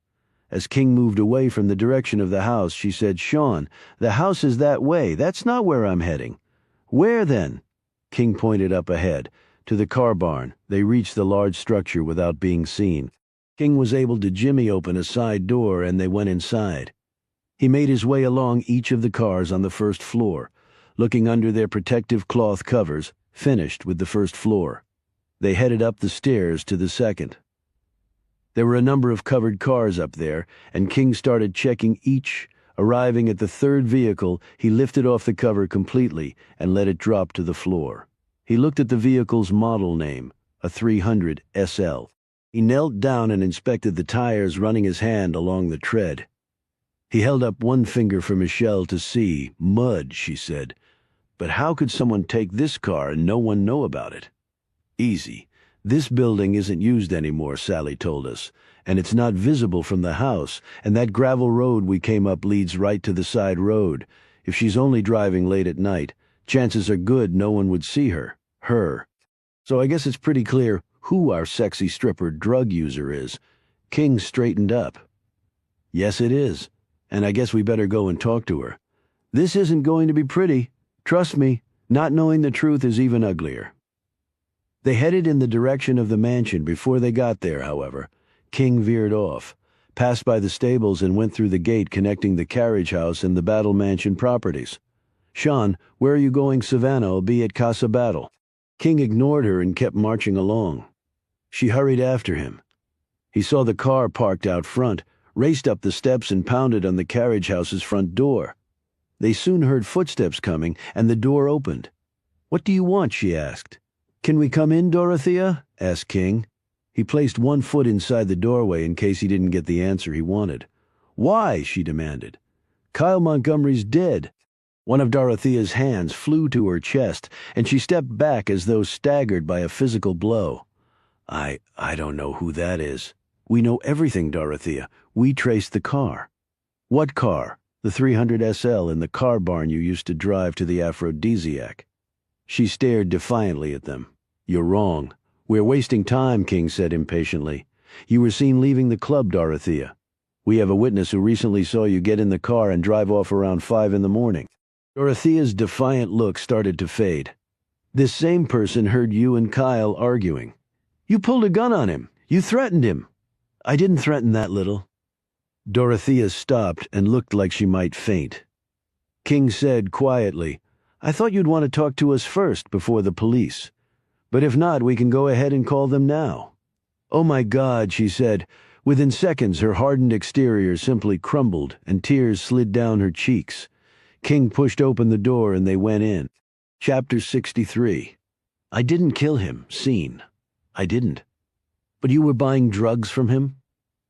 As King moved away from the direction of the house, she said, "Sean, the house is that way. That's not where I'm heading." "Where then?" King pointed up ahead. To the car barn. They reached the large structure without being seen. King was able to jimmy open a side door and they went inside. He made his way along each of the cars on the first floor, looking under their protective cloth covers, finished with the first floor. They headed up the stairs to the second. There were a number of covered cars up there, and King started checking each. Arriving at the third vehicle, he lifted off the cover completely and let it drop to the floor. He looked at the vehicle's model name, a 300 SL. He knelt down and inspected the tires, running his hand along the tread. He held up one finger for Michelle to see. "Mud," she said. "But how could someone take this car and no one know about it?" "Easy. This building isn't used anymore," Sally told us, "and it's not visible from the house, and that gravel road we came up leads right to the side road. If she's only driving late at night, chances are good no one would see her. So I guess it's pretty clear who our sexy stripper drug user is." King straightened up. "Yes, it is. And I guess we better go and talk to her. This isn't going to be pretty. Trust me, not knowing the truth is even uglier." They headed in the direction of the mansion. Before they got there, however, King veered off, passed by the stables and went through the gate connecting the carriage house and the Battle Mansion properties. "Sean, where are you going? Savannah'll be at Casa Battle." King ignored her and kept marching along. She hurried after him. He saw the car parked out front, raced up the steps and pounded on the carriage house's front door. They soon heard footsteps coming, and the door opened. "What do you want?" she asked. "Can we come in, Dorothea?" asked King. He placed one foot inside the doorway in case he didn't get the answer he wanted. "Why?" she demanded. "Kyle Montgomery's dead." One of Dorothea's hands flew to her chest, and she stepped back as though staggered by a physical blow. I don't know who that is." "We know everything, Dorothea. We traced the car." "What car?" "The 300 SL in the car barn you used to drive to the Aphrodisiac." She stared defiantly at them. "You're wrong. We're wasting time," King said impatiently. "You were seen leaving the club, Dorothea. We have a witness who recently saw you get in the car and drive off around 5 in the morning." Dorothea's defiant look started to fade. "This same person heard you and Kyle arguing. You pulled a gun on him. You threatened him." "I didn't threaten that little." Dorothea stopped and looked like she might faint. King said quietly, "I thought you'd want to talk to us first before the police. But if not, we can go ahead and call them now." "Oh my God," she said. Within seconds, her hardened exterior simply crumbled and tears slid down her cheeks. King pushed open the door and they went in. Chapter 63. "I didn't kill him, Scene. I didn't." "But you were buying drugs from him?"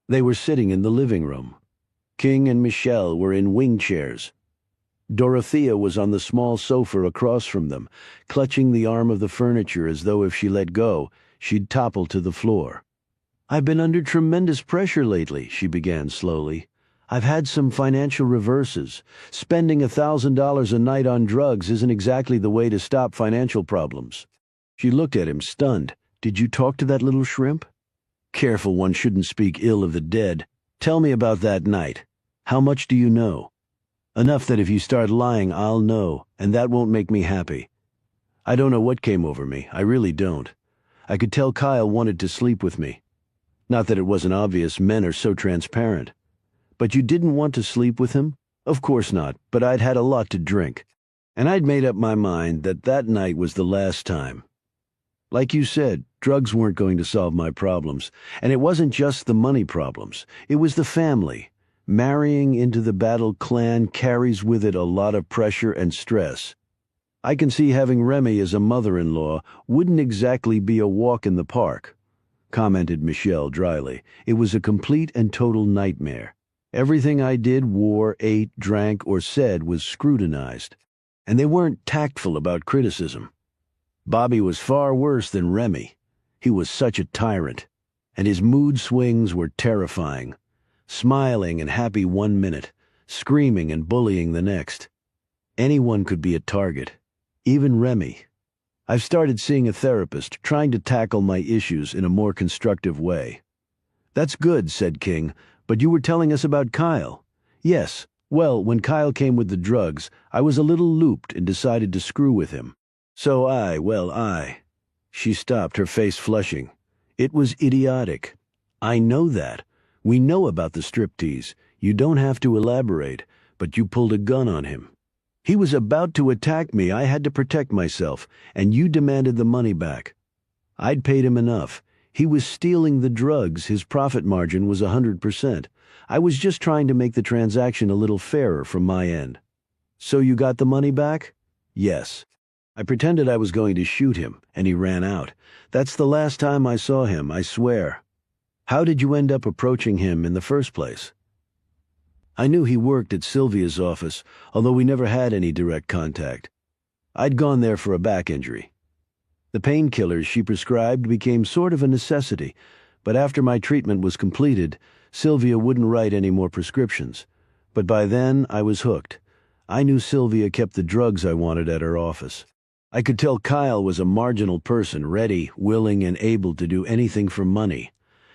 They were sitting in the living room. King and Michelle were in wing chairs. Dorothea was on the small sofa across from them, clutching the arm of the furniture as though if she let go, she'd topple to the floor. "I've been under tremendous pressure lately," she began slowly. "I've had some financial reverses. Spending $1,000 a night on drugs isn't exactly the way to stop financial problems." She looked at him, stunned. "Did you talk to that little shrimp?" "Careful, one shouldn't speak ill of the dead. Tell me about that night. How much do you know?" "Enough that if you start lying, I'll know, and that won't make me happy. I don't know what came over me. I really don't. I could tell Kyle wanted to sleep with me. Not that it wasn't obvious, men are so transparent. But you didn't want to sleep with him?" "Of course not, but I'd had a lot to drink. And I'd made up my mind that that night was the last time. Like you said, drugs weren't going to solve my problems. And it wasn't just the money problems. It was the family. Marrying into the Battle clan carries with it a lot of pressure and stress. I can see having Remy as a mother-in-law wouldn't exactly be a walk in the park," commented Michelle dryly. "It was a complete and total nightmare. Everything I did, wore, ate, drank, or said was scrutinized. and they weren't tactful about criticism. Bobby was far worse than Remy. He was such a tyrant, and his mood swings were terrifying, smiling and happy 1 minute, screaming and bullying the next. Anyone could be a target, even Remy. I've started seeing a therapist, trying to tackle my issues in a more constructive way. That's good, said King, but you were telling us about Kyle. Yes, well, when Kyle came with the drugs, I was a little looped and decided to screw with him. So I. She stopped, her face flushing. It was idiotic. I know that. We know about the striptease. You don't have to elaborate, but you pulled a gun on him. He was about to attack me. I had to protect myself, and you demanded the money back. I'd paid him enough. He was stealing the drugs. His profit margin was 100%. I was just trying to make the transaction a little fairer from my end. So you got the money back? Yes. I pretended I was going to shoot him, and he ran out. That's the last time I saw him, I swear. How did you end up approaching him in the first place? I knew he worked at Sylvia's office, although we never had any direct contact. I'd gone there for a back injury. The painkillers she prescribed became sort of a necessity, but after my treatment was completed, Sylvia wouldn't write any more prescriptions. But by then, I was hooked. I knew Sylvia kept the drugs I wanted at her office. I could tell Kyle was a marginal person, ready, willing, and able to do anything for money.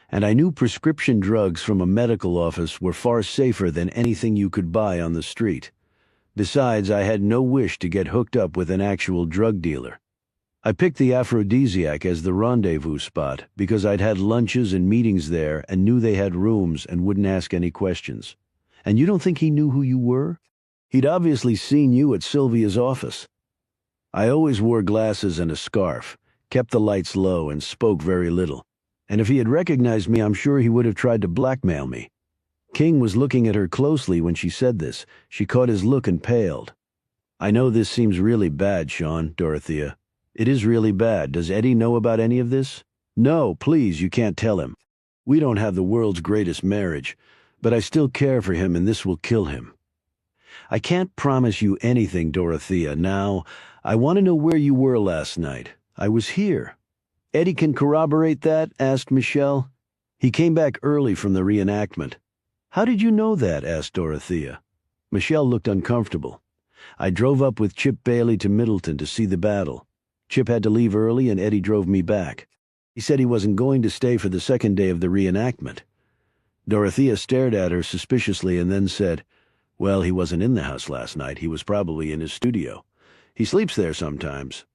And I knew prescription drugs from a medical office were far safer than anything you could buy on the street. Besides, I had no wish to get hooked up with an actual drug dealer. I picked the Aphrodisiac as the rendezvous spot because I'd had lunches and meetings there and knew they had rooms and wouldn't ask any questions. And you don't think he knew who you were? He'd obviously seen you at Sylvia's office. I always wore glasses and a scarf, kept the lights low, and spoke very little. And if he had recognized me, I'm sure he would have tried to blackmail me. King was looking at her closely when she said this. She caught his look and paled. I know this seems really bad, Sean, Dorothea. It is really bad. Does Eddie know about any of this? No, please, you can't tell him. We don't have the world's greatest marriage, but I still care for him and this will kill him. I can't promise you anything, Dorothea. Now, I want to know where you were last night. I was here. Eddie can corroborate that? Asked Michelle. He came back early from the reenactment. How did you know that? Asked Dorothea. Michelle looked uncomfortable. I drove up with Chip Bailey to Middleton to see the battle. Chip had to leave early and Eddie drove me back. He said he wasn't going to stay for the second day of the reenactment. Dorothea stared at her suspiciously and then said, Well, he wasn't in the house last night. He was probably in his studio. He sleeps there sometimes.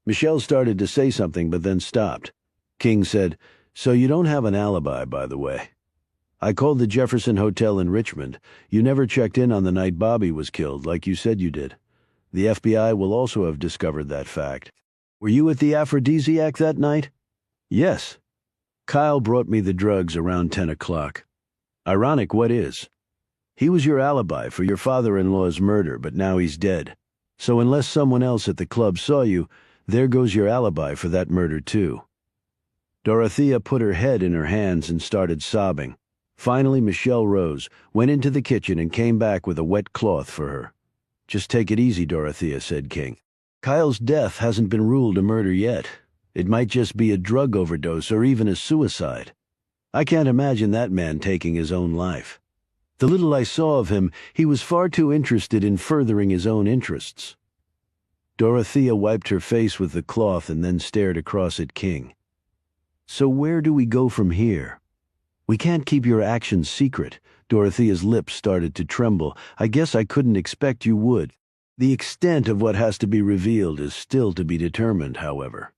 Michelle started to say something but then stopped. King said, So you don't have an alibi, by the way. I called the Jefferson Hotel in Richmond. You never checked in on the night Bobby was killed, like you said you did. The FBI will also have discovered that fact. Were you at the Aphrodisiac that night? Yes. Kyle brought me the drugs around 10 o'clock. Ironic, what is? He was your alibi for your father-in-law's murder, but now he's dead. So unless someone else at the club saw you, there goes your alibi for that murder too. Dorothea put her head in her hands and started sobbing. Finally, Michelle rose, went into the kitchen and came back with a wet cloth for her. Just take it easy, Dorothea, said King. Kyle's death hasn't been ruled a murder yet. It might just be a drug overdose or even a suicide. I can't imagine that man taking his own life. The little I saw of him, he was far too interested in furthering his own interests. Dorothea wiped her face with the cloth and then stared across at King. So where do we go from here? We can't keep your actions secret. Dorothea's lips started to tremble. I guess I couldn't expect you would. The extent of what has to be revealed is still to be determined, however.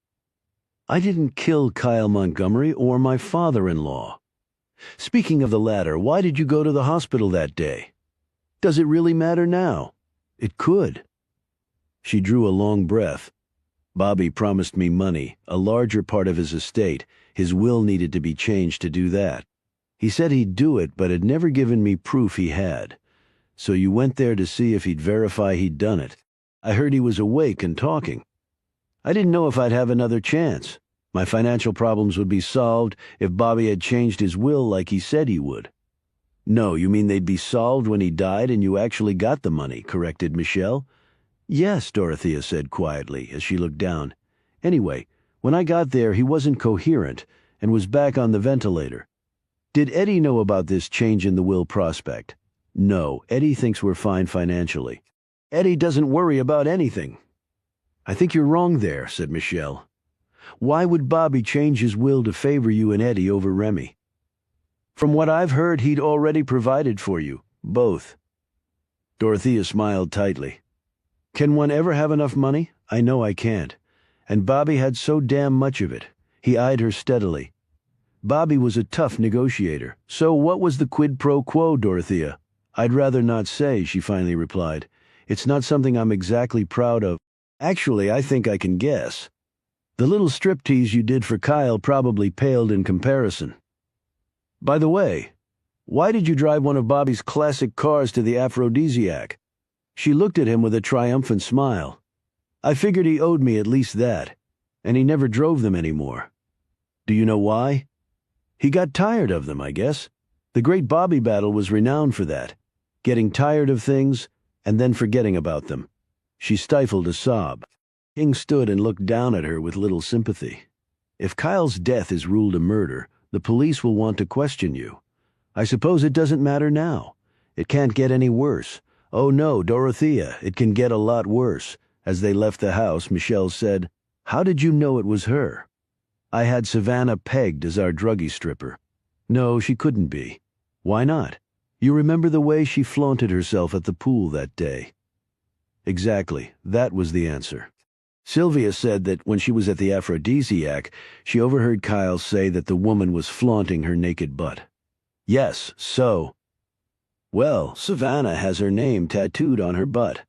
I didn't kill Kyle Montgomery or my father-in-law. Speaking of the latter, why did you go to the hospital that day? Does it really matter now? It could. She drew a long breath. Bobby promised me money, a larger part of his estate. His will needed to be changed to do that. He said he'd do it, but had never given me proof he had. So you went there to see if he'd verify he'd done it. I heard he was awake and talking. I didn't know if I'd have another chance. My financial problems would be solved if Bobby had changed his will like he said he would. No, you mean they'd be solved when he died and you actually got the money, corrected Michelle. Yes, Dorothea said quietly as she looked down. Anyway, when I got there, he wasn't coherent and was back on the ventilator. Did Eddie know about this change in the will prospect? No, Eddie thinks we're fine financially. Eddie doesn't worry about anything. I think you're wrong there, said Michelle. Why would Bobby change his will to favor you and Eddie over Remy? From what I've heard, he'd already provided for you, both. Dorothea smiled tightly. Can one ever have enough money? I know I can't. And Bobby had so damn much of it. He eyed her steadily. Bobby was a tough negotiator. So what was the quid pro quo, Dorothea? I'd rather not say, she finally replied. It's not something I'm exactly proud of. Actually, I think I can guess. The little striptease you did for Kyle probably paled in comparison. By the way, why did you drive one of Bobby's classic cars to the aphrodisiac? She looked at him with a triumphant smile. I figured he owed me at least that, and he never drove them anymore. Do you know why? He got tired of them, I guess. The great Bobby battle was renowned for that, getting tired of things and then forgetting about them. She stifled a sob. King stood and looked down at her with little sympathy. If Kyle's death is ruled a murder, the police will want to question you. I suppose it doesn't matter now. It can't get any worse. Oh no, Dorothea, it can get a lot worse. As they left the house, Michelle said, How did you know it was her? I had Savannah pegged as our druggie stripper. No, she couldn't be. Why not? You remember the way she flaunted herself at the pool that day? Exactly, that was the answer. Sylvia said that when she was at the aphrodisiac, she overheard Kyle say that the woman was flaunting her naked butt. Yes, so. Well, Savannah has her name tattooed on her butt.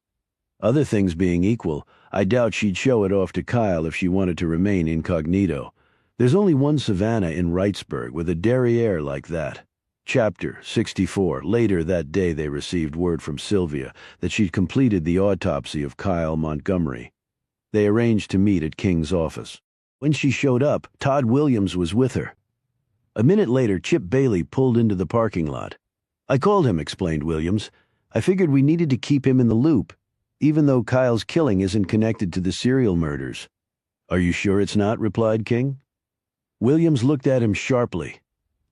Other things being equal, I doubt she'd show it off to Kyle if she wanted to remain incognito. There's only one Savannah in Wrightsburg with a derriere like that. Chapter 64. Later that day they received word from Sylvia that she'd completed the autopsy of Kyle Montgomery. They arranged to meet at King's office. When she showed up, Todd Williams was with her. A minute later, Chip Bailey pulled into the parking lot. I called him, explained Williams. I figured we needed to keep him in the loop, even though Kyle's killing isn't connected to the serial murders. Are you sure it's not? Replied King. Williams looked at him sharply.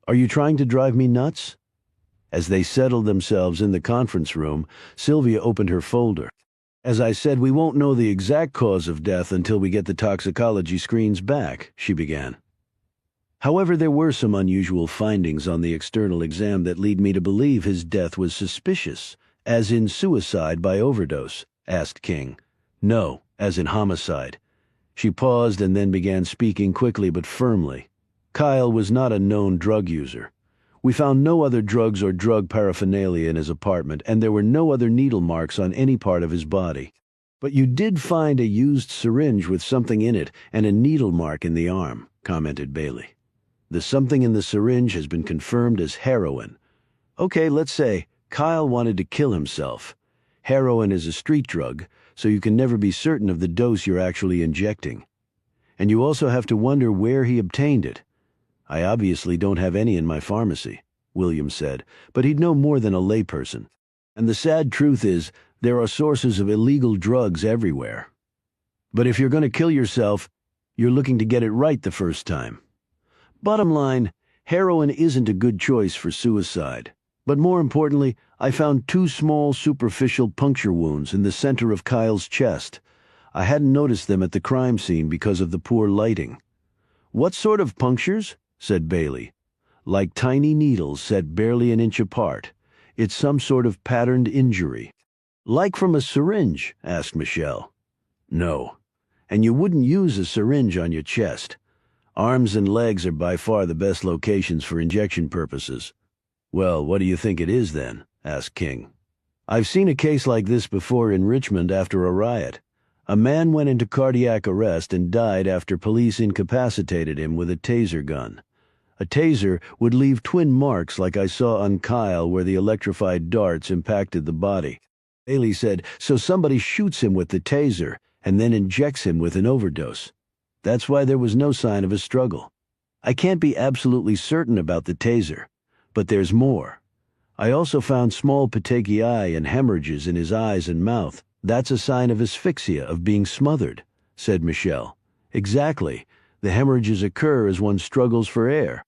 Are you trying to drive me nuts? As they settled themselves in the conference room, Sylvia opened her folder. As I said, we won't know the exact cause of death until we get the toxicology screens back, she began. However, there were some unusual findings on the external exam that lead me to believe his death was suspicious, as in suicide by overdose, asked King. No, as in homicide. She paused and then began speaking quickly but firmly. Kyle was not a known drug user. We found no other drugs or drug paraphernalia in his apartment, and there were no other needle marks on any part of his body. But you did find a used syringe with something in it and a needle mark in the arm, commented Bailey. The something in the syringe has been confirmed as heroin. Okay, let's say Kyle wanted to kill himself. Heroin is a street drug, so you can never be certain of the dose you're actually injecting. And you also have to wonder where he obtained it. I obviously don't have any in my pharmacy, Williams said, but he'd know more than a layperson. And the sad truth is, there are sources of illegal drugs everywhere. But if you're going to kill yourself, you're looking to get it right the first time. Bottom line, heroin isn't a good choice for suicide. But more importantly, I found 2 small superficial puncture wounds in the center of Kyle's chest. I hadn't noticed them at the crime scene because of the poor lighting. What sort of punctures? Said Bailey. Like tiny needles set barely an inch apart. It's some sort of patterned injury. Like from a syringe? Asked Michelle. No. And you wouldn't use a syringe on your chest. Arms and legs are by far the best locations for injection purposes. Well, what do you think it is then? Asked King. I've seen a case like this before in Richmond after a riot. A man went into cardiac arrest and died after police incapacitated him with a taser gun. A taser would leave twin marks like I saw on Kyle where the electrified darts impacted the body. Bailey said, so somebody shoots him with the taser and then injects him with an overdose. That's why there was no sign of a struggle. I can't be absolutely certain about the taser, but there's more. I also found small petechiae and hemorrhages in his eyes and mouth. That's a sign of asphyxia, of being smothered, said Michelle. Exactly. The hemorrhages occur as one struggles for air.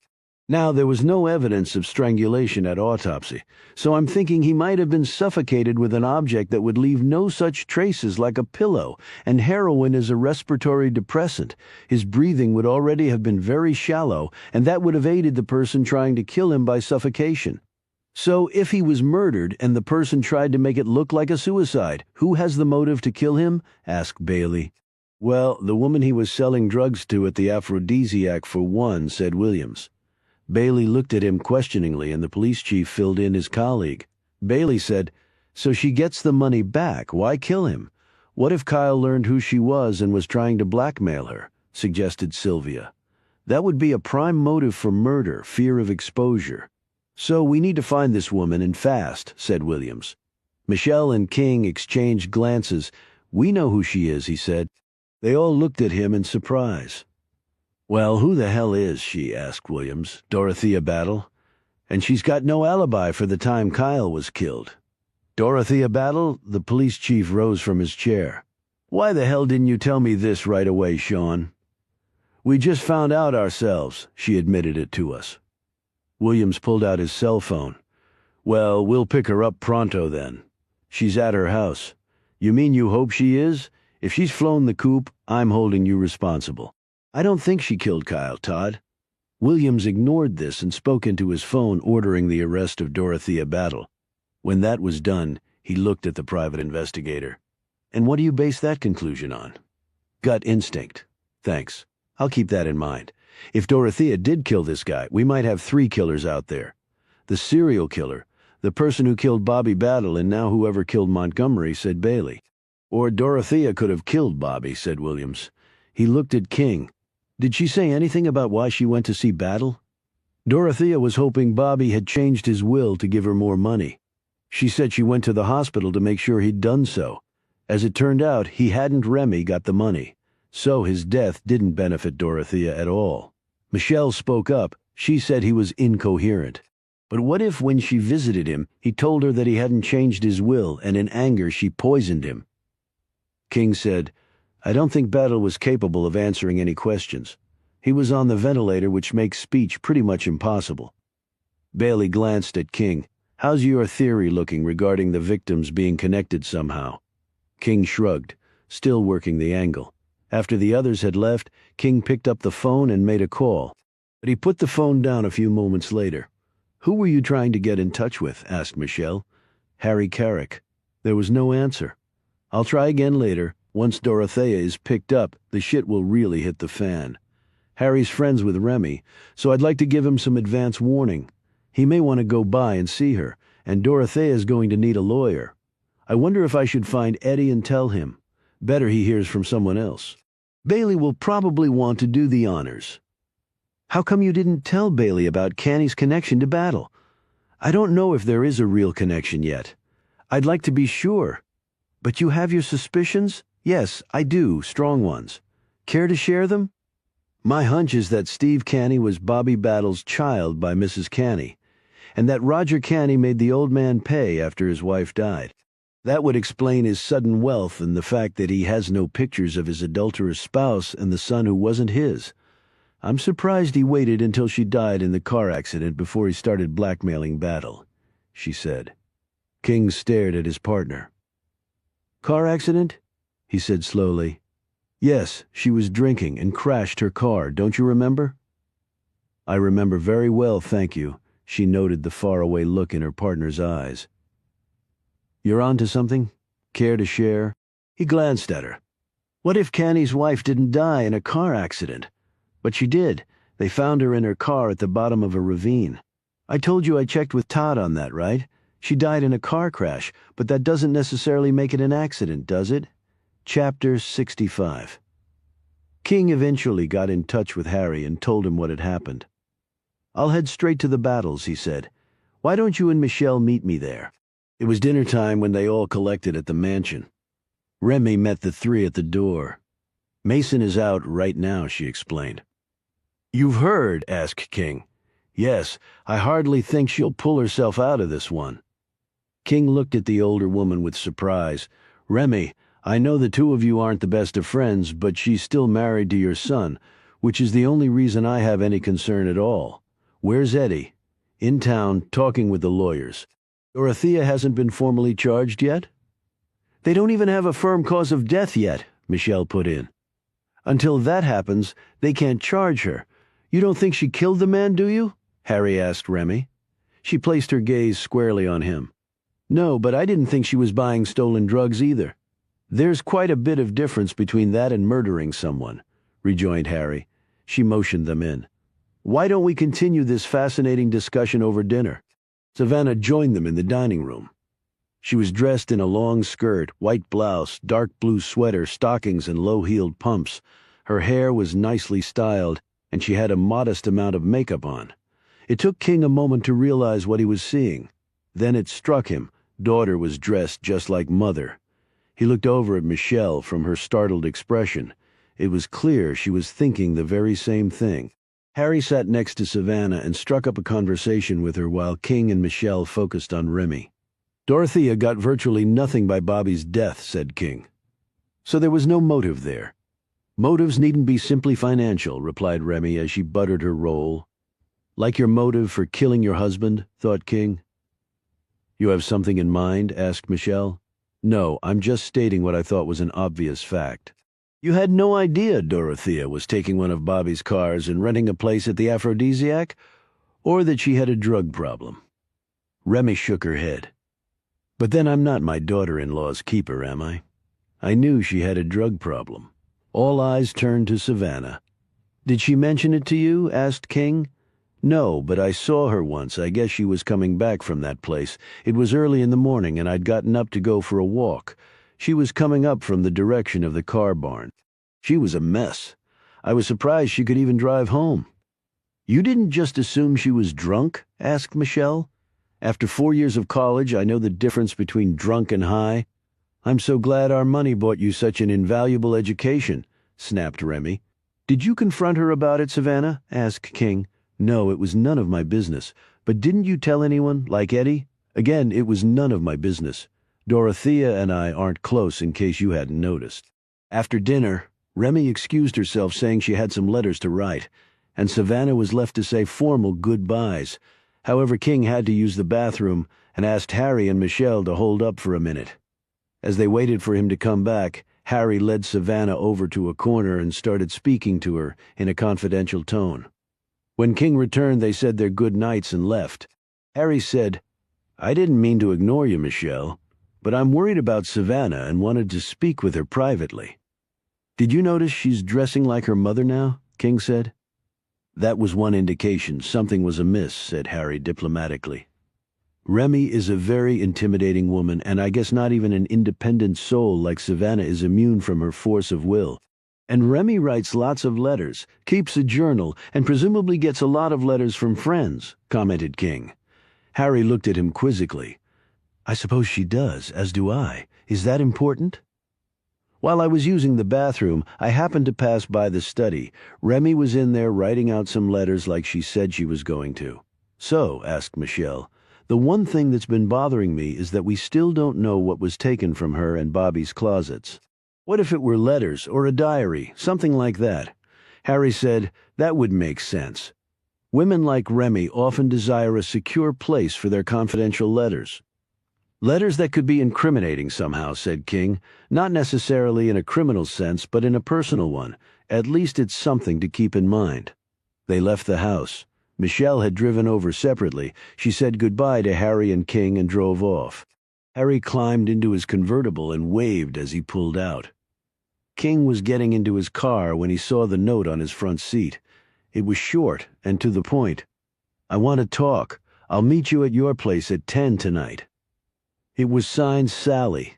Now, there was no evidence of strangulation at autopsy, so I'm thinking he might have been suffocated with an object that would leave no such traces, like a pillow, and heroin is a respiratory depressant. His breathing would already have been very shallow, and that would have aided the person trying to kill him by suffocation. So, if he was murdered and the person tried to make it look like a suicide, who has the motive to kill him? Asked Bailey. Well, the woman he was selling drugs to at the aphrodisiac for one, said Williams. Bailey looked at him questioningly, and the police chief filled in his colleague. Bailey said, So she gets the money back. Why kill him? What if Kyle learned who she was and was trying to blackmail her? Suggested Sylvia. That would be a prime motive for murder, fear of exposure. So we need to find this woman, and fast, said Williams. Michelle and King exchanged glances. We know who she is, he said. They all looked at him in surprise. Well, who the hell is she? Asked Williams. Dorothea Battle? And she's got no alibi for the time Kyle was killed. Dorothea Battle? The police chief rose from his chair. Why the hell didn't you tell me this right away, Sean? We just found out ourselves. She admitted it to us. Williams pulled out his cell phone. Well, we'll pick her up pronto then. She's at her house. You mean you hope she is? If she's flown the coop, I'm holding you responsible. I don't think she killed Kyle, Todd. Williams ignored this and spoke into his phone, ordering the arrest of Dorothea Battle. When that was done, he looked at the private investigator. And what do you base that conclusion on? Gut instinct. Thanks. I'll keep that in mind. If Dorothea did kill this guy, we might have 3 killers out there. The serial killer, the person who killed Bobby Battle, and now whoever killed Montgomery, said Bailey. Or Dorothea could have killed Bobby, said Williams. He looked at King. Did she say anything about why she went to see Battle? Dorothea was hoping Bobby had changed his will to give her more money. She said she went to the hospital to make sure he'd done so. As it turned out, he hadn't. Remy got the money. So his death didn't benefit Dorothea at all. Michelle spoke up. She said he was incoherent. But what if when she visited him, he told her that he hadn't changed his will, and in anger she poisoned him? King said, I don't think Battle was capable of answering any questions. He was on the ventilator, which makes speech pretty much impossible. Bailey glanced at King. How's your theory looking regarding the victims being connected somehow? King shrugged, still working the angle. After the others had left, King picked up the phone and made a call. But he put the phone down a few moments later. Who were you trying to get in touch with? Asked Michelle. Harry Carrick. There was no answer. I'll try again later. Once Dorothea is picked up, the shit will really hit the fan. Harry's friends with Remy, so I'd like to give him some advance warning. He may want to go by and see her, and Dorothea is going to need a lawyer. I wonder if I should find Eddie and tell him. Better he hears from someone else. Bailey will probably want to do the honors. How come you didn't tell Bailey about Canny's connection to Battle? I don't know if there is a real connection yet. I'd like to be sure. But you have your suspicions? Yes, I do, strong ones. Care to share them? My hunch is that Steve Canny was Bobby Battle's child by Mrs. Canny, and that Roger Canny made the old man pay after his wife died. That would explain his sudden wealth and the fact that he has no pictures of his adulterous spouse and the son who wasn't his. I'm surprised he waited until she died in the car accident before he started blackmailing Battle, she said. King stared at his partner. Car accident? He said slowly. Yes, she was drinking and crashed her car, don't you remember? I remember very well, thank you. She noted the faraway look in her partner's eyes. You're on to something? Care to share? He glanced at her. What if Canny's wife didn't die in a car accident? But she did. They found her in her car at the bottom of a ravine. I told you I checked with Todd on that, right? She died in a car crash, but that doesn't necessarily make it an accident, does it? Chapter 65. King eventually got in touch with Harry and told him what had happened. I'll head straight to the Battles, he said. Why don't you and Michelle meet me there? It was dinner time when they all collected at the mansion. Remy met the 3 at the door. Mason is out right now, she explained. You've heard? Asked King. Yes, I hardly think she'll pull herself out of this one. King looked at the older woman with surprise. Remy, I know the two of you aren't the best of friends, but she's still married to your son, which is the only reason I have any concern at all. Where's Eddie? In town, talking with the lawyers. Dorothea hasn't been formally charged yet? They don't even have a firm cause of death yet, Michelle put in. Until that happens, they can't charge her. You don't think she killed the man, do you? Harry asked Remy. She placed her gaze squarely on him. No, but I didn't think she was buying stolen drugs either. There's quite a bit of difference between that and murdering someone, rejoined Harry. She motioned them in. Why don't we continue this fascinating discussion over dinner? Savannah joined them in the dining room. She was dressed in a long skirt, white blouse, dark blue sweater, stockings, and low-heeled pumps. Her hair was nicely styled, and she had a modest amount of makeup on. It took King a moment to realize what he was seeing. Then it struck him. Daughter was dressed just like mother. He looked over at Michelle from her startled expression. It was clear she was thinking the very same thing. Harry sat next to Savannah and struck up a conversation with her while King and Michelle focused on Remy. Dorothea got virtually nothing by Bobby's death, said King. So there was no motive there. Motives needn't be simply financial, replied Remy as she buttered her roll. Like your motive for killing your husband, thought King. You have something in mind? Asked Michelle. No, I'm just stating what I thought was an obvious fact. You had no idea Dorothea was taking one of Bobby's cars and renting a place at the Aphrodisiac, or that she had a drug problem? Remy shook her head. But then I'm not my daughter-in-law's keeper, am I? I knew she had a drug problem. All eyes turned to Savannah. Did she mention it to you? Asked King. No, but I saw her once. I guess she was coming back from that place. It was early in the morning, and I'd gotten up to go for a walk. She was coming up from the direction of the car barn. She was a mess. I was surprised she could even drive home. You didn't just assume she was drunk? Asked Michelle. After 4 years of college, I know the difference between drunk and high. I'm so glad our money bought you such an invaluable education, snapped Remy. Did you confront her about it, Savannah? Asked King. No, it was none of my business. But didn't you tell anyone, like Eddie? Again, it was none of my business. Dorothea and I aren't close, in case you hadn't noticed. After dinner, Remy excused herself, saying she had some letters to write, and Savannah was left to say formal goodbyes. However, King had to use the bathroom and asked Harry and Michelle to hold up for a minute. As they waited for him to come back, Harry led Savannah over to a corner and started speaking to her in a confidential tone. When King returned, they said their good nights and left. Harry said, I didn't mean to ignore you, Michelle, but I'm worried about Savannah and wanted to speak with her privately. Did you notice she's dressing like her mother now? King said. That was one indication something was amiss, said Harry diplomatically. Remy is a very intimidating woman, and I guess not even an independent soul like Savannah is immune from her force of will. And Remy writes lots of letters, keeps a journal, and presumably gets a lot of letters from friends, commented King. Harry looked at him quizzically. I suppose she does, as do I. Is that important? While I was using the bathroom, I happened to pass by the study. Remy was in there writing out some letters like she said she was going to. So, asked Michelle, the one thing that's been bothering me is that we still don't know what was taken from her and Bobby's closets. What if it were letters or a diary, something like that? Harry said, that would make sense. Women like Remy often desire a secure place for their confidential letters. Letters that could be incriminating somehow, said King. Not necessarily in a criminal sense, but in a personal one. At least it's something to keep in mind. They left the house. Michelle had driven over separately. She said goodbye to Harry and King and drove off. Harry climbed into his convertible and waved as he pulled out. King was getting into his car when he saw the note on his front seat. It was short and to the point. I want to talk. I'll meet you at your place at 10 tonight. It was signed Sally.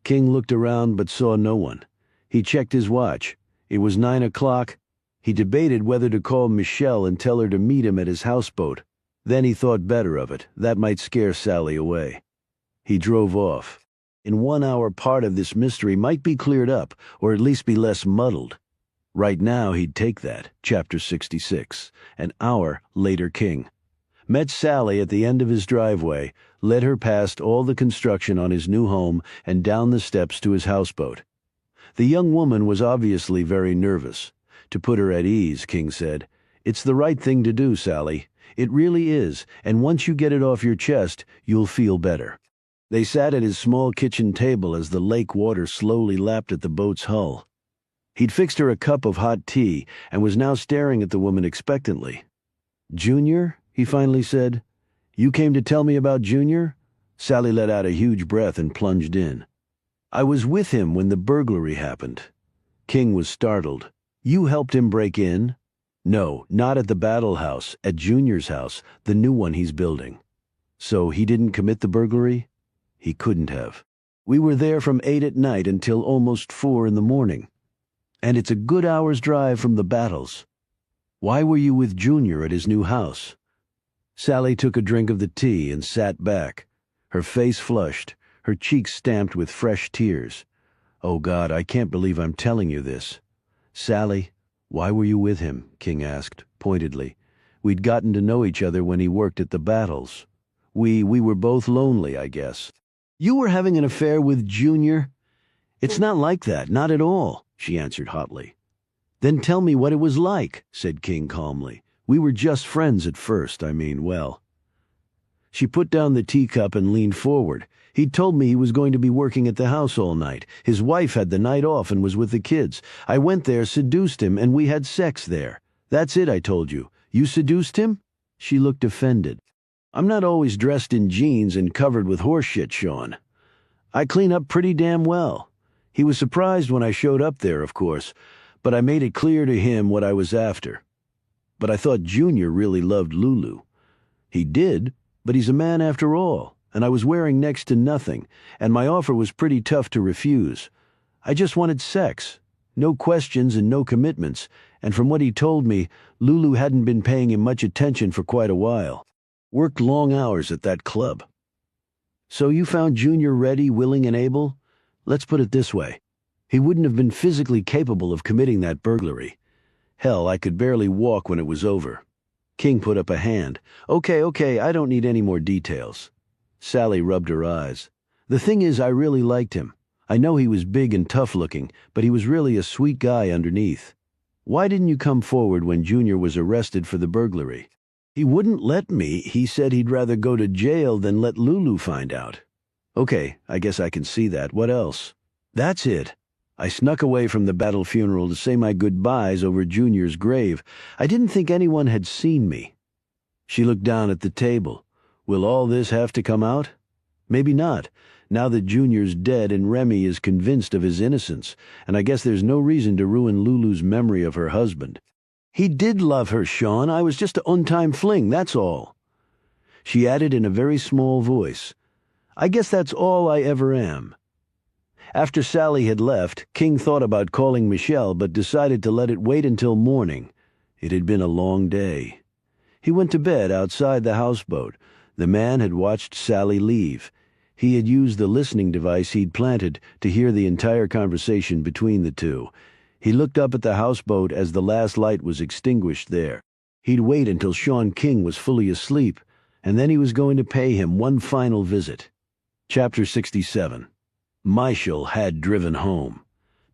King looked around but saw no one. He checked his watch. It was 9 o'clock. He debated whether to call Michelle and tell her to meet him at his houseboat. Then he thought better of it. That might scare Sally away. He drove off. In 1 hour, part of this mystery might be cleared up, or at least be less muddled. Right now, he'd take that. Chapter 66. An hour later, King. met Sally at the end of his driveway, led her past all the construction on his new home and down the steps to his houseboat. The young woman was obviously very nervous. To put her at ease, King said, "It's the right thing to do, Sally. It really is, and once you get it off your chest, you'll feel better." They sat at his small kitchen table as the lake water slowly lapped at the boat's hull. He'd fixed her a cup of hot tea and was now staring at the woman expectantly. "Junior?" he finally said. "You came to tell me about Junior?" Sally let out a huge breath and plunged in. "I was with him when the burglary happened." King was startled. "You helped him break in?" "No, not at the Battle House, at Junior's house, the new one he's building." "So he didn't commit the burglary?" "He couldn't have. We were there from 8 at night until almost 4 in the morning. And it's a good hour's drive from the battles." "Why were you with Junior at his new house?" Sally took a drink of the tea and sat back. Her face flushed, her cheeks stamped with fresh tears. "Oh God, I can't believe I'm telling you this." "Sally, why were you with him?" King asked, pointedly. "We'd gotten to know each other when he worked at the battles. We were both lonely, I guess." "You were having an affair with Junior?" "It's not like that, not at all," she answered hotly. "Then tell me what it was like," said King calmly. "We were just friends at first, well." She put down the teacup and leaned forward. "He'd told me he was going to be working at the house all night. His wife had the night off and was with the kids. I went there, seduced him, and we had sex there. That's it, I told you. You seduced him?" She looked offended. "I'm not always dressed in jeans and covered with horse shit, Sean. I clean up pretty damn well. He was surprised when I showed up there, of course, but I made it clear to him what I was after. But I thought Junior really loved Lulu. He did, but he's a man after all, and I was wearing next to nothing, and my offer was pretty tough to refuse. I just wanted sex, no questions and no commitments, and from what he told me, Lulu hadn't been paying him much attention for quite a while. Worked long hours at that club." "So you found Junior ready, willing, and able? Let's put it this way. He wouldn't have been physically capable of committing that burglary. Hell, I could barely walk when it was over." King put up a hand. Okay, I don't need any more details." Sally rubbed her eyes. "The thing is, I really liked him. I know he was big and tough-looking, but he was really a sweet guy underneath. Why didn't you come forward when Junior was arrested for the burglary?" "He wouldn't let me. He said he'd rather go to jail than let Lulu find out." "Okay, I guess I can see that. What else?" "That's it. I snuck away from the battle funeral to say my goodbyes over Junior's grave. I didn't think anyone had seen me." She looked down at the table. "Will all this have to come out?" "Maybe not, now that Junior's dead and Remy is convinced of his innocence, and I guess there's no reason to ruin Lulu's memory of her husband." "He did love her, Sean. I was just an on-time fling, that's all." She added in a very small voice, "I guess that's all I ever am." After Sally had left, King thought about calling Michelle but decided to let it wait until morning. It had been a long day. He went to bed outside the houseboat. The man had watched Sally leave. He had used the listening device he'd planted to hear the entire conversation between the two. He looked up at the houseboat as the last light was extinguished there. He'd wait until Sean King was fully asleep, and then he was going to pay him one final visit. Chapter 67. Michelle had driven home,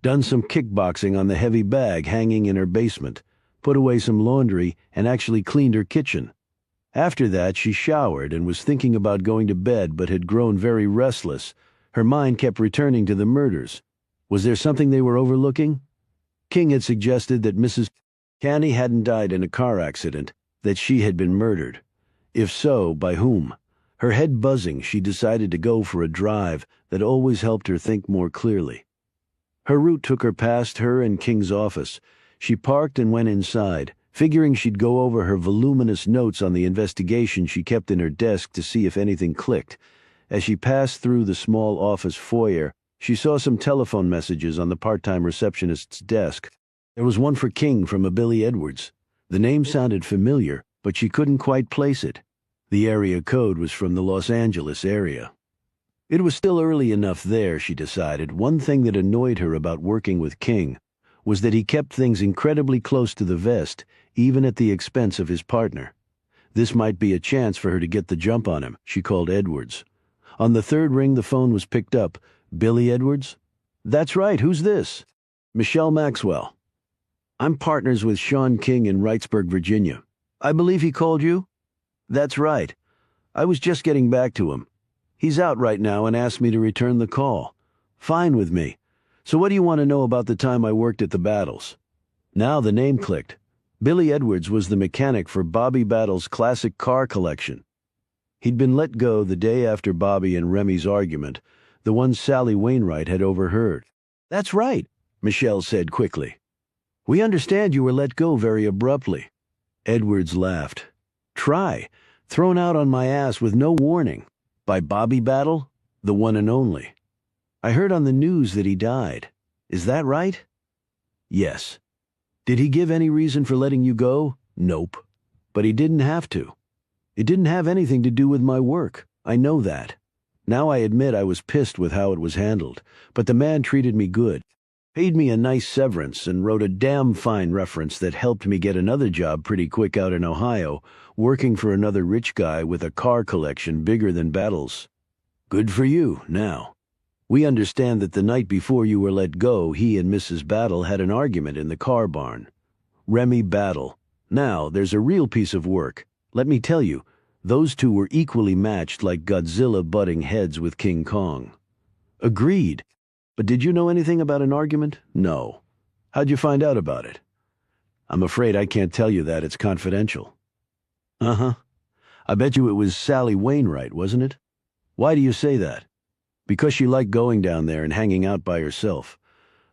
done some kickboxing on the heavy bag hanging in her basement, put away some laundry, and actually cleaned her kitchen. After that, she showered and was thinking about going to bed but had grown very restless. Her mind kept returning to the murders. Was there something they were overlooking? King had suggested that Mrs. Canny hadn't died in a car accident, that she had been murdered. If so, by whom? Her head buzzing, she decided to go for a drive that always helped her think more clearly. Her route took her past her and King's office. She parked and went inside, figuring she'd go over her voluminous notes on the investigation she kept in her desk to see if anything clicked. As she passed through the small office foyer, she saw some telephone messages on the part-time receptionist's desk. There was one for King from a Billy Edwards. The name sounded familiar, but she couldn't quite place it. The area code was from the Los Angeles area. It was still early enough there, she decided. One thing that annoyed her about working with King was that he kept things incredibly close to the vest, even at the expense of his partner. This might be a chance for her to get the jump on him. She called Edwards. On the third ring, the phone was picked up. Billy Edwards? That's right, who's this? Michelle Maxwell. I'm partners with Sean King in Wrightsburg, Virginia. I believe he called you? That's right. I was just getting back to him. He's out right now and asked me to return the call. Fine with me. So what do you want to know about the time I worked at the Battles? Now the name clicked. Billy Edwards was the mechanic for Bobby Battle's classic car collection. He'd been let go the day after Bobby and Remy's argument, the one Sally Wainwright had overheard. That's right, Michelle said quickly. We understand you were let go very abruptly. Edwards laughed. Try. Thrown out on my ass with no warning. By Bobby Battle, the one and only. I heard on the news that he died. Is that right? Yes. Did he give any reason for letting you go? Nope. But he didn't have to. It didn't have anything to do with my work. I know that. Now I admit I was pissed with how it was handled, but the man treated me good. Paid me a nice severance and wrote a damn fine reference that helped me get another job pretty quick out in Ohio, working for another rich guy with a car collection bigger than Battle's. Good for you, now. We understand that the night before you were let go, he and Mrs. Battle had an argument in the car barn. Remy Battle. Now, there's a real piece of work. Let me tell you, those two were equally matched like Godzilla butting heads with King Kong. Agreed. But did you know anything about an argument? No. How'd you find out about it? I'm afraid I can't tell you that. It's confidential. Uh-huh. I bet you it was Sally Wainwright, wasn't it? Why do you say that? Because she liked going down there and hanging out by herself.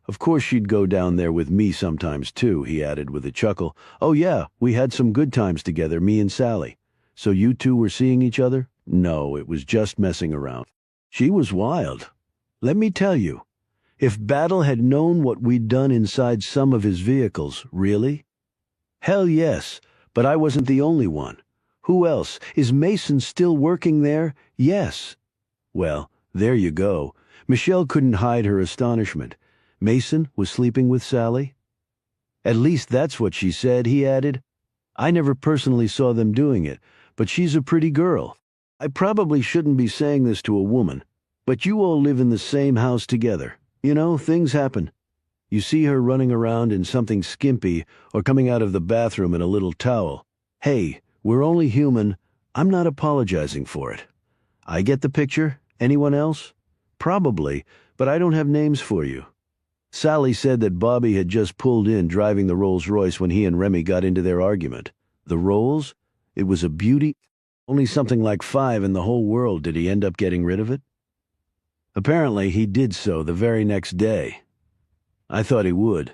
Of course she'd go down there with me sometimes too, he added with a chuckle. Oh yeah, we had some good times together, me and Sally. So you two were seeing each other? No, it was just messing around. She was wild. Let me tell you, if Battle had known what we'd done inside some of his vehicles, really? Hell yes, but I wasn't the only one. Who else? Is Mason still working there? Yes. Well, there you go. Michelle couldn't hide her astonishment. Mason was sleeping with Sally? At least that's what she said, he added. I never personally saw them doing it, but she's a pretty girl. I probably shouldn't be saying this to a woman, but you all live in the same house together. You know, things happen. You see her running around in something skimpy or coming out of the bathroom in a little towel. Hey, we're only human. I'm not apologizing for it. I get the picture. Anyone else? Probably, but I don't have names for you. Sally said that Bobby had just pulled in driving the Rolls-Royce when he and Remy got into their argument. The Rolls? It was a beauty. Only something like 5 in the whole world. Did he end up getting rid of it? Apparently he did so the very next day. I thought he would.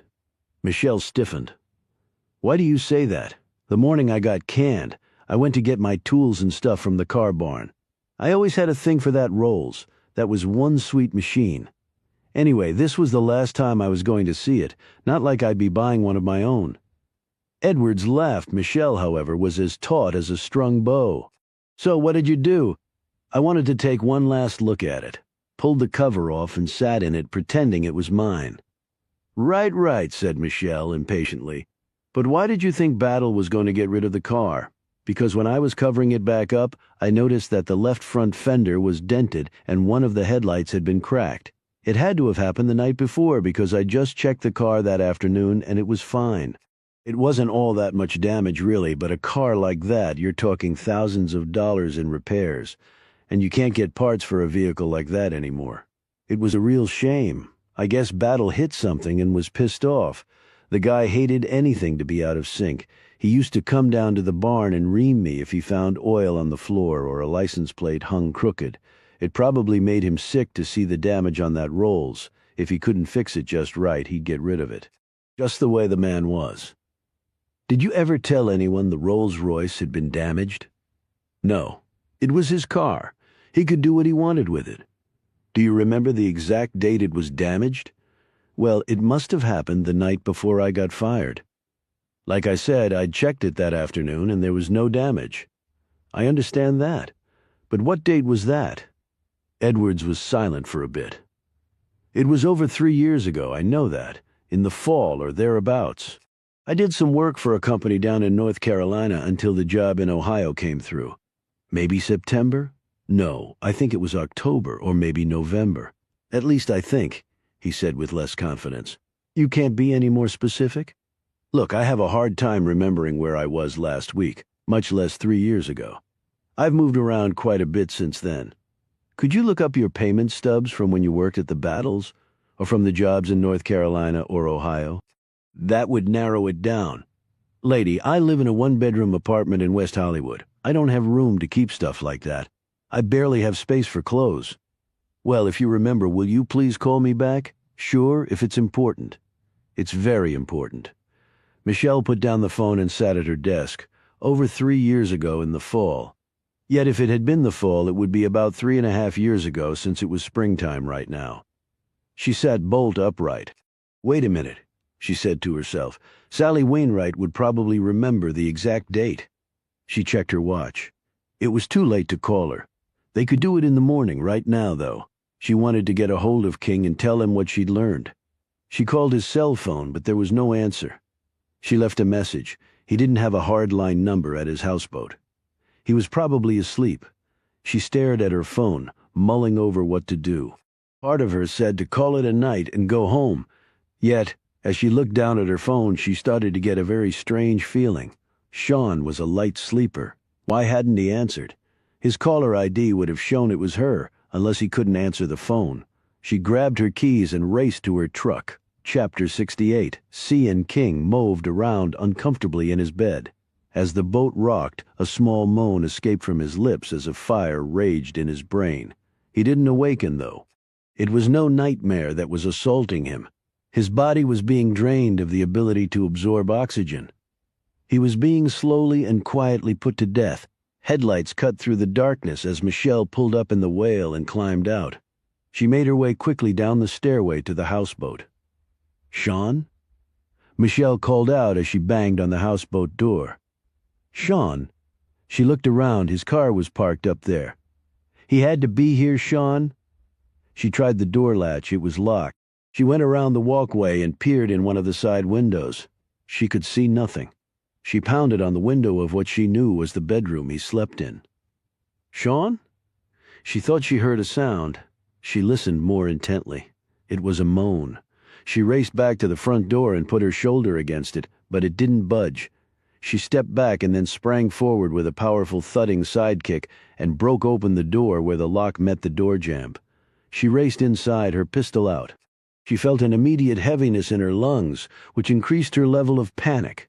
Michelle stiffened. Why do you say that? The morning I got canned, I went to get my tools and stuff from the car barn. I always had a thing for that Rolls. That was one sweet machine. Anyway, this was the last time I was going to see it, not like I'd be buying one of my own. Edwards laughed. Michelle, however, was as taut as a strung bow. So what did you do? I wanted to take one last look at it. Pulled the cover off and sat in it, pretending it was mine. Right, said Michelle impatiently. But why did you think Battle was going to get rid of the car? Because when I was covering it back up, I noticed that the left front fender was dented and one of the headlights had been cracked. It had to have happened the night before because I just checked the car that afternoon and it was fine. It wasn't all that much damage really, but a car like that, you're talking thousands of dollars in repairs. And you can't get parts for a vehicle like that anymore. It was a real shame. I guess Battle hit something and was pissed off. The guy hated anything to be out of sync. He used to come down to the barn and ream me if he found oil on the floor or a license plate hung crooked. It probably made him sick to see the damage on that Rolls. If he couldn't fix it just right, he'd get rid of it. Just the way the man was. Did you ever tell anyone the Rolls-Royce had been damaged? No. It was his car. He could do what he wanted with it. Do you remember the exact date it was damaged? Well, it must have happened the night before I got fired. Like I said, I'd checked it that afternoon and there was no damage. I understand that. But what date was that? Edwards was silent for a bit. It was over 3 years ago, I know that. In the fall or thereabouts. I did some work for a company down in North Carolina until the job in Ohio came through. Maybe September? No, I think it was October or maybe November. At least I think, he said with less confidence. You can't be any more specific? Look, I have a hard time remembering where I was last week, much less 3 years ago. I've moved around quite a bit since then. Could you look up your payment stubs from when you worked at the battles, or from the jobs in North Carolina or Ohio? That would narrow it down. Lady, I live in a one-bedroom apartment in West Hollywood. I don't have room to keep stuff like that. I barely have space for clothes. Well, if you remember, will you please call me back? Sure, if it's important. It's very important. Michelle put down the phone and sat at her desk, over 3 years ago in the fall. Yet if it had been the fall, it would be about 3.5 years ago since it was springtime right now. She sat bolt upright. Wait a minute, she said to herself. Sally Wainwright would probably remember the exact date. She checked her watch. It was too late to call her. They could do it in the morning, right now, though. She wanted to get a hold of King and tell him what she'd learned. She called his cell phone, but there was no answer. She left a message. He didn't have a hardline number at his houseboat. He was probably asleep. She stared at her phone, mulling over what to do. Part of her said to call it a night and go home. Yet, as she looked down at her phone, she started to get a very strange feeling. Sean was a light sleeper. Why hadn't he answered? His caller ID would have shown it was her, unless he couldn't answer the phone. She grabbed her keys and raced to her truck. Chapter 68. C and King moved around uncomfortably in his bed. As the boat rocked, a small moan escaped from his lips as a fire raged in his brain. He didn't awaken, though. It was no nightmare that was assaulting him. His body was being drained of the ability to absorb oxygen. He was being slowly and quietly put to death. Headlights cut through the darkness as Michelle pulled up in the Whale and climbed out. She made her way quickly down the stairway to the houseboat. Sean? Michelle called out as she banged on the houseboat door. Sean? She looked around. His car was parked up there. He had to be here, Sean? She tried the door latch. It was locked. She went around the walkway and peered in one of the side windows. She could see nothing. She pounded on the window of what she knew was the bedroom he slept in. Sean? She thought she heard a sound. She listened more intently. It was a moan. She raced back to the front door and put her shoulder against it, but it didn't budge. She stepped back and then sprang forward with a powerful thudding sidekick and broke open the door where the lock met the door jamb. She raced inside, her pistol out. She felt an immediate heaviness in her lungs, which increased her level of panic.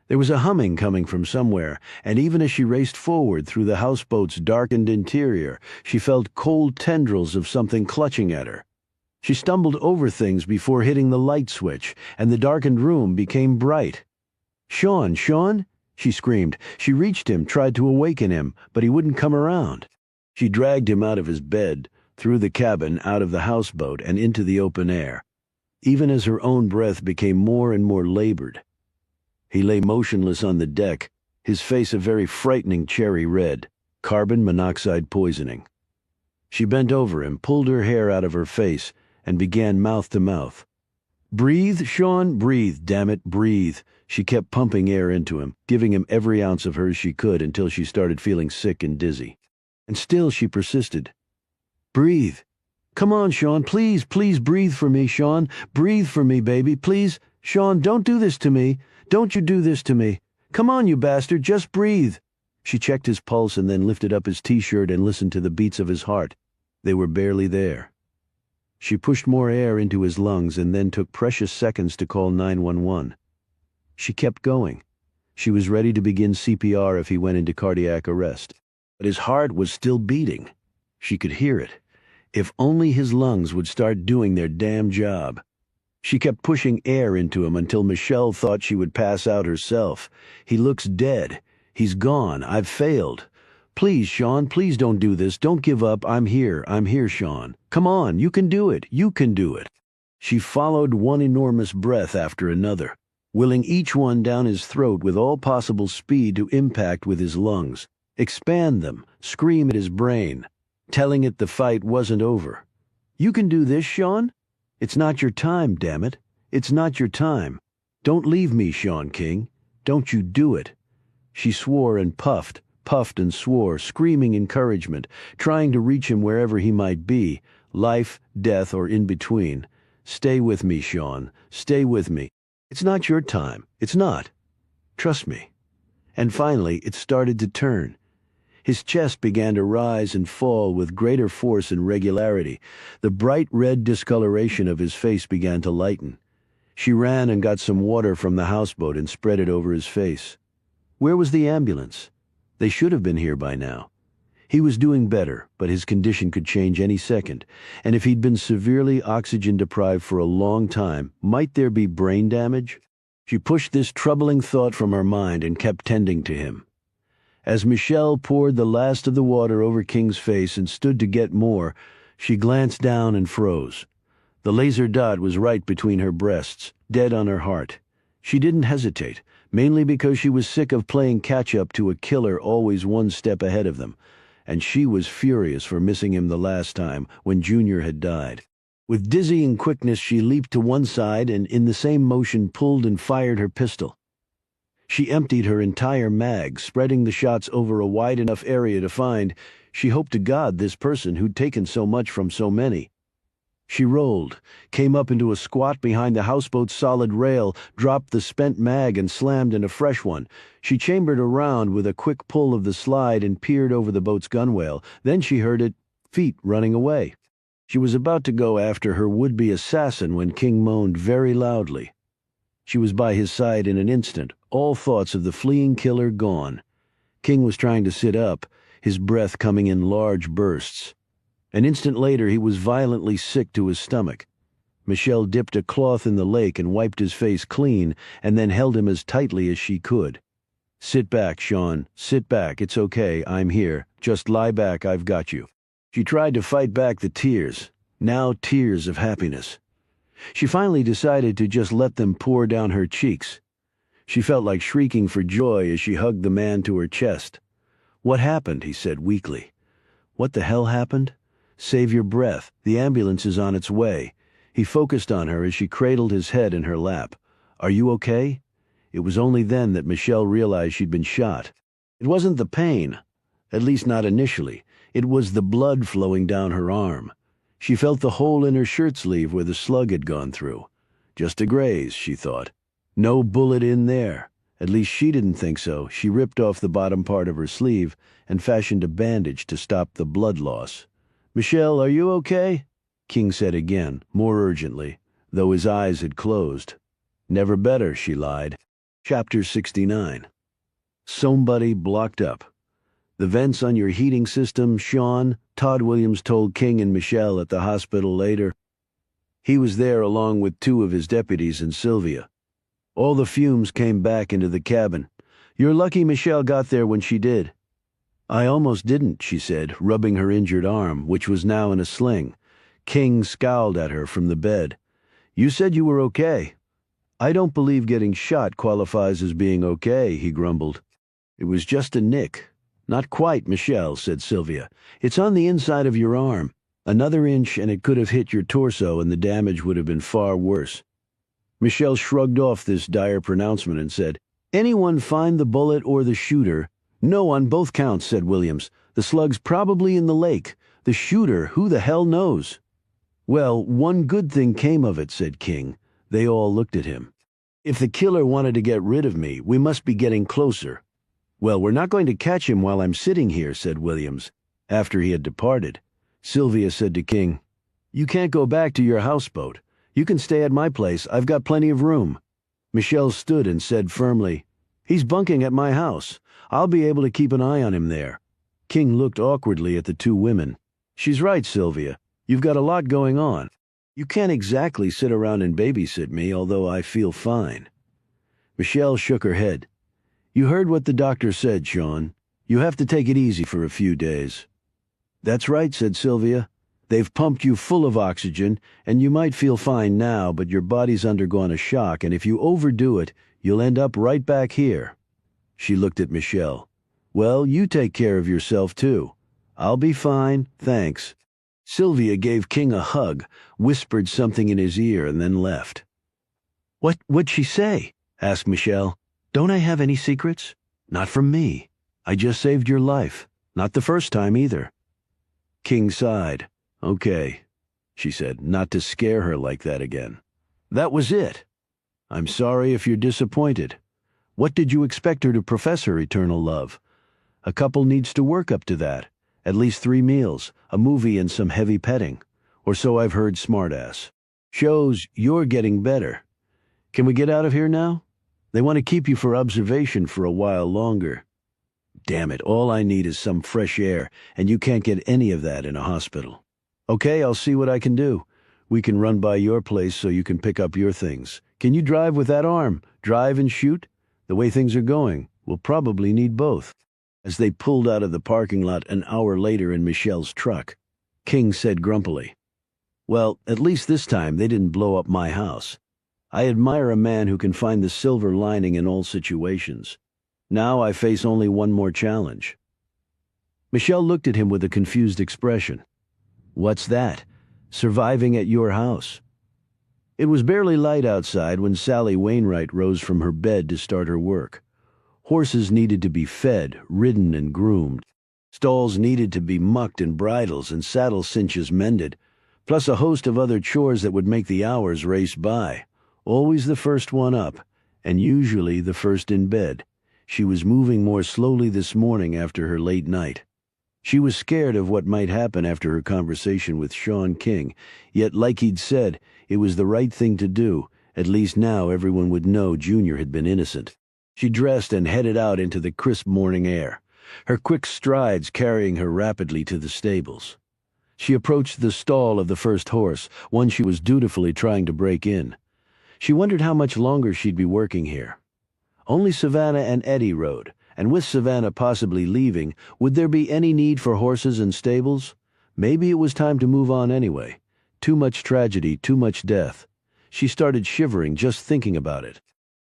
There was a humming coming from somewhere, and even as she raced forward through the houseboat's darkened interior, she felt cold tendrils of something clutching at her. She stumbled over things before hitting the light switch, and the darkened room became bright. Sean, Sean? She screamed. She reached him, tried to awaken him, but he wouldn't come around. She dragged him out of his bed, through the cabin, out of the houseboat, and into the open air, even as her own breath became more and more labored. He lay motionless on the deck, his face a very frightening cherry red, carbon monoxide poisoning. She bent over him, pulled her hair out of her face, and began mouth to mouth. Breathe, Sean, breathe, damn it, breathe. She kept pumping air into him, giving him every ounce of hers she could until she started feeling sick and dizzy. And still she persisted. Breathe. Come on, Sean, please, please breathe for me, Sean. Breathe for me, baby, please. Sean, don't do this to me. Don't you do this to me. Come on, you bastard, just breathe. She checked his pulse and then lifted up his t-shirt and listened to the beats of his heart. They were barely there. She pushed more air into his lungs and then took precious seconds to call 911. She kept going. She was ready to begin CPR if he went into cardiac arrest. But his heart was still beating. She could hear it. If only his lungs would start doing their damn job. She kept pushing air into him until Michelle thought she would pass out herself. He looks dead. He's gone. I've failed. Please, Sean, please don't do this. Don't give up. I'm here, Sean. Come on, you can do it. You can do it. She followed one enormous breath after another, willing each one down his throat with all possible speed to impact with his lungs, expand them, scream at his brain, telling it the fight wasn't over. You can do this, Sean? It's not your time, damn it. It's not your time. Don't leave me, Sean King. Don't you do it. She swore and puffed, puffed and swore, screaming encouragement, trying to reach him wherever he might be, life, death, or in between. Stay with me, Sean. Stay with me. It's not your time. It's not. Trust me. And finally, it started to turn. His chest began to rise and fall with greater force and regularity. The bright red discoloration of his face began to lighten. She ran and got some water from the houseboat and spread it over his face. Where was the ambulance? They should have been here by now. He was doing better, but his condition could change any second, and if he'd been severely oxygen-deprived for a long time, might there be brain damage? She pushed this troubling thought from her mind and kept tending to him. As Michelle poured the last of the water over King's face and stood to get more, she glanced down and froze. The laser dot was right between her breasts, dead on her heart. She didn't hesitate, mainly because she was sick of playing catch-up to a killer always one step ahead of them, and she was furious for missing him the last time, when Junior had died. With dizzying quickness she leaped to one side and in the same motion pulled and fired her pistol. She emptied her entire mag, spreading the shots over a wide enough area to find, she hoped to God, this person who'd taken so much from so many. She rolled, came up into a squat behind the houseboat's solid rail, dropped the spent mag and slammed in a fresh one. She chambered around with a quick pull of the slide and peered over the boat's gunwale. Then she heard it, feet running away. She was about to go after her would-be assassin when King moaned very loudly. She was by his side in an instant, all thoughts of the fleeing killer gone. King was trying to sit up, his breath coming in large bursts. An instant later he was violently sick to his stomach. Michelle dipped a cloth in the lake and wiped his face clean, and then held him as tightly as she could. "Sit back, Sean. Sit back. It's okay. I'm here. Just lie back. I've got you." She tried to fight back the tears, now tears of happiness. She finally decided to just let them pour down her cheeks. She felt like shrieking for joy as she hugged the man to her chest. "What happened?" he said weakly. "What the hell happened? Save your breath. The ambulance is on its way." He focused on her as she cradled his head in her lap. "Are you okay?" It was only then that Michelle realized she'd been shot. It wasn't the pain, at least not initially. It was the blood flowing down her arm. She felt the hole in her shirt sleeve where the slug had gone through. Just a graze, she thought. No bullet in there. At least she didn't think so. She ripped off the bottom part of her sleeve and fashioned a bandage to stop the blood loss. "Michelle, are you okay?" King said again, more urgently, though his eyes had closed. "Never better," she lied. Chapter 69. Somebody blocked up. "The vents on your heating system, Sean," Todd Williams told King and Michelle at the hospital later. He was there along with two of his deputies and Sylvia. "All the fumes came back into the cabin. You're lucky Michelle got there when she did." "I almost didn't," she said, rubbing her injured arm, which was now in a sling. King scowled at her from the bed. "You said you were okay." "I don't believe getting shot qualifies as being okay," he grumbled. "It was just a nick." "Not quite, Michelle," said Sylvia. "It's on the inside of your arm. Another inch and it could have hit your torso and the damage would have been far worse." Michelle shrugged off this dire pronouncement and said, "Anyone find the bullet or the shooter?" "No, on both counts," said Williams. "The slug's probably in the lake. The shooter, who the hell knows?" "Well, one good thing came of it," said King. They all looked at him. "If the killer wanted to get rid of me, we must be getting closer." "Well, we're not going to catch him while I'm sitting here," said Williams. After he had departed, Sylvia said to King, "You can't go back to your houseboat. You can stay at my place. I've got plenty of room." Michelle stood and said firmly, "He's bunking at my house. I'll be able to keep an eye on him there." King looked awkwardly at the two women. "She's right, Sylvia. You've got a lot going on. You can't exactly sit around and babysit me, although I feel fine." Michelle shook her head. "You heard what the doctor said, Sean. You have to take it easy for a few days." "That's right," said Sylvia. "They've pumped you full of oxygen, and you might feel fine now, but your body's undergone a shock, and if you overdo it, you'll end up right back here." She looked at Michelle. "Well, you take care of yourself, too." "I'll be fine, thanks." Sylvia gave King a hug, whispered something in his ear, and then left. What'd she say?" asked Michelle. Don't I have any secrets? Not from me. I just saved your life. Not the first time either. King sighed. Okay, she said, not to scare her like that again. That was it. I'm sorry if you're disappointed. What did you expect her to profess her eternal love? A couple needs to work up to that. At least 3 meals, a movie and some heavy petting. Or so I've heard, smartass. Shows you're getting better. Can we get out of here now? They want to keep you for observation for a while longer. Damn it, all I need is some fresh air, and you can't get any of that in a hospital. Okay, I'll see what I can do. We can run by your place so you can pick up your things. Can you drive with that arm? Drive and shoot? The way things are going, we'll probably need both. As they pulled out of the parking lot an hour later in Michelle's truck, King said grumpily, Well, at least this time they didn't blow up my house. I admire a man who can find the silver lining in all situations. Now I face only one more challenge. Michelle looked at him with a confused expression. What's that? Surviving at your house. It was barely light outside when Sally Wainwright rose from her bed to start her work. Horses needed to be fed, ridden, and groomed. Stalls needed to be mucked and bridles and saddle cinches mended, plus a host of other chores that would make the hours race by. Always the first one up, and usually the first in bed. She was moving more slowly this morning after her late night. She was scared of what might happen after her conversation with Sean King, yet like he'd said, it was the right thing to do. At least now everyone would know Junior had been innocent. She dressed and headed out into the crisp morning air, her quick strides carrying her rapidly to the stables. She approached the stall of the first horse, one she was dutifully trying to break in. She wondered how much longer she'd be working here. Only Savannah and Eddie rode, and with Savannah possibly leaving, would there be any need for horses and stables? Maybe it was time to move on anyway. Too much tragedy, too much death. She started shivering just thinking about it.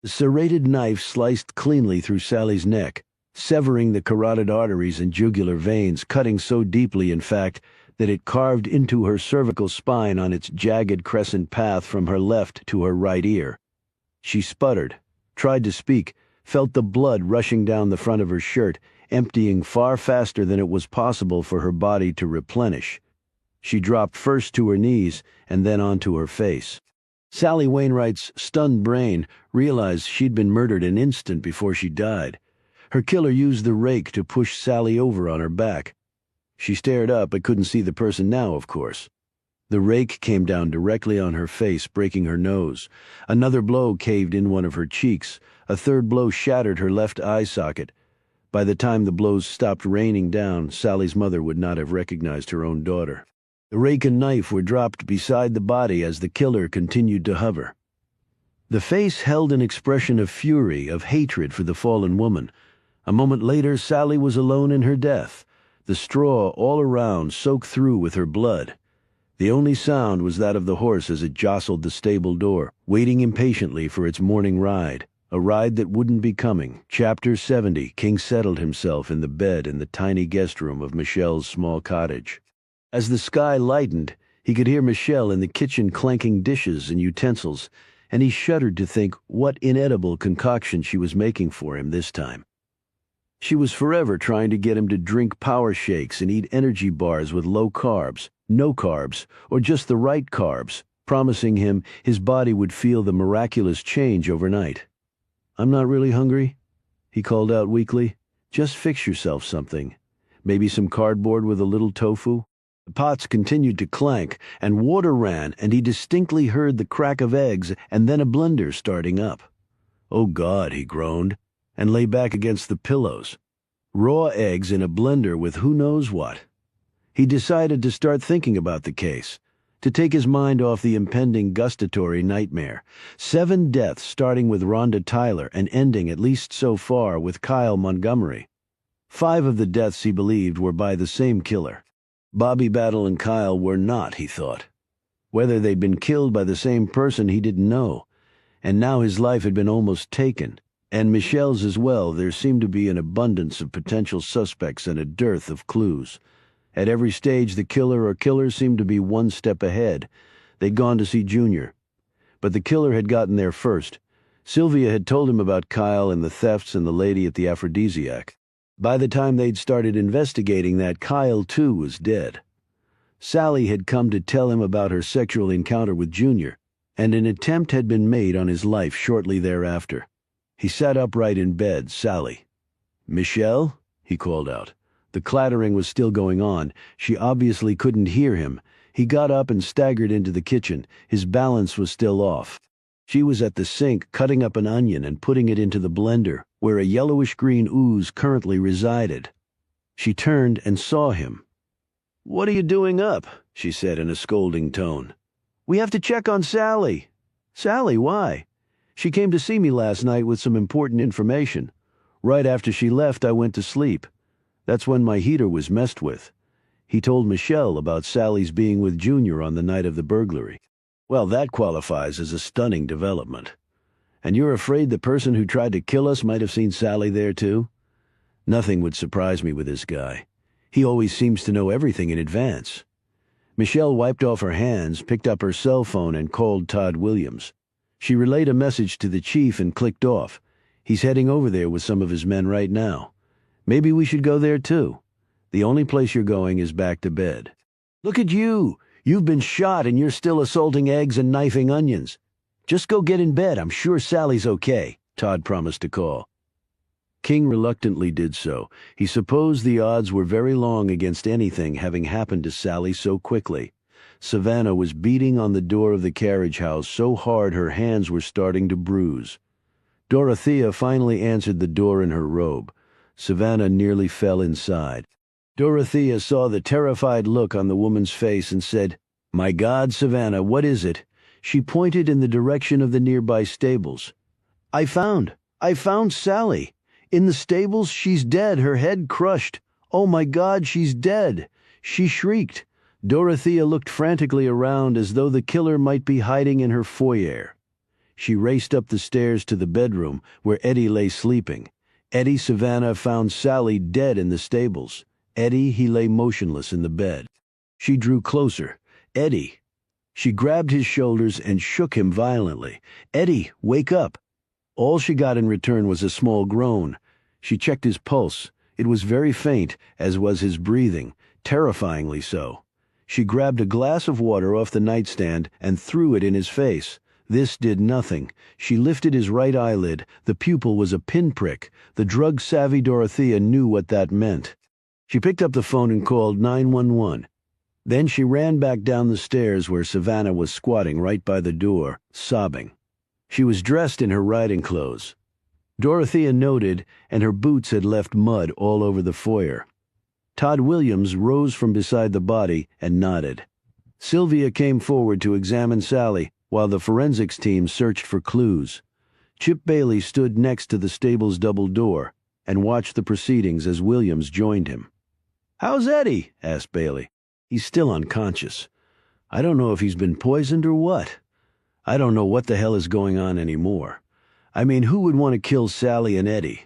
The serrated knife sliced cleanly through Sally's neck, severing the carotid arteries and jugular veins, cutting so deeply, in fact, that it carved into her cervical spine on its jagged crescent path from her left to her right ear. She sputtered, tried to speak, felt the blood rushing down the front of her shirt, emptying far faster than it was possible for her body to replenish. She dropped first to her knees and then onto her face. Sally Wainwright's stunned brain realized she'd been murdered an instant before she died. Her killer used the rake to push Sally over on her back. She stared up but couldn't see the person now, of course. The rake came down directly on her face, breaking her nose. Another blow caved in one of her cheeks. A third blow shattered her left eye socket. By the time the blows stopped raining down, Sally's mother would not have recognized her own daughter. The rake and knife were dropped beside the body as the killer continued to hover. The face held an expression of fury, of hatred for the fallen woman. A moment later, Sally was alone in her death, the straw all around soaked through with her blood. The only sound was that of the horse as it jostled the stable door, waiting impatiently for its morning ride, a ride that wouldn't be coming. Chapter 70. King settled himself in the bed in the tiny guest room of Michelle's small cottage. As the sky lightened, he could hear Michelle in the kitchen clanking dishes and utensils, and he shuddered to think what inedible concoction she was making for him this time. She was forever trying to get him to drink power shakes and eat energy bars with low carbs, no carbs, or just the right carbs, promising him his body would feel the miraculous change overnight. I'm not really hungry, he called out weakly. Just fix yourself something. Maybe some cardboard with a little tofu? The pots continued to clank, and water ran, and he distinctly heard the crack of eggs and then a blender starting up. Oh God, he groaned, and lay back against the pillows. Raw eggs in a blender with who knows what. He decided to start thinking about the case, to take his mind off the impending gustatory nightmare. 7 deaths, starting with Rhonda Tyler and ending, at least so far, with Kyle Montgomery. 5 of the deaths, he believed, were by the same killer. Bobby Battle and Kyle were not, he thought. Whether they'd been killed by the same person he didn't know, and now his life had been almost taken. And Michelle's as well. There seemed to be an abundance of potential suspects and a dearth of clues. At every stage, the killer or killers seemed to be one step ahead. They'd gone to see Junior. But the killer had gotten there first. Sylvia had told him about Kyle and the thefts and the lady at the aphrodisiac. By the time they'd started investigating that, Kyle too was dead. Sally had come to tell him about her sexual encounter with Junior, and an attempt had been made on his life shortly thereafter. He sat upright in bed. Sally. "Michelle?" he called out. The clattering was still going on. She obviously couldn't hear him. He got up and staggered into the kitchen. His balance was still off. She was at the sink cutting up an onion and putting it into the blender, where a yellowish-green ooze currently resided. She turned and saw him. "What are you doing up?" she said in a scolding tone. "We have to check on Sally." "Sally, why?" "She came to see me last night with some important information. Right after she left, I went to sleep. That's when my heater was messed with." He told Michelle about Sally's being with Junior on the night of the burglary. "Well, that qualifies as a stunning development. And you're afraid the person who tried to kill us might have seen Sally there too?" "Nothing would surprise me with this guy. He always seems to know everything in advance." Michelle wiped off her hands, picked up her cell phone, and called Todd Williams. She relayed a message to the chief and clicked off. "He's heading over there with some of his men right now. Maybe we should go there too. The only place you're going is back to bed." "Look at you! You've been shot and you're still assaulting eggs and knifing onions. Just go get in bed. I'm sure Sally's okay," Todd promised to call. King reluctantly did so. He supposed the odds were very long against anything having happened to Sally so quickly. Savannah was beating on the door of the carriage house so hard her hands were starting to bruise. Dorothea finally answered the door in her robe. Savannah nearly fell inside. Dorothea saw the terrified look on the woman's face and said, "My God, Savannah, what is it?" She pointed in the direction of the nearby stables. I found Sally. In the stables, she's dead, her head crushed. Oh my God, she's dead!" She shrieked. Dorothea looked frantically around as though the killer might be hiding in her foyer. She raced up the stairs to the bedroom where Eddie lay sleeping. Eddie Savannah found Sally dead in the stables. Eddie, he lay motionless in the bed. She drew closer. "Eddie." She grabbed his shoulders and shook him violently. "Eddie, wake up." All she got in return was a small groan. She checked his pulse. It was very faint, as was his breathing, terrifyingly so. She grabbed a glass of water off the nightstand and threw it in his face. This did nothing. She lifted his right eyelid. The pupil was a pinprick. The drug-savvy Dorothea knew what that meant. She picked up the phone and called 911. Then she ran back down the stairs where Savannah was squatting right by the door, sobbing. She was dressed in her riding clothes. Dorothea noted, and her boots had left mud all over the foyer. Todd Williams rose from beside the body and nodded. Sylvia came forward to examine Sally, while the forensics team searched for clues. Chip Bailey stood next to the stable's double door and watched the proceedings as Williams joined him. "How's Eddie?" asked Bailey. "He's still unconscious. I don't know if he's been poisoned or what. I don't know what the hell is going on anymore. I mean, who would want to kill Sally and Eddie?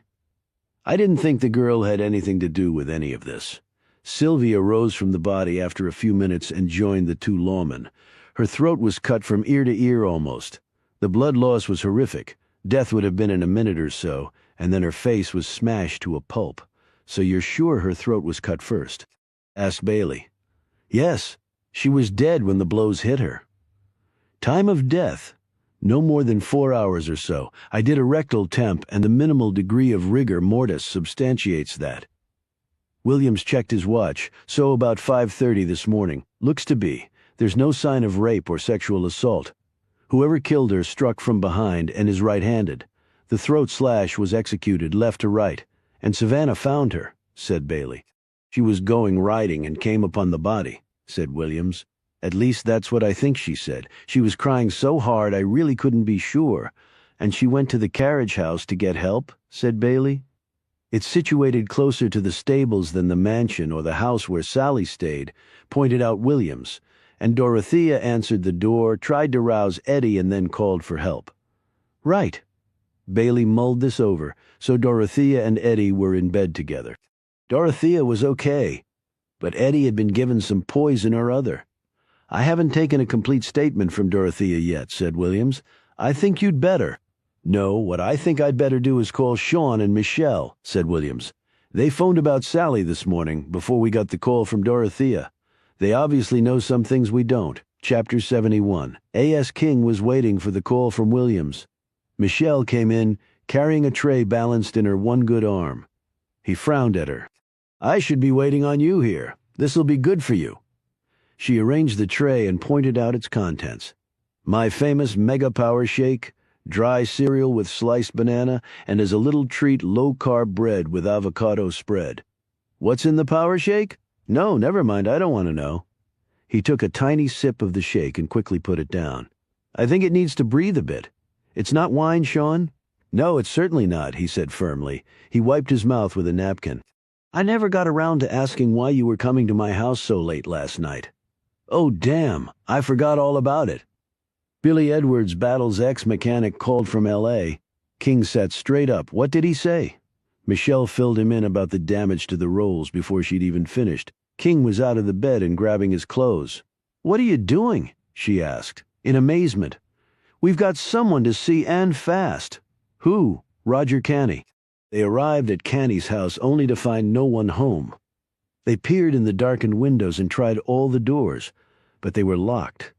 I didn't think the girl had anything to do with any of this." Sylvia rose from the body after a few minutes and joined the two lawmen. Her throat was cut from ear to ear almost. The blood loss was horrific. Death would have been in a minute or so, and then her face was smashed to a pulp. "So you're sure her throat was cut first?" asked Bailey. "Yes. She was dead when the blows hit her." "Time of death? No more than 4 hours or so. I did a rectal temp, and the minimal degree of rigor mortis substantiates that." Williams checked his watch. "So about 5:30 this morning. Looks to be. There's no sign of rape or sexual assault. Whoever killed her struck from behind and is right-handed. The throat slash was executed left to right, and Savannah found her," said Bailey. "She was going riding and came upon the body," said Williams. "At least that's what I think she said. She was crying so hard I really couldn't be sure. And she went to the carriage house to get help," said Bailey. "It's situated closer to the stables than the mansion or the house where Sally stayed," pointed out Williams, and Dorothea answered the door, tried to rouse Eddie, and then called for help. "Right." Bailey mulled this over, so Dorothea and Eddie were in bed together. Dorothea was okay, but Eddie had been given some poison or other. "I haven't taken a complete statement from Dorothea yet," said Williams. "I think you'd better." No, what I think I'd better do is call Sean and Michelle, said Williams. They phoned about Sally this morning before we got the call from Dorothea. They obviously know some things we don't. Chapter 71. A.S. King was waiting for the call from Williams. Michelle came in, carrying a tray balanced in her one good arm. He frowned at her. I should be waiting on you here. This'll be good for you. She arranged the tray and pointed out its contents. My famous Mega Power Shake, dry cereal with sliced banana, and as a little treat low-carb bread with avocado spread. What's in the Power Shake? No, never mind, I don't want to know. He took a tiny sip of the shake and quickly put it down. I think it needs to breathe a bit. It's not wine, Sean? No, it's certainly not, he said firmly. He wiped his mouth with a napkin. I never got around to asking why you were coming to my house so late last night. Oh, damn, I forgot all about it. Billy Edwards, Battle's ex-mechanic, called from L.A. King sat straight up. What did he say? Michelle filled him in about the damage to the rolls before she'd even finished. King was out of the bed and grabbing his clothes. What are you doing? She asked, in amazement. We've got someone to see and fast. Who? Roger Canny. They arrived at Canny's house only to find no one home. They peered in the darkened windows and tried all the doors, but they were locked.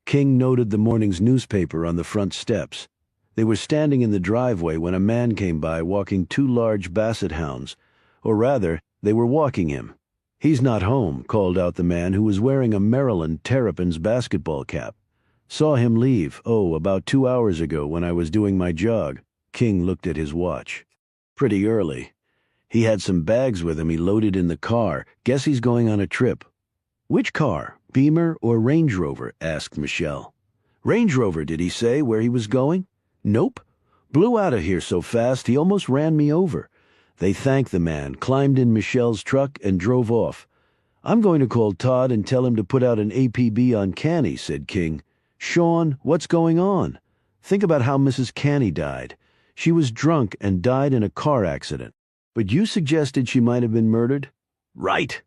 King noted the morning's newspaper on the front steps. They were standing in the driveway when a man came by walking two large basset hounds, or rather, they were walking him. He's not home, called out the man who was wearing a Maryland Terrapins basketball cap. Saw him leave, about 2 hours ago when I was doing my jog. King looked at his watch. Pretty early. He had some bags with him he loaded in the car. Guess he's going on a trip. Which car? Beamer or Range Rover? Asked Michelle. Range Rover, did he say where he was going? Nope. Blew out of here so fast he almost ran me over. They thanked the man, climbed in Michelle's truck, and drove off. I'm going to call Todd and tell him to put out an APB on Canny, said King. Sean, what's going on? Think about how Mrs. Canny died. She was drunk and died in a car accident. But you suggested she might have been murdered? Right.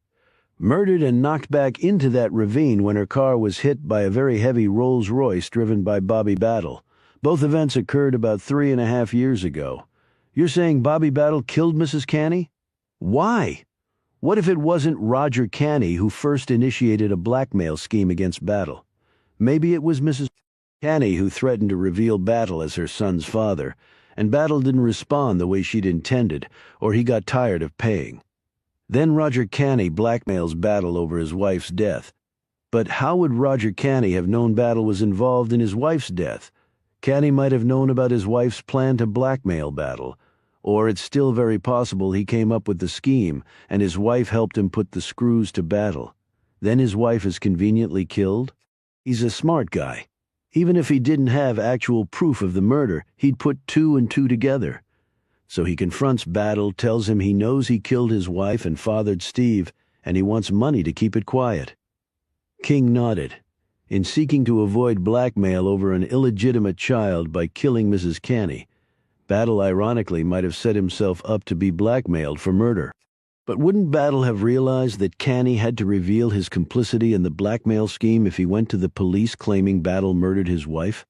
Murdered and knocked back into that ravine when her car was hit by a very heavy Rolls-Royce driven by Bobby Battle. Both events occurred about 3.5 years ago. You're saying Bobby Battle killed Mrs. Canny? Why? What if it wasn't Roger Canny who first initiated a blackmail scheme against Battle? Maybe it was Mrs. Canny who threatened to reveal Battle as her son's father, and Battle didn't respond the way she'd intended, or he got tired of paying. Then Roger Canny blackmails Battle over his wife's death. But how would Roger Canny have known Battle was involved in his wife's death? Canny might have known about his wife's plan to blackmail Battle, or it's still very possible he came up with the scheme and his wife helped him put the screws to Battle. Then his wife is conveniently killed? He's a smart guy. Even if he didn't have actual proof of the murder, he'd put 2 and 2 together. So he confronts Battle, tells him he knows he killed his wife and fathered Steve, and he wants money to keep it quiet. King nodded. In seeking to avoid blackmail over an illegitimate child by killing Mrs. Canny, Battle ironically might have set himself up to be blackmailed for murder. But wouldn't Battle have realized that Canny had to reveal his complicity in the blackmail scheme if he went to the police claiming Battle murdered his wife?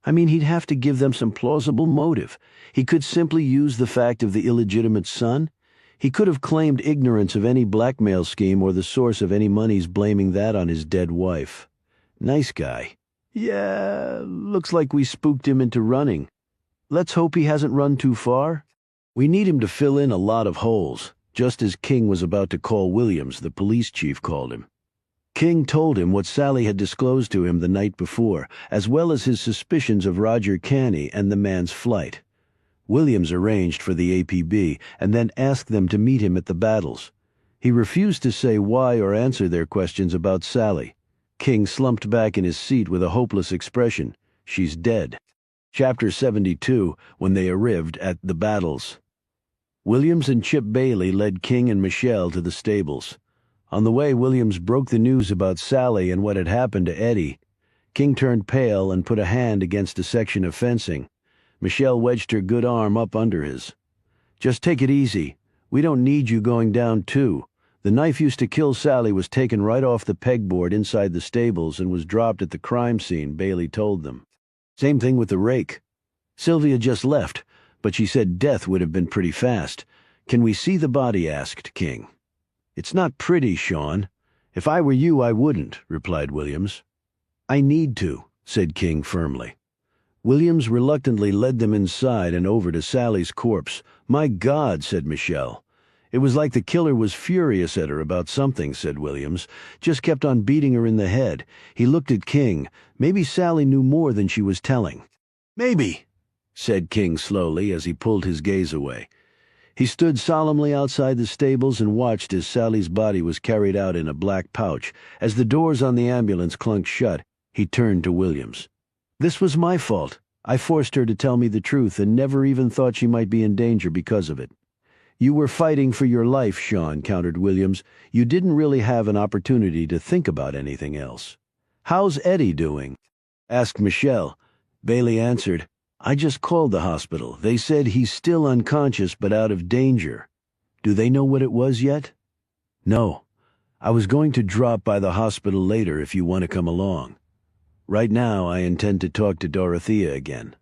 I mean, he'd have to give them some plausible motive. He could simply use the fact of the illegitimate son. He could have claimed ignorance of any blackmail scheme or the source of any monies, blaming that on his dead wife. Nice guy. Yeah, looks like we spooked him into running. Let's hope he hasn't run too far. We need him to fill in a lot of holes. Just as King was about to call Williams, the police chief called him. King told him what Sally had disclosed to him the night before, as well as his suspicions of Roger Canny and the man's flight. Williams arranged for the APB and then asked them to meet him at the Battles. He refused to say why or answer their questions about Sally. King slumped back in his seat with a hopeless expression. She's dead. Chapter 72, when they arrived at the Battles. Williams and Chip Bailey led King and Michelle to the stables. On the way, Williams broke the news about Sally and what had happened to Eddie. King turned pale and put a hand against a section of fencing. Michelle wedged her good arm up under his. Just take it easy. We don't need you going down too. The knife used to kill Sally was taken right off the pegboard inside the stables and was dropped at the crime scene, Bailey told them. Same thing with the rake. Sylvia just left, but she said death would have been pretty fast. Can we see the body? Asked King. It's not pretty, Sean. If I were you, I wouldn't, replied Williams. I need to, said King firmly. Williams reluctantly led them inside and over to Sally's corpse. My God, said Michelle. It was like the killer was furious at her about something, said Williams. Just kept on beating her in the head. He looked at King. Maybe Sally knew more than she was telling. Maybe, said King slowly as he pulled his gaze away. He stood solemnly outside the stables and watched as Sally's body was carried out in a black pouch. As the doors on the ambulance clunked shut, he turned to Williams. This was my fault. I forced her to tell me the truth and never even thought she might be in danger because of it. You were fighting for your life, Sean, countered Williams. You didn't really have an opportunity to think about anything else. How's Eddie doing? Asked Michelle. Bailey answered, I just called the hospital. They said he's still unconscious but out of danger. Do they know what it was yet? No. I was going to drop by the hospital later if you want to come along. Right now I intend to talk to Dorothea again.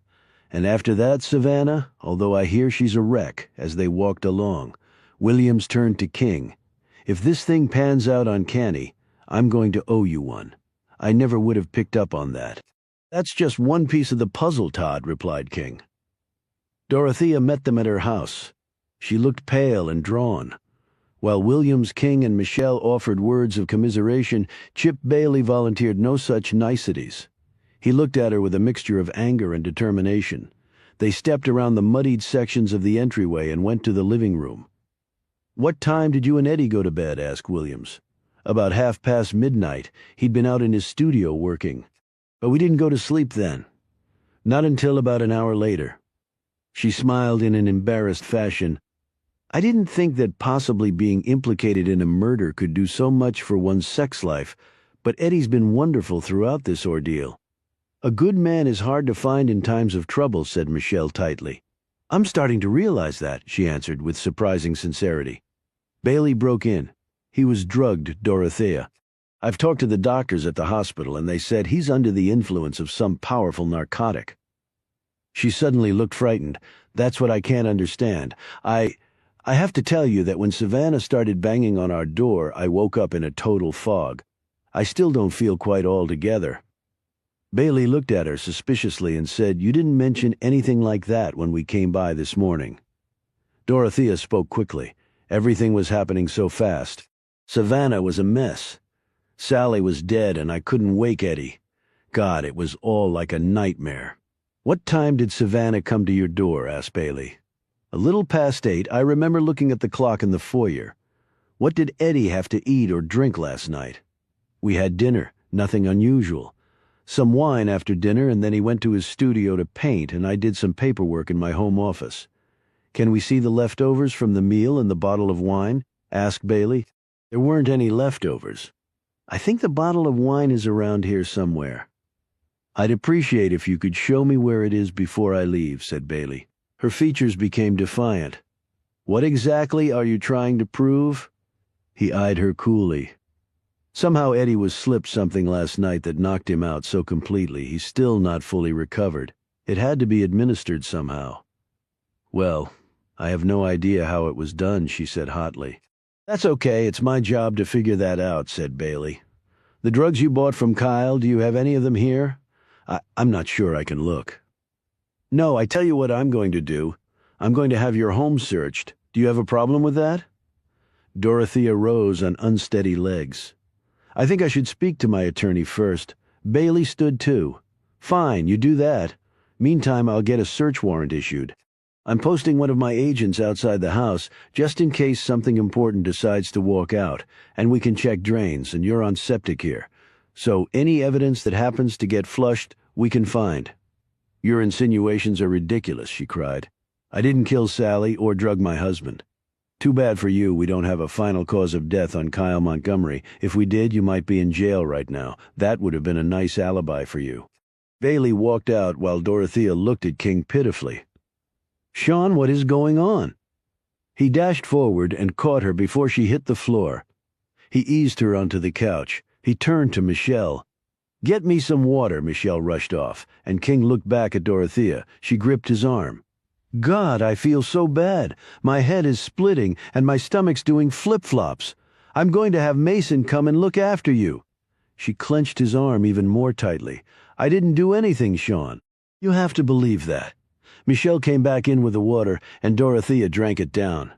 And after that, Savannah, although I hear she's a wreck, as they walked along, Williams turned to King. If this thing pans out uncanny, I'm going to owe you one. I never would have picked up on that. That's just one piece of the puzzle, Todd, replied King. Dorothea met them at her house. She looked pale and drawn. While Williams, King, and Michelle offered words of commiseration, Chip Bailey volunteered no such niceties. He looked at her with a mixture of anger and determination. They stepped around the muddied sections of the entryway and went to the living room. What time did you and Eddie go to bed? Asked Williams. About midnight. He'd been out in his studio working. But we didn't go to sleep then. Not until about an hour later. She smiled in an embarrassed fashion. I didn't think that possibly being implicated in a murder could do so much for one's sex life, but Eddie's been wonderful throughout this ordeal. A good man is hard to find in times of trouble, said Michelle tightly. I'm starting to realize that, she answered with surprising sincerity. Bailey broke in. He was drugged, Dorothea. I've talked to the doctors at the hospital and they said he's under the influence of some powerful narcotic. She suddenly looked frightened. That's what I can't understand. I have to tell you that when Savannah started banging on our door, I woke up in a total fog. I still don't feel quite all together. Bailey looked at her suspiciously and said, You didn't mention anything like that when we came by this morning. Dorothea spoke quickly. Everything was happening so fast. Savannah was a mess. Sally was dead and I couldn't wake Eddie. God, it was all like a nightmare. What time did Savannah come to your door? Asked Bailey. A little past 8. I remember looking at the clock in the foyer. What did Eddie have to eat or drink last night? We had dinner, nothing unusual. Some wine after dinner, and then he went to his studio to paint, and I did some paperwork in my home office. Can we see the leftovers from the meal and the bottle of wine? Asked Bailey. There weren't any leftovers. I think the bottle of wine is around here somewhere. I'd appreciate if you could show me where it is before I leave, said Bailey. Her features became defiant. What exactly are you trying to prove? He eyed her coolly. Somehow Eddie was slipped something last night that knocked him out so completely he's still not fully recovered. It had to be administered somehow. Well, I have no idea how it was done, she said hotly. That's okay, it's my job to figure that out, said Bailey. The drugs you bought from Kyle, do you have any of them here? I'm not sure I can look. No, I tell you what I'm going to do. I'm going to have your home searched. Do you have a problem with that? Dorothea rose on unsteady legs. I think I should speak to my attorney first. Bailey stood too. Fine, you do that. Meantime, I'll get a search warrant issued. I'm posting one of my agents outside the house, just in case something important decides to walk out, and we can check drains, and you're on septic here. So any evidence that happens to get flushed, we can find. Your insinuations are ridiculous, she cried. I didn't kill Sally or drug my husband. Too bad for you we don't have a final cause of death on Kyle Montgomery. If we did, you might be in jail right now. That would have been a nice alibi for you. Bailey walked out while Dorothea looked at King pitifully. Sean, what is going on? He dashed forward and caught her before she hit the floor. He eased her onto the couch. He turned to Michelle. Get me some water, Michelle rushed off, and King looked back at Dorothea. She gripped his arm. God, I feel so bad. My head is splitting, and my stomach's doing flip-flops. I'm going to have Mason come and look after you. She clenched his arm even more tightly. I didn't do anything, Sean. You have to believe that. Michelle came back in with the water, and Dorothea drank it down.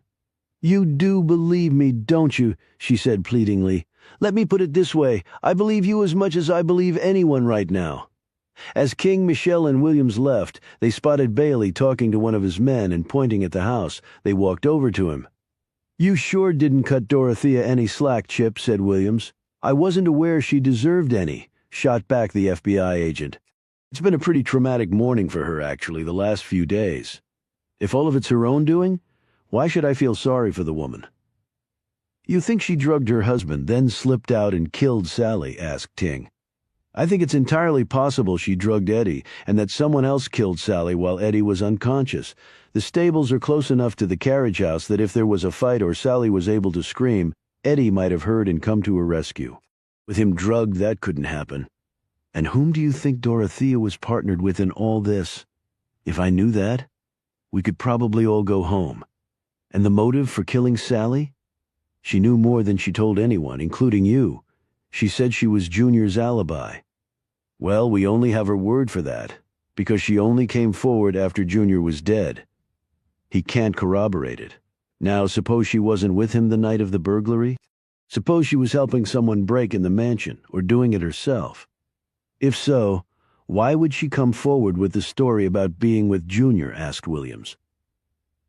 You do believe me, don't you? She said pleadingly. Let me put it this way. I believe you as much as I believe anyone right now. As King, Michelle, and Williams left, they spotted Bailey talking to one of his men and pointing at the house. They walked over to him. You sure didn't cut Dorothea any slack, Chip, said Williams. I wasn't aware she deserved any, shot back the FBI agent. It's been a pretty traumatic morning for her, actually, the last few days. If all of it's her own doing, why should I feel sorry for the woman? You think she drugged her husband, then slipped out and killed Sally? Asked Ting. I think it's entirely possible she drugged Eddie, and that someone else killed Sally while Eddie was unconscious. The stables are close enough to the carriage house that if there was a fight or Sally was able to scream, Eddie might have heard and come to her rescue. With him drugged, that couldn't happen. And whom do you think Dorothea was partnered with in all this? If I knew that, we could probably all go home. And the motive for killing Sally? She knew more than she told anyone, including you. She said she was Junior's alibi. Well, we only have her word for that, because she only came forward after Junior was dead. He can't corroborate it. Now, suppose she wasn't with him the night of the burglary? Suppose she was helping someone break in the mansion, or doing it herself? If so, why would she come forward with the story about being with Junior? Asked Williams.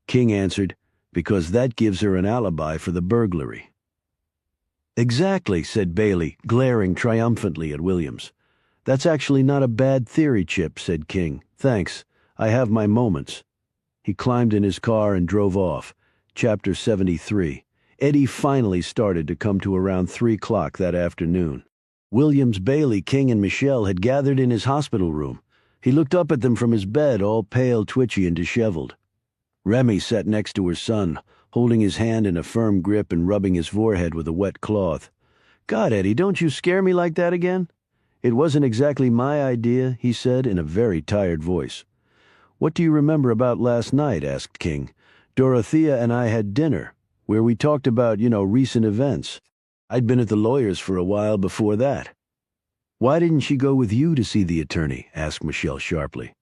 King answered, because that gives her an alibi for the burglary. Exactly, said Bailey, glaring triumphantly at Williams. That's actually not a bad theory, Chip, said King. Thanks. I have my moments. He climbed in his car and drove off. Chapter 73. Eddie finally started to come to around 3 o'clock that afternoon. Williams, Bailey, King, and Michelle had gathered in his hospital room. He looked up at them from his bed, all pale, twitchy, and disheveled. Remy sat next to her son, holding his hand in a firm grip and rubbing his forehead with a wet cloth. God, Eddie, don't you scare me like that again? It wasn't exactly my idea, he said in a very tired voice. What do you remember about last night? Asked King. Dorothea and I had dinner, where we talked about, recent events. I'd been at the lawyer's for a while before that. Why didn't she go with you to see the attorney? Asked Michelle sharply.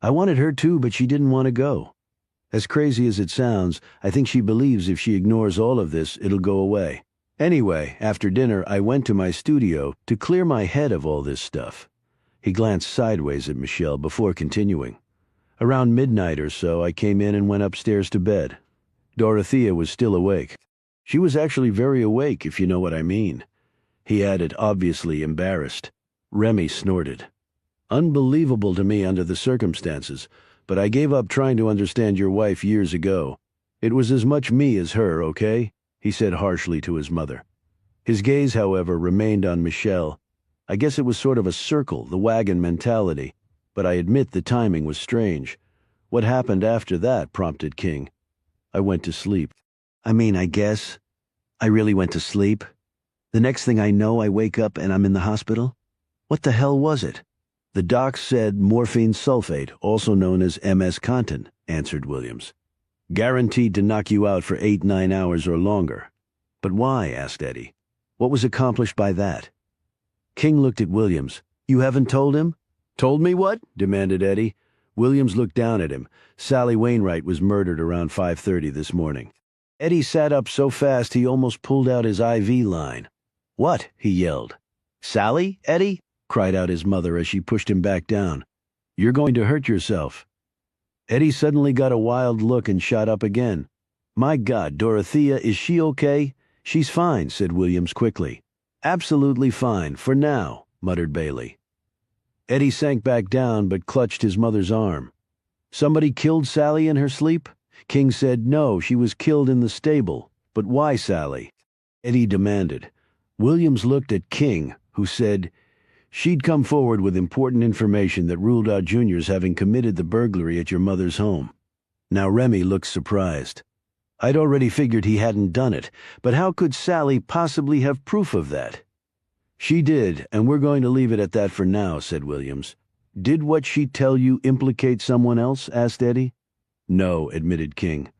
I wanted her to, but she didn't want to go. As crazy as it sounds, I think she believes if she ignores all of this, it'll go away. Anyway, after dinner, I went to my studio to clear my head of all this stuff. He glanced sideways at Michelle before continuing. Around midnight or so, I came in and went upstairs to bed. Dorothea was still awake. She was actually very awake, if you know what I mean. He added, obviously embarrassed. Remy snorted. Unbelievable to me under the circumstances, but I gave up trying to understand your wife years ago. It was as much me as her, okay? He said harshly to his mother. His gaze, however, remained on Michelle. I guess it was sort of a circle, the wagon mentality, but I admit the timing was strange. What happened after that? Prompted King. I went to sleep. I guess. I really went to sleep. The next thing I know, I wake up and I'm in the hospital. What the hell was it? The doc said morphine sulfate, also known as MS-Contin, answered Williams. Guaranteed to knock you out for 8-9 hours or longer. But why? Asked Eddie. What was accomplished by that? King looked at Williams. You haven't told him? Told me what? Demanded Eddie. Williams looked down at him. Sally Wainwright was murdered around 5:30 this morning. Eddie sat up so fast he almost pulled out his IV line. What? He yelled. Sally, Eddie? Cried out his mother as she pushed him back down. You're going to hurt yourself. Eddie suddenly got a wild look and shot up again. My God, Dorothea, is she okay? She's fine, said Williams quickly. Absolutely fine, for now, muttered Bailey. Eddie sank back down but clutched his mother's arm. Somebody killed Sally in her sleep? King said no, she was killed in the stable. But why Sally? Eddie demanded. Williams looked at King, who said, she'd come forward with important information that ruled out Junior's having committed the burglary at your mother's home. Now Remy looked surprised. I'd already figured he hadn't done it, but how could Sally possibly have proof of that? She did, and we're going to leave it at that for now, said Williams. Did what she tell you implicate someone else? Asked Eddie. No, admitted King.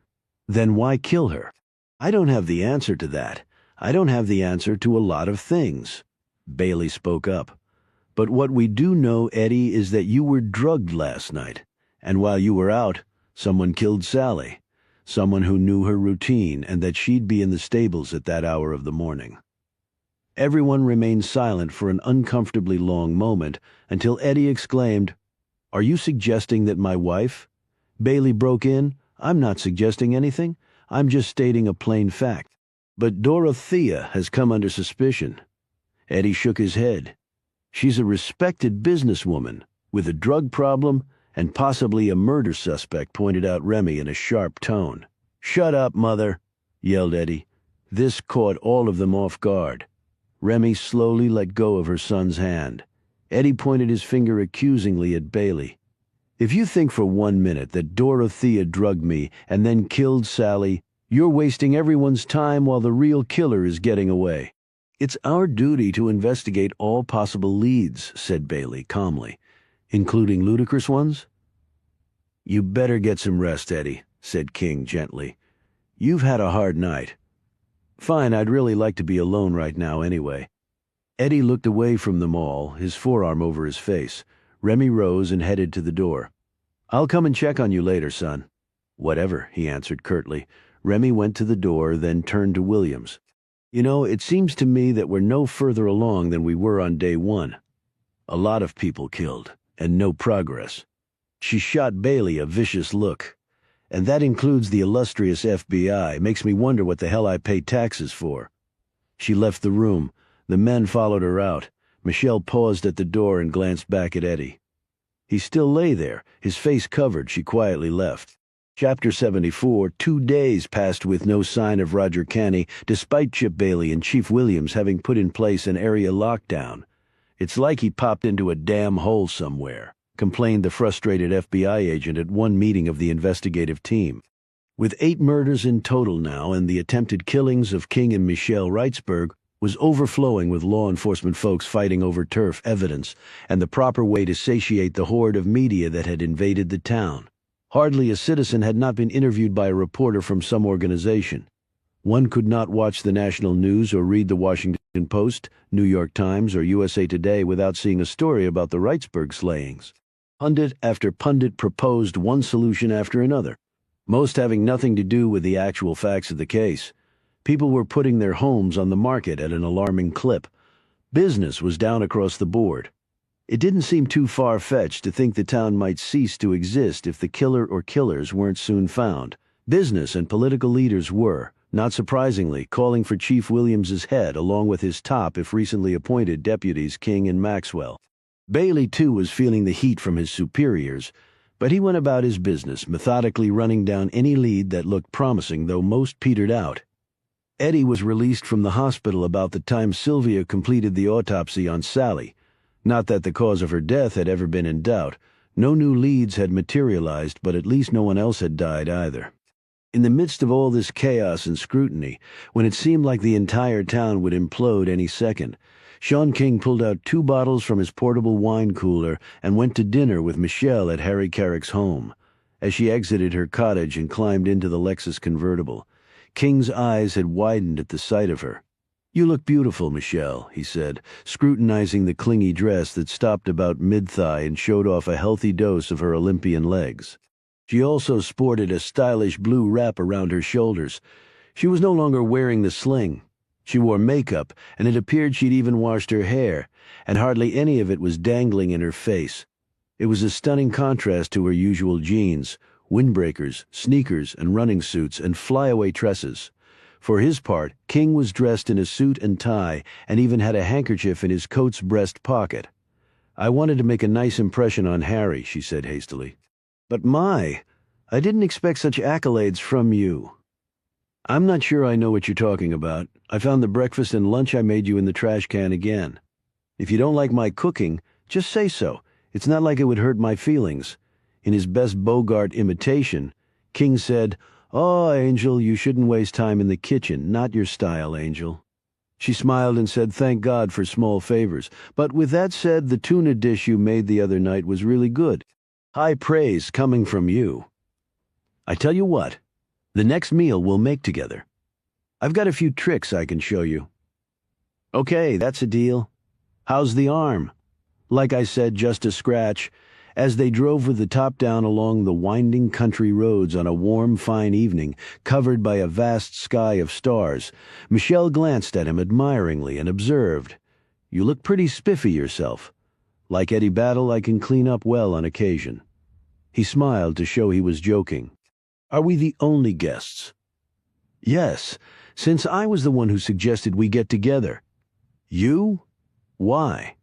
Then why kill her? I don't have the answer to that. I don't have the answer to a lot of things. Bailey spoke up. But what we do know, Eddie, is that you were drugged last night, and while you were out, someone killed Sally, someone who knew her routine and that she'd be in the stables at that hour of the morning. Everyone remained silent for an uncomfortably long moment until Eddie exclaimed, Are you suggesting that my wife? Bailey broke in, I'm not suggesting anything. I'm just stating a plain fact. But Dorothea has come under suspicion. Eddie shook his head. She's a respected businesswoman with a drug problem and possibly a murder suspect, pointed out Remy in a sharp tone. Shut up, mother, yelled Eddie. This caught all of them off guard. Remy slowly let go of her son's hand. Eddie pointed his finger accusingly at Bailey. If you think for 1 minute that Dorothea drugged me and then killed Sally, you're wasting everyone's time while the real killer is getting away. It's our duty to investigate all possible leads, said Bailey calmly, including ludicrous ones. You better get some rest, Eddie, said King gently. You've had a hard night. Fine, I'd really like to be alone right now anyway. Eddie looked away from them all, his forearm over his face. Remy rose and headed to the door. I'll come and check on you later, son. Whatever, he answered curtly. Remy went to the door, then turned to Williams. You know, it seems to me that we're no further along than we were on day one. A lot of people killed, and no progress. She shot Bailey a vicious look. And that includes the illustrious FBI. Makes me wonder what the hell I pay taxes for. She left the room. The men followed her out. Michelle paused at the door and glanced back at Eddie. He still lay there, his face covered. She quietly left. Chapter 74, 2 days passed with no sign of Roger Canny, despite Chip Bailey and Chief Williams having put in place an area lockdown. It's like he popped into a damn hole somewhere, complained the frustrated FBI agent at one meeting of the investigative team. With 8 murders in total now, and the attempted killings of King and Michelle Reitzberg was overflowing with law enforcement folks fighting over turf evidence and the proper way to satiate the horde of media that had invaded the town. Hardly a citizen had not been interviewed by a reporter from some organization. One could not watch the national news or read the Washington Post, New York Times, or USA Today without seeing a story about the Reitzberg slayings. Pundit after pundit proposed one solution after another, most having nothing to do with the actual facts of the case. People were putting their homes on the market at an alarming clip. Business was down across the board. It didn't seem too far-fetched to think the town might cease to exist if the killer or killers weren't soon found. Business and political leaders were, not surprisingly, calling for Chief Williams's head along with his top if recently appointed deputies King and Maxwell. Bailey, too, was feeling the heat from his superiors, but he went about his business, methodically running down any lead that looked promising, though most petered out. Eddie was released from the hospital about the time Sylvia completed the autopsy on Sally. Not that the cause of her death had ever been in doubt. No new leads had materialized, but at least no one else had died either. In the midst of all this chaos and scrutiny, when it seemed like the entire town would implode any second, Sean King pulled out 2 bottles from his portable wine cooler and went to dinner with Michelle at Harry Carrick's home. As she exited her cottage and climbed into the Lexus convertible, King's eyes had widened at the sight of her. You look beautiful, Michelle, he said, scrutinizing the clingy dress that stopped about mid-thigh and showed off a healthy dose of her Olympian legs. She also sported a stylish blue wrap around her shoulders. She was no longer wearing the sling. She wore makeup, and it appeared she'd even washed her hair, and hardly any of it was dangling in her face. It was a stunning contrast to her usual jeans, windbreakers, sneakers, and running suits, and flyaway tresses. For his part, King was dressed in a suit and tie, and even had a handkerchief in his coat's breast pocket. I wanted to make a nice impression on Harry, she said hastily. But I didn't expect such accolades from you. I'm not sure I know what you're talking about. I found the breakfast and lunch I made you in the trash can again. If you don't like my cooking, just say so. It's not like it would hurt my feelings. In his best Bogart imitation, King said, "Oh, Angel, you shouldn't waste time in the kitchen. Not your style, Angel." She smiled and said, "Thank God for small favors. But with that said, the tuna dish you made the other night was really good. High praise coming from you. I tell you what, the next meal we'll make together. I've got a few tricks I can show you." "Okay, that's a deal. How's the arm?" "Like I said, just a scratch." As they drove with the top down along the winding country roads on a warm, fine evening, covered by a vast sky of stars, Michelle glanced at him admiringly and observed, "You look pretty spiffy yourself. Like Eddie Battle, I can clean up well on occasion." He smiled to show he was joking. "Are we the only guests?" "Yes, since I was the one who suggested we get together." "You? Why?"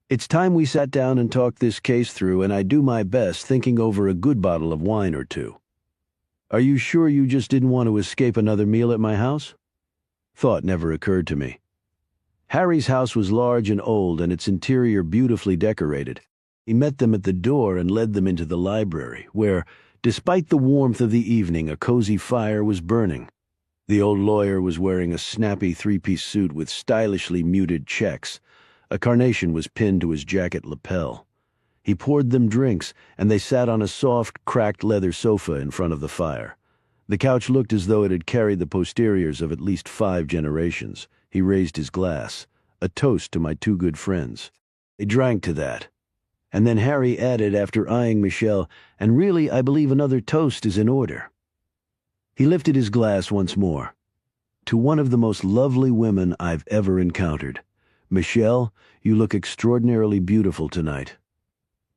"It's time we sat down and talked this case through, and I do my best thinking over a good bottle of wine or two." "Are you sure you just didn't want to escape another meal at my house?" "Thought never occurred to me." Harry's house was large and old, and its interior beautifully decorated. He met them at the door and led them into the library, where, despite the warmth of the evening, a cozy fire was burning. The old lawyer was wearing a snappy three-piece suit with stylishly muted checks. A carnation was pinned to his jacket lapel. He poured them drinks, and they sat on a soft, cracked leather sofa in front of the fire. The couch looked as though it had carried the posteriors of at least 5 generations. He raised his glass. "A toast to my 2 good friends." They drank to that. And then Harry added, after eyeing Michelle, "And really, I believe another toast is in order." He lifted his glass once more. "To one of the most lovely women I've ever encountered. Michelle, you look extraordinarily beautiful tonight."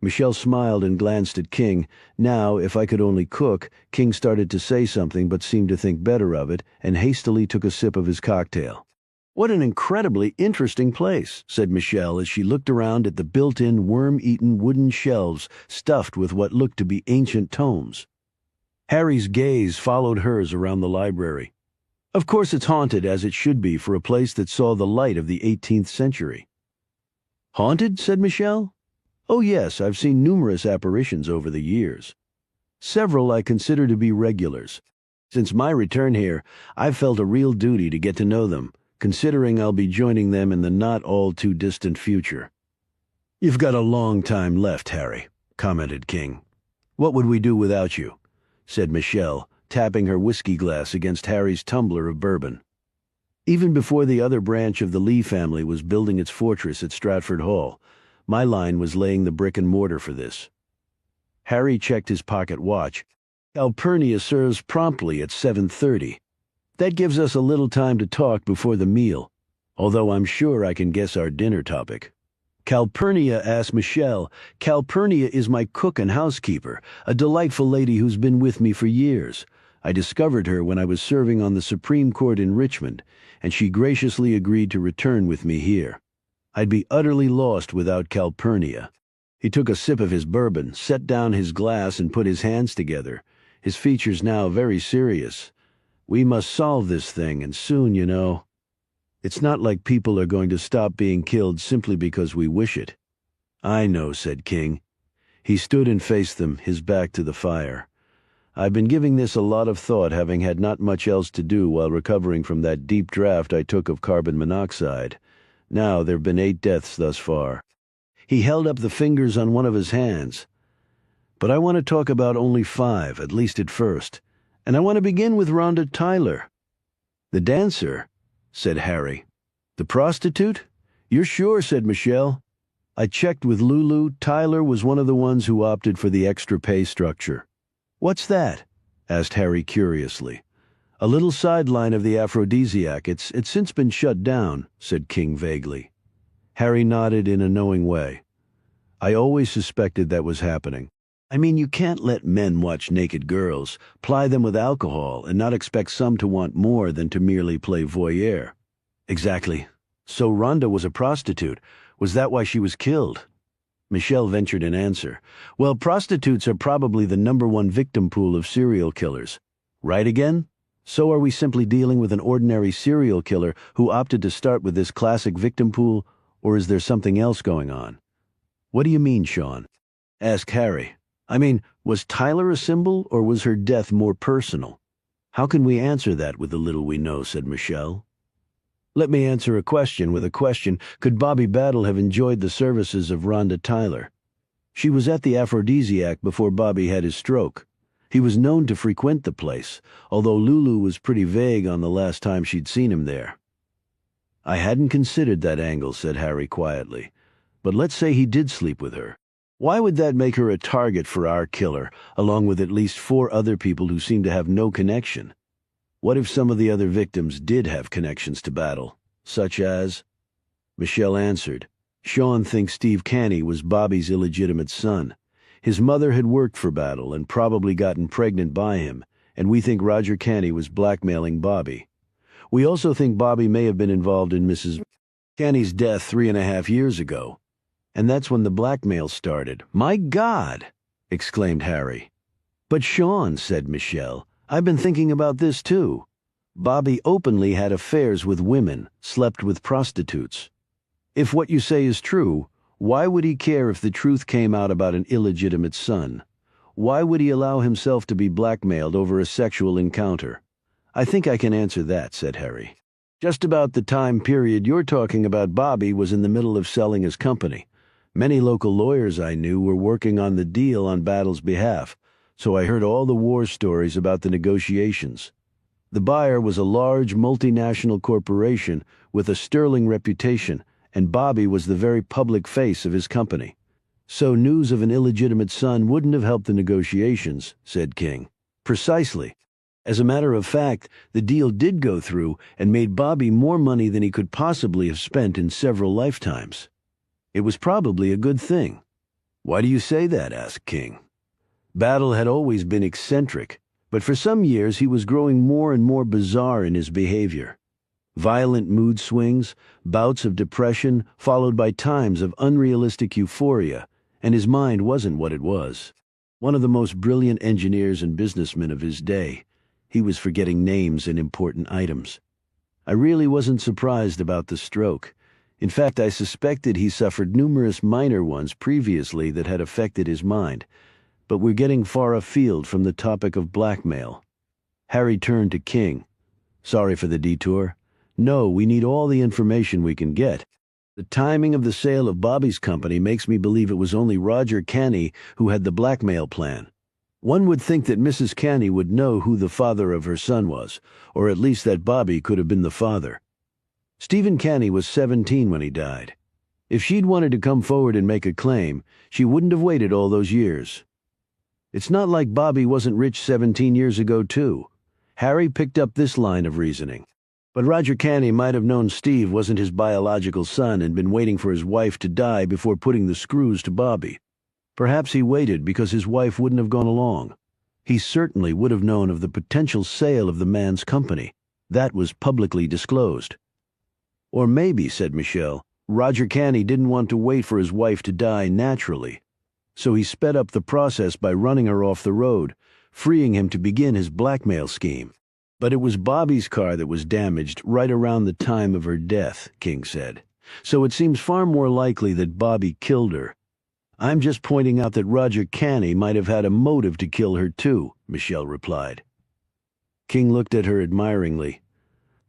Michelle smiled and glanced at King. Now, if I could only cook, King started to say something but seemed to think better of it and hastily took a sip of his cocktail. "What an incredibly interesting place," said Michelle as she looked around at the built-in worm-eaten wooden shelves stuffed with what looked to be ancient tomes. Harry's gaze followed hers around the library. "Of course it's haunted, as it should be for a place that saw the light of the 18th century." "Haunted?" said Michelle. "Oh yes, I've seen numerous apparitions over the years. Several I consider to be regulars. Since my return here, I've felt a real duty to get to know them, considering I'll be joining them in the not-all-too-distant future." "You've got a long time left, Harry," commented King. "What would we do without you?" said Michelle, tapping her whiskey glass against Harry's tumbler of bourbon. "Even before the other branch of the Lee family was building its fortress at Stratford Hall, my line was laying the brick and mortar for this." Harry checked his pocket watch. "Calpurnia serves promptly at 7:30. That gives us a little time to talk before the meal, although I'm sure I can guess our dinner topic." "Calpurnia," asked Michelle. "Calpurnia is my cook and housekeeper, a delightful lady who's been with me for years. I discovered her when I was serving on the Supreme Court in Richmond, and she graciously agreed to return with me here. I'd be utterly lost without Calpurnia." He took a sip of his bourbon, set down his glass, and put his hands together, his features now very serious. "We must solve this thing, and soon, you know. It's not like people are going to stop being killed simply because we wish it." "I know," said King. He stood and faced them, his back to the fire. "I've been giving this a lot of thought, having had not much else to do while recovering from that deep draft I took of carbon monoxide. Now there've been 8 deaths thus far." He held up the fingers on one of his hands. "But I want to talk about only 5, at least at first. And I want to begin with Rhonda Tyler." "The dancer?" said Harry. "The prostitute? You're sure?" said Michelle. "I checked with Lulu. Tyler was one of the ones who opted for the extra pay structure." "What's that?" asked Harry curiously. "A little sideline of the aphrodisiac. It's since been shut down," said King vaguely. Harry nodded in a knowing way. "I always suspected that was happening. I mean, you can't let men watch naked girls, ply them with alcohol, and not expect some to want more than to merely play voyeur." "Exactly. So Rhonda was a prostitute. Was that why she was killed?" Michelle ventured an answer. "Well, prostitutes are probably the #1 victim pool of serial killers." "Right again? So are we simply dealing with an ordinary serial killer who opted to start with this classic victim pool, or is there something else going on?" "What do you mean, Sean?" asked Harry. "I mean, was Tyler a symbol, or was her death more personal?" "How can we answer that with the little we know?" said Michelle. Let me answer a question with a question. Could Bobby Battle have enjoyed the services of Rhonda Tyler? She was at the Aphrodisiac before Bobby had his stroke. He was known to frequent the place, although Lulu was pretty vague on the last time she'd seen him there. I hadn't considered that angle, said Harry quietly. But let's say he did sleep with her. Why would that make her a target for our killer, along with at least 4 other people who seem to have no connection? What if some of the other victims did have connections to Battle, such as... Michelle answered. Sean thinks Steve Canny was Bobby's illegitimate son. His mother had worked for Battle and probably gotten pregnant by him, and we think Roger Canny was blackmailing Bobby. We also think Bobby may have been involved in Mrs. Canny's death 3.5 years ago. And that's when the blackmail started. My God! Exclaimed Harry. But Sean, said Michelle, I've been thinking about this too. Bobby openly had affairs with women, slept with prostitutes. If what you say is true, why would he care if the truth came out about an illegitimate son? Why would he allow himself to be blackmailed over a sexual encounter? I think I can answer that, said Harry. Just about the time period you're talking about, Bobby was in the middle of selling his company. Many local lawyers I knew were working on the deal on Battle's behalf, so I heard all the war stories about the negotiations. The buyer was a large multinational corporation with a sterling reputation, and Bobby was the very public face of his company. So news of an illegitimate son wouldn't have helped the negotiations, said King. Precisely. As a matter of fact, the deal did go through and made Bobby more money than he could possibly have spent in several lifetimes. It was probably a good thing. Why do you say that? Asked King. Battle had always been eccentric, but for some years he was growing more and more bizarre in his behavior. Violent mood swings, bouts of depression, followed by times of unrealistic euphoria, and his mind wasn't what it was. One of the most brilliant engineers and businessmen of his day, he was forgetting names and important items. I really wasn't surprised about the stroke. In fact, I suspected he suffered numerous minor ones previously that had affected his mind, but we're getting far afield from the topic of blackmail. Harry turned to King. Sorry for the detour. No, we need all the information we can get. The timing of the sale of Bobby's company makes me believe it was only Roger Canny who had the blackmail plan. One would think that Mrs. Canny would know who the father of her son was, or at least that Bobby could have been the father. Stephen Canny was 17 when he died. If she'd wanted to come forward and make a claim, she wouldn't have waited all those years. It's not like Bobby wasn't rich 17 years ago, too. Harry picked up this line of reasoning. But Roger Canny might have known Steve wasn't his biological son and been waiting for his wife to die before putting the screws to Bobby. Perhaps he waited because his wife wouldn't have gone along. He certainly would have known of the potential sale of the man's company. That was publicly disclosed. Or maybe, said Michelle, Roger Canny didn't want to wait for his wife to die naturally. So he sped up the process by running her off the road, freeing him to begin his blackmail scheme. But it was Bobby's car that was damaged right around the time of her death, King said. So it seems far more likely that Bobby killed her. I'm just pointing out that Roger Canny might have had a motive to kill her too, Michelle replied. King looked at her admiringly.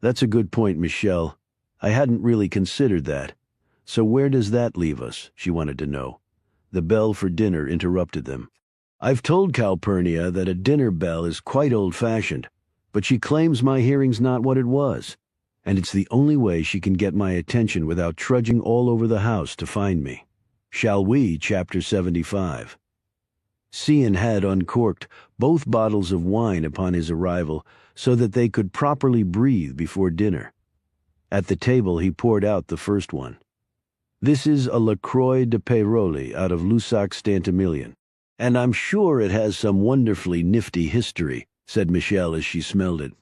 That's a good point, Michelle. I hadn't really considered that. So where does that leave us? She wanted to know. The bell for dinner interrupted them. I've told Calpurnia that a dinner bell is quite old-fashioned, but she claims my hearing's not what it was, and it's the only way she can get my attention without trudging all over the house to find me. Shall we? Chapter 75. Cian had uncorked both bottles of wine upon his arrival so that they could properly breathe before dinner. At the table he poured out the first one. This is a LaCroix de Peyroli out of Lussac-Stantimilion, and I'm sure it has some wonderfully nifty history, said Michelle as she smelled it.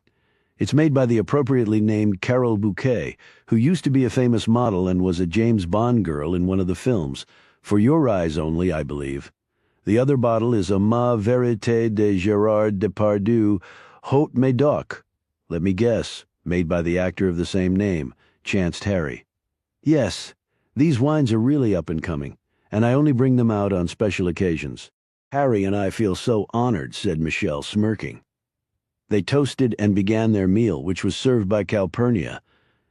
It's made by the appropriately named Carole Bouquet, who used to be a famous model and was a James Bond girl in one of the films. For your eyes only, I believe. The other bottle is a Ma Vérité de Gérard Depardieu, Haute Médoc. Let me guess, made by the actor of the same name, chanced Harry. Yes, these wines are really up and coming, and I only bring them out on special occasions. Harry and I feel so honored, said Michelle, smirking. They toasted and began their meal, which was served by Calpurnia.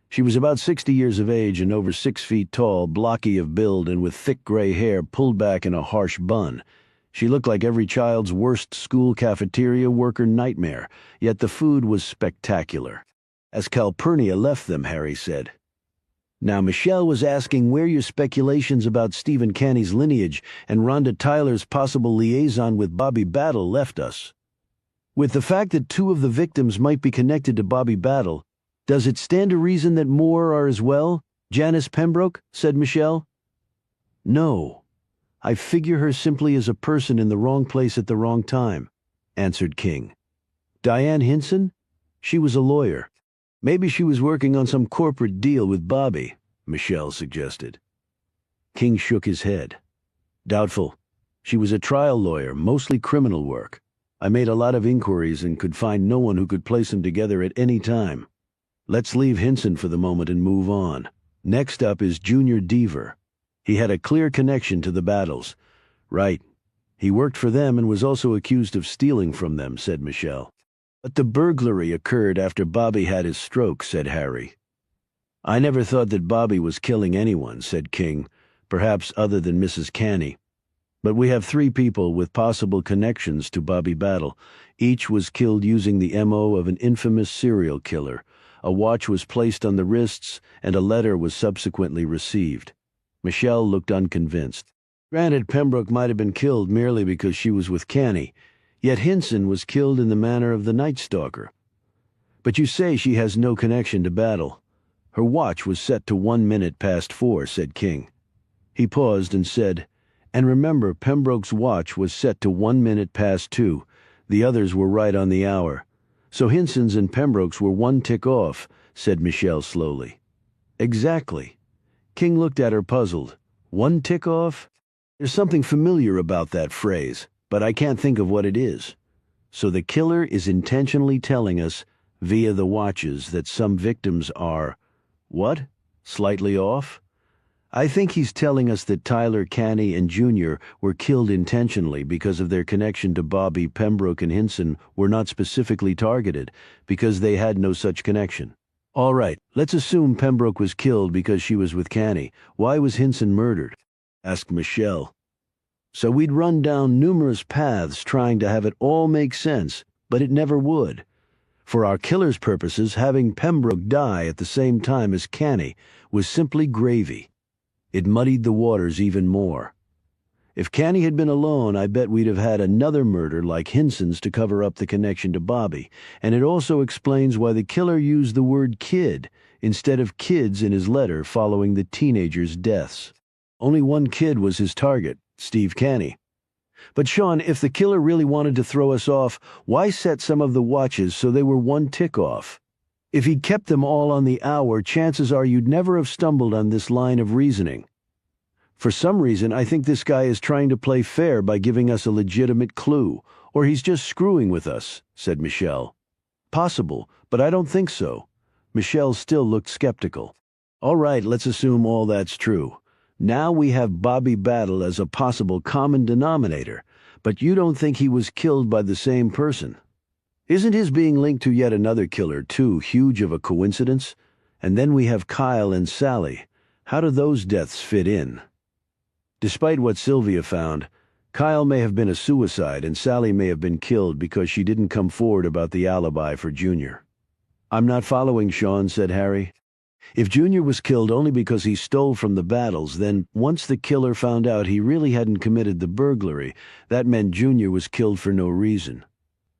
She was about 60 years of age and over 6 feet tall, blocky of build and with thick gray hair pulled back in a harsh bun. She looked like every child's worst school cafeteria worker nightmare, yet the food was spectacular. As Calpurnia left them, Harry said, "Now Michelle was asking where your speculations about Stephen Canny's lineage and Rhonda Tyler's possible liaison with Bobby Battle left us. With the fact that 2 of the victims might be connected to Bobby Battle, does it stand to reason that more are as well? Janice Pembroke," said Michelle. "No. I figure her simply as a person in the wrong place at the wrong time," answered King. "Diane Hinson? She was a lawyer. Maybe she was working on some corporate deal with Bobby," Michelle suggested. King shook his head. "Doubtful. She was a trial lawyer, mostly criminal work. I made a lot of inquiries and could find no one who could place them together at any time. Let's leave Hinson for the moment and move on. Next up is Junior Deaver. He had a clear connection to the Battles." "Right. He worked for them and was also accused of stealing from them," said Michelle. "But the burglary occurred after Bobby had his stroke," said Harry. "I never thought that Bobby was killing anyone," said King, "perhaps other than Mrs. Canny. But we have 3 people with possible connections to Bobby Battle. Each was killed using the MO of an infamous serial killer. A watch was placed on the wrists, and a letter was subsequently received." Michelle looked unconvinced. "Granted, Pembroke might have been killed merely because she was with Canny, yet Hinson was killed in the manner of the Night Stalker. But you say she has no connection to Battle. Her watch was set to 1 minute past 4, said King. He paused and said, "And remember, Pembroke's watch was set to 1 minute past 2. The others were right on the hour. So Hinson's and Pembroke's were 1 tick off," said Michelle slowly. "Exactly." King looked at her puzzled. 1 tick off? There's something familiar about that phrase, but I can't think of what it is. So the killer is intentionally telling us, via the watches, that some victims are, what? Slightly off? I think he's telling us that Tyler, Canny, and Junior were killed intentionally because of their connection to Bobby, Pembroke, and Hinson were not specifically targeted because they had no such connection. All right, let's assume Pembroke was killed because she was with Canny. Why was Hinson murdered? Asked Michelle. So we'd run down numerous paths trying to have it all make sense, but it never would. For our killer's purposes, having Pembroke die at the same time as Canny was simply gravy. It muddied the waters even more. If Canny had been alone, I bet we'd have had another murder like Hinson's to cover up the connection to Bobby, and it also explains why the killer used the word kid instead of kids in his letter following the teenagers' deaths. Only 1 kid was his target, Steve Canny. But Sean, if the killer really wanted to throw us off, why set some of the watches so they were 1 tick off? If he'd kept them all on the hour, chances are you'd never have stumbled on this line of reasoning. For some reason, I think this guy is trying to play fair by giving us a legitimate clue, or he's just screwing with us, said Michelle. Possible, but I don't think so. Michelle still looked skeptical. All right, let's assume all that's true. Now we have Bobby Battle as a possible common denominator, but you don't think he was killed by the same person. Isn't his being linked to yet another killer too huge of a coincidence? And then we have Kyle and Sally. How do those deaths fit in? Despite what Sylvia found, Kyle may have been a suicide and Sally may have been killed because she didn't come forward about the alibi for Junior. I'm not following, Sean, said Harry. If Junior was killed only because he stole from the Battles, then once the killer found out he really hadn't committed the burglary, that meant Junior was killed for no reason.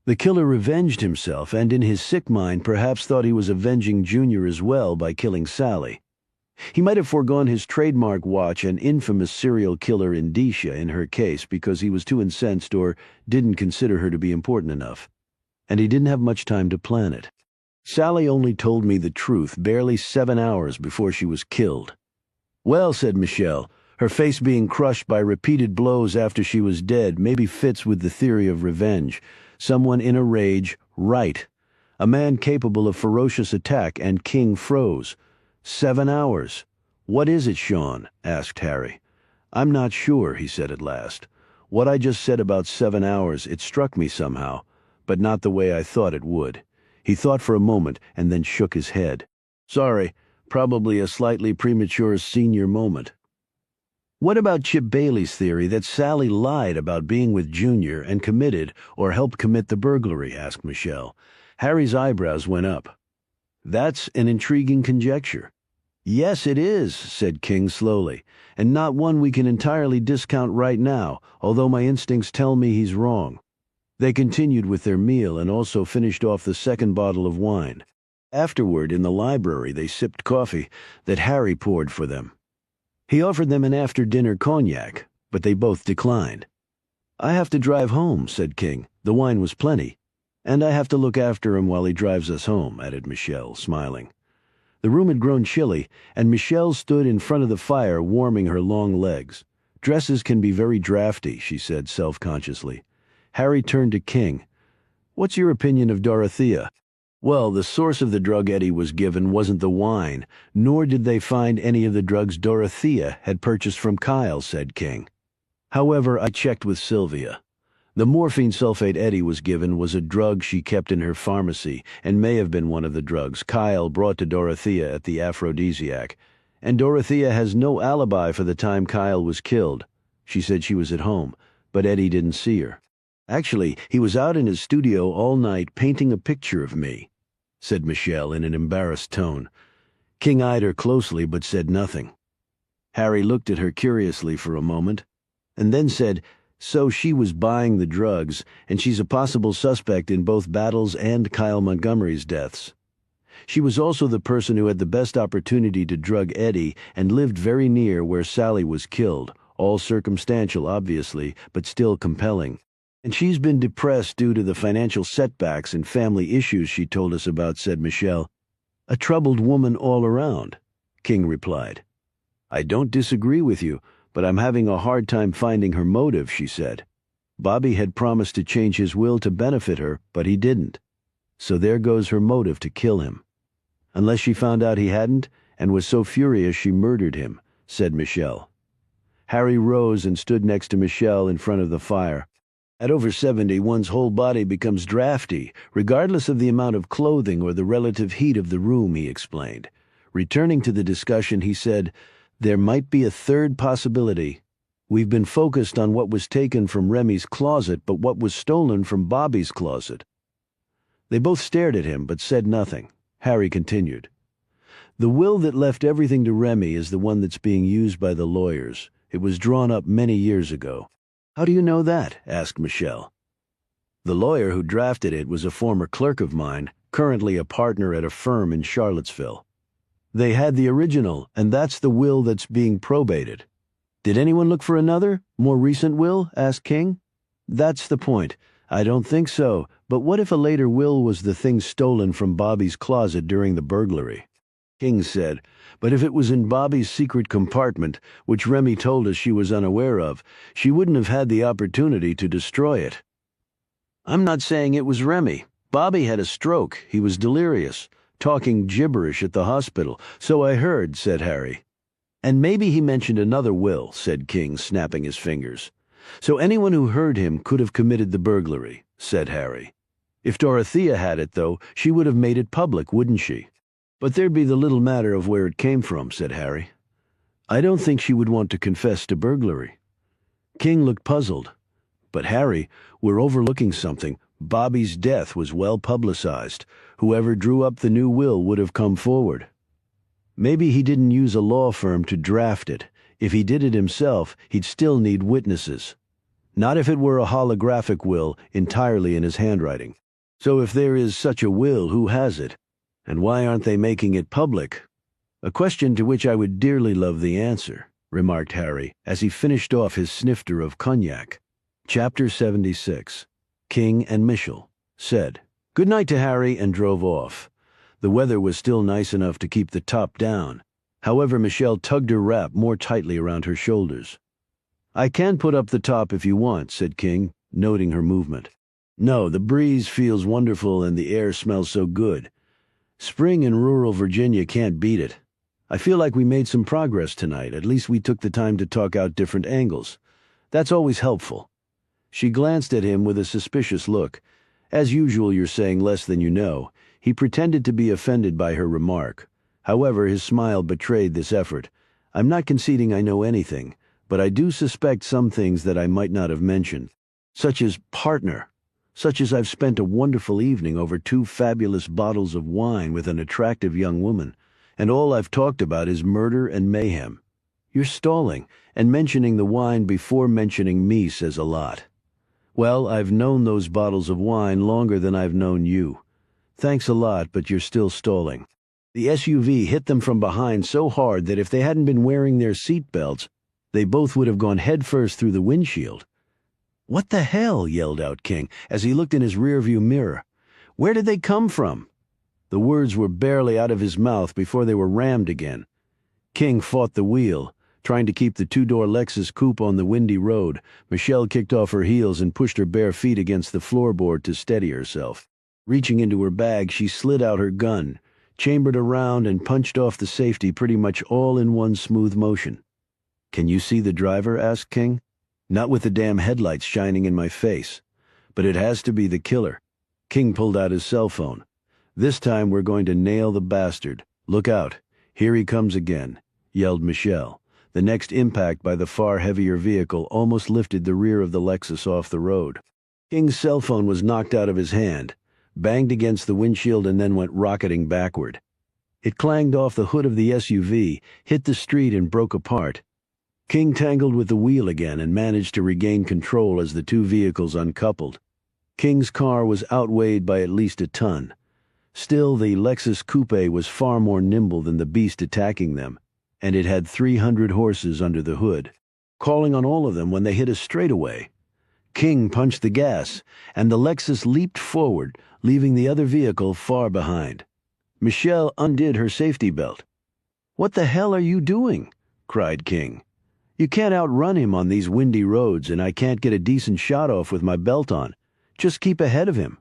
The killer revenged himself and in his sick mind perhaps thought he was avenging Junior as well by killing Sally. He might have foregone his trademark watch and infamous serial killer indicia in her case because he was too incensed or didn't consider her to be important enough. And he didn't have much time to plan it. Sally only told me the truth barely 7 hours before she was killed. Well, said Michelle, her face being crushed by repeated blows after she was dead maybe fits with the theory of revenge. Someone in a rage, right. A man capable of ferocious attack, and King froze. 7 hours. What is it, Sean? Asked Harry. I'm not sure, he said at last. What I just said about 7 hours, it struck me somehow, but not the way I thought it would. He thought for a moment and then shook his head. Sorry, Probably a slightly premature senior moment. What about Chip Bailey's theory that Sally lied about being with Junior and committed or helped commit the burglary? Asked Michelle. Harry's eyebrows went up. That's an intriguing conjecture. Yes, it is, said King slowly, and not one we can entirely discount right now, although my instincts tell me he's wrong. They continued with their meal and also finished off the second bottle of wine. Afterward, in the library, they sipped coffee that Harry poured for them. He offered them an after-dinner cognac, but they both declined. I have to drive home, said King. The wine was plenty. And I have to look after him while he drives us home, added Michelle, smiling. The room had grown chilly, and Michelle stood in front of the fire warming her long legs. Dresses can be very drafty, she said self-consciously. Harry turned to King. What's your opinion of Dorothea? Well, the source of the drug Eddie was given wasn't the wine, nor did they find any of the drugs Dorothea had purchased from Kyle, said King. However, I checked with Sylvia. The morphine sulfate Eddie was given was a drug she kept in her pharmacy and may have been one of the drugs Kyle brought to Dorothea at the aphrodisiac. And Dorothea has no alibi for the time Kyle was killed. She said she was at home, but Eddie didn't see her. Actually, he was out in his studio all night painting a picture of me, said Michelle in an embarrassed tone. King eyed her closely but said nothing. Harry looked at her curiously for a moment, and then said, So she was buying the drugs, and she's a possible suspect in both Battles and Kyle Montgomery's deaths. She was also the person who had the best opportunity to drug Eddie and lived very near where Sally was killed, all circumstantial, obviously, but still compelling. And she's been depressed due to the financial setbacks and family issues she told us about, said Michelle. A troubled woman all around, King replied. I don't disagree with you, but I'm having a hard time finding her motive, she said. Bobby had promised to change his will to benefit her, but he didn't. So there goes her motive to kill him. Unless she found out he hadn't, and was so furious she murdered him, said Michelle. Harry rose and stood next to Michelle in front of the fire. At over 70, one's whole body becomes drafty, regardless of the amount of clothing or the relative heat of the room, he explained. Returning to the discussion, he said, There might be a third possibility. We've been focused on what was taken from Remy's closet, but what was stolen from Bobby's closet. They both stared at him, but said nothing. Harry continued. The will that left everything to Remy is the one that's being used by the lawyers. It was drawn up many years ago. How do you know that? Asked Michelle. The lawyer who drafted it was a former clerk of mine, currently a partner at a firm in Charlottesville. They had the original, and that's the will that's being probated. Did anyone look for another, more recent will? Asked King. That's the point. I don't think so, but what if a later will was the thing stolen from Bobby's closet during the burglary? King said, but if it was in Bobby's secret compartment, which Remy told us she was unaware of, she wouldn't have had the opportunity to destroy it. I'm not saying it was Remy. Bobby had a stroke. He was delirious, talking gibberish at the hospital. So I heard, said Harry. And maybe he mentioned another will, said King, snapping his fingers. So anyone who heard him could have committed the burglary, said Harry. If Dorothea had it, though, she would have made it public, wouldn't she? But there'd be the little matter of where it came from, said Harry. I don't think she would want to confess to burglary. King looked puzzled. But Harry, we're overlooking something. Bobby's death was well publicized. Whoever drew up the new will would have come forward. Maybe he didn't use a law firm to draft it. If he did it himself, he'd still need witnesses. Not if it were a holographic will entirely in his handwriting. So if there is such a will, who has it? And why aren't they making it public? A question to which I would dearly love the answer, remarked Harry, as he finished off his snifter of cognac. Chapter 76. King and Michelle said good night to Harry and drove off. The weather was still nice enough to keep the top down. However, Michelle tugged her wrap more tightly around her shoulders. I can put up the top if you want, said King, noting her movement. No, the breeze feels wonderful and the air smells so good. Spring in rural Virginia can't beat it. I feel like we made some progress tonight. At least we took the time to talk out different angles. That's always helpful. She glanced at him with a suspicious look. As usual, you're saying less than you know. He pretended to be offended by her remark. However, his smile betrayed this effort. "I'm not conceding I know anything, but I do suspect some things that I might not have mentioned. Such as partner. Such as I've spent a wonderful evening over 2 fabulous bottles of wine with an attractive young woman, and all I've talked about is murder and mayhem. You're stalling, and mentioning the wine before mentioning me says a lot. Well, I've known those bottles of wine longer than I've known you. Thanks a lot, but you're still stalling." The SUV hit them from behind so hard that if they hadn't been wearing their seat belts, they both would have gone headfirst through the windshield. "What the hell?" yelled out King as he looked in his rearview mirror. "Where did they come from?" The words were barely out of his mouth before they were rammed again. King fought the wheel, trying to keep the 2-door Lexus coupe on the windy road. Michelle kicked off her heels and pushed her bare feet against the floorboard to steady herself. Reaching into her bag, she slid out her gun, chambered around, and punched off the safety pretty much all in one smooth motion. "Can you see the driver?" asked King. "Not with the damn headlights shining in my face. But it has to be the killer." King pulled out his cell phone. "This time we're going to nail the bastard. Look out. Here he comes again," yelled Michelle. The next impact by the far heavier vehicle almost lifted the rear of the Lexus off the road. King's cell phone was knocked out of his hand, banged against the windshield, and then went rocketing backward. It clanged off the hood of the SUV, hit the street, and broke apart. King tangled with the wheel again and managed to regain control as the 2 vehicles uncoupled. King's car was outweighed by at least a ton. Still, the Lexus coupe was far more nimble than the beast attacking them, and it had 300 horses under the hood, calling on all of them when they hit a straightaway. King punched the gas, and the Lexus leaped forward, leaving the other vehicle far behind. Michelle undid her safety belt. "What the hell are you doing?" cried King. "You can't outrun him on these windy roads, and I can't get a decent shot off with my belt on. Just keep ahead of him."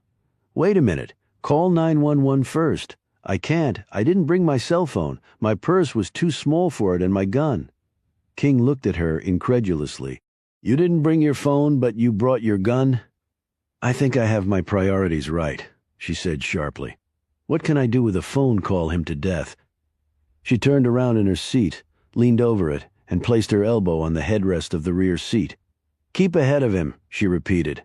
"Wait a minute. Call 911 first." "I can't. I didn't bring my cell phone. My purse was too small for it, and my gun." King looked at her incredulously. "You didn't bring your phone, but you brought your gun?" "I think I have my priorities right," she said sharply. "What can I do with a phone call him to death?" She turned around in her seat, leaned over it, and placed her elbow on the headrest of the rear seat. "Keep ahead of him," she repeated.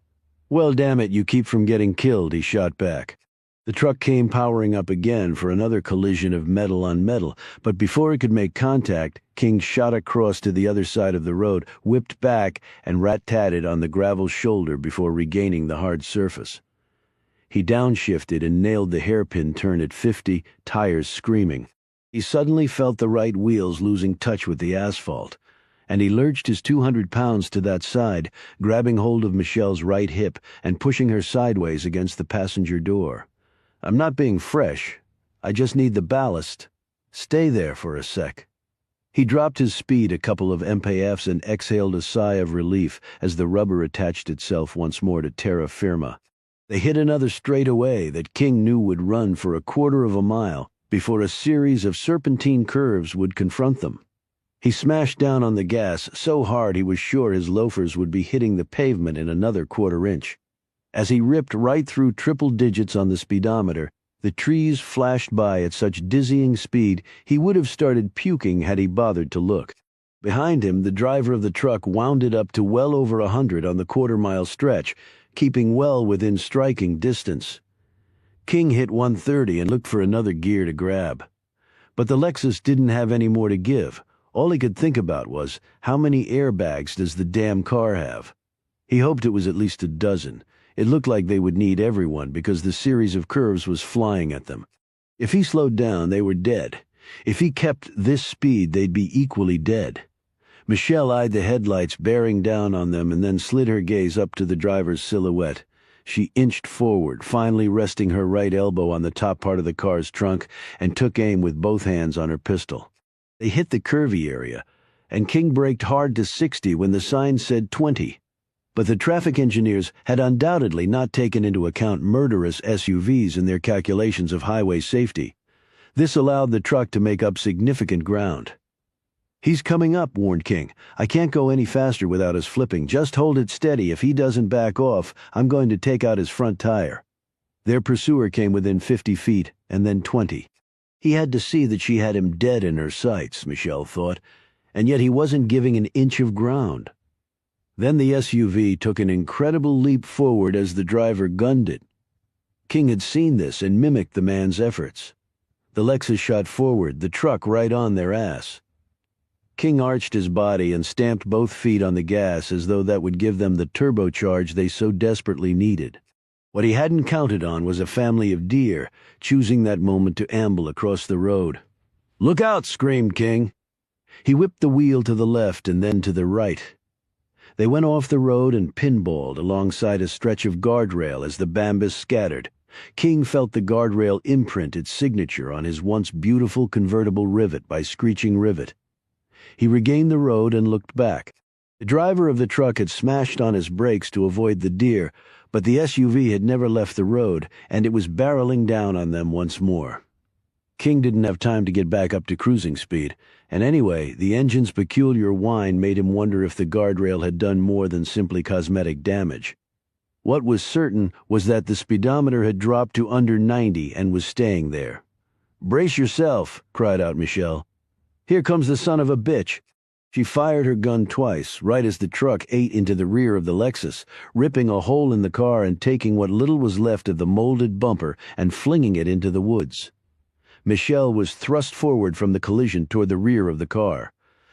"Well, damn it, you keep from getting killed," he shot back. The truck came powering up again for another collision of metal on metal, but before it could make contact, King shot across to the other side of the road, whipped back, and rat-tatted on the gravel shoulder before regaining the hard surface. He downshifted and nailed the hairpin turn at 50, tires screaming. He suddenly felt the right wheels losing touch with the asphalt, and he lurched his 200 pounds to that side, grabbing hold of Michelle's right hip and pushing her sideways against the passenger door. "I'm not being fresh. I just need the ballast. Stay there for a sec." He dropped his speed a couple of MPFs and exhaled a sigh of relief as the rubber attached itself once more to terra firma. They hit another straightaway that King knew would run for a quarter of a mile before a series of serpentine curves would confront them. He smashed down on the gas so hard he was sure his loafers would be hitting the pavement in another quarter-inch. As he ripped right through triple digits on the speedometer, the trees flashed by at such dizzying speed he would have started puking had he bothered to look. Behind him, the driver of the truck wound it up to well over 100 on the quarter-mile stretch, keeping well within striking distance. King hit 130 and looked for another gear to grab. But the Lexus didn't have any more to give. All he could think about was, how many airbags does the damn car have? He hoped it was at least a dozen. It looked like they would need everyone because the series of curves was flying at them. If he slowed down, they were dead. If he kept this speed, they'd be equally dead. Michelle eyed the headlights bearing down on them and then slid her gaze up to the driver's silhouette. She inched forward, finally resting her right elbow on the top part of the car's trunk, and took aim with both hands on her pistol. They hit the curvy area, and King braked hard to 60 when the sign said 20. But the traffic engineers had undoubtedly not taken into account murderous SUVs in their calculations of highway safety. This allowed the truck to make up significant ground. "He's coming up," warned King. "I can't go any faster without us flipping. Just hold it steady. If he doesn't back off, I'm going to take out his front tire." Their pursuer came within 50 feet, and then 20. He had to see that she had him dead in her sights, Michelle thought, and yet he wasn't giving an inch of ground. Then the SUV took an incredible leap forward as the driver gunned it. King had seen this and mimicked the man's efforts. The Lexus shot forward, the truck right on their ass. King arched his body and stamped both feet on the gas as though that would give them the turbocharge they so desperately needed. What he hadn't counted on was a family of deer choosing that moment to amble across the road. "Look out!" screamed King. He whipped the wheel to the left and then to the right. They went off the road and pinballed alongside a stretch of guardrail as the Bambus scattered. King felt the guardrail imprint its signature on his once beautiful convertible rivet by screeching rivet. He regained the road and looked back. The driver of the truck had smashed on his brakes to avoid the deer, but the SUV had never left the road, and it was barreling down on them once more. King didn't have time to get back up to cruising speed, and anyway, the engine's peculiar whine made him wonder if the guardrail had done more than simply cosmetic damage. What was certain was that the speedometer had dropped to under 90 and was staying there. "Brace yourself," cried out Michelle. "Here comes the son of a bitch." She fired her gun twice, right as the truck ate into the rear of the Lexus, ripping a hole in the car and taking what little was left of the molded bumper and flinging it into the woods. Michelle was thrust forward from the collision toward the rear of the car.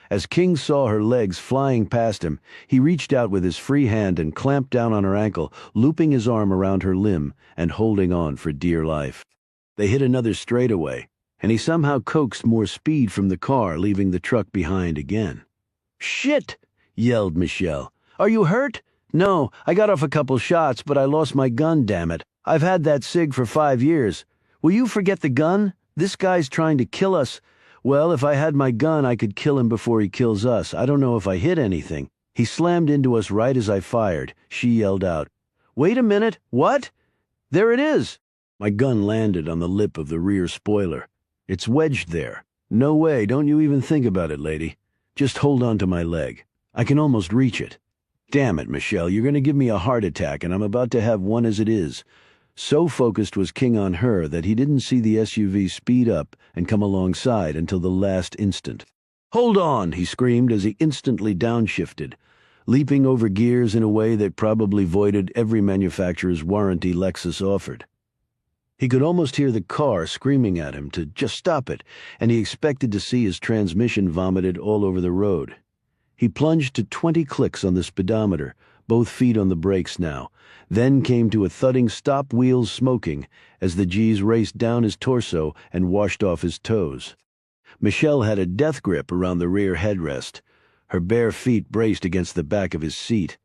As King saw her legs flying past him, he reached out with his free hand and clamped down on her ankle, looping his arm around her limb and holding on for dear life. They hit another straightaway, and he somehow coaxed more speed from the car, leaving the truck behind again. "Shit!" yelled Michelle. "Are you hurt?" "No, I got off a couple shots, but I lost my gun, damn it. I've had that SIG for 5 years. Will you forget the gun? This guy's trying to kill us. Well, if I had my gun, I could kill him before he kills us. I don't know if I hit anything. He slammed into us right as I fired," she yelled out. "Wait a minute. What? There it is." My gun landed on the lip of the rear spoiler. "It's wedged there. No way, don't you even think about it, lady. Just hold on to my leg. I can almost reach it." "Damn it, Michelle, you're going to give me a heart attack, and I'm about to have one as it is." So focused was King on her that he didn't see the SUV speed up and come alongside until the last instant. "Hold on!" he screamed as he instantly downshifted, leaping over gears in a way that probably voided every manufacturer's warranty Lexus offered. He could almost hear the car screaming at him to just stop it, and he expected to see his transmission vomited all over the road. He plunged to 20 clicks on the speedometer, both feet on the brakes now, then came to a thudding stop, wheels smoking, as the G's raced down his torso and washed off his toes. Michelle had a death grip around the rear headrest. Her bare feet braced against the back of his seat.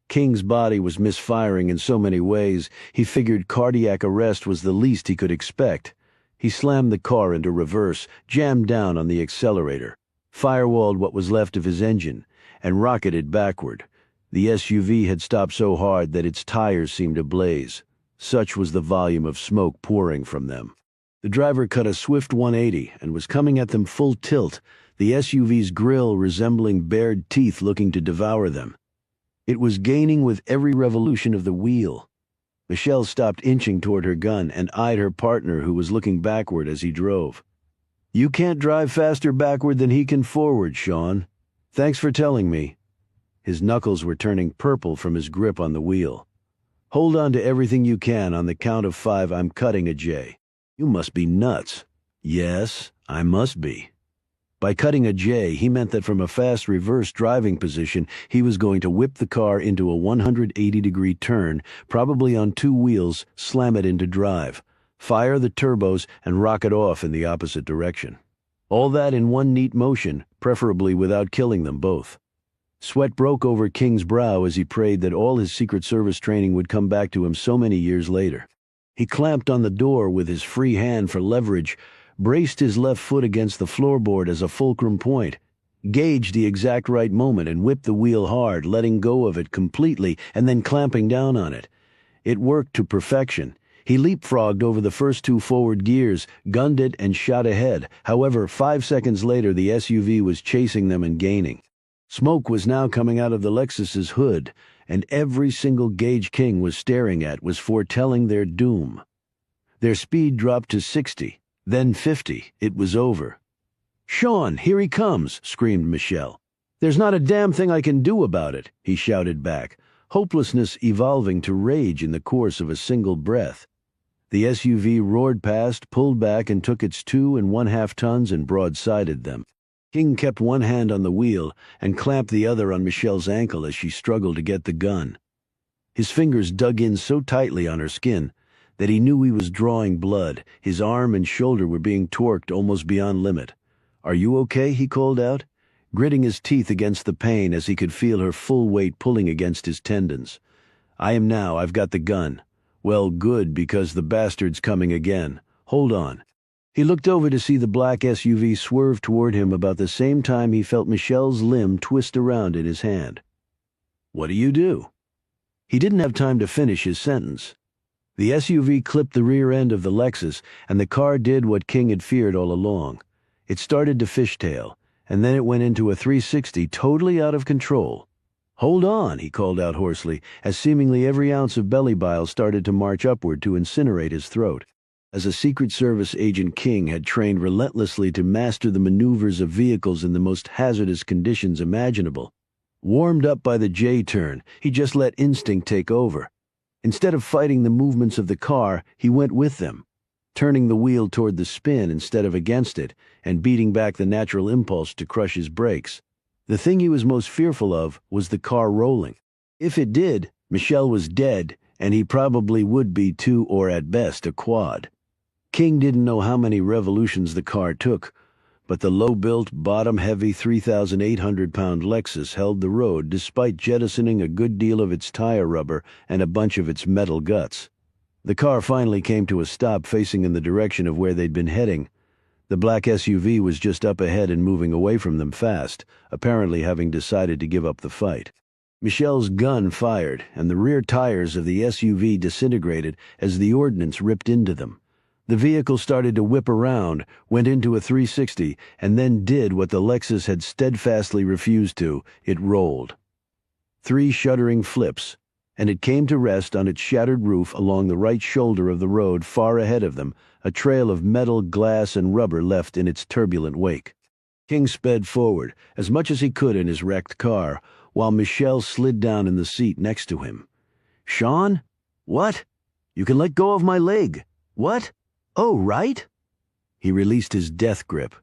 King's body was misfiring in so many ways, he figured cardiac arrest was the least he could expect. He slammed the car into reverse, jammed down on the accelerator, firewalled what was left of his engine, and rocketed backward. The SUV had stopped so hard that its tires seemed ablaze. Such was the volume of smoke pouring from them. The driver cut a swift 180 and was coming at them full tilt, the SUV's grille resembling bared teeth looking to devour them. It was gaining with every revolution of the wheel. Michelle stopped inching toward her gun and eyed her partner, who was looking backward as he drove. "You can't drive faster backward than he can forward, Sean. Thanks for telling me." His knuckles were turning purple from his grip on the wheel. "Hold on to everything you can. On the count of 5, I'm cutting a J." "You must be nuts." "Yes, I must be." By cutting a J, he meant that from a fast reverse driving position, he was going to whip the car into a 180-degree turn, probably on 2 wheels, slam it into drive, fire the turbos, and rocket off in the opposite direction. All that in one neat motion, preferably without killing them both. Sweat broke over King's brow as he prayed that all his Secret Service training would come back to him so many years later. He clamped on the door with his free hand for leverage, braced his left foot against the floorboard as a fulcrum point, gauged the exact right moment and whipped the wheel hard, letting go of it completely and then clamping down on it. It worked to perfection. He leapfrogged over the first 2 forward gears, gunned it, and shot ahead. However, 5 seconds later the SUV was chasing them and gaining. Smoke was now coming out of the Lexus's hood, and every single gauge King was staring at was foretelling their doom. Their speed dropped to 60. Then 50. It was over. "Sean, here he comes," screamed Michelle. "There's not a damn thing I can do about it," he shouted back, hopelessness evolving to rage in the course of a single breath. The SUV roared past, pulled back, and took its 2½ tons and broadsided them. King kept one hand on the wheel and clamped the other on Michelle's ankle as she struggled to get the gun. His fingers dug in so tightly on her skin that he knew he was drawing blood. His arm and shoulder were being torqued almost beyond limit. "Are you okay?" he called out, gritting his teeth against the pain as he could feel her full weight pulling against his tendons. "I am now. I've got the gun." "Well, good, because the bastard's coming again. Hold on." He looked over to see the black SUV swerve toward him about the same time he felt Michelle's limb twist around in his hand. "What do you do?" He didn't have time to finish his sentence. The SUV clipped the rear end of the Lexus, and the car did what King had feared all along. It started to fishtail, and then it went into a 360 totally out of control. "Hold on," he called out hoarsely, as seemingly every ounce of belly bile started to march upward to incinerate his throat. As a Secret Service agent, King had trained relentlessly to master the maneuvers of vehicles in the most hazardous conditions imaginable. Warmed up by the J-turn, he just let instinct take over. Instead of fighting the movements of the car, he went with them, turning the wheel toward the spin instead of against it, and beating back the natural impulse to crush his brakes. The thing he was most fearful of was the car rolling. If it did, Michelle was dead, and he probably would be too, or at best, a quad. King didn't know how many revolutions the car took, but the low-built, bottom-heavy 3,800-pound Lexus held the road despite jettisoning a good deal of its tire rubber and a bunch of its metal guts. The car finally came to a stop facing in the direction of where they'd been heading. The black SUV was just up ahead and moving away from them fast, apparently having decided to give up the fight. Michelle's gun fired, and the rear tires of the SUV disintegrated as the ordnance ripped into them. The vehicle started to whip around, went into a 360, and then did what the Lexus had steadfastly refused to. It rolled. 3 shuddering flips, and it came to rest on its shattered roof along the right shoulder of the road far ahead of them, a trail of metal, glass, and rubber left in its turbulent wake. King sped forward, as much as he could in his wrecked car, while Michelle slid down in the seat next to him. "Sean? What? You can let go of my leg. What? Oh, right?" He released his death grip.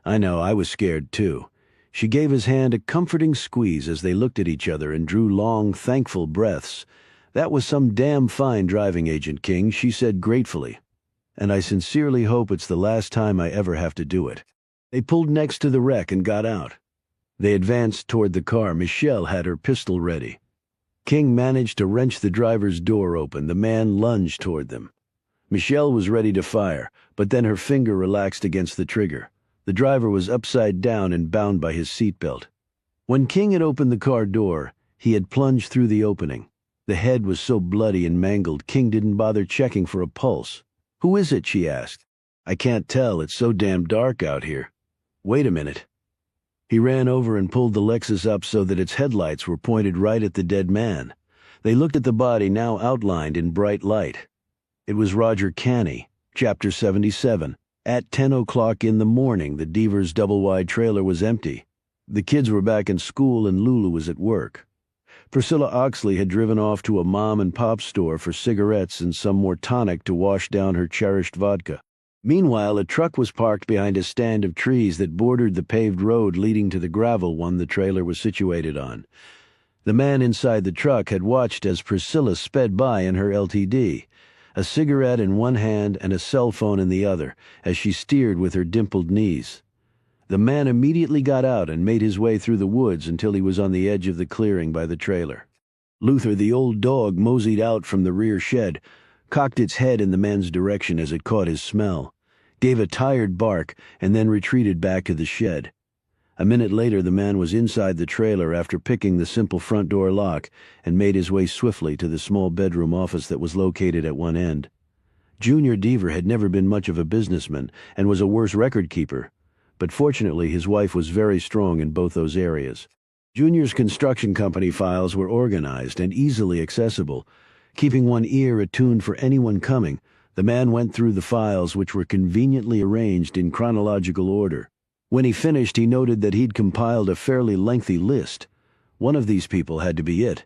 "I know, I was scared too." She gave his hand a comforting squeeze as they looked at each other and drew long, thankful breaths. "That was some damn fine driving, Agent King," she said gratefully. "And I sincerely hope it's the last time I ever have to do it." They pulled next to the wreck and got out. They advanced toward the car. Michelle had her pistol ready. King managed to wrench the driver's door open. The man lunged toward them. Michelle was ready to fire, but then her finger relaxed against the trigger. The driver was upside down and bound by his seatbelt. When King had opened the car door, he had plunged through the opening. The head was so bloody and mangled, King didn't bother checking for a pulse. "Who is it?" she asked. "I can't tell. It's so damn dark out here." "Wait a minute." He ran over and pulled the Lexus up so that its headlights were pointed right at the dead man. They looked at the body now outlined in bright light. It was Roger Canny, Chapter 77. At 10 o'clock in the morning, the Devers double-wide trailer was empty. The kids were back in school and Lulu was at work. Priscilla Oxley had driven off to a mom-and-pop store for cigarettes and some more tonic to wash down her cherished vodka. Meanwhile, a truck was parked behind a stand of trees that bordered the paved road leading to the gravel one the trailer was situated on. The man inside the truck had watched as Priscilla sped by in her LTD, a cigarette in one hand and a cell phone in the other, as she steered with her dimpled knees. The man immediately got out and made his way through the woods until he was on the edge of the clearing by the trailer. Luther, the old dog, moseyed out from the rear shed, cocked its head in the man's direction as it caught his smell, gave a tired bark, and then retreated back to the shed. A minute later, the man was inside the trailer after picking the simple front door lock and made his way swiftly to the small bedroom office that was located at one end. Junior Deaver had never been much of a businessman and was a worse record keeper, but fortunately his wife was very strong in both those areas. Junior's construction company files were organized and easily accessible, keeping one ear attuned for anyone coming, The man went through the files, which were conveniently arranged in chronological order. When he finished, he noted that he'd compiled a fairly lengthy list. One of these people had to be it.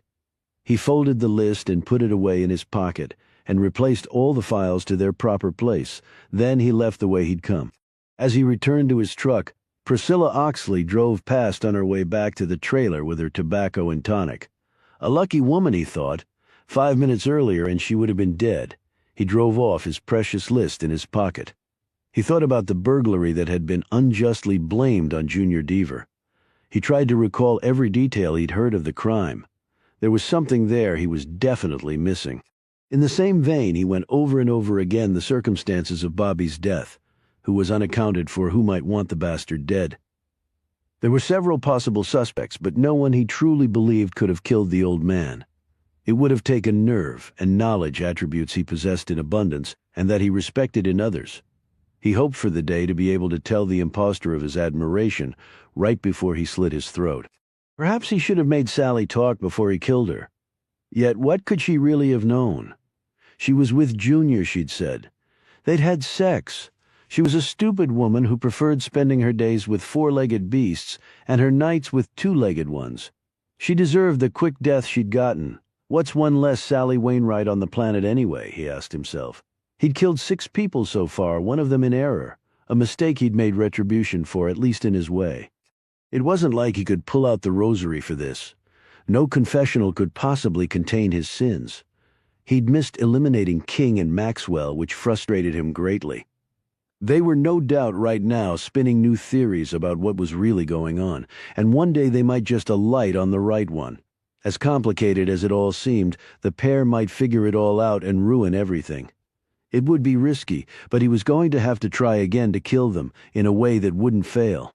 He folded the list and put it away in his pocket, and replaced all the files to their proper place. Then he left the way he'd come. As he returned to his truck, Priscilla Oxley drove past on her way back to the trailer with her tobacco and tonic. A lucky woman, he thought. 5 minutes earlier and she would have been dead. He drove off, his precious list in his pocket. He thought about the burglary that had been unjustly blamed on Junior Deaver. He tried to recall every detail he'd heard of the crime. There was something there he was definitely missing. In the same vein, he went over and over again the circumstances of Bobby's death. Who was unaccounted for, who might want the bastard dead. There were several possible suspects, but no one he truly believed could have killed the old man. It would have taken nerve and knowledge, attributes he possessed in abundance, and that he respected in others. He hoped for the day to be able to tell the impostor of his admiration right before he slit his throat. Perhaps he should have made Sally talk before he killed her. Yet what could she really have known? She was with Junior, she'd said. They'd had sex. She was a stupid woman who preferred spending her days with four-legged beasts and her nights with two-legged ones. She deserved the quick death she'd gotten. What's one less Sally Wainwright on the planet anyway, he asked himself. He'd killed 6 people so far, one of them in error, a mistake he'd made retribution for, at least in his way. It wasn't like he could pull out the rosary for this. No confessional could possibly contain his sins. He'd missed eliminating King and Maxwell, which frustrated him greatly. They were no doubt right now spinning new theories about what was really going on, and one day they might just alight on the right one. As complicated as it all seemed, the pair might figure it all out and ruin everything. It would be risky, but he was going to have to try again to kill them in a way that wouldn't fail.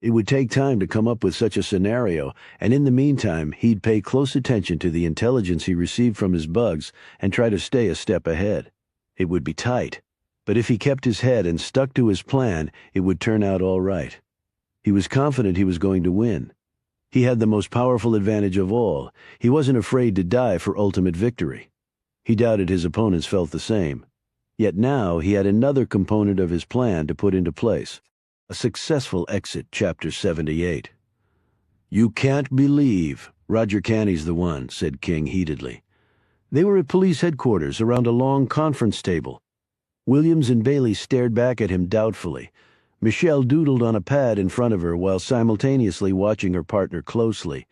It would take time to come up with such a scenario, and in the meantime, he'd pay close attention to the intelligence he received from his bugs and try to stay a step ahead. It would be tight, but if he kept his head and stuck to his plan, it would turn out all right. He was confident he was going to win. He had the most powerful advantage of all. He wasn't afraid to die for ultimate victory. He doubted his opponents felt the same. Yet now he had another component of his plan to put into place. A successful exit, Chapter 78. "You can't believe Roger Canny's the one," said King heatedly. They were at police headquarters around a long conference table. Williams and Bailey stared back at him doubtfully. Michelle doodled on a pad in front of her while simultaneously watching her partner closely.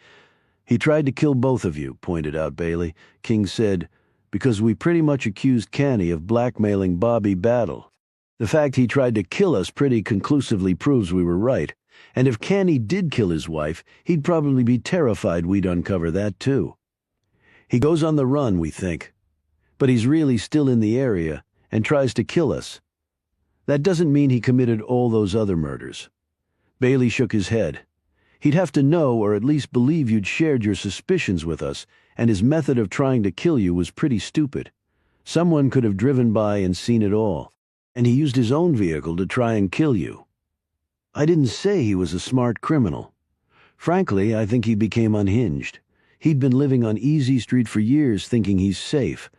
"He tried to kill both of you," pointed out Bailey. King said, "because we pretty much accused Canny of blackmailing Bobby Battle. The fact he tried to kill us pretty conclusively proves we were right. And if Canny did kill his wife, he'd probably be terrified we'd uncover that too. He goes on the run, we think. But he's really still in the area and tries to kill us. That doesn't mean he committed all those other murders." Bailey shook his head. "He'd have to know or at least believe you'd shared your suspicions with us, and his method of trying to kill you was pretty stupid. Someone could have driven by and seen it all. And he used his own vehicle to try and kill you. I didn't say he was a smart criminal. Frankly, I think he became unhinged. He'd been living on Easy Street for years thinking he's safe.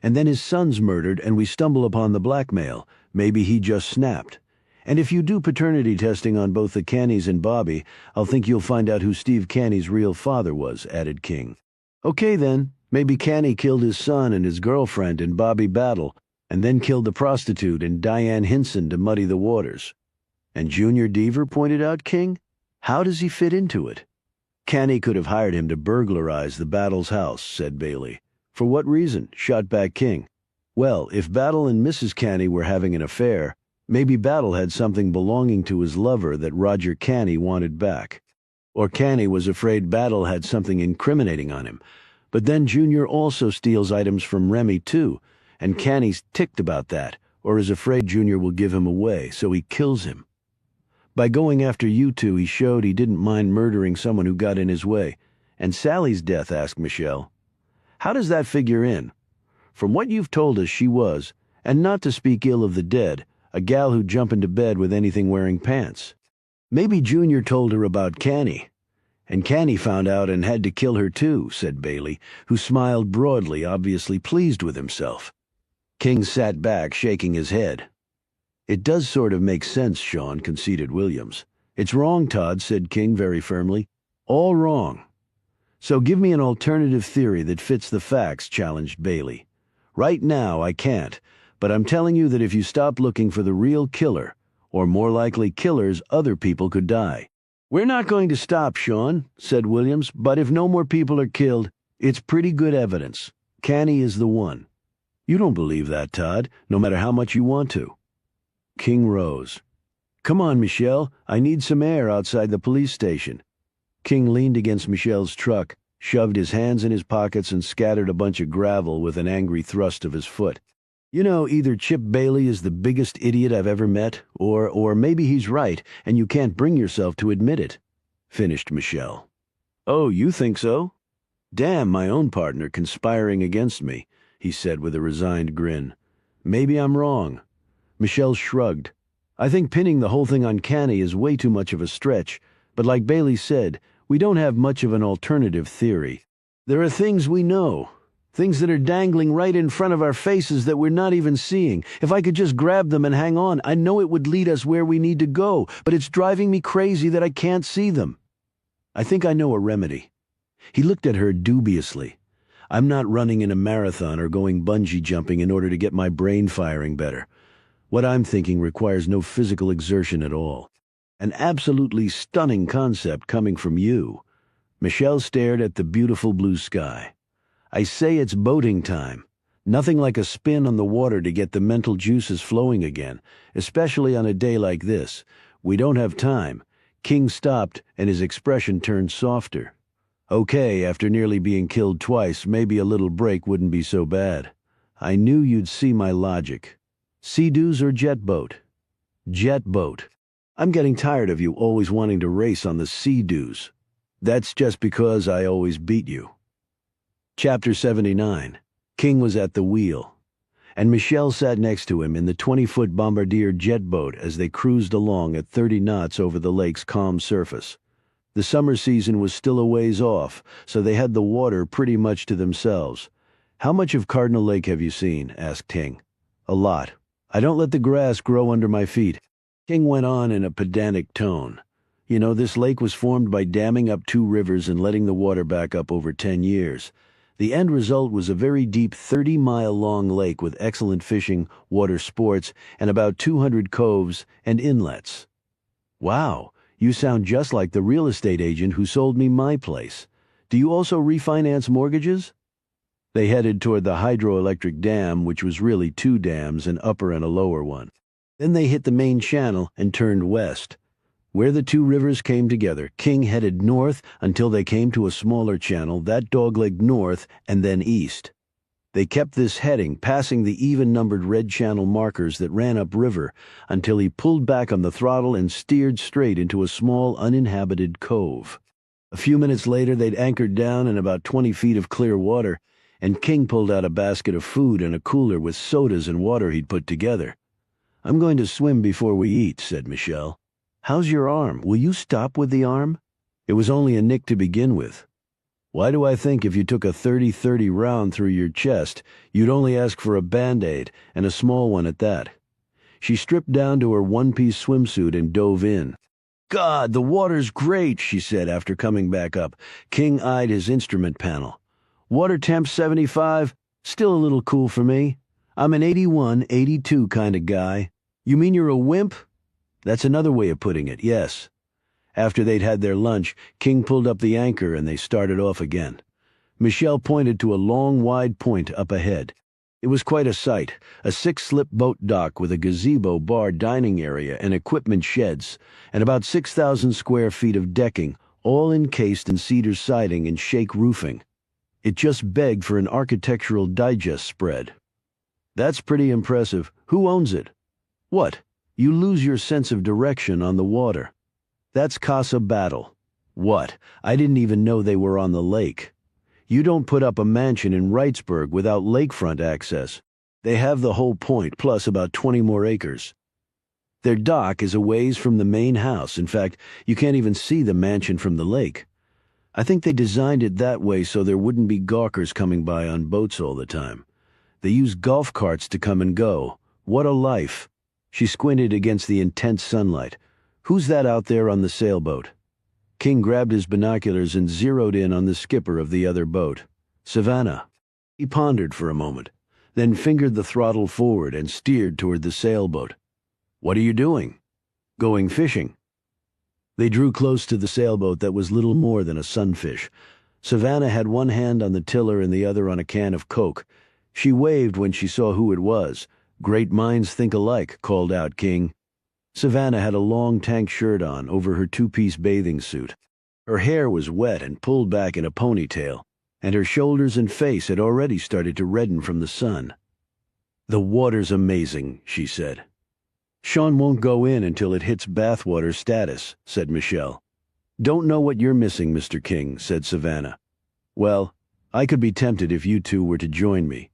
And then his son's murdered and we stumble upon the blackmail. Maybe he just snapped. And if you do paternity testing on both the Cannys and Bobby, I'll think you'll find out who Steve Canny's real father was," added King. "Okay then, maybe Canny killed his son and his girlfriend in Bobby Battle, and then killed the prostitute and Diane Hinson to muddy the waters." "And Junior Deaver," pointed out King. "How does he fit into it?" "Canny could have hired him to burglarize the Battle's house," said Bailey. "For what reason?" shot back King. "Well, if Battle and Mrs. Canny were having an affair, maybe Battle had something belonging to his lover that Roger Canny wanted back. Or Canny was afraid Battle had something incriminating on him. But then Junior also steals items from Remy too, and Canny's ticked about that, or is afraid Junior will give him away, so he kills him. By going after you two, he showed he didn't mind murdering someone who got in his way. And Sally's death," asked Michelle. "How does that figure in? From what you've told us, she was, and not to speak ill of the dead, a gal who'd jump into bed with anything wearing pants. Maybe Junior told her about Canny, and Canny found out and had to kill her too," said Bailey, who smiled broadly, obviously pleased with himself. King sat back, shaking his head. It does sort of make sense, Sean, conceded Williams. It's wrong, Todd, said King very firmly. All wrong. So give me an alternative theory that fits the facts, challenged Bailey. Right now, I can't, but I'm telling you that if you stop looking for the real killer, or more likely killers, other people could die. We're not going to stop, Sean, said Williams, but if no more people are killed, it's pretty good evidence. Canny is the one. You don't believe that, Todd, no matter how much you want to. King rose. Come on, Michelle, I need some air outside the police station. King leaned against Michelle's truck, shoved his hands in his pockets and scattered a bunch of gravel with an angry thrust of his foot. You know, either Chip Bailey is the biggest idiot I've ever met, or maybe he's right, and you can't bring yourself to admit it, finished Michelle. Oh, you think so? Damn, my own partner conspiring against me, he said with a resigned grin. Maybe I'm wrong. Michelle shrugged. I think pinning the whole thing on Canny is way too much of a stretch, but like Bailey said, we don't have much of an alternative theory. There are things we know. Things that are dangling right in front of our faces that we're not even seeing. If I could just grab them and hang on, I know it would lead us where we need to go, but it's driving me crazy that I can't see them. I think I know a remedy. He looked at her dubiously. I'm not running in a marathon or going bungee jumping in order to get my brain firing better. What I'm thinking requires no physical exertion at all. An absolutely stunning concept coming from you. Michelle stared at the beautiful blue sky. I say it's boating time. Nothing like a spin on the water to get the mental juices flowing again, especially on a day like this. We don't have time. King stopped, and his expression turned softer. Okay, after nearly being killed twice, maybe a little break wouldn't be so bad. I knew you'd see my logic. Sea-Doos or jet boat? Jet boat. I'm getting tired of you always wanting to race on the Sea-Doos. That's just because I always beat you. Chapter 79. King was at the wheel, and Michelle sat next to him in the 20-foot Bombardier jet boat as they cruised along at 30 knots over the lake's calm surface. The summer season was still a ways off, so they had the water pretty much to themselves. How much of Cardinal Lake have you seen? Asked King. A lot. I don't let the grass grow under my feet. King went on in a pedantic tone. You know, this lake was formed by damming up 2 rivers and letting the water back up over 10 years. The end result was a very deep 30-mile-long lake with excellent fishing, water sports, and about 200 coves and inlets. Wow, you sound just like the real estate agent who sold me my place. Do you also refinance mortgages? They headed toward the hydroelectric dam, which was really 2 dams, an upper and a lower one. Then they hit the main channel and turned west. Where the 2 rivers came together, King headed north until they came to a smaller channel that doglegged north and then east. They kept this heading, passing the even-numbered red channel markers that ran upriver until he pulled back on the throttle and steered straight into a small uninhabited cove. A few minutes later they'd anchored down in about 20 feet of clear water, and King pulled out a basket of food and a cooler with sodas and water he'd put together. I'm going to swim before we eat, said Michelle. How's your arm? Will you stop with the arm? It was only a nick to begin with. Why do I think if you took a 30-30 round through your chest, you'd only ask for a Band-Aid, and a small one at that? She stripped down to her one-piece swimsuit and dove in. God, the water's great, she said after coming back up. King eyed his instrument panel. Water temp 75? Still a little cool for me. I'm an 81, 82 kind of guy. You mean you're a wimp? That's another way of putting it, yes. After they'd had their lunch, King pulled up the anchor and they started off again. Michelle pointed to a long, wide point up ahead. It was quite a sight, a 6-slip boat dock with a gazebo bar dining area and equipment sheds, and about 6,000 square feet of decking, all encased in cedar siding and shake roofing. It just begged for an Architectural Digest spread. That's pretty impressive. Who owns it? What? You lose your sense of direction on the water. That's Casa Battle. What? I didn't even know they were on the lake. You don't put up a mansion in Wrightsburg without lakefront access. They have the whole point, plus about 20 more acres. Their dock is a ways from the main house. In fact, you can't even see the mansion from the lake. I think they designed it that way so there wouldn't be gawkers coming by on boats all the time. They use golf carts to come and go. What a life. She squinted against the intense sunlight. Who's that out there on the sailboat? King grabbed his binoculars and zeroed in on the skipper of the other boat, Savannah. He pondered for a moment, then fingered the throttle forward and steered toward the sailboat. What are you doing? Going fishing. They drew close to the sailboat that was little more than a sunfish. Savannah had one hand on the tiller and the other on a can of Coke. She waved when she saw who it was. Great minds think alike, called out King. Savannah had a long tank shirt on over her two-piece bathing suit. Her hair was wet and pulled back in a ponytail, and her shoulders and face had already started to redden from the sun. The water's amazing, she said. Sean won't go in until it hits bathwater status, said Michelle. Don't know what you're missing, Mr. King, said Savannah. Well, I could be tempted if you two were to join me.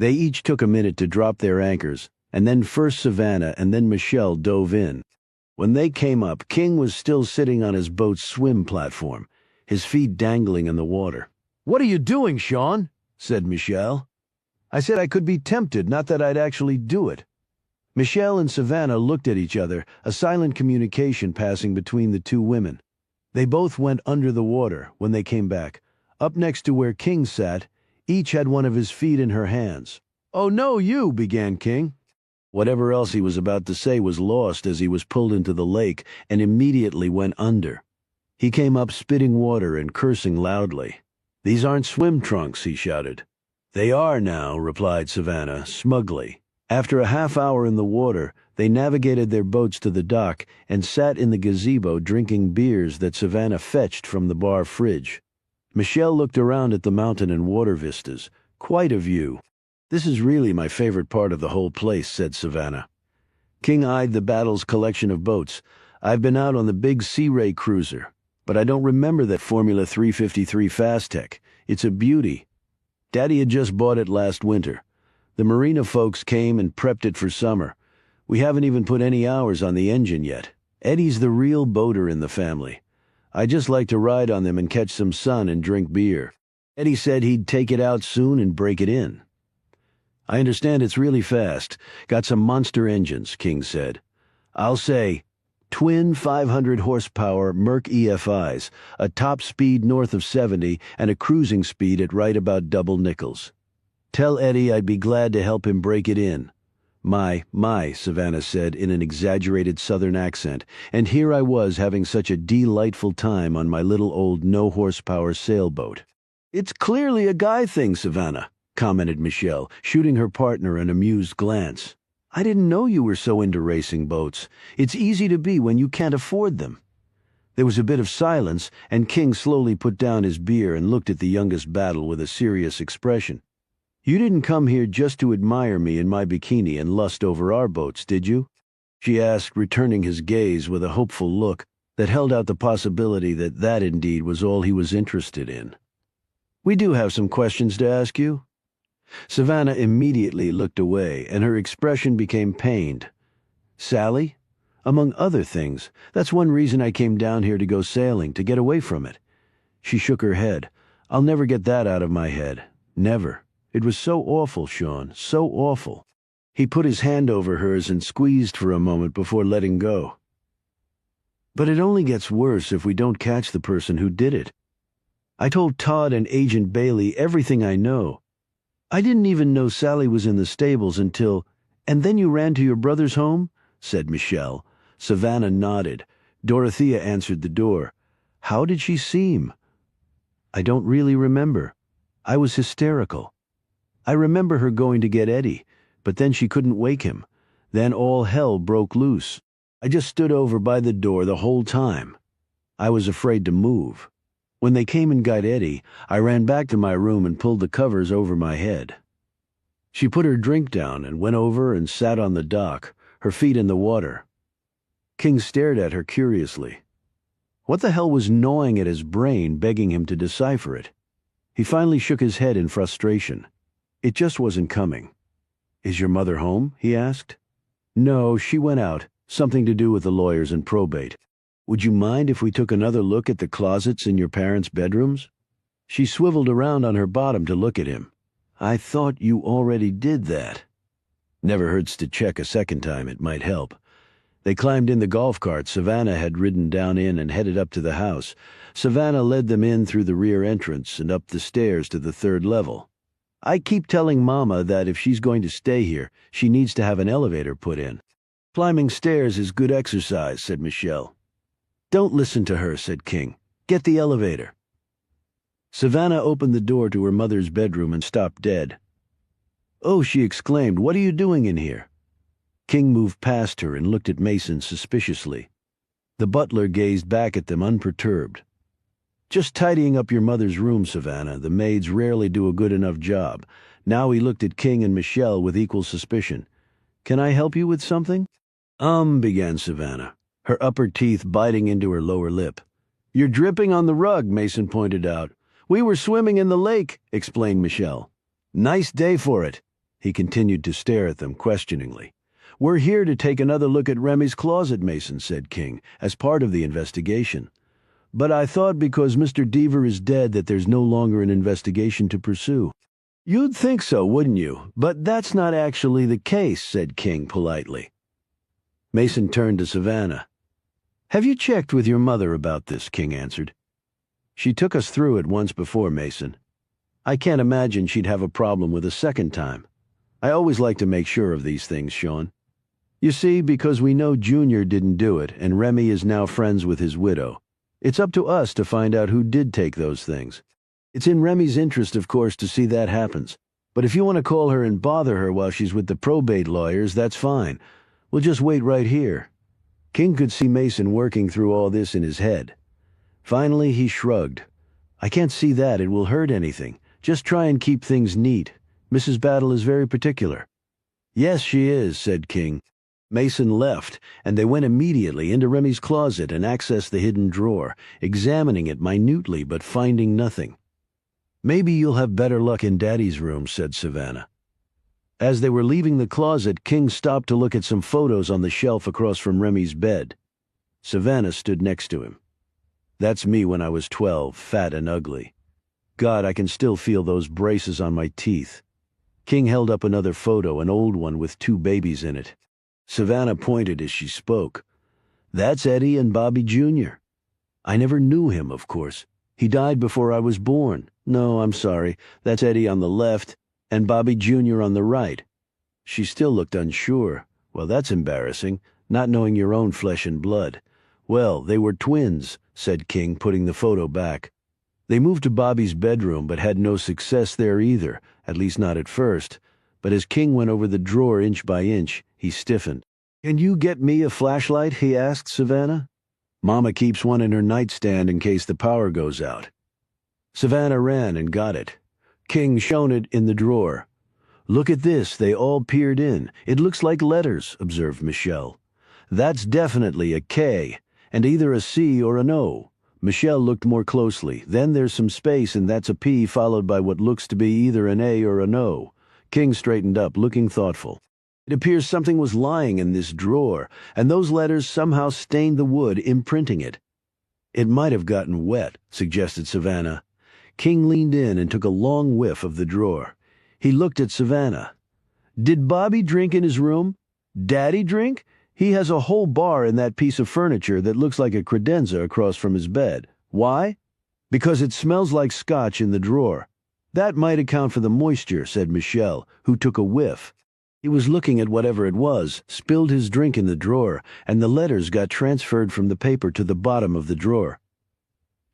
They each took a minute to drop their anchors, and then first Savannah and then Michelle dove in. When they came up, King was still sitting on his boat's swim platform, his feet dangling in the water. What are you doing, Sean? Said Michelle. I said I could be tempted, not that I'd actually do it. Michelle and Savannah looked at each other, a silent communication passing between the two women. They both went under the water when they came back. Up next to where King sat, each had one of his feet in her hands. Oh no, you, began King. Whatever else he was about to say was lost as he was pulled into the lake and immediately went under. He came up spitting water and cursing loudly. These aren't swim trunks, he shouted. They are now, replied Savannah, smugly. After a half hour in the water, they navigated their boats to the dock and sat in the gazebo drinking beers that Savannah fetched from the bar fridge. Michelle looked around at the mountain and water vistas. Quite a view. This is really my favorite part of the whole place, said Savannah. King eyed the battle's collection of boats. I've been out on the big Sea Ray cruiser, but I don't remember that Formula 353 Fastech. It's a beauty. Daddy had just bought it last winter. The marina folks came and prepped it for summer. We haven't even put any hours on the engine yet. Eddie's the real boater in the family. I just like to ride on them and catch some sun and drink beer. Eddie said he'd take it out soon and break it in. I understand it's really fast. Got some monster engines, King said. I'll say, twin 500 horsepower Merc EFIs, a top speed north of 70 and a cruising speed at right about double nickels. Tell Eddie I'd be glad to help him break it in. My, Savannah said in an exaggerated southern accent, and here I was having such a delightful time on my little old no-horsepower sailboat. It's clearly a guy thing, Savannah, commented Michelle, shooting her partner an amused glance. I didn't know you were so into racing boats. It's easy to be when you can't afford them. There was a bit of silence, and King slowly put down his beer and looked at the youngest battle with a serious expression. You didn't come here just to admire me in my bikini and lust over our boats, did you? She asked, returning his gaze with a hopeful look that held out the possibility that that indeed was all he was interested in. We do have some questions to ask you. Savannah immediately looked away, and her expression became pained. Sally? Among other things, that's one reason I came down here to go sailing, to get away from it. She shook her head. I'll never get that out of my head. Never. It was so awful, Sean, so awful. He put his hand over hers and squeezed for a moment before letting go. But it only gets worse if we don't catch the person who did it. I told Todd and Agent Bailey everything I know. I didn't even know Sally was in the stables until— And then you ran to your brother's home? Said Michelle. Savannah nodded. Dorothea answered the door. How did she seem? I don't really remember. I was hysterical. I remember her going to get Eddie, but then she couldn't wake him. Then all hell broke loose. I just stood over by the door the whole time. I was afraid to move. When they came and got Eddie, I ran back to my room and pulled the covers over my head. She put her drink down and went over and sat on the dock, her feet in the water. King stared at her curiously. What the hell was gnawing at his brain, begging him to decipher it? He finally shook his head in frustration. It just wasn't coming. Is your mother home? He asked. No, she went out. Something to do with the lawyers and probate. Would you mind if we took another look at the closets in your parents' bedrooms? She swiveled around on her bottom to look at him. I thought you already did that. Never hurts to check a second time, it might help. They climbed in the golf cart Savannah had ridden down in and headed up to the house. Savannah led them in through the rear entrance and up the stairs to the third level. I keep telling Mama that if she's going to stay here, she needs to have an elevator put in. Climbing stairs is good exercise, said Michelle. Don't listen to her, said King. Get the elevator. Savannah opened the door to her mother's bedroom and stopped dead. Oh, she exclaimed, what are you doing in here? King moved past her and looked at Mason suspiciously. The butler gazed back at them unperturbed. Just tidying up your mother's room, Savannah. The maids rarely do a good enough job. Now he looked at King and Michelle with equal suspicion. Can I help you with something? Began Savannah, her upper teeth biting into her lower lip. You're dripping on the rug, Mason pointed out. We were swimming in the lake, explained Michelle. Nice day for it. He continued to stare at them questioningly. We're here to take another look at Remy's closet, Mason said King, as part of the investigation. But I thought because Mr. Deaver is dead that there's no longer an investigation to pursue. You'd think so, wouldn't you? But that's not actually the case, said King politely. Mason turned to Savannah. Have you checked with your mother about this? King answered. She took us through it once before, Mason. I can't imagine she'd have a problem with a second time. I always like to make sure of these things, Sean. You see, because we know Junior didn't do it, and Remy is now friends with his widow. It's up to us to find out who did take those things. It's in Remy's interest, of course, to see that happens. But if you want to call her and bother her while she's with the probate lawyers, that's fine. We'll just wait right here. King could see Mason working through all this in his head. Finally, he shrugged. I can't see that it will hurt anything. Just try and keep things neat. Mrs. Battle is very particular. Yes, she is, said King. Mason left, and they went immediately into Remy's closet and accessed the hidden drawer, examining it minutely but finding nothing. Maybe you'll have better luck in Daddy's room, said Savannah. As they were leaving the closet, King stopped to look at some photos on the shelf across from Remy's bed. Savannah stood next to him. That's me when I was 12, fat and ugly. God, I can still feel those braces on my teeth. King held up another photo, an old one with 2 babies in it. Savannah pointed as she spoke. That's Eddie and Bobby Jr. I never knew him, of course. He died before I was born. No, I'm sorry. That's Eddie on the left and Bobby Jr. on the right. She still looked unsure. Well, that's embarrassing, not knowing your own flesh and blood. Well, they were twins, said King, putting the photo back. They moved to Bobby's bedroom but had no success there either, at least not at first. But as King went over the drawer inch by inch, he stiffened. Can you get me a flashlight? He asked Savannah. Mama keeps one in her nightstand in case the power goes out. Savannah ran and got it. King shone it in the drawer. Look at this, they all peered in. It looks like letters, observed Michelle. That's definitely a K, and either a C or an O. Michelle looked more closely. Then there's some space, and that's a P followed by what looks to be either an A or an O. King straightened up, looking thoughtful. It appears something was lying in this drawer, and those letters somehow stained the wood, imprinting it. It might have gotten wet, suggested Savannah. King leaned in and took a long whiff of the drawer. He looked at Savannah. Did Bobby drink in his room? Daddy drink? He has a whole bar in that piece of furniture that looks like a credenza across from his bed. Why? Because it smells like scotch in the drawer. That might account for the moisture, said Michelle, who took a whiff. He was looking at whatever it was, spilled his drink in the drawer, and the letters got transferred from the paper to the bottom of the drawer.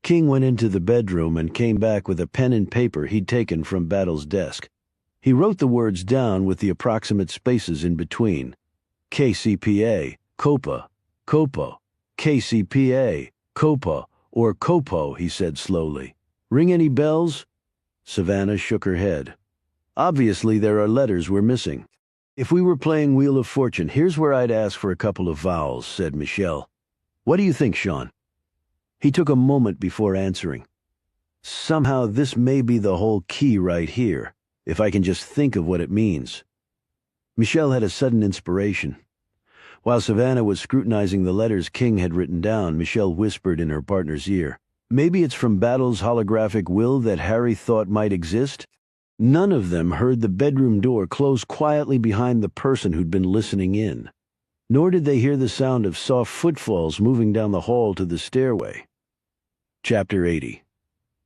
King went into the bedroom and came back with a pen and paper he'd taken from Battle's desk. He wrote the words down with the approximate spaces in between. KCPA, COPA, COPA, KCPA, COPA, or COPO, he said slowly. Ring any bells? Savannah shook her head. Obviously there are letters we're missing. If we were playing Wheel of Fortune, here's where I'd ask for a couple of vowels, said Michelle. What do you think, Sean? He took a moment before answering. Somehow this may be the whole key right here, if I can just think of what it means. Michelle had a sudden inspiration. While Savannah was scrutinizing the letters King had written down, Michelle whispered in her partner's ear. Maybe it's from Battle's holographic will that Harry thought might exist? None of them heard the bedroom door close quietly behind the person who'd been listening in, nor did they hear the sound of soft footfalls moving down the hall to the stairway. Chapter 80.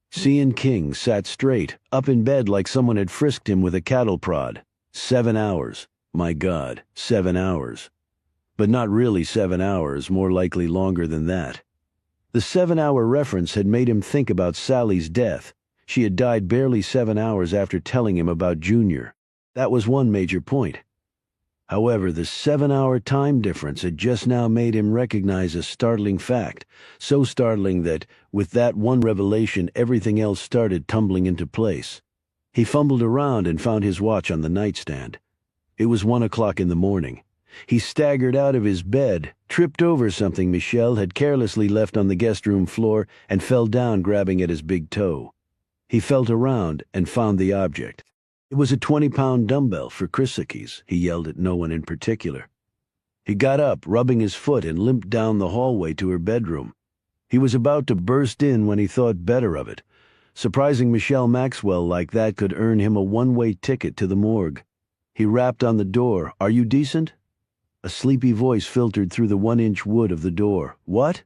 Cian King sat straight, up in bed like someone had frisked him with a cattle prod. 7 hours. My God, 7 hours. But not really 7 hours, more likely longer than that. The 7-hour reference had made him think about Sally's death. She had died barely 7 hours after telling him about Junior. That was one major point. However, the 7-hour time difference had just now made him recognize a startling fact, so startling that, with that one revelation, everything else started tumbling into place. He fumbled around and found his watch on the nightstand. It was 1 o'clock in the morning. He staggered out of his bed, tripped over something Michelle had carelessly left on the guest room floor, and fell down, grabbing at his big toe. He felt around and found the object. It was a 20-pound dumbbell for Chrisakis. He yelled at no one in particular. He got up, rubbing his foot, and limped down the hallway to her bedroom. He was about to burst in when he thought better of it. Surprising Michelle Maxwell like that could earn him a one-way ticket to the morgue. He rapped on the door. "Are you decent?" A sleepy voice filtered through the 1-inch wood of the door. "What?"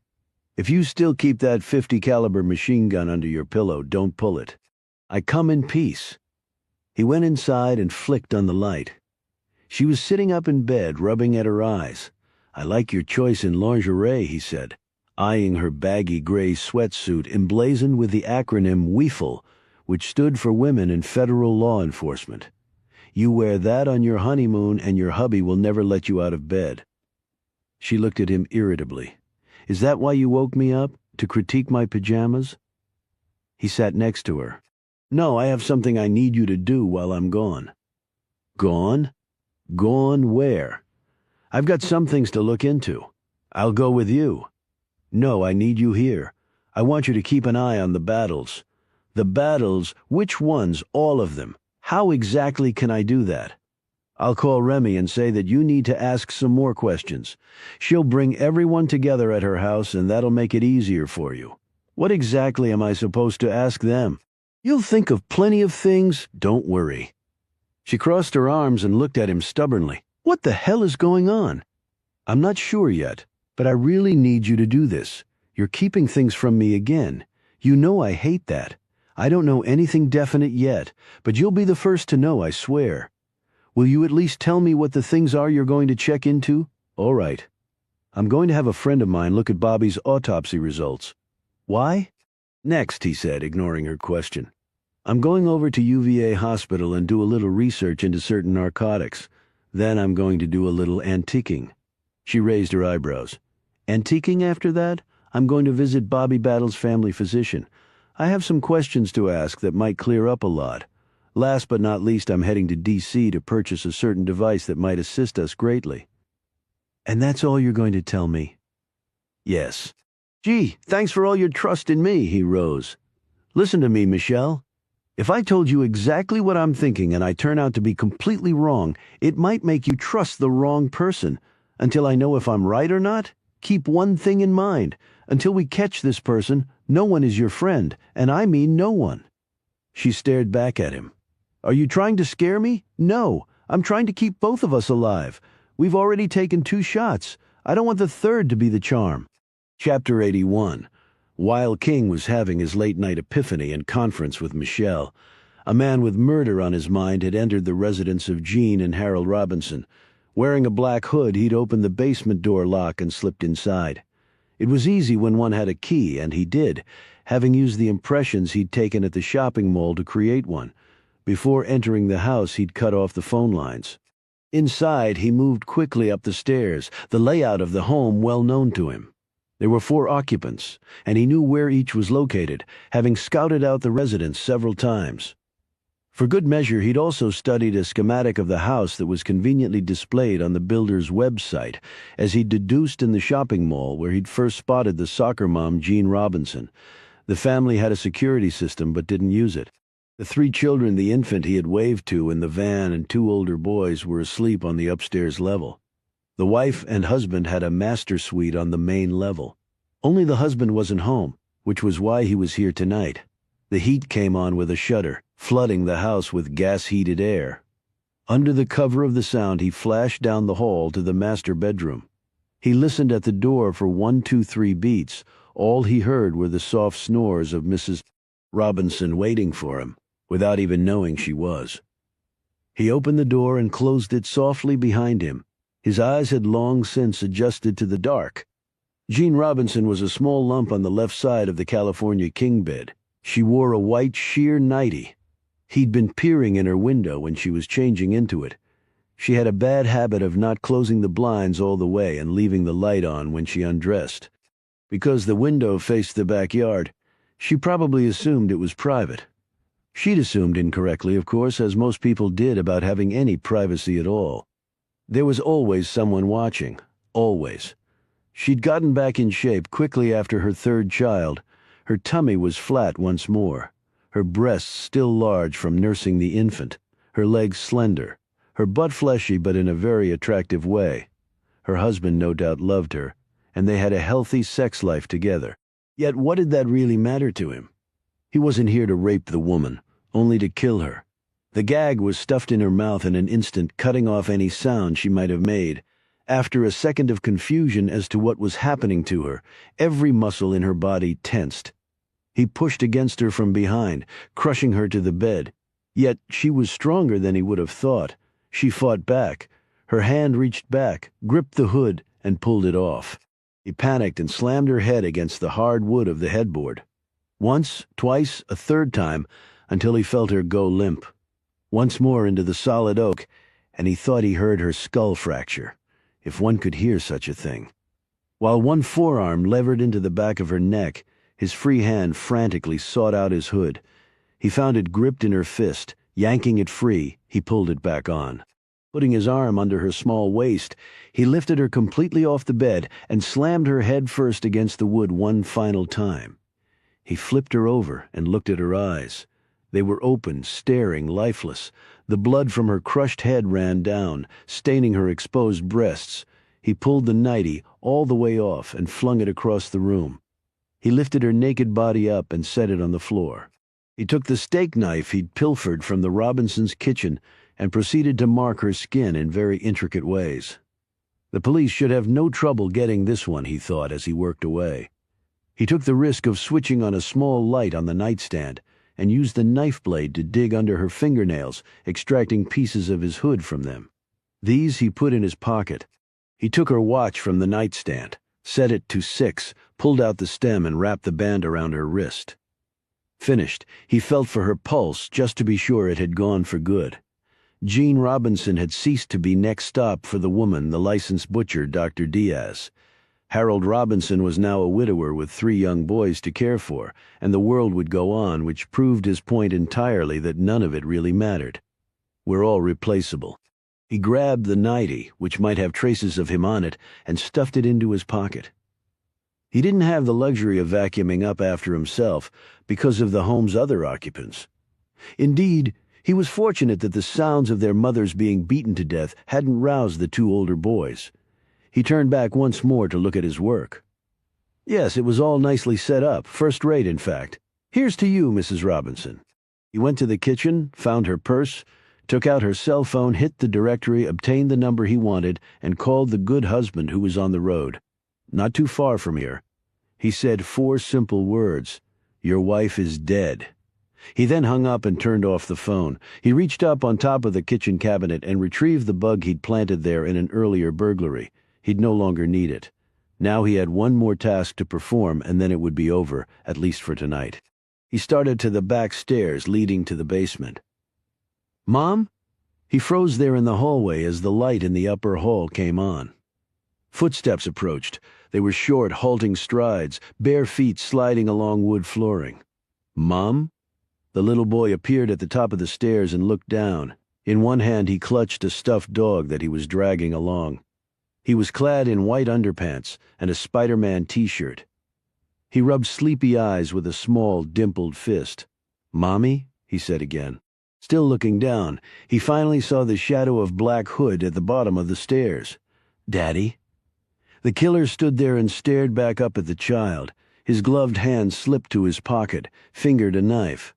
"If you still keep that .50 caliber machine gun under your pillow, don't pull it. I come in peace." He went inside and flicked on the light. She was sitting up in bed, rubbing at her eyes. "I like your choice in lingerie," he said, eyeing her baggy gray sweatsuit emblazoned with the acronym WEFL, which stood for Women in Federal Law Enforcement. "You wear that on your honeymoon and your hubby will never let you out of bed." She looked at him irritably. "Is that why you woke me up? To critique my pajamas?" He sat next to her. "No, I have something I need you to do while I'm gone." "Gone? Gone where?" "I've got some things to look into." "I'll go with you." "No, I need you here. I want you to keep an eye on the battles." "The battles? Which ones? All of them? How exactly can I do that?" "I'll call Remy and say that you need to ask some more questions. She'll bring everyone together at her house and that'll make it easier for you." "What exactly am I supposed to ask them?" "You'll think of plenty of things. Don't worry." She crossed her arms and looked at him stubbornly. "What the hell is going on?" "I'm not sure yet, but I really need you to do this. You're keeping things from me again. You know I hate that. I don't know anything definite yet, but you'll be the first to know, I swear. Will you at least tell me what the things are you're going to check into?" "All right. I'm going to have a friend of mine look at Bobby's autopsy results." "Why?" "Next," he said, ignoring her question. "I'm going over to UVA Hospital and do a little research into certain narcotics. Then I'm going to do a little antiquing." She raised her eyebrows. "Antiquing after that? I'm going to visit Bobby Battle's family physician. I have some questions to ask that might clear up a lot. Last but not least, I'm heading to D.C. to purchase a certain device that might assist us greatly." "And that's all you're going to tell me?" "Yes." "Gee, thanks for all your trust in me," he rose. "Listen to me, Michelle. If I told you exactly what I'm thinking and I turn out to be completely wrong, it might make you trust the wrong person. Until I know if I'm right or not, keep one thing in mind. Until we catch this person, no one is your friend, and I mean no one." She stared back at him. "Are you trying to scare me?" "No, I'm trying to keep both of us alive. We've already taken 2 shots. I don't want the third to be the charm." Chapter 81. While King was having his late-night epiphany and conference with Michelle, a man with murder on his mind had entered the residence of Jean and Harold Robinson. Wearing a black hood, he'd opened the basement door lock and slipped inside. It was easy when one had a key, and he did, having used the impressions he'd taken at the shopping mall to create one. Before entering the house, he'd cut off the phone lines. Inside, he moved quickly up the stairs, the layout of the home well known to him. There were 4 occupants, and he knew where each was located, having scouted out the residence several times. For good measure, he'd also studied a schematic of the house that was conveniently displayed on the builder's website, as he'd deduced in the shopping mall where he'd first spotted the soccer mom, Jean Robinson. The family had a security system but didn't use it. The 3 children the infant he had waved to in the van and 2 older boys were asleep on the upstairs level. The wife and husband had a master suite on the main level. Only the husband wasn't home, which was why he was here tonight. The heat came on with a shudder, flooding the house with gas-heated air. Under the cover of the sound, he flashed down the hall to the master bedroom. He listened at the door for 1, 2, 3 beats. All he heard were the soft snores of Mrs. Robinson waiting for him, without even knowing she was. He opened the door and closed it softly behind him. His eyes had long since adjusted to the dark. Jean Robinson was a small lump on the left side of the California king bed. She wore a white sheer nightie. He'd been peering in her window when she was changing into it. She had a bad habit of not closing the blinds all the way and leaving the light on when she undressed. Because the window faced the backyard, she probably assumed it was private. She'd assumed incorrectly, of course, as most people did about having any privacy at all. There was always someone watching. Always. She'd gotten back in shape quickly after her third child. Her tummy was flat once more. Her breasts still large from nursing the infant. Her legs slender. Her butt fleshy but in a very attractive way. Her husband no doubt loved her, and they had a healthy sex life together. Yet what did that really matter to him? He wasn't here to rape the woman, only to kill her. The gag was stuffed in her mouth in an instant, cutting off any sound she might have made. After a second of confusion as to what was happening to her, every muscle in her body tensed. He pushed against her from behind, crushing her to the bed. Yet she was stronger than he would have thought. She fought back. Her hand reached back, gripped the hood, and pulled it off. He panicked and slammed her head against the hard wood of the headboard. Once, twice, a third time, until he felt her go limp. Once more into the solid oak, and he thought he heard her skull fracture, if one could hear such a thing. While one forearm levered into the back of her neck, his free hand frantically sought out his hood. He found it gripped in her fist. Yanking it free, he pulled it back on. Putting his arm under her small waist, he lifted her completely off the bed and slammed her head first against the wood one final time. He flipped her over and looked at her eyes. They were open, staring, lifeless. The blood from her crushed head ran down, staining her exposed breasts. He pulled the nightie all the way off and flung it across the room. He lifted her naked body up and set it on the floor. He took the steak knife he'd pilfered from the Robinsons' kitchen and proceeded to mark her skin in very intricate ways. The police should have no trouble getting this one, he thought as he worked away. He took the risk of switching on a small light on the nightstand and used the knife blade to dig under her fingernails, extracting pieces of his hood from them. These he put in his pocket. He took her watch from the nightstand, set it to 6, pulled out the stem and wrapped the band around her wrist. Finished, he felt for her pulse just to be sure it had gone for good. Jean Robinson had ceased to be next stop for the woman, the licensed butcher, Dr. Diaz. Harold Robinson was now a widower with 3 young boys to care for, and the world would go on, which proved his point entirely that none of it really mattered. We're all replaceable. He grabbed the nightie, which might have traces of him on it, and stuffed it into his pocket. He didn't have the luxury of vacuuming up after himself because of the home's other occupants. Indeed, he was fortunate that the sounds of their mothers being beaten to death hadn't roused the 2 older boys. He turned back once more to look at his work. Yes, it was all nicely set up, first-rate in fact. Here's to you, Mrs. Robinson. He went to the kitchen, found her purse, took out her cell phone, hit the directory, obtained the number he wanted, and called the good husband who was on the road. Not too far from here. He said 4 simple words. Your wife is dead. He then hung up and turned off the phone. He reached up on top of the kitchen cabinet and retrieved the bug he'd planted there in an earlier burglary. He'd no longer need it. Now he had one more task to perform, and then it would be over, at least for tonight. He started to the back stairs leading to the basement. Mom? He froze there in the hallway as the light in the upper hall came on. Footsteps approached. They were short, halting strides, bare feet sliding along wood flooring. Mom? The little boy appeared at the top of the stairs and looked down. In one hand he clutched a stuffed dog that he was dragging along. He was clad in white underpants and a Spider-Man t-shirt. He rubbed sleepy eyes with a small, dimpled fist. Mommy? He said again. Still looking down, he finally saw the shadow of Black Hood at the bottom of the stairs. Daddy? The killer stood there and stared back up at the child. His gloved hand slipped to his pocket, fingered a knife.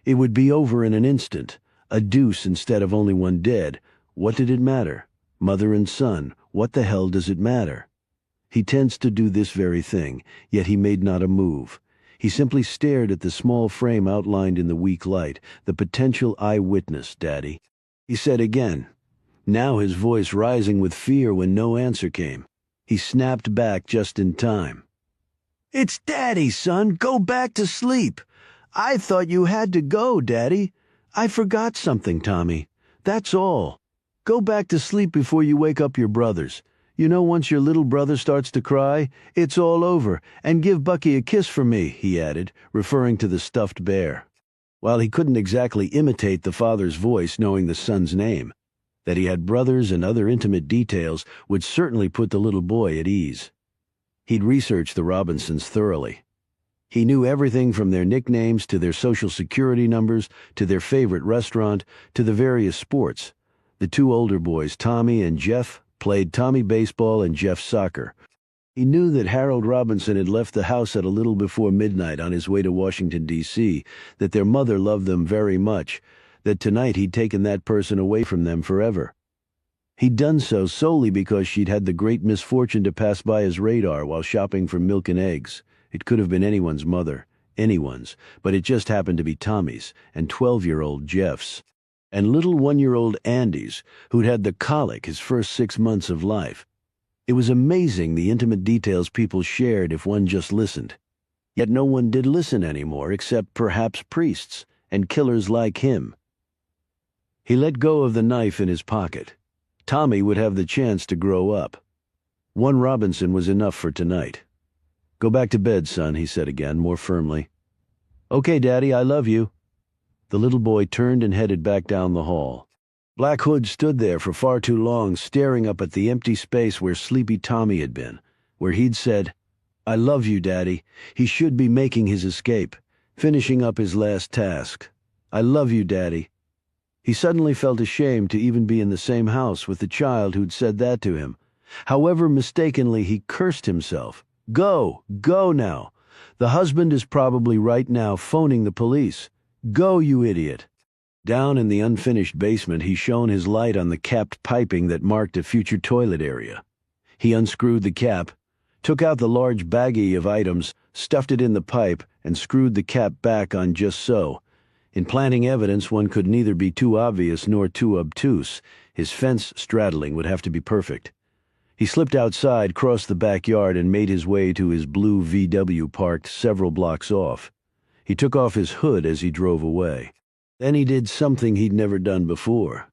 It would be over in an instant. A deuce instead of only one dead. What did it matter? Mother and son, what the hell does it matter? He tends to do this very thing, yet he made not a move. He simply stared at the small frame outlined in the weak light, the potential eyewitness, Daddy. He said again, now his voice rising with fear when no answer came. He snapped back just in time. It's Daddy, son. Go back to sleep. I thought you had to go, Daddy. I forgot something, Tommy. That's all. Go back to sleep before you wake up your brothers. You know, once your little brother starts to cry, it's all over. And give Bucky a kiss for me, he added, referring to the stuffed bear. While he couldn't exactly imitate the father's voice knowing the son's name, that he had brothers and other intimate details would certainly put the little boy at ease. He'd researched the Robinsons thoroughly. He knew everything from their nicknames to their social security numbers to their favorite restaurant to the various sports. The two older boys, Tommy and Jeff, played Tommy baseball and Jeff soccer. He knew that Harold Robinson had left the house at a little before midnight on his way to Washington, D.C., that their mother loved them very much, that tonight he'd taken that person away from them forever. He'd done so solely because she'd had the great misfortune to pass by his radar while shopping for milk and eggs. It could have been anyone's mother, anyone's, but it just happened to be Tommy's and 12-year-old Jeff's, and little 1-year-old Andy's, who'd had the colic his first 6 months of life. It was amazing the intimate details people shared if one just listened. Yet no one did listen anymore except perhaps priests and killers like him. He let go of the knife in his pocket. Tommy would have the chance to grow up. One Robinson was enough for tonight. Go back to bed, son, he said again, more firmly. Okay, Daddy, I love you. The little boy turned and headed back down the hall. Black Hood stood there for far too long, staring up at the empty space where sleepy Tommy had been, where he'd said, I love you, Daddy. He should be making his escape, finishing up his last task. I love you, Daddy. He suddenly felt ashamed to even be in the same house with the child who'd said that to him. However mistakenly he cursed himself. Go now. The husband is probably right now phoning the police. Go, you idiot. Down in the unfinished basement, he shone his light on the capped piping that marked a future toilet area. He unscrewed the cap, took out the large baggie of items, stuffed it in the pipe, and screwed the cap back on just so. In planting evidence, one could neither be too obvious nor too obtuse. His fence straddling would have to be perfect. He slipped outside, crossed the backyard, and made his way to his blue VW parked several blocks off. He took off his hood as he drove away. Then he did something he'd never done before.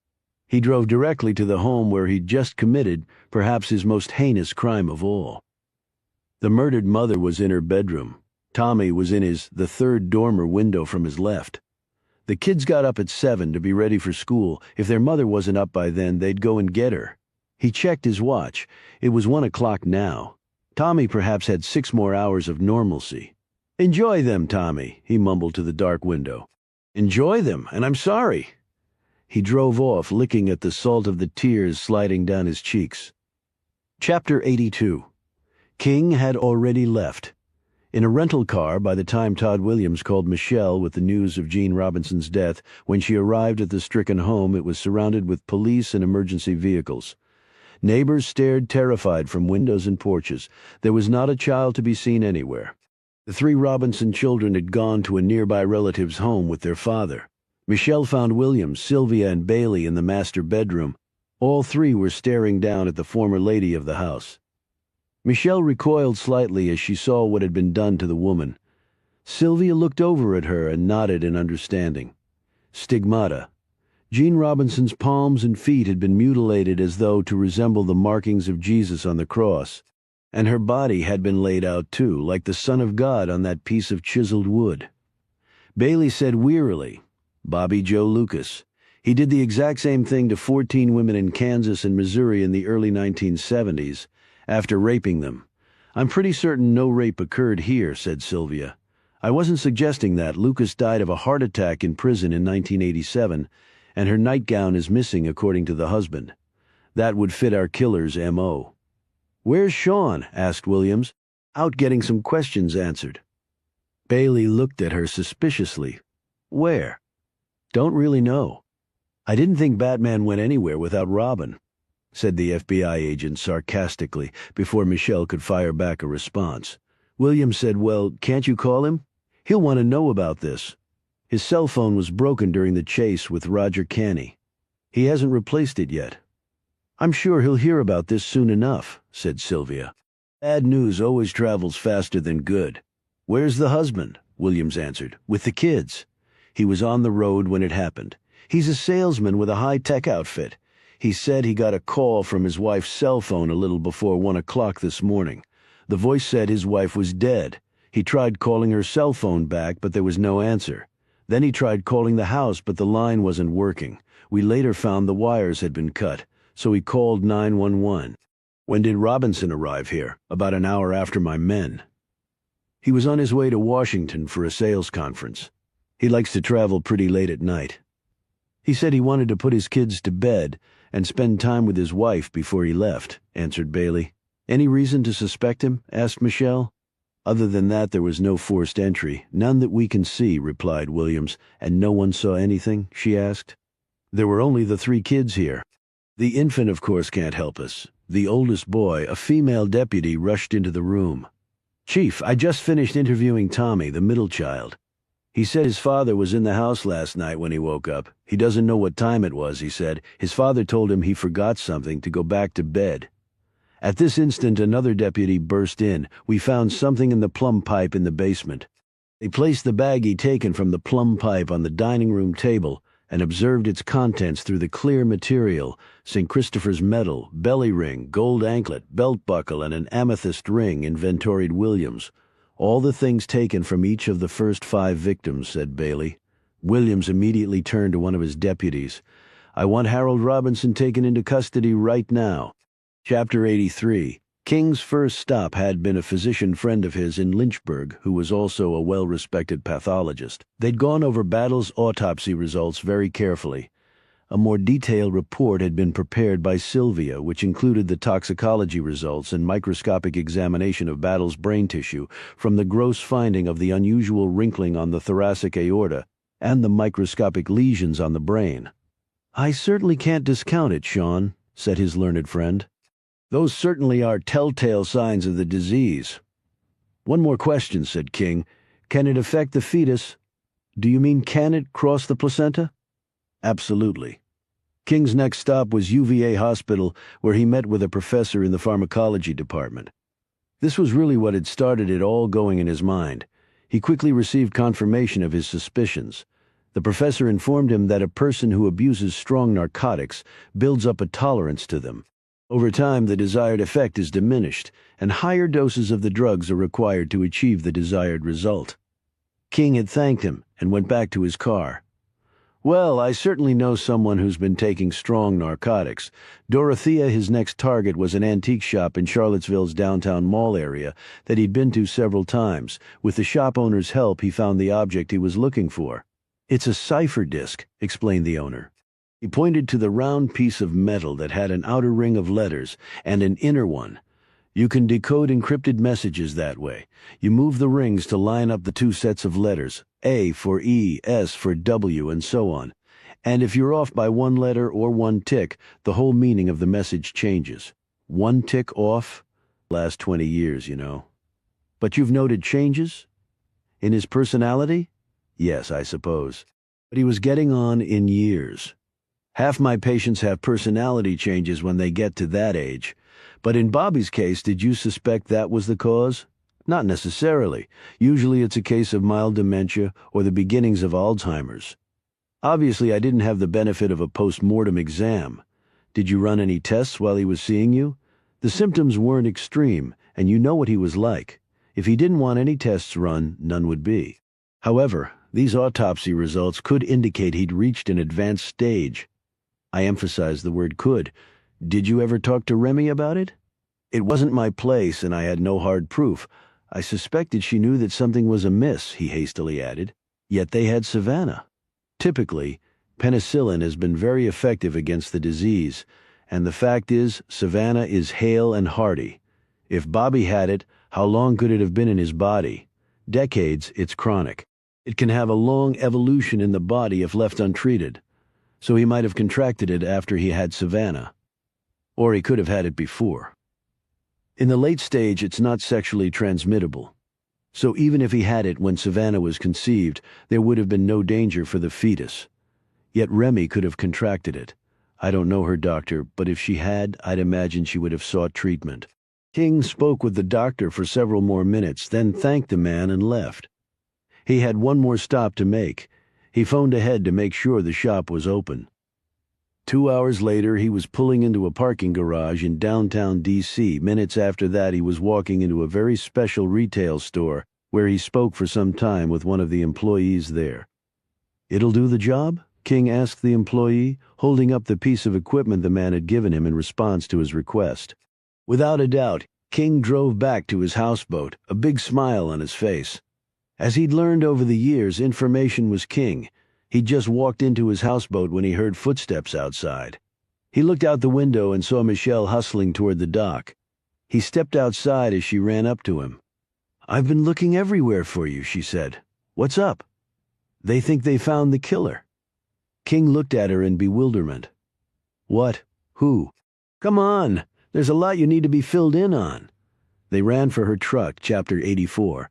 He drove directly to the home where he'd just committed perhaps his most heinous crime of all. The murdered mother was in her bedroom. Tommy was in the third dormer window from his left. The kids got up at 7 to be ready for school. If their mother wasn't up by then, they'd go and get her. He checked his watch. It was 1 o'clock now. Tommy perhaps had 6 more hours of normalcy. Enjoy them, Tommy, he mumbled to the dark window. Enjoy them, and I'm sorry. He drove off, licking at the salt of the tears sliding down his cheeks. Chapter 82. King had already left. In a rental car by the time Todd Williams called Michelle with the news of Gene Robinson's death, when she arrived at the stricken home, it was surrounded with police and emergency vehicles. Neighbors stared terrified from windows and porches. There was not a child to be seen anywhere. The 3 Robinson children had gone to a nearby relative's home with their father. Michelle found Williams, Sylvia, and Bailey in the master bedroom. All 3 were staring down at the former lady of the house. Michelle recoiled slightly as she saw what had been done to the woman. Sylvia looked over at her and nodded in understanding. Stigmata. Gene Robinson's palms and feet had been mutilated as though to resemble the markings of Jesus on the cross, and her body had been laid out too, like the Son of God on that piece of chiseled wood. Bailey said wearily, Bobby Joe Lucas. He did the exact same thing to 14 women in Kansas and Missouri in the early 1970s, after raping them. I'm pretty certain no rape occurred here, said Sylvia. I wasn't suggesting that. Lucas died of a heart attack in prison in 1987, and her nightgown is missing according to the husband. That would fit our killer's M.O. Where's Sean? Asked Williams. Out getting some questions answered. Bailey looked at her suspiciously. Where? Don't really know. I didn't think Batman went anywhere without Robin, said the FBI agent sarcastically before Michelle could fire back a response. Williams said, well, can't you call him? He'll want to know about this. His cell phone was broken during the chase with Roger Canny. He hasn't replaced it yet. I'm sure he'll hear about this soon enough, said Sylvia. Bad news always travels faster than good. Where's the husband? Williams answered. With the kids. He was on the road when it happened. He's a salesman with a high-tech outfit. He said he got a call from his wife's cell phone a little before 1 o'clock this morning. The voice said his wife was dead. He tried calling her cell phone back, but there was no answer. Then he tried calling the house, but the line wasn't working. We later found the wires had been cut, so he called 911. When did Robinson arrive here? About an hour after my men. He was on his way to Washington for a sales conference. He likes to travel pretty late at night. He said he wanted to put his kids to bed and spend time with his wife before he left, answered Bailey. Any reason to suspect him? Asked Michelle. Other than that, there was no forced entry. None that we can see, replied Williams. And no one saw anything? She asked. There were only the 3 kids here. The infant, of course, can't help us. The oldest boy, a female deputy, rushed into the room. Chief, I just finished interviewing Tommy, the middle child. He said his father was in the house last night when he woke up. He doesn't know what time it was, he said. His father told him he forgot something to go back to bed. At this instant, another deputy burst in. We found something in the plumb pipe in the basement. They placed the baggie taken from the plumb pipe on the dining room table and observed its contents through the clear material, St. Christopher's medal, belly ring, gold anklet, belt buckle, and an amethyst ring, inventoried Williams. All the things taken from each of the first 5 victims, said Bailey. Williams immediately turned to one of his deputies. I want Harold Robinson taken into custody right now. Chapter 83. King's first stop had been a physician friend of his in Lynchburg, who was also a well-respected pathologist. They'd gone over Battle's autopsy results very carefully. A more detailed report had been prepared by Sylvia, which included the toxicology results and microscopic examination of Battle's brain tissue from the gross finding of the unusual wrinkling on the thoracic aorta and the microscopic lesions on the brain. I certainly can't discount it, Sean, said his learned friend. Those certainly are telltale signs of the disease. One more question, said King. Can it affect the fetus? Do you mean can it cross the placenta? Absolutely. King's next stop was UVA Hospital, where he met with a professor in the pharmacology department. This was really what had started it all going in his mind. He quickly received confirmation of his suspicions. The professor informed him that a person who abuses strong narcotics builds up a tolerance to them. Over time, the desired effect is diminished, and higher doses of the drugs are required to achieve the desired result. King had thanked him and went back to his car. Well, I certainly know someone who's been taking strong narcotics. Dorothea, his next target, was an antique shop in Charlottesville's downtown mall area that he'd been to several times. With the shop owner's help, he found the object he was looking for. It's a cipher disk, explained the owner. He pointed to the round piece of metal that had an outer ring of letters and an inner one. You can decode encrypted messages that way. You move the rings to line up the 2 sets of letters, A for E, S for W, and so on. And if you're off by 1 letter or 1 tick, the whole meaning of the message changes. 1 tick off? Last 20 years, you know. But you've noted changes? In his personality? Yes, I suppose. But he was getting on in years. Half my patients have personality changes when they get to that age. But in Bobby's case, did you suspect that was the cause? Not necessarily. Usually it's a case of mild dementia or the beginnings of Alzheimer's. Obviously, I didn't have the benefit of a post-mortem exam. Did you run any tests while he was seeing you? The symptoms weren't extreme, and you know what he was like. If he didn't want any tests run, none would be. However, these autopsy results could indicate he'd reached an advanced stage. I emphasized the word could. Did you ever talk to Remy about it? It wasn't my place, and I had no hard proof. I suspected she knew that something was amiss, he hastily added. Yet they had Savannah. Typically, penicillin has been very effective against the disease, and the fact is, Savannah is hale and hearty. If Bobby had it, How long could it have been in his body? Decades, it's chronic. It can have a long evolution in the body if left untreated. So he might have contracted it after he had Savannah. Or he could have had it before. In the late stage, it's not sexually transmittable. So even if he had it when Savannah was conceived, there would have been no danger for the fetus. Yet Remy could have contracted it. I don't know her doctor, but if she had, I'd imagine she would have sought treatment. King spoke with the doctor for several more minutes, then thanked the man and left. He had one more stop to make. He phoned ahead to make sure the shop was open. 2 hours later, he was pulling into a parking garage in downtown D.C. Minutes after that, he was walking into a very special retail store where he spoke for some time with one of the employees there. "It'll do the job?" King asked the employee, holding up the piece of equipment the man had given him in response to his request. Without a doubt, King drove back to his houseboat, a big smile on his face. As he'd learned over the years, information was king. He'd just walked into his houseboat when he heard footsteps outside. He looked out the window and saw Michelle hustling toward the dock. He stepped outside as she ran up to him. "I've been looking everywhere for you," she said. "What's up?" "They think they found the killer." King looked at her in bewilderment. "What? Who?" "Come on, there's a lot you need to be filled in on." They ran for her truck, Chapter 84.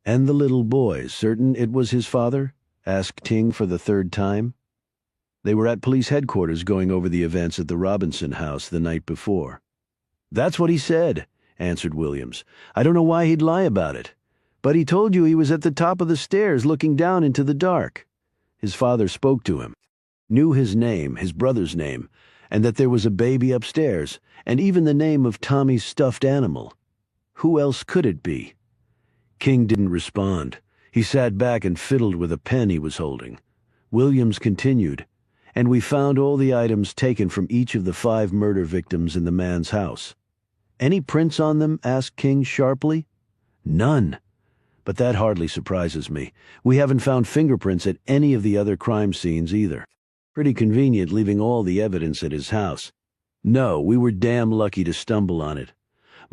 "And the little boy, certain it was his father?" asked King for the third time. They were at police headquarters going over the events at the Robinson house the night before. "That's what he said," answered Williams. "I don't know why he'd lie about it. But he told you he was at the top of the stairs looking down into the dark. His father spoke to him, knew his name, his brother's name, and that there was a baby upstairs, and even the name of Tommy's stuffed animal. Who else could it be?" King didn't respond. He sat back and fiddled with a pen he was holding. Williams continued, "And we found all the items taken from each of the 5 murder victims in the man's house." "Any prints on them?" asked King sharply. "None. But that hardly surprises me. We haven't found fingerprints at any of the other crime scenes either. Pretty convenient leaving all the evidence at his house. No, we were damn lucky to stumble on it.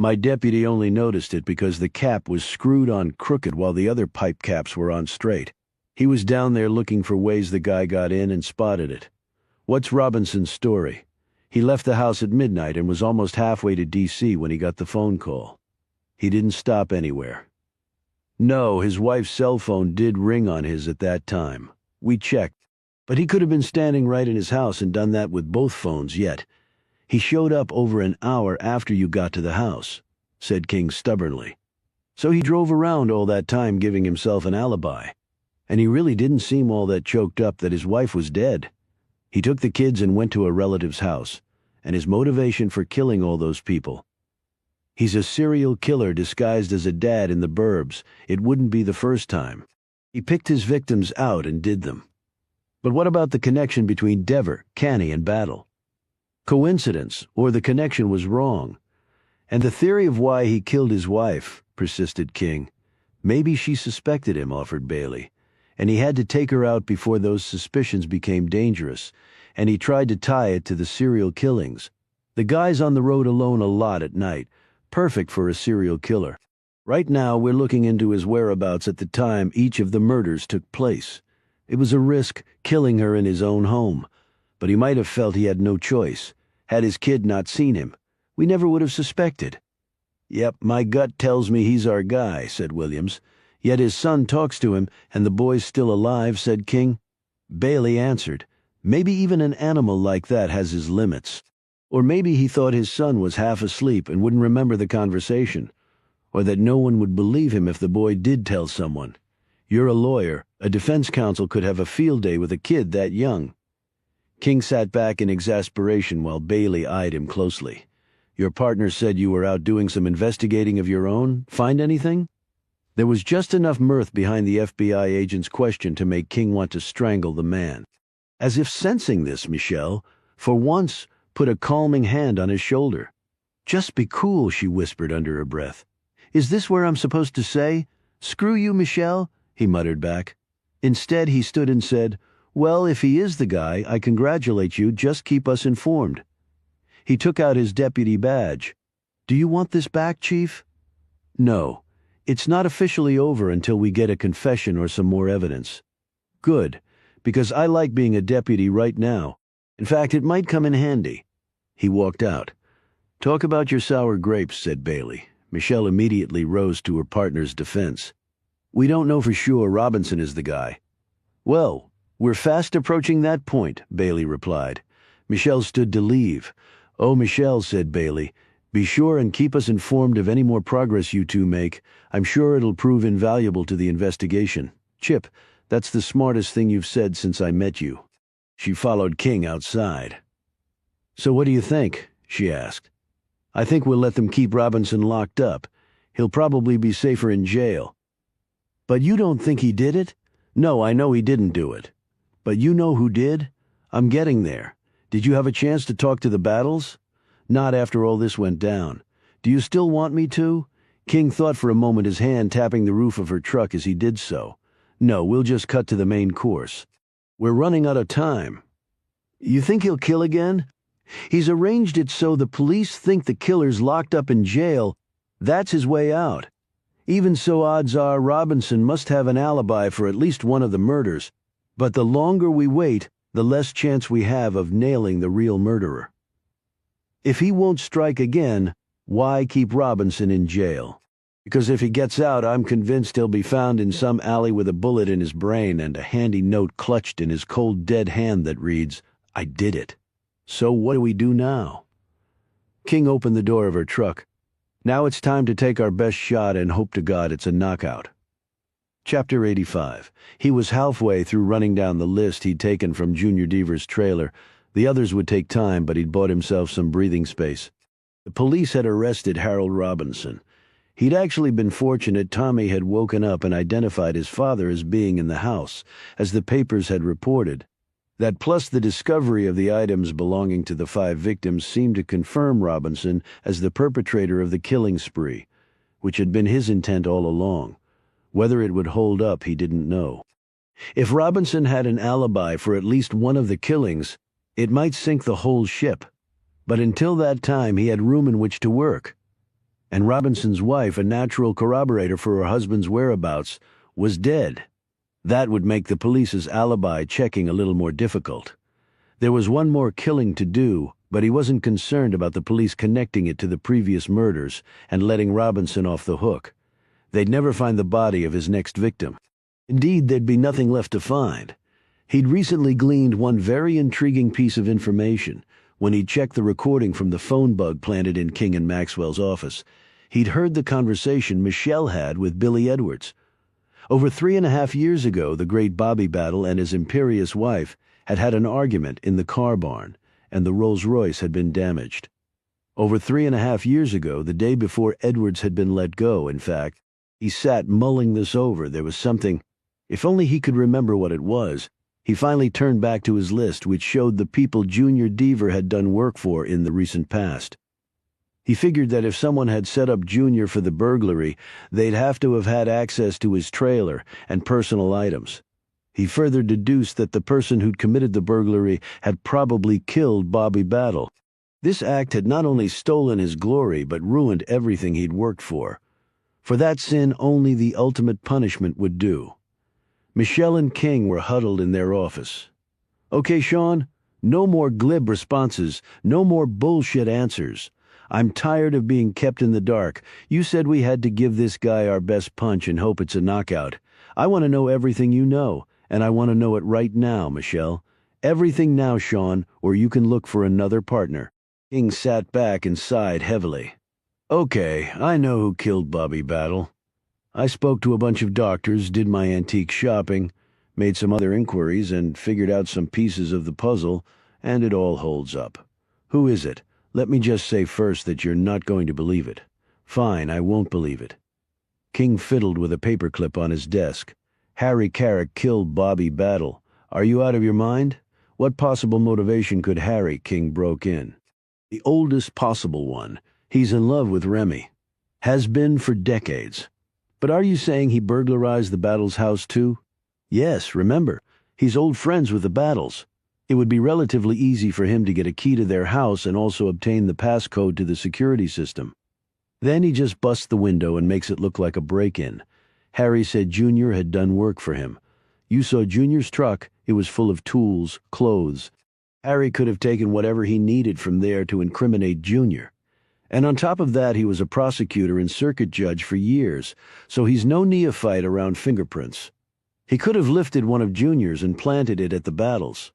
My deputy only noticed it because the cap was screwed on crooked while the other pipe caps were on straight. He was down there looking for ways the guy got in and spotted it. What's Robinson's story? He left the house at midnight and was almost halfway to D.C. when he got the phone call. He didn't stop anywhere. No, his wife's cell phone did ring on his at that time. We checked. But he could have been standing right in his house and done that with both phones yet. He showed up over an hour after you got to the house," said King stubbornly. "So he drove around all that time giving himself an alibi. And he really didn't seem all that choked up that his wife was dead. He took the kids and went to a relative's house. And his motivation for killing all those people. He's a serial killer disguised as a dad in the burbs. It wouldn't be the first time. He picked his victims out and did them. But what about the connection between Dever, Canny, and Battle? Coincidence, or the connection was wrong. And the theory of why he killed his wife, persisted King. Maybe she suspected him, offered Bailey, and he had to take her out before those suspicions became dangerous, and he tried to tie it to the serial killings. The guy's on the road alone a lot at night, perfect for a serial killer. Right now we're looking into his whereabouts at the time each of the murders took place. It was a risk, killing her in his own home, but he might have felt he had no choice. Had his kid not seen him, we never would have suspected. "Yep, my gut tells me he's our guy," said Williams. "Yet his son talks to him, and the boy's still alive," said King. Bailey answered, "Maybe even an animal like that has his limits. Or maybe he thought his son was half asleep and wouldn't remember the conversation. Or that no one would believe him if the boy did tell someone. You're a lawyer. A defense counsel could have a field day with a kid that young." King sat back in exasperation while Bailey eyed him closely. "Your partner said you were out doing some investigating of your own. Find anything?" There was just enough mirth behind the FBI agent's question to make King want to strangle the man. As if sensing this, Michelle, for once, put a calming hand on his shoulder. "Just be cool," she whispered under her breath. "Is this where I'm supposed to say, 'Screw you, Michelle'?" he muttered back. Instead, he stood and said, "Well, if he is the guy, I congratulate you. Just keep us informed." He took out his deputy badge. "Do you want this back, Chief?" No, it's not officially over until we get a confession or some more evidence. Good, because I like being a deputy right now. In fact, it might come in handy. He walked out. Talk about your sour grapes, said Bailey. Michelle immediately rose to her partner's defense. We don't know for sure Robinson is the guy. Well, we're fast approaching that point, Bailey replied. Michelle stood to leave. Oh, Michelle, said Bailey, be sure and keep us informed of any more progress you two make. I'm sure it'll prove invaluable to the investigation. Chip, that's the smartest thing you've said since I met you. She followed King outside. So what do you think? She asked. I think we'll let them keep Robinson locked up. He'll probably be safer in jail. But you don't think he did it? No, I know he didn't do it. But you know who did? I'm getting there. Did you have a chance to talk to the Battles? Not after all this went down. Do you still want me to? King thought for a moment, his hand tapping the roof of her truck as he did so. No, we'll just cut to the main course. We're running out of time. You think he'll kill again? He's arranged it so the police think the killer's locked up in jail. That's his way out. Even so, odds are Robinson must have an alibi for at least one of the murders. But the longer we wait, the less chance we have of nailing the real murderer. If he won't strike again, why keep Robinson in jail? Because if he gets out, I'm convinced he'll be found in some alley with a bullet in his brain and a handy note clutched in his cold dead hand that reads, I did it. So what do we do now? King opened the door of her truck. Now it's time to take our best shot and hope to God it's a knockout. Chapter 85. He was halfway through running down the list he'd taken from Junior Deaver's trailer. The others would take time, but he'd bought himself some breathing space. The police had arrested Harold Robinson. He'd actually been fortunate Tommy had woken up and identified his father as being in the house, as the papers had reported. That plus the discovery of the items belonging to the 5 victims seemed to confirm Robinson as the perpetrator of the killing spree, which had been his intent all along. Whether it would hold up, he didn't know. If Robinson had an alibi for at least one of the killings, it might sink the whole ship. But until that time, he had room in which to work. And Robinson's wife, a natural corroborator for her husband's whereabouts, was dead. That would make the police's alibi checking a little more difficult. There was one more killing to do, but he wasn't concerned about the police connecting it to the previous murders and letting Robinson off the hook. They'd never find the body of his next victim. Indeed, there'd be nothing left to find. He'd recently gleaned one very intriguing piece of information when he checked the recording from the phone bug planted in King and Maxwell's office. He'd heard the conversation Michelle had with Billy Edwards. Over 3.5 years ago, the great Bobby Battle and his imperious wife had had an argument in the car barn, and the Rolls-Royce had been damaged. Over 3.5 years ago, the day before Edwards had been let go, in fact, he sat mulling this over. There was something, if only he could remember what it was. He finally turned back to his list, which showed the people Junior Deaver had done work for in the recent past. He figured that if someone had set up Junior for the burglary, they'd have to have had access to his trailer and personal items. He further deduced that the person who'd committed the burglary had probably killed Bobby Battle. This act had not only stolen his glory, but ruined everything he'd worked for. For that sin, only the ultimate punishment would do. Michelle and King were huddled in their office. Okay, Sean, no more glib responses, no more bullshit answers. I'm tired of being kept in the dark. You said we had to give this guy our best punch and hope it's a knockout. I want to know everything you know, and I want to know it right now, Michelle. Everything now, Sean, or you can look for another partner. King sat back and sighed heavily. Okay, I know who killed Bobby Battle. I spoke to a bunch of doctors, did my antique shopping, made some other inquiries, and figured out some pieces of the puzzle, and it all holds up. Who is it? Let me just say first that you're not going to believe it. Fine, I won't believe it. King fiddled with a paperclip on his desk. Harry Carrick killed Bobby Battle. Are you out of your mind? What possible motivation could Harry? King broke in. The oldest possible one. He's in love with Remy. Has been for decades. But are you saying he burglarized the Battles' house too? Yes, remember, he's old friends with the Battles. It would be relatively easy for him to get a key to their house and also obtain the passcode to the security system. Then he just busts the window and makes it look like a break-in. Harry said Junior had done work for him. You saw Junior's truck. It was full of tools, clothes. Harry could have taken whatever he needed from there to incriminate Junior. And on top of that, he was a prosecutor and circuit judge for years, so he's no neophyte around fingerprints. He could have lifted one of Junior's and planted it at the battles.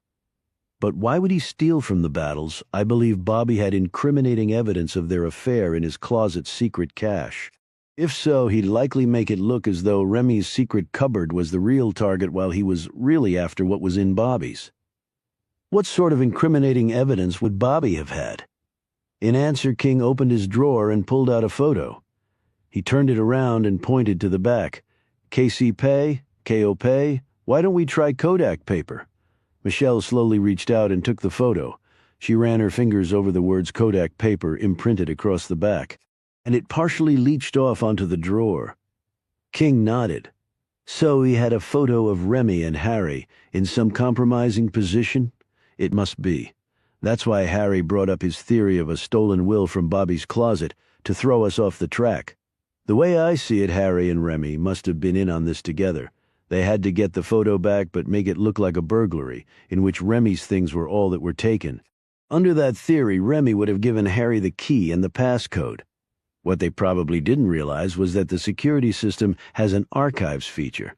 But why would he steal from the battles? I believe Bobby had incriminating evidence of their affair in his closet's secret cache. If so, he'd likely make it look as though Remy's secret cupboard was the real target while he was really after what was in Bobby's. What sort of incriminating evidence would Bobby have had? In answer, King opened his drawer and pulled out a photo. He turned it around and pointed to the back. KC Pay? KO Pay? Why don't we try Kodak paper? Michelle slowly reached out and took the photo. She ran her fingers over the words Kodak paper imprinted across the back, and it partially leached off onto the drawer. King nodded. So he had a photo of Remy and Harry in some compromising position? It must be. That's why Harry brought up his theory of a stolen will from Bobby's closet to throw us off the track. The way I see it, Harry and Remy must have been in on this together. They had to get the photo back but make it look like a burglary, in which Remy's things were all that were taken. Under that theory, Remy would have given Harry the key and the passcode. What they probably didn't realize was that the security system has an archives feature.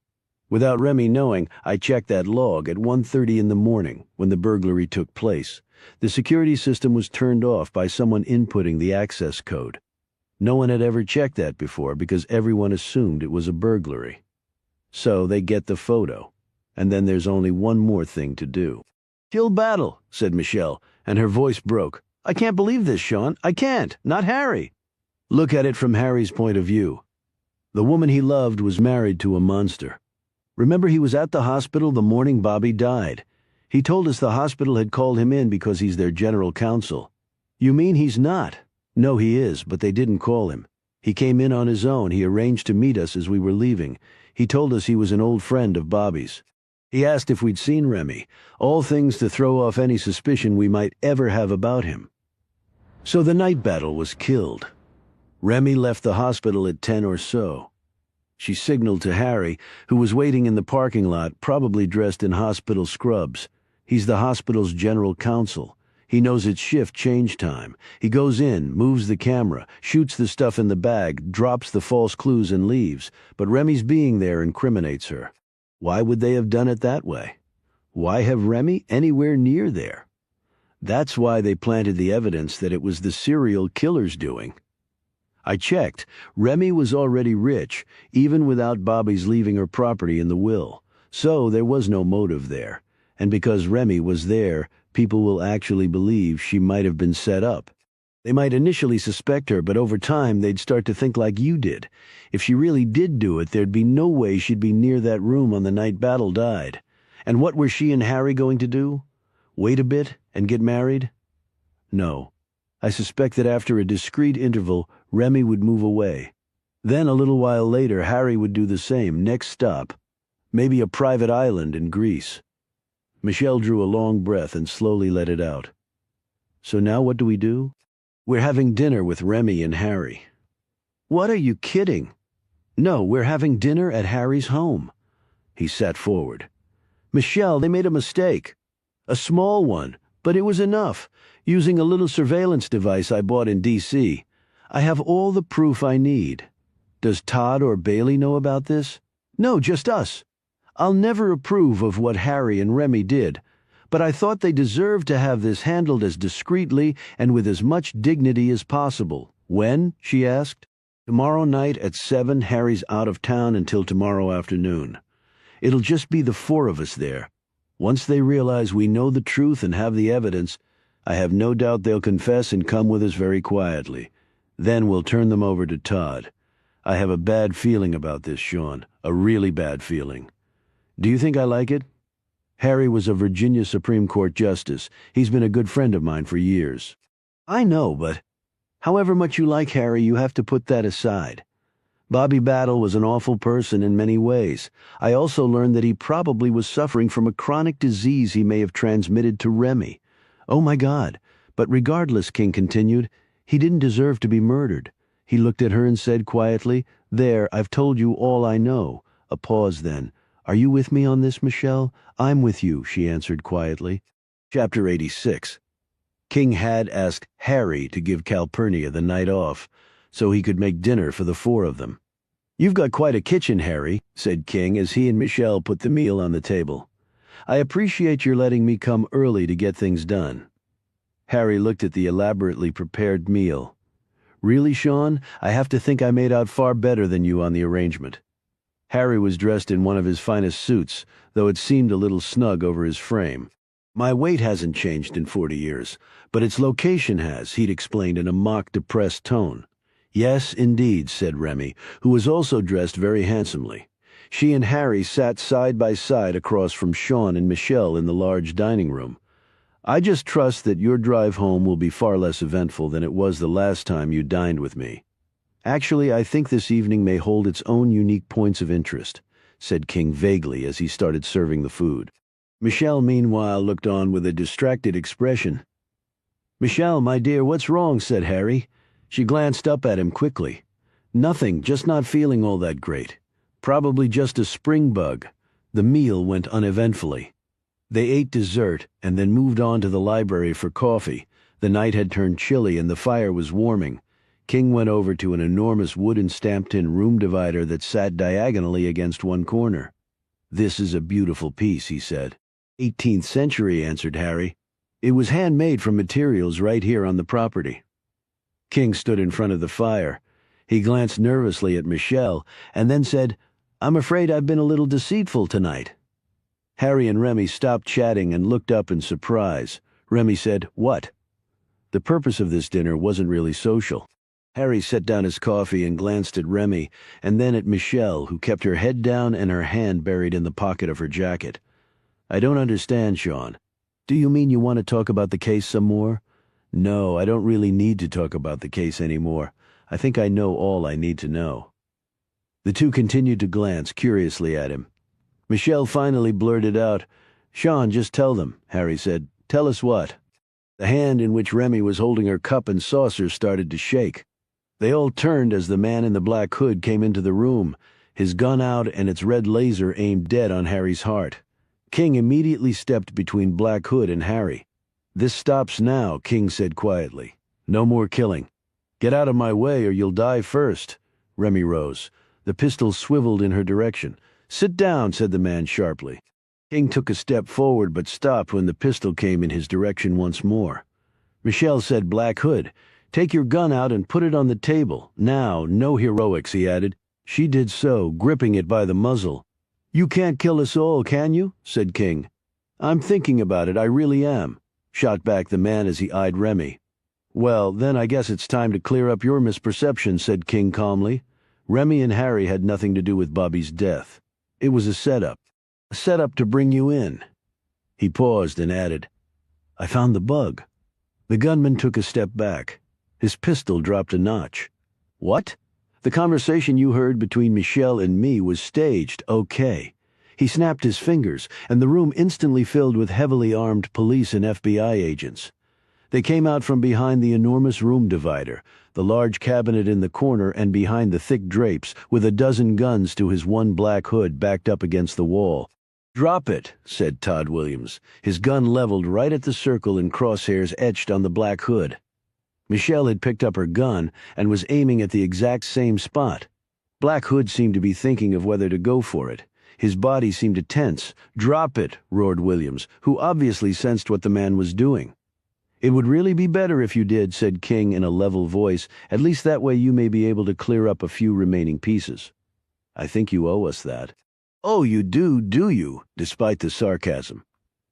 Without Remy knowing, I checked that log at 1:30 in the morning when the burglary took place. The security system was turned off by someone inputting the access code. No one had ever checked that before because everyone assumed it was a burglary. So they get the photo, and then there's only one more thing to do. Kill Battle, said Michelle, and her voice broke. I can't believe this, Sean. I can't. Not Harry. Look at it from Harry's point of view. The woman he loved was married to a monster. Remember, he was at the hospital the morning Bobby died. He told us the hospital had called him in because he's their general counsel. You mean he's not? No, he is, but they didn't call him. He came in on his own. He arranged to meet us as we were leaving. He told us he was an old friend of Bobby's. He asked if we'd seen Remy, all things to throw off any suspicion we might ever have about him. So the night battle was killed. Remy left the hospital at 10 or so. She signaled to Harry, who was waiting in the parking lot, probably dressed in hospital scrubs. He's the hospital's general counsel. He knows it's shift change time. He goes in, moves the camera, shoots the stuff in the bag, drops the false clues and leaves, but Remy's being there incriminates her. Why would they have done it that way? Why have Remy anywhere near there? That's why they planted the evidence that it was the serial killer's doing. I checked. Remy was already rich, even without Bobby's leaving her property in the will. So there was no motive there. And because Remy was there, people will actually believe she might have been set up. They might initially suspect her, but over time they'd start to think like you did. If she really did do it, there'd be no way she'd be near that room on the night Battle died. And what were she and Harry going to do? Wait a bit and get married? No. I suspect that after a discreet interval, Remy would move away. Then a little while later, Harry would do the same, next stop. Maybe a private island in Greece. Michelle drew a long breath and slowly let it out. So now what do we do? We're having dinner with Remy and Harry. What, are you kidding? No, we're having dinner at Harry's home. He sat forward. Michelle, they made a mistake. A small one, but it was enough, using a little surveillance device I bought in D.C. I have all the proof I need. Does Todd or Bailey know about this? No, just us. I'll never approve of what Harry and Remy did, but I thought they deserved to have this handled as discreetly and with as much dignity as possible. When? She asked. Tomorrow night at 7, Harry's out of town until tomorrow afternoon. It'll just be the 4 of us there. Once they realize we know the truth and have the evidence, I have no doubt they'll confess and come with us very quietly. Then we'll turn them over to Todd. I have a bad feeling about this, Sean. A really bad feeling. Do you think I like it? Harry was a Virginia Supreme Court justice. He's been a good friend of mine for years. I know, but however much you like Harry, you have to put that aside. Bobby Battle was an awful person in many ways. I also learned that he probably was suffering from a chronic disease he may have transmitted to Remy. Oh my God. But regardless, King continued, he didn't deserve to be murdered. He looked at her and said quietly, "There, I've told you all I know." A pause then. "Are you with me on this, Michelle?" "I'm with you," she answered quietly. Chapter 86. King had asked Harry to give Calpurnia the night off, so he could make dinner for the four of them. "You've got quite a kitchen, Harry," said King as he and Michelle put the meal on the table. "I appreciate your letting me come early to get things done." Harry looked at the elaborately prepared meal. "Really, Sean? I have to think I made out far better than you on the arrangement." Harry was dressed in one of his finest suits, though it seemed a little snug over his frame. "My weight hasn't changed in 40 years, but its location has," he'd explained in a mock depressed tone. "Yes, indeed," said Remy, who was also dressed very handsomely. She and Harry sat side by side across from Sean and Michelle in the large dining room. "I just trust that your drive home will be far less eventful than it was the last time you dined with me. Actually, I think this evening may hold its own unique points of interest," said King vaguely as he started serving the food. Michelle, meanwhile, looked on with a distracted expression. "Michelle, my dear, what's wrong?" said Harry. She glanced up at him quickly. "Nothing, just not feeling all that great. Probably just a spring bug." The meal went uneventfully. They ate dessert and then moved on to the library for coffee. The night had turned chilly and the fire was warming. King went over to an enormous wooden stamped-in room divider that sat diagonally against one corner. "This is a beautiful piece," he said. "18th century," answered Harry. "It was handmade from materials right here on the property." King stood in front of the fire. He glanced nervously at Michelle and then said, "I'm afraid I've been a little deceitful tonight." Harry and Remy stopped chatting and looked up in surprise. Remy said, "What?" The purpose of this dinner wasn't really social. Harry set down his coffee and glanced at Remy, and then at Michelle, who kept her head down and her hand buried in the pocket of her jacket. "I don't understand, Sean. Do you mean you want to talk about the case some more?" "No, I don't really need to talk about the case anymore. I think I know all I need to know." The two continued to glance curiously at him. Michelle finally blurted out, "Sean, just tell them," Harry said. "Tell us what?" The hand in which Remy was holding her cup and saucer started to shake. They all turned as the man in the black hood came into the room, his gun out and its red laser aimed dead on Harry's heart. King immediately stepped between Black Hood and Harry. "This stops now," King said quietly. "No more killing. Get out of my way or you'll die first." Remy rose. The pistol swiveled in her direction. "Sit down," said the man sharply. King took a step forward but stopped when the pistol came in his direction once more. Michelle said, "Black Hood, take your gun out and put it on the table. Now, no heroics," he added. She did so, gripping it by the muzzle. "You can't kill us all, can you?" said King. "I'm thinking about it, I really am," shot back the man as he eyed Remy. "Well, then I guess it's time to clear up your misperception," said King calmly. "Remy and Harry had nothing to do with Bobby's death. It was a setup to bring you in." He paused and added, "I found the bug." The gunman took a step back. His pistol dropped a notch. "What?" "The conversation you heard between Michelle and me was staged, okay." He snapped his fingers, and the room instantly filled with heavily armed police and FBI agents. They came out from behind the enormous room divider, the large cabinet in the corner and behind the thick drapes, with a dozen guns to his one black hood backed up against the wall. "Drop it," said Todd Williams, his gun leveled right at the circle and crosshairs etched on the black hood. Michelle had picked up her gun and was aiming at the exact same spot. Black Hood seemed to be thinking of whether to go for it. His body seemed to tense. "Drop it," roared Williams, who obviously sensed what the man was doing. "It would really be better if you did," said King in a level voice. "At least that way you may be able to clear up a few remaining pieces." "I think you owe us that." "Oh, you do you?" Despite the sarcasm.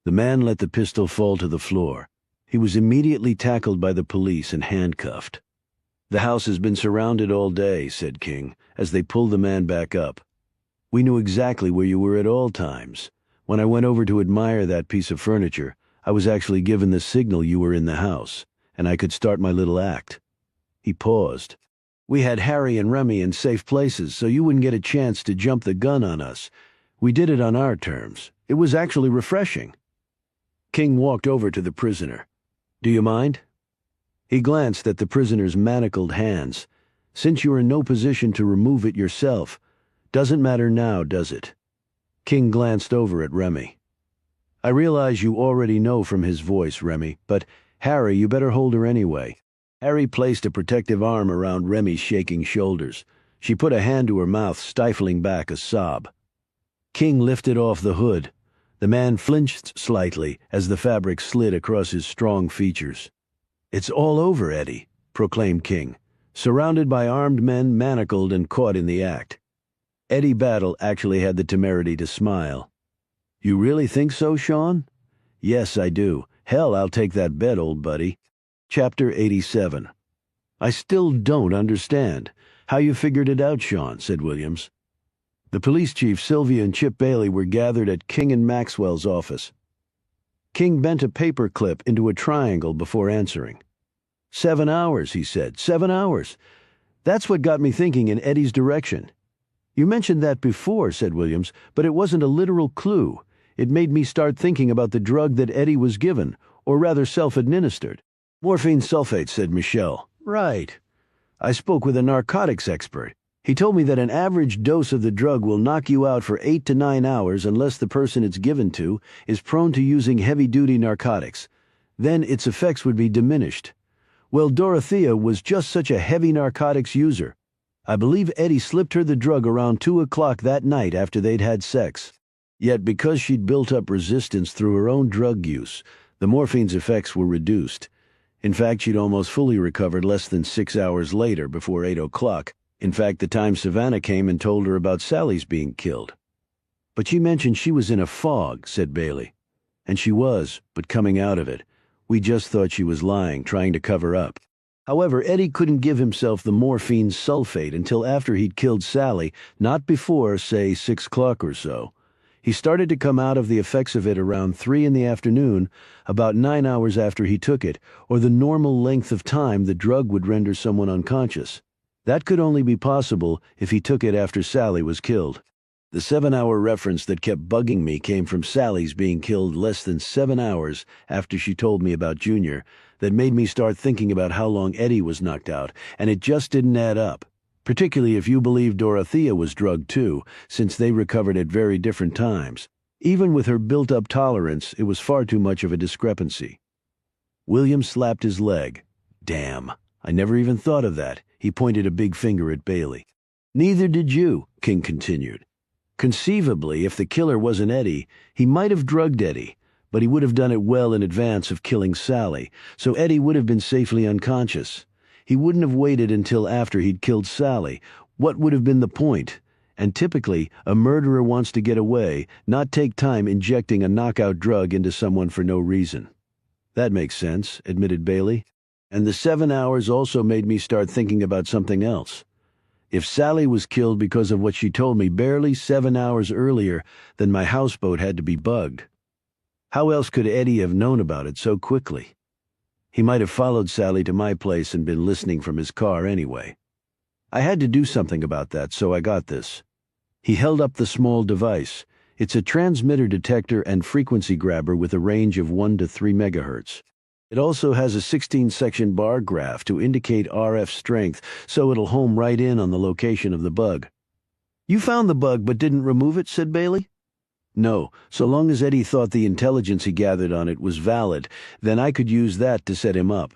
The man let the pistol fall to the floor. He was immediately tackled by the police and handcuffed. "The house has been surrounded all day," said King, as they pulled the man back up. "We knew exactly where you were at all times. When I went over to admire that piece of furniture, I was actually given the signal you were in the house, and I could start my little act." He paused. "We had Harry and Remy in safe places, so you wouldn't get a chance to jump the gun on us. We did it on our terms. It was actually refreshing." King walked over to the prisoner. "Do you mind?" He glanced at the prisoner's manacled hands. Since you're in no position to remove it yourself, doesn't matter now, does it? King glanced over at Remy. I realize you already know from his voice, Remy, but Harry, you better hold her anyway. Harry placed a protective arm around Remy's shaking shoulders. She put a hand to her mouth, stifling back a sob. King lifted off the hood. The man flinched slightly as the fabric slid across his strong features. It's all over, Eddie, proclaimed King, surrounded by armed men manacled and caught in the act. Eddie Battle actually had the temerity to smile. You really think so, Sean? Yes, I do. Hell, I'll take that bet, old buddy. Chapter 87. I still don't understand how you figured it out, Sean, said Williams. The police chief, Sylvia, and Chip Bailey were gathered at King and Maxwell's office. King bent a paper clip into a triangle before answering. 7 hours, he said. 7 hours. That's what got me thinking in Eddie's direction. You mentioned that before, said Williams, but it wasn't a literal clue. It made me start thinking about the drug that Eddie was given, or rather self-administered. Morphine sulfate, said Michelle. Right. I spoke with a narcotics expert. He told me that an average dose of the drug will knock you out for 8 to 9 hours unless the person it's given to is prone to using heavy-duty narcotics. Then its effects would be diminished. Well, Dorothea was just such a heavy narcotics user. I believe Eddie slipped her the drug around 2 o'clock that night after they'd had sex. Yet because she'd built up resistance through her own drug use, the morphine's effects were reduced. In fact, she'd almost fully recovered less than 6 hours later, before 8 o'clock. In fact, the time Savannah came and told her about Sally's being killed. But she mentioned she was in a fog, said Bailey. And she was, but coming out of it. We just thought she was lying, trying to cover up. However, Eddie couldn't give himself the morphine sulfate until after he'd killed Sally, not before, say, 6 o'clock or so. He started to come out of the effects of it around 3 in the afternoon, about 9 hours after he took it, or the normal length of time the drug would render someone unconscious. That could only be possible if he took it after Sally was killed. The 7-hour reference that kept bugging me came from Sally's being killed less than 7 hours after she told me about Junior. That made me start thinking about how long Eddie was knocked out, and it just didn't add up. Particularly if you believe Dorothea was drugged too, since they recovered at very different times. Even with her built-up tolerance, it was far too much of a discrepancy. William slapped his leg. Damn, I never even thought of that. He pointed a big finger at Bailey. Neither did you, King continued. Conceivably, if the killer wasn't Eddie, he might have drugged Eddie, but he would have done it well in advance of killing Sally, so Eddie would have been safely unconscious. He wouldn't have waited until after he'd killed Sally. What would have been the point? And typically, a murderer wants to get away, not take time injecting a knockout drug into someone for no reason. That makes sense, admitted Bailey. And the 7 hours also made me start thinking about something else. If Sally was killed because of what she told me barely 7 hours earlier, then my houseboat had to be bugged. How else could Eddie have known about it so quickly? He might have followed Sally to my place and been listening from his car anyway. I had to do something about that, so I got this. He held up the small device. It's a transmitter detector and frequency grabber with a range of 1 to 3 megahertz. It also has a 16-section bar graph to indicate RF strength, so it'll home right in on the location of the bug. You found the bug but didn't remove it, said Bailey. No, so long as Eddie thought the intelligence he gathered on it was valid, then I could use that to set him up.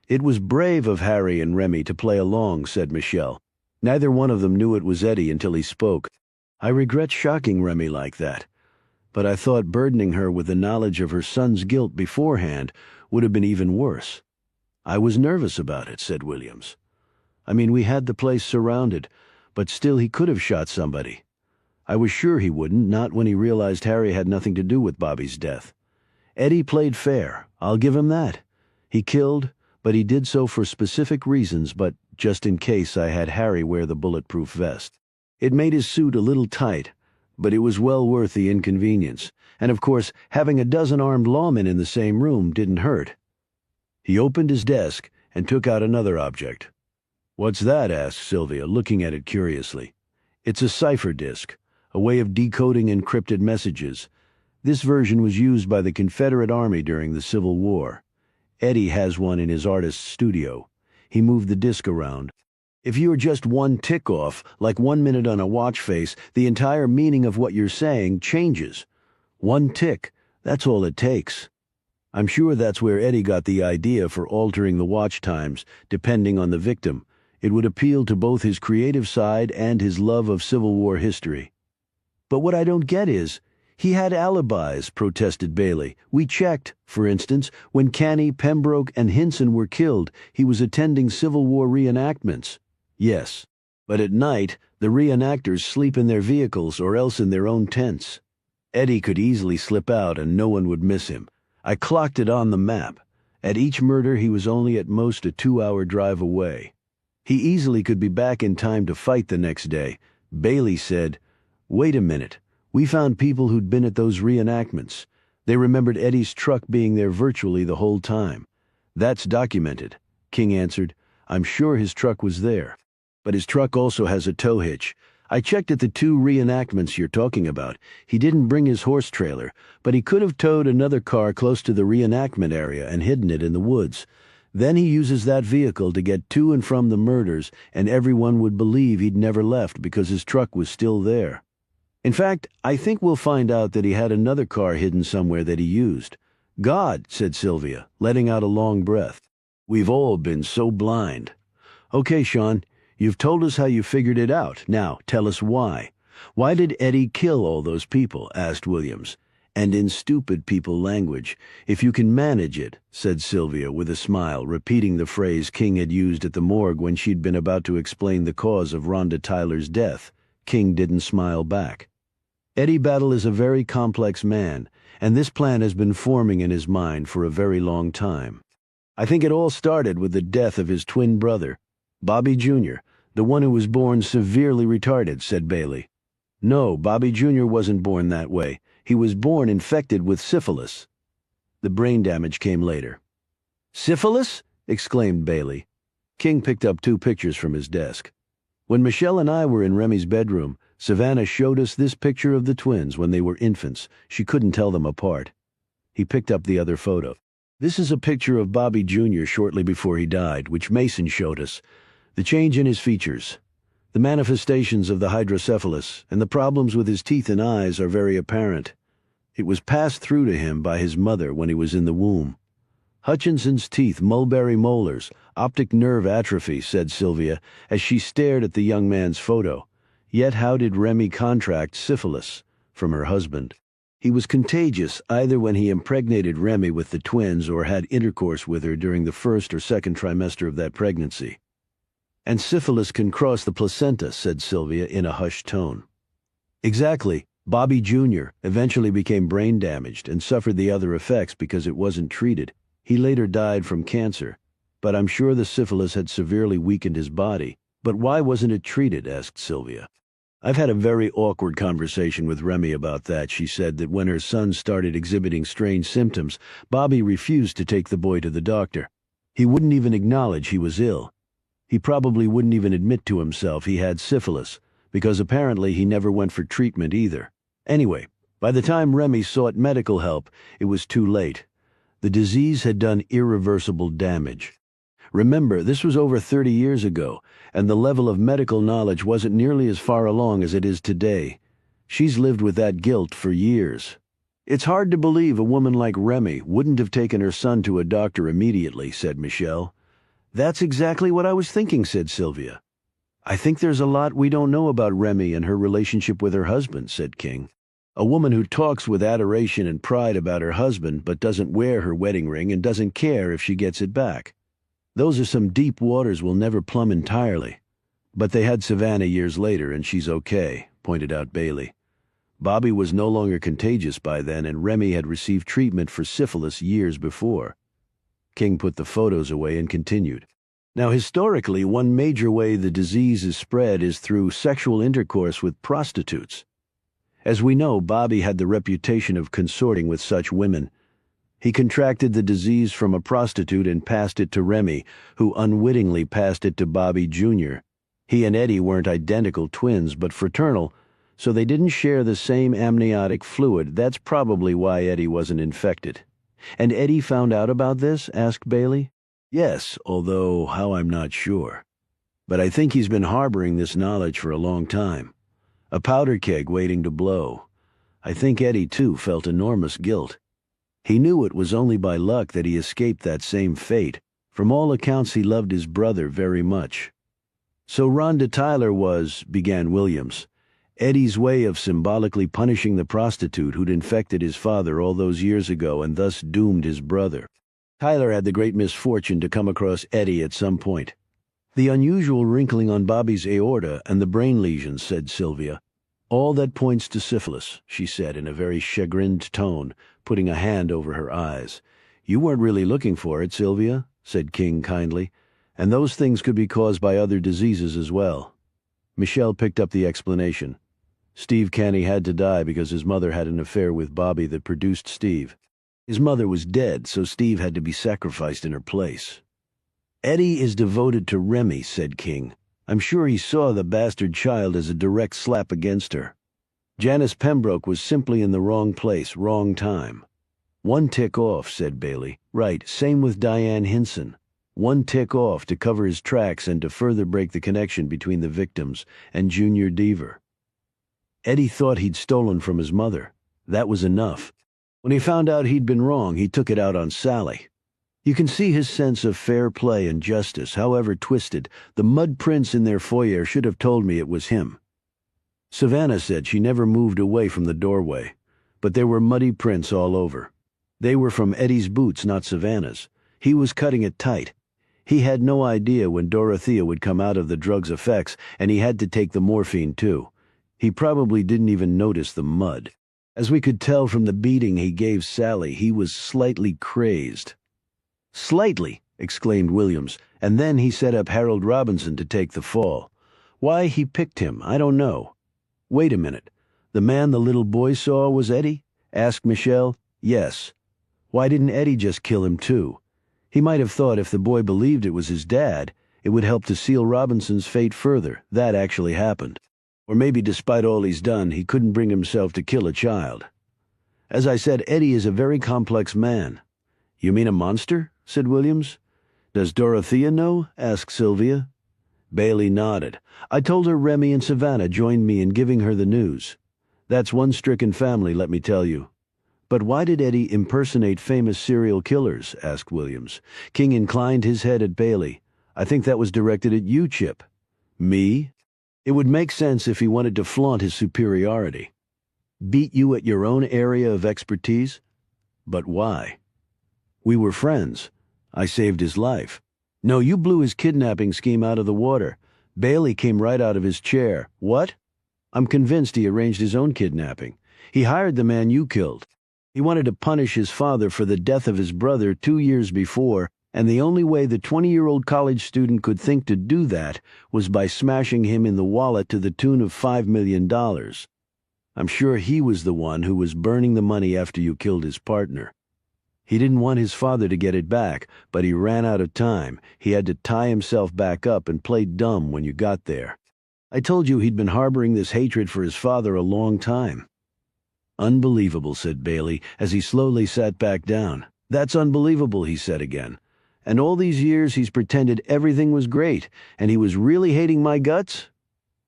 It was brave of Harry and Remy to play along, said Michelle. Neither one of them knew it was Eddie until he spoke. I regret shocking Remy like that, but I thought burdening her with the knowledge of her son's guilt beforehand would have been even worse. I was nervous about it, said Williams. I mean, we had the place surrounded, but still he could have shot somebody. I was sure he wouldn't, not when he realized Harry had nothing to do with Bobby's death. Eddie played fair, I'll give him that. He killed, but he did so for specific reasons, but just in case I had Harry wear the bulletproof vest. It made his suit a little tight, but it was well worth the inconvenience, and of course, having a dozen armed lawmen in the same room didn't hurt. He opened his desk and took out another object. What's that? Asked Sylvia, looking at it curiously. It's a cipher disk, a way of decoding encrypted messages. This version was used by the Confederate Army during the Civil War. Eddie has one in his artist's studio. He moved the disk around. If you're just one tick off, like 1 minute on a watch face, the entire meaning of what you're saying changes. One tick, that's all it takes. I'm sure that's where Eddie got the idea for altering the watch times, depending on the victim. It would appeal to both his creative side and his love of Civil War history. But what I don't get is, he had alibis, protested Bailey. We checked, for instance, when Canny, Pembroke, and Hinson were killed, he was attending Civil War reenactments. Yes, but at night, the reenactors sleep in their vehicles or else in their own tents. Eddie could easily slip out and no one would miss him. I clocked it on the map. At each murder, he was only at most a 2-hour drive away. He easily could be back in time to fight the next day. Bailey said, "Wait a minute. We found people who'd been at those reenactments. They remembered Eddie's truck being there virtually the whole time. That's documented." King answered, "I'm sure his truck was there. But his truck also has a tow hitch. I checked at the 2 reenactments you're talking about. He didn't bring his horse trailer, but he could have towed another car close to the reenactment area and hidden it in the woods. Then he uses that vehicle to get to and from the murders, and everyone would believe he'd never left because his truck was still there. In fact, I think we'll find out that he had another car hidden somewhere that he used." "God," said Sylvia, letting out a long breath. "We've all been so blind." "Okay, Sean, you've told us how you figured it out. Now, tell us why. Why did Eddie kill all those people?" asked Williams. "And in stupid people language, if you can manage it," said Sylvia with a smile, repeating the phrase King had used at the morgue when she'd been about to explain the cause of Rhonda Tyler's death. King didn't smile back. "Eddie Battle is a very complex man, and this plan has been forming in his mind for a very long time. I think it all started with the death of his twin brother, Bobby Jr., the one who was born severely retarded," said Bailey. "No, Bobby Jr. wasn't born that way. He was born infected with syphilis. The brain damage came later." "Syphilis?" exclaimed Bailey. King picked up 2 pictures from his desk. "When Michelle and I were in Remy's bedroom, Savannah showed us this picture of the twins when they were infants. She couldn't tell them apart." He picked up the other photo. "This is a picture of Bobby Jr. shortly before he died, which Mason showed us. The change in his features, the manifestations of the hydrocephalus, and the problems with his teeth and eyes are very apparent. It was passed through to him by his mother when he was in the womb. Hutchinson's teeth, mulberry molars, optic nerve atrophy," said Sylvia, as she stared at the young man's photo. "Yet how did Remy contract syphilis?" From her husband. "He was contagious either when he impregnated Remy with the twins or had intercourse with her during the 1st or 2nd trimester of that pregnancy." "And syphilis can cross the placenta," said Sylvia in a hushed tone. "Exactly. Bobby Jr. eventually became brain damaged and suffered the other effects because it wasn't treated. He later died from cancer, but I'm sure the syphilis had severely weakened his body." "But why wasn't it treated?" asked Sylvia. "I've had a very awkward conversation with Remy about that." She said that when her son started exhibiting strange symptoms, Bobby refused to take the boy to the doctor. He wouldn't even acknowledge he was ill. He probably wouldn't even admit to himself he had syphilis, because apparently he never went for treatment either. Anyway, by the time Remy sought medical help, it was too late. The disease had done irreversible damage. Remember, this was over 30 years ago, and the level of medical knowledge wasn't nearly as far along as it is today. She's lived with that guilt for years. "It's hard to believe a woman like Remy wouldn't have taken her son to a doctor immediately," said Michelle. "That's exactly what I was thinking," said Sylvia. "I think there's a lot we don't know about Remy and her relationship with her husband," said King. "A woman who talks with adoration and pride about her husband but doesn't wear her wedding ring and doesn't care if she gets it back. Those are some deep waters we'll never plumb entirely." "But they had Savannah years later and she's okay," pointed out Bailey. "Bobby was no longer contagious by then and Remy had received treatment for syphilis years before." King put the photos away and continued. "Now, historically, one major way the disease is spread is through sexual intercourse with prostitutes. As we know, Bobby had the reputation of consorting with such women. He contracted the disease from a prostitute and passed it to Remy, who unwittingly passed it to Bobby Jr. He and Eddie weren't identical twins, but fraternal, so they didn't share the same amniotic fluid. That's probably why Eddie wasn't infected." "And Eddie found out about this?" asked Bailey. "Yes, although how I'm not sure." But I think he's been harboring this knowledge for a long time. A powder keg waiting to blow. I think Eddie, too, felt enormous guilt. He knew it was only by luck that he escaped that same fate. From all accounts, he loved his brother very much. So Rhonda Tyler was, began Williams, Eddie's way of symbolically punishing the prostitute who'd infected his father all those years ago and thus doomed his brother. Tyler had the great misfortune to come across Eddie at some point. The unusual wrinkling on Bobby's aorta and the brain lesions, said Sylvia. All that points to syphilis, she said in a very chagrined tone, putting a hand over her eyes. You weren't really looking for it, Sylvia, said King kindly, and those things could be caused by other diseases as well. Michelle picked up the explanation. Steve Canny had to die because his mother had an affair with Bobby that produced Steve. His mother was dead, so Steve had to be sacrificed in her place. Eddie is devoted to Remy, said King. I'm sure he saw the bastard child as a direct slap against her. Janice Pembroke was simply in the wrong place, wrong time. One tick off, said Bailey. Right, same with Diane Hinson. One tick off to cover his tracks and to further break the connection between the victims and Junior Deaver. Eddie thought he'd stolen from his mother. That was enough. When he found out he'd been wrong, he took it out on Sally. You can see his sense of fair play and justice, however twisted. The mud prints in their foyer should have told me it was him. Savannah said she never moved away from the doorway, but there were muddy prints all over. They were from Eddie's boots, not Savannah's. He was cutting it tight. He had no idea when Dorothea would come out of the drug's effects, and he had to take the morphine too. He probably didn't even notice the mud. As we could tell from the beating he gave Sally, he was slightly crazed. Slightly, exclaimed Williams, and then he set up Harold Robinson to take the fall. Why he picked him, I don't know. Wait a minute. The man the little boy saw was Eddie? Asked Michelle. Yes. Why didn't Eddie just kill him too? He might have thought if the boy believed it was his dad, it would help to seal Robinson's fate further. That actually happened. Or maybe despite all he's done, he couldn't bring himself to kill a child. As I said, Eddie is a very complex man. You mean a monster? Said Williams. Does Dorothea know? Asked Sylvia. Bailey nodded. I told her Remy and Savannah joined me in giving her the news. That's one stricken family, let me tell you. But why did Eddie impersonate famous serial killers? Asked Williams. King inclined his head at Bailey. I think that was directed at you, Chip. Me? It would make sense if he wanted to flaunt his superiority. Beat you at your own area of expertise? But why? We were friends. I saved his life. No, you blew his kidnapping scheme out of the water. Bailey came right out of his chair. What? I'm convinced he arranged his own kidnapping. He hired the man you killed. He wanted to punish his father for the death of his brother 2 years before, and the only way the 20-year-old college student could think to do that was by smashing him in the wallet to the tune of $5 million. I'm sure he was the one who was burning the money after you killed his partner. He didn't want his father to get it back, but he ran out of time. He had to tie himself back up and play dumb when you got there. I told you he'd been harboring this hatred for his father a long time. Unbelievable, said Bailey, as he slowly sat back down. That's unbelievable, he said again. And all these years he's pretended everything was great, and he was really hating my guts?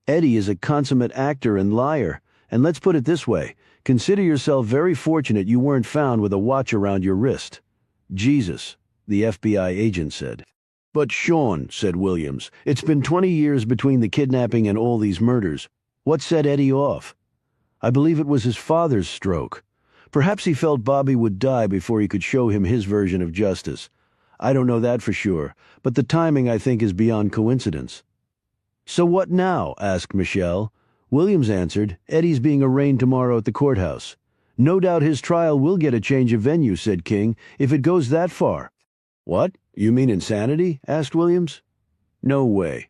Eddie is a consummate actor and liar, and let's put it this way. Consider yourself very fortunate you weren't found with a watch around your wrist. Jesus, the FBI agent said. But Sean, said Williams, it's been 20 years between the kidnapping and all these murders. What set Eddie off? I believe it was his father's stroke. Perhaps he felt Bobby would die before he could show him his version of justice. I don't know that for sure, but the timing, I think, is beyond coincidence. So what now? Asked Michelle. Williams answered, Eddie's being arraigned tomorrow at the courthouse. No doubt his trial will get a change of venue, said King, if it goes that far. What? You mean insanity? Asked Williams. No way.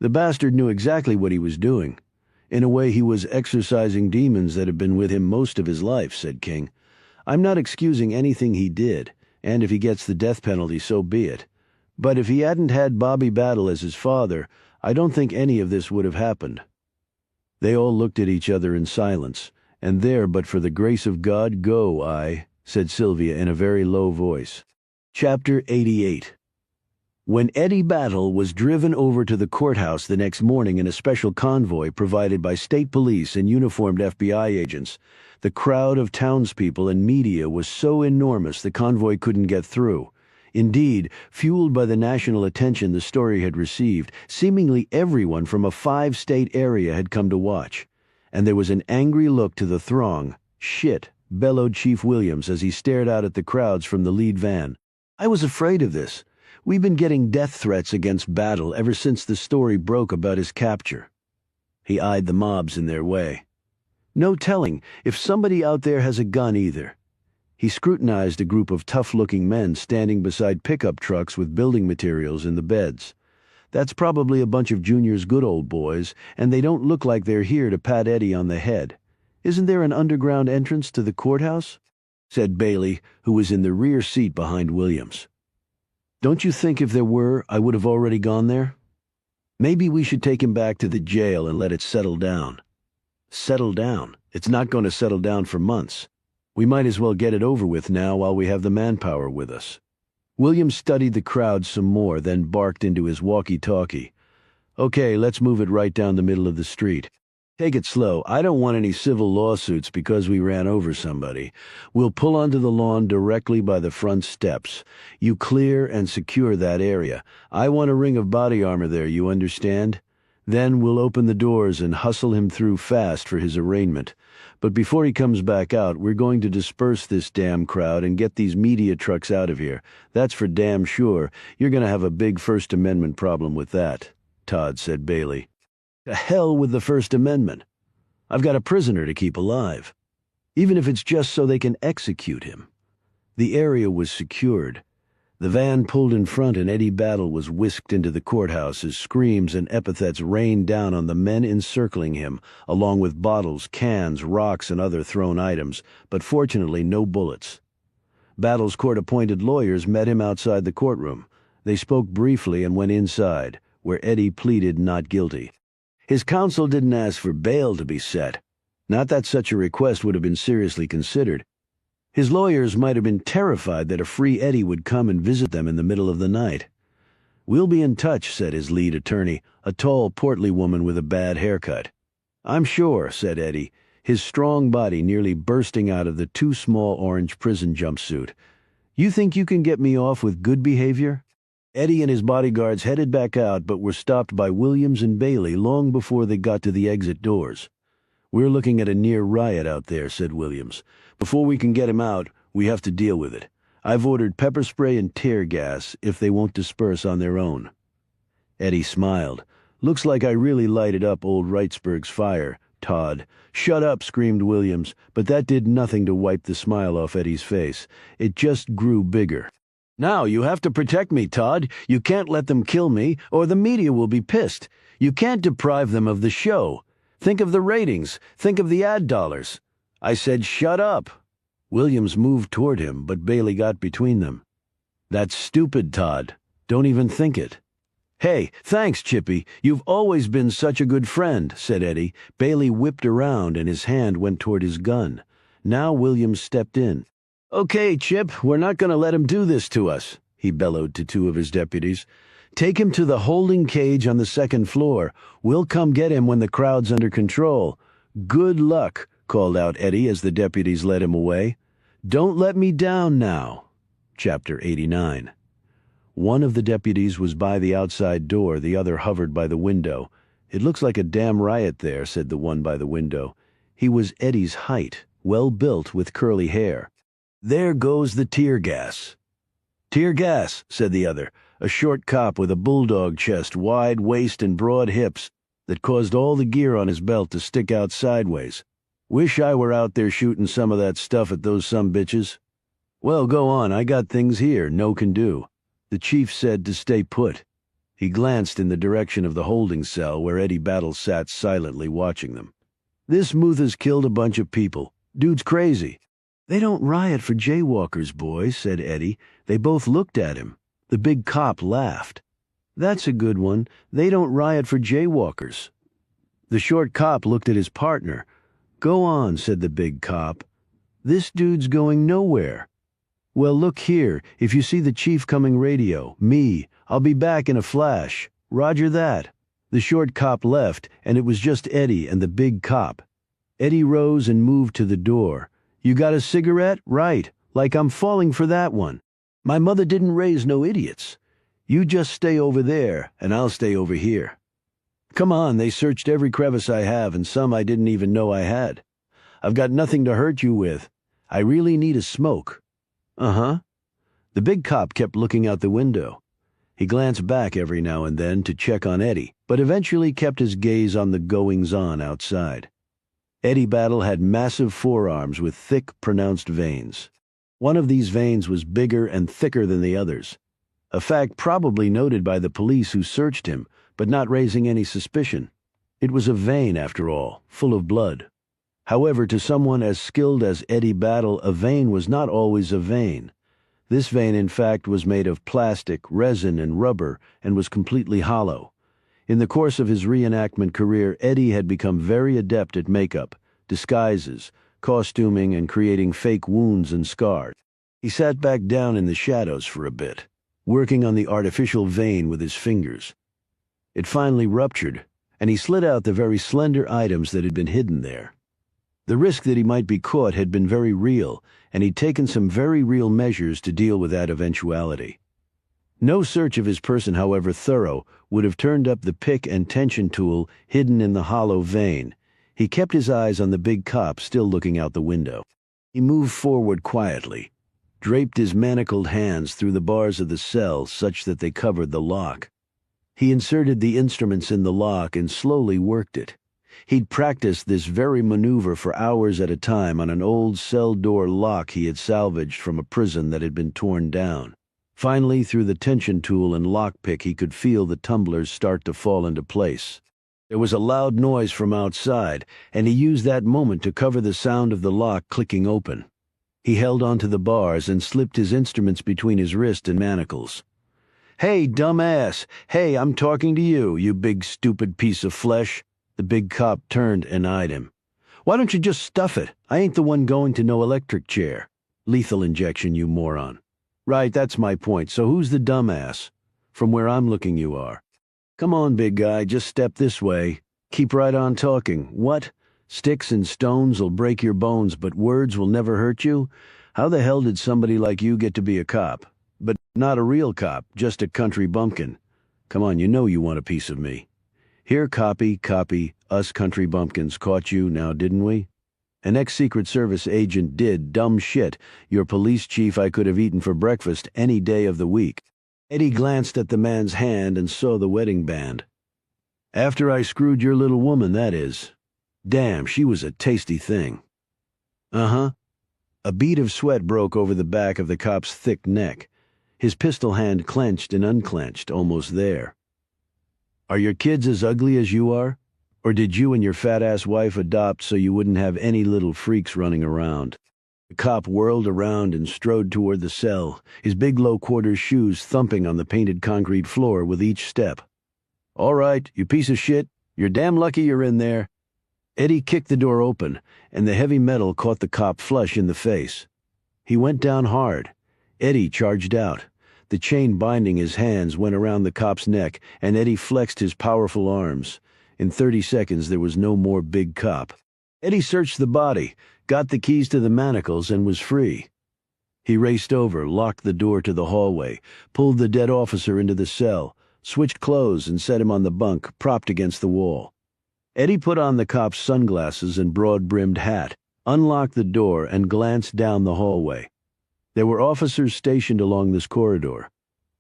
The bastard knew exactly what he was doing. In a way, he was exorcising demons that had been with him most of his life, said King. I'm not excusing anything he did, and if he gets the death penalty, so be it. But if he hadn't had Bobby Battle as his father, I don't think any of this would have happened. They all looked at each other in silence, and there, but for the grace of God, go I, said Sylvia in a very low voice. Chapter 88. When Eddie Battle was driven over to the courthouse the next morning in a special convoy provided by state police and uniformed FBI agents, the crowd of townspeople and media was so enormous the convoy couldn't get through. Indeed, fueled by the national attention the story had received, seemingly everyone from a 5-state area had come to watch. And there was an angry look to the throng. "Shit," bellowed Chief Williams as he stared out at the crowds from the lead van. "I was afraid of this. We've been getting death threats against Battle ever since the story broke about his capture." He eyed the mobs in their way. "No telling if somebody out there has a gun either." He scrutinized a group of tough-looking men standing beside pickup trucks with building materials in the beds. "That's probably a bunch of Junior's good old boys, and they don't look like they're here to pat Eddie on the head. Isn't there an underground entrance to the courthouse?" said Bailey, who was in the rear seat behind Williams. "Don't you think if there were, I would have already gone there? Maybe we should take him back to the jail and let it settle down." "Settle down? It's not going to settle down for months. We might as well get it over with now while we have the manpower with us." Williams studied the crowd some more, then barked into his walkie-talkie. "Okay, let's move it right down the middle of the street. Take it slow. I don't want any civil lawsuits because we ran over somebody. We'll pull onto the lawn directly by the front steps. You clear and secure that area. I want a ring of body armor there, you understand? Then we'll open the doors and hustle him through fast for his arraignment. But before he comes back out, we're going to disperse this damn crowd and get these media trucks out of here. That's for damn sure. You're going to have a big First Amendment problem with that," Todd said Bailey. "To hell with the First Amendment. I've got a prisoner to keep alive. Even if it's just so they can execute him." The area was secured. The van pulled in front and Eddie Battle was whisked into the courthouse as screams and epithets rained down on the men encircling him, along with bottles, cans, rocks, and other thrown items, but fortunately no bullets. Battle's court-appointed lawyers met him outside the courtroom. They spoke briefly and went inside, where Eddie pleaded not guilty. His counsel didn't ask for bail to be set. Not that such a request would have been seriously considered. His lawyers might have been terrified that a free Eddie would come and visit them in the middle of the night. "We'll be in touch," said his lead attorney, a tall, portly woman with a bad haircut. "I'm sure," said Eddie, his strong body nearly bursting out of the too small orange prison jumpsuit. "You think you can get me off with good behavior?" Eddie and his bodyguards headed back out but were stopped by Williams and Bailey long before they got to the exit doors. "We're looking at a near riot out there," said Williams. "Before we can get him out, we have to deal with it. I've ordered pepper spray and tear gas if they won't disperse on their own." Eddie smiled. "Looks like I really lighted up old Wrightsburg's fire, Todd." "Shut up," screamed Williams, but that did nothing to wipe the smile off Eddie's face. It just grew bigger. "Now you have to protect me, Todd. You can't let them kill me, or the media will be pissed. You can't deprive them of the show. Think of the ratings. Think of the ad dollars." "I said shut up." Williams moved toward him, but Bailey got between them. "That's stupid, Todd. Don't even think it." "Hey, thanks, Chippy. You've always been such a good friend," said Eddie. Bailey whipped around and his hand went toward his gun. Now Williams stepped in. "Okay, Chip, we're not going to let him do this to us," he bellowed to two of his deputies. "Take him to the holding cage on the second floor. We'll come get him when the crowd's under control." "Good luck," called out Eddie as the deputies led him away. "Don't let me down now." Chapter 89. One of the deputies was by the outside door, the other hovered by the window. "It looks like a damn riot there," said the one by the window. He was Eddie's height, well built with curly hair. "There goes the tear gas." "Tear gas," said the other, a short cop with a bulldog chest, wide waist, and broad hips that caused all the gear on his belt to stick out sideways. "Wish I were out there shooting some of that stuff at those sumbitches." "Well, go on. I got things here no can do." The chief said to stay put. He glanced in the direction of the holding cell where Eddie Battle sat silently watching them. "This Mutha's killed a bunch of people. Dude's crazy." "They don't riot for jaywalkers, boys," said Eddie. They both looked at him. The big cop laughed. "That's a good one. They don't riot for jaywalkers." The short cop looked at his partner. "Go on," said the big cop. "This dude's going nowhere." Well, look here, if you see the chief coming, radio, me, I'll be back in a flash. Roger that. The short cop left, and it was just Eddie and the big cop. Eddie rose and moved to the door. You got a cigarette? Right, like I'm falling for that one. My mother didn't raise no idiots. You just stay over there, and I'll stay over here. Come on, they searched every crevice I have, and some I didn't even know I had. I've got nothing to hurt you with. I really need a smoke. Uh-huh. The big cop kept looking out the window. He glanced back every now and then to check on Eddie, but eventually kept his gaze on the goings-on outside. Eddie Battle had massive forearms with thick, pronounced veins. One of these veins was bigger and thicker than the others, a fact probably noted by the police who searched him, but not raising any suspicion. It was a vein, after all, full of blood. However, to someone as skilled as Eddie Battle, a vein was not always a vein. This vein, in fact, was made of plastic, resin, and rubber, and was completely hollow. In the course of his reenactment career, Eddie had become very adept at makeup, disguises, costuming, and creating fake wounds and scars. He sat back down in the shadows for a bit, working on the artificial vein with his fingers. It finally ruptured, and he slid out the very slender items that had been hidden there. The risk that he might be caught had been very real, and he'd taken some very real measures to deal with that eventuality. No search of his person, however thorough, would have turned up the pick and tension tool hidden in the hollow vein. He kept his eyes on the big cop still looking out the window. He moved forward quietly, draped his manacled hands through the bars of the cell such that they covered the lock. He inserted the instruments in the lock and slowly worked it. He'd practiced this very maneuver for hours at a time on an old cell door lock he had salvaged from a prison that had been torn down. Finally, through the tension tool and lockpick, he could feel the tumblers start to fall into place. There was a loud noise from outside, and he used that moment to cover the sound of the lock clicking open. He held onto the bars and slipped his instruments between his wrist and manacles. "Hey, dumbass! Hey, I'm talking to you, you big stupid piece of flesh!" The big cop turned and eyed him. "Why don't you just stuff it? I ain't the one going to no electric chair. Lethal injection, you moron." "Right, that's my point. So who's the dumbass?" "From where I'm looking, you are." "Come on, big guy, just step this way. Keep right on talking. What? Sticks and stones will break your bones, but words will never hurt you? How the hell did somebody like you get to be a cop? But not a real cop, just a country bumpkin. Come on, you know you want a piece of me." "Here, copy, us country bumpkins caught you, now didn't we? An ex-Secret Service agent did dumb shit. Your police chief I could have eaten for breakfast any day of the week." Eddie glanced at the man's hand and saw the wedding band. "After I screwed your little woman, that is. Damn, she was a tasty thing." "Uh-huh." A bead of sweat broke over the back of the cop's thick neck. His pistol hand clenched and unclenched, almost there. "Are your kids as ugly as you are? Or did you and your fat-ass wife adopt so you wouldn't have any little freaks running around?" The cop whirled around and strode toward the cell, his big low-quarters shoes thumping on the painted concrete floor with each step. "All right, you piece of shit. You're damn lucky you're in there." Eddie kicked the door open, and the heavy metal caught the cop flush in the face. He went down hard. Eddie charged out. The chain binding his hands went around the cop's neck, and Eddie flexed his powerful arms. In 30 seconds, there was no more big cop. Eddie searched the body, got the keys to the manacles, and was free. He raced over, locked the door to the hallway, pulled the dead officer into the cell, switched clothes, and set him on the bunk, propped against the wall. Eddie put on the cop's sunglasses and broad-brimmed hat, unlocked the door, and glanced down the hallway. There were officers stationed along this corridor.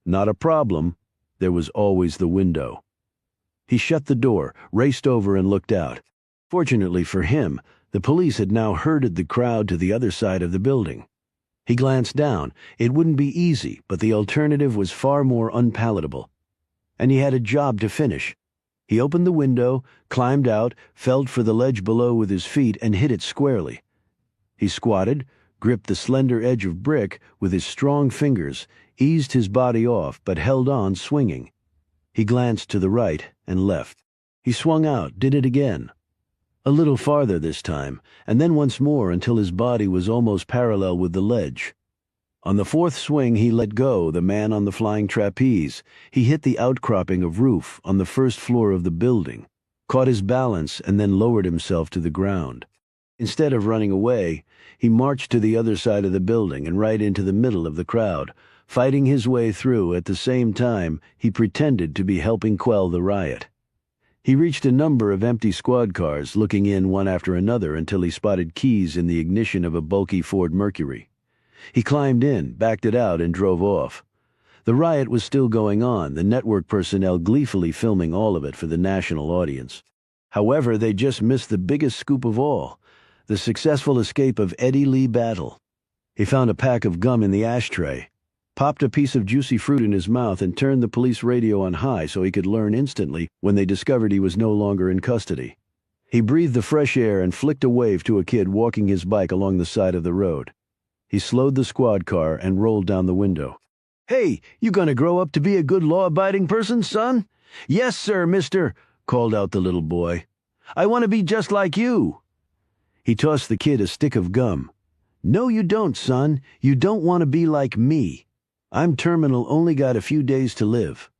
Not a problem. There was always the window. He shut the door, raced over, and looked out. Fortunately for him, the police had now herded the crowd to the other side of the building. He glanced down. It wouldn't be easy, but the alternative was far more unpalatable. And he had a job to finish. He opened the window, climbed out, felt for the ledge below with his feet, and hit it squarely. He squatted, gripped the slender edge of brick with his strong fingers, eased his body off, but held on, swinging. He glanced to the right and left. He swung out, did it again. A little farther this time, and then once more until his body was almost parallel with the ledge. On the fourth swing, he let go the man on the flying trapeze. He hit the outcropping of roof on the first floor of the building, caught his balance, and then lowered himself to the ground. Instead of running away, he marched to the other side of the building and right into the middle of the crowd. Fighting his way through, at the same time, he pretended to be helping quell the riot. He reached a number of empty squad cars, looking in one after another until he spotted keys in the ignition of a bulky Ford Mercury. He climbed in, backed it out, and drove off. The riot was still going on, the network personnel gleefully filming all of it for the national audience. However, they just missed the biggest scoop of all: the successful escape of Eddie Lee Battle. He found a pack of gum in the ashtray, popped a piece of juicy fruit in his mouth, and turned the police radio on high so he could learn instantly when they discovered he was no longer in custody. He breathed the fresh air and flicked a wave to a kid walking his bike along the side of the road. He slowed the squad car and rolled down the window. "Hey, you gonna grow up to be a good law-abiding person, son?" "Yes, sir, mister," called out the little boy. "I want to be just like you." He tossed the kid a stick of gum. "No, you don't, son. You don't want to be like me. I'm terminal, only got a few days to live."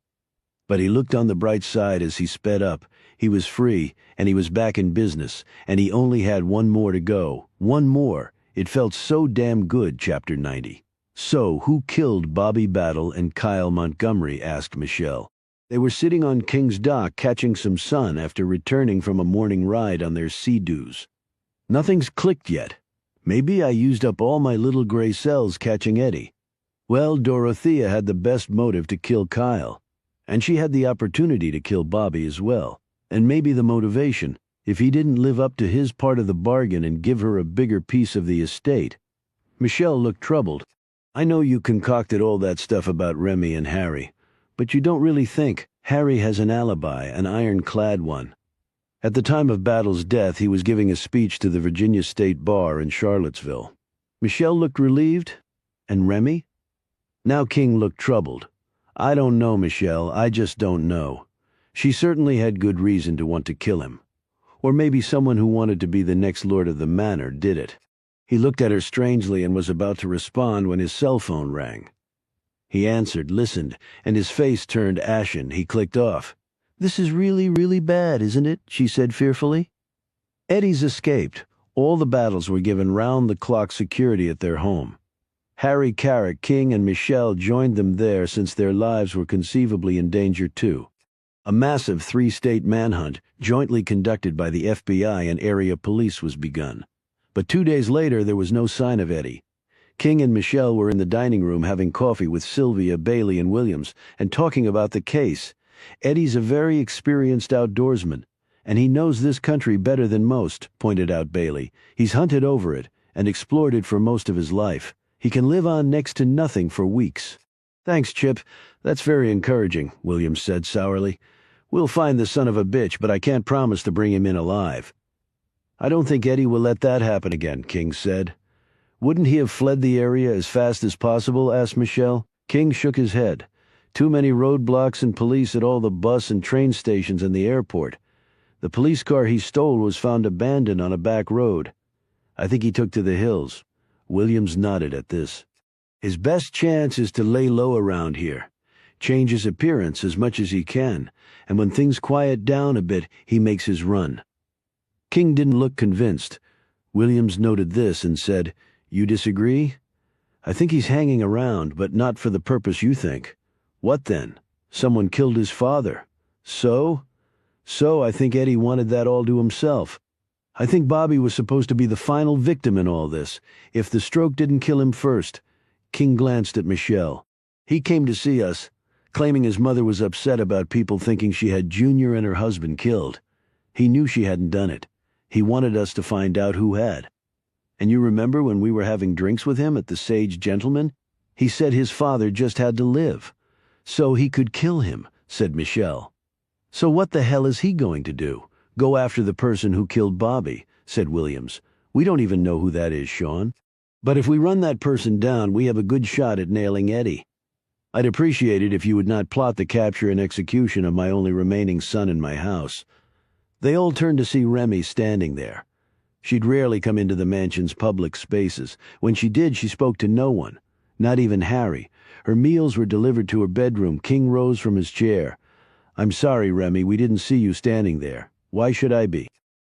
But he looked on the bright side as he sped up. He was free, and he was back in business, and he only had one more to go. One more. It felt so damn good, Chapter 90. "So, who killed Bobby Battle and Kyle Montgomery?" asked Michelle. They were sitting on King's Dock catching some sun after returning from a morning ride on their sea-doos. "Nothing's clicked yet. Maybe I used up all my little gray cells catching Eddie. Well, Dorothea had the best motive to kill Kyle, and she had the opportunity to kill Bobby as well, and maybe the motivation, if he didn't live up to his part of the bargain and give her a bigger piece of the estate." Michelle looked troubled. "I know you concocted all that stuff about Remy and Harry, but you don't really think Harry has an alibi, an ironclad one. At the time of Battle's death, he was giving a speech to the Virginia State Bar in Charlottesville." Michelle looked relieved. "And Remy?" Now King looked troubled. "I don't know, Michelle. I just don't know. She certainly had good reason to want to kill him. Or maybe someone who wanted to be the next lord of the manor did it." He looked at her strangely and was about to respond when his cell phone rang. He answered, listened, and his face turned ashen. He clicked off. "This is really, really bad, isn't it?" she said fearfully. "Eddie's escaped. All the Battles were given round-the-clock security at their home. Harry Carrick, King, and Michelle joined them there since their lives were conceivably in danger too. A massive 3-state manhunt, jointly conducted by the FBI and area police, was begun. But 2 days later, there was no sign of Eddie. King and Michelle were in the dining room having coffee with Sylvia, Bailey, and Williams, and talking about the case. "Eddie's a very experienced outdoorsman, and he knows this country better than most," pointed out Bailey. "He's hunted over it and explored it for most of his life. He can live on next to nothing for weeks." "Thanks, Chip. That's very encouraging," Williams said sourly. "We'll find the son of a bitch, but I can't promise to bring him in alive." "I don't think Eddie will let that happen again," King said. "Wouldn't he have fled the area as fast as possible?" asked Michelle. King shook his head. "Too many roadblocks and police at all the bus and train stations and the airport. The police car he stole was found abandoned on a back road. I think he took to the hills." Williams nodded at this. "His best chance is to lay low around here, change his appearance as much as he can, and when things quiet down a bit, he makes his run." King didn't look convinced. Williams noted this and said, "You disagree?" "I think he's hanging around, but not for the purpose you think." "What then? Someone killed his father." So, I think Eddie wanted that all to himself. I think Bobby was supposed to be the final victim in all this, if the stroke didn't kill him first." King glanced at Michelle. "He came to see us, claiming his mother was upset about people thinking she had Junior and her husband killed. He knew she hadn't done it. He wanted us to find out who had. And you remember when we were having drinks with him at the Sage Gentleman? He said his father just had to live. So he could kill him," said Michelle. "So what the hell is he going to do? Go after the person who killed Bobby," said Williams. "We don't even know who that is, Sean. But if we run that person down, we have a good shot at nailing Eddie. I'd appreciate it if you would not plot the capture and execution of my only remaining son in my house." They all turned to see Remy standing there. She'd rarely come into the mansion's public spaces. When she did, she spoke to no one. Not even Harry. Her meals were delivered to her bedroom. King rose from his chair. "I'm sorry, Remy, we didn't see you standing there. Why should I be?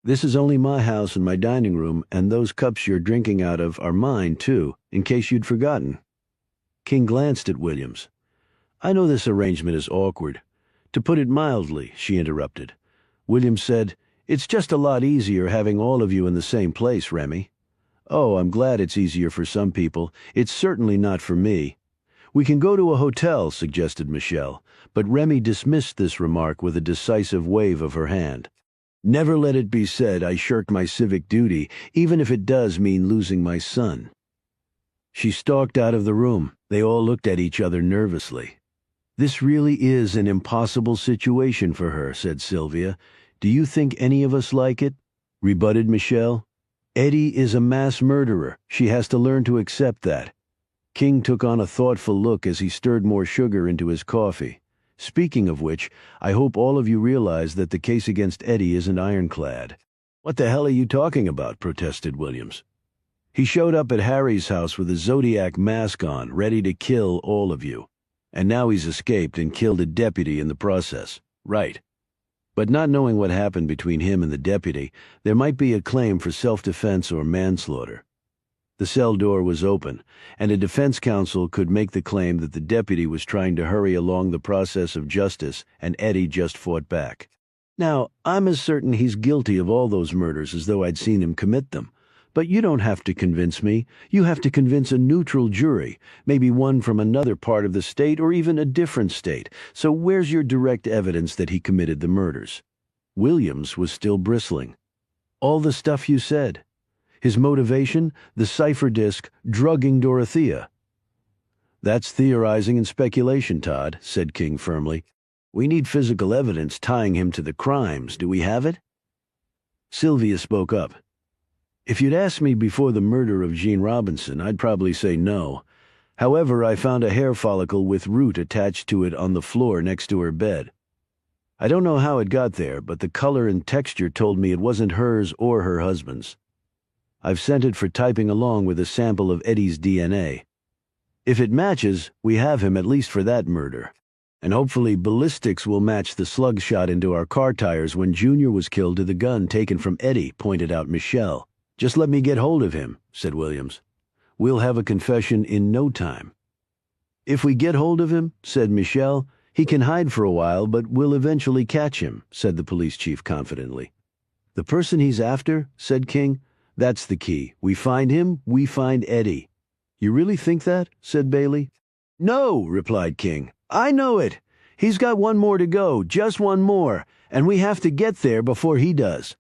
This is only my house and my dining room, and those cups you're drinking out of are mine, too, in case you'd forgotten." King glanced at Williams. "I know this arrangement is awkward. To put it mildly," she interrupted. Williams said, "It's just a lot easier having all of you in the same place, Remy." "Oh, I'm glad it's easier for some people. It's certainly not for me." "We can go to a hotel," suggested Michelle, but Remy dismissed this remark with a decisive wave of her hand. "Never let it be said I shirk my civic duty, even if it does mean losing my son." She stalked out of the room. They all looked at each other nervously. "This really is an impossible situation for her," said Sylvia. "Do you think any of us like it?" rebutted Michelle. "Eddie is a mass murderer. She has to learn to accept that." King took on a thoughtful look as he stirred more sugar into his coffee. "Speaking of which, I hope all of you realize that the case against Eddie isn't ironclad." "What the hell are you talking about?" protested Williams. "He showed up at Harry's house with a Zodiac mask on, ready to kill all of you. And now he's escaped and killed a deputy in the process." "Right. But not knowing what happened between him and the deputy, there might be a claim for self-defense or manslaughter." The cell door was open, and a defense counsel could make the claim that the deputy was trying to hurry along the process of justice and Eddie just fought back. "Now, I'm as certain he's guilty of all those murders as though I'd seen him commit them. But you don't have to convince me. You have to convince a neutral jury, maybe one from another part of the state or even a different state. So where's your direct evidence that he committed the murders?" Williams was still bristling. "All the stuff you said. His motivation, the cipher disk, drugging Dorothea." "That's theorizing and speculation, Todd," said King firmly. "We need physical evidence tying him to the crimes. Do we have it?" Sylvia spoke up. "If you'd asked me before the murder of Jean Robinson, I'd probably say no. However, I found a hair follicle with root attached to it on the floor next to her bed. I don't know how it got there, but the color and texture told me it wasn't hers or her husband's. I've sent it for typing along with a sample of Eddie's DNA. If it matches, we have him at least for that murder. And hopefully ballistics will match the slug shot into our car tires when Junior was killed to the gun taken from Eddie," pointed out Michelle. "Just let me get hold of him," said Williams. "We'll have a confession in no time." "If we get hold of him," said Michelle, "he can hide for a while, but we'll eventually catch him," said the police chief confidently. "The person he's after," said King, "that's the key. We find him, we find Eddie." "You really think that?" said Bailey. "No," replied King. "I know it. He's got one more to go, just one more, and we have to get there before he does."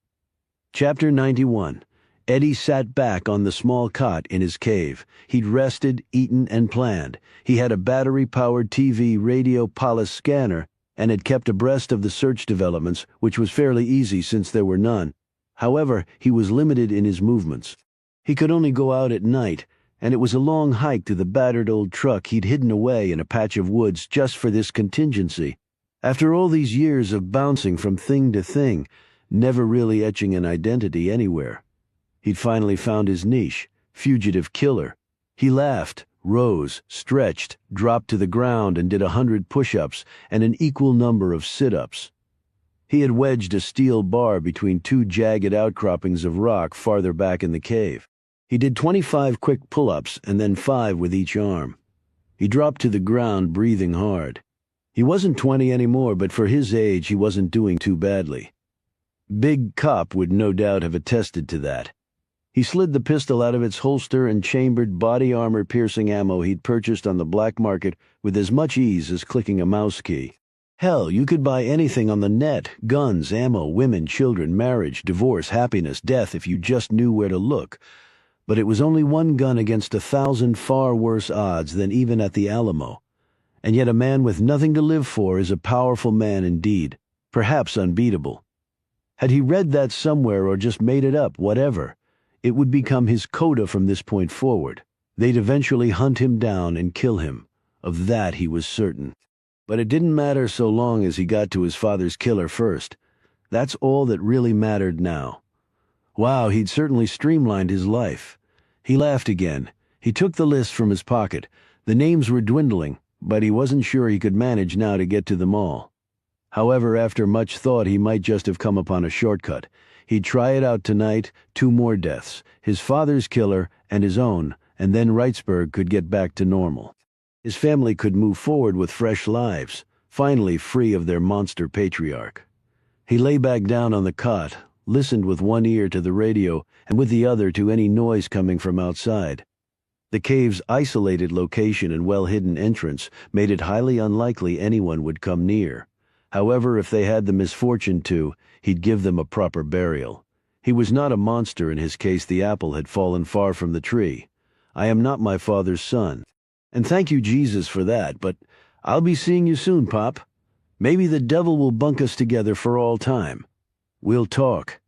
Chapter 91. Eddie sat back on the small cot in his cave. He'd rested, eaten, and planned. He had a battery-powered TV radio Palace scanner and had kept abreast of the search developments, which was fairly easy since there were none. However, he was limited in his movements. He could only go out at night, and it was a long hike to the battered old truck he'd hidden away in a patch of woods just for this contingency. After all these years of bouncing from thing to thing, never really etching an identity anywhere, he'd finally found his niche, fugitive killer. He laughed, rose, stretched, dropped to the ground and did 100 push-ups and an equal number of sit-ups. He had wedged a steel bar between two jagged outcroppings of rock farther back in the cave. He did 25 quick pull-ups and then 5 with each arm. He dropped to the ground, breathing hard. He wasn't 20 anymore, but for his age he wasn't doing too badly. Big Cop would no doubt have attested to that. He slid the pistol out of its holster and chambered body armor-piercing ammo he'd purchased on the black market with as much ease as clicking a mouse key. Hell, you could buy anything on the net: guns, ammo, women, children, marriage, divorce, happiness, death, if you just knew where to look. But it was only one gun against 1,000 far worse odds than even at the Alamo. And yet a man with nothing to live for is a powerful man indeed, perhaps unbeatable. Had he read that somewhere or just made it up, whatever, it would become his coda from this point forward. They'd eventually hunt him down and kill him. Of that he was certain. But it didn't matter so long as he got to his father's killer first. That's all that really mattered now. Wow, he'd certainly streamlined his life. He laughed again. He took the list from his pocket. The names were dwindling, but he wasn't sure he could manage now to get to them all. However, after much thought, he might just have come upon a shortcut. He'd try it out tonight, 2 more deaths, his father's killer and his own, and then Wrightsburg could get back to normal. His family could move forward with fresh lives, finally free of their monster patriarch. He lay back down on the cot, listened with one ear to the radio and with the other to any noise coming from outside. The cave's isolated location and well-hidden entrance made it highly unlikely anyone would come near. However, if they had the misfortune to, he'd give them a proper burial. He was not a monster. In his case, the apple had fallen far from the tree. I am not my father's son. And thank you, Jesus, for that, but I'll be seeing you soon, Pop. Maybe the devil will bunk us together for all time. We'll talk.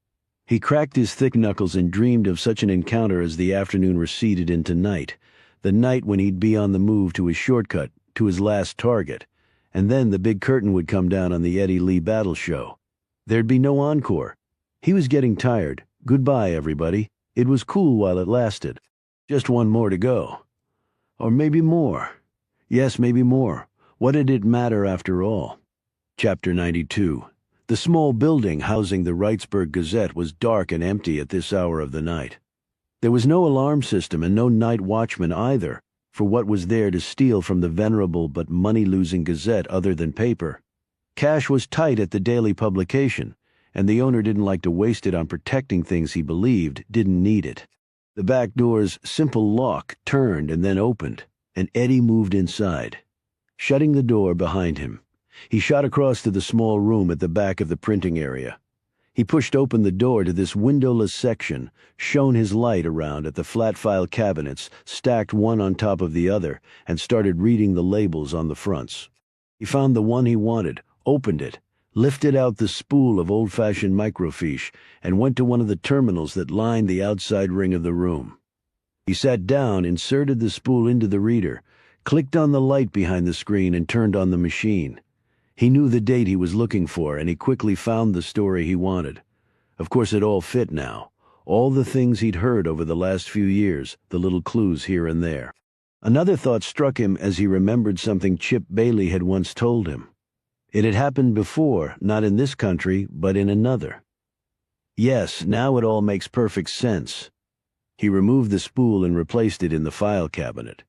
He cracked his thick knuckles and dreamed of such an encounter as the afternoon receded into night, the night when he'd be on the move to his shortcut, to his last target, and then the big curtain would come down on the Eddie Lee battle show. There'd be no encore. He was getting tired. Goodbye, everybody. It was cool while it lasted. Just one more to go. Or maybe more. Yes, maybe more. What did it matter after all? Chapter 92. The small building housing the Wrightsburg Gazette was dark and empty at this hour of the night. There was no alarm system and no night watchman either, for what was there to steal from the venerable but money-losing Gazette other than paper? Cash was tight at the daily publication, and the owner didn't like to waste it on protecting things he believed didn't need it. The back door's simple lock turned and then opened, and Eddie moved inside. Shutting the door behind him, he shot across to the small room at the back of the printing area. He pushed open the door to this windowless section, shone his light around at the flat file cabinets stacked one on top of the other, and started reading the labels on the fronts. He found the one he wanted, opened it, lifted out the spool of old-fashioned microfiche, and went to one of the terminals that lined the outside ring of the room. He sat down, inserted the spool into the reader, clicked on the light behind the screen, and turned on the machine. He knew the date he was looking for, and he quickly found the story he wanted. Of course, it all fit now. All the things he'd heard over the last few years, the little clues here and there. Another thought struck him as he remembered something Chip Bailey had once told him. It had happened before, not in this country, but in another. Yes, now it all makes perfect sense. He removed the spool and replaced it in the file cabinet.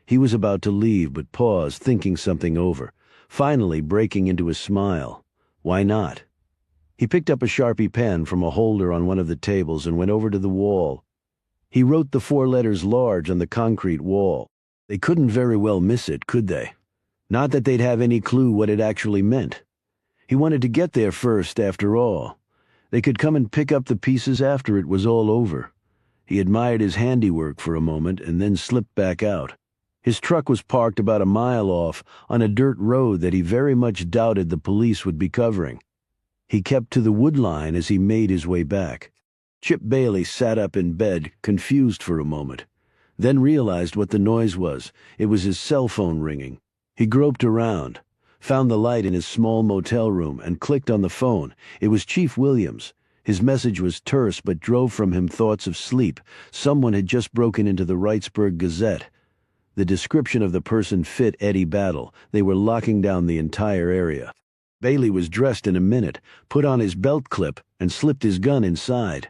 He was about to leave, but paused, thinking something over, finally breaking into a smile. Why not? He picked up a Sharpie pen from a holder on one of the tables and went over to the wall. He wrote the 4 letters large on the concrete wall. They couldn't very well miss it, could they? Not that they'd have any clue what it actually meant. He wanted to get there first, after all. They could come and pick up the pieces after it was all over. He admired his handiwork for a moment and then slipped back out. His truck was parked about a mile off on a dirt road that he very much doubted the police would be covering. He kept to the wood line as he made his way back. Chip Bailey sat up in bed, confused for a moment, then realized what the noise was. It was his cell phone ringing. He groped around, found the light in his small motel room, and clicked on the phone. It was Chief Williams. His message was terse but drove from him thoughts of sleep. Someone had just broken into the Wrightsburg Gazette. The description of the person fit Eddie Battle. They were locking down the entire area. Bailey was dressed in a minute, put on his belt clip, and slipped his gun inside.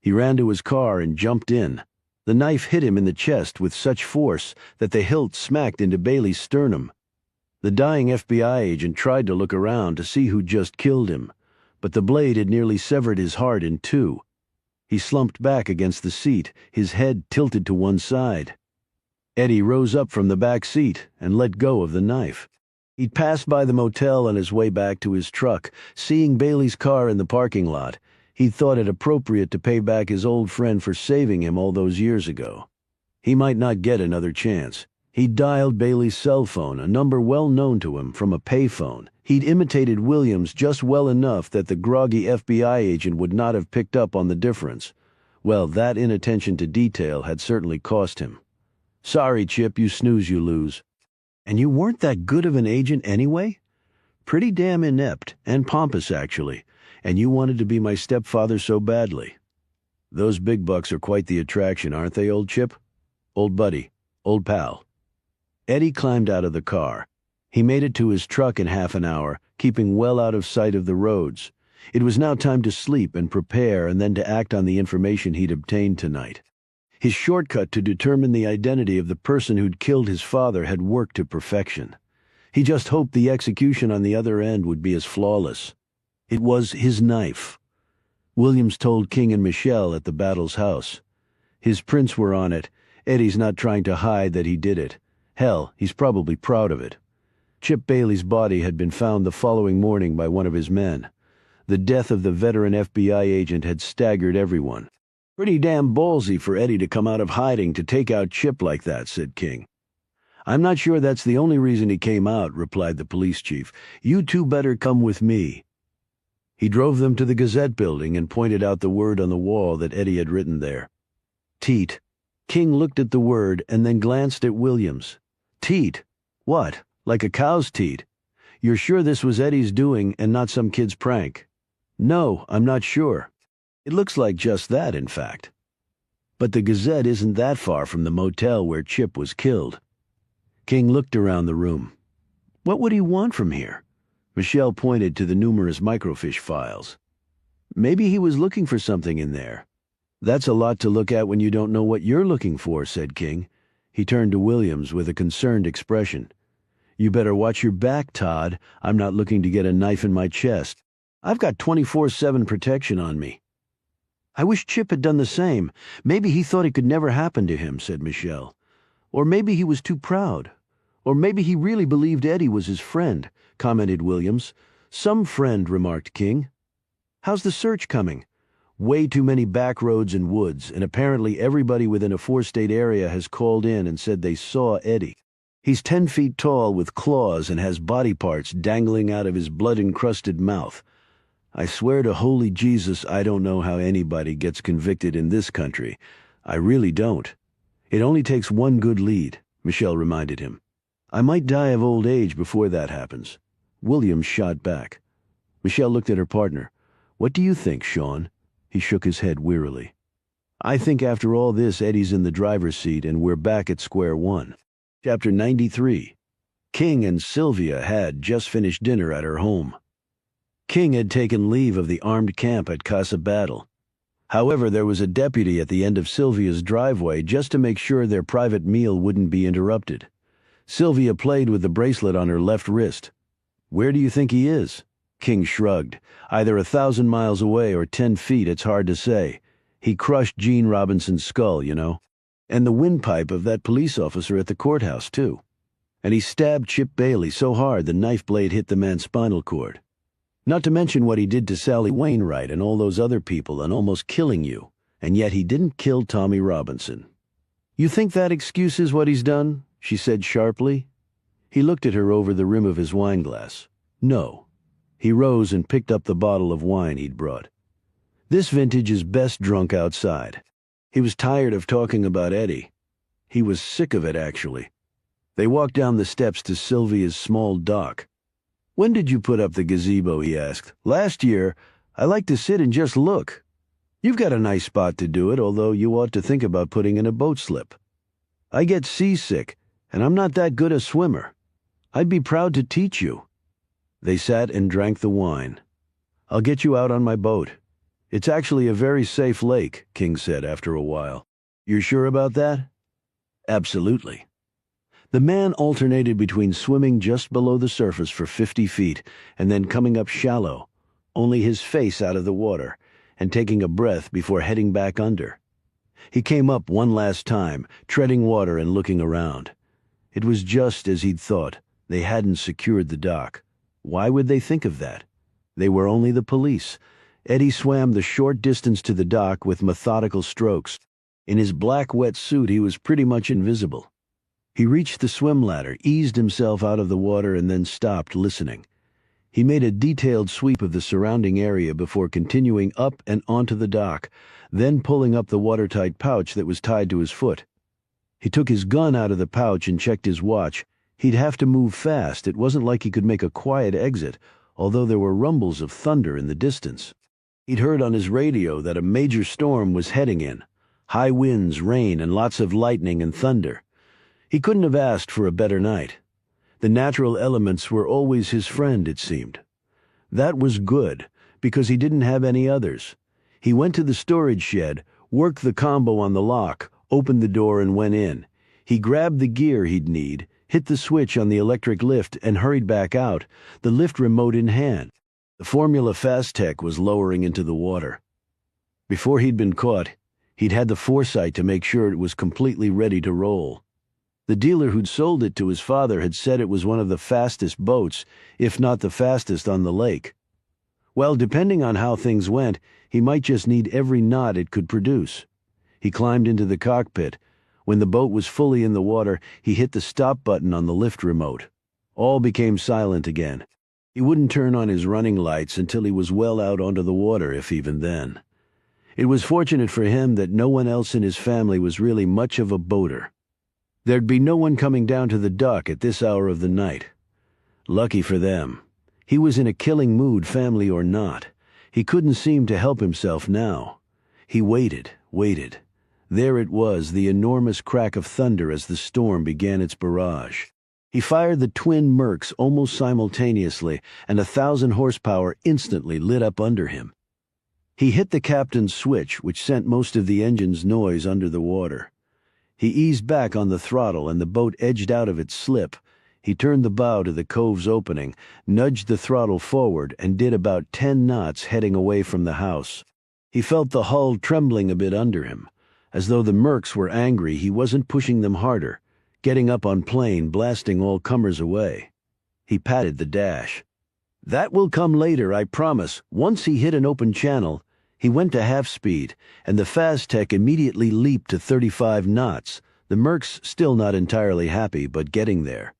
He ran to his car and jumped in. The knife hit him in the chest with such force that the hilt smacked into Bailey's sternum. The dying FBI agent tried to look around to see who just killed him, but the blade had nearly severed his heart in 2. He slumped back against the seat, his head tilted to one side. Eddie rose up from the back seat and let go of the knife. He'd passed by the motel on his way back to his truck. Seeing Bailey's car in the parking lot, he thought it appropriate to pay back his old friend for saving him all those years ago. He might not get another chance. He'd dialed Bailey's cell phone, a number well known to him, from a payphone. He'd imitated Williams just well enough that the groggy FBI agent would not have picked up on the difference. Well, that inattention to detail had certainly cost him. Sorry, Chip, you snooze, you lose. And you weren't that good of an agent anyway? Pretty damn inept, and pompous, actually. And you wanted to be my stepfather so badly. Those big bucks are quite the attraction, aren't they, old Chip? Old buddy, old pal. Eddie climbed out of the car. He made it to his truck in half an hour, keeping well out of sight of the roads. It was now time to sleep and prepare and then to act on the information he'd obtained tonight. His shortcut to determine the identity of the person who'd killed his father had worked to perfection. He just hoped the execution on the other end would be as flawless. It was his knife. Williams told King and Michelle at the Battles house. His prints were on it. Eddie's not trying to hide that he did it. Hell, he's probably proud of it. Chip Bailey's body had been found the following morning by one of his men. The death of the veteran FBI agent had staggered everyone. "Pretty damn ballsy for Eddie to come out of hiding to take out Chip like that," said King. "I'm not sure that's the only reason he came out," replied the police chief. "You two better come with me." He drove them to the Gazette building and pointed out the word on the wall that Eddie had written there. Teat. King looked at the word and then glanced at Williams. Teat? What, like a cow's teat? You're sure this was Eddie's doing and not some kid's prank? No, I'm not sure. It looks like just that, in fact. But the Gazette isn't that far from the motel where Chip was killed. King looked around the room. What would he want from here? Michelle pointed to the numerous microfiche files. Maybe he was looking for something in there. That's a lot to look at when you don't know what you're looking for, said King. He turned to Williams with a concerned expression. You better watch your back, Todd. I'm not looking to get a knife in my chest. I've got 24/7 protection on me. I wish Chip had done the same. Maybe he thought it could never happen to him, said Michelle. Or maybe he was too proud. Or maybe he really believed Eddie was his friend, commented Williams. Some friend, remarked King. How's the search coming? Way too many back roads and woods, and apparently everybody within a 4-state area has called in and said they saw Eddie. He's 10 feet tall with claws and has body parts dangling out of his blood-encrusted mouth. I swear to holy Jesus, I don't know how anybody gets convicted in this country. I really don't. It only takes one good lead, Michelle reminded him. I might die of old age before that happens. Williams shot back. Michelle looked at her partner. What do you think, Sean? He shook his head wearily. I think after all this, Eddie's in the driver's seat and we're back at square one. Chapter 93. King and Sylvia had just finished dinner at her home. King had taken leave of the armed camp at Casa Battle. However, there was a deputy at the end of Sylvia's driveway just to make sure their private meal wouldn't be interrupted. Sylvia played with the bracelet on her left wrist. Where do you think he is? King shrugged. Either 1,000 miles away or 10 feet, it's hard to say. He crushed Gene Robinson's skull, you know. And the windpipe of that police officer at the courthouse, too. And he stabbed Chip Bailey so hard the knife blade hit the man's spinal cord. Not to mention what he did to Sally Wainwright and all those other people and almost killing you. And yet he didn't kill Tommy Robinson. You think that excuses what he's done? She said sharply. He looked at her over the rim of his wine glass. No. He rose and picked up the bottle of wine he'd brought. This vintage is best drunk outside. He was tired of talking about Eddie. He was sick of it, actually. They walked down the steps to Sylvia's small dock. When did you put up the gazebo, he asked. Last year. I like to sit and just look. You've got a nice spot to do it, although you ought to think about putting in a boat slip. I get seasick, and I'm not that good a swimmer. I'd be proud to teach you. They sat and drank the wine. I'll get you out on my boat. It's actually a very safe lake, King said after a while. You're sure about that? Absolutely. The man alternated between swimming just below the surface for 50 feet and then coming up shallow, only his face out of the water, and taking a breath before heading back under. He came up one last time, treading water and looking around. It was just as he'd thought. They hadn't secured the dock. Why would they think of that? They were only the police. Eddie swam the short distance to the dock with methodical strokes. In his black wet suit, he was pretty much invisible. He reached the swim ladder, eased himself out of the water, and then stopped, listening. He made a detailed sweep of the surrounding area before continuing up and onto the dock, then pulling up the watertight pouch that was tied to his foot. He took his gun out of the pouch and checked his watch. He'd have to move fast. It wasn't like he could make a quiet exit, although there were rumbles of thunder in the distance. He'd heard on his radio that a major storm was heading in. High winds, rain, and lots of lightning and thunder. He couldn't have asked for a better night. The natural elements were always his friend, it seemed. That was good, because he didn't have any others. He went to the storage shed, worked the combo on the lock, opened the door and went in. He grabbed the gear he'd need, hit the switch on the electric lift and hurried back out, the lift remote in hand. The Formula Fast-Tech was lowering into the water. Before he'd been caught, he'd had the foresight to make sure it was completely ready to roll. The dealer who'd sold it to his father had said it was one of the fastest boats, if not the fastest on the lake. Well, depending on how things went, he might just need every knot it could produce. He climbed into the cockpit. When the boat was fully in the water, he hit the stop button on the lift remote. All became silent again. He wouldn't turn on his running lights until he was well out onto the water, if even then. It was fortunate for him that no one else in his family was really much of a boater. There'd be no one coming down to the dock at this hour of the night. Lucky for them. He was in a killing mood, family or not. He couldn't seem to help himself now. He waited. There it was, the enormous crack of thunder as the storm began its barrage. He fired the twin Mercs almost simultaneously, and 1,000 horsepower instantly lit up under him. He hit the captain's switch, which sent most of the engine's noise under the water. He eased back on the throttle and the boat edged out of its slip. He turned the bow to the cove's opening, nudged the throttle forward, and did about 10 knots heading away from the house. He felt the hull trembling a bit under him. As though the Mercs were angry, he wasn't pushing them harder, getting up on plane, blasting all comers away. He patted the dash. That will come later, I promise. Once he hit an open channel, he went to half speed, and the Fast-Tech immediately leaped to 35 knots, the Mercs still not entirely happy, but getting there.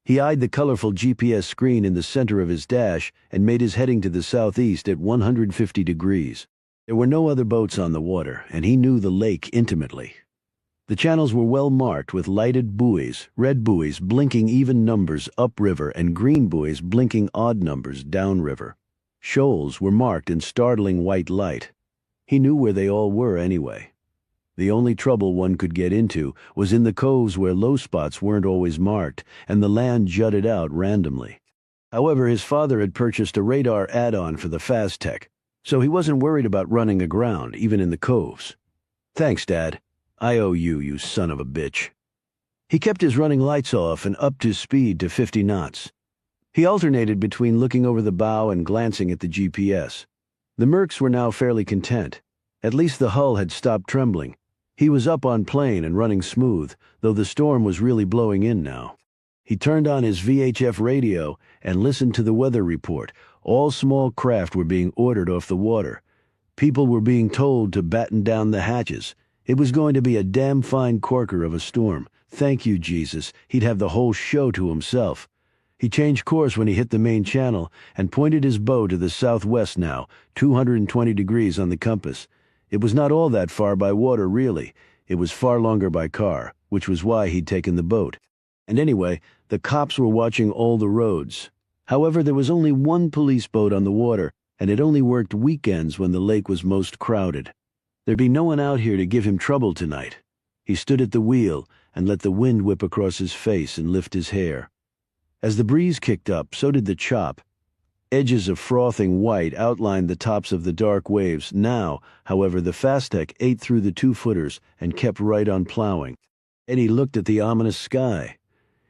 He eyed the colorful GPS screen in the center of his dash and made his heading to the southeast at 150 degrees. There were no other boats on the water, and he knew the lake intimately. The channels were well marked with lighted buoys, red buoys blinking even numbers upriver and green buoys blinking odd numbers downriver. Shoals were marked in startling white light. He knew where they all were anyway. The only trouble one could get into was in the coves where low spots weren't always marked and the land jutted out randomly. However, his father had purchased a radar add-on for the Fast-Tech, so he wasn't worried about running aground, even in the coves. Thanks, Dad. I owe you, you son of a bitch. He kept his running lights off and upped his speed to 50 knots. He alternated between looking over the bow and glancing at the GPS. The Mercs were now fairly content. At least the hull had stopped trembling. He was up on plane and running smooth, though the storm was really blowing in now. He turned on his VHF radio and listened to the weather report. All small craft were being ordered off the water. People were being told to batten down the hatches. It was going to be a damn fine corker of a storm. Thank you, Jesus. He'd have the whole show to himself. He changed course when he hit the main channel and pointed his bow to the southwest now, 220 degrees on the compass. It was not all that far by water, really. It was far longer by car, which was why he'd taken the boat. And anyway, the cops were watching all the roads. However, there was only one police boat on the water, and it only worked weekends when the lake was most crowded. There'd be no one out here to give him trouble tonight. He stood at the wheel and let the wind whip across his face and lift his hair. As the breeze kicked up, so did the chop. Edges of frothing white outlined the tops of the dark waves. Now, however, the Fast-Tech ate through the 2-footers and kept right on plowing. Eddie looked at the ominous sky.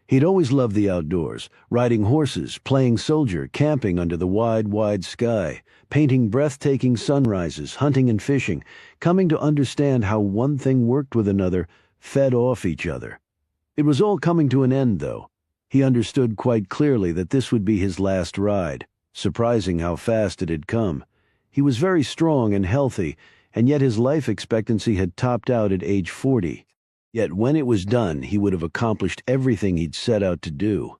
He'd always loved the outdoors, riding horses, playing soldier, camping under the wide sky, painting breathtaking sunrises, hunting and fishing, coming to understand how one thing worked with another, fed off each other. It was all coming to an end, though. He understood quite clearly that this would be his last ride. Surprising how fast it had come. He was very strong and healthy, and yet his life expectancy had topped out at age 40. Yet when it was done, he would have accomplished everything he'd set out to do.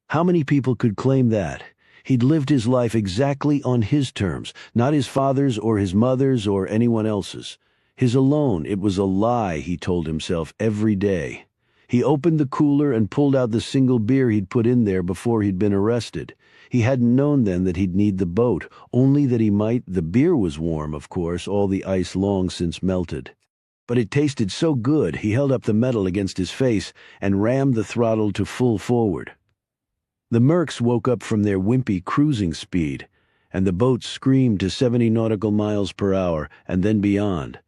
How many people could claim that? He'd lived his life exactly on his terms, not his father's or his mother's or anyone else's. His alone. It was a lie, he told himself every day. He opened the cooler and pulled out the single beer he'd put in there before he'd been arrested. He hadn't known then that he'd need the boat, only that he might. The beer was warm, of course, all the ice long since melted. But it tasted so good he held up the metal against his face and rammed the throttle to full forward. The Mercs woke up from their wimpy cruising speed, and the boat screamed to 70 nautical miles per hour and then beyond.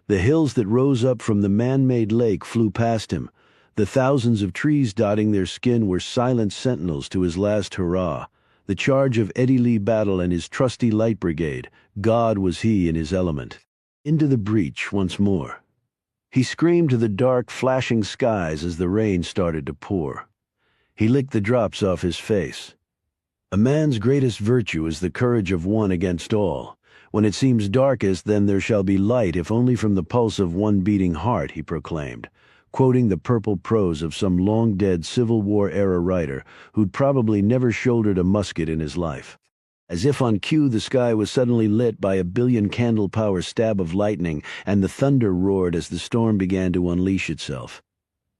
The hills that rose up from the man-made lake flew past him. The thousands of trees dotting their skin were silent sentinels to his last hurrah. The charge of Eddie Lee Battle and his trusty light brigade. God was he in his element. Into the breach once more. He screamed to the dark, flashing skies as the rain started to pour. He licked the drops off his face. A man's greatest virtue is the courage of one against all. When it seems darkest, then there shall be light, if only from the pulse of one beating heart, he proclaimed, quoting the purple prose of some long-dead Civil War-era writer who'd probably never shouldered a musket in his life. As if on cue, the sky was suddenly lit by a billion-candle-power stab of lightning, and the thunder roared as the storm began to unleash itself.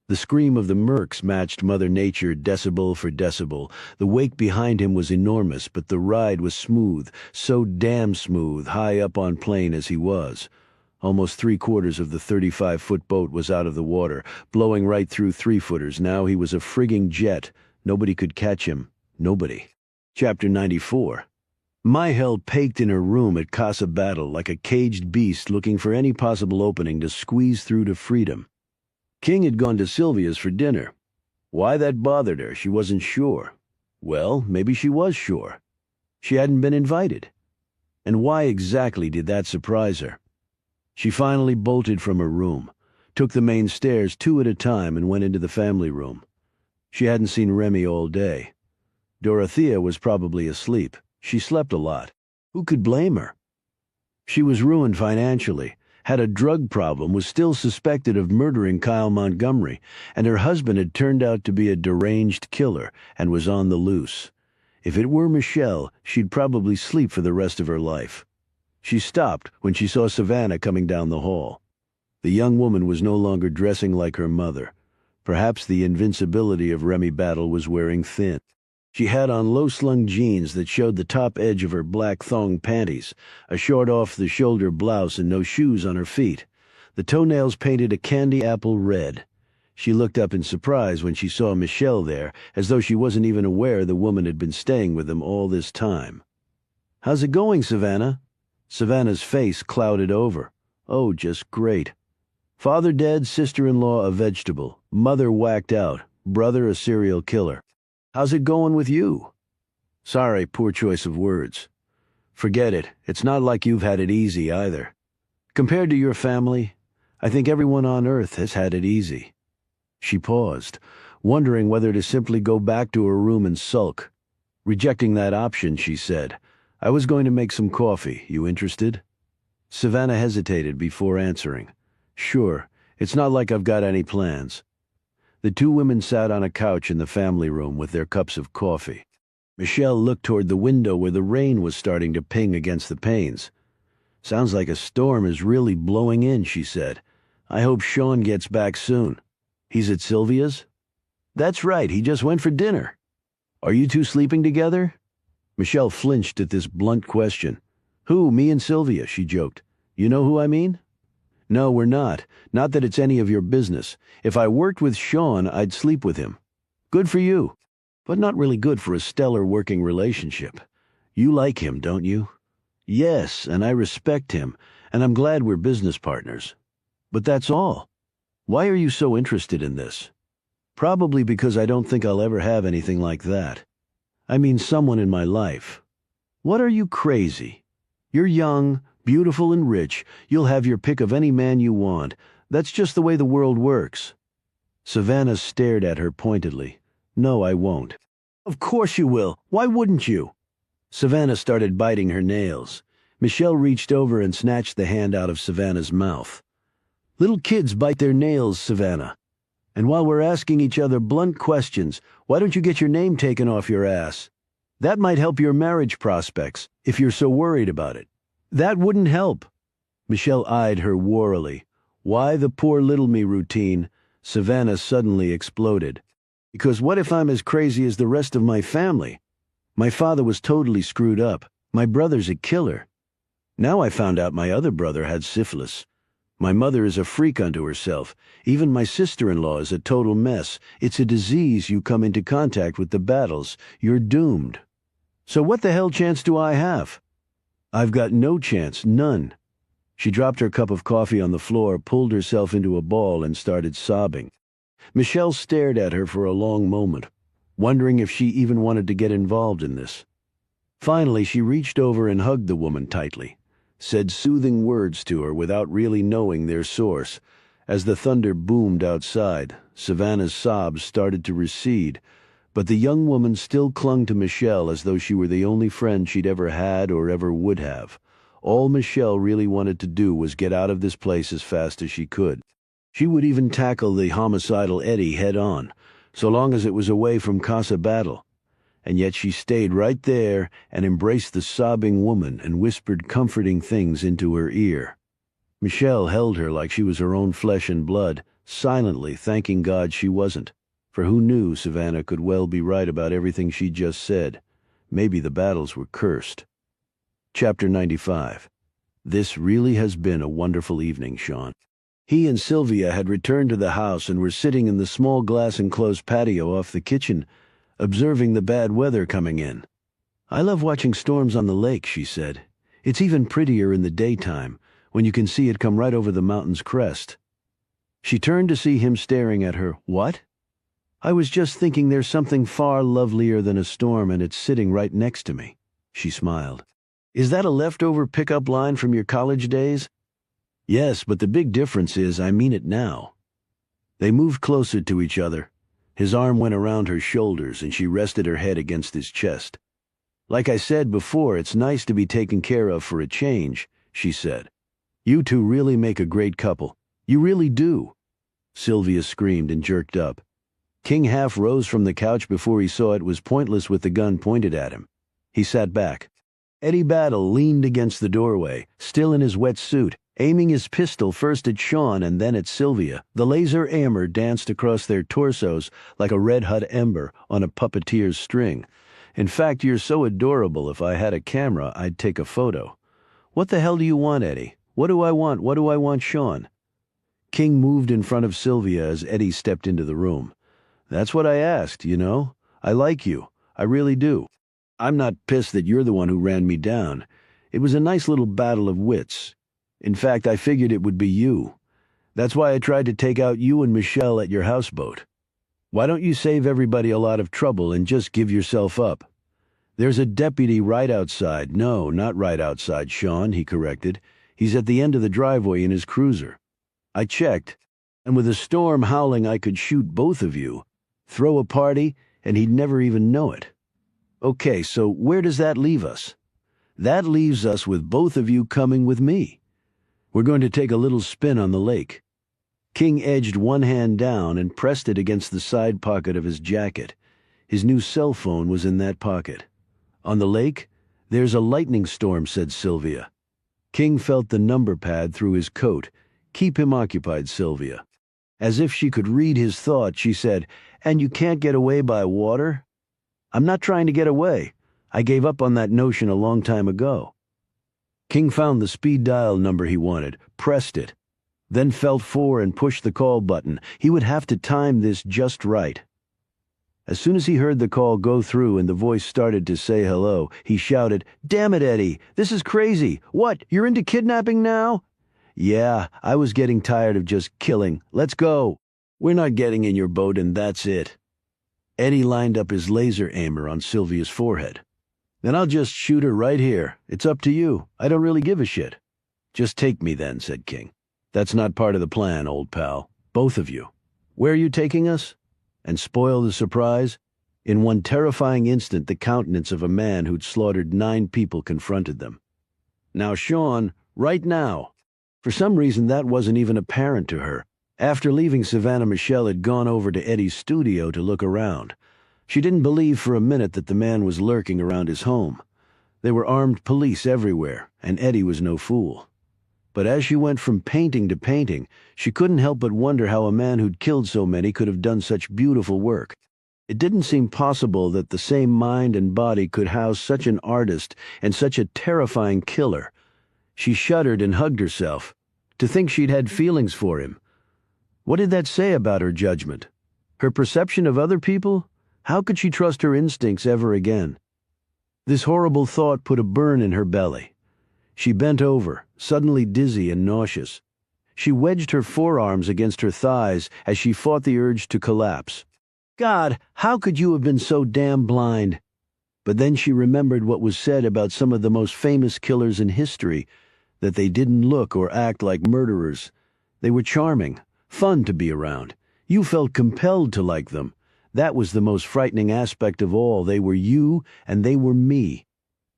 The scream of the Mercs matched Mother Nature decibel for decibel. The wake behind him was enormous, but the ride was smooth, so damn smooth, high up on plane as he was. Almost 3/4 of the 35-foot boat was out of the water, blowing right through 3-footers. Now he was a frigging jet. Nobody could catch him. Nobody. Chapter 94. Myhel paced in her room at Casa Battle like a caged beast looking for any possible opening to squeeze through to freedom. King had gone to Sylvia's for dinner. Why that bothered her, she wasn't sure. Well, maybe she was sure. She hadn't been invited. And why exactly did that surprise her? She finally bolted from her room, took the main stairs 2 at a time, and went into the family room. She hadn't seen Remy all day. Dorothea was probably asleep. She slept a lot. Who could blame her? She was ruined financially, had a drug problem, was still suspected of murdering Kyle Montgomery, and her husband had turned out to be a deranged killer and was on the loose. If it were Michelle, she'd probably sleep for the rest of her life. She stopped when she saw Savannah coming down the hall. The young woman was no longer dressing like her mother. Perhaps the invincibility of Remy Battle was wearing thin. She had on low-slung jeans that showed the top edge of her black thong panties, a short off-the-shoulder blouse, and no shoes on her feet. The toenails painted a candy apple red. She looked up in surprise when she saw Michelle there, as though she wasn't even aware the woman had been staying with them all this time. "How's it going, Savannah?" Savannah's face clouded over. "Oh, just great. Father dead, sister-in-law a vegetable, mother whacked out, brother a serial killer. How's it going with you?" "Sorry, poor choice of words." "Forget it. It's not like you've had it easy either. Compared to your family, I think everyone on earth has had it easy." She paused, wondering whether to simply go back to her room and sulk. Rejecting that option, she said, "I was going to make some coffee. You interested?" Savannah hesitated before answering. "Sure. It's not like I've got any plans." The two women sat on a couch in the family room with their cups of coffee. Michelle looked toward the window where the rain was starting to ping against the panes. "Sounds like a storm is really blowing in," she said. "I hope Sean gets back soon." "He's at Sylvia's?" "That's right, he just went for dinner." "Are you two sleeping together?" Michelle flinched at this blunt question. "Who, me and Sylvia?" she joked. "You know who I mean?" "No, we're not. Not that it's any of your business. If I worked with Sean, I'd sleep with him." "Good for you. But not really good for a stellar working relationship. You like him, don't you?" "Yes, and I respect him, and I'm glad we're business partners. But that's all. Why are you so interested in this?" "Probably because I don't think I'll ever have anything like that. I mean, someone in my life." "What, are you crazy? You're young, beautiful and rich. You'll have your pick of any man you want. That's just the way the world works." Savannah stared at her pointedly. "No, I won't." "Of course you will. Why wouldn't you?" Savannah started biting her nails. Michelle reached over and snatched the hand out of Savannah's mouth. "Little kids bite their nails, Savannah. And while we're asking each other blunt questions, why don't you get your name taken off your ass? That might help your marriage prospects, if you're so worried about it." "That wouldn't help." Michelle eyed her warily. "Why the poor little me routine?" Savannah suddenly exploded. "Because what if I'm as crazy as the rest of my family? My father was totally screwed up. My brother's a killer. Now I found out my other brother had syphilis. My mother is a freak unto herself. Even my sister-in-law is a total mess. It's a disease. You come into contact with the battles. You're doomed. So what the hell chance do I have? I've got no chance, none. She dropped her cup of coffee on the floor, pulled herself into a ball, and started sobbing. Michelle stared at her for a long moment, wondering if she even wanted to get involved in this. Finally, she reached over and hugged the woman tightly, said soothing words to her without really knowing their source. As the thunder boomed outside, Savannah's sobs started to recede, but the young woman still clung to Michelle as though she were the only friend she'd ever had or ever would have. All Michelle really wanted to do was get out of this place as fast as she could. She would even tackle the homicidal Eddie head-on, so long as it was away from Casa Battle. And yet she stayed right there and embraced the sobbing woman and whispered comforting things into her ear. Michelle held her like she was her own flesh and blood, silently thanking God she wasn't, for who knew Savannah could well be right about everything she just said. Maybe the battles were cursed. Chapter 95. This really has been a wonderful evening, Sean. He and Sylvia had returned to the house and were sitting in the small glass-enclosed patio off the kitchen, observing the bad weather coming in. I love watching storms on the lake, she said. It's even prettier in the daytime, when you can see it come right over the mountain's crest. She turned to see him staring at her. What? I was just thinking there's something far lovelier than a storm, and it's sitting right next to me. She smiled. Is that a leftover pickup line from your college days? Yes, but the big difference is I mean it now. They moved closer to each other. His arm went around her shoulders, and she rested her head against his chest. Like I said before, it's nice to be taken care of for a change, she said. You two really make a great couple. You really do. Sylvia screamed and jerked up. King half rose from the couch before he saw it was pointless with the gun pointed at him. He sat back. Eddie Battle leaned against the doorway, still in his wet suit, aiming his pistol first at Sean and then at Sylvia. The laser hammer danced across their torsos like a red-hot ember on a puppeteer's string. In fact, you're so adorable, if I had a camera, I'd take a photo. What the hell do you want, Eddie? What do I want? What do I want, Sean? King moved in front of Sylvia as Eddie stepped into the room. That's what I asked, you know. I like you. I really do. I'm not pissed that you're the one who ran me down. It was a nice little battle of wits. In fact, I figured it would be you. That's why I tried to take out you and Michelle at your houseboat. Why don't you save everybody a lot of trouble and just give yourself up? There's a deputy right outside. No, not right outside, Sean, he corrected. He's at the end of the driveway in his cruiser. I checked, and with a storm howling I could shoot both of you, throw a party, and he'd never even know it. Okay, so where does that leave us? That leaves us with both of you coming with me. We're going to take a little spin on the lake. King edged one hand down and pressed it against the side pocket of his jacket. His new cell phone was in that pocket. On the lake, there's a lightning storm, said Sylvia. King felt the number pad through his coat. Keep him occupied, Sylvia. As if she could read his thought, she said, And you can't get away by water? I'm not trying to get away. I gave up on that notion a long time ago. King found the speed dial number he wanted, pressed it, then felt for and pushed the call button. He would have to time this just right. As soon as he heard the call go through and the voice started to say hello, he shouted, Damn it, Eddie, this is crazy. What, you're into kidnapping now? Yeah, I was getting tired of just killing. Let's go. We're not getting in your boat and that's it. Eddie lined up his laser aimer on Sylvia's forehead. Then I'll just shoot her right here. It's up to you. I don't really give a shit. Just take me then, said King. That's not part of the plan, old pal. Both of you. Where are you taking us? And spoil the surprise? In one terrifying instant, the countenance of a man who'd slaughtered 9 people confronted them. Now, Sean, right now. For some reason, that wasn't even apparent to her. After leaving Savannah, Michelle had gone over to Eddie's studio to look around. She didn't believe for a minute that the man was lurking around his home. There were armed police everywhere, and Eddie was no fool. But as she went from painting to painting, she couldn't help but wonder how a man who'd killed so many could have done such beautiful work. It didn't seem possible that the same mind and body could house such an artist and such a terrifying killer. She shuddered and hugged herself. To think she'd had feelings for him. What did that say about her judgment? Her perception of other people? How could she trust her instincts ever again? This horrible thought put a burn in her belly. She bent over, suddenly dizzy and nauseous. She wedged her forearms against her thighs as she fought the urge to collapse. God, how could you have been so damn blind? But then she remembered what was said about some of the most famous killers in history, that they didn't look or act like murderers. They were charming, fun to be around. You felt compelled to like them. That was the most frightening aspect of all. They were you, and they were me.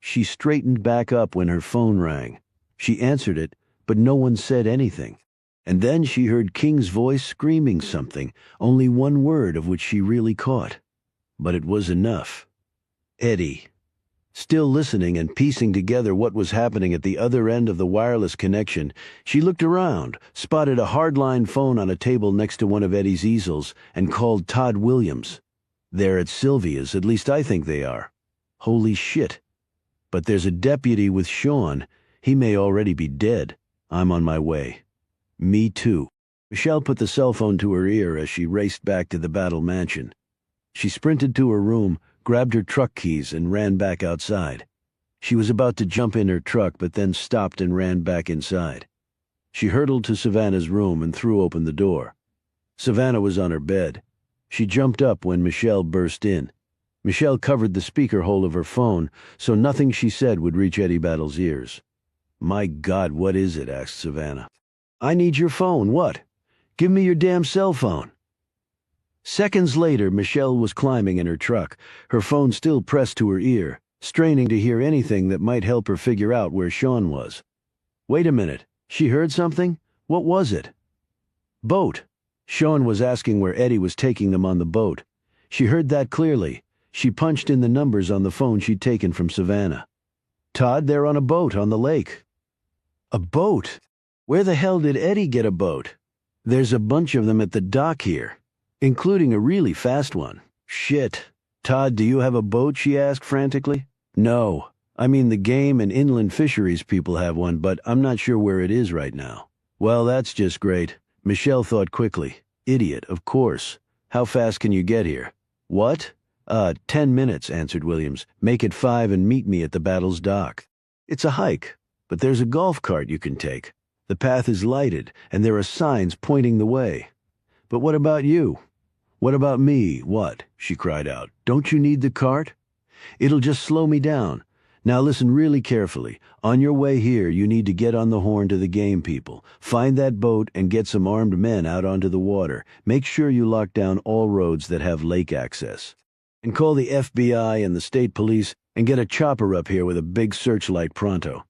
She straightened back up when her phone rang. She answered it, but no one said anything. And then she heard King's voice screaming something, only one word of which she really caught. But it was enough. Eddie. Still listening and piecing together what was happening at the other end of the wireless connection, she looked around, spotted a hardline phone on a table next to one of Eddie's easels, and called Todd Williams. They're at Sylvia's, at least I think they are. Holy shit. But there's a deputy with Sean. He may already be dead. I'm on my way. Me too. Michelle put the cell phone to her ear as she raced back to the Battle Mansion. She sprinted to her room, grabbed her truck keys, and ran back outside. She was about to jump in her truck, but then stopped and ran back inside. She hurtled to Savannah's room and threw open the door. Savannah was on her bed. She jumped up when Michelle burst in. Michelle covered the speaker hole of her phone, so nothing she said would reach Eddie Battle's ears. My God, what is it? Asked Savannah. I need your phone. What? Give me your damn cell phone. Seconds later, Michelle was climbing in her truck, her phone still pressed to her ear, straining to hear anything that might help her figure out where Sean was. Wait a minute. She heard something? What was it? Boat. Sean was asking where Eddie was taking them on the boat. She heard that clearly. She punched in the numbers on the phone she'd taken from Savannah. Todd, they're on a boat on the lake. A boat? Where the hell did Eddie get a boat? There's a bunch of them at the dock here, including a really fast one. Shit. Todd, do you have a boat? She asked frantically. No. I mean, the game and inland fisheries people have one, but I'm not sure where it is right now. Well, that's just great. Michelle thought quickly. Idiot, of course. How fast can you get here? What? 10 minutes, answered Williams. Make it 5 and meet me at the Battle's dock. It's a hike, but there's a golf cart you can take. The path is lighted, and there are signs pointing the way. But what about you? What about me? What? She cried out. Don't you need the cart? It'll just slow me down. Now listen really carefully. On your way here, you need to get on the horn to the game people. Find that boat and get some armed men out onto the water. Make sure you lock down all roads that have lake access. And call the FBI and the state police and get a chopper up here with a big searchlight pronto.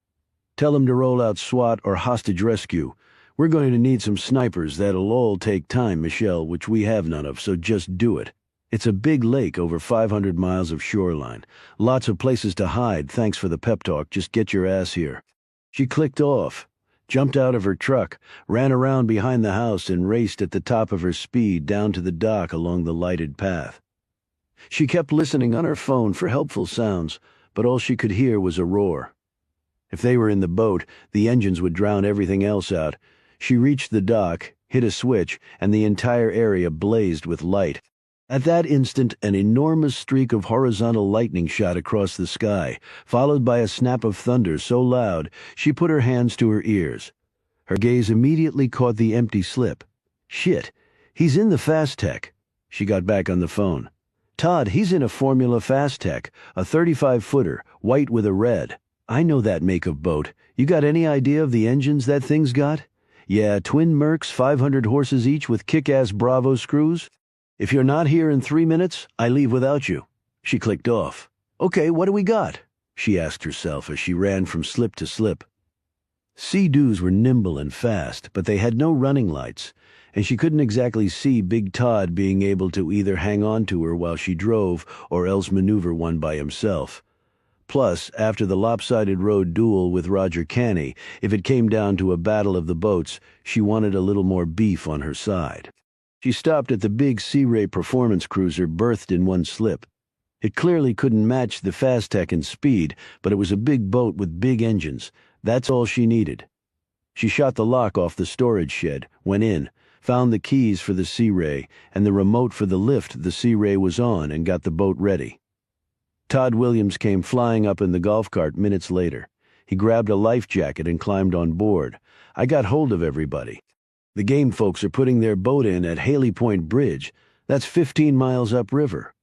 Tell them to roll out SWAT or hostage rescue. We're going to need some snipers. That'll all take time, Michelle, which we have none of, so just do it. It's a big lake, over 500 miles of shoreline. Lots of places to hide. Thanks for the pep talk. Just get your ass here. She clicked off, jumped out of her truck, ran around behind the house, and raced at the top of her speed down to the dock along the lighted path. She kept listening on her phone for helpful sounds, but all she could hear was a roar. If they were in the boat, the engines would drown everything else out. She reached the dock, hit a switch, and the entire area blazed with light. At that instant, an enormous streak of horizontal lightning shot across the sky, followed by a snap of thunder so loud she put her hands to her ears. Her gaze immediately caught the empty slip. Shit, he's in the Fast Tech. She got back on the phone. Todd, he's in a Formula Fast Tech, a 35-footer, white with a red. I know that make of boat. You got any idea of the engines that thing's got? Yeah, twin Mercs, 500 horses each with kick-ass Bravo screws. If you're not here in 3 minutes, I leave without you. She clicked off. Okay, what do we got? She asked herself as she ran from slip to slip. Sea-Doos were nimble and fast, but they had no running lights, and she couldn't exactly see Big Todd being able to either hang on to her while she drove or else maneuver one by himself. Plus, after the lopsided road duel with Roger Canny, if it came down to a battle of the boats, she wanted a little more beef on her side. She stopped at the big Sea Ray performance cruiser berthed in one slip. It clearly couldn't match the Fast Tech in speed, but it was a big boat with big engines. That's all she needed. She shot the lock off the storage shed, went in, found the keys for the Sea Ray and the remote for the lift the Sea Ray was on, and got the boat ready. Todd Williams came flying up in the golf cart minutes later. He grabbed a life jacket and climbed on board. I got hold of everybody. The game folks are putting their boat in at Haley Point Bridge. That's 15 miles upriver.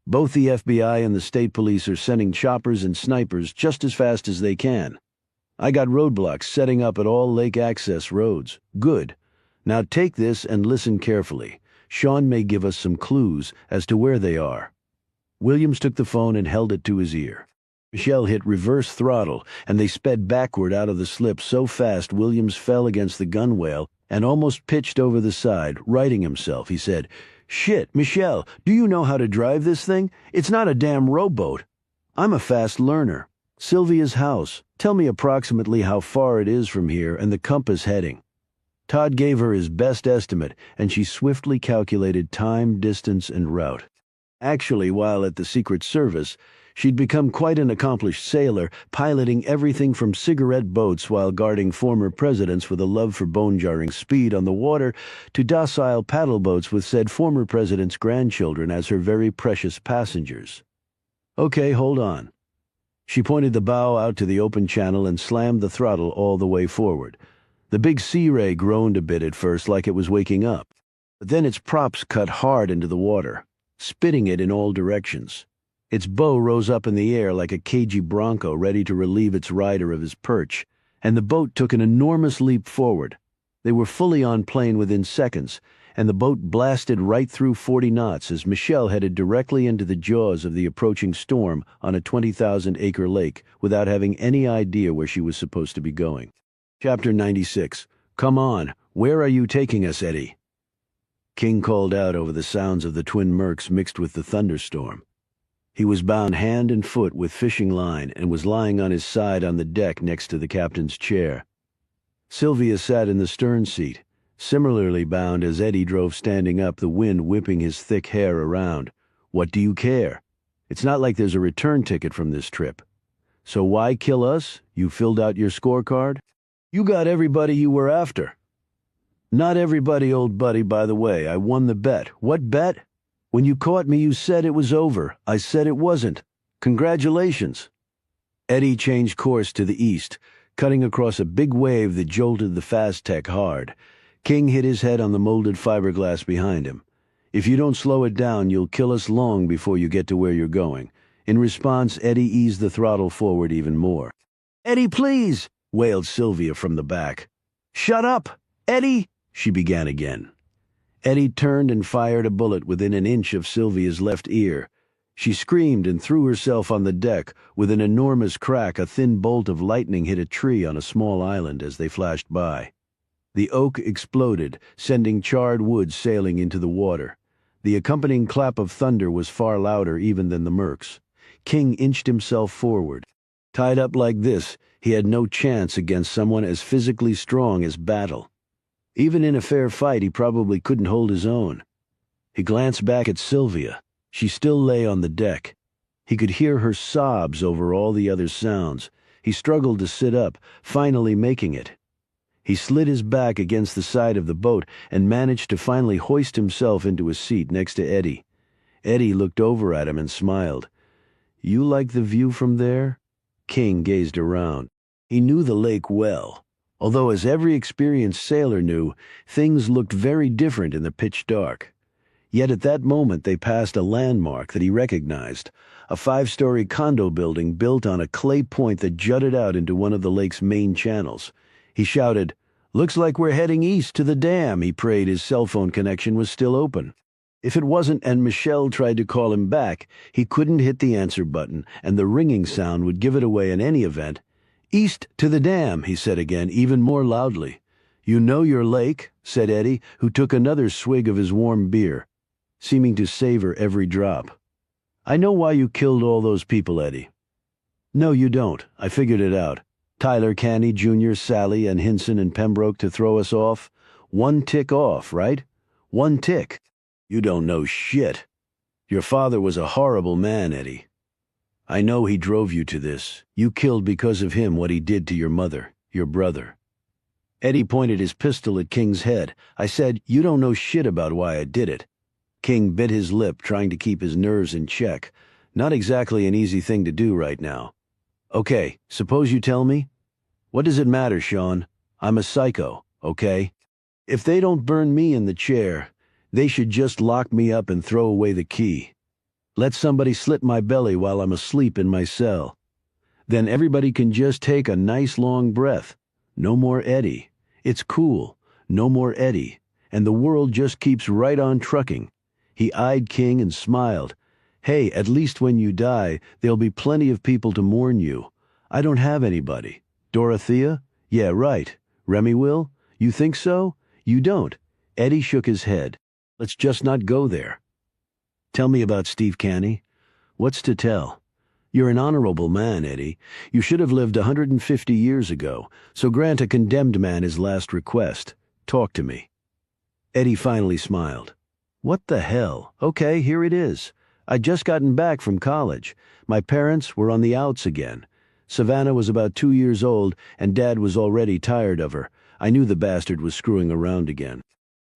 Both the FBI and the state police are sending choppers and snipers just as fast as they can. I got roadblocks setting up at all lake access roads. Good. Now take this and listen carefully. Sean may give us some clues as to where they are. Williams took the phone and held it to his ear. Michelle hit reverse throttle, and they sped backward out of the slip so fast Williams fell against the gunwale and almost pitched over the side, righting himself. He said, "Shit, Michelle, do you know how to drive this thing? It's not a damn rowboat." "I'm a fast learner." "Sylvia's house. Tell me approximately how far it is from here and the compass heading." Todd gave her his best estimate, and she swiftly calculated time, distance, and route. Actually, while at the Secret Service, she'd become quite an accomplished sailor, piloting everything from cigarette boats while guarding former presidents with a love for bone-jarring speed on the water to docile paddle boats with said former president's grandchildren as her very precious passengers. "Okay, hold on." She pointed the bow out to the open channel and slammed the throttle all the way forward. The big Sea Ray groaned a bit at first, like it was waking up, but then its props cut hard into the water, spitting it in all directions. Its bow rose up in the air like a cagey bronco ready to relieve its rider of his perch, and the boat took an enormous leap forward. They were fully on plane within seconds, and the boat blasted right through 40 knots as Michelle headed directly into the jaws of the approaching storm on a 20,000-acre lake without having any idea where she was supposed to be going. Chapter 96. "Come on, where are you taking us, Eddie?" King called out over the sounds of the twin Mercs mixed with the thunderstorm. He was bound hand and foot with fishing line and was lying on his side on the deck next to the captain's chair. Sylvia sat in the stern seat, similarly bound as Eddie drove standing up, the wind whipping his thick hair around. "What do you care? It's not like there's a return ticket from this trip. So why kill us? You filled out your scorecard? You got everybody you were after." "Not everybody, old buddy, by the way. I won the bet." "What bet?" "When you caught me, you said it was over. I said it wasn't. Congratulations." Eddie changed course to the east, cutting across a big wave that jolted the Fast Tech hard. King hit his head on the molded fiberglass behind him. "If you don't slow it down, you'll kill us long before you get to where you're going." In response, Eddie eased the throttle forward even more. "Eddie, please!" wailed Sylvia from the back. "Shut up! Eddie!" she began again. Eddie turned and fired a bullet within an inch of Sylvia's left ear. She screamed and threw herself on the deck. With an enormous crack, a thin bolt of lightning hit a tree on a small island as they flashed by. The oak exploded, sending charred wood sailing into the water. The accompanying clap of thunder was far louder even than the Mercs. King inched himself forward. Tied up like this, he had no chance against someone as physically strong as Battle. Even in a fair fight, he probably couldn't hold his own. He glanced back at Sylvia. She still lay on the deck. He could hear her sobs over all the other sounds. He struggled to sit up, finally making it. He slid his back against the side of the boat and managed to finally hoist himself into a seat next to Eddie. Eddie looked over at him and smiled. "You like the view from there?" King gazed around. He knew the lake well, although, as every experienced sailor knew, things looked very different in the pitch dark. Yet at that moment they passed a landmark that he recognized, a 5-story condo building built on a clay point that jutted out into one of the lake's main channels. He shouted, "Looks like we're heading east to the dam." He prayed his cell phone connection was still open. If it wasn't and Michelle tried to call him back, he couldn't hit the answer button, and the ringing sound would give it away in any event. "East to the dam," he said again, even more loudly. "You know your lake," said Eddie, who took another swig of his warm beer, seeming to savor every drop. "I know why you killed all those people, Eddie." "No, you don't. I figured it out. Tyler, Canny, Jr., Sally, and Hinson and Pembroke to throw us off. 1 tick off, right? 1 tick. You don't know shit. Your father was a horrible man, Eddie. I know he drove you to this. You killed because of him what he did to your mother, your brother." Eddie pointed his pistol at King's head. I said, "You don't know shit about why I did it." King bit his lip, trying to keep his nerves in check. Not exactly an easy thing to do right now. "Okay, suppose you tell me." "What does it matter, Sean? I'm a psycho, okay? If they don't burn me in the chair, they should just lock me up and throw away the key. Let somebody slit my belly while I'm asleep in my cell. Then everybody can just take a nice long breath. No more Eddie. It's cool. No more Eddie. And the world just keeps right on trucking." He eyed King and smiled. "Hey, at least when you die, there'll be plenty of people to mourn you. I don't have anybody. Dorothea? Yeah, right. Remy will? You think so? You don't." Eddie shook his head. "Let's just not go there." "Tell me about Steve Canny." "What's to tell? You're an honorable man, Eddie. You should have lived 150 years ago, so grant a condemned man his last request. Talk to me." Eddie finally smiled. "What the hell? Okay, here it is. I'd just gotten back from college. My parents were on the outs again. Savannah was about 2 years old, and Dad was already tired of her. I knew the bastard was screwing around again.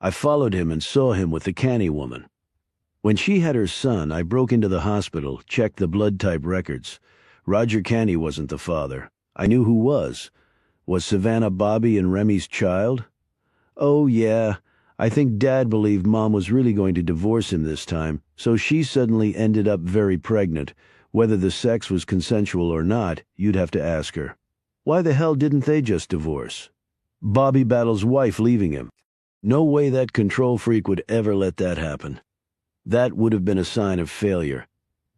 I followed him and saw him with the Canny woman. When she had her son, I broke into the hospital, checked the blood type records. Roger Canny wasn't the father. I knew who was. Was Savannah Bobby and Remy's child? Oh, yeah. I think Dad believed Mom was really going to divorce him this time, so she suddenly ended up very pregnant. Whether the sex was consensual or not, you'd have to ask her. Why the hell didn't they just divorce? Bobby Battle's wife leaving him. No way that control freak would ever let that happen. That would have been a sign of failure.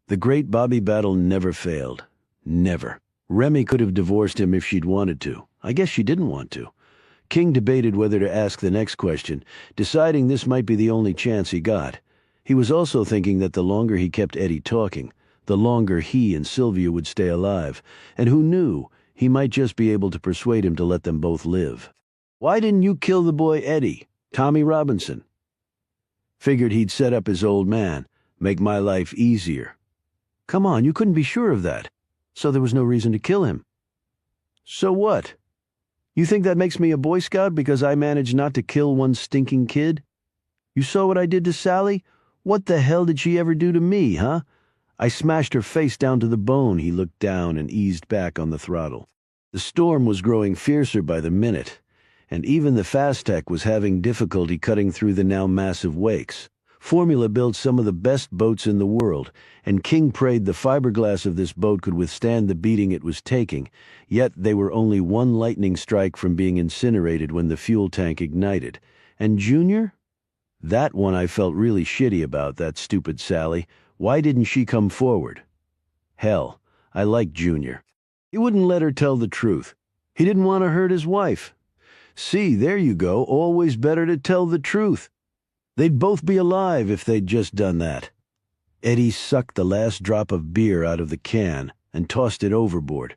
The great Bobby Battle never failed. Never. Remy could have divorced him if she'd wanted to. I guess she didn't want to. King debated whether to ask the next question, deciding this might be the only chance he got. He was also thinking that the longer he kept Eddie talking, the longer he and Sylvia would stay alive, and who knew, he might just be able to persuade him to let them both live. "Why didn't you kill the boy Eddie, Tommy Robinson?" "Figured he'd set up his old man, make my life easier." "Come on, you couldn't be sure of that. So there was no reason to kill him." "So what? You think that makes me a Boy Scout because I managed not to kill one stinking kid? You saw what I did to Sally? What the hell did she ever do to me, huh? I smashed her face down to the bone." He looked down and eased back on the throttle. The storm was growing fiercer by the minute, and even the Fast Tech was having difficulty cutting through the now massive wakes. Formula built some of the best boats in the world, and King prayed the fiberglass of this boat could withstand the beating it was taking, yet they were only one lightning strike from being incinerated when the fuel tank ignited. And Junior? That one I felt really shitty about, that stupid Sally. Why didn't she come forward? Hell, I liked Junior. He wouldn't let her tell the truth. He didn't want to hurt his wife. See, there you go, always better to tell the truth. They'd both be alive if they'd just done that. Eddie sucked the last drop of beer out of the can and tossed it overboard.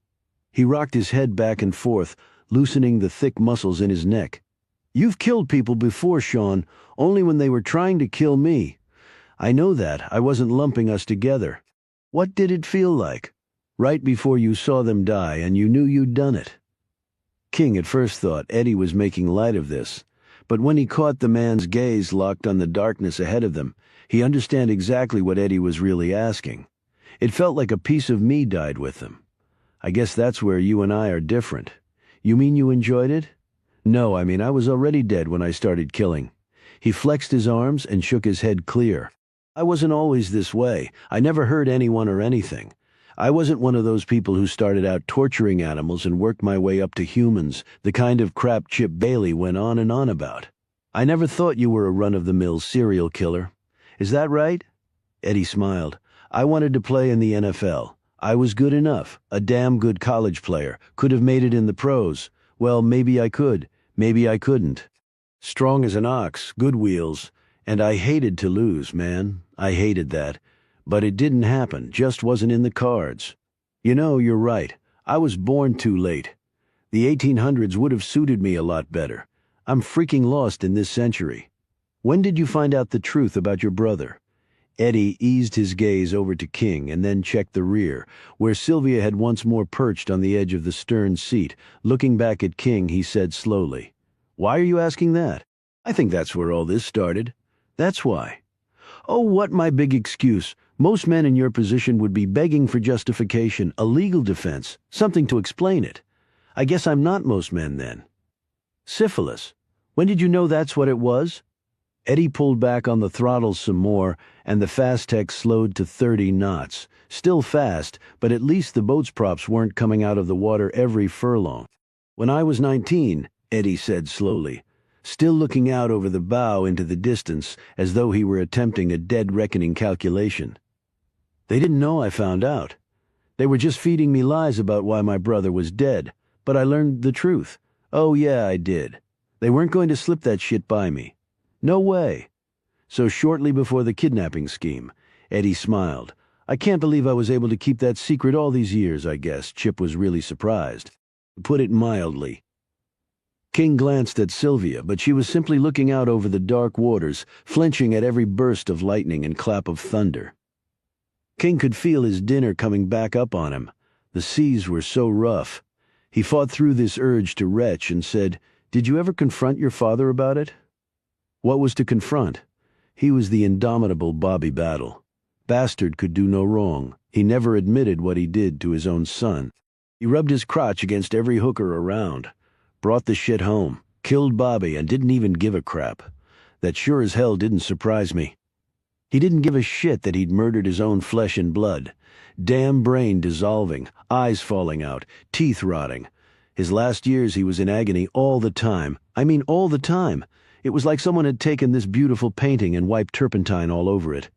He rocked his head back and forth, loosening the thick muscles in his neck. "You've killed people before, Sean, only when they were trying to kill me. I know that. I wasn't lumping us together. What did it feel like? Right before you saw them die and you knew you'd done it." King at first thought Eddie was making light of this, but when he caught the man's gaze locked on the darkness ahead of them, he understood exactly what Eddie was really asking. It felt like a piece of me died with them. "I guess that's where you and I are different. You mean you enjoyed it?" "No, I mean I was already dead when I started killing." He flexed his arms and shook his head clear. "I wasn't always this way. I never hurt anyone or anything. I wasn't one of those people who started out torturing animals and worked my way up to humans, the kind of crap Chip Bailey went on and on about. I never thought you were a run-of-the-mill serial killer. Is that right?" Eddie smiled. "I wanted to play in the NFL. I was good enough, a damn good college player, could have made it in the pros. Well, maybe I could, maybe I couldn't. Strong as an ox, good wheels, and I hated to lose, man. I hated that. But it didn't happen, just wasn't in the cards. You know, you're right. I was born too late. The 1800s would have suited me a lot better. I'm freaking lost in this century. When did you find out the truth about your brother?" Eddie eased his gaze over to King and then checked the rear, where Sylvia had once more perched on the edge of the stern seat. Looking back at King, he said slowly, Why are you asking that? I think that's where all this started. That's why. Oh, what my big excuse. Most men in your position would be begging for justification, a legal defense, something to explain it. I guess I'm not most men then. Syphilis. When did you know that's what it was? Eddie pulled back on the throttle some more, and the Fastech slowed to 30 knots. Still fast, but at least the boat's props weren't coming out of the water every furlong. When I was 19, Eddie said slowly, still looking out over the bow into the distance as though he were attempting a dead reckoning calculation. They didn't know I found out. They were just feeding me lies about why my brother was dead, but I learned the truth. Oh yeah, I did. They weren't going to slip that shit by me. No way. So shortly before the kidnapping scheme, Eddie smiled. I can't believe I was able to keep that secret all these years, I guess. Chip was really surprised. To put it mildly. King glanced at Sylvia, but she was simply looking out over the dark waters, flinching at every burst of lightning and clap of thunder. King could feel his dinner coming back up on him. The seas were so rough. He fought through this urge to retch and said, "Did you ever confront your father about it?" What was to confront? He was the indomitable Bobby Battle. Bastard could do no wrong. He never admitted what he did to his own son. He rubbed his crotch against every hooker around. Brought the shit home. Killed Bobby and didn't even give a crap. That sure as hell didn't surprise me. He didn't give a shit that he'd murdered his own flesh and blood. Damn brain dissolving, eyes falling out, teeth rotting. His last years he was in agony all the time. I mean all the time. It was like someone had taken this beautiful painting and wiped turpentine all over it.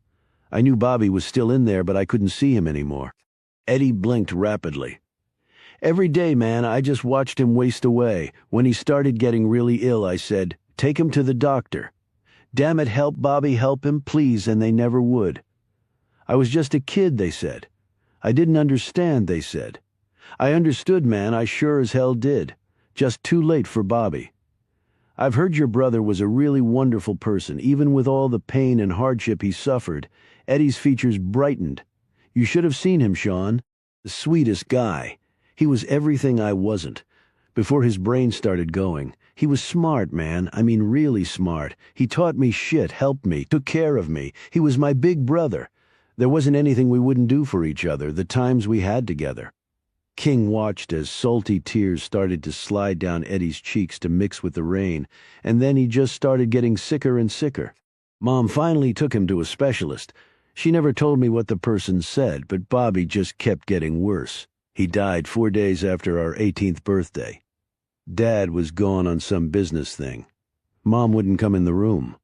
I knew Bobby was still in there, but I couldn't see him anymore. Eddie blinked rapidly. Every day, man, I just watched him waste away. When he started getting really ill, I said, "Take him to the doctor. Damn it, help Bobby, help him, please," and they never would. I was just a kid, they said. I didn't understand, they said. I understood, man, I sure as hell did. Just too late for Bobby. I've heard your brother was a really wonderful person, even with all the pain and hardship he suffered. Eddie's features brightened. You should have seen him, Sean. The sweetest guy. He was everything I wasn't. Before his brain started going, he was smart, man. I mean really smart. He taught me shit, helped me, took care of me. He was my big brother. There wasn't anything we wouldn't do for each other, the times we had together. King watched as salty tears started to slide down Eddie's cheeks to mix with the rain, and then he just started getting sicker and sicker. Mom finally took him to a specialist. She never told me what the person said, but Bobby just kept getting worse. He died 4 days after our 18th birthday. Dad was gone on some business thing. Mom wouldn't come in the room.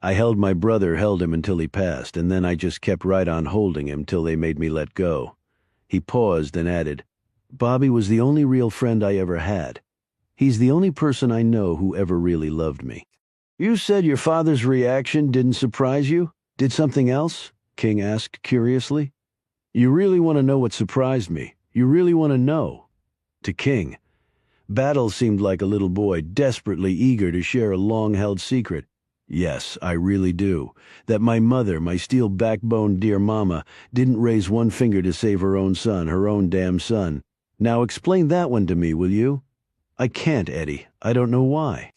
I held my brother, held him until he passed, and then I just kept right on holding him till they made me let go. He paused and added, Bobby was the only real friend I ever had. He's the only person I know who ever really loved me. You said your father's reaction didn't surprise you? Did something else? King asked curiously. You really want to know what surprised me? You really want to know? To King, Battle seemed like a little boy desperately eager to share a long-held secret. Yes, I really do. That my mother, my steel-backboned dear mama, didn't raise one finger to save her own son, her own damn son. Now explain that one to me, will you? I can't, Eddie. I don't know why.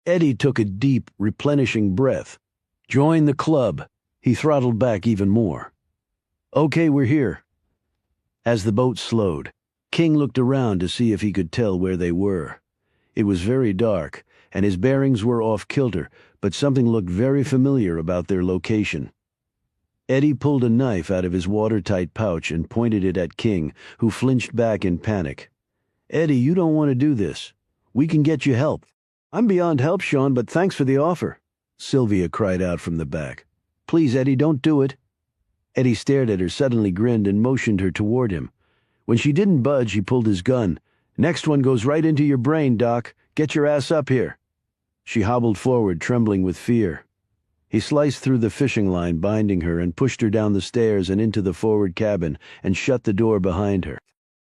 Eddie took a deep, replenishing breath. Join the club. He throttled back even more. Okay, we're here. As the boat slowed, King looked around to see if he could tell where they were. It was very dark, and his bearings were off kilter, but something looked very familiar about their location. Eddie pulled a knife out of his watertight pouch and pointed it at King, who flinched back in panic. Eddie, you don't want to do this. We can get you help. I'm beyond help, Sean, but thanks for the offer. Sylvia cried out from the back. Please, Eddie, don't do it. Eddie stared at her, suddenly grinned, and motioned her toward him. When she didn't budge, he pulled his gun. Next one goes right into your brain, Doc. Get your ass up here. She hobbled forward, trembling with fear. He sliced through the fishing line binding her and pushed her down the stairs and into the forward cabin and shut the door behind her.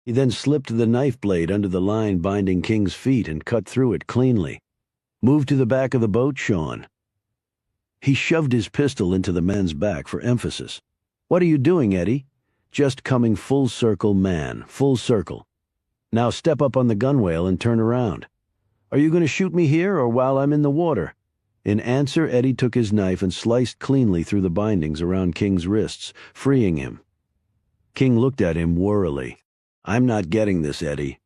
He then slipped the knife blade under the line binding King's feet and cut through it cleanly. Move to the back of the boat, Sean. He shoved his pistol into the man's back for emphasis. What are you doing, Eddie? Just coming full circle, man, full circle. Now step up on the gunwale and turn around. Are you going to shoot me here or while I'm in the water?" In answer, Eddie took his knife and sliced cleanly through the bindings around King's wrists, freeing him. King looked at him warily. "I'm not getting this, Eddie."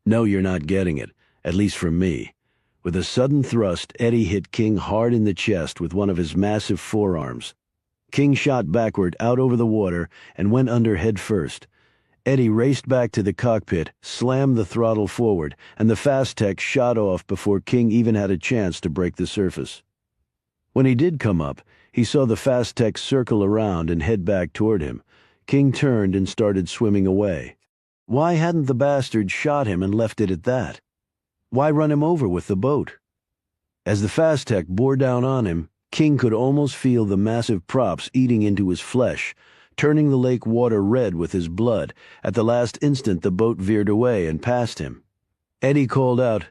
"No, you're not getting it, at least from me." With a sudden thrust, Eddie hit King hard in the chest with one of his massive forearms. King shot backward out over the water and went under head first. Eddie raced back to the cockpit, slammed the throttle forward, and the fast tech shot off before King even had a chance to break the surface. When he did come up, he saw the fast tech circle around and head back toward him. King turned and started swimming away. Why hadn't the bastard shot him and left it at that? Why run him over with the boat? As the fast tech bore down on him, King could almost feel the massive props eating into his flesh, turning the lake water red with his blood. At the last instant, the boat veered away and passed him. Eddie called out,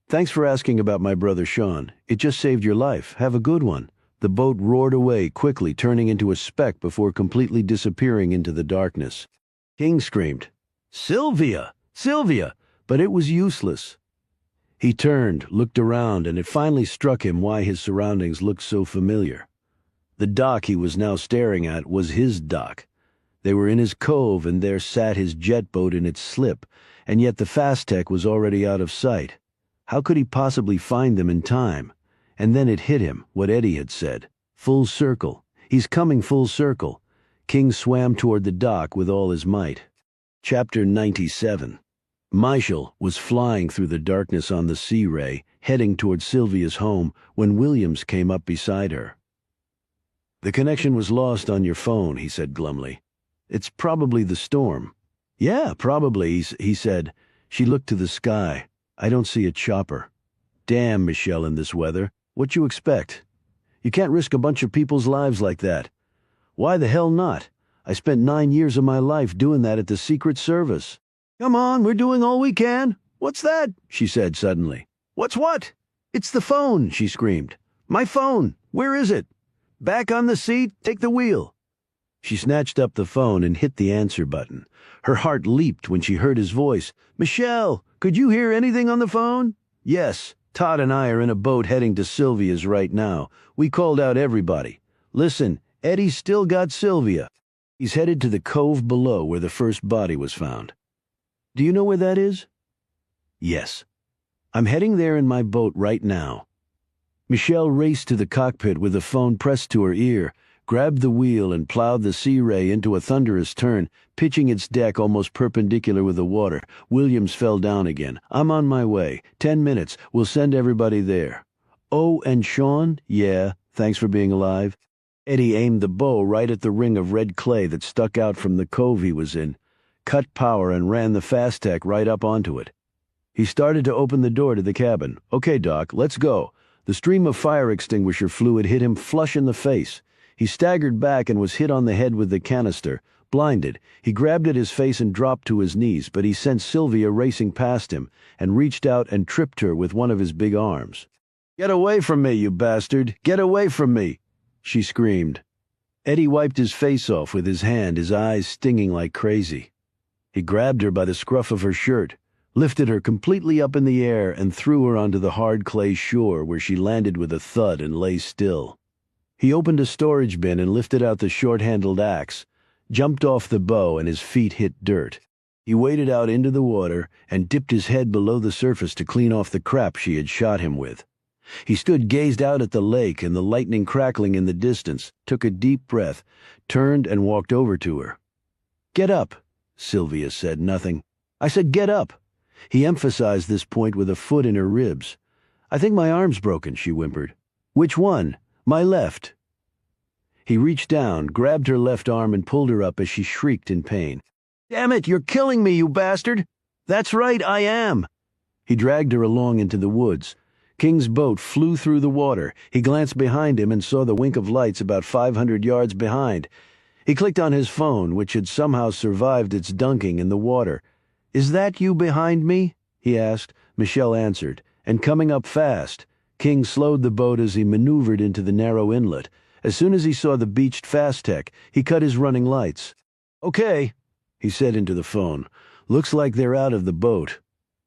"Thanks for asking about my brother Sean. It just saved your life. Have a good one." The boat roared away quickly, turning into a speck before completely disappearing into the darkness. King screamed, "Sylvia! Sylvia!" But it was useless. He turned, looked around, and it finally struck him why his surroundings looked so familiar. The dock he was now staring at was his dock. They were in his cove, and there sat his jet boat in its slip, and yet the fast tech was already out of sight. How could he possibly find them in time? And then it hit him, what Eddie had said. Full circle. He's coming full circle. King swam toward the dock with all his might. Chapter 97. Michael was flying through the darkness on the Sea Ray, heading toward Sylvia's home, when Williams came up beside her. "The connection was lost on your phone," he said glumly. "It's probably the storm." "Yeah, probably," he said. She looked to the sky. "I don't see a chopper." "Damn, Michelle, in this weather. What you expect? You can't risk a bunch of people's lives like that." "Why the hell not? I spent 9 years of my life doing that at the Secret Service." "Come on, we're doing all we can." "What's that?" she said suddenly. "What's what?" "It's the phone," she screamed. "My phone. Where is it?" "Back on the seat. Take the wheel." She snatched up the phone and hit the answer button. Her heart leaped when she heard his voice. "Michelle, could you hear anything on the phone?" "Yes. Todd and I are in a boat heading to Sylvia's right now. We called out everybody. Listen, Eddie's still got Sylvia. He's headed to the cove below where the first body was found." "Do you know where that is?" "Yes. I'm heading there in my boat right now." Michelle raced to the cockpit with the phone pressed to her ear, grabbed the wheel and plowed the Sea Ray into a thunderous turn, pitching its deck almost perpendicular with the water. Williams fell down again. "I'm on my way. 10 minutes. We'll send everybody there." "Oh, and Sean?" "Yeah, thanks for being alive." Eddie aimed the bow right at the ring of red clay that stuck out from the cove he was in, cut power and ran the fast tech right up onto it. He started to open the door to the cabin. "Okay, Doc, let's go." The stream of fire extinguisher fluid hit him flush in the face. He staggered back and was hit on the head with the canister. Blinded, he grabbed at his face and dropped to his knees, but he sent Sylvia racing past him and reached out and tripped her with one of his big arms. "Get away from me, you bastard! Get away from me!" she screamed. Eddie wiped his face off with his hand, his eyes stinging like crazy. He grabbed her by the scruff of her shirt, lifted her completely up in the air, and threw her onto the hard clay shore, where she landed with a thud and lay still. He opened a storage bin and lifted out the short-handled axe, jumped off the bow, and his feet hit dirt. He waded out into the water and dipped his head below the surface to clean off the crap she had shot him with. He stood gazed out at the lake and the lightning crackling in the distance, took a deep breath, turned and walked over to her. "Get up," Sylvia said nothing. "I said get up." He emphasized this point with a foot in her ribs. "I think my arm's broken," she whimpered. "Which one?" "My left." He reached down, grabbed her left arm, and pulled her up as she shrieked in pain. "Damn it, you're killing me, you bastard!" "That's right, I am." He dragged her along into the woods. King's boat flew through the water. He glanced behind him and saw the wink of lights about 500 yards behind. He clicked on his phone, which had somehow survived its dunking in the water. "Is that you behind me?" he asked. Michelle answered, and coming up fast. King slowed the boat as he maneuvered into the narrow inlet. As soon as he saw the beached fast tech, he cut his running lights. "Okay," he said into the phone. "Looks like they're out of the boat."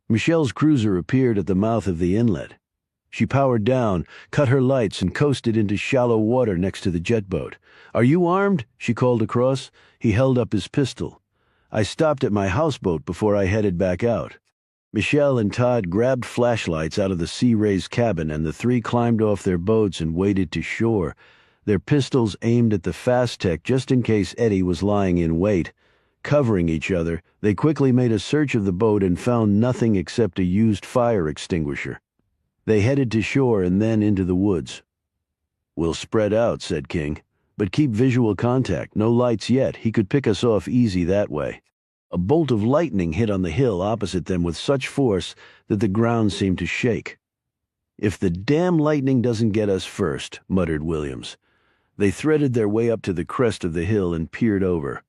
Michelle's cruiser appeared at the mouth of the inlet. She powered down, cut her lights, and coasted into shallow water next to the jet boat. "Are you armed?" she called across. He held up his pistol. "I stopped at my houseboat before I headed back out." Michelle and Todd grabbed flashlights out of the Sea Ray's cabin, and the three climbed off their boats and waded to shore, their pistols aimed at the fast tech just in case Eddie was lying in wait. Covering each other, they quickly made a search of the boat and found nothing except a used fire extinguisher. They headed to shore and then into the woods. "We'll spread out," said King, "but keep visual contact. No lights yet. He could pick us off easy that way." A bolt of lightning hit on the hill opposite them with such force that the ground seemed to shake. "If the damn lightning doesn't get us first," muttered Williams. They threaded their way up to the crest of the hill and peered over.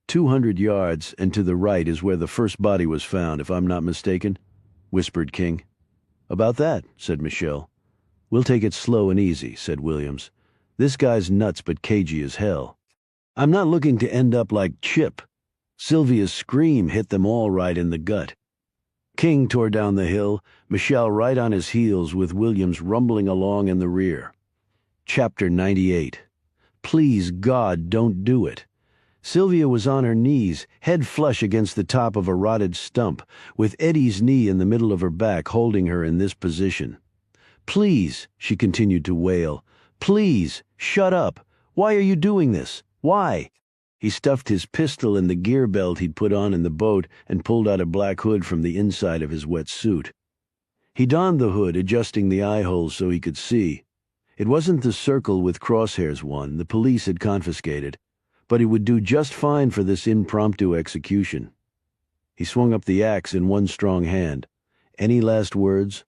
200 yards, and to the right is where the first body was found, if I'm not mistaken," whispered King. "About that," said Michelle. "We'll take it slow and easy," said Williams. "This guy's nuts but cagey as hell. I'm not looking to end up like Chip." Sylvia's scream hit them all right in the gut. King tore down the hill, Michelle right on his heels with Williams rumbling along in the rear. Chapter 98. Please God, don't do it. Sylvia was on her knees, head flush against the top of a rotted stump, with Eddie's knee in the middle of her back holding her in this position. "Please," she continued to wail. "Please, shut up. Why are you doing this? Why?" He stuffed his pistol in the gear belt he'd put on in the boat and pulled out a black hood from the inside of his wet suit. He donned the hood, adjusting the eye holes so he could see. It wasn't the circle with crosshairs one the police had confiscated, but he would do just fine for this impromptu execution. He swung up the axe in one strong hand. "Any last words?"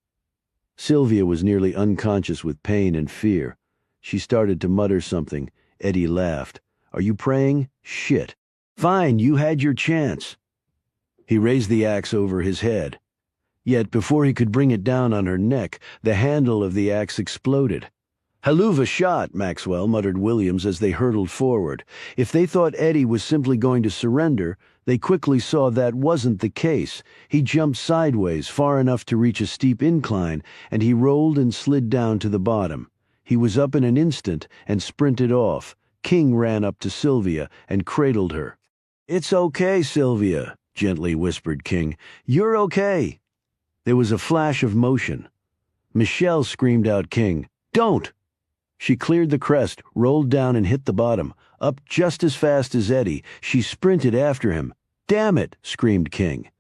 Sylvia was nearly unconscious with pain and fear. She started to mutter something. Eddie laughed. "Are you praying? Shit. Fine, you had your chance." He raised the axe over his head. Yet before he could bring it down on her neck, the handle of the axe exploded. "Helluva shot," Maxwell muttered Williams as they hurtled forward. If they thought Eddie was simply going to surrender, they quickly saw that wasn't the case. He jumped sideways far enough to reach a steep incline, and he rolled and slid down to the bottom. He was up in an instant and sprinted off. King ran up to Sylvia and cradled her. "It's okay, Sylvia," gently whispered King. "You're okay." There was a flash of motion. Michelle screamed out King. "Don't!" She cleared the crest, rolled down and hit the bottom, up just as fast as Eddie. She sprinted after him. "Damn it!" screamed King.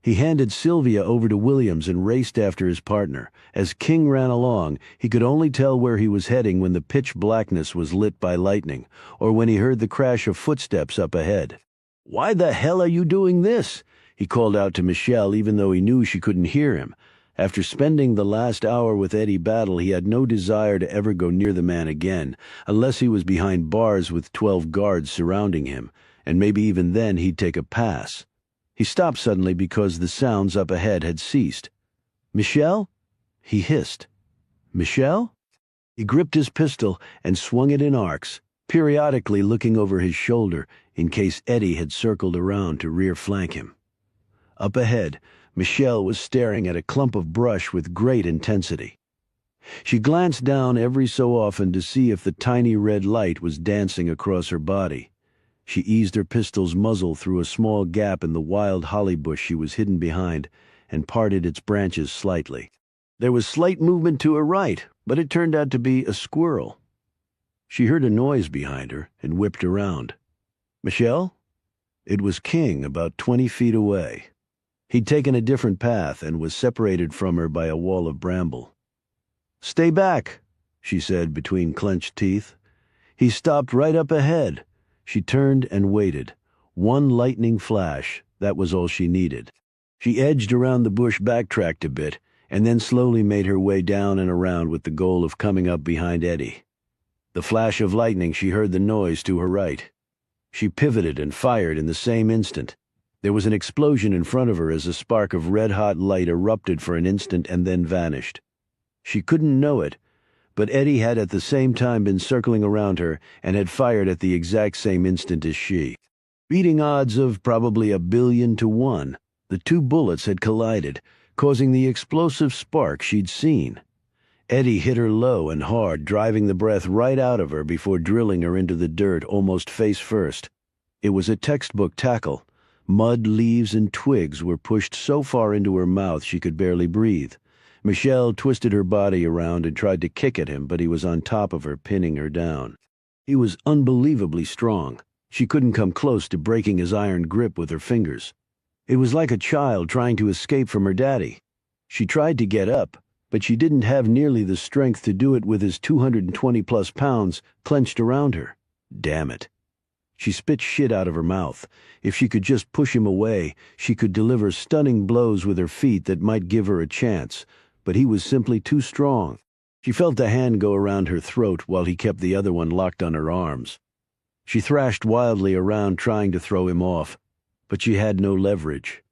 He handed Sylvia over to Williams and raced after his partner. As King ran along, he could only tell where he was heading when the pitch blackness was lit by lightning, or when he heard the crash of footsteps up ahead. "Why the hell are you doing this?" he called out to Michelle, even though he knew she couldn't hear him. After spending the last hour with Eddie Battle, he had no desire to ever go near the man again, unless he was behind bars with 12 guards surrounding him, and maybe even then he'd take a pass. He stopped suddenly because the sounds up ahead had ceased. "Michelle?" he hissed. "Michelle?" He gripped his pistol and swung it in arcs, periodically looking over his shoulder in case Eddie had circled around to rear flank him. Up ahead, Michelle was staring at a clump of brush with great intensity. She glanced down every so often to see if the tiny red light was dancing across her body. She eased her pistol's muzzle through a small gap in the wild holly bush she was hidden behind and parted its branches slightly. There was slight movement to her right, but it turned out to be a squirrel. She heard a noise behind her and whipped around. "Michelle?" It was King, about 20 feet away. He'd taken a different path and was separated from her by a wall of bramble. "Stay back," she said between clenched teeth. He stopped right up ahead. She turned and waited. One lightning flash, that was all she needed. She edged around the bush, backtracked a bit, and then slowly made her way down and around with the goal of coming up behind Eddie. The flash of lightning, she heard the noise to her right. She pivoted and fired in the same instant. There was an explosion in front of her as a spark of red-hot light erupted for an instant and then vanished. She couldn't know it, but Eddie had at the same time been circling around her and had fired at the exact same instant as she. Beating odds of probably 1,000,000,000 to 1. The two bullets had collided, causing the explosive spark she'd seen. Eddie hit her low and hard, driving the breath right out of her before drilling her into the dirt almost face first. It was a textbook tackle. Mud, leaves, and twigs were pushed so far into her mouth she could barely breathe. Michelle twisted her body around and tried to kick at him, but he was on top of her, pinning her down. He was unbelievably strong. She couldn't come close to breaking his iron grip with her fingers. It was like a child trying to escape from her daddy. She tried to get up, but she didn't have nearly the strength to do it with his 220-plus pounds clenched around her. Damn it. She spit shit out of her mouth. If she could just push him away, she could deliver stunning blows with her feet that might give her a chance, but he was simply too strong. She felt the hand go around her throat while he kept the other one locked on her arms. She thrashed wildly around trying to throw him off, but she had no leverage.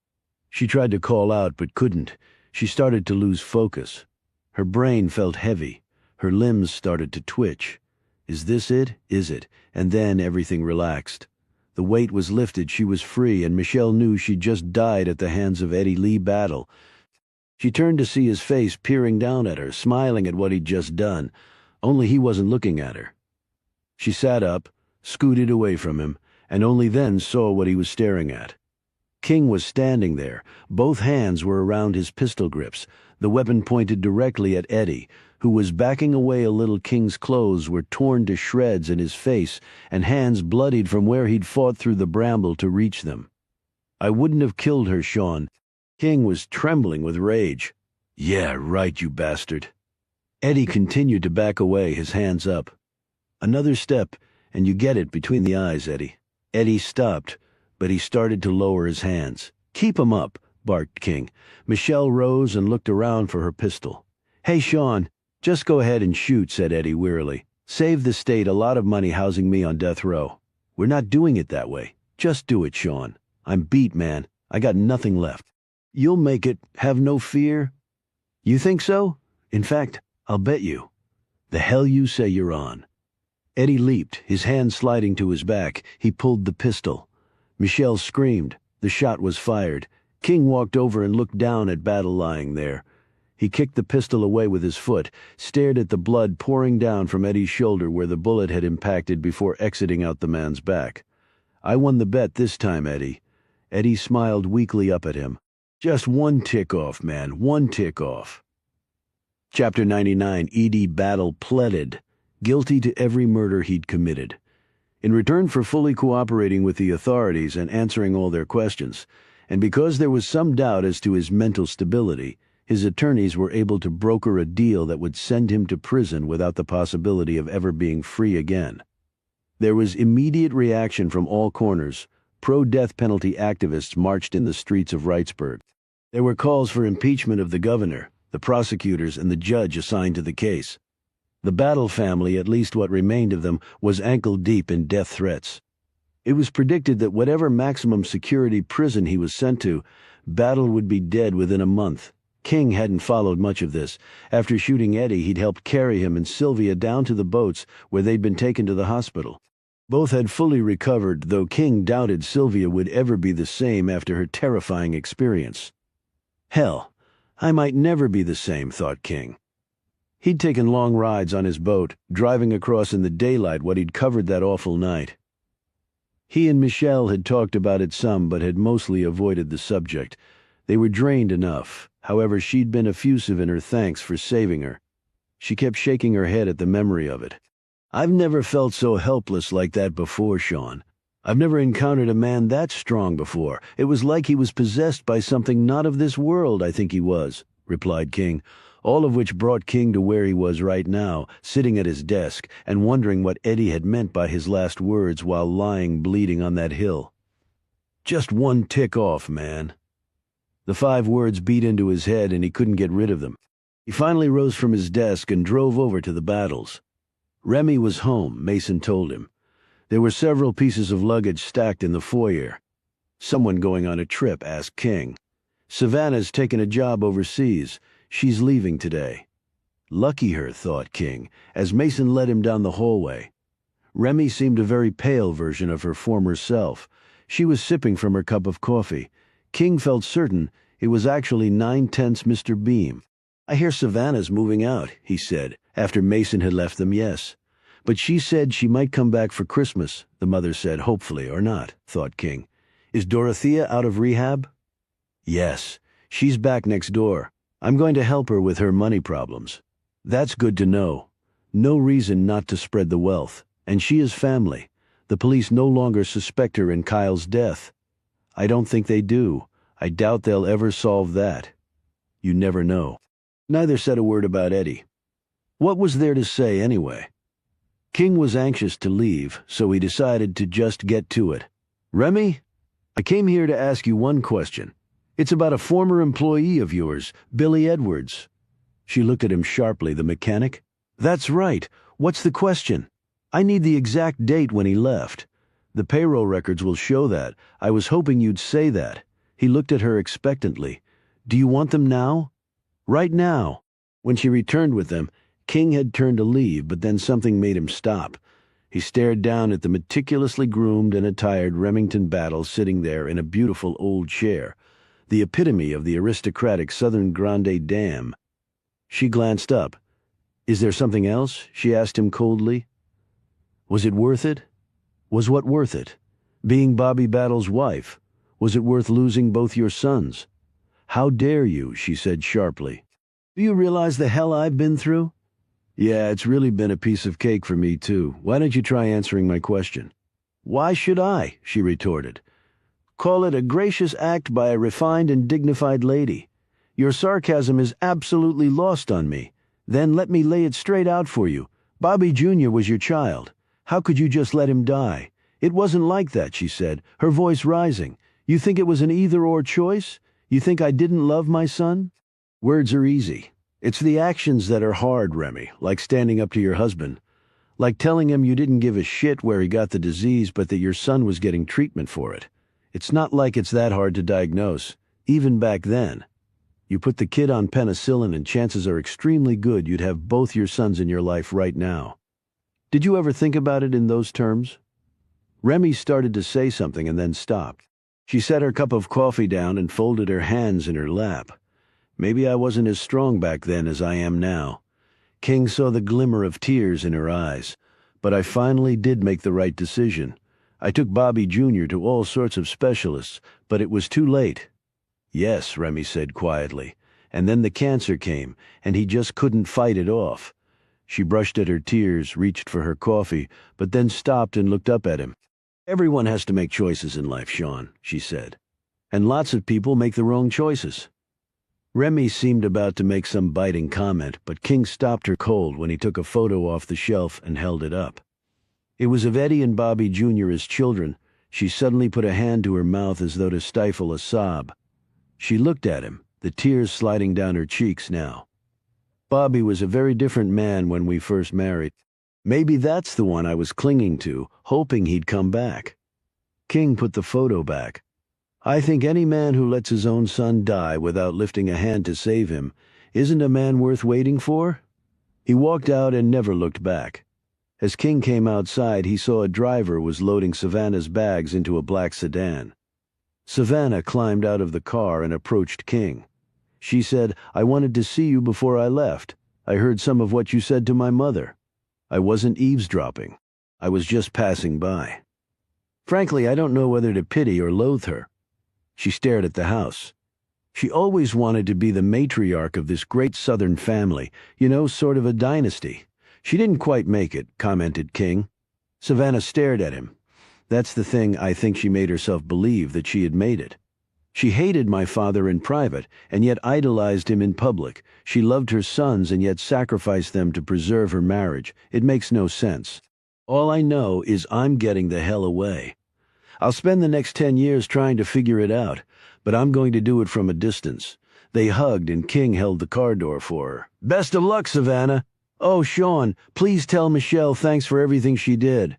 She tried to call out but couldn't. She started to lose focus. Her brain felt heavy. Her limbs started to twitch. Is this it? Is it? And then everything relaxed. The weight was lifted, she was free, and Michelle knew she'd just died at the hands of Eddie Lee Battle. She turned to see his face peering down at her, smiling at what he'd just done, only he wasn't looking at her. She sat up, scooted away from him, and only then saw what he was staring at. King was standing there. Both hands were around his pistol grips, the weapon pointed directly at Eddie, who was backing away a little. King's clothes were torn to shreds in his face, and hands bloodied from where he'd fought through the bramble to reach them. I wouldn't have killed her, Sean. King was trembling with rage. Yeah, right, you bastard. Eddie continued to back away, his hands up. Another step, and you get it between the eyes, Eddie. Eddie stopped, but he started to lower his hands. Keep 'em up, barked King. Michelle rose and looked around for her pistol. Hey, Sean, just go ahead and shoot, said Eddie wearily. Save the state a lot of money housing me on death row. We're not doing it that way. Just do it, Sean. I'm beat, man. I got nothing left. You'll make it. Have no fear. You think so? In fact, I'll bet you. The hell you say you're on. Eddie leaped, his hand sliding to his back. He pulled the pistol. Michelle screamed. The shot was fired. King walked over and looked down at Battle lying there. He kicked the pistol away with his foot, stared at the blood pouring down from Eddie's shoulder where the bullet had impacted before exiting out the man's back. I won the bet this time, Eddie. Eddie smiled weakly up at him. Just one tick off, man, one tick off. Chapter 99. Edie Battle pleaded, guilty to every murder he'd committed. In return for fully cooperating with the authorities and answering all their questions, and because there was some doubt as to his mental stability, his attorneys were able to broker a deal that would send him to prison without the possibility of ever being free again. There was immediate reaction from all corners. Pro-death penalty activists marched in the streets of Wrightsburg. There were calls for impeachment of the governor, the prosecutors, and the judge assigned to the case. The Battle family, at least what remained of them, was ankle-deep in death threats. It was predicted that whatever maximum security prison he was sent to, Battle would be dead within a month. King hadn't followed much of this. After shooting Eddie, he'd helped carry him and Sylvia down to the boats where they'd been taken to the hospital. Both had fully recovered, though King doubted Sylvia would ever be the same after her terrifying experience. Hell, I might never be the same, thought King. He'd taken long rides on his boat, driving across in the daylight what he'd covered that awful night. He and Michelle had talked about it some, but had mostly avoided the subject. They were drained enough. However, she'd been effusive in her thanks for saving her. She kept shaking her head at the memory of it. I've never felt so helpless like that before, Sean. I've never encountered a man that strong before. It was like he was possessed by something not of this world, I think he was, replied King, all of which brought King to where he was right now, sitting at his desk and wondering what Eddie had meant by his last words while lying bleeding on that hill. Just one tick off, man. The 5 words beat into his head and he couldn't get rid of them. He finally rose from his desk and drove over to the Battles. Remy was home, Mason told him. There were several pieces of luggage stacked in the foyer. Someone going on a trip, asked King. Savannah's taken a job overseas. She's leaving today. Lucky her, thought King, as Mason led him down the hallway. Remy seemed a very pale version of her former self. She was sipping from her cup of coffee. King felt certain it was actually 9/10 Mr. Beam. "I hear Savannah's moving out," he said, after Mason had left them. "Yes. But she said she might come back for Christmas," the mother said, hopefully, or not, thought King. "Is Dorothea out of rehab?" "Yes. She's back next door. I'm going to help her with her money problems." "That's good to know. No reason not to spread the wealth. And she is family. The police no longer suspect her in Kyle's death." "I don't think they do. I doubt they'll ever solve that." "You never know." Neither said a word about Eddie. What was there to say anyway? King was anxious to leave, so he decided to just get to it. "Remy, I came here to ask you one question. It's about a former employee of yours, Billy Edwards." She looked at him sharply. "The mechanic?" "That's right. What's the question?" "I need the exact date when he left. The payroll records will show that. I was hoping you'd say that." He looked at her expectantly. "Do you want them now?" "Right now." When she returned with them, King had turned to leave, but then something made him stop. He stared down at the meticulously groomed and attired Remington Battle sitting there in a beautiful old chair, the epitome of the aristocratic Southern grande dame. She glanced up. "Is there something else?" she asked him coldly. "Was it worth it? Was what worth it? Being Bobby Battle's wife? Was it worth losing both your sons?" "How dare you?" she said sharply. "Do you realize the hell I've been through?" "Yeah, it's really been a piece of cake for me, too. Why don't you try answering my question?" "Why should I?" she retorted. "Call it a gracious act by a refined and dignified lady. Your sarcasm is absolutely lost on me. Then let me lay it straight out for you. Bobby Jr. was your child. How could you just let him die?" "It wasn't like that," she said, her voice rising. "You think it was an either-or choice? You think I didn't love my son?" "Words are easy. It's the actions that are hard, Remy, like standing up to your husband. Like telling him you didn't give a shit where he got the disease but that your son was getting treatment for it. It's not like it's that hard to diagnose, even back then. You put the kid on penicillin and chances are extremely good you'd have both your sons in your life right now. Did you ever think about it in those terms?" Remy started to say something and then stopped. She set her cup of coffee down and folded her hands in her lap. "Maybe I wasn't as strong back then as I am now." King saw the glimmer of tears in her eyes. "But I finally did make the right decision. I took Bobby Jr. to all sorts of specialists, but it was too late." "Yes," Remy said quietly. "And then the cancer came, and he just couldn't fight it off." She brushed at her tears, reached for her coffee, but then stopped and looked up at him. "Everyone has to make choices in life, Sean," she said. "And lots of people make the wrong choices." Remy seemed about to make some biting comment, but King stopped her cold when he took a photo off the shelf and held it up. It was of Eddie and Bobby Jr. as children. She suddenly put a hand to her mouth as though to stifle a sob. She looked at him, the tears sliding down her cheeks now. "Bobby was a very different man when we first married. Maybe that's the one I was clinging to, hoping he'd come back." King put the photo back. "I think any man who lets his own son die without lifting a hand to save him isn't a man worth waiting for." He walked out and never looked back. As King came outside, he saw a driver was loading Savannah's bags into a black sedan. Savannah climbed out of the car and approached King. She said, "I wanted to see you before I left. I heard some of what you said to my mother. I wasn't eavesdropping. I was just passing by. Frankly, I don't know whether to pity or loathe her." She stared at the house. She always wanted to be the matriarch of this great Southern family, sort of a dynasty. "She didn't quite make it," commented King. Savannah stared at him. "That's the thing, I think she made herself believe that she had made it. She hated my father in private, and yet idolized him in public. She loved her sons and yet sacrificed them to preserve her marriage. It makes no sense. All I know is I'm getting the hell away. I'll spend the next 10 years trying to figure it out, but I'm going to do it from a distance." They hugged and King held the car door for her. "Best of luck, Savannah. Oh, Sean, please tell Michelle thanks for everything she did."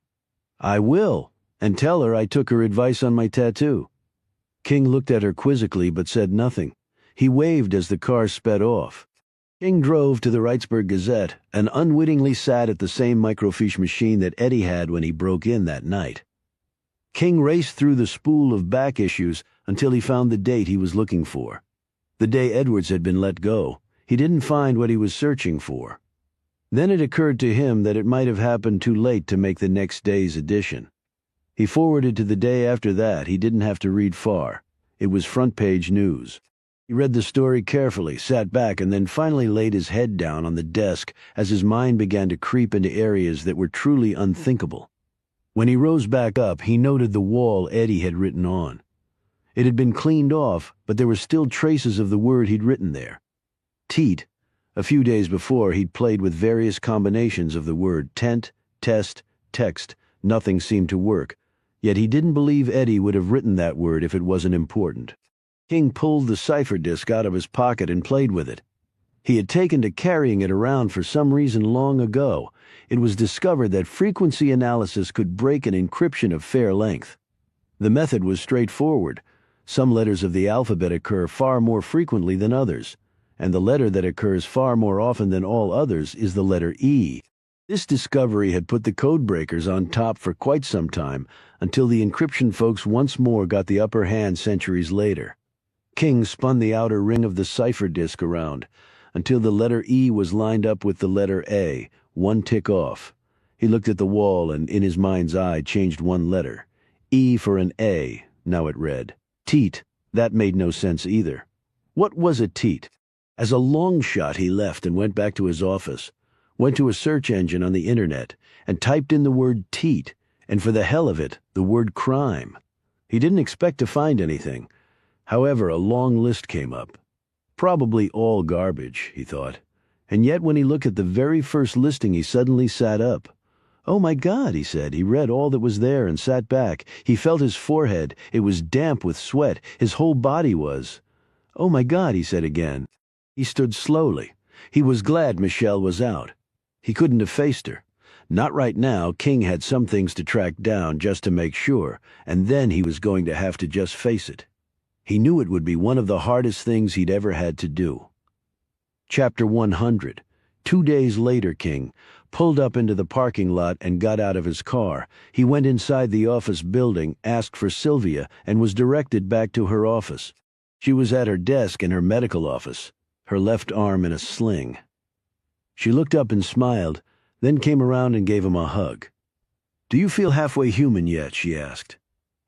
"I will, and tell her I took her advice on my tattoo." King looked at her quizzically but said nothing. He waved as the car sped off. King drove to the Wrightsburg Gazette and unwittingly sat at the same microfiche machine that Eddie had when he broke in that night. King raced through the spool of back issues until he found the date he was looking for. The day Edwards had been let go, he didn't find what he was searching for. Then it occurred to him that it might have happened too late to make the next day's edition. He forwarded to the day after that. He didn't have to read far. It was front-page news. He read the story carefully, sat back, and then finally laid his head down on the desk as his mind began to creep into areas that were truly unthinkable. When he rose back up, he noted the wall Eddie had written on. It had been cleaned off, but there were still traces of the word he'd written there. Teat. A few days before, he'd played with various combinations of the word tent, test, text. Nothing seemed to work. Yet he didn't believe Eddie would have written that word if it wasn't important. King pulled the cipher disk out of his pocket and played with it. He had taken to carrying it around for some reason long ago. It was discovered that frequency analysis could break an encryption of fair length. The method was straightforward. Some letters of the alphabet occur far more frequently than others, and the letter that occurs far more often than all others is the letter E. This discovery had put the codebreakers on top for quite some time, until the encryption folks once more got the upper hand centuries later. King spun the outer ring of the cipher disk around, until the letter E was lined up with the letter A, one tick off. He looked at the wall and, in his mind's eye, changed one letter. E for an A, now it read. Teat. That made no sense either. What was a teat? As a long shot, he left and went back to his office, went to a search engine on the internet, and typed in the word teat, and for the hell of it, the word crime. He didn't expect to find anything. However, a long list came up. Probably all garbage, he thought. And yet when he looked at the very first listing, he suddenly sat up. "Oh my God," he said. He read all that was there and sat back. He felt his forehead. It was damp with sweat. His whole body was. "Oh my God," he said again. He stood slowly. He was glad Michelle was out. He couldn't have faced her. Not right now. King had some things to track down just to make sure, and then he was going to have to just face it. He knew it would be one of the hardest things he'd ever had to do. Chapter 100. 2 days later, King pulled up into the parking lot and got out of his car. He went inside the office building, asked for Sylvia, and was directed back to her office. She was at her desk in her medical office, her left arm in a sling. She looked up and smiled, then came around and gave him a hug. "Do you feel halfway human yet?" she asked.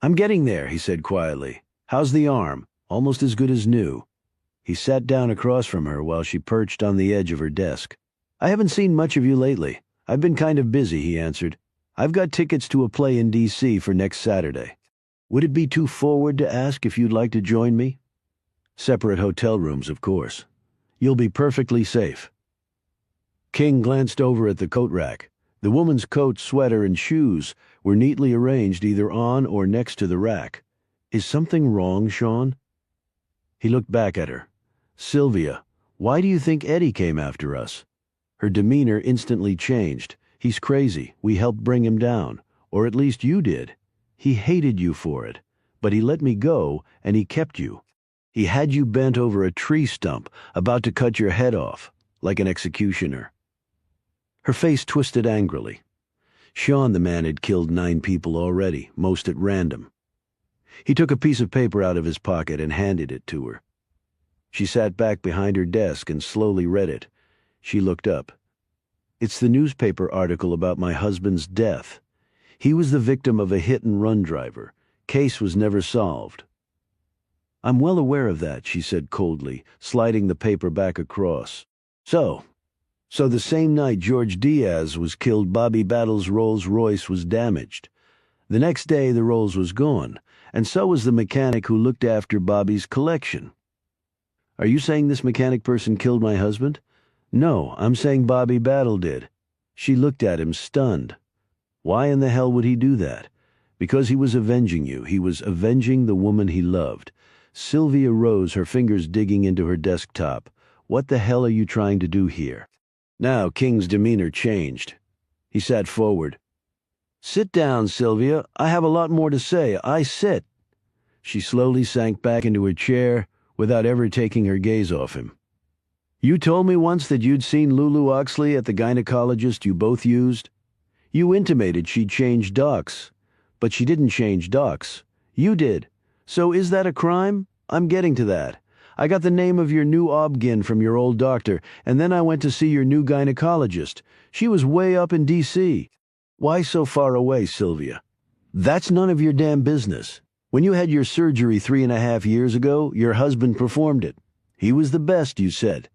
"I'm getting there," he said quietly. "How's the arm? Almost as good as new." He sat down across from her while she perched on the edge of her desk. "I haven't seen much of you lately. I've been kind of busy," he answered. "I've got tickets to a play in D.C. for next Saturday. Would it be too forward to ask if you'd like to join me? Separate hotel rooms, of course. You'll be perfectly safe." King glanced over at the coat rack. The woman's coat, sweater, and shoes were neatly arranged either on or next to the rack. "Is something wrong, Sean?" He looked back at her. "Sylvia, why do you think Eddie came after us?" Her demeanor instantly changed. "He's crazy. We helped bring him down. Or at least you did. He hated you for it. But he let me go, and he kept you. He had you bent over a tree stump, about to cut your head off, like an executioner." Her face twisted angrily. Sean, the man, had killed 9 people already, most at random. He took a piece of paper out of his pocket and handed it to her. She sat back behind her desk and slowly read it. She looked up. "It's the newspaper article about my husband's death. He was the victim of a hit-and-run driver. Case was never solved." "I'm well aware of that," she said coldly, sliding the paper back across. So the same night George Diaz was killed, Bobby Battle's Rolls-Royce was damaged. The next day the Rolls was gone, and so was the mechanic who looked after Bobby's collection. "Are you saying this mechanic person killed my husband?" "No, I'm saying Bobby Battle did." She looked at him, stunned. "Why in the hell would he do that?" "Because he was avenging you. He was avenging the woman he loved." Sylvia rose, her fingers digging into her desktop. "What the hell are you trying to do here?" Now King's demeanor changed. He sat forward. "Sit down, Sylvia. I have a lot more to say. I sit." She slowly sank back into her chair without ever taking her gaze off him. "You told me once that you'd seen Lulu Oxley at the gynecologist you both used. You intimated she'd changed docs. But she didn't change docs. You did. So is that a crime? I'm getting to that. I got the name of your new obgyn from your old doctor, and then I went to see your new gynecologist. She was way up in D.C. Why so far away, Sylvia? That's none of your damn business. When you had your surgery 3.5 years ago, your husband performed it. He was the best, you said.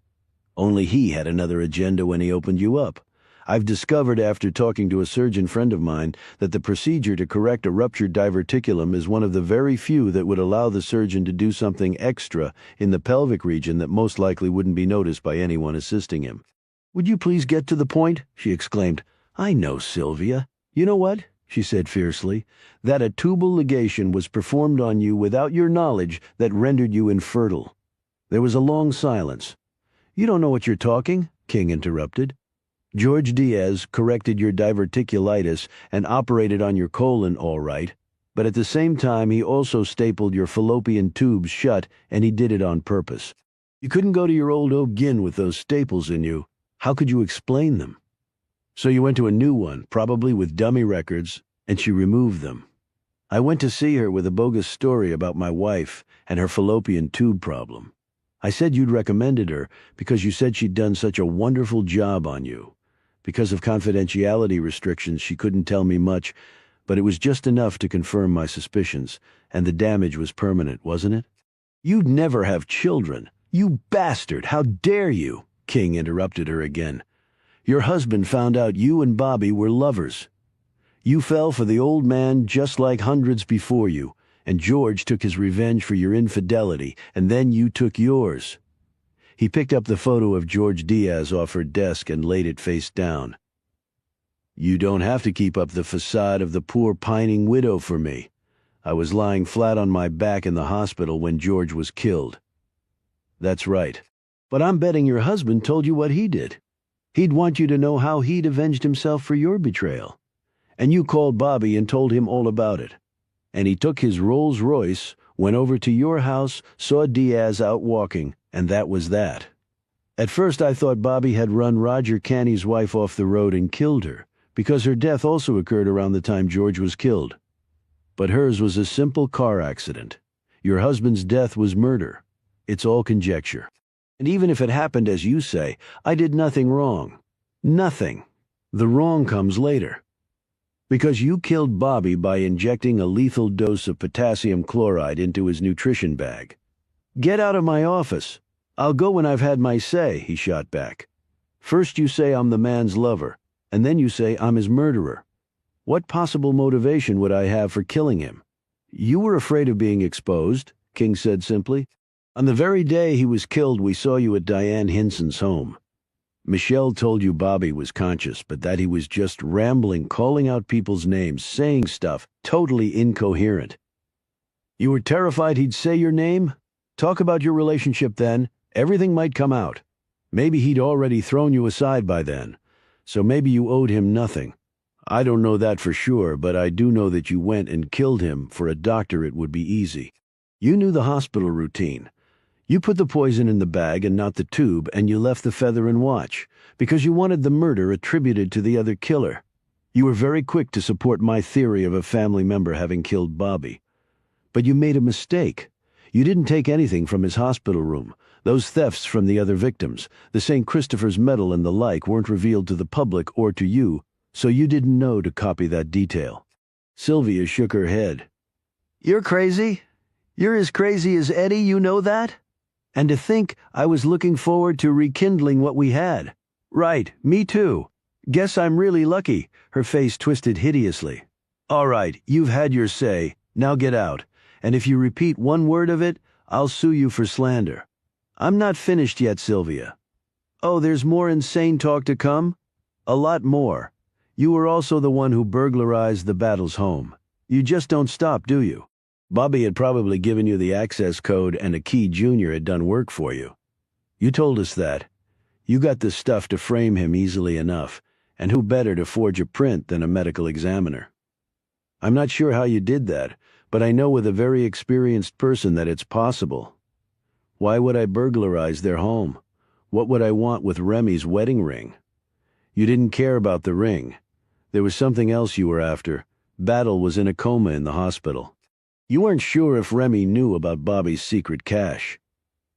Only he had another agenda when he opened you up. I've discovered after talking to a surgeon friend of mine that the procedure to correct a ruptured diverticulum is one of the very few that would allow the surgeon to do something extra in the pelvic region that most likely wouldn't be noticed by anyone assisting him. Would you please get to the point? She exclaimed. I know, Sylvia. You know what? She said fiercely. That a tubal ligation was performed on you without your knowledge that rendered you infertile. There was a long silence. You don't know what you're talking, King interrupted. George Diaz corrected your diverticulitis and operated on your colon all right, but at the same time he also stapled your fallopian tubes shut, and he did it on purpose. You couldn't go to your old OB-GYN with those staples in you. How could you explain them? So you went to a new one, probably with dummy records, and she removed them. I went to see her with a bogus story about my wife and her fallopian tube problem. I said you'd recommended her because you said she'd done such a wonderful job on you. Because of confidentiality restrictions, she couldn't tell me much, but it was just enough to confirm my suspicions, and the damage was permanent, wasn't it? You'd never have children. You bastard, how dare you? King interrupted her again. Your husband found out you and Bobby were lovers. You fell for the old man just like hundreds before you, and George took his revenge for your infidelity, and then you took yours. He picked up the photo of George Diaz off her desk and laid it face down. You don't have to keep up the facade of the poor pining widow for me. I was lying flat on my back in the hospital when George was killed. That's right. But I'm betting your husband told you what he did. He'd want you to know how he'd avenged himself for your betrayal. And you called Bobby and told him all about it. And he took his Rolls Royce, went over to your house, saw Diaz out walking, and that was that. At first I thought Bobby had run Roger Canny's wife off the road and killed her, because her death also occurred around the time George was killed. But hers was a simple car accident. Your husband's death was murder. It's all conjecture. And even if it happened as you say, I did nothing wrong. Nothing. The wrong comes later. Because you killed Bobby by injecting a lethal dose of potassium chloride into his nutrition bag. Get out of my office. I'll go when I've had my say, he shot back. First you say I'm the man's lover, and then you say I'm his murderer. What possible motivation would I have for killing him? You were afraid of being exposed, King said simply. On the very day he was killed, we saw you at Diane Hinson's home. Michelle told you Bobby was conscious, but that he was just rambling, calling out people's names, saying stuff, totally incoherent. You were terrified he'd say your name? Talk about your relationship then. Everything might come out. Maybe he'd already thrown you aside by then. So maybe you owed him nothing. I don't know that for sure, but I do know that you went and killed him. For a doctor it would be easy. You knew the hospital routine. You put the poison in the bag and not the tube, and you left the feather and watch, because you wanted the murder attributed to the other killer. You were very quick to support my theory of a family member having killed Bobby. But you made a mistake. You didn't take anything from his hospital room. Those thefts from the other victims, the St. Christopher's medal and the like, weren't revealed to the public or to you, so you didn't know to copy that detail. Sylvia shook her head. You're crazy? You're as crazy as Eddie, you know that? And to think I was looking forward to rekindling what we had. Right, me too. Guess I'm really lucky. Her face twisted hideously. All right, you've had your say. Now get out. And if you repeat one word of it, I'll sue you for slander. I'm not finished yet, Sylvia. Oh, there's more insane talk to come? A lot more. You were also the one who burglarized the Battles home. You just don't stop, do you? Bobby had probably given you the access code, and a key junior had done work for you. You told us that. You got the stuff to frame him easily enough, and who better to forge a print than a medical examiner? I'm not sure how you did that, but I know with a very experienced person that it's possible. Why would I burglarize their home? What would I want with Remy's wedding ring? You didn't care about the ring. There was something else you were after. Battle was in a coma in the hospital. You weren't sure if Remy knew about Bobby's secret cache.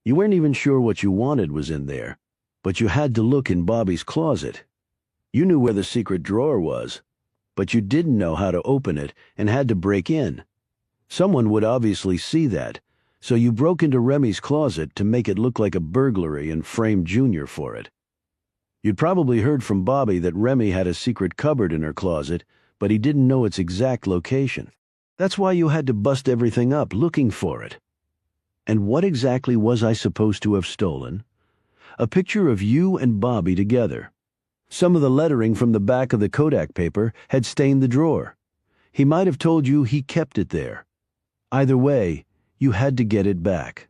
You weren't even sure what you wanted was in there, but you had to look in Bobby's closet. You knew where the secret drawer was, but you didn't know how to open it and had to break in. Someone would obviously see that, so you broke into Remy's closet to make it look like a burglary and framed Junior for it. You'd probably heard from Bobby that Remy had a secret cupboard in her closet, but he didn't know its exact location. That's why you had to bust everything up looking for it. And what exactly was I supposed to have stolen? A picture of you and Bobby together. Some of the lettering from the back of the Kodak paper had stained the drawer. He might have told you he kept it there. Either way, you had to get it back.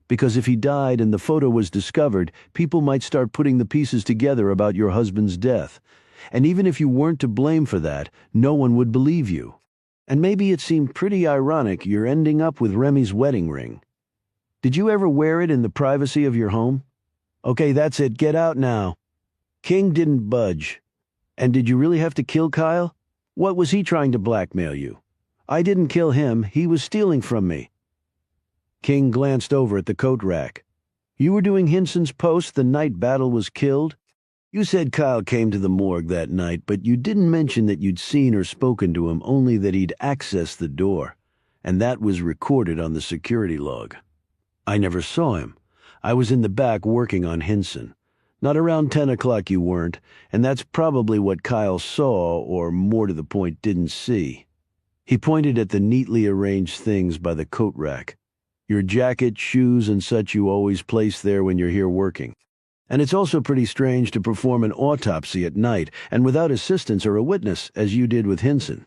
Because if he died and the photo was discovered, people might start putting the pieces together about your husband's death. And even if you weren't to blame for that, no one would believe you. And maybe it seemed pretty ironic you're ending up with Remy's wedding ring. Did you ever wear it in the privacy of your home? Okay, that's it. Get out now. King didn't budge. And did you really have to kill Kyle? What was he trying to blackmail you? I didn't kill him. He was stealing from me. King glanced over at the coat rack. You were doing Hinson's post the night Battle was killed? You said Kyle came to the morgue that night, but you didn't mention that you'd seen or spoken to him, only that he'd accessed the door. And that was recorded on the security log. I never saw him. I was in the back working on Hinson. Not around 10 o'clock you weren't, and that's probably what Kyle saw, or more to the point, didn't see. He pointed at the neatly arranged things by the coat rack. Your jacket, shoes, and such you always place there when you're here working. And it's also pretty strange to perform an autopsy at night and without assistance or a witness, as you did with Hinson.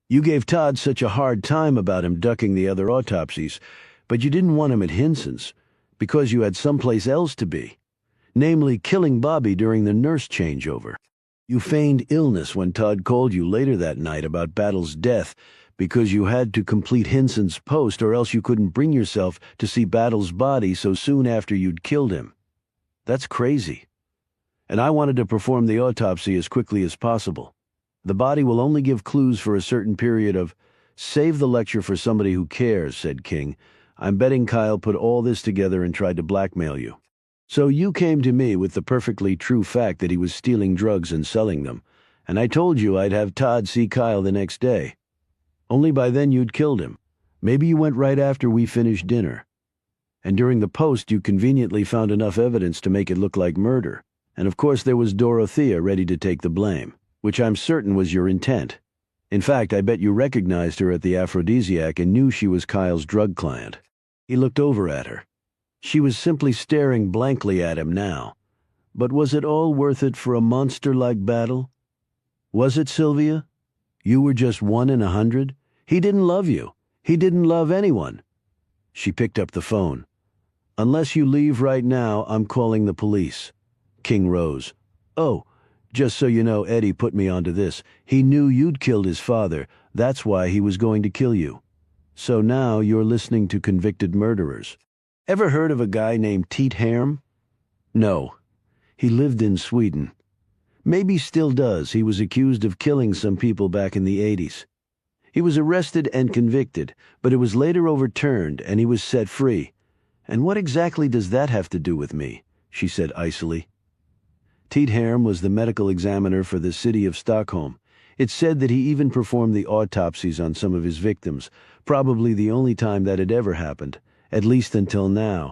You gave Todd such a hard time about him ducking the other autopsies, but you didn't want him at Hinson's, because you had someplace else to be, namely killing Bobby during the nurse changeover. You feigned illness when Todd called you later that night about Battle's death, because you had to complete Hinson's post or else you couldn't bring yourself to see Battle's body so soon after you'd killed him. That's crazy. And I wanted to perform the autopsy as quickly as possible. The body will only give clues for a certain period of... Save the lecture for somebody who cares, said King. I'm betting Kyle put all this together and tried to blackmail you. So you came to me with the perfectly true fact that he was stealing drugs and selling them, and I told you I'd have Todd see Kyle the next day. Only by then you'd killed him. Maybe you went right after we finished dinner. And during the post you conveniently found enough evidence to make it look like murder. And of course there was Dorothea ready to take the blame, which I'm certain was your intent. In fact, I bet you recognized her at the aphrodisiac and knew she was Kyle's drug client. He looked over at her. She was simply staring blankly at him now. But was it all worth it for a monster like Battle? Was it, Sylvia? You were just 1 in 100? He didn't love you. He didn't love anyone. She picked up the phone. Unless you leave right now, I'm calling the police. King rose. Oh, just so you know, Eddie put me onto this. He knew you'd killed his father. That's why he was going to kill you. So now you're listening to convicted murderers. Ever heard of a guy named Teet Herm? No. He lived in Sweden. Maybe still does. He was accused of killing some people back in the 80s. He was arrested and convicted, but it was later overturned and he was set free. And what exactly does that have to do with me? She said icily. Teet Herm was the medical examiner for the city of Stockholm. It's said that he even performed the autopsies on some of his victims, probably the only time that had ever happened, at least until now.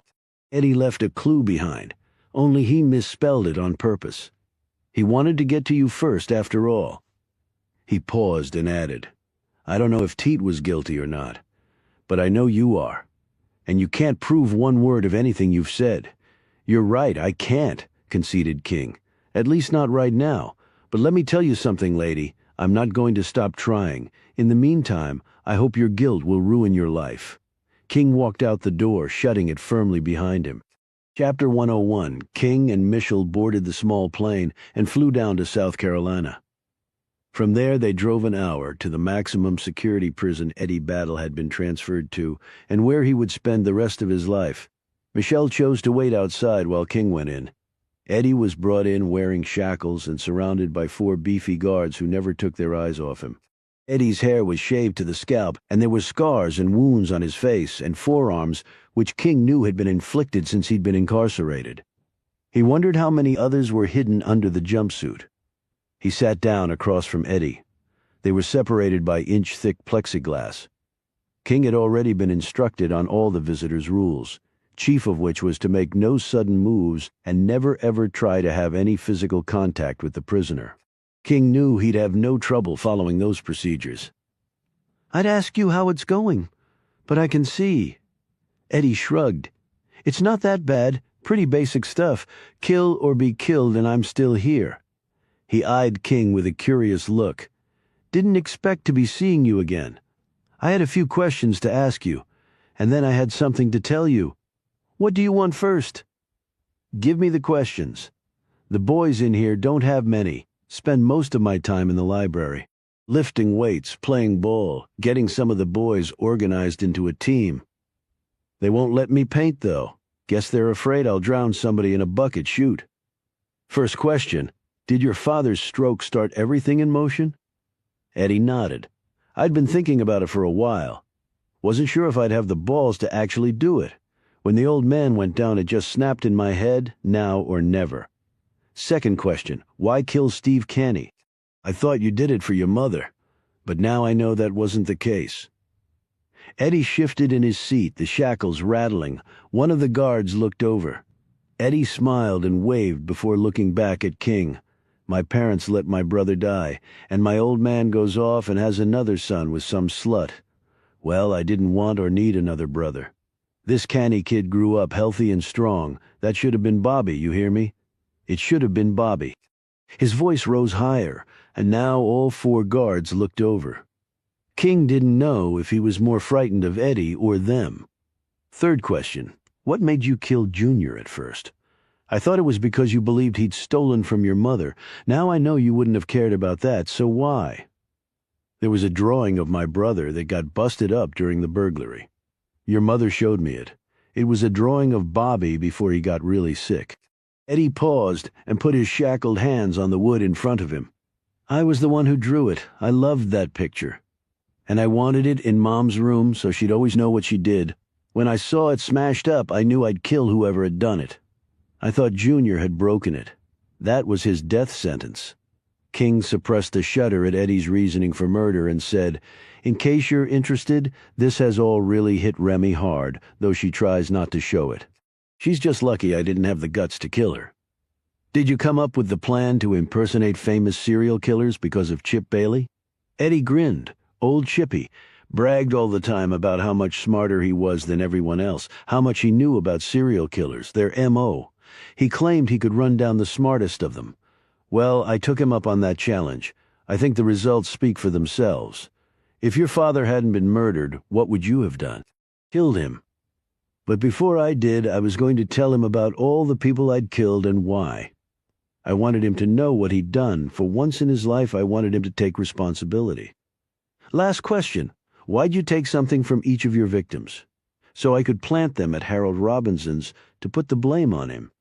Eddie left a clue behind, only he misspelled it on purpose. He wanted to get to you first, after all. He paused and added, I don't know if Teet was guilty or not, but I know you are. And you can't prove one word of anything you've said. You're right, I can't, conceded King. At least not right now. But let me tell you something, lady. I'm not going to stop trying. In the meantime, I hope your guilt will ruin your life. King walked out the door, shutting it firmly behind him. Chapter 101. King and Mitchell boarded the small plane and flew down to South Carolina. From there they drove an hour to the maximum security prison Eddie Battle had been transferred to, and where he would spend the rest of his life. Michelle chose to wait outside while King went in. Eddie was brought in wearing shackles and surrounded by 4 beefy guards who never took their eyes off him. Eddie's hair was shaved to the scalp, and there were scars and wounds on his face and forearms which King knew had been inflicted since he'd been incarcerated. He wondered how many others were hidden under the jumpsuit. He sat down across from Eddie. They were separated by inch-thick plexiglass. King had already been instructed on all the visitors' rules, chief of which was to make no sudden moves and never ever try to have any physical contact with the prisoner. King knew he'd have no trouble following those procedures. "I'd ask you how it's going, but I can see." Eddie shrugged. "It's not that bad, pretty basic stuff. Kill or be killed and I'm still here." He eyed King with a curious look. "Didn't expect to be seeing you again. I had a few questions to ask you, and then I had something to tell you. What do you want first?" "Give me the questions. The boys in here don't have many. Spend most of my time in the library. Lifting weights, playing ball, getting some of the boys organized into a team. They won't let me paint, though. Guess they're afraid I'll drown somebody in a bucket chute. First question, did your father's stroke start everything in motion?" Eddie nodded. "I'd been thinking about it for a while. Wasn't sure if I'd have the balls to actually do it. When the old man went down, it just snapped in my head, now or never. Second question, why kill Steve Canny? I thought you did it for your mother, but now I know that wasn't the case." Eddie shifted in his seat, the shackles rattling. One of the guards looked over. Eddie smiled and waved before looking back at King. "My parents let my brother die, and my old man goes off and has another son with some slut. Well, I didn't want or need another brother. This Canny kid grew up healthy and strong. That should have been Bobby, you hear me? It should have been Bobby." His voice rose higher, and now all four guards looked over. King didn't know if he was more frightened of Eddie or them. Third question, what made you kill Junior at first? I thought it was because you believed he'd stolen from your mother. Now I know you wouldn't have cared about that, so why? There was a drawing of my brother that got busted up during the burglary. Your mother showed me it. It was a drawing of Bobby before he got really sick. Eddie paused and put his shackled hands on the wood in front of him. "I was the one who drew it. I loved that picture. And I wanted it in Mom's room so she'd always know what she did. When I saw it smashed up, I knew I'd kill whoever had done it. I thought Junior had broken it. That was his death sentence." King suppressed a shudder at Eddie's reasoning for murder and said, "In case you're interested, this has all really hit Remy hard, though she tries not to show it. She's just lucky I didn't have the guts to kill her." "Did you come up with the plan to impersonate famous serial killers because of Chip Bailey?" Eddie grinned. Old Chippy bragged all the time about how much smarter he was than everyone else, how much he knew about serial killers, their M.O. He claimed he could run down the smartest of them. Well, I took him up on that challenge. I think the results speak for themselves. If your father hadn't been murdered, what would you have done? Killed him. But before I did, I was going to tell him about all the people I'd killed and why. I wanted him to know what he'd done. For once in his life, I wanted him to take responsibility. Last question. Why'd you take something from each of your victims? So I could plant them at Harold Robinson's to put the blame on him.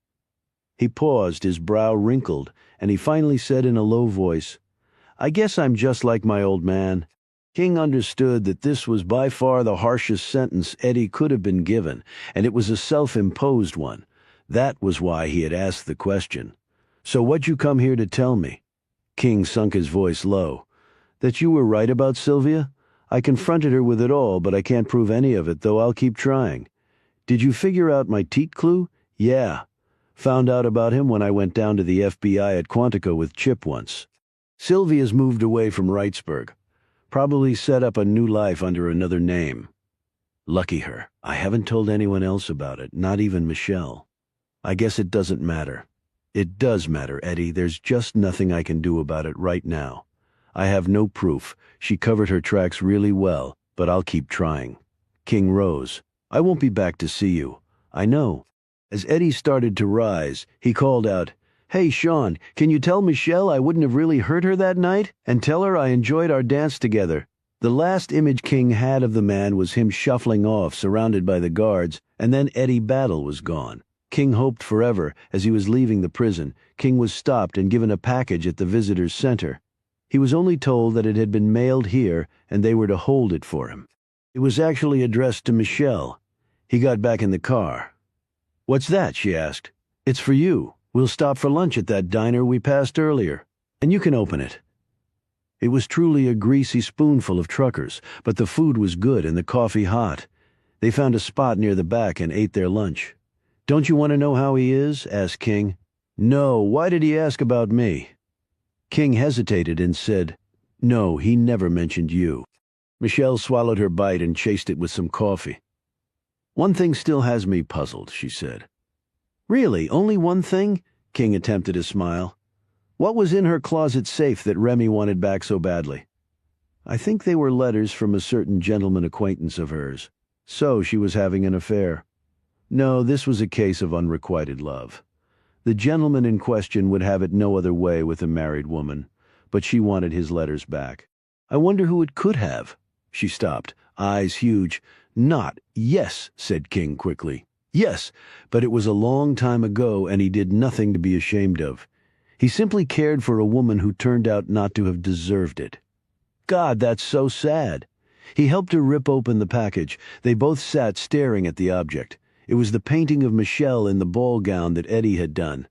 He paused, his brow wrinkled, and he finally said in a low voice, "I guess I'm just like my old man." King understood that this was by far the harshest sentence Eddie could have been given, and it was a self-imposed one. That was why he had asked the question. "So what'd you come here to tell me?" King sunk his voice low. "That you were right about Sylvia? I confronted her with it all, but I can't prove any of it, though I'll keep trying. Did you figure out my teat clue? Yeah. Found out about him when I went down to the FBI at Quantico with Chip once. Sylvia's moved away from Wrightsburg. Probably set up a new life under another name. Lucky her. I haven't told anyone else about it, not even Michelle. I guess it doesn't matter." "It does matter, Eddie. There's just nothing I can do about it right now. I have no proof. She covered her tracks really well, but I'll keep trying." King rose. "I won't be back to see you. I know." As Eddie started to rise, he called out, "Hey, Sean, can you tell Michelle I wouldn't have really hurt her that night? And tell her I enjoyed our dance together." The last image King had of the man was him shuffling off, surrounded by the guards, and then Eddie Battle was gone. King hoped forever, as he was leaving the prison, King was stopped and given a package at the visitors' center. He was only told that it had been mailed here and they were to hold it for him. It was actually addressed to Michelle. He got back in the car. "What's that?" she asked. "It's for you. We'll stop for lunch at that diner we passed earlier, and you can open it." It was truly a greasy spoonful of truckers, but the food was good and the coffee hot. They found a spot near the back and ate their lunch. "Don't you want to know how he is?" asked King. "No, why did he ask about me?" King hesitated and said, "No, he never mentioned you." Michelle swallowed her bite and chased it with some coffee. "One thing still has me puzzled," she said. "Really, only one thing?" King attempted a smile. "What was in her closet safe that Remy wanted back so badly?" "I think they were letters from a certain gentleman acquaintance of hers. So she was having an affair. No, this was a case of unrequited love. The gentleman in question would have it no other way with a married woman, but she wanted his letters back. I wonder who it could have." She stopped, eyes huge. "Not, yes," said King quickly. "Yes, but it was a long time ago and he did nothing to be ashamed of. He simply cared for a woman who turned out not to have deserved it." "God, that's so sad." He helped her rip open the package. They both sat staring at the object. It was the painting of Michelle in the ball gown that Eddie had done.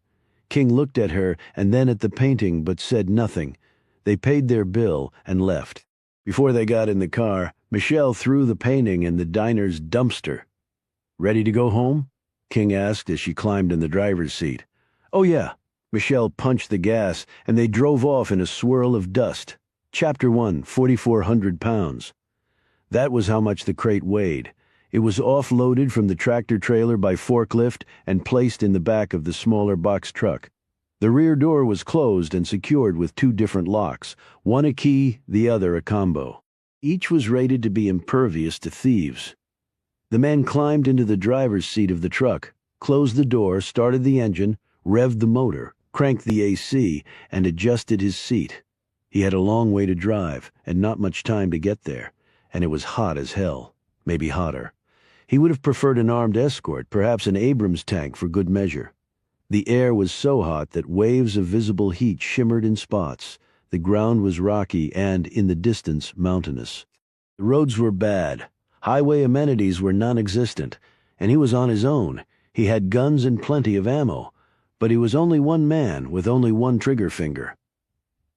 King looked at her and then at the painting but said nothing. They paid their bill and left. Before they got in the car, Michelle threw the painting in the diner's dumpster. "Ready to go home?" King asked as she climbed in the driver's seat. "Oh yeah." Michelle punched the gas and they drove off in a swirl of dust. Chapter 1, 4,400 pounds. That was how much the crate weighed. It was offloaded from the tractor trailer by forklift and placed in the back of the smaller box truck. The rear door was closed and secured with 2 different locks, one a key, the other a combo. Each was rated to be impervious to thieves. The man climbed into the driver's seat of the truck, closed the door, started the engine, revved the motor, cranked the AC, and adjusted his seat. He had a long way to drive and not much time to get there, and it was hot as hell, maybe hotter. He would have preferred an armed escort, perhaps an Abrams tank for good measure. The air was so hot that waves of visible heat shimmered in spots. The ground was rocky and, in the distance, mountainous. The roads were bad. Highway amenities were non-existent, and he was on his own. He had guns and plenty of ammo, but he was only one man with only one trigger finger.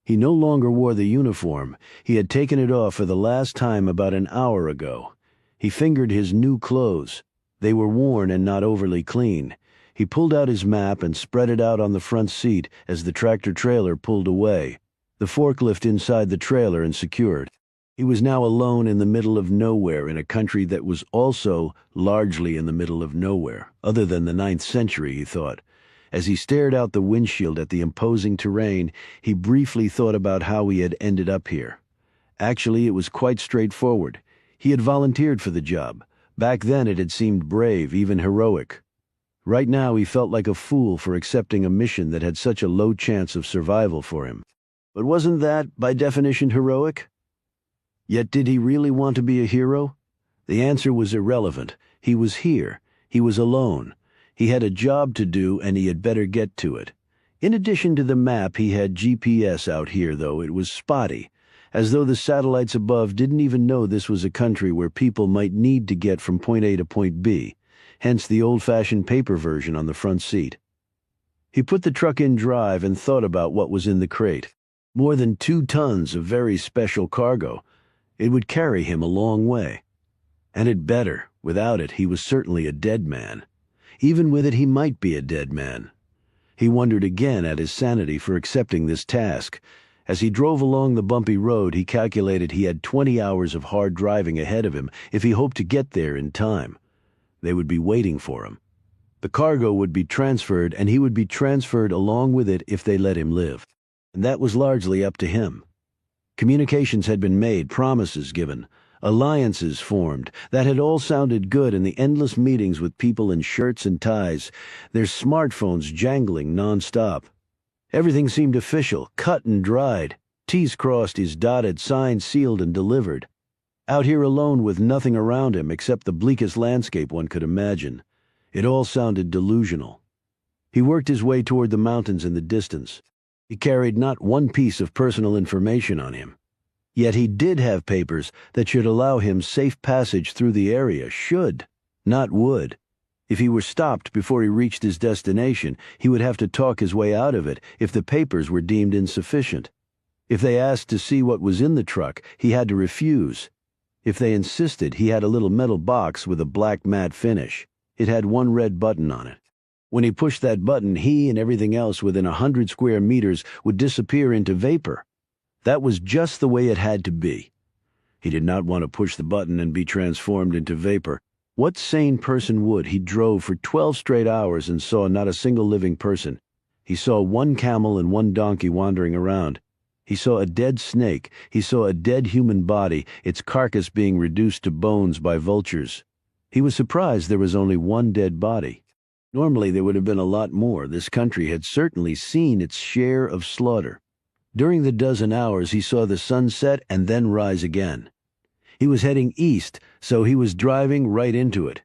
He no longer wore the uniform. He had taken it off for the last time about an hour ago. He fingered his new clothes. They were worn and not overly clean. He pulled out his map and spread it out on the front seat as the tractor trailer pulled away, the forklift inside the trailer and secured. He was now alone in the middle of nowhere in a country that was also largely in the middle of nowhere, other than the 9th century, he thought. As he stared out the windshield at the imposing terrain, he briefly thought about how he had ended up here. Actually, it was quite straightforward. He had volunteered for the job. Back then it had seemed brave, even heroic. Right now he felt like a fool for accepting a mission that had such a low chance of survival for him. But wasn't that, by definition, heroic? Yet did he really want to be a hero? The answer was irrelevant. He was here. He was alone. He had a job to do and he had better get to it. In addition to the map, he had GPS out here, though it was spotty, as though the satellites above didn't even know this was a country where people might need to get from point A to point B, hence the old-fashioned paper version on the front seat. He put the truck in drive and thought about what was in the crate. More than 2 tons of very special cargo. It would carry him a long way. And it better. Without it, he was certainly a dead man. Even with it, he might be a dead man. He wondered again at his sanity for accepting this task. As he drove along the bumpy road, he calculated he had 20 hours of hard driving ahead of him if he hoped to get there in time. They would be waiting for him. The cargo would be transferred, and he would be transferred along with it if they let him live. And that was largely up to him. Communications had been made, promises given, alliances formed. That had all sounded good in the endless meetings with people in shirts and ties, their smartphones jangling non-stop. Everything seemed official, cut and dried. T's crossed, I's dotted, signed, sealed, and delivered. Out here alone with nothing around him except the bleakest landscape one could imagine. It all sounded delusional. He worked his way toward the mountains in the distance. He carried not one piece of personal information on him. Yet he did have papers that should allow him safe passage through the area, should, not would. If he were stopped before he reached his destination, he would have to talk his way out of it if the papers were deemed insufficient. If they asked to see what was in the truck, he had to refuse. If they insisted, he had a little metal box with a black matte finish. It had one red button on it. When he pushed that button, he and everything else within 100 square meters would disappear into vapor. That was just the way it had to be. He did not want to push the button and be transformed into vapor. What sane person would? He drove for 12 straight hours and saw not a single living person. He saw one camel and one donkey wandering around. He saw a dead snake. He saw a dead human body, its carcass being reduced to bones by vultures. He was surprised there was only one dead body. Normally there would have been a lot more. This country had certainly seen its share of slaughter. During the dozen hours he saw the sun set and then rise again. He was heading east, so he was driving right into it.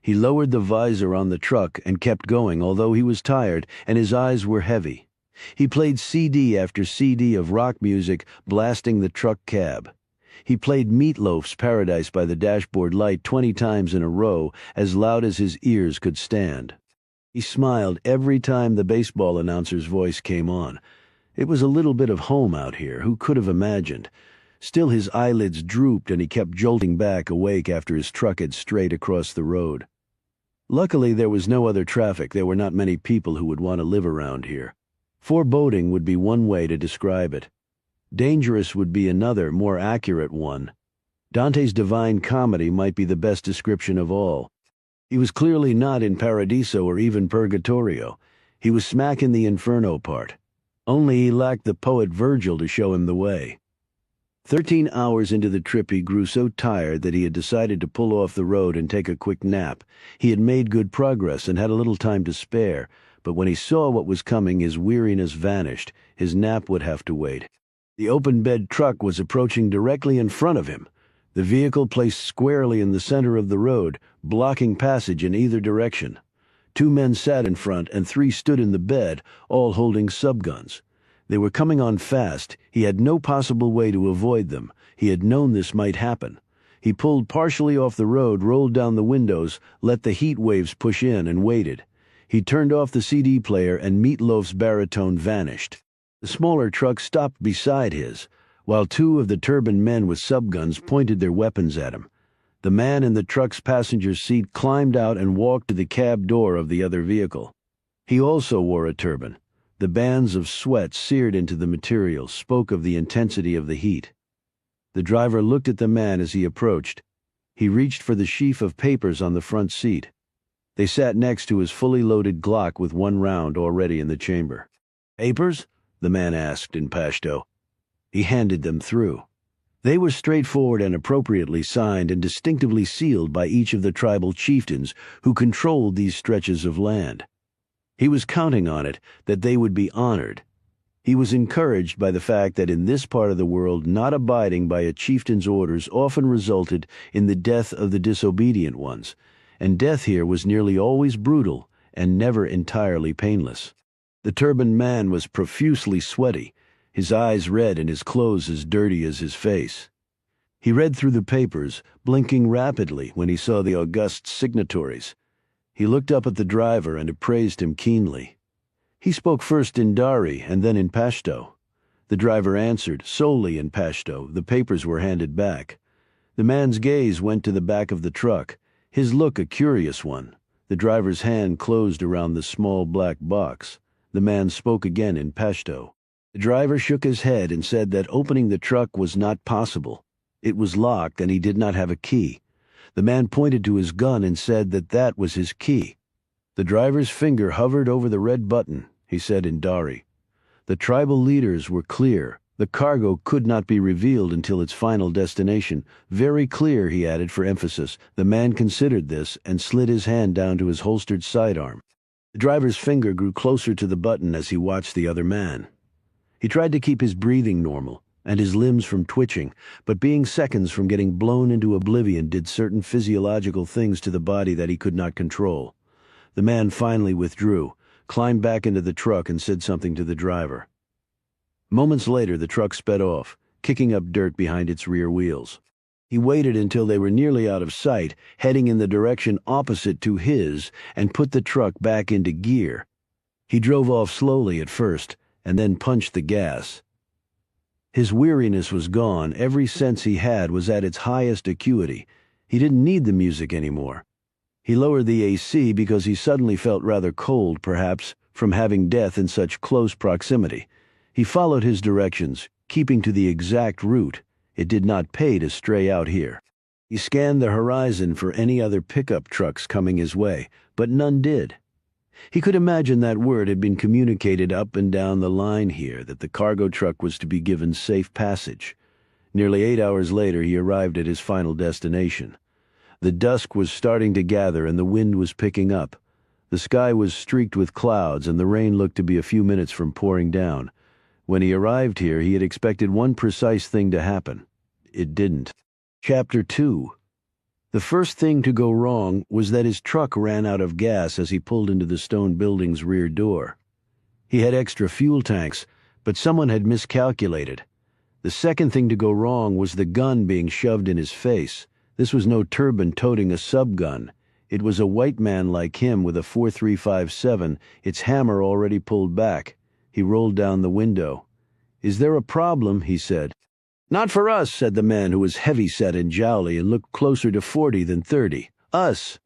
He lowered the visor on the truck and kept going, although he was tired and his eyes were heavy. He played CD after CD of rock music, blasting the truck cab. He played Meatloaf's Paradise by the dashboard light 20 times in a row, as loud as his ears could stand. He smiled every time the baseball announcer's voice came on. It was a little bit of home out here, who could have imagined? Still his eyelids drooped and he kept jolting back awake after his truck had strayed across the road. Luckily there was no other traffic. There were not many people who would want to live around here. Foreboding would be one way to describe it. Dangerous would be another, more accurate one. Dante's Divine Comedy might be the best description of all. He was clearly not in Paradiso or even Purgatorio. He was smack in the Inferno part. Only he lacked the poet Virgil to show him the way. 13 hours into the trip he grew so tired that he had decided to pull off the road and take a quick nap. He had made good progress and had a little time to spare, but when he saw what was coming his weariness vanished. His nap would have to wait. The open-bed truck was approaching directly in front of him, the vehicle placed squarely in the center of the road, blocking passage in either direction. 2 men sat in front and 3 stood in the bed, all holding subguns. They were coming on fast. He had no possible way to avoid them. He had known this might happen. He pulled partially off the road, rolled down the windows, let the heat waves push in, and waited. He turned off the CD player and Meatloaf's baritone vanished. The smaller truck stopped beside his, while 2 of the turbaned men with subguns pointed their weapons at him. The man in the truck's passenger seat climbed out and walked to the cab door of the other vehicle. He also wore a turban. The bands of sweat seared into the material spoke of the intensity of the heat. The driver looked at the man as he approached. He reached for the sheaf of papers on the front seat. They sat next to his fully loaded Glock with 1 round already in the chamber. "Papers?" the man asked in Pashto. He handed them through. They were straightforward and appropriately signed and distinctively sealed by each of the tribal chieftains who controlled these stretches of land. He was counting on it, that they would be honored. He was encouraged by the fact that in this part of the world not abiding by a chieftain's orders often resulted in the death of the disobedient ones, and death here was nearly always brutal and never entirely painless. The turbaned man was profusely sweaty, his eyes red and his clothes as dirty as his face. He read through the papers, blinking rapidly when he saw the august signatories. He looked up at the driver and appraised him keenly. He spoke first in Dari and then in Pashto. The driver answered, solely in Pashto. The papers were handed back. The man's gaze went to the back of the truck, his look a curious one. The driver's hand closed around the small black box. The man spoke again in Pashto. The driver shook his head and said that opening the truck was not possible. It was locked and he did not have a key. The man pointed to his gun and said that that was his key. The driver's finger hovered over the red button, he said in Dari. The tribal leaders were clear. The cargo could not be revealed until its final destination. Very clear, he added for emphasis. The man considered this and slid his hand down to his holstered sidearm. The driver's finger grew closer to the button as he watched the other man. He tried to keep his breathing normal and his limbs from twitching, but being seconds from getting blown into oblivion did certain physiological things to the body that he could not control. The man finally withdrew, climbed back into the truck and said something to the driver. Moments later, the truck sped off, kicking up dirt behind its rear wheels. He waited until they were nearly out of sight, heading in the direction opposite to his, and put the truck back into gear. He drove off slowly at first, and then punched the gas. His weariness was gone. Every sense he had was at its highest acuity. He didn't need the music anymore. He lowered the AC because he suddenly felt rather cold, perhaps, from having death in such close proximity. He followed his directions, keeping to the exact route. It did not pay to stray out here. He scanned the horizon for any other pickup trucks coming his way, but none did. He could imagine that word had been communicated up and down the line here, that the cargo truck was to be given safe passage. Nearly 8 hours later, he arrived at his final destination. The dusk was starting to gather and the wind was picking up. The sky was streaked with clouds and the rain looked to be a few minutes from pouring down. When he arrived here, he had expected one precise thing to happen. It didn't. Chapter 2. The first thing to go wrong was that his truck ran out of gas as he pulled into the stone building's rear door. He had extra fuel tanks, but someone had miscalculated. The second thing to go wrong was the gun being shoved in his face. This was no turban toting a subgun. It was a white man like him with a .4357, its hammer already pulled back. He rolled down the window. "Is there a problem?" he said. "Not for us," said the man, who was heavy-set and jowly and looked closer to 40 than 30. "Us."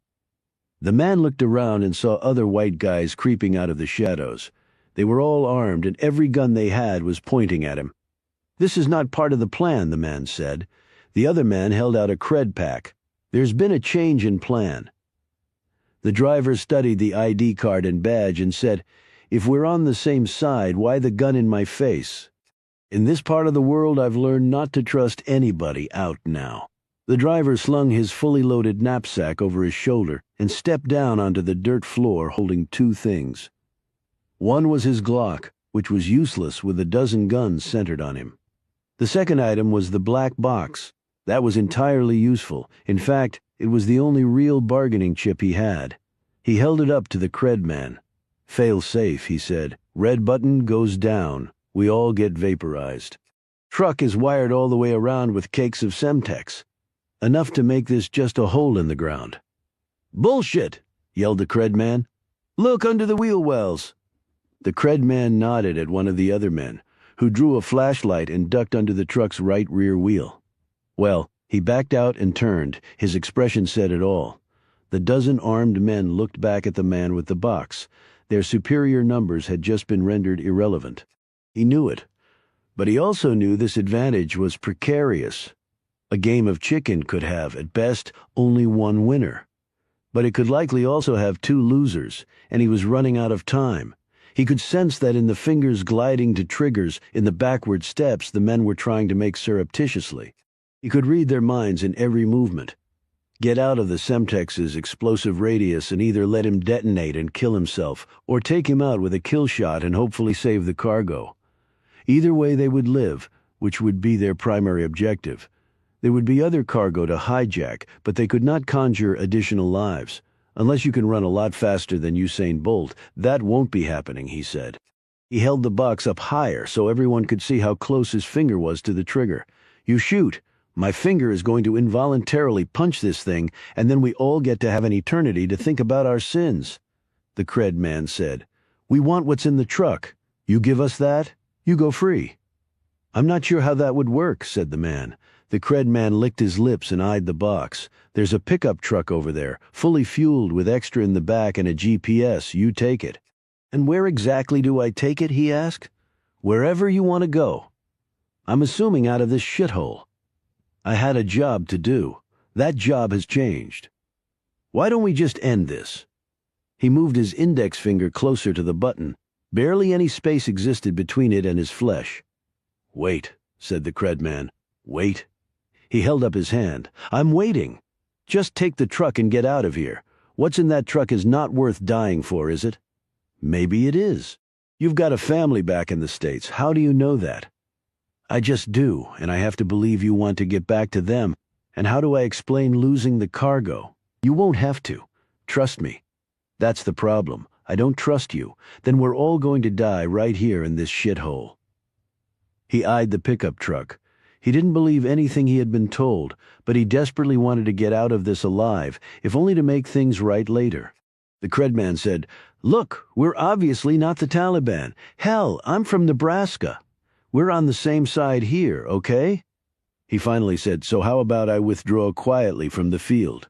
The man looked around and saw other white guys creeping out of the shadows. They were all armed, and every gun they had was pointing at him. "This is not part of the plan," the man said. The other man held out a cred pack. "There's been a change in plan." The driver studied the ID card and badge and said, "If we're on the same side, why the gun in my face? In this part of the world, I've learned not to trust anybody out now." The driver slung his fully loaded knapsack over his shoulder and stepped down onto the dirt floor holding two things. One was his Glock, which was useless with a dozen guns centered on him. The second item was the black box. That was entirely useful. In fact, it was the only real bargaining chip he had. He held it up to the cred man. "Fail safe," he said. "Red button goes down. We all get vaporized. Truck is wired all the way around with cakes of Semtex. Enough to make this just a hole in the ground." "Bullshit!" yelled the cred man. "Look under the wheel wells." The cred man nodded at one of the other men, who drew a flashlight and ducked under the truck's right rear wheel. Well, he backed out and turned. His expression said it all. The dozen armed men looked back at the man with the box. Their superior numbers had just been rendered irrelevant. He knew it, but he also knew this advantage was precarious. A game of chicken could have, at best, only one winner. But it could likely also have two losers, and he was running out of time. He could sense that in the fingers gliding to triggers, in the backward steps the men were trying to make surreptitiously. He could read their minds in every movement. Get out of the Semtex's explosive radius and either let him detonate and kill himself, or take him out with a kill shot and hopefully save the cargo. Either way they would live, which would be their primary objective. There would be other cargo to hijack, but they could not conjure additional lives. Unless you can run a lot faster than Usain Bolt, that won't be happening, he said. He held the box up higher so everyone could see how close his finger was to the trigger. "You shoot. My finger is going to involuntarily punch this thing, and then we all get to have an eternity to think about our sins." The cred man said, "We want what's in the truck. You give us that, you go free." "I'm not sure how that would work," said the man. The cred man licked his lips and eyed the box. "There's a pickup truck over there, fully fueled with extra in the back and a GPS. You take it." "And where exactly do I take it?" he asked. "Wherever you want to go. I'm assuming out of this shithole. I had a job to do. That job has changed. Why don't we just end this?" He moved his index finger closer to the button. Barely any space existed between it and his flesh. "Wait," said the cred man. "Wait." He held up his hand. "I'm waiting. Just take the truck and get out of here. What's in that truck is not worth dying for, is it?" "Maybe it is. You've got a family back in the States. How do you know that?" "I just do, and I have to believe you want to get back to them. And how do I explain losing the cargo? You won't have to. Trust me. That's the problem. I don't trust you. Then we're all going to die right here in this shithole." He eyed the pickup truck. He didn't believe anything he had been told, but he desperately wanted to get out of this alive, if only to make things right later. The Credman said, "Look, we're obviously not the Taliban. Hell, I'm from Nebraska. We're on the same side here, okay?" He finally said, "So how about I withdraw quietly from the field?"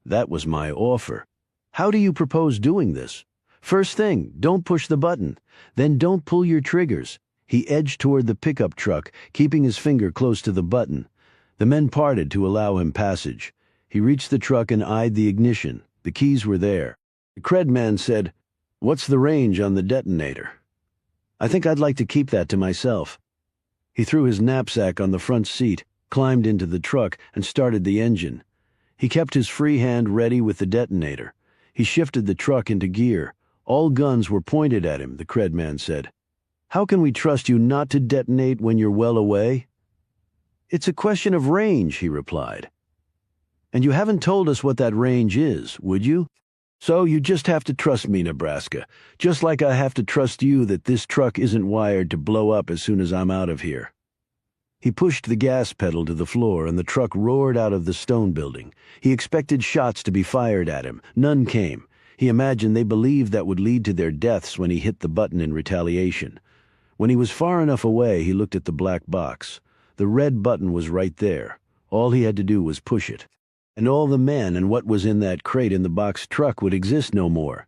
That was my offer. "How do you propose doing this?" "First thing, don't push the button. Then don't pull your triggers." He edged toward the pickup truck, keeping his finger close to the button. The men parted to allow him passage. He reached the truck and eyed the ignition. The keys were there. The Cred man said, "What's the range on the detonator?" "I think I'd like to keep that to myself." He threw his knapsack on the front seat, climbed into the truck, and started the engine. He kept his free hand ready with the detonator. He shifted the truck into gear. All guns were pointed at him, the Cred man said. "How can we trust you not to detonate when you're well away?" "It's a question of range," he replied. "And you haven't told us what that range is, would you? So you just have to trust me, Nebraska, just like I have to trust you that this truck isn't wired to blow up as soon as I'm out of here." He pushed the gas pedal to the floor and the truck roared out of the stone building. He expected shots to be fired at him. None came. He imagined they believed that would lead to their deaths when he hit the button in retaliation. When he was far enough away, he looked at the black box. The red button was right there. All he had to do was push it. And all the men and what was in that crate in the box truck would exist no more.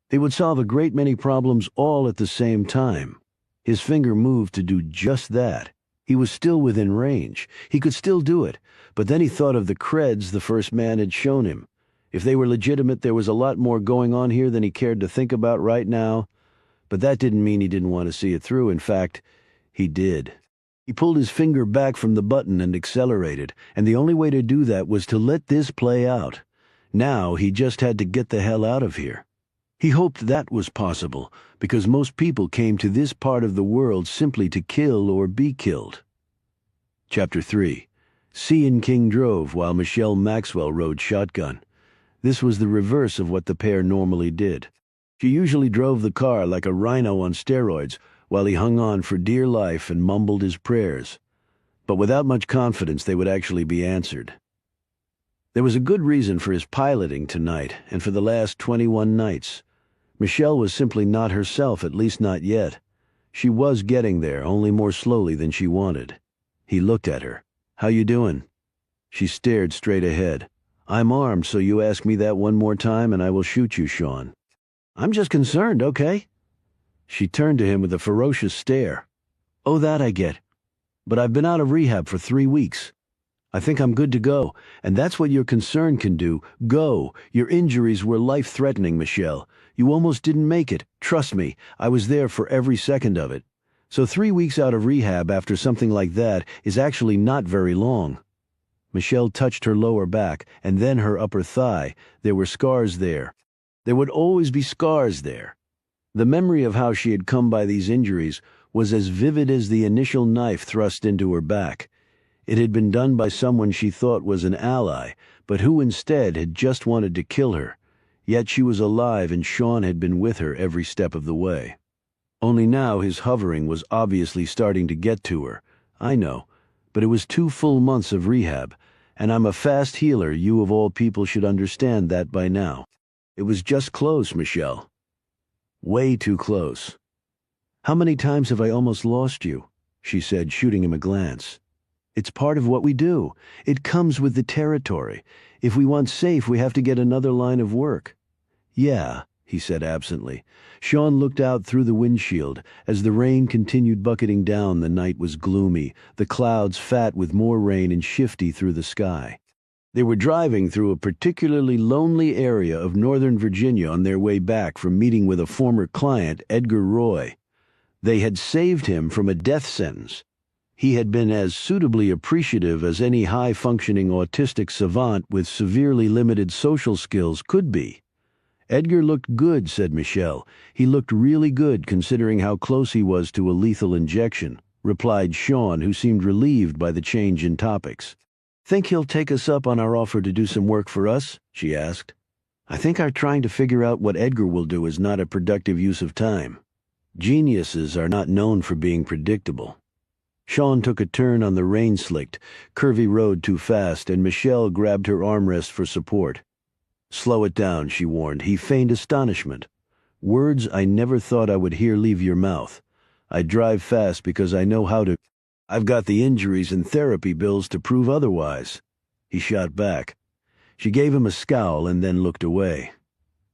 They would solve a great many problems all at the same time. His finger moved to do just that. He was still within range. He could still do it. But then he thought of the creds the first man had shown him. If they were legitimate, there was a lot more going on here than he cared to think about right now. But that didn't mean he didn't want to see it through. In fact, he did. He pulled his finger back from the button and accelerated, and the only way to do that was to let this play out. Now he just had to get the hell out of here. He hoped that was possible, because most people came to this part of the world simply to kill or be killed. Chapter 3. C and King drove while Michelle Maxwell rode shotgun. This was the reverse of what the pair normally did. She usually drove the car like a rhino on steroids, while he hung on for dear life and mumbled his prayers. But without much confidence they would actually be answered. There was a good reason for his piloting tonight, and for the last 21 nights. Michelle was simply not herself, at least not yet. She was getting there, only more slowly than she wanted. He looked at her. "How you doing?" She stared straight ahead. "I'm armed, so you ask me that one more time and I will shoot you, Sean." "I'm just concerned, okay?" She turned to him with a ferocious stare. "Oh, that I get. But I've been out of rehab for 3 weeks. I think I'm good to go, and that's what your concern can do. Go. Your injuries were life-threatening, Michelle. You almost didn't make it. Trust me, I was there for every second of it. So 3 weeks out of rehab after something like that is actually not very long." Michelle touched her lower back, and then her upper thigh. There were scars there. There would always be scars there. The memory of how she had come by these injuries was as vivid as the initial knife thrust into her back. It had been done by someone she thought was an ally, but who instead had just wanted to kill her. Yet she was alive and Sean had been with her every step of the way. Only now his hovering was obviously starting to get to her. I know, but it was 2 full months of rehab, and I'm a fast healer. You of all people should understand that by now. It was just close, Michelle. Way too close. "How many times have I almost lost you?" she said, shooting him a glance. "It's part of what we do. It comes with the territory. If we want safe, we have to get another line of work." "Yeah," he said absently. Sean looked out through the windshield. As the rain continued bucketing down, the night was gloomy, the clouds fat with more rain and shifty through the sky. They were driving through a particularly lonely area of Northern Virginia on their way back from meeting with a former client, Edgar Roy. They had saved him from a death sentence. He had been as suitably appreciative as any high-functioning autistic savant with severely limited social skills could be. "Edgar looked good," said Michelle. "He looked really good considering how close he was to a lethal injection," replied Sean, who seemed relieved by the change in topics. "Think he'll take us up on our offer to do some work for us?" she asked. "I think our trying to figure out what Edgar will do is not a productive use of time. Geniuses are not known for being predictable." Sean took a turn on the rain-slicked, curvy road too fast, and Michelle grabbed her armrest for support. "Slow it down," she warned. He feigned astonishment. "Words I never thought I would hear leave your mouth. I drive fast because I know how to. I've got the injuries and therapy bills to prove otherwise." He shot back. She gave him a scowl and then looked away.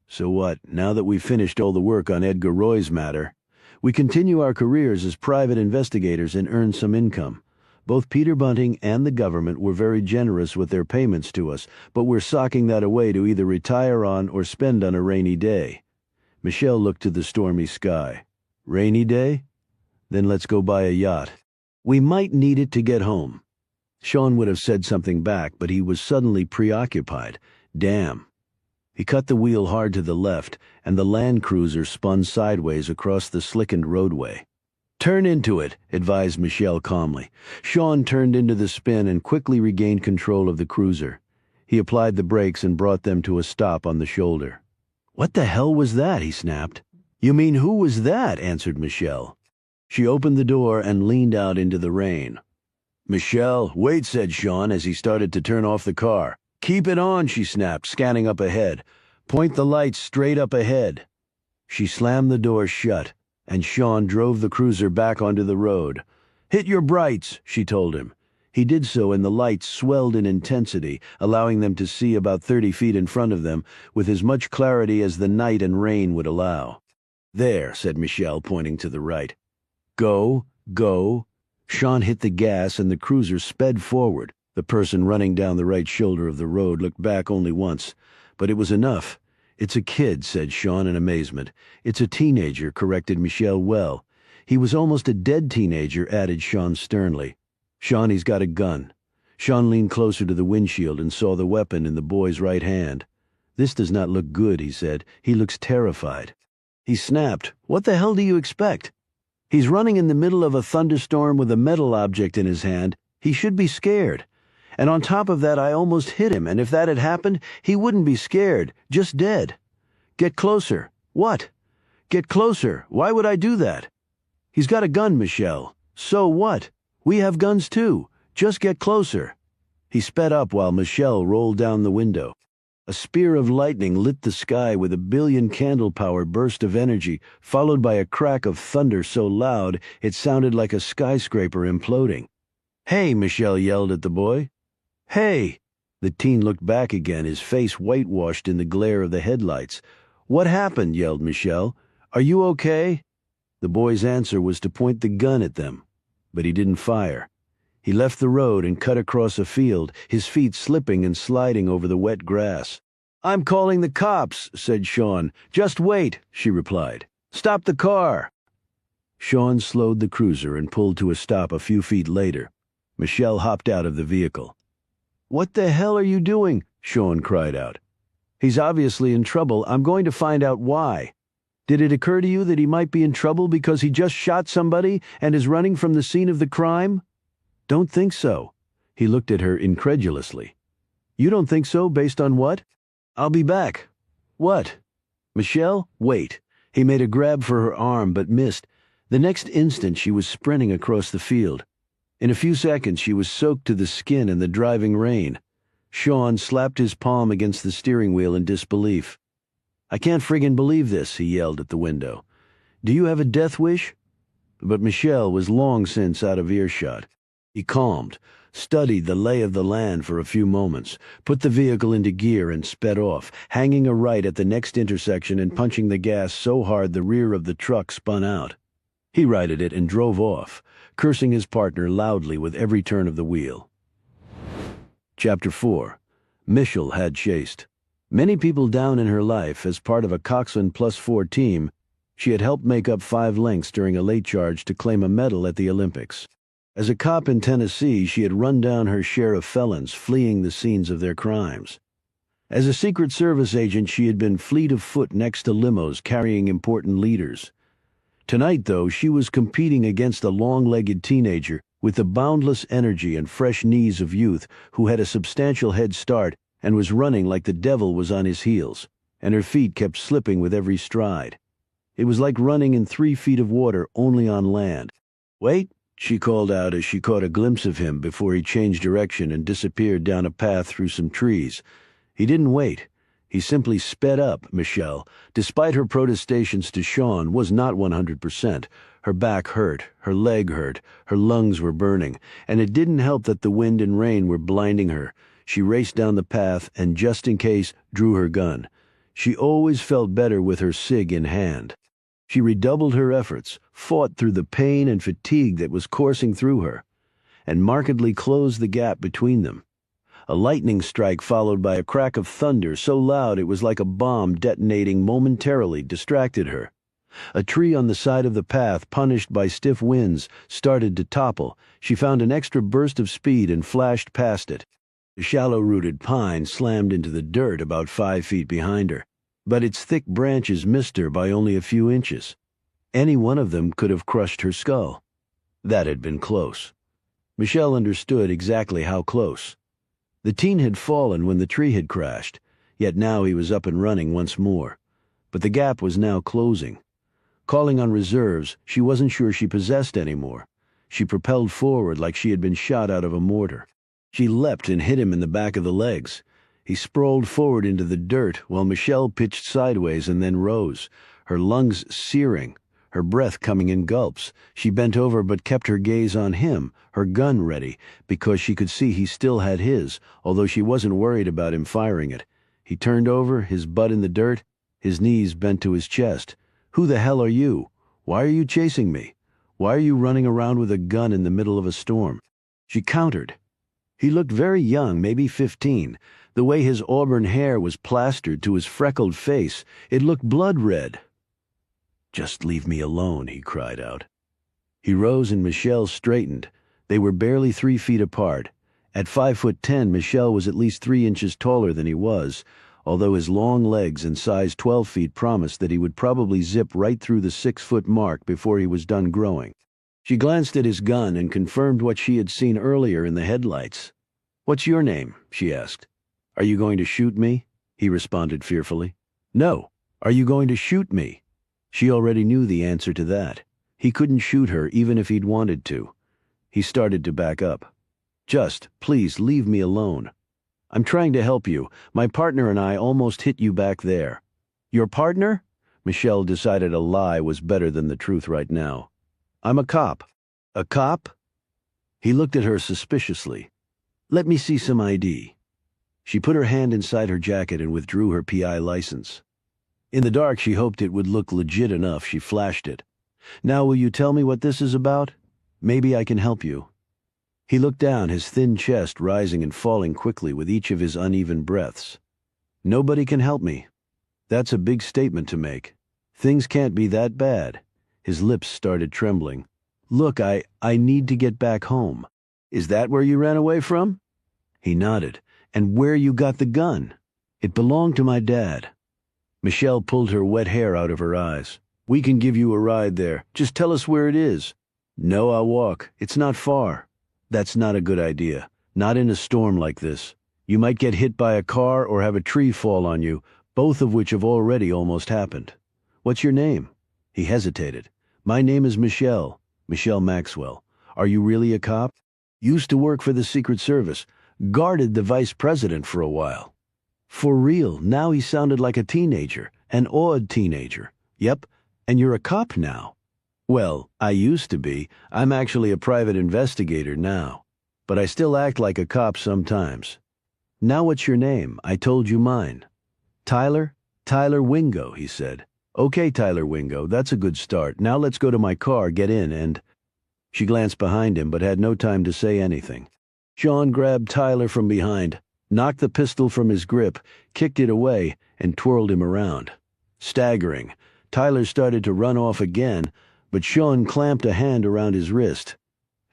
"So what, now that we've finished all the work on Edgar Roy's matter, we continue our careers as private investigators and earn some income. Both Peter Bunting and the government were very generous with their payments to us, but we're socking that away to either retire on or spend on a rainy day." Michelle looked to the stormy sky. "Rainy day? Then let's go buy a yacht. We might need it to get home." Sean would have said something back, but he was suddenly preoccupied. Damn. He cut the wheel hard to the left, and the Land Cruiser spun sideways across the slickened roadway. "Turn into it," advised Michelle calmly. Sean turned into the spin and quickly regained control of the cruiser. He applied the brakes and brought them to a stop on the shoulder. "What the hell was that?" he snapped. "You mean who was that?" answered Michelle. She opened the door and leaned out into the rain. "Michelle, wait," said Sean as he started to turn off the car. "Keep it on," she snapped, scanning up ahead. "Point the lights straight up ahead." She slammed the door shut, and Sean drove the cruiser back onto the road. "Hit your brights," she told him. He did so, and the lights swelled in intensity, allowing them to see about 30 feet in front of them with as much clarity as the night and rain would allow. "There," said Michelle, pointing to the right. "Go, go." Sean hit the gas and the cruiser sped forward. The person running down the right shoulder of the road looked back only once, but it was enough. "It's a kid," said Sean in amazement. "It's a teenager," corrected Michelle well. "He was almost a dead teenager," added Sean sternly. "Sean, he's got a gun." Sean leaned closer to the windshield and saw the weapon in the boy's right hand. "This does not look good," he said. "He looks terrified." He snapped. "What the hell do you expect? He's running in the middle of a thunderstorm with a metal object in his hand. He should be scared. And on top of that, I almost hit him, and if that had happened, he wouldn't be scared, just dead. Get closer." "What?" "Get closer. Why would I do that?" "He's got a gun, Michelle." "So what? We have guns too. Just get closer." He sped up while Michelle rolled down the window. A spear of lightning lit the sky with a billion-candle-power burst of energy, followed by a crack of thunder so loud it sounded like a skyscraper imploding. "Hey!" Michelle yelled at the boy. "Hey!" The teen looked back again, his face whitewashed in the glare of the headlights. "What happened?" yelled Michelle. "Are you okay?" The boy's answer was to point the gun at them, but he didn't fire. He left the road and cut across a field, his feet slipping and sliding over the wet grass. "I'm calling the cops," said Sean. "Just wait," she replied. "Stop the car." Sean slowed the cruiser and pulled to a stop a few feet later. Michelle hopped out of the vehicle. "What the hell are you doing?" Sean cried out. "He's obviously in trouble. I'm going to find out why." "Did it occur to you that he might be in trouble because he just shot somebody and is running from the scene of the crime?" "Don't think so." He looked at her incredulously. "You don't think so, based on what?" "I'll be back." "What?" "Michelle, wait." He made a grab for her arm but missed. The next instant she was sprinting across the field. In a few seconds she was soaked to the skin in the driving rain. Sean slapped his palm against the steering wheel in disbelief. "I can't friggin' believe this," he yelled at the window. "Do you have a death wish?" But Michelle was long since out of earshot. He calmed, studied the lay of the land for a few moments, put the vehicle into gear and sped off, hanging a right at the next intersection and punching the gas so hard the rear of the truck spun out. He righted it and drove off, cursing his partner loudly with every turn of the wheel. Chapter 4. Michelle had chased. Many people down in her life, as part of a Coxswain +4 team, she had helped make up 5 lengths during a late charge to claim a medal at the Olympics. As a cop in Tennessee, she had run down her share of felons fleeing the scenes of their crimes. As a Secret Service agent, she had been fleet of foot next to limos carrying important leaders. Tonight, though, she was competing against a long-legged teenager with the boundless energy and fresh knees of youth who had a substantial head start and was running like the devil was on his heels, and her feet kept slipping with every stride. It was like running in 3 feet of water only on land. "Wait," she called out as she caught a glimpse of him before he changed direction and disappeared down a path through some trees. He didn't wait. He simply sped up. Michelle, despite her protestations to Sean, was not 100%. Her back hurt, her leg hurt, her lungs were burning, and it didn't help that the wind and rain were blinding her. She raced down the path and, just in case, drew her gun. She always felt better with her cig in hand. She redoubled her efforts, fought through the pain and fatigue that was coursing through her, and markedly closed the gap between them. A lightning strike followed by a crack of thunder so loud it was like a bomb detonating momentarily distracted her. A tree on the side of the path, punished by stiff winds, started to topple. She found an extra burst of speed and flashed past it. The shallow-rooted pine slammed into the dirt about 5 feet behind her, but its thick branches missed her by only a few inches. Any one of them could have crushed her skull. That had been close. Michelle understood exactly how close. The teen had fallen when the tree had crashed, yet now he was up and running once more. But the gap was now closing. Calling on reserves, she wasn't sure she possessed any more. She propelled forward like she had been shot out of a mortar. She leapt and hit him in the back of the legs. He sprawled forward into the dirt while Michelle pitched sideways and then rose, her lungs searing, her breath coming in gulps. She bent over but kept her gaze on him, her gun ready, because she could see he still had his, although she wasn't worried about him firing it. He turned over, his butt in the dirt, his knees bent to his chest. "Who the hell are you? Why are you chasing me? Why are you running around with a gun in the middle of a storm?" She countered. He looked very young, maybe 15. The way his auburn hair was plastered to his freckled face, it looked blood red. "Just leave me alone," he cried out. He rose and Michelle straightened. They were barely 3 feet apart. At 5'10", Michelle was at least 3 inches taller than he was, although his long legs and size 12 feet promised that he would probably zip right through the 6-foot mark before he was done growing. She glanced at his gun and confirmed what she had seen earlier in the headlights. "What's your name?" she asked. "Are you going to shoot me?" he responded fearfully. "No. Are you going to shoot me?" She already knew the answer to that. He couldn't shoot her even if he'd wanted to. He started to back up. "Just, please, leave me alone. I'm trying to help you. My partner and I almost hit you back there." "Your partner?" Michelle decided a lie was better than the truth right now. "I'm a cop." "A cop?" He looked at her suspiciously. "Let me see some ID." She put her hand inside her jacket and withdrew her PI license. In the dark, she hoped it would look legit enough. She flashed it. "Now will you tell me what this is about? Maybe I can help you." He looked down, his thin chest rising and falling quickly with each of his uneven breaths. "Nobody can help me." That's a big statement to make. Things can't be that bad. His lips started trembling. "Look, I need to get back home." "Is that where you ran away from?" He nodded. "And where you got the gun?" "It belonged to my dad." Michelle pulled her wet hair out of her eyes. "We can give you a ride there. Just tell us where it is." "No, I'll walk. It's not far." "That's not a good idea. Not in a storm like this. You might get hit by a car or have a tree fall on you, both of which have already almost happened." "What's your name?" He hesitated. "My name is Michelle. Michelle Maxwell. Are you really a cop?" "Used to work for the Secret Service. Guarded the vice president for a while." "For real?" Now he sounded like a teenager, an awed teenager. "Yep. And you're a cop now?" "Well, I used to be. I'm actually a private investigator now. But I still act like a cop sometimes." "Now what's your name? I told you mine." "Tyler? Tyler Wingo," he said. "Okay, Tyler Wingo, that's a good start. Now let's go to my car, get in, and—" She glanced behind him but had no time to say anything. Sean grabbed Tyler from behind, knocked the pistol from his grip, kicked it away, and twirled him around. Staggering, Tyler started to run off again, but Sean clamped a hand around his wrist.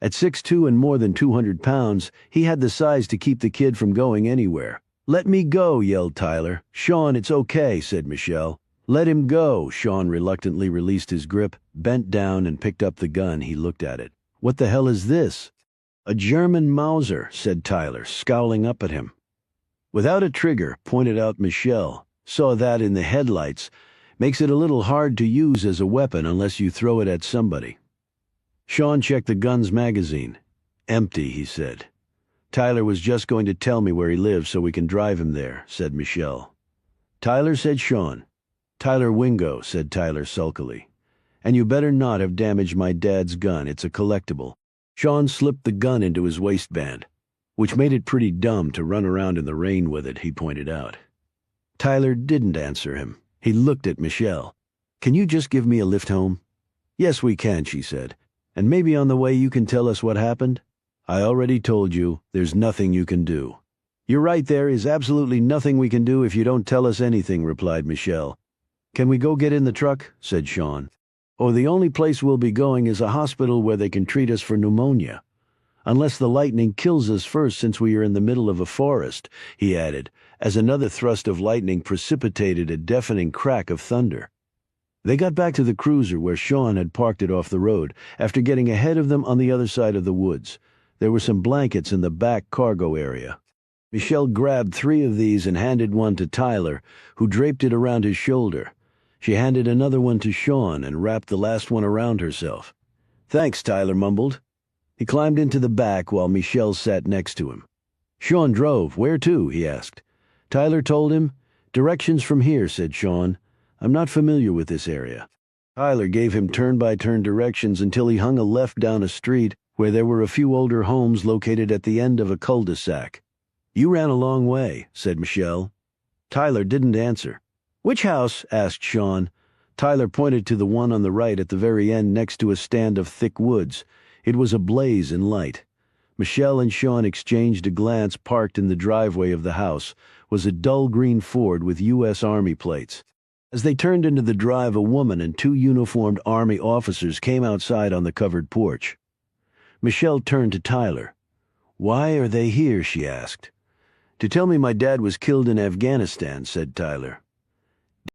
At 6'2" and more than 200 pounds, he had the size to keep the kid from going anywhere. "Let me go," yelled Tyler. "Sean, it's okay," said Michelle. "Let him go." Sean reluctantly released his grip, bent down, and picked up the gun. He looked at it. "What the hell is this?" "A German Mauser," said Tyler, scowling up at him. "Without a trigger," pointed out Michelle. "Saw that in the headlights. Makes it a little hard to use as a weapon unless you throw it at somebody." Sean checked the gun's magazine. Empty, he said. Tyler was just going to tell me where he lives so we can drive him there, said Michelle. Tyler, said Sean. Tyler Wingo, said Tyler sulkily. And you better not have damaged my dad's gun. It's a collectible. Sean slipped the gun into his waistband, which made it pretty dumb to run around in the rain with it, he pointed out. Tyler didn't answer him. He looked at Michelle. Can you just give me a lift home? Yes, we can, she said. And maybe on the way you can tell us what happened? I already told you, there's nothing you can do. You're right, there is absolutely nothing we can do if you don't tell us anything, replied Michelle. Can we go get in the truck? Said Sean. Oh, the only place we'll be going is a hospital where they can treat us for pneumonia. Unless the lightning kills us first since we are in the middle of a forest, he added, as another thrust of lightning precipitated a deafening crack of thunder. They got back to the cruiser where Sean had parked it off the road after getting ahead of them on the other side of the woods. There were some blankets in the back cargo area. Michelle grabbed 3 of these and handed one to Tyler, who draped it around his shoulder. She handed another one to Sean and wrapped the last one around herself. Thanks, Tyler mumbled. He climbed into the back while Michelle sat next to him. Sean drove. Where to? He asked. Tyler told him. Directions from here, said Sean. I'm not familiar with this area. Tyler gave him turn-by-turn directions until he hung a left down a street where there were a few older homes located at the end of a cul-de-sac. You ran a long way, said Michelle. Tyler didn't answer. Which house? Asked Sean. Tyler pointed to the one on the right at the very end next to a stand of thick woods. It was ablaze in light. Michelle and Sean exchanged a glance. Parked in the driveway of the house was a dull green Ford with U.S. Army plates. As they turned into the drive, a woman and 2 uniformed Army officers came outside on the covered porch. Michelle turned to Tyler. Why are they here? She asked. To tell me my dad was killed in Afghanistan, said Tyler.